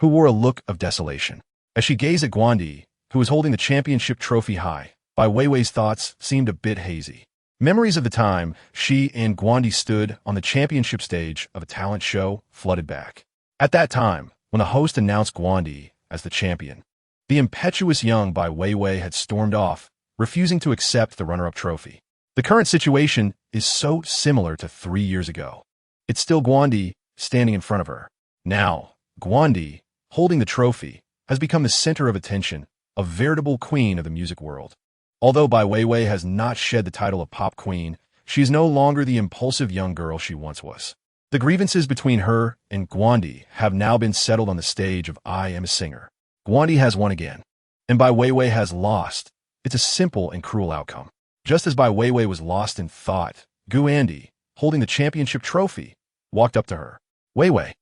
who wore a look of desolation. As she gazed at Guandi, who was holding the championship trophy high, Bai Weiwei's thoughts seemed a bit hazy. Memories of the time she and Guandi stood on the championship stage of a talent show flooded back. At that time, when the host announced Guandi as the champion, the impetuous young Bai Weiwei had stormed off, refusing to accept the runner-up trophy. The current situation is so similar to 3 years ago. It's still Guandi standing in front of her. Now, Guandi, holding the trophy, has become the center of attention, a veritable queen of the music world. Although Bai Weiwei has not shed the title of pop queen, she is no longer the impulsive young girl she once was. The grievances between her and Guandi have now been settled on the stage of I Am a Singer. Guandi has won again, and Bai Weiwei has lost. It's a simple and cruel outcome. Just as Bai Weiwei was lost in thought, Gu Andy, holding the championship trophy, walked up to her. Weiwei.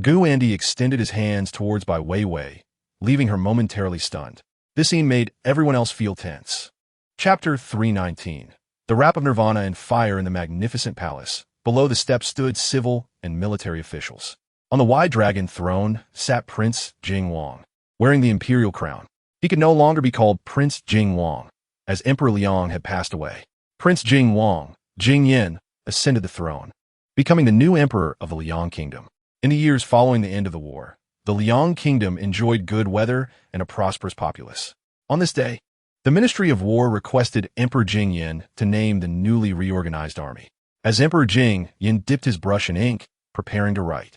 Gu Andy extended his hands towards Bai Weiwei, leaving her momentarily stunned. This scene made everyone else feel tense. Chapter 319. The rap of Nirvana and fire in the magnificent palace. Below the steps stood civil and military officials. On the wide dragon throne sat Prince Jing Wang, wearing the imperial crown. He could no longer be called Prince Jing Wang, as Emperor Liang had passed away. Prince Jing Wang, Jing Yin, ascended the throne, becoming the new emperor of the Liang kingdom. In the years following the end of the war, the Liang kingdom enjoyed good weather and a prosperous populace. On this day, the Ministry of War requested Emperor Jing Yin to name the newly reorganized army. As Emperor Jing Yin dipped his brush in ink, preparing to write,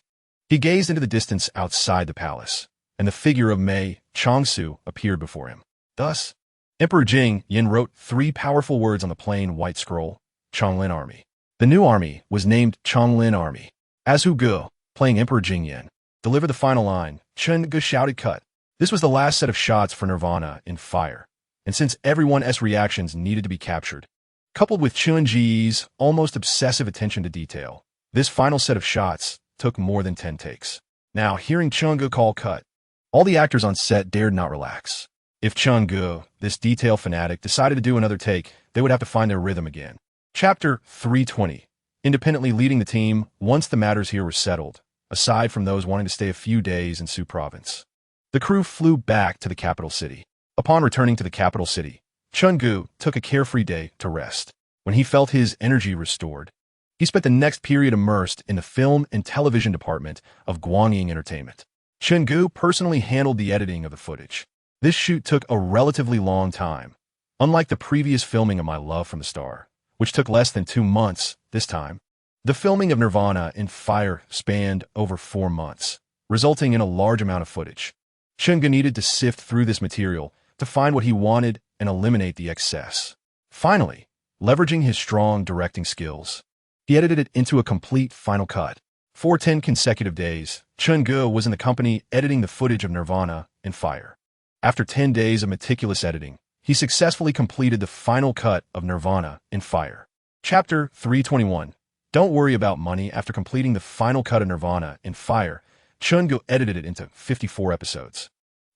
he gazed into the distance outside the palace, and the figure of Mei Changsu appeared before him. Thus, Emperor Jing Yin wrote 3 powerful words on the plain white scroll, Changlin Army. The new army was named Changlin Army. As Hu Ge, playing Emperor Jing Yin, delivered the final line, Chun Ge shouted cut. This was the last set of shots for Nirvana in Fire, and since everyone's reactions needed to be captured, coupled with Chun Ji's almost obsessive attention to detail, this final set of shots took more than 10 takes. Now, hearing Chun Ge call cut, all the actors on set dared not relax. If Chun Ge, this detail fanatic, decided to do another take, they would have to find their rhythm again. Chapter 320. Independently leading the team once the matters here were settled, aside from those wanting to stay a few days in Sioux Province. The crew flew back to the capital city. Upon returning to the capital city, Chun Ge took a carefree day to rest. When he felt his energy restored, he spent the next period immersed in the film and television department of Guangying Entertainment. Chun Ge personally handled the editing of the footage. This shoot took a relatively long time. Unlike the previous filming of My Love from the Star, which took less than 2 months this time, the filming of Nirvana in Fire spanned over 4 months, resulting in a large amount of footage. Chun Ge needed to sift through this material to find what he wanted and eliminate the excess. Finally, leveraging his strong directing skills, he edited it into a complete final cut. For 10 consecutive days, Chun Ge was in the company editing the footage of Nirvana in Fire. After 10 days of meticulous editing, he successfully completed the final cut of Nirvana in Fire. Chapter 321. Don't worry about money. After completing the final cut of Nirvana in Fire, Chun Ge edited it into 54 episodes.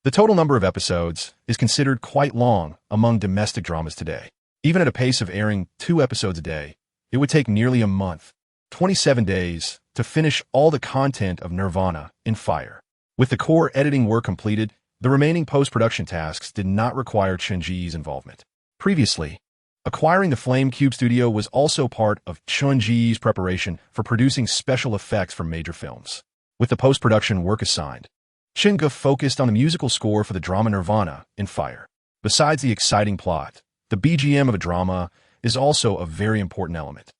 The total number of episodes is considered quite long among domestic dramas today. Even at a pace of airing 2 episodes a day, it would take nearly a month. 27 days to finish all the content of Nirvana in Fire. With the core editing work completed, the remaining post-production tasks did not require Chun-Ji's involvement. Previously, acquiring the Flame Cube Studio was also part of Chun-Ji's preparation for producing special effects for major films. With the post-production work assigned, Chun-Gi focused on the musical score for the drama Nirvana in Fire. Besides the exciting plot, the BGM of a drama is also a very important element.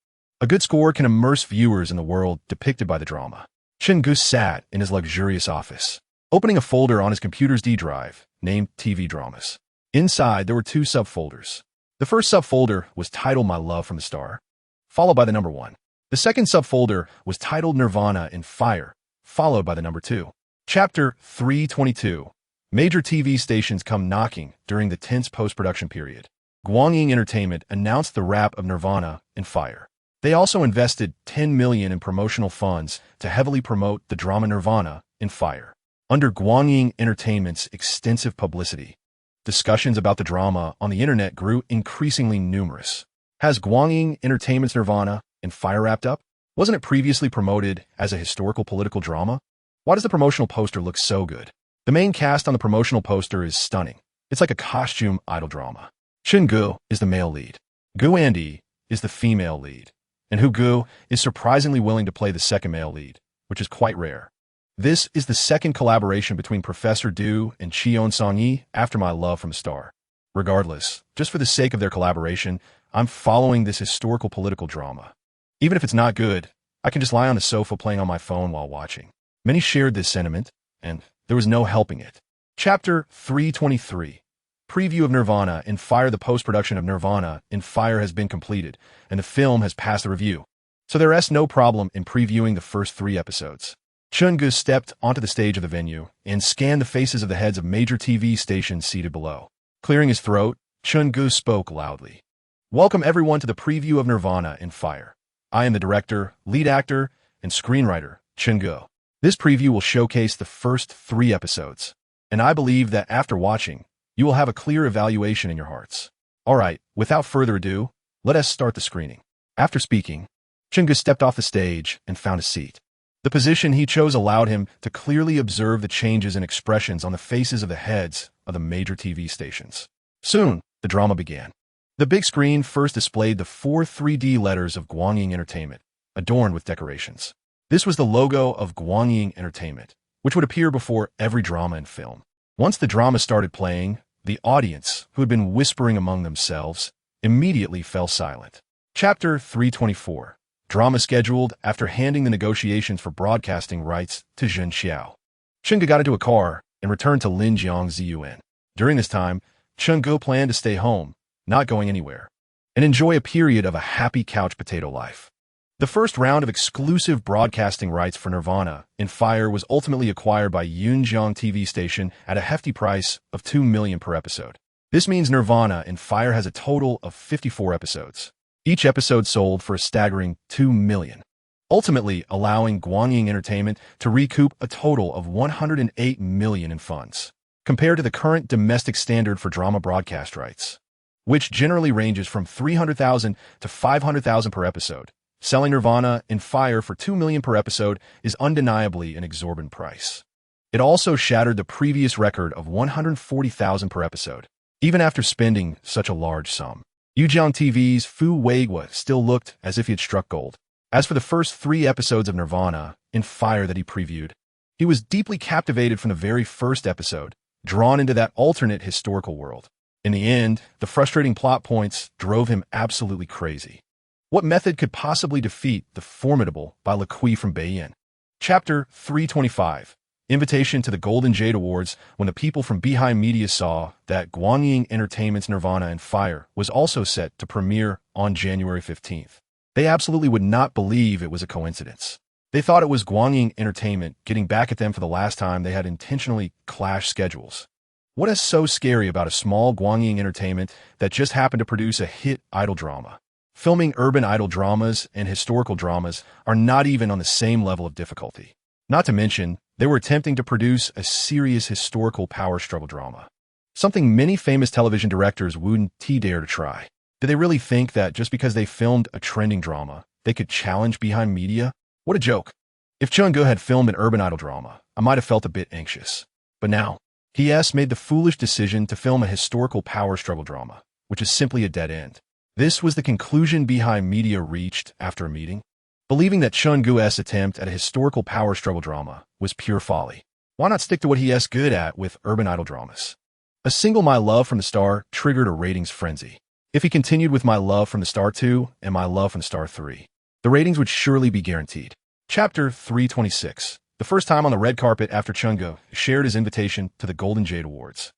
A good score can immerse viewers in the world depicted by the drama. Chun-Gi sat in his luxurious office, opening a folder on his computer's D drive named TV Dramas. Inside, there were two subfolders. The first subfolder was titled My Love from the Star, followed by the number 1. The second subfolder was titled Nirvana in Fire, followed by the number 2. Chapter 322. Major TV stations come knocking during the tense post-production period. Guangying Entertainment announced the wrap of Nirvana in Fire. They also invested $10 million in promotional funds to heavily promote the drama Nirvana in Fire. Under Guangying Entertainment's extensive publicity, discussions about the drama on the internet grew increasingly numerous. Has Guangying Entertainment's Nirvana in Fire wrapped up? Wasn't it previously promoted as a historical political drama? Why does the promotional poster look so good? The main cast on the promotional poster is stunning. It's like a costume idol drama. Chun-Gi is the male lead. Gu Andy is the female lead. And Gu is surprisingly willing to play the second male lead, which is quite rare. This is the second collaboration between Professor Du and Cheon Song-yi after My Love from the Star. Regardless, just for the sake of their collaboration, I'm following this historical political drama. Even if it's not good, I can just lie on the sofa playing on my phone while watching. Many shared this sentiment, and there was no helping it. Chapter 323. Preview of Nirvana in Fire. The post-production of Nirvana in Fire has been completed, and the film has passed the review. So there is no problem in previewing the first 3 episodes. Chun-Gi stepped onto the stage of the venue and scanned the faces of the heads of major TV stations seated below. Clearing his throat, Chun-Gi spoke loudly. Welcome everyone to the preview of Nirvana in Fire. I am the director, lead actor, and screenwriter, Chun-Gi. This preview will showcase the first 3 episodes, and I believe that after watching, you will have a clear evaluation in your hearts. Alright, without further ado, let us start the screening. After speaking, Chun-Gi stepped off the stage and found a seat. The position he chose allowed him to clearly observe the changes and expressions on the faces of the heads of the major TV stations. Soon, the drama began. The big screen first displayed the 4 3D letters of Guangying Entertainment, adorned with decorations. This was the logo of Guangying Entertainment, which would appear before every drama and film. Once the drama started playing, the audience, who had been whispering among themselves, immediately fell silent. Chapter 324. Drama scheduled after handing the negotiations for broadcasting rights to Zhen Xiao. Chun-Gi got into a car and returned to Linjiang Ziyuan. During this time, Chun-Gi planned to stay home, not going anywhere, and enjoy a period of a happy couch potato life. The first round of exclusive broadcasting rights for Nirvana in Fire was ultimately acquired by Yunjiang TV station at a hefty price of $2 million per episode. This means Nirvana in Fire has a total of 54 episodes. Each episode sold for a staggering $2 million, ultimately allowing Guangying Entertainment to recoup a total of $108 million in funds, compared to the current domestic standard for drama broadcast rights, which generally ranges from $300,000 to $500,000 per episode. Selling Nirvana in Fire for $2 million per episode is undeniably an exorbitant price. It also shattered the previous record of $140,000 per episode, even after spending such a large sum. Yunjiang TV's Fu Weigua still looked as if he had struck gold. As for the first 3 episodes of Nirvana in Fire that he previewed, he was deeply captivated from the very first episode, drawn into that alternate historical world. In the end, the frustrating plot points drove him absolutely crazy. What method could possibly defeat the formidable Bai Liqui from Beiyin? Chapter 325. Invitation to the Golden Jade Awards. When the people from Behind Media saw that Guangying Entertainment's Nirvana in Fire was also set to premiere on January 15th, they absolutely would not believe it was a coincidence. They thought it was Guangying Entertainment getting back at them for the last time they had intentionally clashed schedules. What is so scary about a small Guangying Entertainment that just happened to produce a hit idol drama? Filming urban idol dramas and historical dramas are not even on the same level of difficulty. Not to mention, they were attempting to produce a serious historical power struggle drama, something many famous television directors wouldn't dare to try. Did they really think that just because they filmed a trending drama, they could challenge behind media? What a joke. If Chung-go had filmed an urban idol drama, I might have felt a bit anxious. But now, he made the foolish decision to film a historical power struggle drama, which is simply a dead end. This was the conclusion behind media reached after a meeting, believing that Chung-go's attempt at a historical power struggle drama was pure folly. Why not stick to what he's good at with urban idol dramas? A single My Love from the Star triggered a ratings frenzy. If he continued with My Love from the Star 2 and My Love from the Star 3, the ratings would surely be guaranteed. Chapter 326. The first time on the red carpet after Chung-go shared his invitation to the Golden Jade Awards.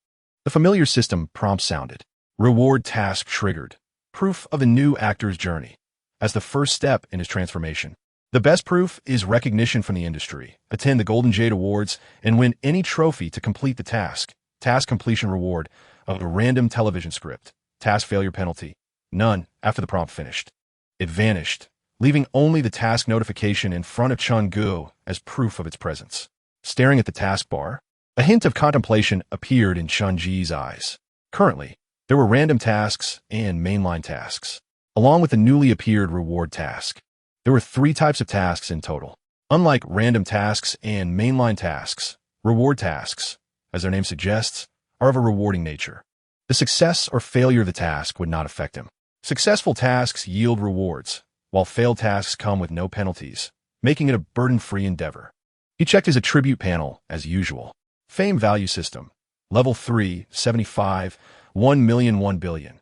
The familiar system prompt sounded. Reward task triggered. Proof of a new actor's journey. As the first step in his transformation. The best proof is recognition from the industry. Attend the Golden Jade Awards and win any trophy to complete the task. Task completion reward of a random television script. Task failure penalty. None after the prompt finished. It vanished, leaving only the task notification in front of Chung-go as proof of its presence. Staring at the taskbar, a hint of contemplation appeared in Chun-ji's eyes. Currently, there were random tasks and mainline tasks, along with the newly appeared reward task. There were 3 types of tasks in total. Unlike random tasks and mainline tasks, reward tasks, as their name suggests, are of a rewarding nature. The success or failure of the task would not affect him. Successful tasks yield rewards, while failed tasks come with no penalties, making it a burden-free endeavor. He checked his attribute panel, as usual. Fame value system. Level 3, 75, 1 million 1 billion.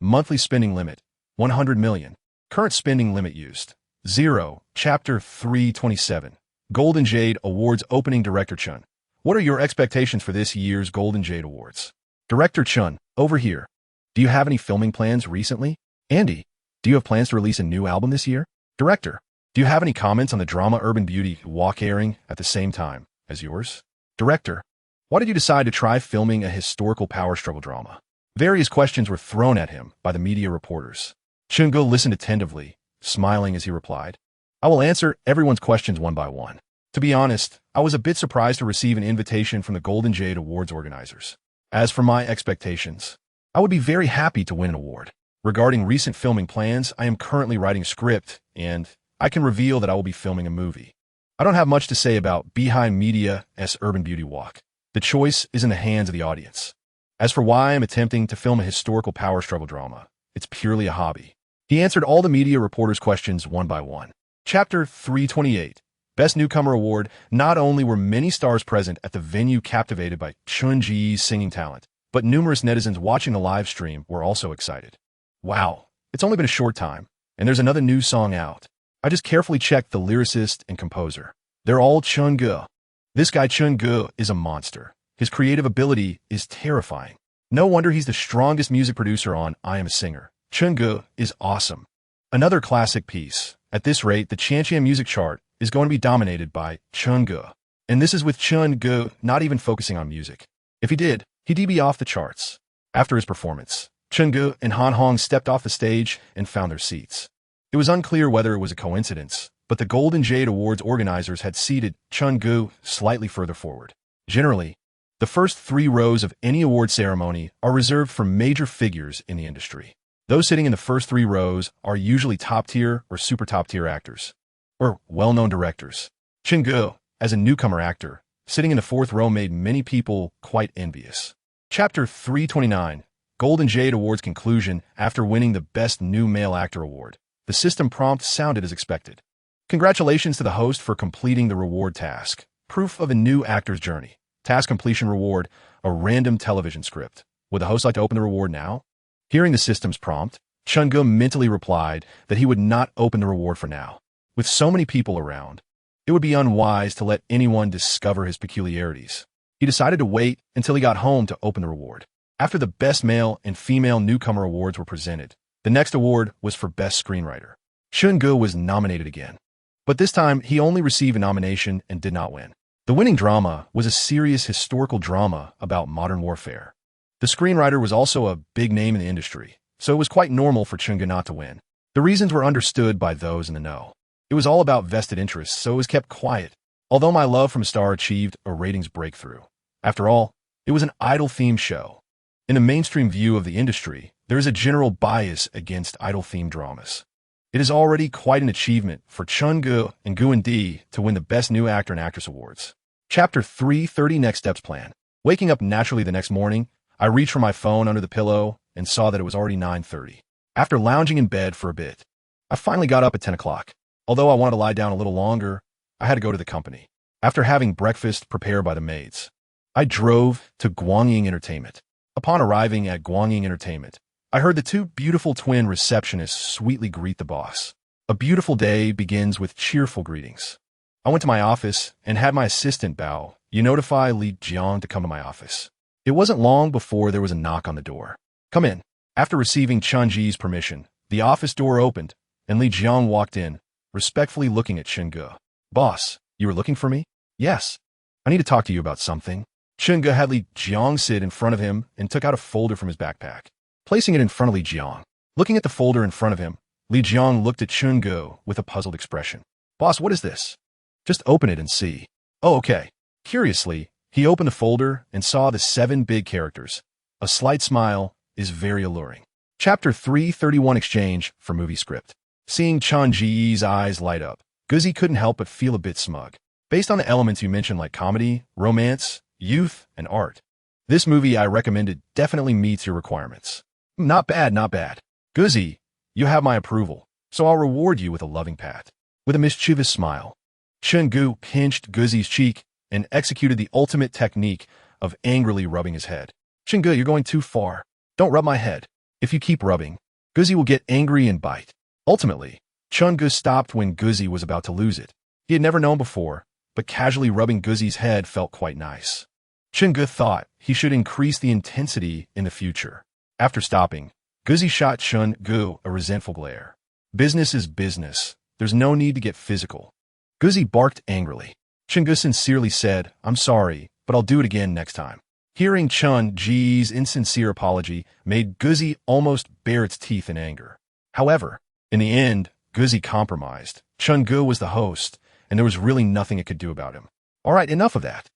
Monthly spending limit, 100 million. Current spending limit used, 0. Chapter 327. Golden Jade Awards Opening. Director Chun. What are your expectations for this year's Golden Jade Awards? Director Chun, over here. Do you have any filming plans recently? Andy, do you have plans to release a new album this year? Director, do you have any comments on the drama Urban Beauty walk airing at the same time as yours? Director, why did you decide to try filming a historical power struggle drama? Various questions were thrown at him by the media reporters. Chung-go listened attentively, smiling as he replied, I will answer everyone's questions one by one. To be honest, I was a bit surprised to receive an invitation from the Golden Jade Awards organizers. As for my expectations, I would be very happy to win an award. Regarding recent filming plans, I am currently writing a script, and I can reveal that I will be filming a movie. I don't have much to say about Behind Media's Urban Beauty Walk. The choice is in the hands of the audience. As for why I am attempting to film a historical power struggle drama, it's purely a hobby. He answered all the media reporters' questions one by one. Chapter 328. Best Newcomer Award. Not only were many stars present at the venue captivated by Chun-ji's singing talent, but numerous netizens watching the live stream were also excited. Wow, it's only been a short time, and there's another new song out. I just carefully checked the lyricist and composer. They're all Chung-go. This guy Chung-go is a monster. His creative ability is terrifying. No wonder he's the strongest music producer on I Am a Singer. Chung-go is awesome. Another classic piece. At this rate, the Chantian music chart is going to be dominated by Chung-go. And this is with Chung-go not even focusing on music. If he did, he'd be off the charts. After his performance, Chung-go and Han Hong stepped off the stage and found their seats. It was unclear whether it was a coincidence, but the Golden Jade Awards organizers had seated Chung-go slightly further forward. Generally, the first 3 rows of any award ceremony are reserved for major figures in the industry. Those sitting in the first 3 rows are usually top-tier or super top-tier actors, or well-known directors. Chung-go, as a newcomer actor, sitting in the 4th row made many people quite envious. Chapter 329. Golden Jade Awards Conclusion. After winning the Best New Male Actor Award, the system prompt sounded as expected. Congratulations to the host for completing the reward task. Proof of a new actor's journey. Task completion reward, a random television script. Would the host like to open the reward now? Hearing the system's prompt, Chung-go mentally replied that he would not open the reward for now. With so many people around, it would be unwise to let anyone discover his peculiarities. He decided to wait until he got home to open the reward. After the Best Male and Female Newcomer Awards were presented, the next award was for Best Screenwriter. Chung-go was nominated again, but this time he only received a nomination and did not win. The winning drama was a serious historical drama about modern warfare. The screenwriter was also a big name in the industry, so it was quite normal for Chung-go not to win. The reasons were understood by those in the know. It was all about vested interests, so it was kept quiet. Although My Love from a Star achieved a ratings breakthrough. After all, it was an idol-themed show. In the mainstream view of the industry, there is a general bias against idol-themed dramas. It is already quite an achievement for Chun-gu and Gu-in-di to win the Best New Actor and Actress awards. Chapter 330 Next Steps Plan. Waking up naturally the next morning, I reached for my phone under the pillow and saw that it was already 9:30. After lounging in bed for a bit, I finally got up at 10 o'clock. Although I wanted to lie down a little longer, I had to go to the company. After having breakfast prepared by the maids, I drove to Guangying Entertainment. Upon arriving at Guangying Entertainment, I heard the two beautiful twin receptionists sweetly greet the boss. A beautiful day begins with cheerful greetings. I went to my office and had my assistant bow. You notify Li Jiang to come to my office. It wasn't long before there was a knock on the door. Come in. After receiving Chun-ji's permission, the office door opened, and Li Jiang walked in, respectfully looking at Chun-gu. Boss, you were looking for me? Yes. I need to talk to you about something. Chun-gu had Li Jiang sit in front of him and took out a folder from his backpack, placing it in front of Li Jiang. Looking at the folder in front of him, Li Jiang looked at Chun-gu with a puzzled expression. Boss, what is this? Just open it and see. Oh, okay. Curiously, he opened the folder and saw the 7 big characters. A slight smile is very alluring. Chapter 331 Exchange for Movie Script. Seeing Chun-ji's eyes light up, Guzi couldn't help but feel a bit smug. Based on the elements you mentioned like comedy, romance, youth, and art, this movie I recommended definitely meets your requirements. Not bad, not bad. Guzi, you have my approval, so I'll reward you with a loving pat. With a mischievous smile, Chun-gu pinched Guzi's cheek and executed the ultimate technique of angrily rubbing his head. Chun-gu, you're going too far. Don't rub my head. If you keep rubbing, Guzi will get angry and bite. Ultimately, Chun-gu stopped when Guzi was about to lose it. He had never known before, but casually rubbing Guzi's head felt quite nice. Chun-gu thought he should increase the intensity in the future. After stopping, Guzi shot Chun-gu a resentful glare. Business is business. There's no need to get physical. Guzi barked angrily. Chun-gu sincerely said, I'm sorry, but I'll do it again next time. Hearing Chun-ji's insincere apology made Guzi almost bare its teeth in anger. However, in the end, Guzi compromised. Chun-gu was the host, and there was really nothing it could do about him. All right, enough of that.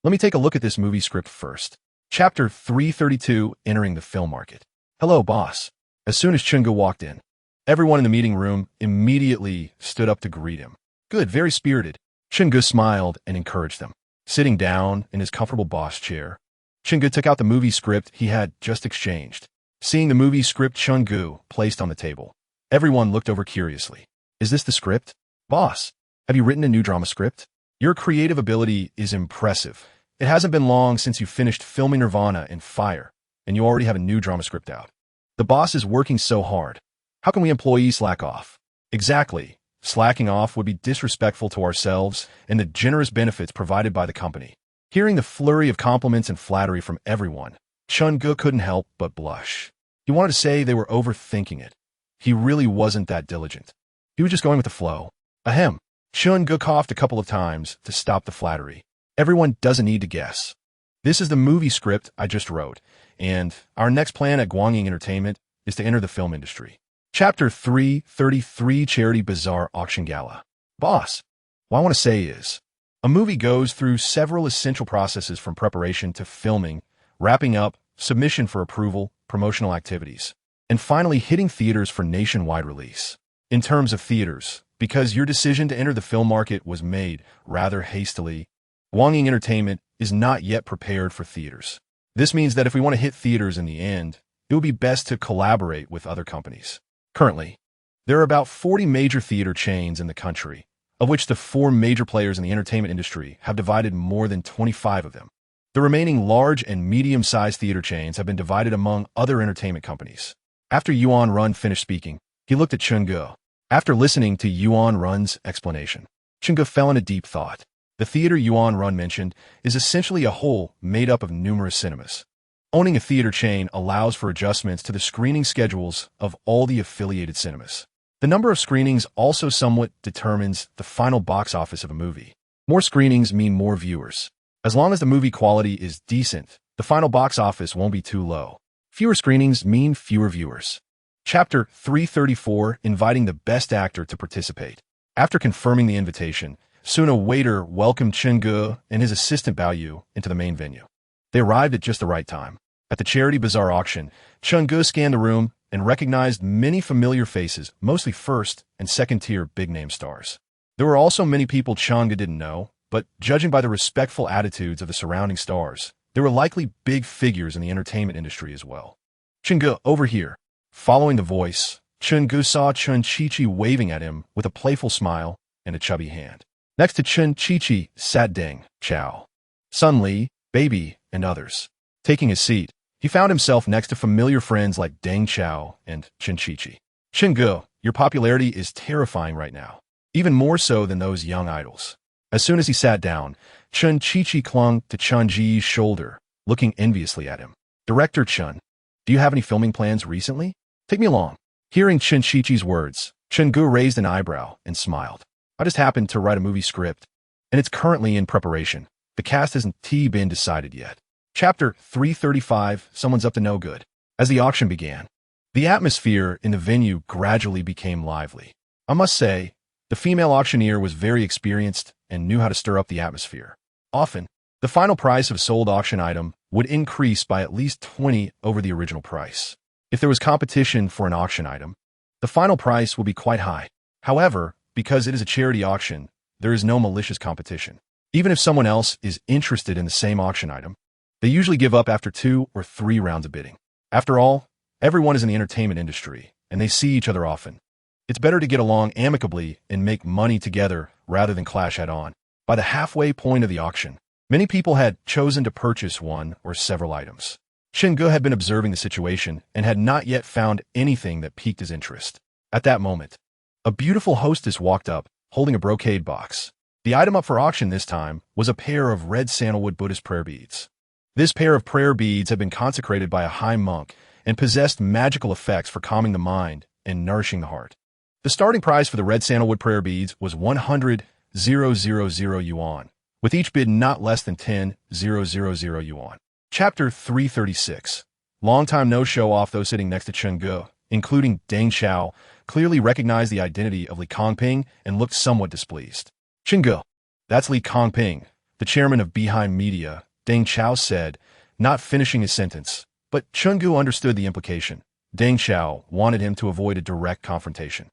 Let me take a look at this movie script first. Chapter 332, Entering the Film Market. Hello, boss. As soon as Chun-gu walked in, everyone in the meeting room immediately stood up to greet him. Good, very spirited. Chun-gu smiled and encouraged them. Sitting down in his comfortable boss chair, Chun-gu took out the movie script he had just exchanged. Seeing the movie script Chun-gu placed on the table, everyone looked over curiously. Is this the script? Boss, have you written a new drama script? Your creative ability is impressive. It hasn't been long since you finished filming Nirvana and Fire, and you already have a new drama script out. The boss is working so hard. How can we employees slack off? Exactly. Slacking off would be disrespectful to ourselves and the generous benefits provided by the company. Hearing the flurry of compliments and flattery from everyone, Chun-gu couldn't help but blush. He wanted to say they were overthinking it. He really wasn't that diligent. He was just going with the flow. Ahem. Chun-gu coughed a couple of times to stop the flattery. Everyone doesn't need to guess. This is the movie script I just wrote, and our next plan at Guangying Entertainment is to enter the film industry. Chapter 333 Charity Bazaar Auction Gala. Boss, what I want to say is, a movie goes through several essential processes from preparation to filming, wrapping up, submission for approval, promotional activities, and finally hitting theaters for nationwide release. In terms of theaters, because your decision to enter the film market was made rather hastily, Guangying Entertainment is not yet prepared for theaters. This means that if we want to hit theaters in the end, it would be best to collaborate with other companies. Currently, there are about 40 major theater chains in the country, of which the 4 major players in the entertainment industry have divided more than 25 of them. The remaining large and medium-sized theater chains have been divided among other entertainment companies. After Yuan Run finished speaking, he looked at Chun-gu. After listening to Yuan Run's explanation, Chun-gu fell in a deep thought. The theater Yuan Run mentioned is essentially a whole made up of numerous cinemas. Owning a theater chain allows for adjustments to the screening schedules of all the affiliated cinemas. The number of screenings also somewhat determines the final box office of a movie. More screenings mean more viewers. As long as the movie quality is decent, the final box office won't be too low. Fewer screenings mean fewer viewers. Chapter 334, Inviting the Best Actor to Participate. After confirming the invitation, soon a waiter welcomed Chun-gu and his assistant Bao into the main venue. They arrived at just the right time. At the Charity Bazaar auction, Chun-gu scanned the room and recognized many familiar faces, mostly first and second-tier big-name stars. There were also many people Chen Ge didn't know, but judging by the respectful attitudes of the surrounding stars, there were likely big figures in the entertainment industry as well. Chen Ge, over here. Following the voice, Chen Ge saw Chen Qiqi waving at him with a playful smile and a chubby hand. Next to Chen Qiqi sat Deng Chao, Sun Li, Baby, and others. Taking his seat, he found himself next to familiar friends like Deng Chao and Chen Qiqi. Chen Ge, your popularity is terrifying right now, even more so than those young idols. As soon as he sat down, Chen Qiqi clung to Chen Ji's shoulder, looking enviously at him. Director Chen, do you have any filming plans recently? Take me along. Hearing Chen Qiqi's words, Chen Ge raised an eyebrow and smiled. I just happened to write a movie script, and it's currently in preparation. The cast hasn't been decided yet. Chapter 335, Someone's Up to No Good. As the auction began, the atmosphere in the venue gradually became lively. I must say, the female auctioneer was very experienced and knew how to stir up the atmosphere. Often, the final price of a sold auction item would increase by at least 20 over the original price. If there was competition for an auction item, the final price will be quite high. However, because it is a charity auction, there is no malicious competition. Even if someone else is interested in the same auction item, they usually give up after 2 or 3 rounds of bidding. After all, everyone is in the entertainment industry, and they see each other often. It's better to get along amicably and make money together rather than clash head-on. By the halfway point of the auction, many people had chosen to purchase one or several items. Chen Ge had been observing the situation and had not yet found anything that piqued his interest. At that moment, a beautiful hostess walked up, holding a brocade box. The item up for auction this time was a pair of red sandalwood Buddhist prayer beads. This pair of prayer beads had been consecrated by a high monk and possessed magical effects for calming the mind and nourishing the heart. The starting price for the red sandalwood prayer beads was 100,000 yuan, with each bid not less than 10,000 yuan. Chapter 336. Longtime no-show-off those sitting next to Chen Ge, including Deng Chao, clearly recognized the identity of Li Kongping and looked somewhat displeased. Chen Ge, that's Li Kongping, the chairman of Behind Media, Deng Chao said, not finishing his sentence. But Chen Ge understood the implication. Deng Chao wanted him to avoid a direct confrontation.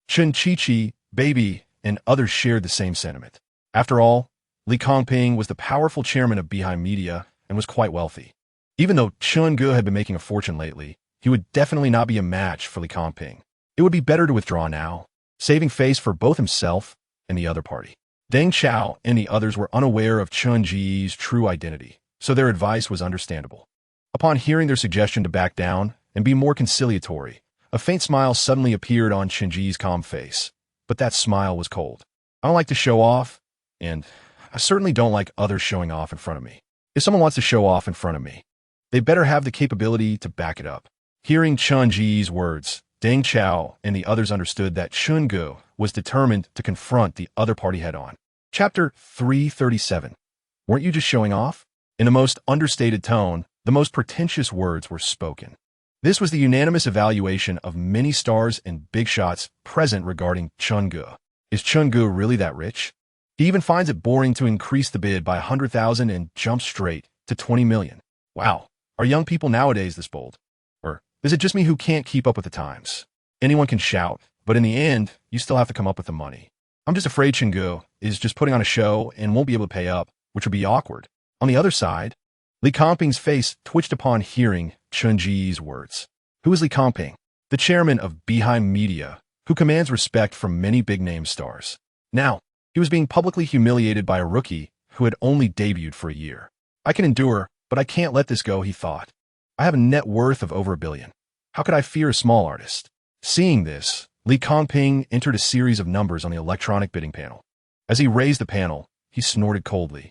Chen Qiqi, Baby, and others shared the same sentiment. After all, Li Kongping was the powerful chairman of Behind Media and was quite wealthy. Even though Chen Ge had been making a fortune lately, he would definitely not be a match for Li Kongping. It would be better to withdraw now, saving face for both himself and the other party. Deng Chao and the others were unaware of Chen Ji's true identity, so their advice was understandable. Upon hearing their suggestion to back down and be more conciliatory, a faint smile suddenly appeared on Chen Ji's calm face, but that smile was cold. I don't like to show off, and I certainly don't like others showing off in front of me. If someone wants to show off in front of me, they better have the capability to back it up. Hearing Chen Ji's words, Deng Chao and the others understood that Chen Ge was determined to confront the other party head-on. Chapter 337. Weren't you just showing off? In the most understated tone, the most pretentious words were spoken. This was the unanimous evaluation of many stars and big shots present regarding Chen Ge. Is Chen Ge really that rich? He even finds it boring to increase the bid by 100,000 and jump straight to 20 million. Wow, are young people nowadays this bold? Or is it just me who can't keep up with the times? Anyone can shout, but in the end, you still have to come up with the money. I'm just afraid Chen Ge is just putting on a show and won't be able to pay up, which would be awkward. On the other side, Li Kongping's face twitched upon hearing Chen Ji's words. Who is Li Kongping? The chairman of Behind Media, who commands respect from many big-name stars. Now, he was being publicly humiliated by a rookie who had only debuted for a year. I can endure, but I can't let this go, he thought. I have a net worth of over $1 billion. How could I fear a small artist? Seeing this, Li Kongping entered a series of numbers on the electronic bidding panel. As he raised the panel, he snorted coldly.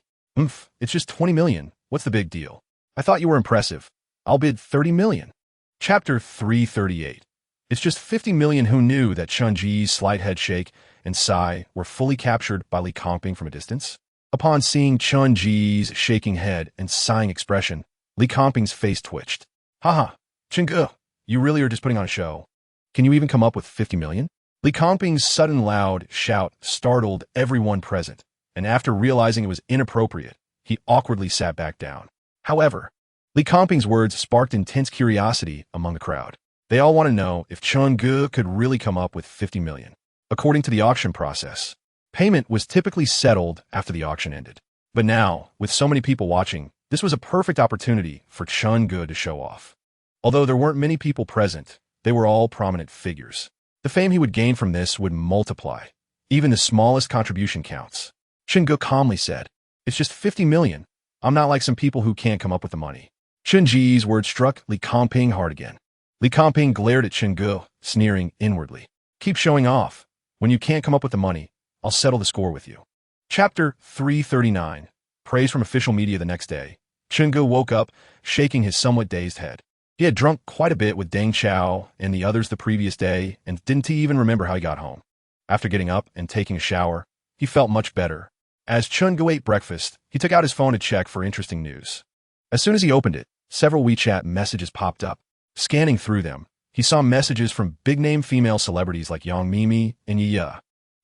It's just 20 million. What's the big deal? I thought you were impressive. I'll bid 30 million. Chapter 338. It's just 50 million. Who knew that Chen Ji's slight head shake and sigh were fully captured by Li Kongping from a distance? Upon seeing Chen Ji's shaking head and sighing expression, Li Kongping's face twitched. Haha, Chen Ge, you really are just putting on a show. Can you even come up with 50 million? Li Kongping's sudden loud shout startled everyone present, and after realizing it was inappropriate, he awkwardly sat back down. However, Li Kongping's words sparked intense curiosity among the crowd. They all want to know if Chun-gu could really come up with 50 million. According to the auction process, payment was typically settled after the auction ended. But now, with so many people watching, this was a perfect opportunity for Chun-gu to show off. Although there weren't many people present, they were all prominent figures. The fame he would gain from this would multiply. Even the smallest contribution counts. Chun-gu calmly said, "It's just 50 million. I'm not like some people who can't come up with the money." Chun-ji's words struck Li Kangping hard again. Li Kangping glared at Chun-gu, sneering inwardly. "Keep showing off. When you can't come up with the money, I'll settle the score with you." Chapter 339. Praise from official media the next day. Chun-gu woke up, shaking his somewhat dazed head. He had drunk quite a bit with Deng Chao and the others the previous day, and didn't even remember how he got home. After getting up and taking a shower, he felt much better. As Chun-gu ate breakfast, he took out his phone to check for interesting news. As soon as he opened it, several WeChat messages popped up. Scanning through them, he saw messages from big-name female celebrities like Yang Mimi and Yi,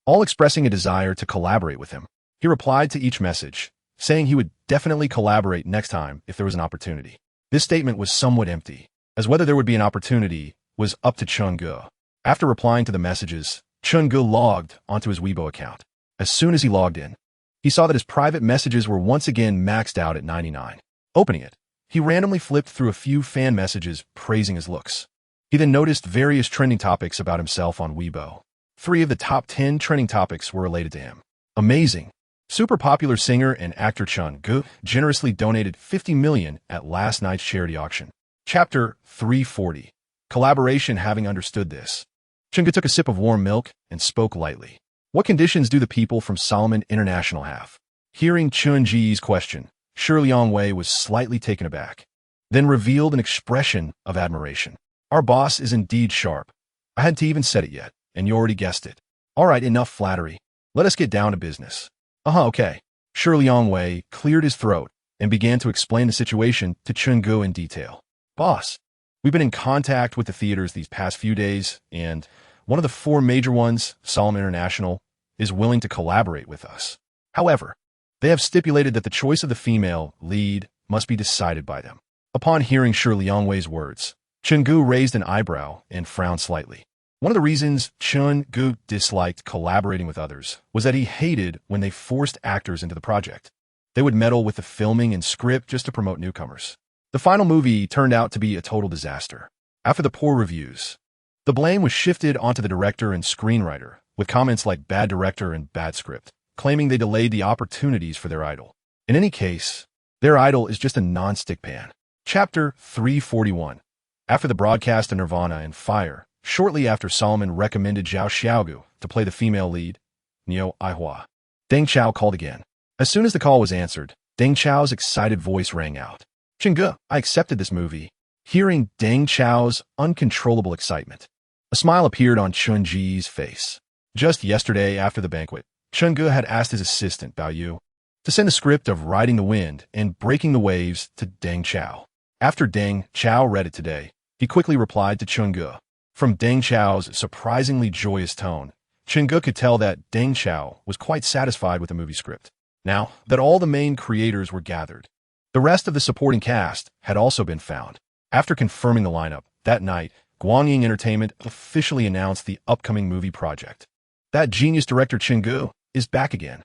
all expressing a desire to collaborate with him. He replied to each message, saying he would definitely collaborate next time if there was an opportunity. This statement was somewhat empty, as whether there would be an opportunity was up to Chun-gu. After replying to the messages, Chun-gu logged onto his Weibo account. As soon as he logged in, he saw that his private messages were once again maxed out at 99. Opening it, he randomly flipped through a few fan messages praising his looks. He then noticed various trending topics about himself on Weibo. 3 of the top 10 trending topics were related to him. Amazing! Super popular singer and actor Chun-gu generously donated 50 million at last night's charity auction. Chapter 340. Collaboration. Having understood this, Chun-gu took a sip of warm milk and spoke lightly. "What conditions do the people from Solomon International have?" Hearing Chun-ji's question, Shi Liangwei was slightly taken aback, then revealed an expression of admiration. "Our boss is indeed sharp. I hadn't even said it yet, and you already guessed it. All right, enough flattery. Let us get down to business." Okay. Shi Liangwei cleared his throat and began to explain the situation to Chun-gu in detail. "Boss, we've been in contact with the theaters these past few days, and one of the 4 major ones, Solomon International, is willing to collaborate with us. However, they have stipulated that the choice of the female lead must be decided by them." Upon hearing Shi Liangwei's words, Chun-gu raised an eyebrow and frowned slightly. One of the reasons Chun-gu disliked collaborating with others was that he hated when they forced actors into the project. They would meddle with the filming and script just to promote newcomers. The final movie turned out to be a total disaster. After the poor reviews, the blame was shifted onto the director and screenwriter, with comments like "bad director" and "bad script," claiming they delayed the opportunities for their idol. In any case, their idol is just a non-stick pan. Chapter 341. After the broadcast of Nirvana and Fire, shortly after Solomon recommended Zhao Xiaogu to play the female lead, Neo Aihua, Deng Chao called again. As soon as the call was answered, Deng Chao's excited voice rang out. "Chun-gu, I accepted this movie." Hearing Deng Chao's uncontrollable excitement, a smile appeared on Chun-ji's face. Just yesterday after the banquet, Chun-gu had asked his assistant, Bao Yu, to send the script of Riding the Wind and Breaking the Waves to Deng Chao. After Deng Chao read it today, he quickly replied to Chun-gu. From Deng Chao's surprisingly joyous tone, Chun-gu could tell that Deng Chao was quite satisfied with the movie script. Now that all the main creators were gathered, the rest of the supporting cast had also been found. After confirming the lineup, that night, Guangying Entertainment officially announced the upcoming movie project. That genius director Chun-gu is back again.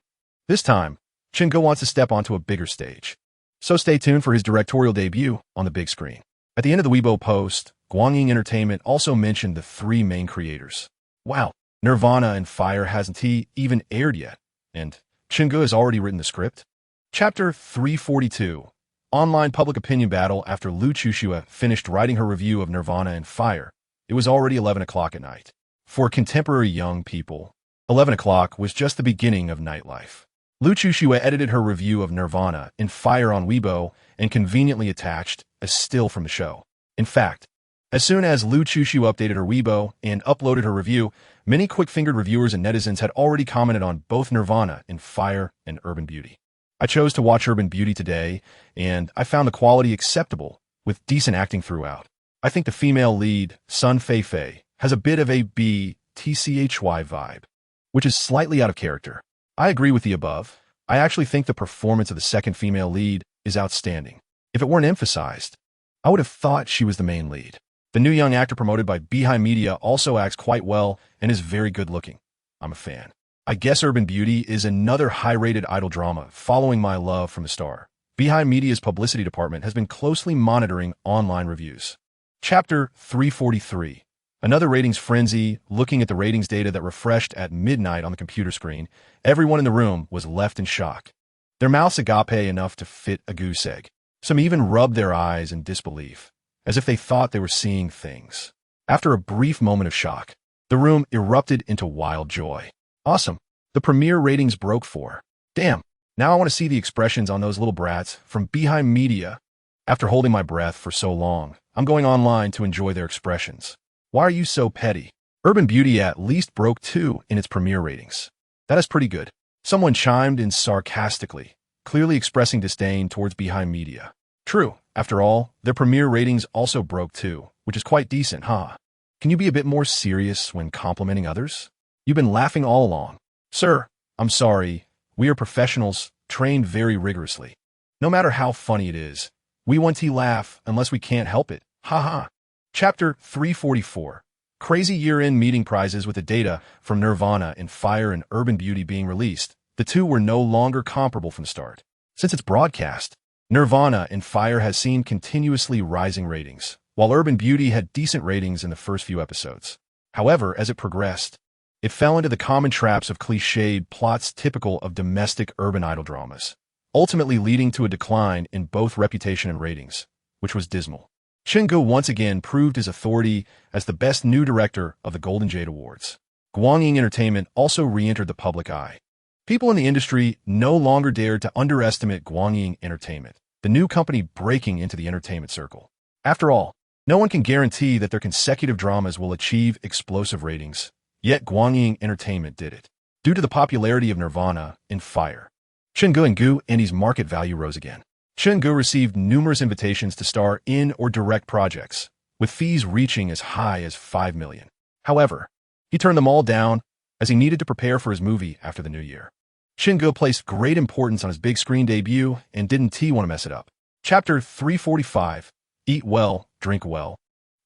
This time, Chun-gu wants to step onto a bigger stage. So stay tuned for his directorial debut on the big screen. At the end of the Weibo post, Guangying Entertainment also mentioned the 3 main creators. Wow, Nirvana and Fire hasn't even aired yet, and Chun-gu has already written the script? Chapter 342. Online public opinion battle. After Lu Chushua finished writing her review of Nirvana and Fire, it was already 11 o'clock at night. For contemporary young people, 11 o'clock was just the beginning of nightlife. Lu Chushua edited her review of Nirvana and Fire on Weibo and conveniently attached a still from the show. In fact, as soon as Lu Chushu updated her Weibo and uploaded her review, many quick-fingered reviewers and netizens had already commented on both Nirvana and Fire and Urban Beauty. I chose to watch Urban Beauty today, and I found the quality acceptable, with decent acting throughout. I think the female lead, Sun Fei, has a bit of a BTCHY vibe, which is slightly out of character. I agree with the above. I actually think the performance of the second female lead is outstanding. If it weren't emphasized, I would have thought she was the main lead. The new young actor promoted by Behind Media also acts quite well and is very good looking. I'm a fan. I guess Urban Beauty is another high-rated idol drama following my love from the star. Behind Media's publicity department has been closely monitoring online reviews. Chapter 343. Another ratings frenzy. Looking at the ratings data that refreshed at midnight on the computer screen, everyone in the room was left in shock. Their mouths agape enough to fit a goose egg. Some even rubbed their eyes in disbelief, as if they thought they were seeing things. After a brief moment of shock, the room erupted into wild joy. Awesome. The premiere ratings broke 4. Damn. Now I want to see the expressions on those little brats from Behind Media. After holding my breath for so long, I'm going online to enjoy their expressions. Why are you so petty? Urban Beauty at least broke 2 in its premiere ratings. That is pretty good. Someone chimed in sarcastically, clearly expressing disdain towards Behind Media. True. After all, their premiere ratings also broke 2, which is quite decent, huh? Can you be a bit more serious when complimenting others? You've been laughing all along. Sir, I'm sorry. We are professionals, trained very rigorously. No matter how funny it is, we want to laugh unless we can't help it. Haha. Chapter 344. Crazy year-end meeting prizes. With the data from Nirvana and Fire and Urban Beauty being released, the two were no longer comparable from the start. Since its broadcast, Nirvana and Fire has seen continuously rising ratings, while Urban Beauty had decent ratings in the first few episodes. However, as it progressed, it fell into the common traps of cliched plots typical of domestic urban idol dramas, ultimately leading to a decline in both reputation and ratings, which was dismal. Chen-gu once again proved his authority as the best new director of the Golden Jade Awards. Guangying Entertainment also re-entered the public eye. People in the industry no longer dared to underestimate Guangying Entertainment, the new company breaking into the entertainment circle. After all, no one can guarantee that their consecutive dramas will achieve explosive ratings, yet Guangying Entertainment did it. Due to the popularity of Nirvana and Fire, Chen-gu and Gu Andy's market value rose again. Chen-gu received numerous invitations to star in or direct projects, with fees reaching as high as $5 million. However, he turned them all down as he needed to prepare for his movie after the new year. Chen-gu placed great importance on his big screen debut and didn't want to mess it up. Chapter 345. Eat well, drink well.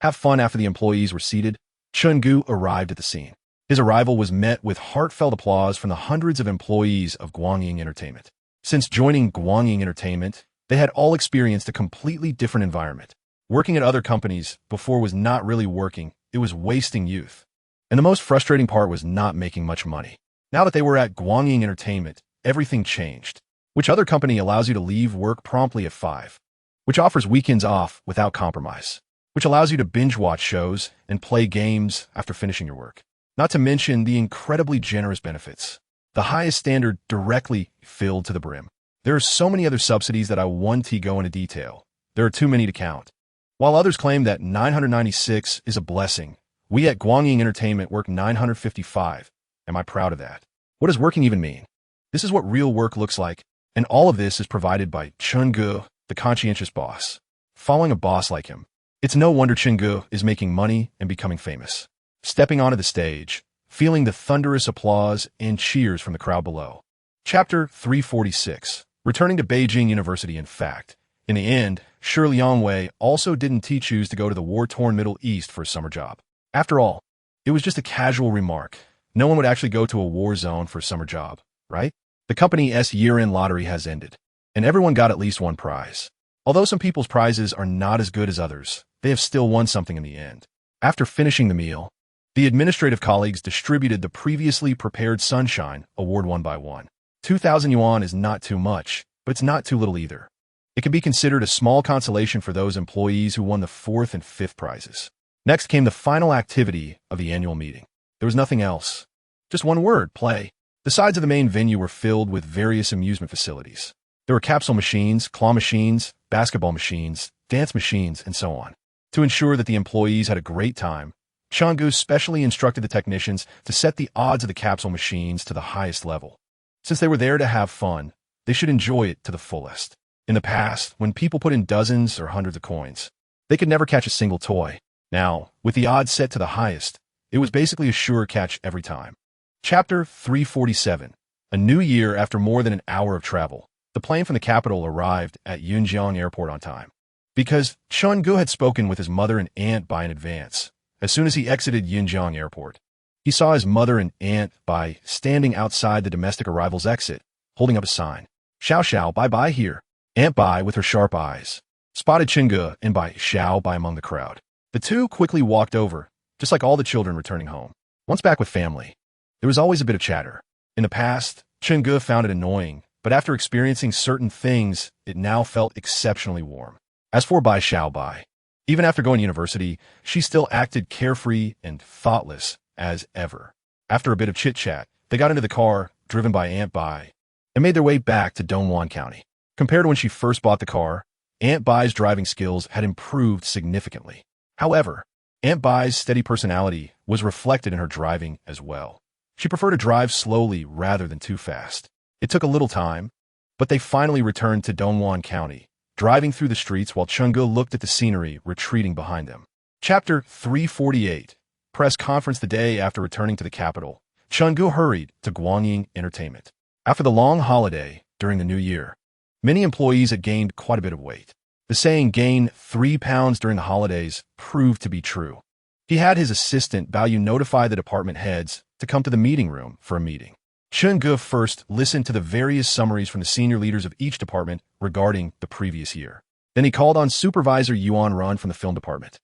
Have fun. After the employees were seated, Chen-gu arrived at the scene. His arrival was met with heartfelt applause from the hundreds of employees of Guangying Entertainment. Since joining Guangying Entertainment, they had all experienced a completely different environment. Working at other companies before was not really working, it was wasting youth. And the most frustrating part was not making much money. Now that they were at Guangying Entertainment, everything changed. Which other company allows you to leave work promptly at 5? Which offers weekends off without compromise? Which allows you to binge-watch shows and play games after finishing your work? Not to mention the incredibly generous benefits. The highest standard directly filled to the brim. There are so many other subsidies that I want to go into detail. There are too many to count. While others claim that 996 is a blessing, we at Guangying Entertainment work 955. Am I proud of that? What does working even mean? This is what real work looks like, and all of this is provided by Chen-gu, the conscientious boss. Following a boss like him, it's no wonder Chen-gu is making money and becoming famous. Stepping onto the stage, feeling the thunderous applause and cheers from the crowd below. Chapter 346. Returning to Beijing University. In fact, in the end, Shi Liangwei also didn't choose to go to the war-torn Middle East for a summer job. After all, it was just a casual remark. No one would actually go to a war zone for a summer job, right? The company's year-end lottery has ended, and everyone got at least one prize. Although some people's prizes are not as good as others, they have still won something in the end. After finishing the meal, the administrative colleagues distributed the previously prepared Sunshine Award one by one. 2,000 yuan is not too much, but it's not too little either. It can be considered a small consolation for those employees who won the 4th and 5th prizes. Next came the final activity of the annual meeting. There was nothing else. Just one word: play. The sides of the main venue were filled with various amusement facilities. There were capsule machines, claw machines, basketball machines, dance machines, and so on. To ensure that the employees had a great time, Chen-gu specially instructed the technicians to set the odds of the capsule machines to the highest level. Since they were there to have fun, they should enjoy it to the fullest. In the past, when people put in dozens or hundreds of coins, they could never catch a single toy. Now, with the odds set to the highest, it was basically a sure catch every time. Chapter 347. A new year. After more than an hour of travel, the plane from the capital arrived at Yunjiang Airport on time. because Chun-gu had spoken with his mother and aunt Bai in advance. As soon as he exited Yinjiang Airport, he saw his mother and aunt Bai standing outside the domestic arrivals exit, holding up a sign. Xiao Xiao, bye-bye here. Aunt Bai, with her sharp eyes, spotted Chun-gu and Bai Xiao Bai among the crowd. The two quickly walked over, just like all the children returning home. Once back with family, there was always a bit of chatter. In the past, Chun-gu found it annoying, but after experiencing certain things, it now felt exceptionally warm. As for Bai Xiao Bai, even after going to university, she still acted carefree and thoughtless as ever. After a bit of chit-chat, they got into the car, driven by Aunt Bai, and made their way back to Dongguan County. Compared to when she first bought the car, Aunt Bai's driving skills had improved significantly. However, Aunt Bai's steady personality was reflected in her driving as well. She preferred to drive slowly rather than too fast. It took a little time, but they finally returned to Dongguan County, driving through the streets while Chun-gu looked at the scenery retreating behind them. Chapter 348. Press conference. The day after returning to the capital, Chun-gu hurried to Guanyin Entertainment. After the long holiday during the new year, many employees had gained quite a bit of weight. The saying, gain 3 pounds during the holidays, proved to be true. He had his assistant Bao notify the department heads to come to the meeting room for a meeting. Chun-gu first listened to the various summaries from the senior leaders of each department regarding the previous year. Then he called on Supervisor Yuan Run from the film department.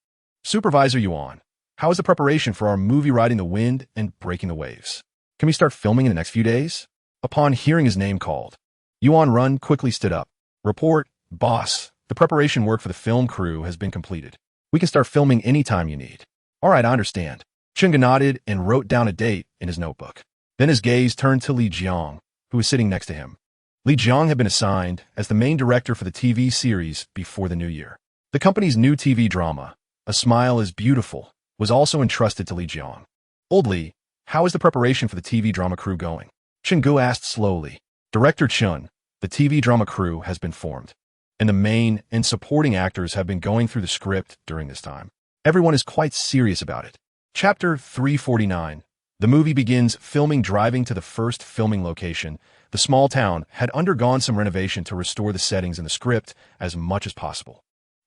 Supervisor Yuan, how is the preparation for our movie Riding the Wind and Breaking the Waves? Can we start filming in the next few days? Upon hearing his name called, Yuan Run quickly stood up. Report, boss. The preparation work for the film crew has been completed. We can start filming anytime you need. All right, I understand. Chun-gu nodded and wrote down a date in his notebook. Then his gaze turned to Li Jiang, who was sitting next to him. Li Jiang had been assigned as the main director for the TV series before the new year. The company's new TV drama, A Smile is Beautiful, was also entrusted to Li Jiang. Old Li, how is the preparation for the TV drama crew going? Chun-gu asked slowly. Director Chun, the TV drama crew has been formed, and the main and supporting actors have been going through the script during this time. Everyone is quite serious about it. Chapter 349. The movie begins filming. Driving to the first filming location, the small town had undergone some renovation to restore the settings in the script as much as possible.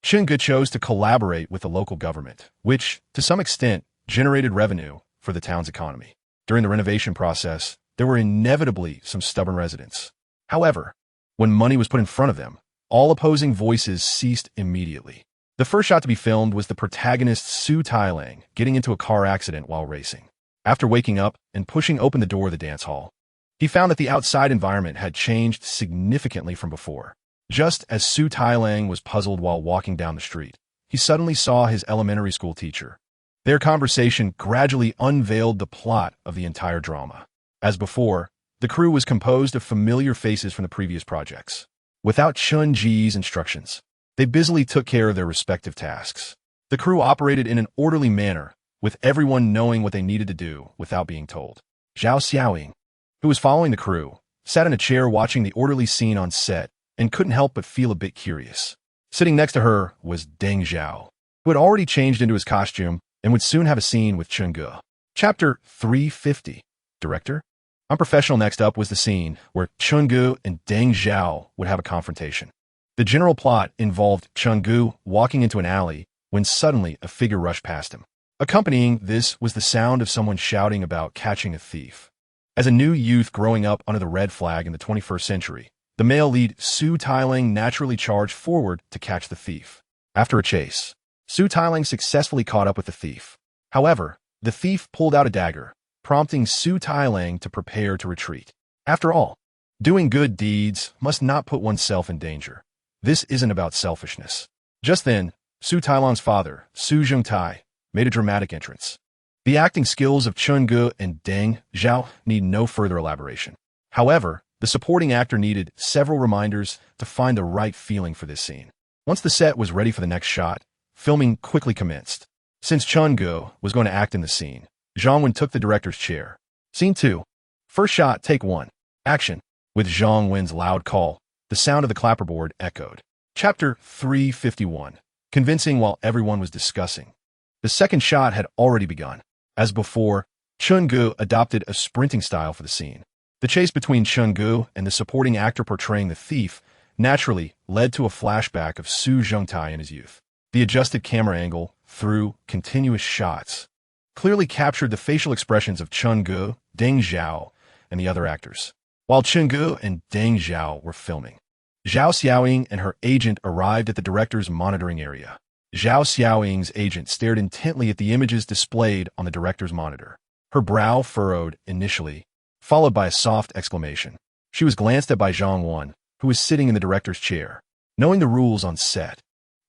Chun-gu chose to collaborate with the local government, which, to some extent, generated revenue for the town's economy. During the renovation process, there were inevitably some stubborn residents. However, when money was put in front of them, all opposing voices ceased immediately. The first shot to be filmed was the protagonist Su Tailang getting into a car accident while racing. After waking up and pushing open the door of the dance hall, he found that the outside environment had changed significantly from before. Just as Su Tailang was puzzled while walking down the street, he suddenly saw his elementary school teacher. Their conversation gradually unveiled the plot of the entire drama. As before, the crew was composed of familiar faces from the previous projects. Without Chun-ji's instructions, they busily took care of their respective tasks. The crew operated in an orderly manner, with everyone knowing what they needed to do without being told. Zhao Xiaoying, who was following the crew, sat in a chair watching the orderly scene on set and couldn't help but feel a bit curious. Sitting next to her was Deng Zhao, who had already changed into his costume and would soon have a scene with Chun-gu. Chapter 350. Director? Unprofessional. Next up was the scene where Chun-gu and Deng Zhao would have a confrontation. The general plot involved Chun-gu walking into an alley when suddenly a figure rushed past him. Accompanying this was the sound of someone shouting about catching a thief. As a new youth growing up under the red flag in the 21st century, the male lead Su Tailang naturally charged forward to catch the thief. After a chase, Su Tailang successfully caught up with the thief. However, the thief pulled out a dagger, prompting Su Tailang to prepare to retreat. After all, doing good deeds must not put oneself in danger. This isn't about selfishness. Just then, Su Tailang's father, Su Zhengtai, made a dramatic entrance. The acting skills of Chun-gu and Deng Zhao need no further elaboration. However, the supporting actor needed several reminders to find the right feeling for this scene. Once the set was ready for the next shot, filming quickly commenced. Since Chun-gu was going to act in the scene, Zhang Wen took the director's chair. Scene 2. First shot, take 1. Action. With Zhang Wen's loud call, the sound of the clapperboard echoed. Chapter 351. Convincing while everyone was discussing. The second shot had already begun. As before, Chun-gu adopted a sprinting style for the scene. The chase between Chun-gu and the supporting actor portraying the thief naturally led to a flashback of Su Zhengtai in his youth. The adjusted camera angle, through continuous shots, clearly captured the facial expressions of Chen Ge, Deng Zhao, and the other actors. While Chen Ge and Deng Zhao were filming, Zhao Xiaoying and her agent arrived at the director's monitoring area. Zhao Xiaoying's agent stared intently at the images displayed on the director's monitor. Her brow furrowed initially, followed by a soft exclamation. She was glanced at by Zhang Wan, who was sitting in the director's chair. Knowing the rules on set,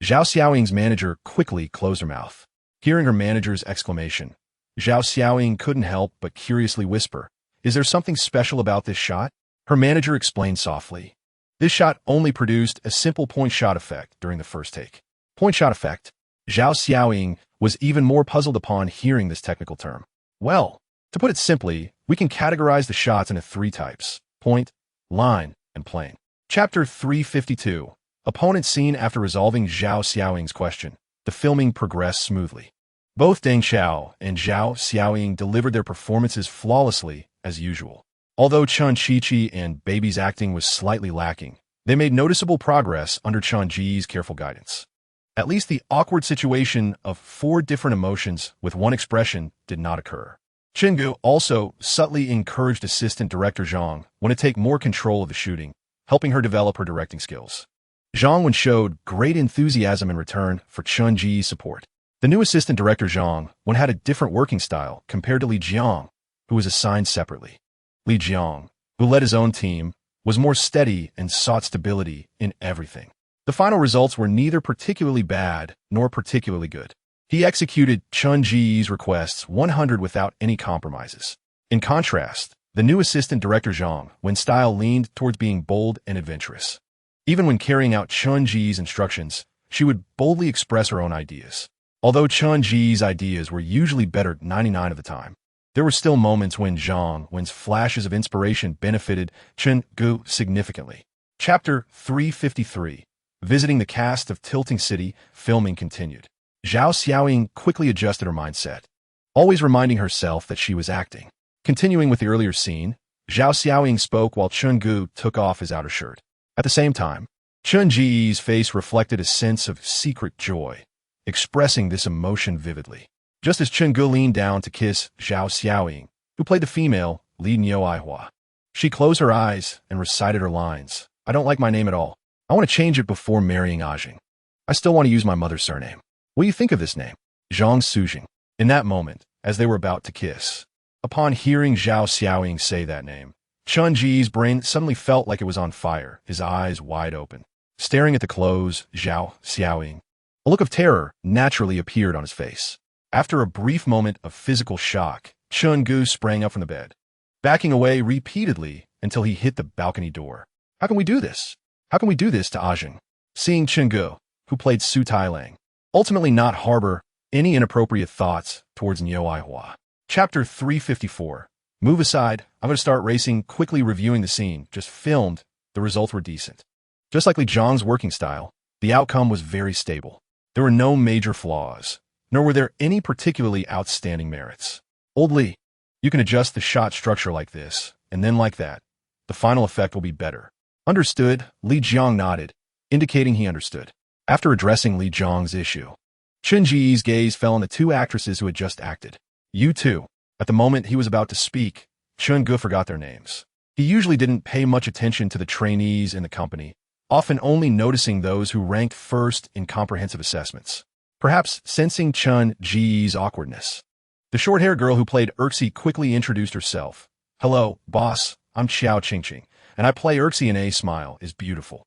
Zhao Xiaoying's manager quickly closed her mouth. Hearing her manager's exclamation, Zhao Xiaoying couldn't help but curiously whisper, "Is there something special about this shot?" Her manager explained softly. This shot only produced a simple point shot effect during the first take. Point shot effect? Zhao Xiaoying was even more puzzled upon hearing this technical term. Well, to put it simply, we can categorize the shots into three types: point, line, and plane. Chapter 352. Opponent scene. After resolving Zhao Xiaoying's question, the filming progressed smoothly. Both Deng Xiao and Zhao Xiaoying delivered their performances flawlessly, as usual. Although Chen Qiqi and Baby's acting was slightly lacking, they made noticeable progress under Chen Ji's careful guidance. At least the awkward situation of 4 different emotions with one expression did not occur. Chen Ge also subtly encouraged assistant director Zhang Wen to take more control of the shooting, helping her develop her directing skills. Zhang Wen showed great enthusiasm in return for Chen Ji's support. The new assistant director Zhang Wen had a different working style compared to Li Jiang, who was assigned separately. Li Jiang, who led his own team, was more steady and sought stability in everything. The final results were neither particularly bad nor particularly good. He executed Chen Ji's requests 100 without any compromises. In contrast, the new assistant director Zhang Wen's style leaned towards being bold and adventurous. Even when carrying out Chen Ji's instructions, she would boldly express her own ideas. Although Chen Ji's ideas were usually better 99% of the time, there were still moments when Zhang Wen's flashes of inspiration benefited Chen Ge significantly. Chapter 353. Visiting the cast of Tilting City, filming continued. Zhao Xiaoying quickly adjusted her mindset, always reminding herself that she was acting. Continuing with the earlier scene, Zhao Xiaoying spoke while Chen Ge took off his outer shirt. At the same time, Chen Ji's face reflected a sense of secret joy, expressing this emotion vividly. Just as Chen Ge leaned down to kiss Zhao Xiaoying, who played the female Li Niuaihua, she closed her eyes and recited her lines. "I don't like my name at all. I want to change it before marrying Ajing. I still want to use my mother's surname. What do you think of this name?" Zhang Sujing. In that moment, as they were about to kiss, upon hearing Zhao Xiaoying say that name, Chen Ji's brain suddenly felt like it was on fire, his eyes wide open. Staring at the clothes, Zhao Xiaoying, a look of terror naturally appeared on his face. After a brief moment of physical shock, Chen Ge sprang up from the bed, backing away repeatedly until he hit the balcony door. "How can we do this? How can we do this to Ajing?" Seeing Chen Ge, who played Su Tailang, ultimately not harbor any inappropriate thoughts towards Niuaihua. Chapter 354. Move aside. I'm going to start racing, quickly reviewing the scene. Just filmed. The results were decent. Just like Li Jiang's working style, the outcome was very stable. There were no major flaws, nor were there any particularly outstanding merits. "Old Li, you can adjust the shot structure like this, and then like that. The final effect will be better." "Understood." Li Jiang nodded, indicating he understood. After addressing Li Jiang's issue, Chen Ji's gaze fell on the 2 actresses who had just acted. "You too." At the moment he was about to speak, Chen Ge forgot their names. He usually didn't pay much attention to the trainees in the company, often only noticing those who ranked first in comprehensive assessments. Perhaps sensing Chen Ji's awkwardness, the short-haired girl who played Erxi quickly introduced herself. "Hello, boss, I'm Xiao Qingqing, and I play Erxi in A Smile is Beautiful."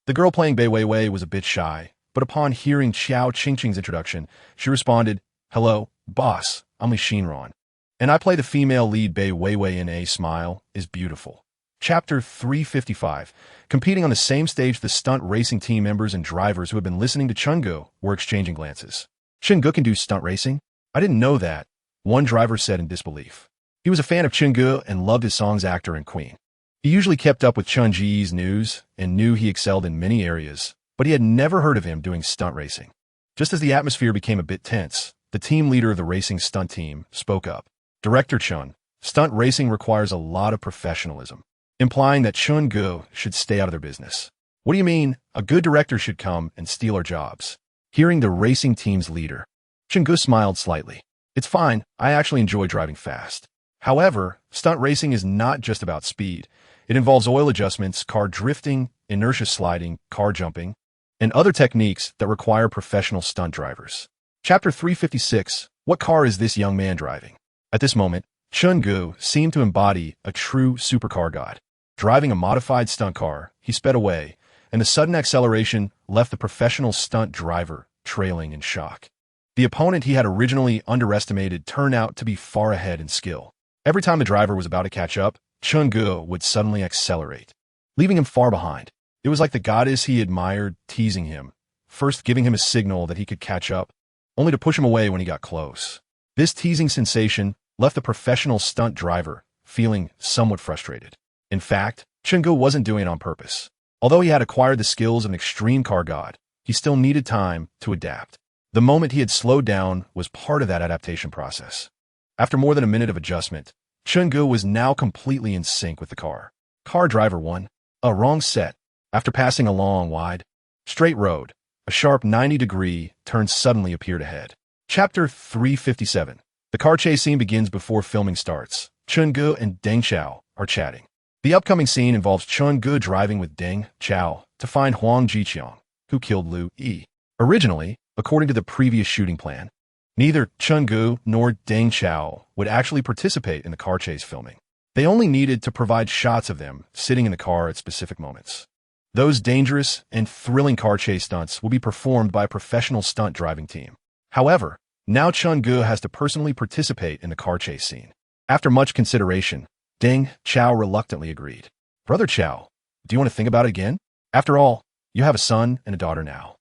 The girl playing Bei Weiwei was a bit shy, but upon hearing Xiao Qingqing's introduction, she responded, "Hello, boss, I'm Li Xinran, and I play the female lead Bei Weiwei in A Smile is Beautiful." Chapter 355. Competing on the same stage, the stunt racing team members and drivers who had been listening to Chen Ge were exchanging glances. "Chen Ge can do stunt racing? I didn't know that," one driver said in disbelief. He was a fan of Chen Ge and loved his song's actor and queen. He usually kept up with Chen Ji's news and knew he excelled in many areas, but he had never heard of him doing stunt racing. Just as the atmosphere became a bit tense, the team leader of the racing stunt team spoke up. "Director Chen, stunt racing requires a lot of professionalism," implying that Chen Ge should stay out of their business. What do you mean? A good director should come and steal our jobs. Hearing the racing team's leader, Chungu smiled slightly. It's fine, I actually enjoy driving fast. However, stunt racing is not just about speed. It involves oil adjustments, car drifting, inertia sliding, car jumping, and other techniques that require professional stunt drivers. Chapter 356, What car is this young man driving? At this moment, Chungu seemed to embody a true supercar god. Driving a modified stunt car, he sped away, and the sudden acceleration left the professional stunt driver trailing in shock. The opponent he had originally underestimated turned out to be far ahead in skill. Every time the driver was about to catch up, Chungu would suddenly accelerate, leaving him far behind. It was like the goddess he admired teasing him, first giving him a signal that he could catch up, only to push him away when he got close. This teasing sensation left the professional stunt driver feeling somewhat frustrated. In fact, Chungu wasn't doing it on purpose. Although he had acquired the skills of an extreme car god, he still needed time to adapt. The moment he had slowed down was part of that adaptation process. After more than a minute of adjustment, Chungu was now completely in sync with the car. Car driver 1. Wrong set. After passing a long, wide, straight road, a sharp 90-degree turn suddenly appeared ahead. Chapter 357. The car chase scene begins before filming starts. Chungu and Deng Chao are chatting. The upcoming scene involves Chungu driving with Deng Chao to find Huang Jiqiang, who killed Liu Yi. Originally, according to the previous shooting plan, neither Chungu nor Deng Chao would actually participate in the car chase filming. They only needed to provide shots of them sitting in the car at specific moments. Those dangerous and thrilling car chase stunts will be performed by a professional stunt driving team. However, now Chungu has to personally participate in the car chase scene. After much consideration, Deng Chao reluctantly agreed. Brother Chao, do you want to think about it again? After all, you have a son and a daughter now.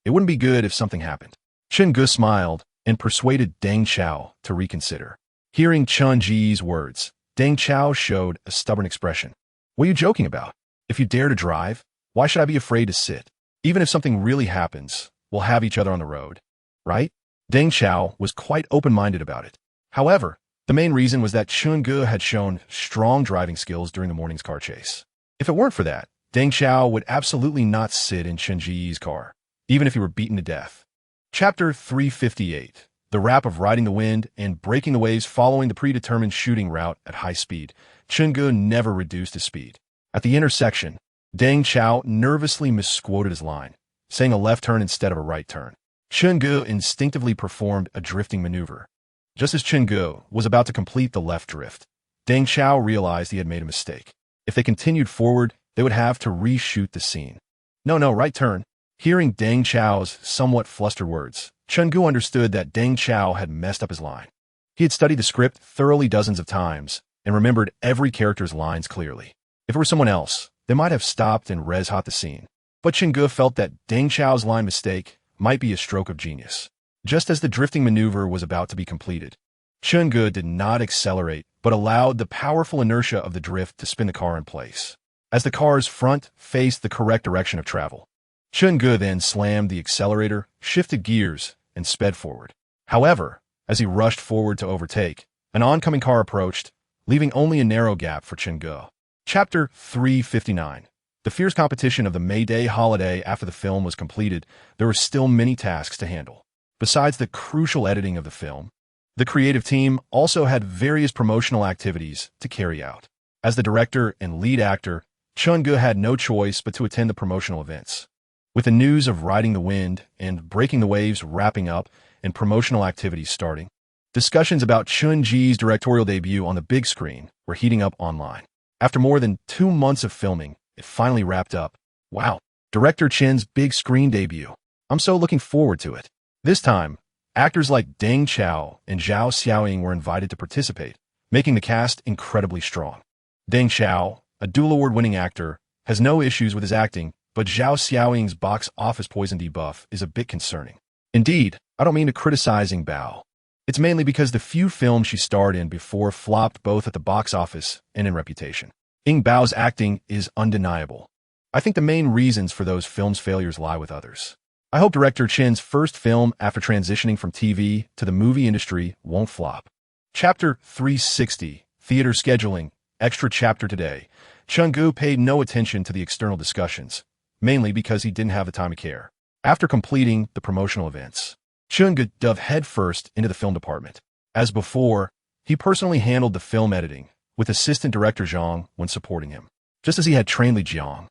It wouldn't be good if something happened. Chungu smiled and persuaded Deng Chao to reconsider. Hearing Chunji's words, Deng Chao showed a stubborn expression. What are you joking about? If you dare to drive, why should I be afraid to sit? Even if something really happens, we'll have each other on the road, right? Deng Chao was quite open-minded about it. However, the main reason was that Chungu had shown strong driving skills during the morning's car chase. If it weren't for that, Deng Chao would absolutely not sit in Chunji's car, even if he were beaten to death. Chapter 358. The rap of riding the wind and breaking the waves following the predetermined shooting route at high speed. Chungu never reduced his speed. At the intersection, Deng Chao nervously misquoted his line, saying a left turn instead of a right turn. Chungu instinctively performed a drifting maneuver. Just as Chungu was about to complete the left drift, Deng Chao realized he had made a mistake. If they continued forward, they would have to reshoot the scene. No, right turn. Hearing Deng Chao's somewhat flustered words, Chungu understood that Deng Chao had messed up his line. He had studied the script thoroughly dozens of times and remembered every character's lines clearly. If it were someone else, they might have stopped and res-hot the scene. But Chungu felt that Deng Chao's line mistake might be a stroke of genius. Just as the drifting maneuver was about to be completed, Chungu did not accelerate, but allowed the powerful inertia of the drift to spin the car in place. As the car's front faced the correct direction of travel, Chungu then slammed the accelerator, shifted gears, and sped forward. However, as he rushed forward to overtake, an oncoming car approached, leaving only a narrow gap for Chungu. Chapter 359. The fierce competition of the May Day holiday. After the film was completed, there were still many tasks to handle. Besides the crucial editing of the film, the creative team also had various promotional activities to carry out. As the director and lead actor, Chungu had no choice but to attend the promotional events. With the news of riding the wind and breaking the waves wrapping up and promotional activities starting, discussions about Chunji's directorial debut on the big screen were heating up online. After more than 2 months of filming, it finally wrapped up. Wow, Director Chen's big screen debut. I'm so looking forward to it. This time, actors like Deng Chao and Zhao Xiaoying were invited to participate, making the cast incredibly strong. Deng Chao, a dual award-winning actor, has no issues with his acting, but Zhao Xiaoying's box office poison debuff is a bit concerning. Indeed, I don't mean to criticizing Bao. It's mainly because the few films she starred in before flopped both at the box office and in reputation. Ying Bao's acting is undeniable. I think the main reasons for those films' failures lie with others. I hope director Chen's first film after transitioning from TV to the movie industry won't flop. Chapter 360. Theater Scheduling. Extra chapter today. Chungu paid no attention to the external discussions, mainly because he didn't have the time to care. After completing the promotional events, Chun-Ge dove headfirst into the film department. As before, he personally handled the film editing, with assistant director Zhang when supporting him. Just as he had trained Li Jiang,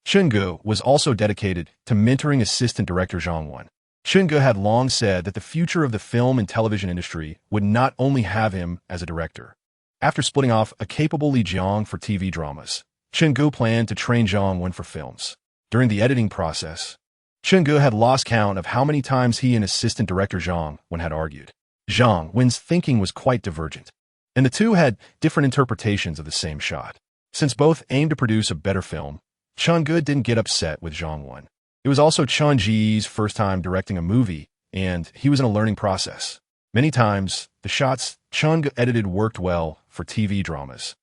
Chun-Ge was also dedicated to mentoring assistant director Zhang Wen. Chun-Ge had long said that the future of the film and television industry would not only have him as a director. After splitting off a capable Li Jiang for TV dramas, Chun-Ge planned to train Zhang Wen for films. During the editing process, Chun-Ge had lost count of how many times he and assistant director Zhang Wen had argued. Zhang Wen's thinking was quite divergent, and the two had different interpretations of the same shot. Since both aimed to produce a better film, Chun-Ge didn't get upset with Zhang Wen. It was also Chun-Ji's first time directing a movie, and he was in a learning process. Many times, the shots Chun-Ge edited worked well for TV dramas,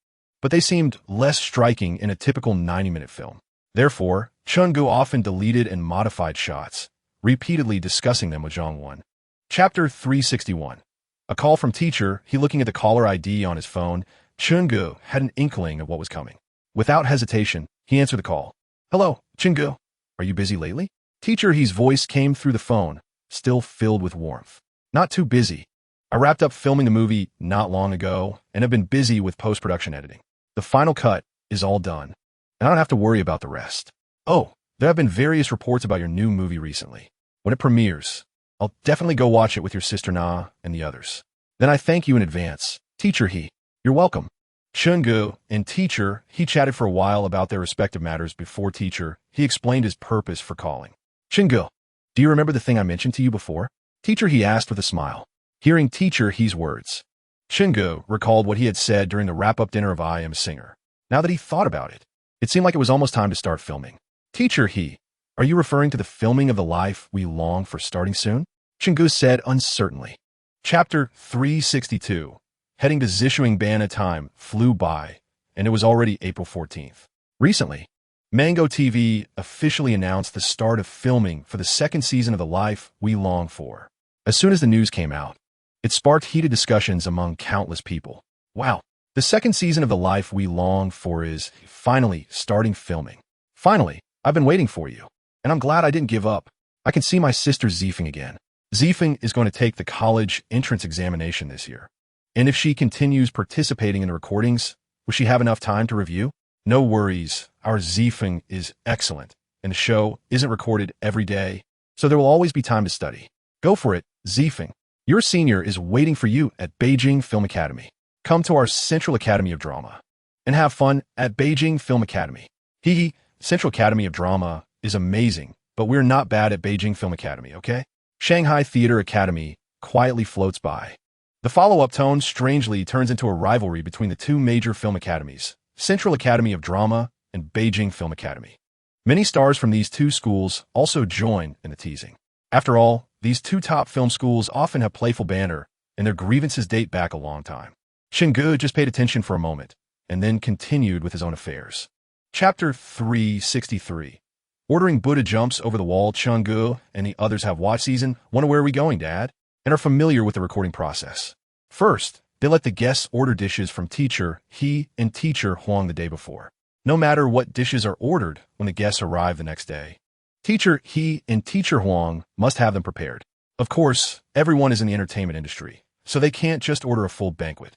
but they seemed less striking in a typical 90-minute film. Therefore, Chun-Ge often deleted and modified shots, repeatedly discussing them with Zhang Wen. Chapter 361. A call from teacher. He looking at the caller ID on his phone, Chun-Ge had an inkling of what was coming. Without hesitation, he answered the call. Hello, Chun-Ge. Are you busy lately? Teacher He's voice came through the phone, still filled with warmth. Not too busy. I wrapped up filming the movie not long ago and have been busy with post-production editing. The final cut is all done, and I don't have to worry about the rest. Oh, there have been various reports about your new movie recently. When it premieres, I'll definitely go watch it with your sister Na and the others. Then I thank you in advance. Teacher He. You're welcome. Chun-Ge and Teacher He chatted for a while about their respective matters before Teacher He explained his purpose for calling. Chun-Ge, do you remember the thing I mentioned to you before? Teacher He asked with a smile. Hearing Teacher He's words, Chun-Ge recalled what he had said during the wrap-up dinner of I Am a Singer. Now that he thought about it, it seemed like it was almost time to start filming. Teacher He, are you referring to the filming of the life we long for starting soon? Chun-Ge said uncertainly. Chapter 362. Heading to Zishuangban time flew by, and it was already April 14th. Recently, Mango TV officially announced the start of filming for the second season of The Life We Long For. As soon as the news came out, it sparked heated discussions among countless people. Wow, the second season of The Life We Long For is finally starting filming. Finally, I've been waiting for you, and I'm glad I didn't give up. I can see my sister Zifeng again. Zifeng is going to take the college entrance examination this year. And if she continues participating in the recordings, will she have enough time to review? No worries, our Zifeng is excellent, and the show isn't recorded every day, so there will always be time to study. Go for it, Zifeng. Your senior is waiting for you at Beijing Film Academy. Come to our Central Academy of Drama and have fun at Beijing Film Academy. Hee, Central Academy of Drama is amazing, but we're not bad at Beijing Film Academy, okay? Shanghai Theater Academy quietly floats by. The follow-up tone strangely turns into a rivalry between the two major film academies, Central Academy of Drama and Beijing Film Academy. Many stars from these two schools also join in the teasing. After all, these two top film schools often have playful banter, and their grievances date back a long time. Chun-Ge just paid attention for a moment, and then continued with his own affairs. Chapter 363. Ordering Buddha jumps over the wall. Chun-Ge and the others have watch season. Wonder where are we going, Dad? And are familiar with the recording process. First, they let the guests order dishes from Teacher He and Teacher Huang the day before. No matter what dishes are ordered when the guests arrive the next day, Teacher He and Teacher Huang must have them prepared. Of course, everyone is in the entertainment industry, so they can't just order a full banquet.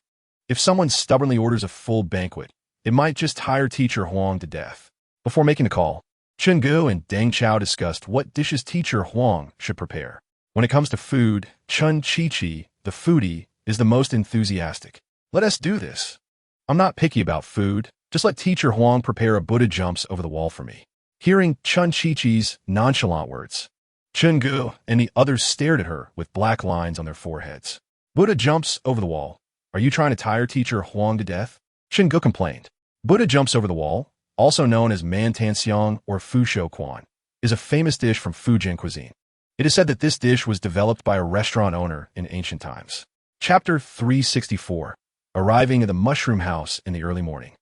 If someone stubbornly orders a full banquet, it might just tire Teacher Huang to death. Before making the call, Chun-Ge and Deng Chao discussed what dishes Teacher Huang should prepare. When it comes to food, Chun Chi-Chi, the foodie, is the most enthusiastic. Let us do this. I'm not picky about food. Just let Teacher Huang prepare a Buddha jumps over the wall for me. Hearing Chun Chi-Chi's nonchalant words, Chun-Ge and the others stared at her with black lines on their foreheads. Buddha jumps over the wall. Are you trying to tire Teacher Huang to death? Chun-Ge complained. Buddha jumps over the wall, also known as Man Tan Xiang or Fu Shou Quan, is a famous dish from Fujian cuisine. It is said that this dish was developed by a restaurant owner in ancient times. Chapter 364. Arriving at the mushroom house in the early morning.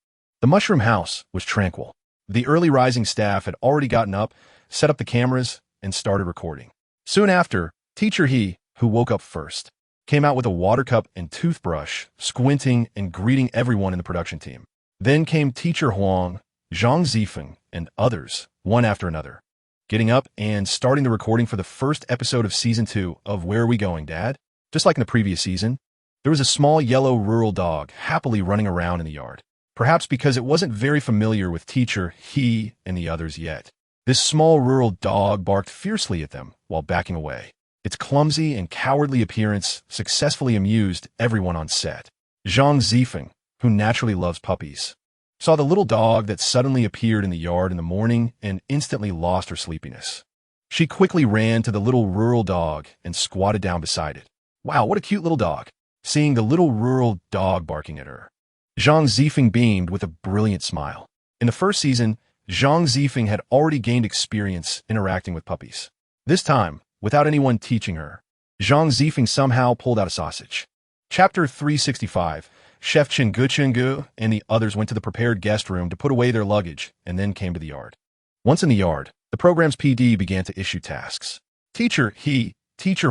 The mushroom house was tranquil. The early rising staff had already gotten up, set up the cameras, and started recording. Soon after, Teacher He, who woke up first, came out with a water cup and toothbrush, squinting and greeting everyone in the production team. Then came Teacher Huang, Zhang Zifeng, and others, one after another. Getting up and starting the recording for the first episode of Season 2 of Where Are We Going, Dad? Just like in the previous season, there was a small yellow rural dog happily running around in the yard. Perhaps because it wasn't very familiar with teacher, he, and the others yet. This small rural dog barked fiercely at them while backing away. Its clumsy and cowardly appearance successfully amused everyone on set. Zhang Zifeng, who naturally loves puppies, saw the little dog that suddenly appeared in the yard in the morning and instantly lost her sleepiness. She quickly ran to the little rural dog and squatted down beside it. Wow, what a cute little dog! Seeing the little rural dog barking at her, Zhang Zifeng beamed with a brilliant smile. In the first season, Zhang Zifeng had already gained experience interacting with puppies. This time, without anyone teaching her, Zhang Zifeng somehow pulled out a sausage. Chapter 365, Chef Chengu and the others went to the prepared guest room to put away their luggage and then came to the yard. Once in the yard, the program's PD began to issue tasks. Teacher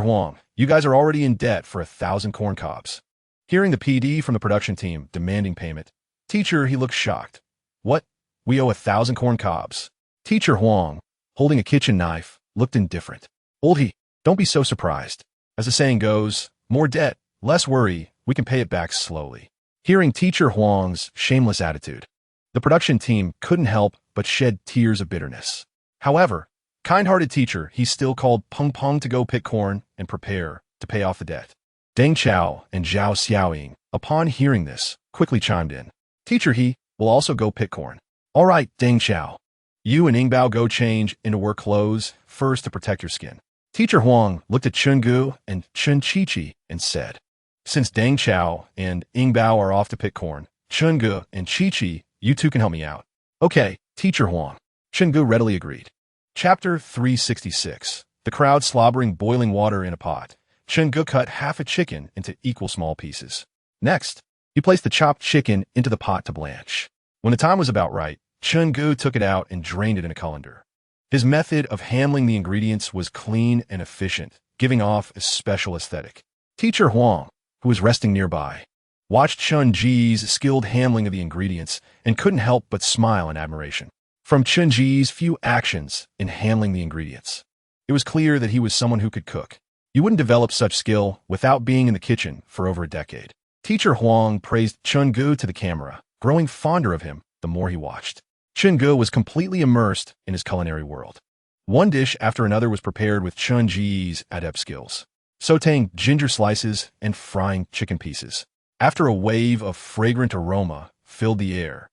Huang, you guys are already in debt for 1,000 corn cobs. Hearing the PD from the production team demanding payment, Teacher, he looked shocked. What? We owe 1,000 corn cobs. Teacher Huang, holding a kitchen knife, looked indifferent. Old he, don't be so surprised. As the saying goes, more debt, less worry, we can pay it back slowly. Hearing Teacher Huang's shameless attitude, the production team couldn't help but shed tears of bitterness. However, kind-hearted Teacher, he still called Peng Peng to go pick corn and prepare to pay off the debt. Deng Chao and Zhao Xiaoying, upon hearing this, quickly chimed in. Teacher he will also go pick corn. All right, Deng Chao. You and Yingbao go change into work clothes first to protect your skin. Teacher Huang looked at Chungu and Chun Chi and said, since Deng Chao and Yingbao are off to pick corn, Chungu and Chi, you two can help me out. Okay, Teacher Huang. Chungu readily agreed. Chapter 366. The crowd slobbering boiling water in a pot. Chungu cut half a chicken into equal small pieces. Next, he placed the chopped chicken into the pot to blanch. When the time was about right, Chungu took it out and drained it in a colander. His method of handling the ingredients was clean and efficient, giving off a special aesthetic. Teacher Huang, who was resting nearby, watched Chun Ji's skilled handling of the ingredients and couldn't help but smile in admiration. From Chun Ji's few actions in handling the ingredients, it was clear that he was someone who could cook. You wouldn't develop such skill without being in the kitchen for over a decade. Teacher Huang praised Chungu to the camera, growing fonder of him the more he watched. Chungu was completely immersed in his culinary world. One dish after another was prepared with Chun Ji's adept skills, sautéing ginger slices and frying chicken pieces. After a wave of fragrant aroma filled the air,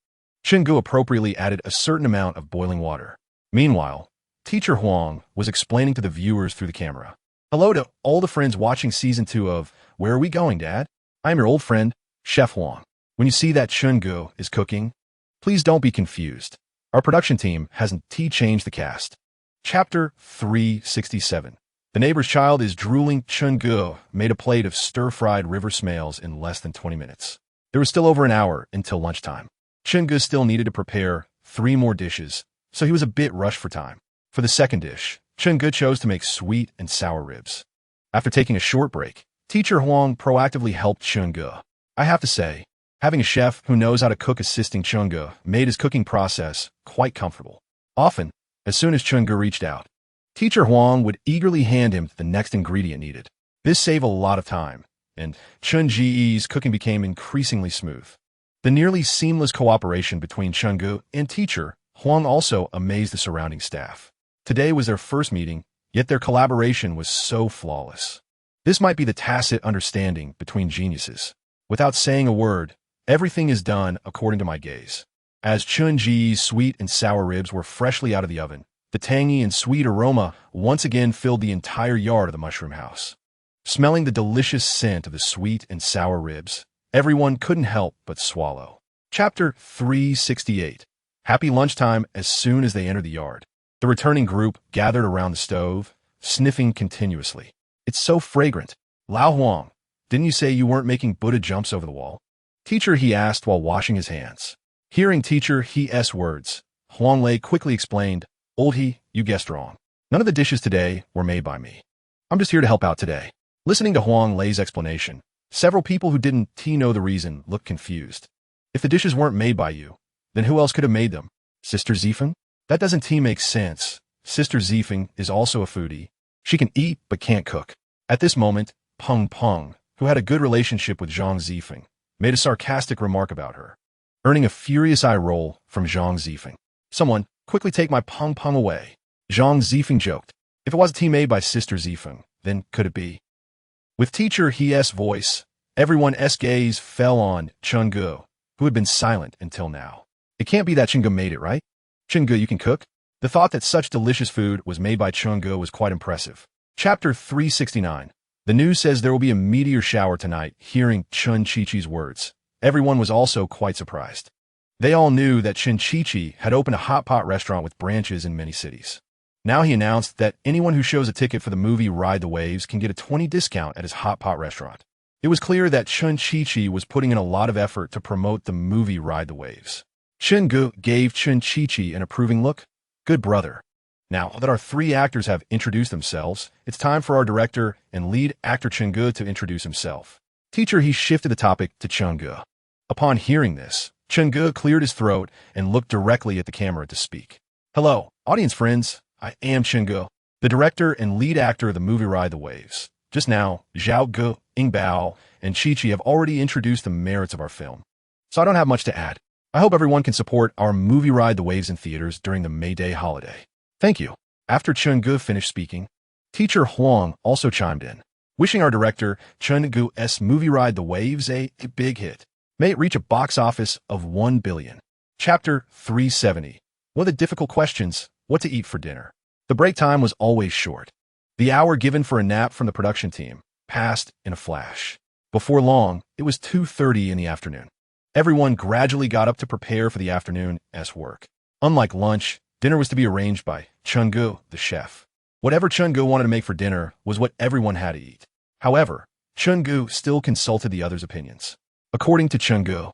Chungu appropriately added a certain amount of boiling water. Meanwhile, Teacher Huang was explaining to the viewers through the camera. Hello to all the friends watching Season 2 of Where Are We Going, Dad? I'm your old friend, Chef Huang. When you see that Chungu is cooking, please don't be confused. Our production team hasn't changed the cast. Chapter 367. The neighbor's child is drooling. Chungu made a plate of stir-fried river snails in less than 20 minutes. There was still over an hour until lunchtime. Chungu still needed to prepare 3 more dishes, so he was a bit rushed for time. For the second dish, Chungu chose to make sweet and sour ribs. After taking a short break, Teacher Huang proactively helped Chungu. I have to say, having a chef who knows how to cook assisting Chungu made his cooking process quite comfortable. Often, as soon as Chungu reached out, Teacher Huang would eagerly hand him the next ingredient needed. This saved a lot of time, and Chun Ji's cooking became increasingly smooth. The nearly seamless cooperation between Chungu and Teacher Huang also amazed the surrounding staff. Today was their first meeting, yet their collaboration was so flawless. This might be the tacit understanding between geniuses. Without saying a word, everything is done according to my gaze. As Chun Ji's sweet and sour ribs were freshly out of the oven, the tangy and sweet aroma once again filled the entire yard of the mushroom house. Smelling the delicious scent of the sweet and sour ribs, everyone couldn't help but swallow. Chapter 368. Happy lunchtime as soon as they entered the yard. The returning group gathered around the stove, sniffing continuously. It's so fragrant. Lao Huang, didn't you say you weren't making Buddha jumps over the wall? Teacher, he asked while washing his hands. Hearing Teacher He's words, Huang Lei quickly explained, Old he, you guessed wrong. None of the dishes today were made by me. I'm just here to help out today. Listening to Huang Lei's explanation, several people who didn't know the reason looked confused. If the dishes weren't made by you, then who else could have made them? Sister Zifeng? That doesn't make sense. Sister Zifeng is also a foodie. She can eat but can't cook. At this moment, Peng Peng, who had a good relationship with Zhang Zifeng, made a sarcastic remark about her, earning a furious eye roll from Zhang Zifeng. Someone, quickly take my Peng Peng away. Zhang Zifeng joked. If it was a tea made by Sister Zifeng, then could it be? With teacher He's voice, everyone's gaze fell on Chungu, who had been silent until now. It can't be that Chungu made it, right? Chungu, you can cook? The thought that such delicious food was made by Chungu was quite impressive. Chapter 369. The news says there will be a meteor shower tonight. Hearing Chun Chi-Chi's words, everyone was also quite surprised. They all knew that Chun Chi-Chi had opened a hot pot restaurant with branches in many cities. Now he announced that anyone who shows a ticket for the movie Ride the Waves can get a 20% discount at his hot pot restaurant. It was clear that Chun Chi-Chi was putting in a lot of effort to promote the movie Ride the Waves. Chungu gave Chun Chi-Chi an approving look. Good brother. Now that our three actors have introduced themselves, it's time for our director and lead actor Chungu to introduce himself. Teacher, he shifted the topic to Chungu. Upon hearing this, Chungu cleared his throat and looked directly at the camera to speak. Hello, audience friends. I am Chungu, the director and lead actor of the movie Ride the Waves. Just now, Zhao Gu, Ingbao, and Chi-Chi have already introduced the merits of our film, so I don't have much to add. I hope everyone can support our movie Ride the Waves in theaters during the May Day holiday. Thank you. After Chungu finished speaking, teacher Huang also chimed in, wishing our director Chungu's movie Ride the Waves a big hit. May it reach a box office of 1 billion. Chapter 370. One of the difficult questions, what to eat for dinner. The break time was always short. The hour given for a nap from the production team passed in a flash. Before long, it was 2:30 in the afternoon. Everyone gradually got up to prepare for the afternoon's work. Unlike lunch, dinner was to be arranged by Chungu, the chef. Whatever Chungu wanted to make for dinner was what everyone had to eat. However, Chungu still consulted the others' opinions. According to Chungu,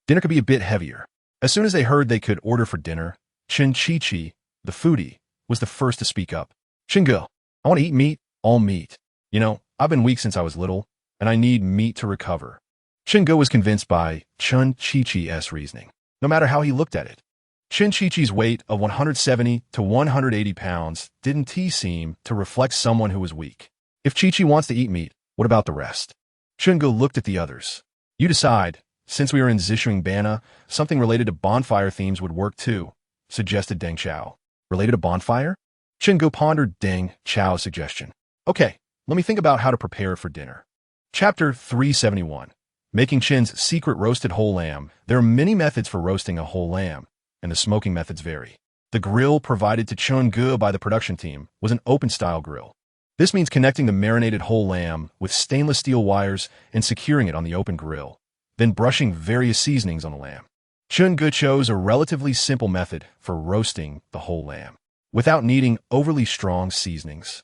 dinner could be a bit heavier. As soon as they heard they could order for dinner, Chun Chi-Chi, the foodie, was the first to speak up. Chungu, I want to eat meat, all meat. You know, I've been weak since I was little, and I need meat to recover. Chungu was convinced by Chun Chi-Chi's reasoning, no matter how he looked at it. Chun Chi-Chi's weight of 170 to 180 pounds didn't seem to reflect someone who was weak. If Chi-Chi wants to eat meat, what about the rest? Chungu looked at the others. You decide. Since we are in Zishuing Bana, something related to bonfire themes would work too, suggested Deng Chao. Related to bonfire? Chungu pondered Deng Chao's suggestion. Okay, let me think about how to prepare for dinner. Chapter 371. Making Chin's secret roasted whole lamb. There are many methods for roasting a whole lamb, and the smoking methods vary. The grill provided to Chungu by the production team was an open-style grill. This means connecting the marinated whole lamb with stainless steel wires and securing it on the open grill, then brushing various seasonings on the lamb. Chungu chose a relatively simple method for roasting the whole lamb, without needing overly strong seasonings.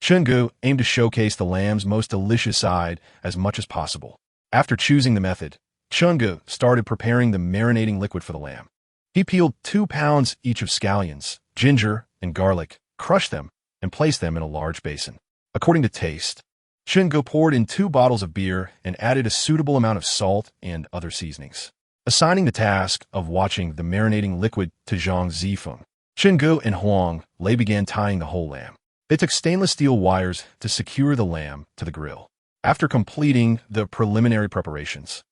Chungu aimed to showcase the lamb's most delicious side as much as possible. After choosing the method, Chungu started preparing the marinating liquid for the lamb. He peeled 2 pounds each of scallions, ginger, and garlic, crushed them, and placed them in a large basin. According to taste, Chungu poured in 2 bottles of beer and added a suitable amount of salt and other seasonings. Assigning the task of watching the marinating liquid to Zhang Zifeng, Chungu and Huang began tying the whole lamb. They took stainless steel wires to secure the lamb to the grill. After completing the preliminary preparations,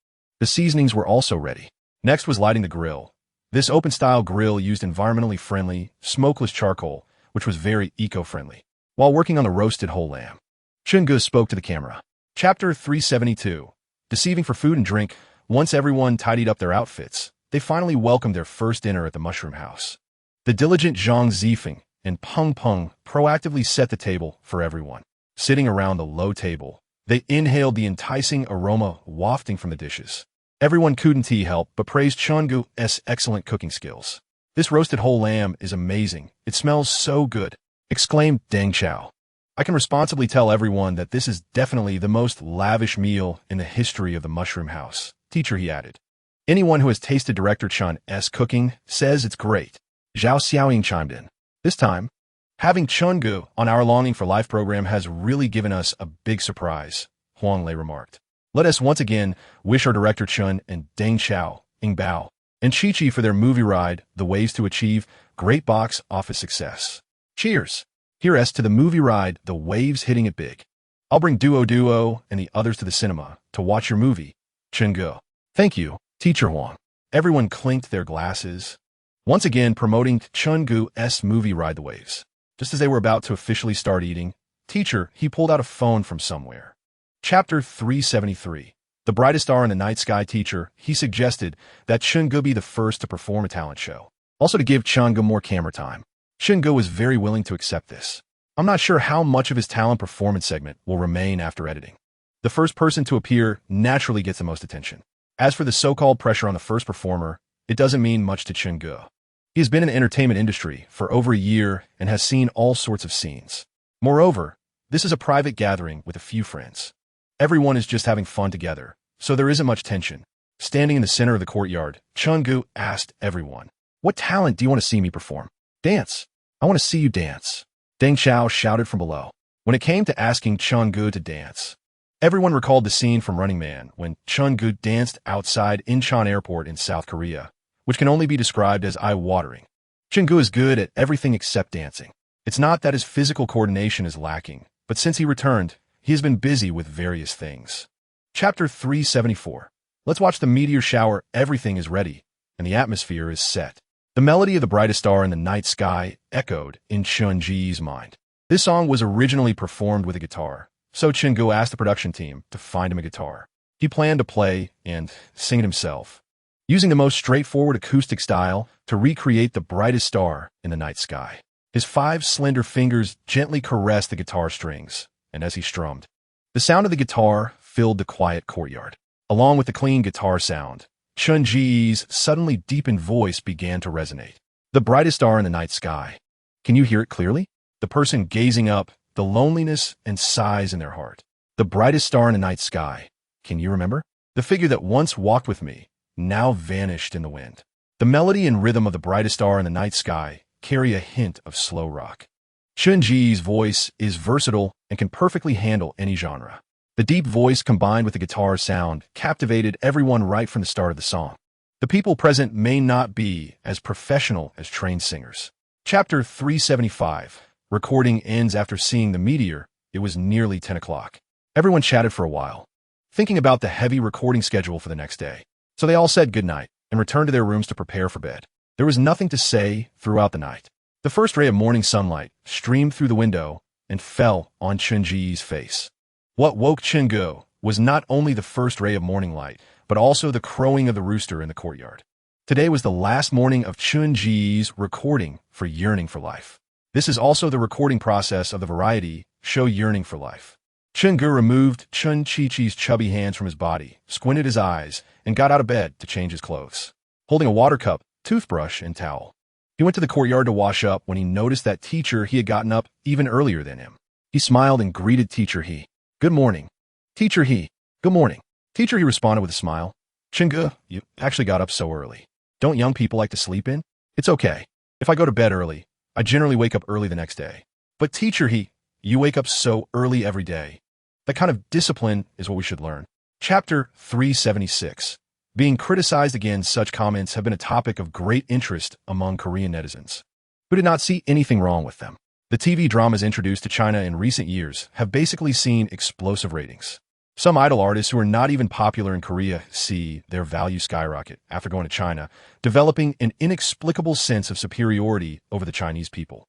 the seasonings were also ready. Next was lighting the grill. This open-style grill used environmentally friendly, smokeless charcoal, which was very eco-friendly. While working on the roasted whole lamb, Chungu spoke to the camera. Chapter 372. Deceiving for food and drink. Once everyone tidied up their outfits, they finally welcomed their first dinner at the Mushroom House. The diligent Zhang Zifeng and Peng Peng proactively set the table for everyone. Sitting around the low table, they inhaled the enticing aroma wafting from the dishes. Everyone couldn't help but praise Chungu's excellent cooking skills. This roasted whole lamb is amazing. It smells so good, exclaimed Deng Chao. I can responsibly tell everyone that this is definitely the most lavish meal in the history of the Mushroom House. Teacher, he added. Anyone who has tasted Director Chun's cooking says it's great. Zhao Xiaoying chimed in. This time, having Chungu on our Longing for Life program has really given us a big surprise, Huang Lei remarked. Let us once again wish our director Chun and Deng Chao, Ingbao, and Chi-Chi for their movie ride, The Waves, to achieve great box office success. Cheers! Here's to the movie ride, The Waves, hitting it big. I'll bring Duo and the others to the cinema to watch your movie, Chungu. Thank you, Teacher Huang. Everyone clinked their glasses, once again promoting Chungu's movie ride, The Waves. Just as they were about to officially start eating, Teacher, he pulled out a phone from somewhere. Chapter 373. The brightest star in the night sky. Teacher, he suggested that Chungu be the first to perform a talent show. Also to give Chungu more camera time. Chungu was very willing to accept this. I'm not sure how much of his talent performance segment will remain after editing. The first person to appear naturally gets the most attention. As for the so-called pressure on the first performer, it doesn't mean much to Chungu. He has been in the entertainment industry for over a year and has seen all sorts of scenes. Moreover, this is a private gathering with a few friends. Everyone is just having fun together, so there isn't much tension. Standing in the center of the courtyard, Chungu asked everyone, "What talent do you want to see me perform?" "Dance. I want to see you dance," Deng Xiao shouted from below. When it came to asking Chungu to dance, everyone recalled the scene from Running Man when Chungu danced outside Incheon Airport in South Korea, which can only be described as eye-watering. Chungu is good at everything except dancing. It's not that his physical coordination is lacking, but since he returned, he has been busy with various things. Chapter 374. Let's watch the meteor shower. Everything is ready, and the atmosphere is set. The melody of the brightest star in the night sky echoed in Chunji's mind. This song was originally performed with a guitar, so Chungu asked the production team to find him a guitar. He planned to play and sing it himself, using the most straightforward acoustic style to recreate the brightest star in the night sky. His 5 slender fingers gently caressed the guitar strings, and as he strummed, the sound of the guitar filled the quiet courtyard. Along with the clean guitar sound, Chunji's suddenly deepened voice began to resonate. The brightest star in the night sky. Can you hear it clearly? The person gazing up, the loneliness and sighs in their heart. The brightest star in the night sky. Can you remember? The figure that once walked with me, now vanished in the wind. The melody and rhythm of the brightest star in the night sky carry a hint of slow rock. Chunji's voice is versatile and can perfectly handle any genre. The deep voice combined with the guitar sound captivated everyone right from the start of the song. The people present may not be as professional as trained singers. Chapter 375. Recording ends after seeing the meteor. It was nearly 10 o'clock. Everyone chatted for a while, thinking about the heavy recording schedule for the next day. So they all said goodnight and returned to their rooms to prepare for bed. There was nothing to say throughout the night. The first ray of morning sunlight streamed through the window and fell on Chunji's face. What woke Chungu was not only the first ray of morning light, but also the crowing of the rooster in the courtyard. Today was the last morning of Chunji's recording for Yearning for Life. This is also the recording process of the variety show Yearning for Life. Chungu removed Chun Chi-Chi's chubby hands from his body, squinted his eyes, and got out of bed to change his clothes. Holding a water cup, toothbrush, and towel, he went to the courtyard to wash up when he noticed that Teacher he had gotten up even earlier than him. He smiled and greeted Teacher he. "Good morning." "Teacher he." "Good morning." Teacher he responded with a smile. "Chungu, you actually got up so early. Don't young people like to sleep in?" "It's okay. If I go to bed early, I generally wake up early the next day." "But Teacher he, you wake up so early every day. That kind of discipline is what we should learn." Chapter 376. Being criticized again, such comments have been a topic of great interest among Korean netizens, who did not see anything wrong with them. The TV dramas introduced to China in recent years have basically seen explosive ratings. Some idol artists who are not even popular in Korea see their value skyrocket after going to China, developing an inexplicable sense of superiority over the Chinese people.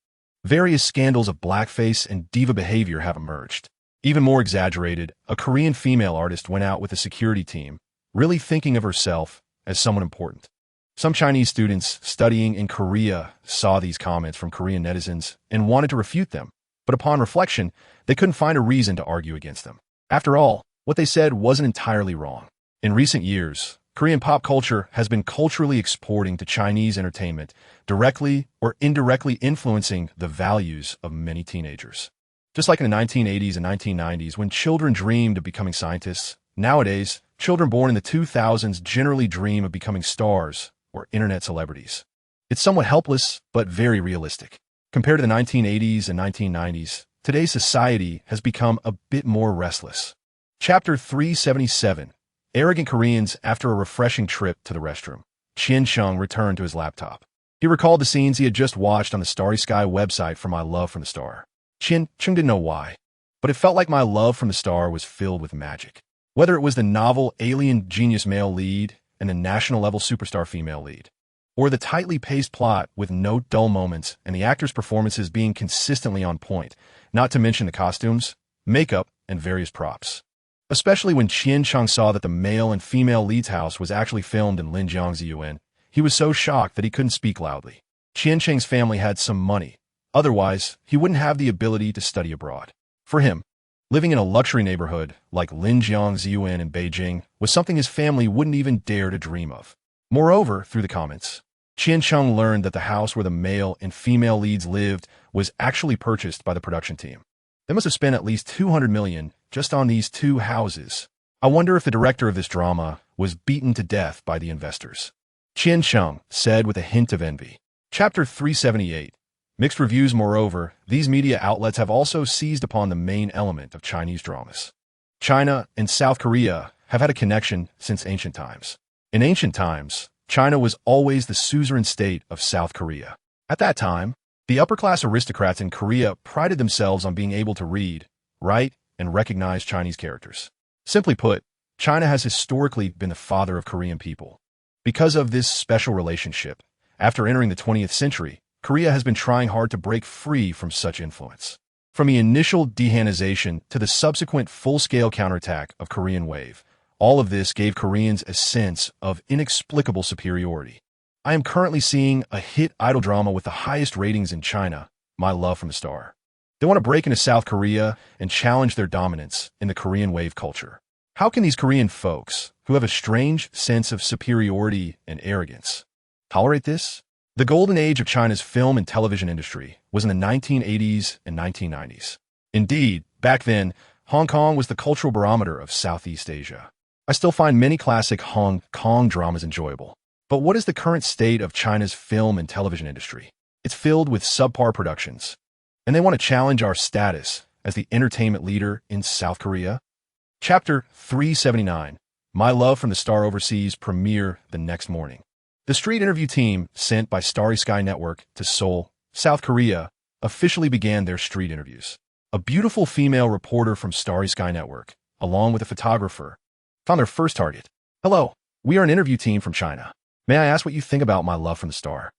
Various scandals of blackface and diva behavior have emerged. Even more exaggerated, a Korean female artist went out with a security team, really thinking of herself as someone important. Some Chinese students studying in Korea saw these comments from Korean netizens and wanted to refute them, but upon reflection, they couldn't find a reason to argue against them. After all, what they said wasn't entirely wrong. In recent years, Korean pop culture has been culturally exporting to Chinese entertainment, directly or indirectly influencing the values of many teenagers. Just like in the 1980s and 1990s, when children dreamed of becoming scientists, nowadays, children born in the 2000s generally dream of becoming stars or internet celebrities. It's somewhat helpless, but very realistic. Compared to the 1980s and 1990s, today's society has become a bit more restless. Chapter 377. Arrogant Koreans after a refreshing trip to the restroom. Qian Sheng returned to his laptop. He recalled the scenes he had just watched on the Starry Sky website for My Love from the Star. Qian Sheng didn't know why, but it felt like My Love from the Star was filled with magic. Whether it was the novel alien genius male lead and the national-level superstar female lead, or the tightly paced plot with no dull moments and the actors' performances being consistently on point, not to mention the costumes, makeup, and various props. Especially when Qian Sheng saw that the male and female lead's house was actually filmed in Linjiang's Yuan, he was so shocked that he couldn't speak loudly. Qian Sheng's family had some money. Otherwise, he wouldn't have the ability to study abroad. For him, living in a luxury neighborhood like Linjiang's Yuan in Beijing was something his family wouldn't even dare to dream of. Moreover, through the comments, Qian Sheng learned that the house where the male and female leads lived was actually purchased by the production team. They must have spent at least 200 million just on these two houses. I wonder if the director of this drama was beaten to death by the investors. Qian Sheng said with a hint of envy. Chapter 378. Mixed reviews. Moreover, these media outlets have also seized upon the main element of Chinese dramas. China and South Korea have had a connection since ancient times. In ancient times, China was always the suzerain state of South Korea. At that time, the upper-class aristocrats in Korea prided themselves on being able to read, write, and recognize Chinese characters. Simply put, China has historically been the father of Korean people. Because of this special relationship, after entering the 20th century, Korea has been trying hard to break free from such influence. From the initial dehanization to the subsequent full-scale counterattack of Korean Wave, all of this gave Koreans a sense of inexplicable superiority. I am currently seeing a hit idol drama with the highest ratings in China, My Love from the Star. They want to break into South Korea and challenge their dominance in the Korean Wave culture. How can these Korean folks, who have a strange sense of superiority and arrogance, tolerate this? The golden age of China's film and television industry was in the 1980s and 1990s. Indeed, back then, Hong Kong was the cultural barometer of Southeast Asia. I still find many classic Hong Kong dramas enjoyable. But what is the current state of China's film and television industry? It's filled with subpar productions. And they want to challenge our status as the entertainment leader in South Korea? Chapter 379. My Love from the Star overseas premiere the next morning. The street interview team sent by Starry Sky Network to Seoul, South Korea, officially began their street interviews. A beautiful female reporter from Starry Sky Network, along with a photographer, found their first target. Hello, we are an interview team from China. May I ask what you think about My Love from the Star?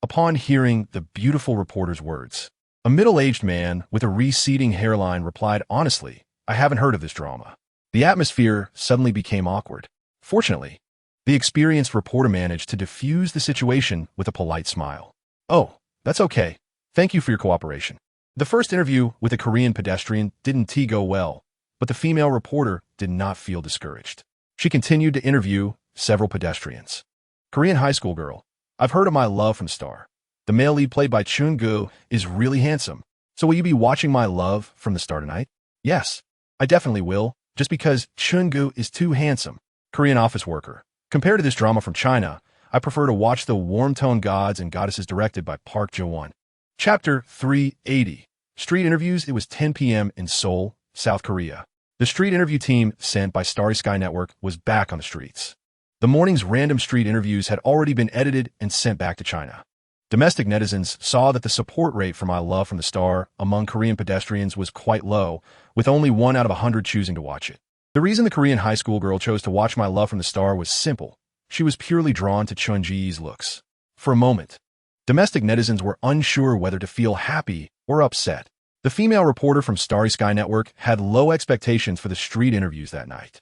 Upon hearing the beautiful reporter's words, a middle-aged man with a receding hairline replied honestly, I haven't heard of this drama. The atmosphere suddenly became awkward. Fortunately, the experienced reporter managed to diffuse the situation with a polite smile. Oh, that's okay. Thank you for your cooperation. The first interview with a Korean pedestrian didn't go well, but the female reporter did not feel discouraged. She continued to interview several pedestrians. Korean high school girl, I've heard of My Love from the Star. The male lead played by Chun-gu is really handsome. So will you be watching My Love from the Star tonight? Yes, I definitely will, just because Chun-gu is too handsome. Korean office worker. Compared to this drama from China, I prefer to watch the warm-toned gods and goddesses directed by Park Jo-won. Chapter 380. Street interviews. It was 10 p.m. in Seoul, South Korea. The street interview team sent by Starry Sky Network was back on the streets. The morning's random street interviews had already been edited and sent back to China. Domestic netizens saw that the support rate for My Love from the Star among Korean pedestrians was quite low, with only 1 out of 100 choosing to watch it. The reason the Korean high school girl chose to watch My Love from the Star was simple. She was purely drawn to Chun-ji's looks. For a moment, domestic netizens were unsure whether to feel happy or upset. The female reporter from Starry Sky Network had low expectations for the street interviews that night.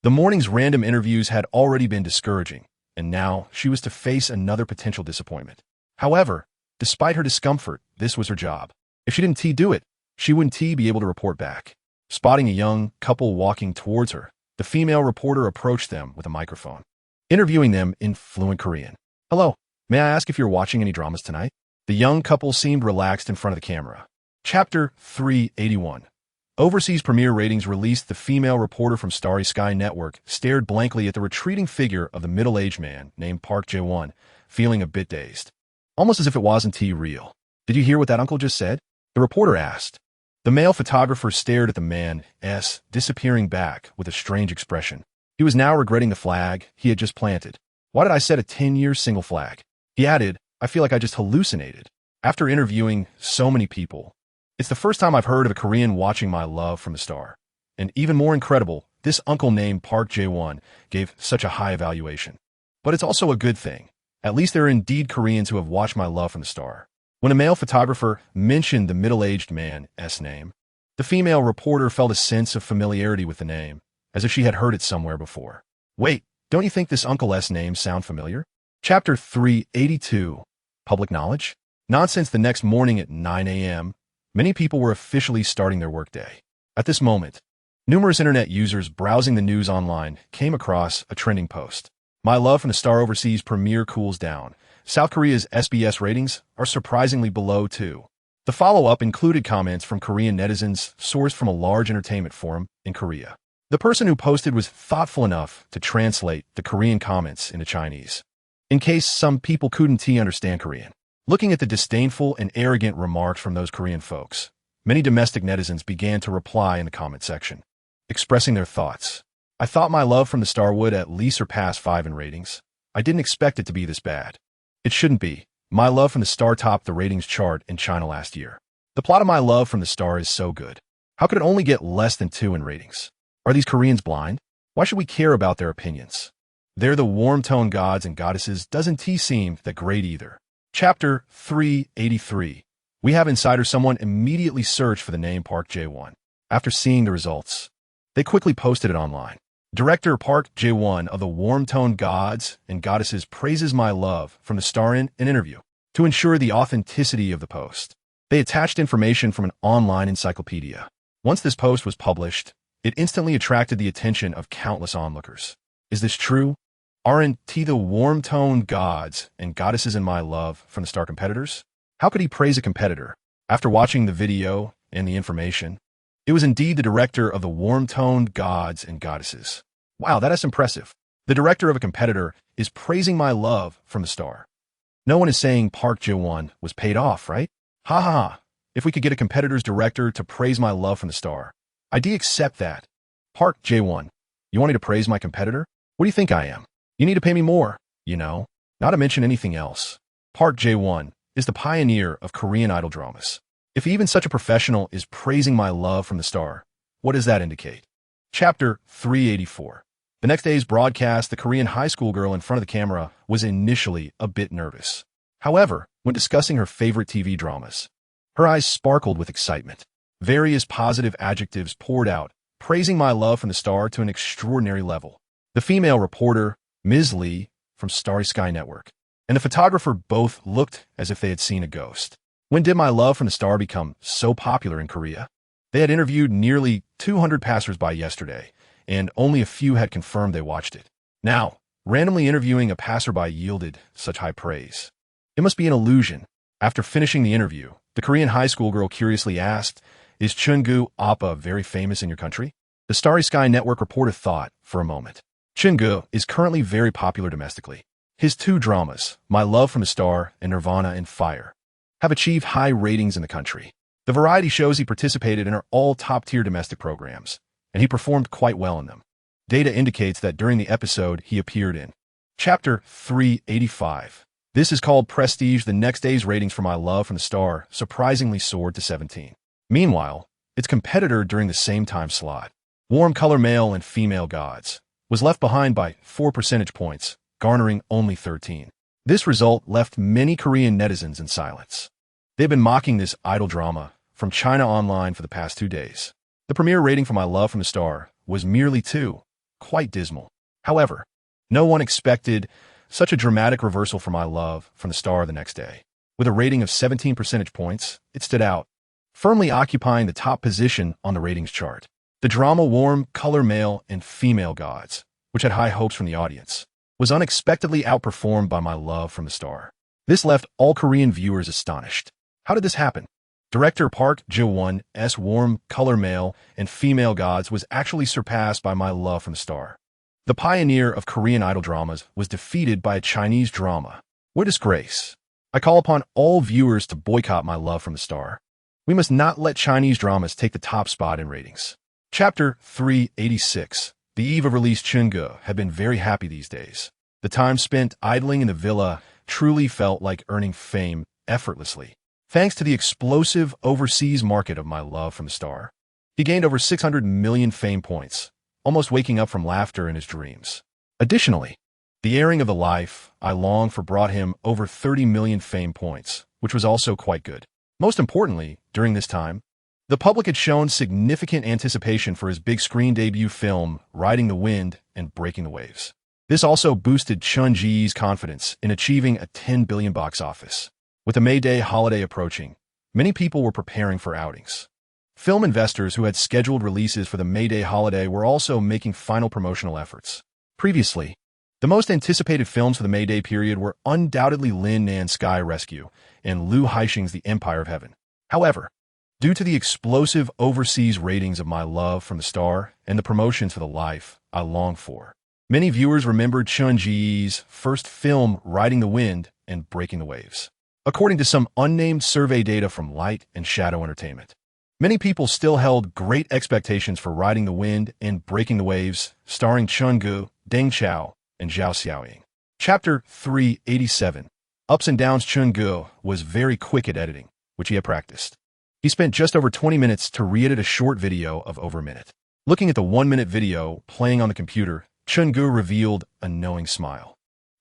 The morning's random interviews had already been discouraging, and now she was to face another potential disappointment. However, despite her discomfort, this was her job. If she didn't do it, she wouldn't be able to report back. Spotting a young couple walking towards her, the female reporter approached them with a microphone, interviewing them in fluent Korean. Hello, may I ask if you're watching any dramas tonight? The young couple seemed relaxed in front of the camera. Chapter 381. Overseas premiere ratings released. The female reporter from Starry Sky Network stared blankly at the retreating figure of the middle-aged man named Park Jo-won, feeling a bit dazed. Almost as if it wasn't real. Did you hear what that uncle just said? The reporter asked. The male photographer stared at the man's disappearing back with a strange expression. He was now regretting the flag he had just planted. Why did I set a 10-year single flag? He added, I feel like I just hallucinated. After interviewing so many people, it's the first time I've heard of a Korean watching my love from the star. And even more incredible, this uncle named Park Jae-won gave such a high evaluation. But it's also a good thing. At least there are indeed Koreans who have watched my love from the star. When a male photographer mentioned the middle-aged man's name, the female reporter felt a sense of familiarity with the name, as if she had heard it somewhere before. Wait, don't you think this uncle's name sound familiar? Chapter 382, Public Knowledge? Nonsense. The next morning at 9 a.m., many people were officially starting their workday. At this moment, numerous internet users browsing the news online came across a trending post. My love from the star overseas premiere cools down. South Korea's SBS ratings are surprisingly below too. The follow-up included comments from Korean netizens sourced from a large entertainment forum in Korea. The person who posted was thoughtful enough to translate the Korean comments into Chinese, in case some people couldn't understand Korean. Looking at the disdainful and arrogant remarks from those Korean folks, many domestic netizens began to reply in the comment section, expressing their thoughts. I thought my love from the star would at least surpass 5 in ratings. I didn't expect it to be this bad. It shouldn't be. My love from the star topped the ratings chart in China last year. The plot of my love from the star is so good. How could it only get less than 2 in ratings? Are these Koreans blind? Why should we care about their opinions? They're the warm-toned gods and goddesses. Doesn't seem that great either. Chapter 383. We have insider. Someone immediately searched for the name Park Jae-won. After seeing the results, they quickly posted it online. Director Park Jae-won of the warm-toned gods and goddesses praises my love from the star in an interview. To ensure the authenticity of the post, they attached information from an online encyclopedia. Once this post was published, it instantly attracted the attention of countless onlookers. Is this true? Aren't the warm-toned gods and goddesses in my love from the star competitors? How could he praise a competitor? After watching the video and the information, it was indeed the director of the warm-toned gods and goddesses. Wow, that is impressive. The director of a competitor is praising my love from the star. No one is saying Park Jae-won was paid off, right? Ha ha ha. If we could get a competitor's director to praise my love from the star, I'd accept that. Park Jae-won, you want me to praise my competitor? What do you think I am? You need to pay me more, not to mention anything else. Park Jae-won is the pioneer of Korean idol dramas. If even such a professional is praising my love from the star, what does that indicate? Chapter 384. The next day's broadcast, the Korean high school girl in front of the camera was initially a bit nervous. However, when discussing her favorite TV dramas, her eyes sparkled with excitement. Various positive adjectives poured out, praising my love from the star to an extraordinary level. The female reporter, Ms. Lee, from Starry Sky Network, and the photographer both looked as if they had seen a ghost. When did my love from the star become so popular in Korea? They had interviewed nearly 200 passersby yesterday, and only a few had confirmed they watched it. Now, randomly interviewing a passerby yielded such high praise. It must be an illusion. After finishing the interview, the Korean high school girl curiously asked, Is Chungu Appa very famous in your country? The Starry Sky Network reporter thought for a moment. Chungu is currently very popular domestically. His 2 dramas, My Love from the Star and Nirvana and Fire, have achieved high ratings in the country. The variety shows he participated in are all top-tier domestic programs, and he performed quite well in them. Data indicates that during the episode he appeared in. Chapter 385. This is called Prestige. The next day's ratings for My Love from the Star surprisingly soared to 17. Meanwhile, its competitor during the same time slot, Warm Color Male and Female Gods, was left behind by 4 percentage points, garnering only 13. This result left many Korean netizens in silence. They've been mocking this idol drama from China online for the past 2 days. The premiere rating for My Love from the Star was merely 2, quite dismal. However, no one expected such a dramatic reversal for My Love from the Star the next day. With a rating of 17 percentage points, it stood out, firmly occupying the top position on the ratings chart. The drama Warm Color Male and Female Gods, which had high hopes from the audience, was unexpectedly outperformed by My Love from the Star. This left all Korean viewers astonished. How did this happen? Director Park Jae-won's Warm Color Male and Female Gods was actually surpassed by My Love from the Star. The pioneer of Korean idol dramas was defeated by a Chinese drama. What a disgrace. I call upon all viewers to boycott My Love from the Star. We must not let Chinese dramas take the top spot in ratings. Chapter 386. The eve of release. Chungu have been very happy these days. The time spent idling in the villa truly felt like earning fame effortlessly, thanks to the explosive overseas market of my love from the star. He gained over 600 million fame points, almost waking up from laughter in his dreams. Additionally, the airing of The Life I Long For brought him over 30 million fame points, which was also quite good. Most importantly, during this time, the public had shown significant anticipation for his big screen debut film, Riding the Wind and Breaking the Waves. This also boosted Chun Ji's confidence in achieving a 10 billion box office. With the May Day holiday approaching, many people were preparing for outings. Film investors who had scheduled releases for the May Day holiday were also making final promotional efforts. Previously, the most anticipated films for the May Day period were undoubtedly Lin Nan's Sky Rescue and Liu Haixing's The Empire of Heaven. However, due to the explosive overseas ratings of My Love from the Star and the promotions for The Life I Long For, many viewers remembered Chun Ji's first film, Riding the Wind and Breaking the Waves. According to some unnamed survey data from Light and Shadow Entertainment, many people still held great expectations for Riding the Wind and Breaking the Waves, starring Chun Gu, Deng Chao, and Zhao Xiaoying. Chapter 387. Ups and Downs. Chun Gu was very quick at editing, which he had practiced. He spent just over 20 minutes to re-edit a short video of over a minute. Looking at the 1-minute video playing on the computer, Chun Gu revealed a knowing smile.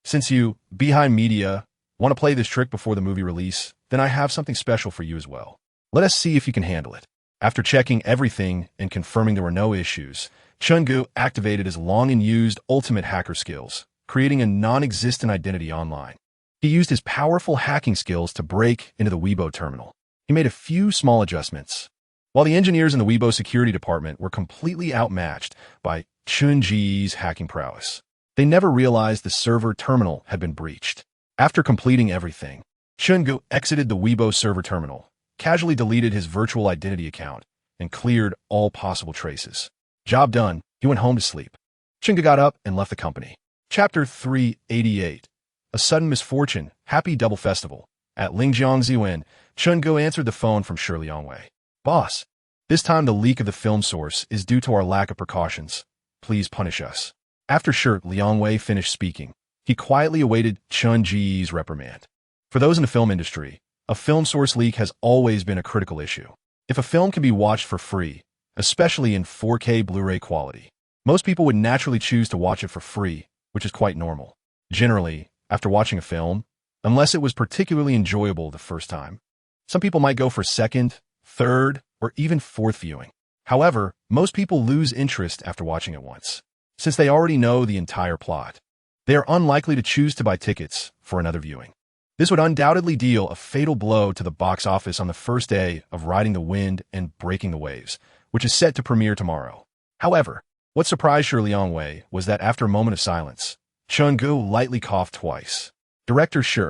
Since you, Behind Media, want to play this trick before the movie release, then I have something special for you as well. Let us see if you can handle it. After checking everything and confirming there were no issues, Chun Gu activated his long and used ultimate hacker skills, creating a non-existent identity online. He used his powerful hacking skills to break into the Weibo terminal. He made a few small adjustments. While the engineers in the Weibo security department were completely outmatched by Chun Ji's hacking prowess, they never realized the server terminal had been breached. After completing everything, Chun Gu exited the Weibo server terminal, casually deleted his virtual identity account, and cleared all possible traces. Job done, he went home to sleep. Chun Gu got up and left the company. Chapter 388. A Sudden Misfortune, Happy Double Festival. At Lingjiang Ziwen, Chun Gu answered the phone from Shi Liangwei. Boss, this time the leak of the film source is due to our lack of precautions. Please punish us. After Shi Liangwei finished speaking, he quietly awaited Chun Ji's reprimand. For those in the film industry, a film source leak has always been a critical issue. If a film can be watched for free, especially in 4K Blu-ray quality, most people would naturally choose to watch it for free, which is quite normal. Generally, after watching a film, unless it was particularly enjoyable the first time, some people might go for second, third, or even fourth viewing. However, most people lose interest after watching it once. Since they already know the entire plot, they are unlikely to choose to buy tickets for another viewing. This would undoubtedly deal a fatal blow to the box office on the first day of Riding the Wind and Breaking the Waves, which is set to premiere tomorrow. However, what surprised Shi Liangwei was that after a moment of silence, Chun Gu lightly coughed twice. Director Shi,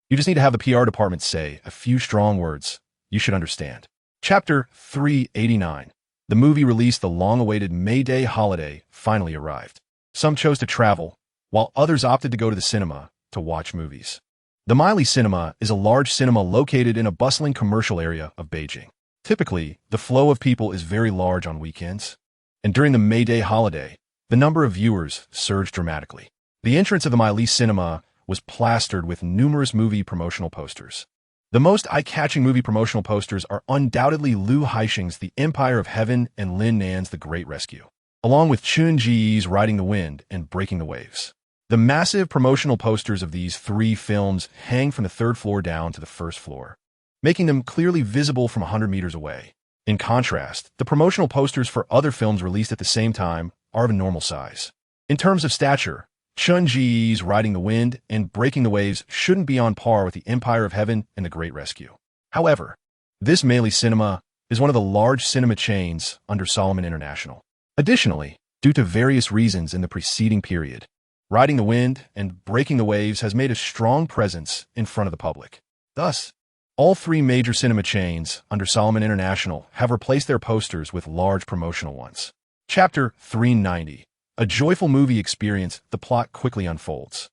you just need to have the PR department say a few strong words. You should understand. Chapter 389. The movie released the long-awaited May Day holiday finally arrived. Some chose to travel, while others opted to go to the cinema to watch movies. The Miley Cinema is a large cinema located in a bustling commercial area of Beijing. Typically, the flow of people is very large on weekends, and during the May Day holiday, the number of viewers surged dramatically. The entrance of the Miley Cinema was plastered with numerous movie promotional posters. The most eye-catching movie promotional posters are undoubtedly Liu Haixing's The Empire of Heaven and Lin Nan's The Great Rescue, along with Chun Ji's Riding the Wind and Breaking the Waves. The massive promotional posters of these three films hang from the third floor down to the first floor, making them clearly visible from 100 meters away. In contrast, the promotional posters for other films released at the same time are of a normal size. In terms of stature, Chun Ji's Riding the Wind and Breaking the Waves shouldn't be on par with The Empire of Heaven and The Great Rescue. However, this Miley Cinema is one of the large cinema chains under Solomon International. Additionally, due to various reasons in the preceding period, Riding the Wind and Breaking the Waves has made a strong presence in front of the public. Thus, all three major cinema chains under Solomon International have replaced their posters with large promotional ones. Chapter 390. A joyful movie experience, the plot quickly unfolds.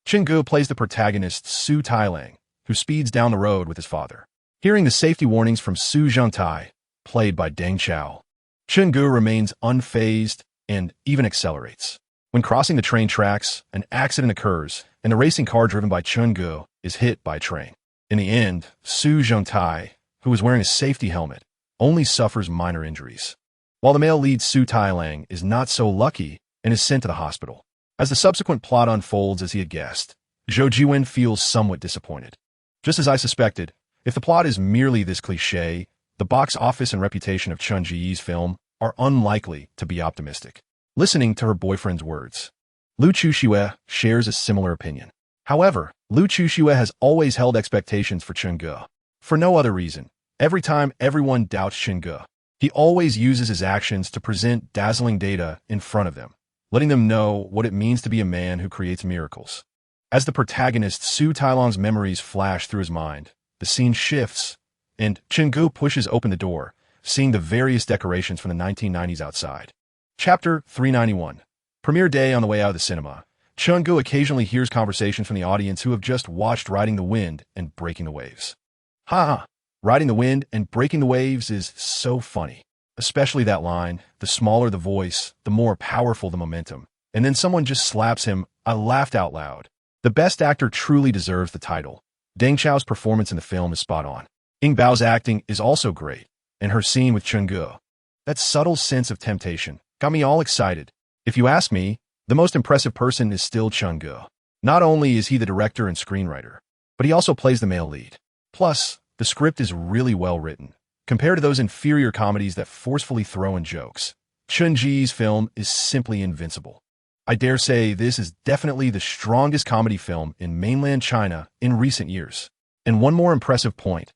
Chun Gu plays the protagonist Su Tailang, who speeds down the road with his father. Hearing the safety warnings from Su Zhengtai, played by Deng Chao, Chun Gu remains unfazed and even accelerates. When crossing the train tracks, an accident occurs, and the racing car driven by Chun-gu is hit by a train. In the end, Su Zhongtai, who was wearing a safety helmet, only suffers minor injuries, while the male lead Su Tailang is not so lucky and is sent to the hospital. As the subsequent plot unfolds as he had guessed, Zhou Jiwen feels somewhat disappointed. Just as I suspected, if the plot is merely this cliché, the box office and reputation of Chun Ji-yi's film are unlikely to be optimistic. Listening to her boyfriend's words, Liu Chuxue shares a similar opinion. However, Liu Chuxue has always held expectations for Chun-gu. For no other reason, every time everyone doubts Chun-gu, he always uses his actions to present dazzling data in front of them, letting them know what it means to be a man who creates miracles. As the protagonist Su Tailang's memories flash through his mind, the scene shifts, and Chun-gu pushes open the door, seeing the various decorations from the 1990s outside. Chapter 391. Premiere day on the way out of the cinema. Chun-gu occasionally hears conversations from the audience who have just watched Riding the Wind and Breaking the Waves. Ha! Riding the Wind and Breaking the Waves is so funny. Especially that line, the smaller the voice, the more powerful the momentum. And then someone just slaps him. I laughed out loud. The best actor truly deserves the title. Deng Xiao's performance in the film is spot on. Ying Bao's acting is also great, and her scene with Chun-gu. That subtle sense of temptation got me all excited. If you ask me, the most impressive person is still Chun-gu. Not only is he the director and screenwriter, but he also plays the male lead. Plus, the script is really well written. Compared to those inferior comedies that forcefully throw in jokes, Chun Ji-yi's film is simply invincible. I dare say this is definitely the strongest comedy film in mainland China in recent years. And one more impressive point,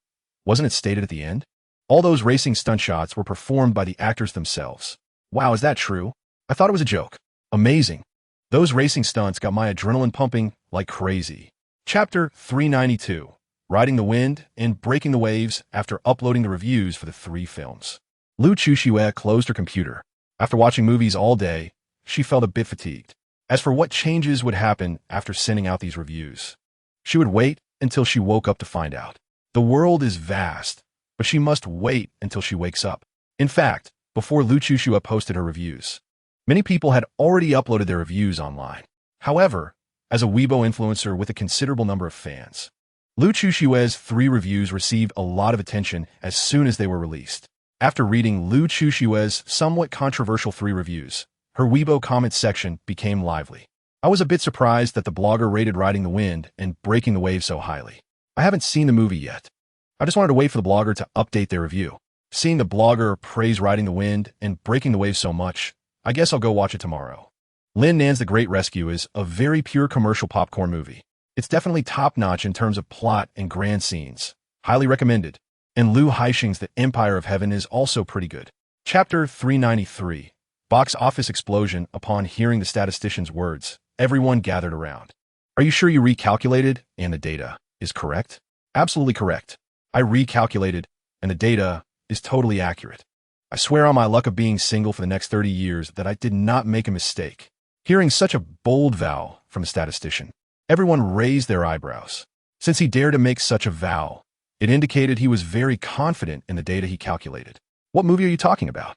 wasn't it stated at the end? All those racing stunt shots were performed by the actors themselves. Wow, is that true? I thought it was a joke. Amazing. Those racing stunts got my adrenaline pumping like crazy. Chapter 392. Riding the Wind and Breaking the Waves after uploading the reviews for the 3 films. Liu Chuxue closed her computer. After watching movies all day, she felt a bit fatigued. As for what changes would happen after sending out these reviews, she would wait until she woke up to find out. The world is vast, but she must wait until she wakes up. In fact, before Liu Chuxue posted her reviews, many people had already uploaded their reviews online. However, as a Weibo influencer with a considerable number of fans, Liu Chuxue's 3 reviews received a lot of attention as soon as they were released. After reading Liu Chuxue's somewhat controversial 3 reviews, her Weibo comment section became lively. I was a bit surprised that the blogger rated Riding the Wind and Breaking the Waves so highly. I haven't seen the movie yet. I just wanted to wait for the blogger to update their review. Seeing the blogger praise Riding the Wind and Breaking the Waves so much, I guess I'll go watch it tomorrow. Lin Nan's The Great Rescue is a very pure commercial popcorn movie. It's definitely top-notch in terms of plot and grand scenes. Highly recommended. And Liu Haixing's The Empire of Heaven is also pretty good. Chapter 393. Box office explosion upon hearing the statistician's words. Everyone gathered around. Are you sure you recalculated and the data is correct? Absolutely correct. I recalculated and the data is totally accurate. I swear on my luck of being single for the next 30 years that I did not make a mistake. Hearing such a bold vow from the statistician, everyone raised their eyebrows. Since he dared to make such a vow, it indicated he was very confident in the data he calculated. What movie are you talking about?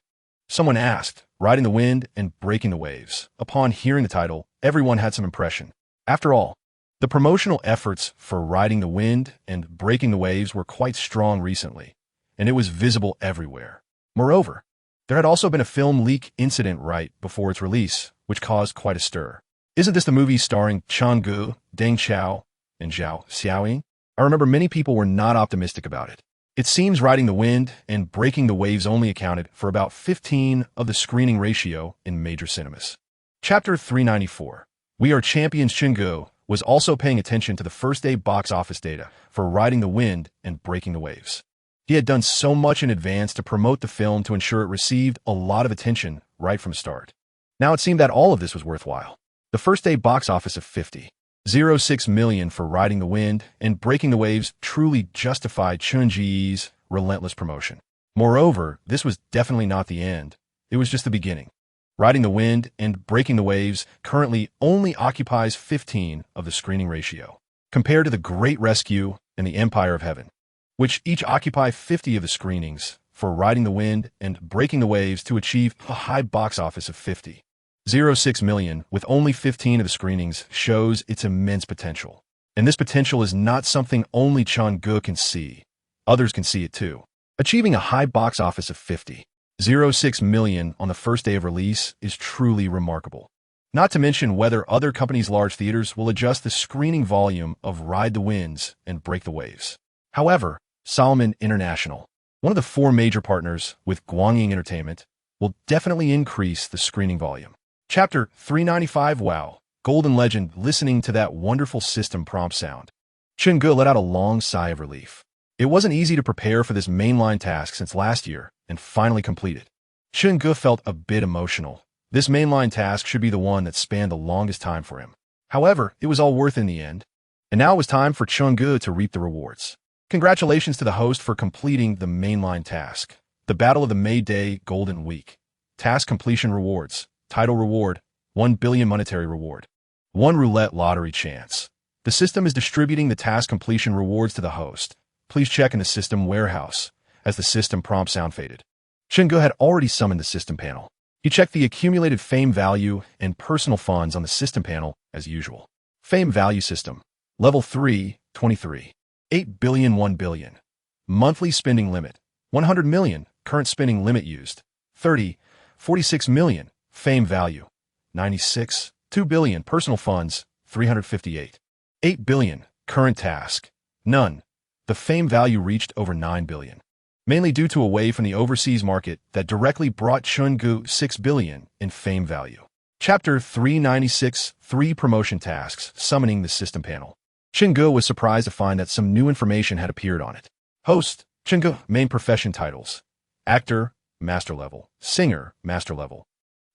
Someone asked. Riding the Wind and Breaking the Waves. Upon hearing the title, everyone had some impression. After all, the promotional efforts for Riding the Wind and Breaking the Waves were quite strong recently, and it was visible everywhere. Moreover, there had also been a film leak incident right before its release, which caused quite a stir. Isn't this the movie starring Chun-gu, Deng Xiao, and Zhao Xiaoying? I remember many people were not optimistic about it. It seems Riding the Wind and Breaking the Waves only accounted for about 15% of the screening ratio in major cinemas. Chapter 394. We Are Champions. Chun-gu was also paying attention to the first-day box office data for Riding the Wind and Breaking the Waves. He had done so much in advance to promote the film to ensure it received a lot of attention right from the start. Now it seemed that all of this was worthwhile. The first-day box office of 50.06 million for Riding the Wind and Breaking the Waves truly justified Chun Ji-yi's relentless promotion. Moreover, this was definitely not the end. It was just the beginning. Riding the Wind and Breaking the Waves currently only occupies 15% of the screening ratio, compared to The Great Rescue and The Empire of Heaven, which each occupy 50% of the screenings. For Riding the Wind and Breaking the Waves to achieve a high box office of 50. 6 million, with only 15 of the screenings, shows its immense potential. And this potential is not something only Chun-Gu can see. Others can see it too. Achieving a high box office of 50.06 million on the first day of release is truly remarkable. Not to mention whether other companies' large theaters will adjust the screening volume of Ride the Winds and Break the Waves. However, Solomon International, one of the 4 major partners with Guangying Entertainment, will definitely increase the screening volume. Chapter 395. Wow, Golden Legend. Listening to that wonderful system prompt sound, Chun-Gu let out a long sigh of relief. It wasn't easy to prepare for this mainline task since last year and finally complete it. Chun-Gu felt a bit emotional. This mainline task should be the one that spanned the longest time for him. However, it was all worth in the end. And now it was time for Chun-Gu to reap the rewards. Congratulations to the host for completing the mainline task. The Battle of the May Day Golden Week. Task completion rewards. Title reward, 1 billion monetary reward. 1 roulette lottery chance. The system is distributing the task completion rewards to the host. Please check in the system warehouse, as the system prompt sound faded. Chun-Gu had already summoned the system panel. He checked the accumulated fame value and personal funds on the system panel as usual. Fame value system. Level 3, 23. 8 billion, 1 billion. Monthly spending limit, 100 million. Current spending limit used, 30. 46 million. Fame value, 96. 2 billion. Personal funds, 358. 8 billion. Current task, none. The fame value reached over 9 billion. Mainly due to away from the overseas market that directly brought Chun-Gu 6 billion in fame value. Chapter 396. 3 promotion tasks. Summoning the system panel. Chun-Gu was surprised to find that some new information had appeared on it. Host, Chun-Gu. Main profession titles. Actor, master level. Singer, master level.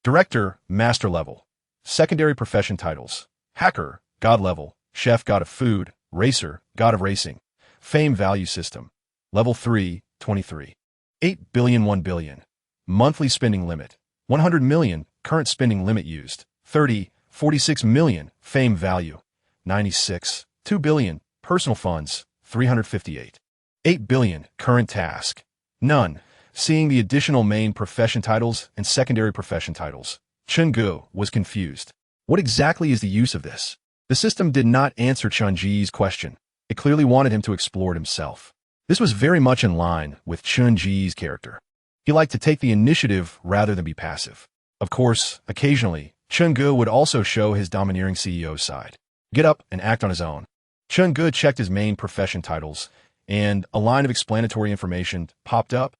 Director, master level. Secondary profession titles. Hacker, god level. Chef, god of food. Racer, god of racing. Fame value system. Level 3, 23. 8 billion, 1 billion. Monthly spending limit, 100 million. Current spending limit used, 30. 46 million. Fame value, 96. 2 billion. Personal funds, 358. 8 billion. Current task, none. Seeing the additional main profession titles and secondary profession titles, Chun-Gu was confused. What exactly is the use of this? The system did not answer Chun-Ji's question. It clearly wanted him to explore it himself. This was very much in line with Chun-Ji's character. He liked to take the initiative rather than be passive. Of course, occasionally, Chun-Gu would also show his domineering CEO side. Get up and act on his own. Chun-Gu checked his main profession titles, and a line of explanatory information popped up.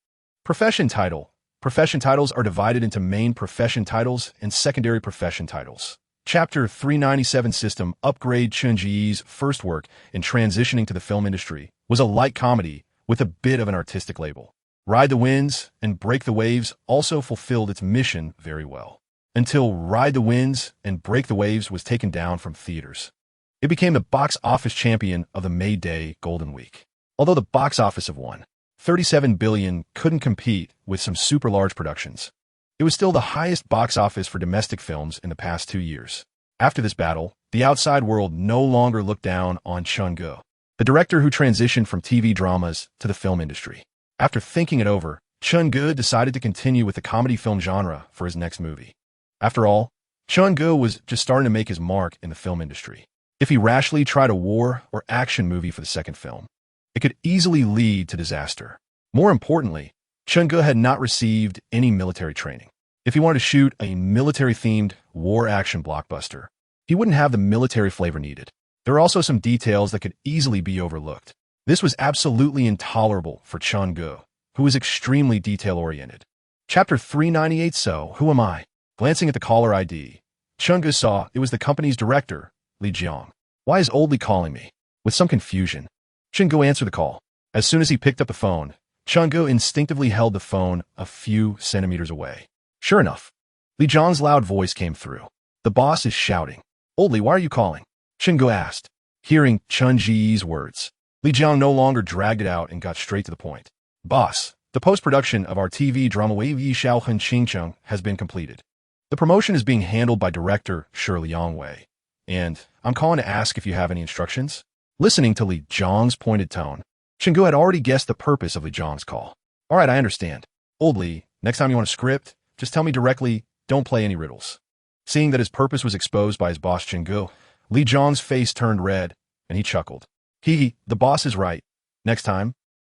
Profession title. Profession titles are divided into main profession titles and secondary profession titles. Chapter 397. System upgrade. Chun-Ji's first work in transitioning to the film industry was a light comedy with a bit of an artistic label. Ride the Winds and Break the Waves also fulfilled its mission very well, until Ride the Winds and Break the Waves was taken down from theaters. It became the box office champion of the May Day Golden Week. Although the box office of 1.37 billion couldn't compete with some super large productions, it was still the highest box office for domestic films in the past 2 years. After this battle, the outside world no longer looked down on Chun-Gu, the director who transitioned from TV dramas to the film industry. After thinking it over, Chun-Gu decided to continue with the comedy film genre for his next movie. After all, Chun-Gu was just starting to make his mark in the film industry. If he rashly tried a war or action movie for the second film, it could easily lead to disaster. More importantly, Chun-Gu had not received any military training. If he wanted to shoot a military-themed war action blockbuster, he wouldn't have the military flavor needed. There are also some details that could easily be overlooked. This was absolutely intolerable for Chun-Gu, who was extremely detail-oriented. Chapter 398. So, who am I? Glancing at the caller ID, Chun-Gu saw it was the company's director, Li Jiang. Why is Old Li calling me? With some confusion, Chun-Gu answered the call. As soon as he picked up the phone, Chun-Gu instinctively held the phone a few centimeters away. Sure enough, Li Jiang's loud voice came through. The boss is shouting. Old Li, why are you calling? Chun-Gu asked. Hearing Chun-Ji's words, Li Jiang no longer dragged it out and got straight to the point. Boss, the post-production of our TV drama Wave Yi Xiaohun Qingcheng has been completed. The promotion is being handled by director Shirley Yangwei, and I'm calling to ask if you have any instructions. Listening to Li Jiang's pointed tone, Chun-Gu had already guessed the purpose of Li Jiang's call. All right, I understand. Old Li, next time you want a script, just tell me directly, don't play any riddles. Seeing that his purpose was exposed by his boss Ching-gu, Li Zhong's face turned red, and he chuckled. Hee, the boss is right. Next time,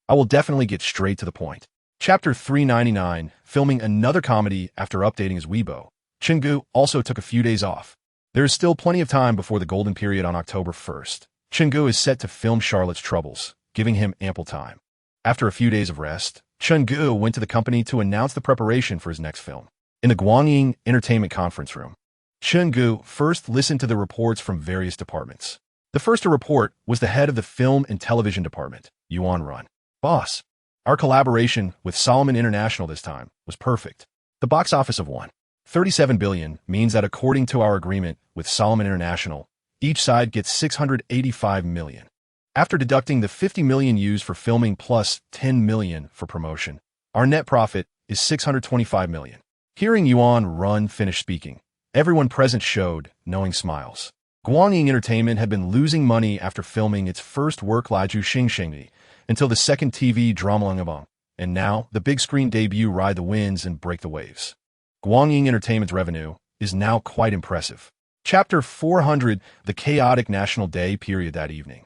I will definitely get straight to the point. Chapter 399, filming another comedy after updating his Weibo. Ching-gu also took a few days off. There is still plenty of time before the golden period on October 1st. Ching-gu is set to film Charlotte's Troubles, giving him ample time. After a few days of rest, Ching-gu went to the company to announce the preparation for his next film. In the Guangying Entertainment Conference Room, Ching-gu first listened to the reports from various departments. The first to report was the head of the Film and Television Department, Yuan Run. Boss, our collaboration with Solomon International this time was perfect. The box office of 1.37 billion means that according to our agreement with Solomon International, each side gets 685 million. After deducting the 50 million used for filming plus 10 million for promotion, our net profit is 625 million. Hearing Yuan Run finish speaking, everyone present showed knowing smiles. Guangying Entertainment had been losing money after filming its first work Liju Xingxingyi until the second TV drama Langabong, and now the big screen debut Ride the Winds and Break the Waves. Guangying Entertainment's revenue is now quite impressive. Chapter 400, the chaotic National Day period that evening.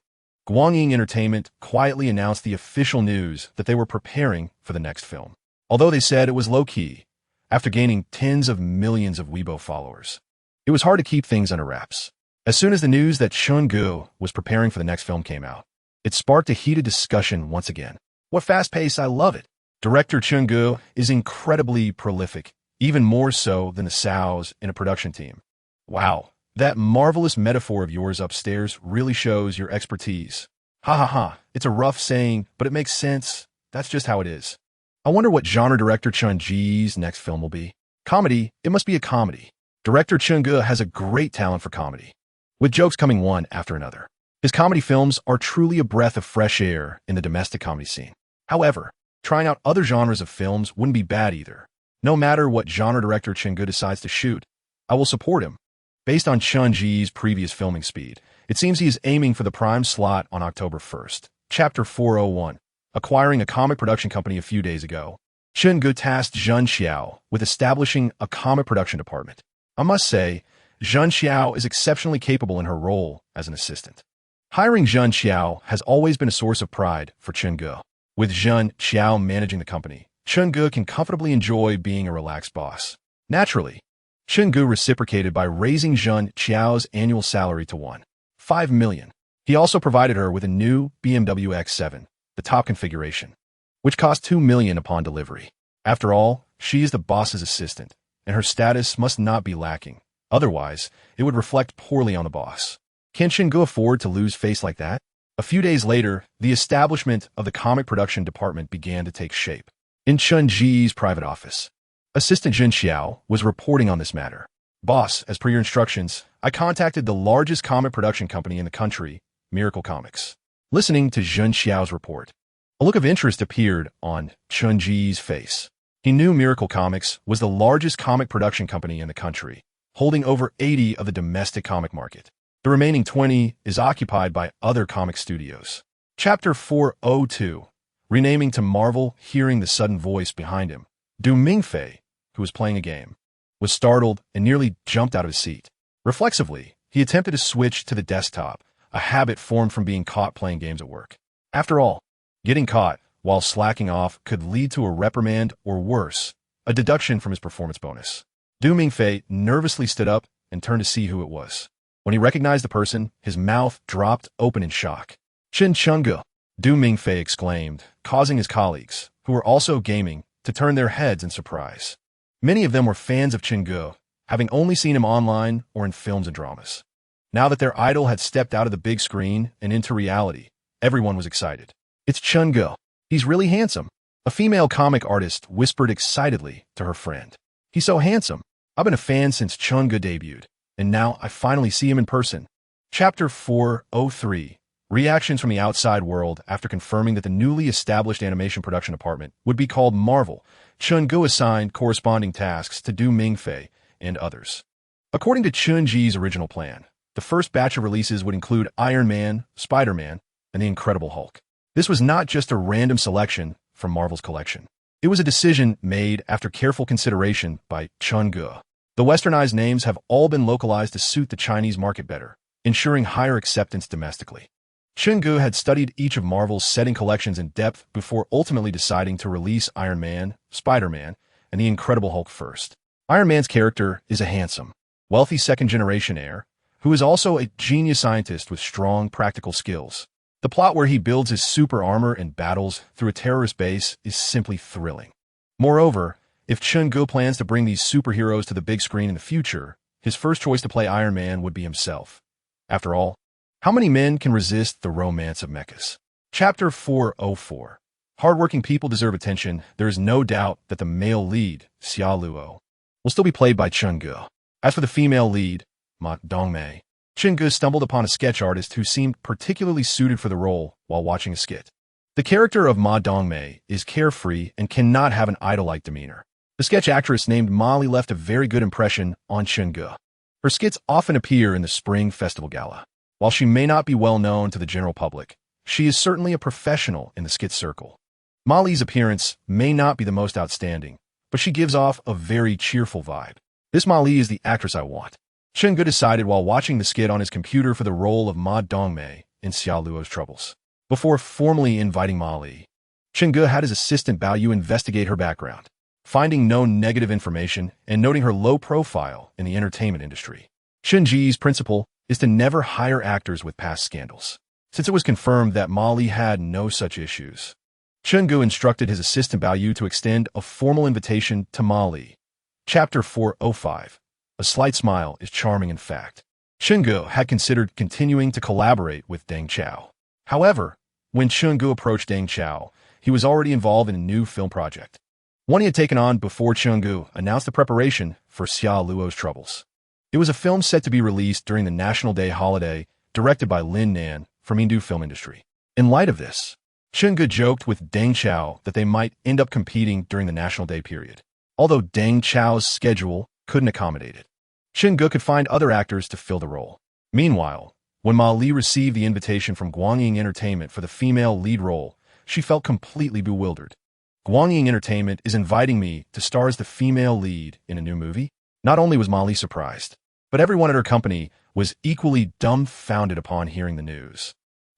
Guangying Entertainment quietly announced the official news that they were preparing for the next film. Although they said it was low-key, after gaining tens of millions of Weibo followers, it was hard to keep things under wraps. As soon as the news that Ching-gu was preparing for the next film came out, it sparked a heated discussion once again. What fast pace, I love it. Director Ching-gu is incredibly prolific, even more so than the Saos in a production team. Wow, that marvelous metaphor of yours upstairs really shows your expertise. Ha ha ha, it's a rough saying, but it makes sense. That's just how it is. I wonder what genre director Chun-ji's next film will be. Comedy, it must be a comedy. Director Ching-gu has a great talent for comedy, with jokes coming one after another. His comedy films are truly a breath of fresh air in the domestic comedy scene. However, trying out other genres of films wouldn't be bad either. No matter what genre director Ching-gu decides to shoot, I will support him. Based on Chun-ji's previous filming speed, it seems he is aiming for the prime slot on October 1st. Chapter 401. Acquiring a comic production company a few days ago, Ching-gu tasked Zhen Xiao with establishing a comic production department. I must say, Zhen Xiao is exceptionally capable in her role as an assistant. Hiring Zhen Xiao has always been a source of pride for Ching-gu. With Zhen Xiao managing the company, Ching-gu can comfortably enjoy being a relaxed boss. Naturally, Ching-gu reciprocated by raising Zhen Xiao's annual salary to 1.5 million. He also provided her with a new BMW X7, the top configuration, which cost 2 million upon delivery. After all, she is the boss's assistant, and her status must not be lacking. Otherwise, it would reflect poorly on the boss. Can Ching-gu afford to lose face like that? A few days later, the establishment of the comic production department began to take shape. In Chun-ji's private office, Assistant Zhen Xiao was reporting on this matter. Boss, as per your instructions, I contacted the largest comic production company in the country, Miracle Comics. Listening to Zhen Xiao's report, a look of interest appeared on Chun-ji's face. He knew Miracle Comics was the largest comic production company in the country, holding over 80 of the domestic comic market. The remaining 20 is occupied by other comic studios. Chapter 402. Renaming to Marvel. Hearing the sudden voice behind him, Du Mingfei, who was playing a game, was startled and nearly jumped out of his seat. Reflexively, he attempted to switch to the desktop, a habit formed from being caught playing games at work. After all, getting caught while slacking off could lead to a reprimand or worse, a deduction from his performance bonus. Du Mingfei nervously stood up and turned to see who it was. When he recognized the person, his mouth dropped open in shock. Ching-gu, Du Mingfei exclaimed, causing his colleagues, who were also gaming, to turn their heads in surprise. Many of them were fans of Ching-gu, having only seen him online or in films and dramas. Now that their idol had stepped out of the big screen and into reality, everyone was excited. It's Ching-gu. He's really handsome. A female comic artist whispered excitedly to her friend. He's so handsome. I've been a fan since Ching-gu debuted, and now I finally see him in person. Chapter 403. Reactions from the outside world after confirming that the newly established animation production department would be called Marvel. Ching-gu assigned corresponding tasks to Du Mingfei and others. According to Chun-ji's original plan, the first batch of releases would include Iron Man, Spider-Man, and the Incredible Hulk. This was not just a random selection from Marvel's collection. It was a decision made after careful consideration by Ching-gu. The westernized names have all been localized to suit the Chinese market better, ensuring higher acceptance domestically. Chungu had studied each of Marvel's setting collections in depth before ultimately deciding to release Iron Man, Spider-Man, and the Incredible Hulk first. Iron Man's character is a handsome, wealthy second-generation heir, who is also a genius scientist with strong practical skills. The plot where he builds his super armor and battles through a terrorist base is simply thrilling. Moreover, if Chungu plans to bring these superheroes to the big screen in the future, his first choice to play Iron Man would be himself. After all, how many men can resist the romance of mechas? Chapter 404. Hardworking people deserve attention. There is no doubt that the male lead, Xia Luo, will still be played by Chungu. As for the female lead, Ma Dongmei, Chungu stumbled upon a sketch artist who seemed particularly suited for the role while watching a skit. The character of Ma Dongmei is carefree and cannot have an idol-like demeanor. The sketch actress named Molly left a very good impression on Chungu. Her skits often appear in the Spring Festival Gala. While she may not be well known to the general public, she is certainly a professional in the skit circle. Molly's appearance may not be the most outstanding, but she gives off a very cheerful vibe. This Molly is the actress I want. Chungu decided while watching the skit on his computer for the role of Ma Dongmei in Xia Luo's Troubles. Before formally inviting Molly, Chungu had his assistant Bao Yu investigate her background, finding no negative information and noting her low profile in the entertainment industry. Chunji's principle is to never hire actors with past scandals, since it was confirmed that Molly had no such issues. Chungu instructed his assistant Bao Yu to extend a formal invitation to Molly. Chapter 405. A slight smile is charming in fact. Chungu had considered continuing to collaborate with Deng Chao. However, when Chungu approached Deng Chao, he was already involved in a new film project, one he had taken on before Chungu announced the preparation for Xia Luo's Troubles. It was a film set to be released during the National Day holiday, directed by Lin Nan from Indu Film Industry. In light of this, Chungu joked with Deng Chao that they might end up competing during the National Day period, although Deng Chao's schedule couldn't accommodate it. Chungu could find other actors to fill the role. Meanwhile, when Ma Li received the invitation from Guangying Entertainment for the female lead role, she felt completely bewildered. Guangying Entertainment is inviting me to star as the female lead in a new movie? Not only was Ma Li surprised, but everyone at her company was equally dumbfounded upon hearing the news.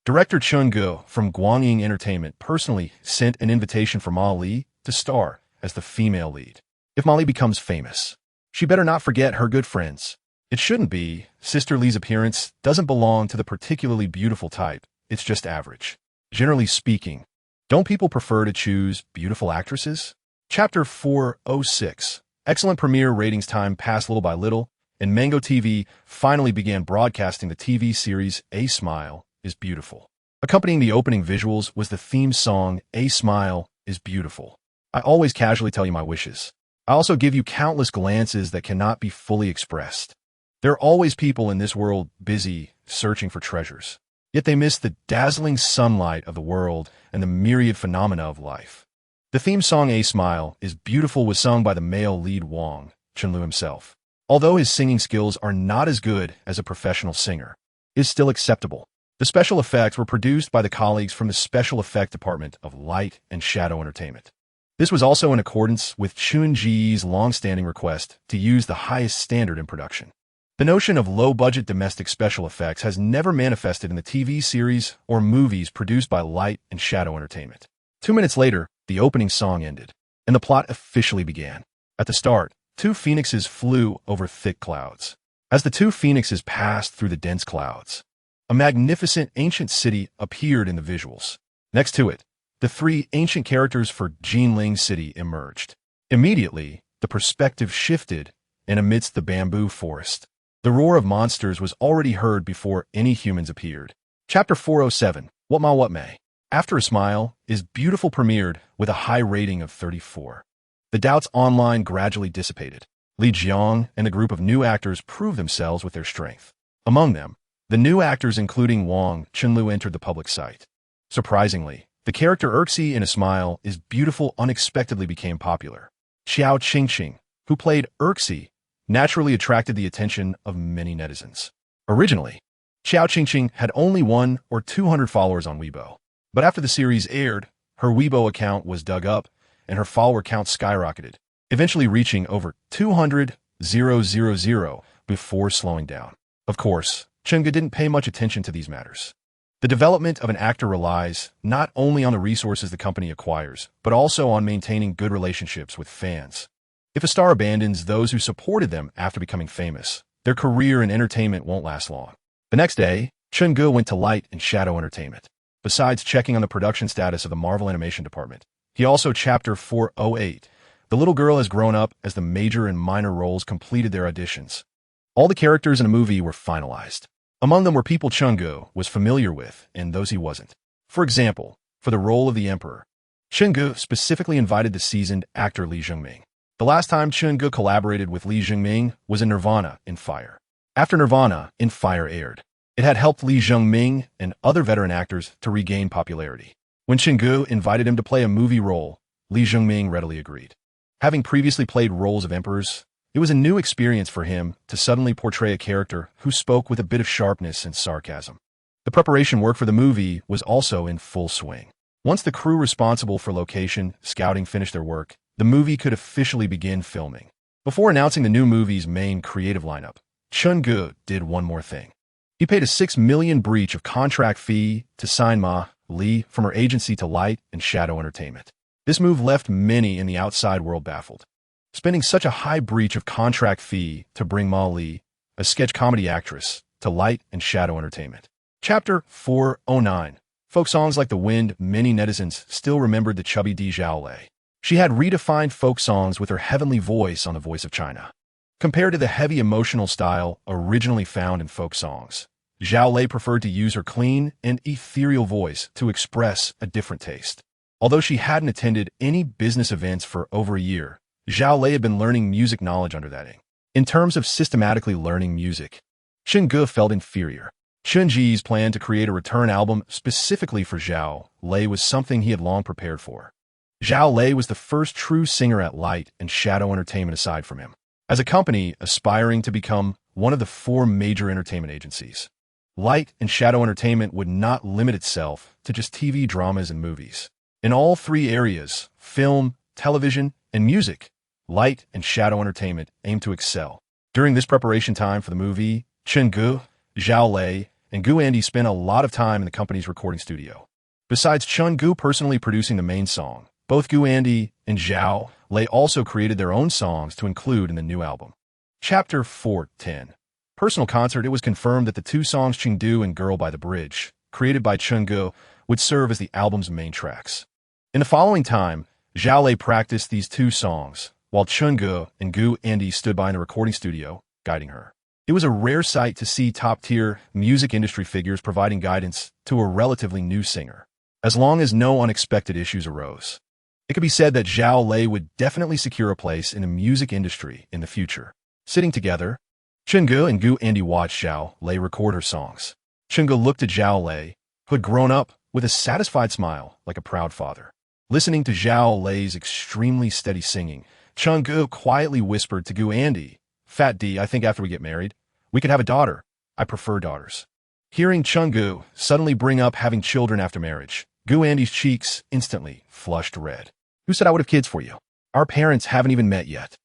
Director Chungu from Guangying Entertainment personally sent an invitation for Ma Li to star as the female lead. If Ma Li becomes famous, she better not forget her good friends. It shouldn't be. Sister Li's appearance doesn't belong to the particularly beautiful type. It's just average. Generally speaking, don't people prefer to choose beautiful actresses? Chapter 406. Excellent premiere ratings time passed little by little, and Mango TV finally began broadcasting the TV series A Smile is Beautiful. Accompanying the opening visuals was the theme song A Smile is Beautiful. I always casually tell you my wishes. I also give you countless glances that cannot be fully expressed. There are always people in this world busy searching for treasures, yet they miss the dazzling sunlight of the world and the myriad phenomena of life. The theme song A Smile is Beautiful was sung by the male lead Wang Chunlu himself. Although his singing skills are not as good as a professional singer, it is still acceptable. The special effects were produced by the colleagues from the Special Effect Department of Light and Shadow Entertainment. This was also in accordance with Chunji's long-standing request to use the highest standard in production. The notion of low-budget domestic special effects has never manifested in the TV series or movies produced by Light and Shadow Entertainment. 2 minutes later, the opening song ended, and the plot officially began. At the start, two phoenixes flew over thick clouds. As the two phoenixes passed through the dense clouds, a magnificent ancient city appeared in the visuals. Next to it, the three ancient characters for Jinling City emerged. Immediately, the perspective shifted, and amidst the bamboo forest, the roar of monsters was already heard before any humans appeared. Chapter 407. What Ma What May. After a Smile is Beautiful premiered with a high rating of 34. The doubts online gradually dissipated. Li Jiang and a group of new actors proved themselves with their strength. Among them, the new actors including Wang Chunlu entered the public sight. Surprisingly, the character Erxi in A Smile is Beautiful unexpectedly became popular. Xiao Qingqing, who played Erxi, naturally attracted the attention of many netizens. Originally, Xiao Qingqing had only 1 or 200 followers on Weibo. But after the series aired, her Weibo account was dug up and her follower count skyrocketed, eventually reaching over 200 000 before slowing down. Of course, Chunga didn't pay much attention to these matters. The development of an actor relies not only on the resources the company acquires, but also on maintaining good relationships with fans. If a star abandons those who supported them after becoming famous, their career in entertainment won't last long. The next day, Chunga went to Light and Shadow Entertainment. Besides checking on the production status of the Marvel Animation Department, he also Chapter 408. The little girl has grown up as the major and minor roles completed their auditions. All the characters in a movie were finalized. Among them were people Chunga was familiar with and those he wasn't. For example, for the role of the Emperor, Chunga specifically invited the seasoned actor Lee Jung-ming. The last time Chunga collaborated with Lee Jung-ming was in Nirvana in Fire. After Nirvana in Fire aired, it had helped Lee Jung-ming and other veteran actors to regain popularity. When Chunga invited him to play a movie role, Lee Jung-ming readily agreed. Having previously played roles of emperors, it was a new experience for him to suddenly portray a character who spoke with a bit of sharpness and sarcasm. The preparation work for the movie was also in full swing. Once the crew responsible for location scouting finished their work, the movie could officially begin filming. Before announcing the new movie's main creative lineup, Chunga did one more thing. He paid a $6 million breach of contract fee to sign Ma Lee from her agency to Light and Shadow Entertainment. This move left many in the outside world baffled. Spending such a high breach of contract fee to bring Ma Lee, a sketch comedy actress, to Light and Shadow Entertainment. Chapter 409. Folk songs like The Wind, many netizens still remembered the chubby Di Zhao Lei. She had redefined folk songs with her heavenly voice on The Voice of China. Compared to the heavy emotional style originally found in folk songs, Zhao Lei preferred to use her clean and ethereal voice to express a different taste. Although she hadn't attended any business events for over a year, Zhao Lei had been learning music knowledge under that ing. In terms of systematically learning music, Chunga felt inferior. Chunji's plan to create a return album specifically for Zhao Lei was something he had long prepared for. Zhao Lei was the first true singer at Light and Shadow Entertainment aside from him. As a company aspiring to become one of the 4 major entertainment agencies, Light and Shadow Entertainment would not limit itself to just TV dramas and movies. In all 3 areas, film, television, and music, Light and Shadow Entertainment aimed to excel. During this preparation time for the movie, Chunga, Zhao Lei, and Gu Andy spent a lot of time in the company's recording studio. Besides Chunga personally producing the main song, both Gu Andy and Zhao Lei also created their own songs to include in the new album. Chapter 410. Personal concert. It was confirmed that the 2 songs Chengdu and Girl by the Bridge, created by Chunga, would serve as the album's main tracks. In the following time, Zhao Lei practiced these 2 songs, while Chunga and Gu Andy stood by in the recording studio, guiding her. It was a rare sight to see top-tier music industry figures providing guidance to a relatively new singer, as long as no unexpected issues arose. It could be said that Zhao Lei would definitely secure a place in the music industry in the future. Sitting together, Chunga and Gu Andy watched Zhao Lei record her songs. Chunga looked at Zhao Lei, who had grown up with a satisfied smile like a proud father. Listening to Zhao Lei's extremely steady singing, Chunga quietly whispered to Gu Andy, "Fat D, I think after we get married, we could have a daughter. I prefer daughters." Hearing Chunga suddenly bring up having children after marriage, Gu Andy's cheeks instantly flushed red. "Who said I would have kids for you? Our parents haven't even met yet."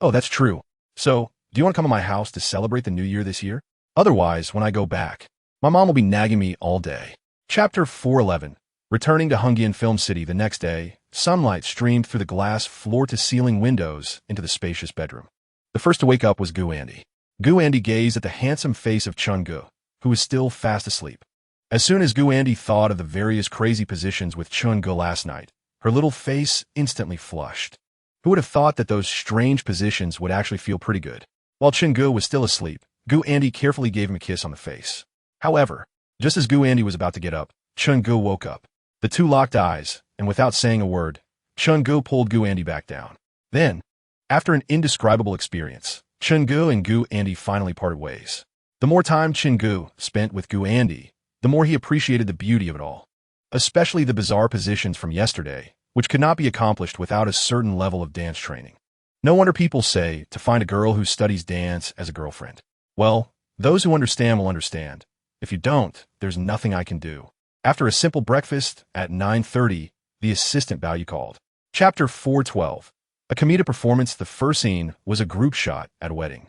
"Oh, that's true. So, do you want to come to my house to celebrate the new year this year? Otherwise, when I go back, my mom will be nagging me all day." Chapter 411. Returning to Hungyan Film City the next day, sunlight streamed through the glass floor-to-ceiling windows into the spacious bedroom. The first to wake up was Gu Andy. Gu Andy gazed at the handsome face of Chunga, who was still fast asleep. As soon as Gu Andy thought of the various crazy positions with Chunga last night, her little face instantly flushed. Who would have thought that those strange positions would actually feel pretty good? While Chunga was still asleep, Gu Andy carefully gave him a kiss on the face. However, just as Gu Andy was about to get up, Chunga woke up. The 2 locked eyes, and without saying a word, Chunga pulled Gu Andy back down. Then, after an indescribable experience, Chunga and Gu Andy finally parted ways. The more time Chunga spent with Gu Andy, the more he appreciated the beauty of it all, especially the bizarre positions from yesterday, which could not be accomplished without a certain level of dance training. No wonder people say to find a girl who studies dance as a girlfriend. Well, those who understand will understand. If you don't, there's nothing I can do. After a simple breakfast at 9:30, the assistant Bao called. Chapter 412. A comedic performance. The first scene was a group shot at a wedding,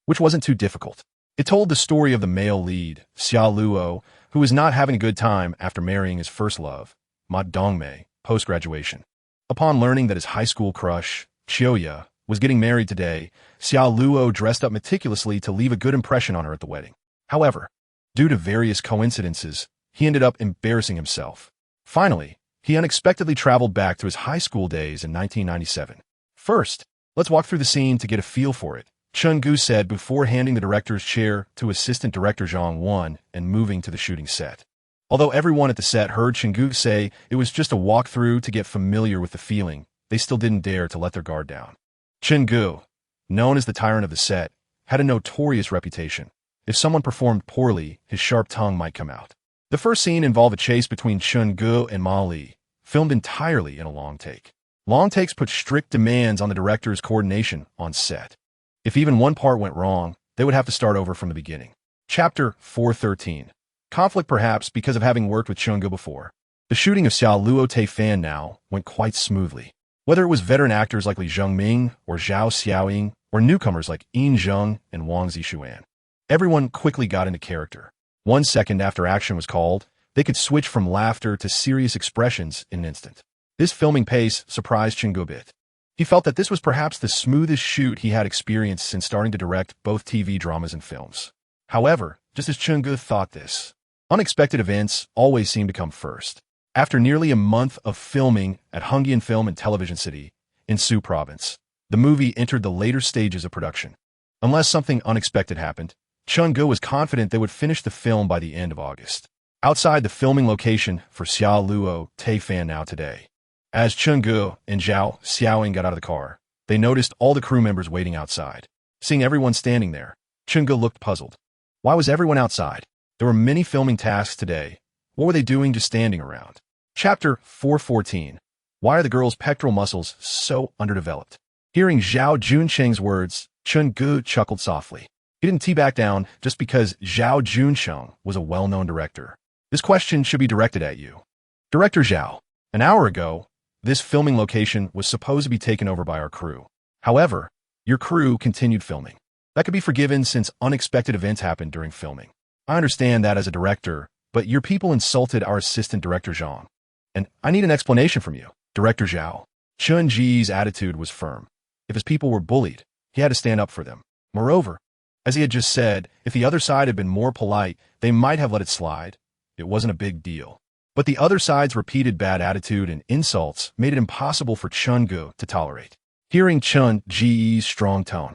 which wasn't too difficult. It told the story of the male lead, Xiao Luo, who was not having a good time after marrying his first love, Ma Dongmei, post-graduation. Upon learning that his high school crush, Chioya, was getting married today, Xiao Luo dressed up meticulously to leave a good impression on her at the wedding. However, due to various coincidences, he ended up embarrassing himself. Finally, he unexpectedly traveled back to his high school days in 1997. First, let's walk through the scene to get a feel for it, Chen Gu said before handing the director's chair to assistant director Zhang Wan and moving to the shooting set. Although everyone at the set heard Chen Gu say it was just a walkthrough to get familiar with the feeling, they still didn't dare to let their guard down. Chen Gu, known as the tyrant of the set, had a notorious reputation. If someone performed poorly, his sharp tongue might come out. The first scene involved a chase between Chen Gu and Ma Li, filmed entirely in a long take. Long takes put strict demands on the director's coordination on set. If even one part went wrong, they would have to start over from the beginning. Chapter 413. Conflict perhaps because of having worked with Chen Gu before. The shooting of Xiao Luo Te Fan now went quite smoothly. Whether it was veteran actors like Li Zhengming or Zhao Xiaoying, or newcomers like Yin Zheng and Wang Zixuan, everyone quickly got into character. 1 second after action was called, they could switch from laughter to serious expressions in an instant. This filming pace surprised Chen Gu a bit. He felt that this was perhaps the smoothest shoot he had experienced since starting to direct both TV dramas and films. However, just as Chen Gu thought this, unexpected events always seem to come first. After nearly a month of filming at Hungyan Film and Television City in Su Province, the movie entered the later stages of production. Unless something unexpected happened, Chen Gu was confident they would finish the film by the end of August. Outside the filming location for Xiao Luo Te Fan now today, as Chen Gu and Zhao Xiaoying got out of the car, they noticed all the crew members waiting outside. Seeing everyone standing there, Chen Gu looked puzzled. Why was everyone outside? There were many filming tasks today. What were they doing just standing around? Chapter 414. Why are the girls' pectoral muscles so underdeveloped? Hearing Zhao Junsheng's words, Chen Gu chuckled softly. He didn't tee back down just because Zhao Junsheng was a well-known director. This question should be directed at you. Director Zhao, an hour ago, this filming location was supposed to be taken over by our crew. However, your crew continued filming. That could be forgiven since unexpected events happened during filming. I understand that as a director, but your people insulted our assistant director Zhang. And I need an explanation from you, Director Zhao. Chen Ji's attitude was firm. If his people were bullied, he had to stand up for them. Moreover, as he had just said, if the other side had been more polite, they might have let it slide. It wasn't a big deal. But the other side's repeated bad attitude and insults made it impossible for Chen Gu to tolerate. Hearing Chen Ji's strong tone,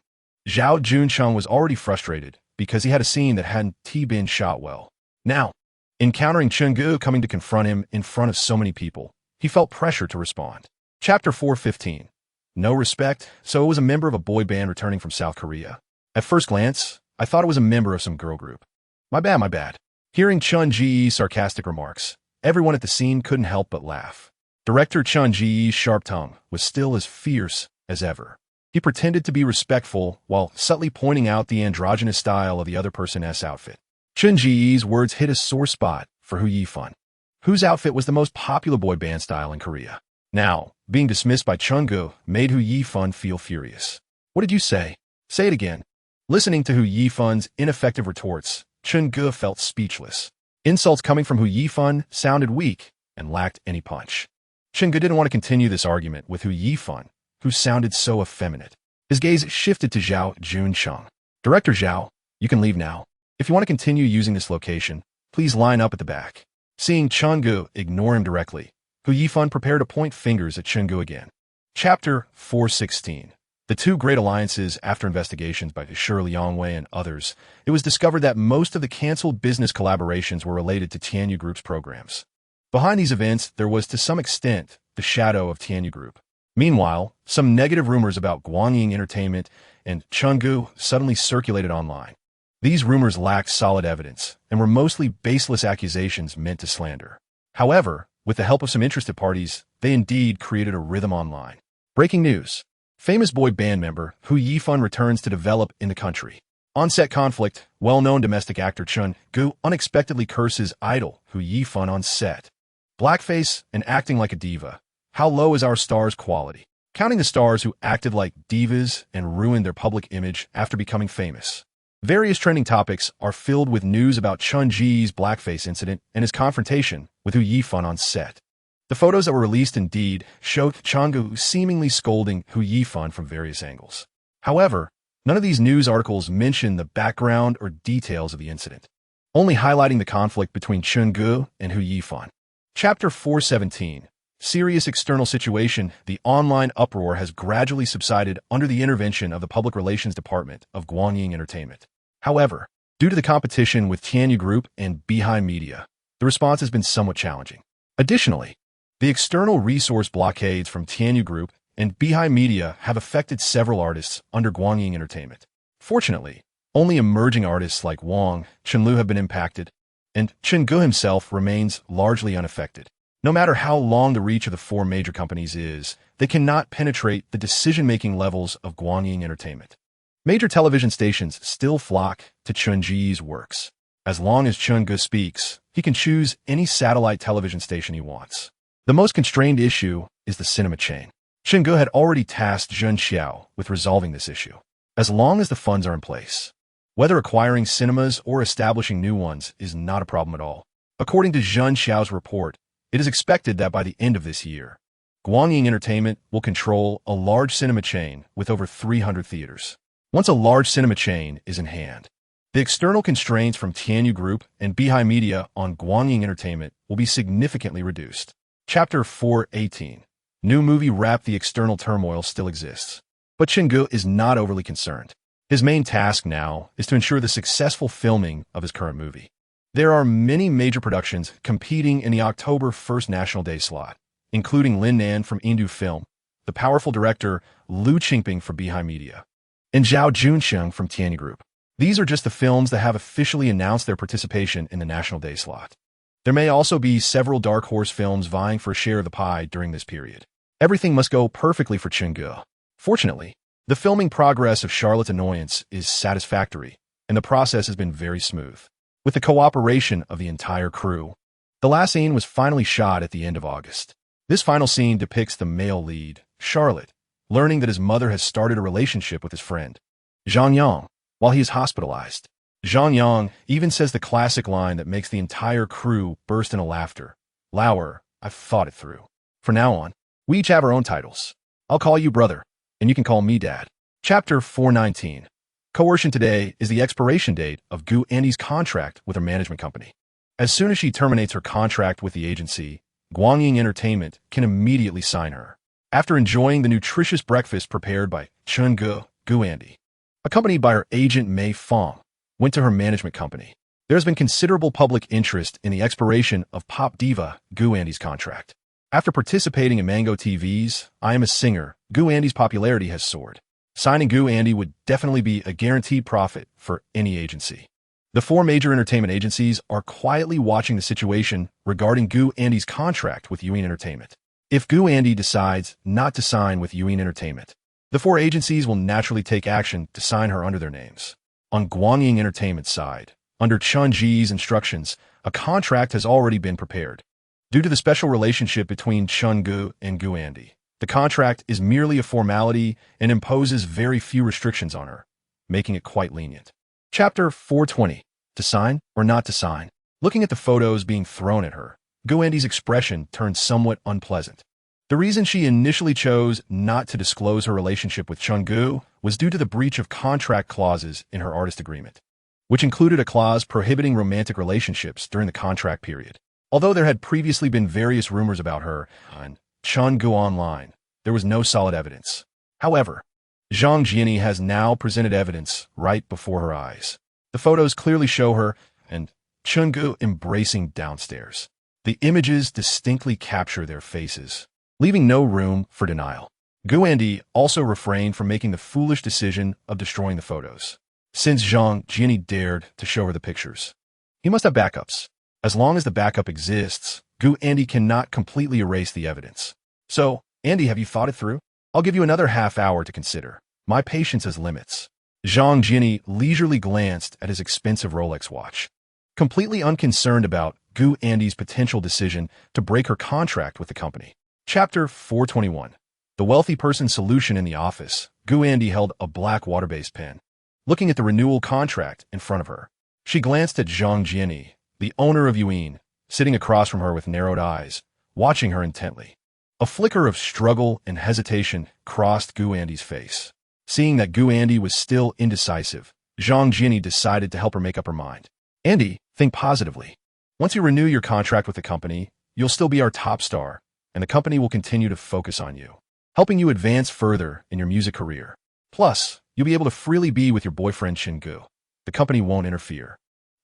Zhao Junsheng was already frustrated because he had a scene that hadn't been shot well. Now, encountering Chen Gu coming to confront him in front of so many people, he felt pressure to respond. Chapter 415. No respect, so it was a member of a boy band returning from South Korea. At first glance, I thought it was a member of some girl group. My bad. Hearing Chen Ji's sarcastic remarks, everyone at the scene couldn't help but laugh. Director Chen Ji's sharp tongue was still as fierce as ever. He pretended to be respectful while subtly pointing out the androgynous style of the other person's outfit. Chen Ji's words hit a sore spot for Hu Yifan, whose outfit was the most popular boy band style in Korea. Now, being dismissed by Chen Gu made Hu Yifan feel furious. What did you say? Say it again. Listening to Hu Yifan's ineffective retorts, Chen Gu felt speechless. Insults coming from Hu Yifan sounded weak and lacked any punch. Chen Gu didn't want to continue this argument with Hu Yifan, who sounded so effeminate. His gaze shifted to Zhao Junsheng. Director Zhao, you can leave now. If you want to continue using this location, please line up at the back. Seeing Chen Gu ignore him directly, Hu Yifan prepared to point fingers at Chen Gu again. Chapter 416. The two great alliances. After investigations by Shirley Yongwei and others, it was discovered that most of the canceled business collaborations were related to Tianyu Group's programs. Behind these events, there was to some extent the shadow of Tianyu Group. Meanwhile, some negative rumors about Guangying Entertainment and Chen Gu suddenly circulated online. These rumors lacked solid evidence and were mostly baseless accusations meant to slander. However, with the help of some interested parties, they indeed created a rhythm online. Breaking news. Famous boy band member Hu Yifan returns to develop in the country. On-set conflict. Well-known domestic actor Chen Gu unexpectedly curses idol Hu Yifan on set. Blackface and acting like a diva. How low is our star's quality? counting the stars who acted like divas and ruined their public image after becoming famous. Various trending topics are filled with news about Chun Ji's blackface incident and his confrontation with Hu Yifan on set. The photos that were released indeed showed Changgu seemingly scolding Hu Yifan from various angles. However, none of these news articles mention the background or details of the incident, only highlighting the conflict between Changgu and Hu Yifan. Chapter 417. Serious external situation. The online uproar has gradually subsided under the intervention of the Public Relations Department of Guanyin Entertainment. However, due to the competition with Tianyu Group and Behind Media, the response has been somewhat challenging. Additionally, the external resource blockades from Tianyu Group and Behind Media have affected several artists under Guanyin Entertainment. Fortunately, only emerging artists like Wang Chenlu have been impacted, and Chenggu himself remains largely unaffected. No matter how long the reach of the four major companies is, they cannot penetrate the decision-making levels of Guanyin Entertainment. Major television stations still flock to Chun Ji's works. As long as Chenggu speaks, he can choose any satellite television station he wants. The most constrained issue is the cinema chain. Chenggu had already tasked Zhen Xiao with resolving this issue. As long as the funds are in place, whether acquiring cinemas or establishing new ones is not a problem at all. According to Zhen Xiao's report, it is expected that by the end of this year, Guanyin Entertainment will control a large cinema chain with over 300 theaters. Once a large cinema chain is in hand, the external constraints from Tianyu Group and Behind Media on Guanyin Entertainment will be significantly reduced. Chapter 418. New movie wrap. The external turmoil still exists, but Chenggu is not overly concerned. His main task now is to ensure the successful filming of his current movie. There are many major productions competing in the October 1st National Day slot, including Lin Nan from Indu Film, the powerful director Lu Qingping from Behind Media, and Zhao Junsheng from Tianyu Group. These are just the films that have officially announced their participation in the National Day slot. There may also be several dark horse films vying for a share of the pie during this period. Everything must go perfectly for Chenggu. Fortunately, the filming progress of Charlotte's Annoyance is satisfactory, and the process has been very smooth. With the cooperation of the entire crew, the last scene was finally shot at the end of August. This final scene depicts the male lead, Charlotte, learning that his mother has started a relationship with his friend, Zhang Yang, while he is hospitalized. Zhang Yang even says the classic line that makes the entire crew burst into laughter. Lauer, I've thought it through. From now on, we each have our own titles. I'll call you brother, and you can call me dad. Chapter 419. Coercion. Today is the expiration date of Gu Andy's contract with her management company. As soon as she terminates her contract with the agency, Guanyin Entertainment can immediately sign her. After enjoying the nutritious breakfast prepared by Chenggu, Gu Andy, accompanied by her agent Mei Fong, went to her management company. There has been considerable public interest in the expiration of pop diva Gu Andy's contract. After participating in Mango TV's I Am a Singer, Gu Andy's popularity has soared. Signing Gu Andy would definitely be a guaranteed profit for any agency. The four major entertainment agencies are quietly watching the situation regarding Gu Andy's contract with Yuin Entertainment. If Gu Andy decides not to sign with Yuin Entertainment, the four agencies will naturally take action to sign her under their names. On Guanyin Entertainment's side, under Chun Ji's instructions, a contract has already been prepared. Due to the special relationship between Chenggu and Gu Andy, the contract is merely a formality and imposes very few restrictions on her, making it quite lenient. Chapter 420. To sign or not to sign? Looking at the photos being thrown at her, Gu Andy's expression turned somewhat unpleasant. The reason she initially chose not to disclose her relationship with Chenggu was due to the breach of contract clauses in her artist agreement, which included a clause prohibiting romantic relationships during the contract period. Although there had previously been various rumors about her on Chenggu online, there was no solid evidence. However, Zhang Jiani has now presented evidence right before her eyes. The photos clearly show her and Chenggu embracing downstairs. The images distinctly capture their faces, leaving no room for denial. Gu Andy also refrained from making the foolish decision of destroying the photos, since Zhang Jiani dared to show her the pictures. He must have backups. As long as the backup exists, Gu Andy cannot completely erase the evidence. So, Andy, have you thought it through? I'll give you another half hour to consider. My patience has limits. Zhang Jiani leisurely glanced at his expensive Rolex watch, completely unconcerned about Gu Andy's potential decision to break her contract with the company. Chapter 421. the wealthy person's solution in the office, Gu Andy held a black water-based pen. Looking at the renewal contract in front of her, she glanced at Zhang Jiani, the owner of Yuan, sitting across from her with narrowed eyes, watching her intently. A flicker of struggle and hesitation crossed Gu Andy's face. Seeing that Gu Andy was still indecisive, Zhang Jiani decided to help her make up her mind. Andy, think positively. Once you renew your contract with the company, you'll still be our top star, and the company will continue to focus on you, helping you advance further in your music career. Plus, you'll be able to freely be with your boyfriend Chingu. The company won't interfere.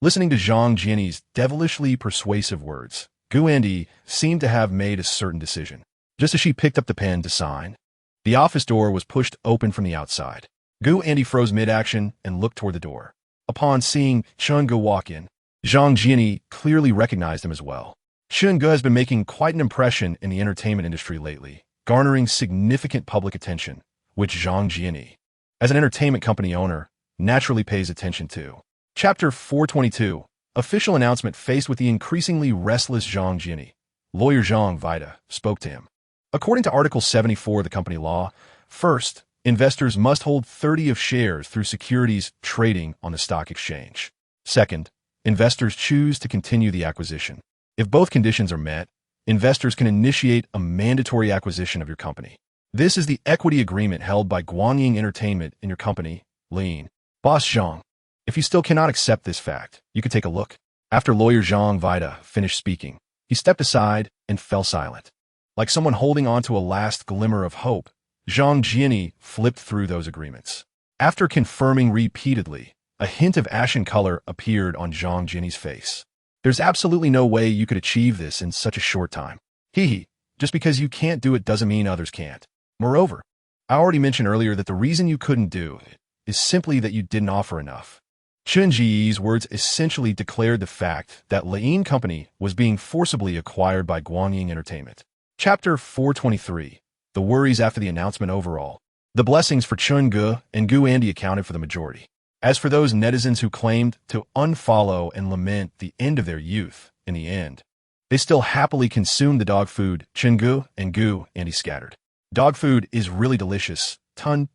Listening to Zhang Jiani's devilishly persuasive words, Gu Andy seemed to have made a certain decision. Just as she picked up the pen to sign, the office door was pushed open from the outside. Gu Andy froze mid-action and looked toward the door. Upon seeing Chingu walk in, Zhang Jiani clearly recognized him as well. Chingu has been making quite an impression in the entertainment industry lately, garnering significant public attention, which Zhang Jiani, as an entertainment company owner, naturally pays attention to. Chapter 422, Official Announcement. Faced with the increasingly restless Zhang Jiani, lawyer Zhang Vida spoke to him. According to Article 74 of the company law, first, investors must hold 30 of shares through securities trading on the stock exchange. Second, investors choose to continue the acquisition. If both conditions are met, investors can initiate a mandatory acquisition of your company. This is the equity agreement held by Guangying Entertainment in your company, Lin. Boss Zhang. If you still cannot accept this fact, you could take a look. After lawyer Zhang Vida finished speaking, he stepped aside and fell silent. Like someone holding on to a last glimmer of hope, Zhang Jiani flipped through those agreements. After confirming repeatedly, a hint of ashen color appeared on Zhang Jiani's face. There's absolutely no way you could achieve this in such a short time. Just because you can't do it doesn't mean others can't. Moreover, I already mentioned earlier that the reason you couldn't do it is simply that you didn't offer enough. Chen Ji's words essentially declared the fact that Lin Company was being forcibly acquired by Guangying Entertainment. Chapter 423, The Worries After the Announcement. Overall, the blessings for Chingu and Gu Andy accounted for the majority. As for those netizens who claimed to unfollow and lament the end of their youth, in the end, they still happily consumed the dog food Chingu and Gu Andy scattered. Dog food is really delicious. Ton.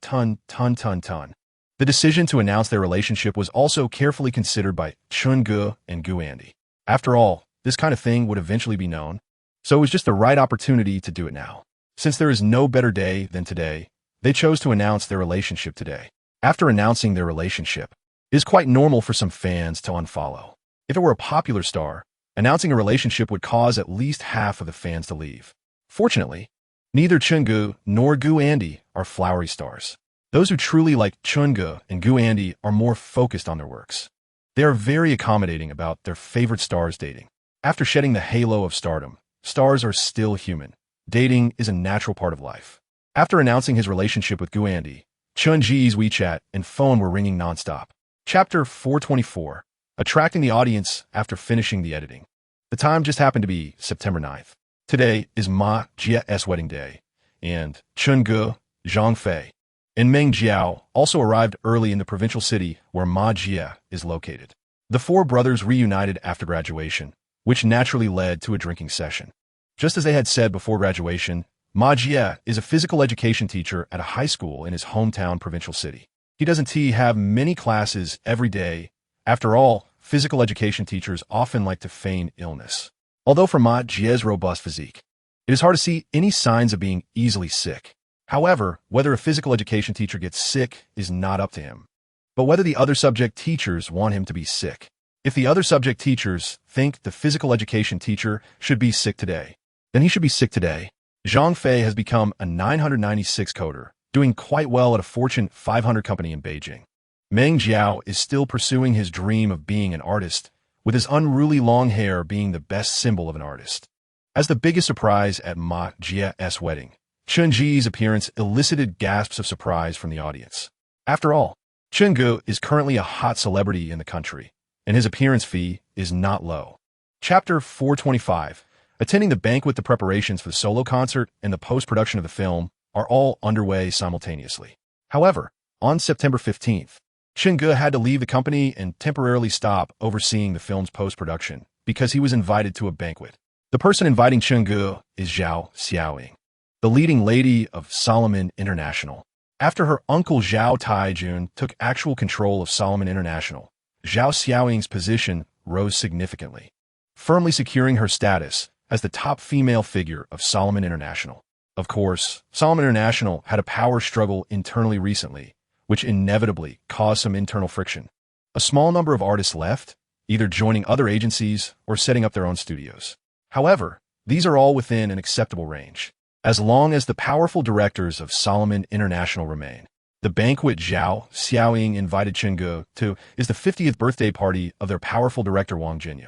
The decision to announce their relationship was also carefully considered by Chingu and Gu Andy. After all, this kind of thing would eventually be known, so it was just the right opportunity to do it now. Since there is no better day than today, they chose to announce their relationship today. After announcing their relationship, it is quite normal for some fans to unfollow. If it were a popular star, announcing a relationship would cause at least half of the fans to leave. Fortunately, neither Chingu nor Gu Andy are flowery stars. Those who truly like Chingu and Gu Andy are more focused on their works. They are very accommodating about their favorite stars dating. After shedding the halo of stardom, stars are still human. Dating is a natural part of life. After announcing his relationship with Gu Andy, Chun Ji's WeChat and phone were ringing nonstop. Chapter 424, Attracting the Audience After Finishing the Editing. The time just happened to be September 9th. Today is Ma Jia's wedding day, and Chingu, Zhang Fei, and Meng Jiao also arrived early in the provincial city where Ma Jia is located. The four brothers reunited after graduation, which naturally led to a drinking session. Just as they had said before graduation, Ma Jia is a physical education teacher at a high school in his hometown provincial city. He doesn't have many classes every day. After all, physical education teachers often like to feign illness. Although for Ma Jia's robust physique, it is hard to see any signs of being easily sick. However, whether a physical education teacher gets sick is not up to him, but whether the other subject teachers want him to be sick. If the other subject teachers think the physical education teacher should be sick today, then he should be sick today. Zhang Fei has become a 996 coder, doing quite well at a Fortune 500 company in Beijing. Meng Jiao is still pursuing his dream of being an artist, with his unruly long hair being the best symbol of an artist. As the biggest surprise at Ma Jia's wedding, Chun Ji's appearance elicited gasps of surprise from the audience. After all, Chingu is currently a hot celebrity in the country, and his appearance fee is not low. Chapter 425, Attending the banquet. The preparations for the solo concert and the post-production of the film are all underway simultaneously. However, on September 15th, Chingu had to leave the company and temporarily stop overseeing the film's post-production because he was invited to a banquet. The person inviting Chingu is Zhao Xiaoying. the leading lady of Solomon International. After her uncle Zhao Taijun took actual control of Solomon International, Zhao Xiaoying's position rose significantly, firmly securing her status as the top female figure of Solomon International. Of course, Solomon International had a power struggle internally recently, which inevitably caused some internal friction. A small number of artists left, either joining other agencies or setting up their own studios. However, these are all within an acceptable range, as long as the powerful directors of Solomon International remain. The banquet Zhao Xiaoying invited Chengge to is the 50th birthday party of their powerful director Wang Jinyu.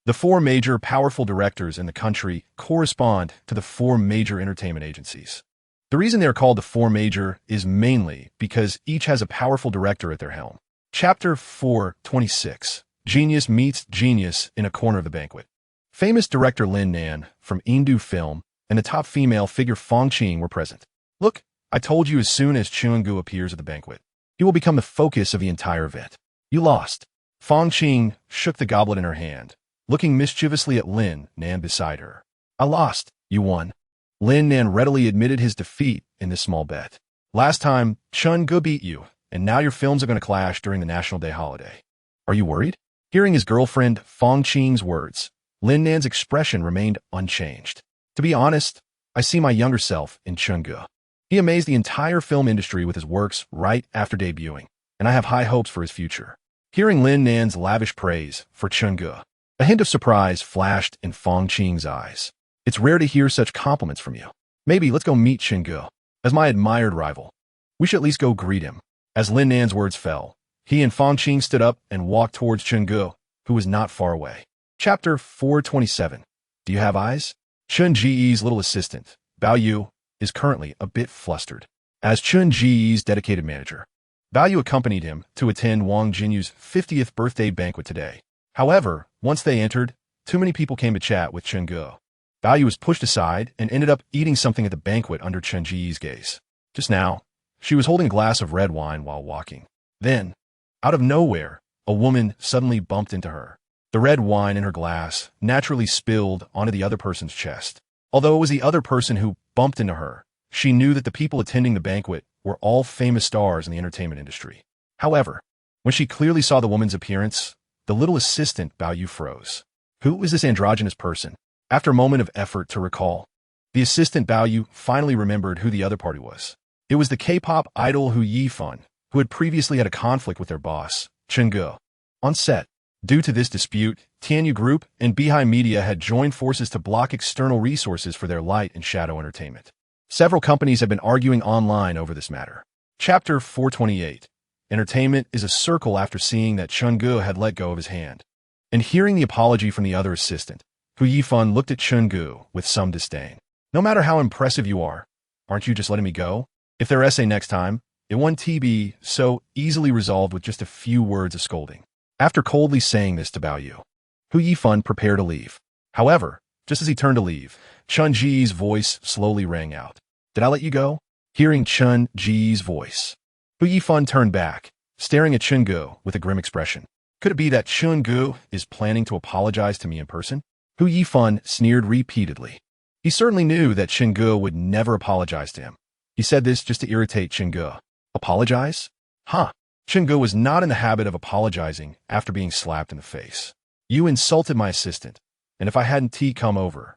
The four major powerful directors in the country correspond to the four major entertainment agencies. The reason they are called the four major is mainly because each has a powerful director at their helm. Chapter 426. Genius meets genius in a corner of the banquet. Famous director Lin Nan from Indu Film and the top female figure Fong Qing were present. Look, I told you as soon as Chungu appears at the banquet, he will become the focus of the entire event. You lost. Fong Qing shook the goblet in her hand, looking mischievously at Lin Nan beside her. I lost. You won. Lin Nan readily admitted his defeat in this small bet. Last time, Chungu beat you, and now your films are going to clash during the National Day holiday. Are you worried? Hearing his girlfriend Fong Qing's words, Lin Nan's expression remained unchanged. To be honest, I see my younger self in Chungu. He amazed the entire film industry with his works right after debuting, and I have high hopes for his future. Hearing Lin Nan's lavish praise for Chungu, a hint of surprise flashed in Fong Qing's eyes. It's rare to hear such compliments from you. Maybe let's go meet Chungu as my admired rival. We should at least go greet him. As Lin Nan's words fell, he and Fong Qing stood up and walked towards Chungu, who was not far away. Chapter 427. Do you have eyes? Chun Ji's little assistant, Bao Yu, is currently a bit flustered. As Chun Ji's dedicated manager, Bao Yu accompanied him to attend Wang Jinyu's 50th birthday banquet today. However, once they entered, too many people came to chat with Chungu. Bao Yu was pushed aside and ended up eating something at the banquet under Chun Ji's gaze. Just now, she was holding a glass of red wine while walking. Then, out of nowhere, a woman suddenly bumped into her. The red wine in her glass naturally spilled onto the other person's chest. Although it was the other person who bumped into her, she knew that the people attending the banquet were all famous stars in the entertainment industry. However, when she clearly saw the woman's appearance, the little assistant Bao Yu froze. Who is this androgynous person? After a moment of effort to recall, the assistant Bao Yu finally remembered who the other party was. It was the K-pop idol Hu Yifan, who had previously had a conflict with their boss, Chengge. On set, due to this dispute, Tianyu Group and Beehive Media had joined forces to block external resources for their light and shadow entertainment. Several companies have been arguing online over this matter. Chapter 428. Entertainment is a circle after seeing that Chungu had let go of his hand. And hearing the apology from the other assistant, Hu Yifan looked at Chungu with some disdain. No matter how impressive you are, aren't you just letting me go? If their essay next time, it won't be so easily resolved with just a few words of scolding. After coldly saying this to Bao Yu, Hu Yifan prepared to leave. However, just as he turned to leave, Chun Ji's voice slowly rang out. Did I let you go? Hearing Chun Ji's voice, Hu Yifan turned back, staring at Chungu with a grim expression. Could it be that Chungu is planning to apologize to me in person? Hu Yifan sneered repeatedly. He certainly knew that Chungu would never apologize to him. He said this just to irritate Chungu. Apologize? Huh. Chungu was not in the habit of apologizing after being slapped in the face. You insulted my assistant, and if I hadn't come over,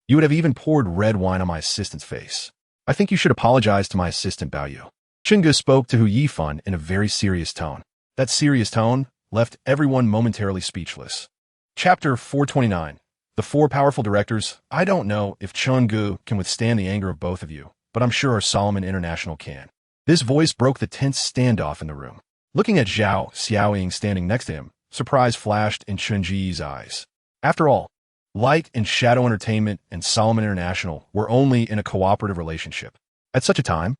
you would have even poured red wine on my assistant's face. I think you should apologize to my assistant, Bao Yu. Chungu spoke to Hu Yifan in a very serious tone. That serious tone left everyone momentarily speechless. Chapter 429. The four powerful directors. I don't know if Chungu can withstand the anger of both of you, but I'm sure Solomon International can. This voice broke the tense standoff in the room. Looking at Zhao Xiaoying standing next to him, surprise flashed in Chunji's eyes. After all, Light and Shadow Entertainment and Solomon International were only in a cooperative relationship. At such a time,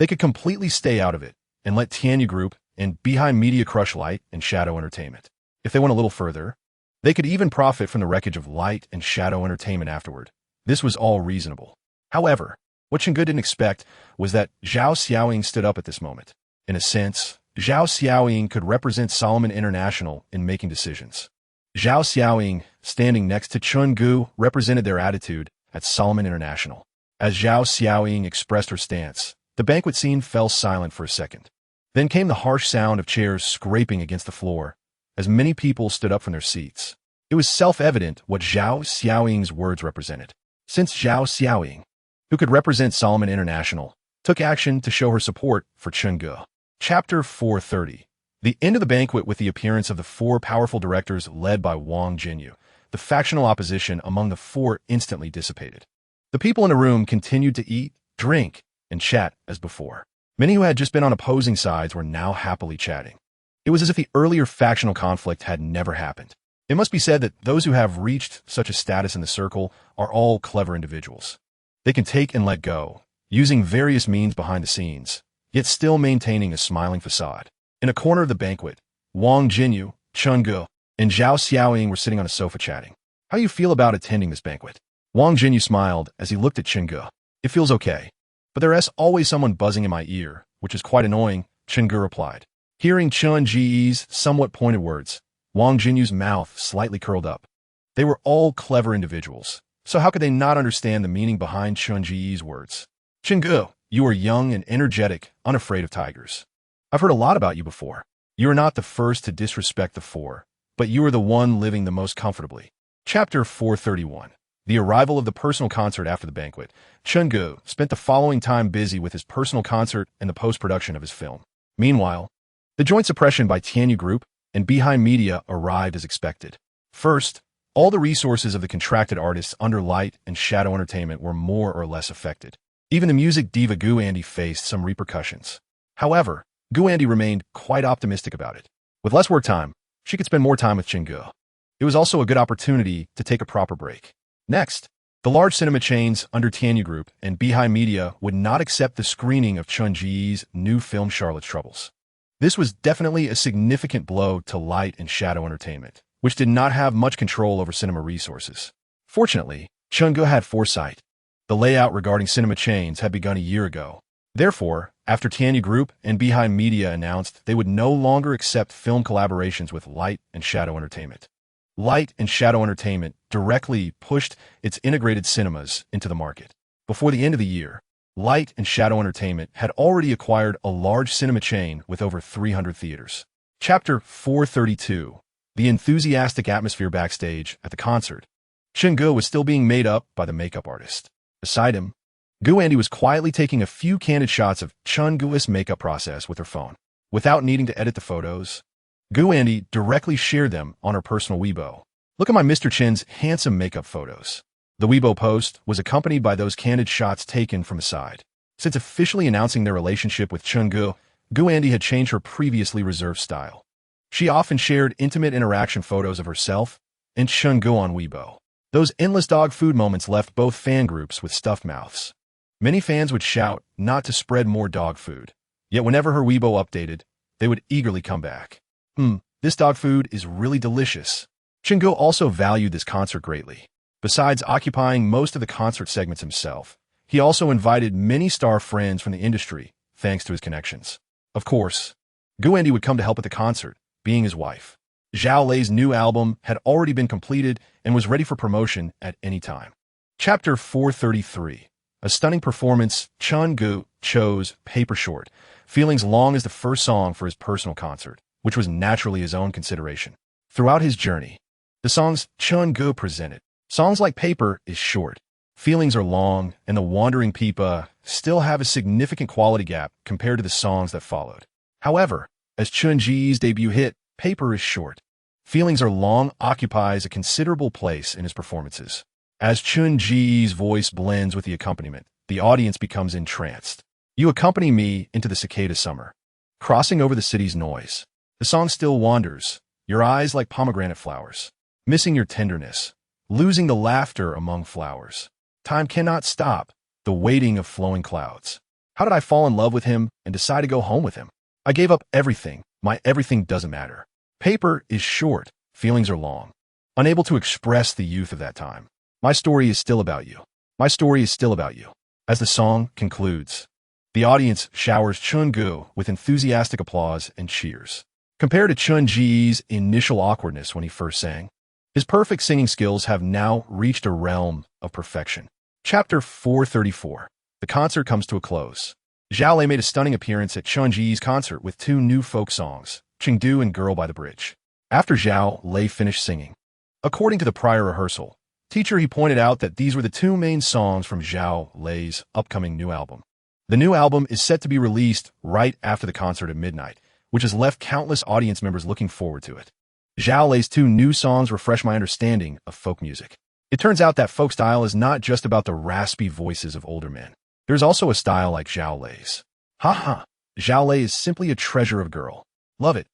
they could completely stay out of it and let Tianyu Group and Beehive Media crush Light and Shadow Entertainment. If they went a little further, they could even profit from the wreckage of Light and Shadow Entertainment afterward. This was all reasonable. However, what Chungu didn't expect was that Zhao Xiaoying stood up at this moment. In a sense, Zhao Xiaoying could represent Solomon International in making decisions. Zhao Xiaoying, standing next to Chungu, represented their attitude at Solomon International. As Zhao Xiaoying expressed her stance, the banquet scene fell silent for a second. Then came the harsh sound of chairs scraping against the floor, as many people stood up from their seats. It was self-evident what Zhao Xiaoying's words represented. Since Zhao Xiaoying, who could represent Solomon International, took action to show her support for Chengge. Chapter 430. The end of the banquet with the appearance of the four powerful directors led by Wang Jinyu. The factional opposition among the four instantly dissipated. The people in the room continued to eat, drink, and chat as before. Many who had just been on opposing sides were now happily chatting. It was as if the earlier factional conflict had never happened. It must be said that those who have reached such a status in the circle are all clever individuals. They can take and let go, using various means behind the scenes, yet still maintaining a smiling facade. In a corner of the banquet, Wang Jinyu, Chengge, and Zhao Xiaoying were sitting on a sofa chatting. How do you feel about attending this banquet? Wang Jinyu smiled as he looked at Chengge. It feels okay. But there's always someone buzzing in my ear, which is quite annoying, Chengge replied. Hearing Chen Ji's somewhat pointed words, Wang Jinyu's mouth slightly curled up. They were all clever individuals, so how could they not understand the meaning behind Chen Ji's words? Chengge, you are young and energetic, unafraid of tigers. I've heard a lot about you before. You are not the first to disrespect the four, but you are the one living the most comfortably. Chapter 431. The arrival of the personal concert after the banquet. Chengge spent the following time busy with his personal concert and the post-production of his film. Meanwhile, the joint suppression by Tianyu Group and Behind Media arrived as expected. First, all the resources of the contracted artists under Light and Shadow Entertainment were more or less affected. Even the music diva Guandi faced some repercussions. However, Guandi remained quite optimistic about it. With less work time, she could spend more time with Chengge. It was also a good opportunity to take a proper break. Next, the large cinema chains under Tianyu Group and Behind Media would not accept the screening of Chen Ji's new film Charlotte's Troubles. This was definitely a significant blow to Light and Shadow Entertainment, which did not have much control over cinema resources. Fortunately, Chengge had foresight. The layout regarding cinema chains had begun a year ago. Therefore, after Tianyu Group and Behind Media announced they would no longer accept film collaborations with Light and Shadow Entertainment. Light and Shadow Entertainment directly pushed its integrated cinemas into the market. Before the end of the year, Light and Shadow Entertainment had already acquired a large cinema chain with over 300 theaters. Chapter 432. The enthusiastic atmosphere backstage at the concert. Chengge was still being made up by the makeup artist. Beside him, Guandi was quietly taking a few candid shots of Chengge's makeup process with her phone. Without needing to edit the photos, Guandi directly shared them on her personal Weibo. Look at my Mr. Chen's handsome makeup photos. The Weibo post was accompanied by those candid shots taken from the side. Since officially announcing their relationship with Chengge, Guandi had changed her previously reserved style. She often shared intimate interaction photos of herself and Chengge on Weibo. Those endless dog food moments left both fan groups with stuffed mouths. Many fans would shout not to spread more dog food. Yet whenever her Weibo updated, they would eagerly come back. This dog food is really delicious. Chengge also valued this concert greatly. Besides occupying most of the concert segments himself, he also invited many star friends from the industry, thanks to his connections. Of course, Guandi would come to help at the concert, being his wife. Zhao Lei's new album had already been completed and was ready for promotion at any time. Chapter 433. A stunning performance, Chengge chose Paper Short, Feelings Long as the first song for his personal concert, which was naturally his own consideration. Throughout his journey, the songs Chengge presented, songs like Paper is short, Feelings Are Long, and The Wandering Pipa still have a significant quality gap compared to the songs that followed. However, as Chen Ji's debut hit, Paper is Short, Feelings Are Long occupies a considerable place in his performances. As Chen Ji's voice blends with the accompaniment, the audience becomes entranced. You accompany me into the cicada summer, crossing over the city's noise. The song still wanders, your eyes like pomegranate flowers, missing your tenderness, losing the laughter among flowers. Time cannot stop, the waiting of flowing clouds. How did I fall in love with him and decide to go home with him? I gave up everything, my everything doesn't matter. Paper is short, feelings are long. Unable to express the youth of that time. My story is still about you. My story is still about you. As the song concludes, the audience showers Chengge with enthusiastic applause and cheers. Compared to Chen Ji's initial awkwardness when he first sang, his perfect singing skills have now reached a realm of perfection. Chapter 434. The concert comes to a close. Zhao Lei made a stunning appearance at Chunji's concert with two new folk songs, Chengdu and Girl by the Bridge. After Zhao Lei finished singing, according to the prior rehearsal, teacher he pointed out that these were the two main songs from Zhao Lei's upcoming new album. The new album is set to be released right after the concert at midnight, which has left countless audience members looking forward to it. Zhao Lei's two new songs refresh my understanding of folk music. It turns out that folk style is not just about the raspy voices of older men. There's also a style like Zhao Lei's. Haha, Zhao Lei is simply a treasure of a girl. Love it.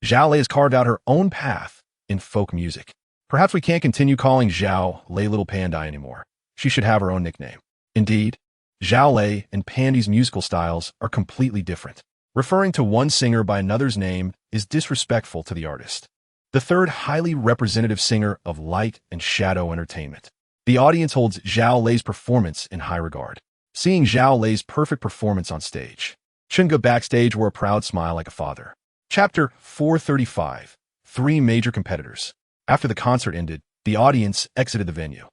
Zhao Lei has carved out her own path in folk music. Perhaps we can't continue calling Zhao Lei Little Panda anymore. She should have her own nickname. Indeed, Zhao Lei and Pandy's musical styles are completely different. Referring to one singer by another's name is disrespectful to the artist. The third highly representative singer of light and shadow entertainment. The audience holds Zhao Lei's performance in high regard. Seeing Zhao Lei's perfect performance on stage, Chunga backstage wore a proud smile like a father. Chapter 435. Three major competitors. After the concert ended, the audience exited the venue.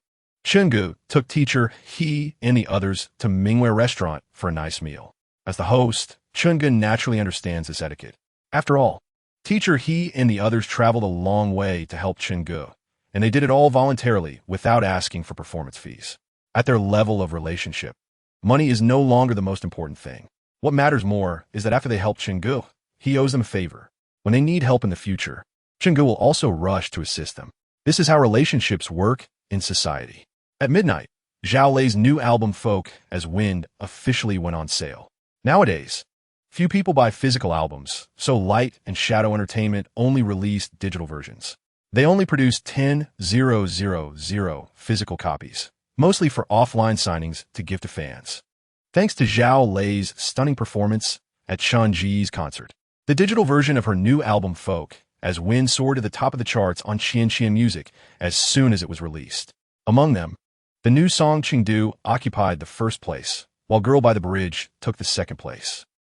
Chungu took teacher He and the others to Mingwei restaurant for a nice meal. As the host, Chunga naturally understands this etiquette. After all, teacher He and the others traveled a long way to help Chungu, and they did it all voluntarily without asking for performance fees. At their level of relationship, money is no longer the most important thing. What matters more is that after they help Chungu, he owes them a favor. When they need help in the future, Chungu will also rush to assist them. This is how relationships work in society. At midnight, Zhao Lei's new album Folk as Wind officially went on sale. Nowadays, few people buy physical albums, so Light and Shadow Entertainment only released digital versions. They only produced 10,000 physical copies, mostly for offline signings to give to fans. Thanks to Zhao Lei's stunning performance at Chunji's concert, the digital version of her new album Folk as Wind soared to the top of the charts on Qian Music as soon as it was released. Among them, the new song Chengdu occupied the first place, while Girl by the Bridge took the second place.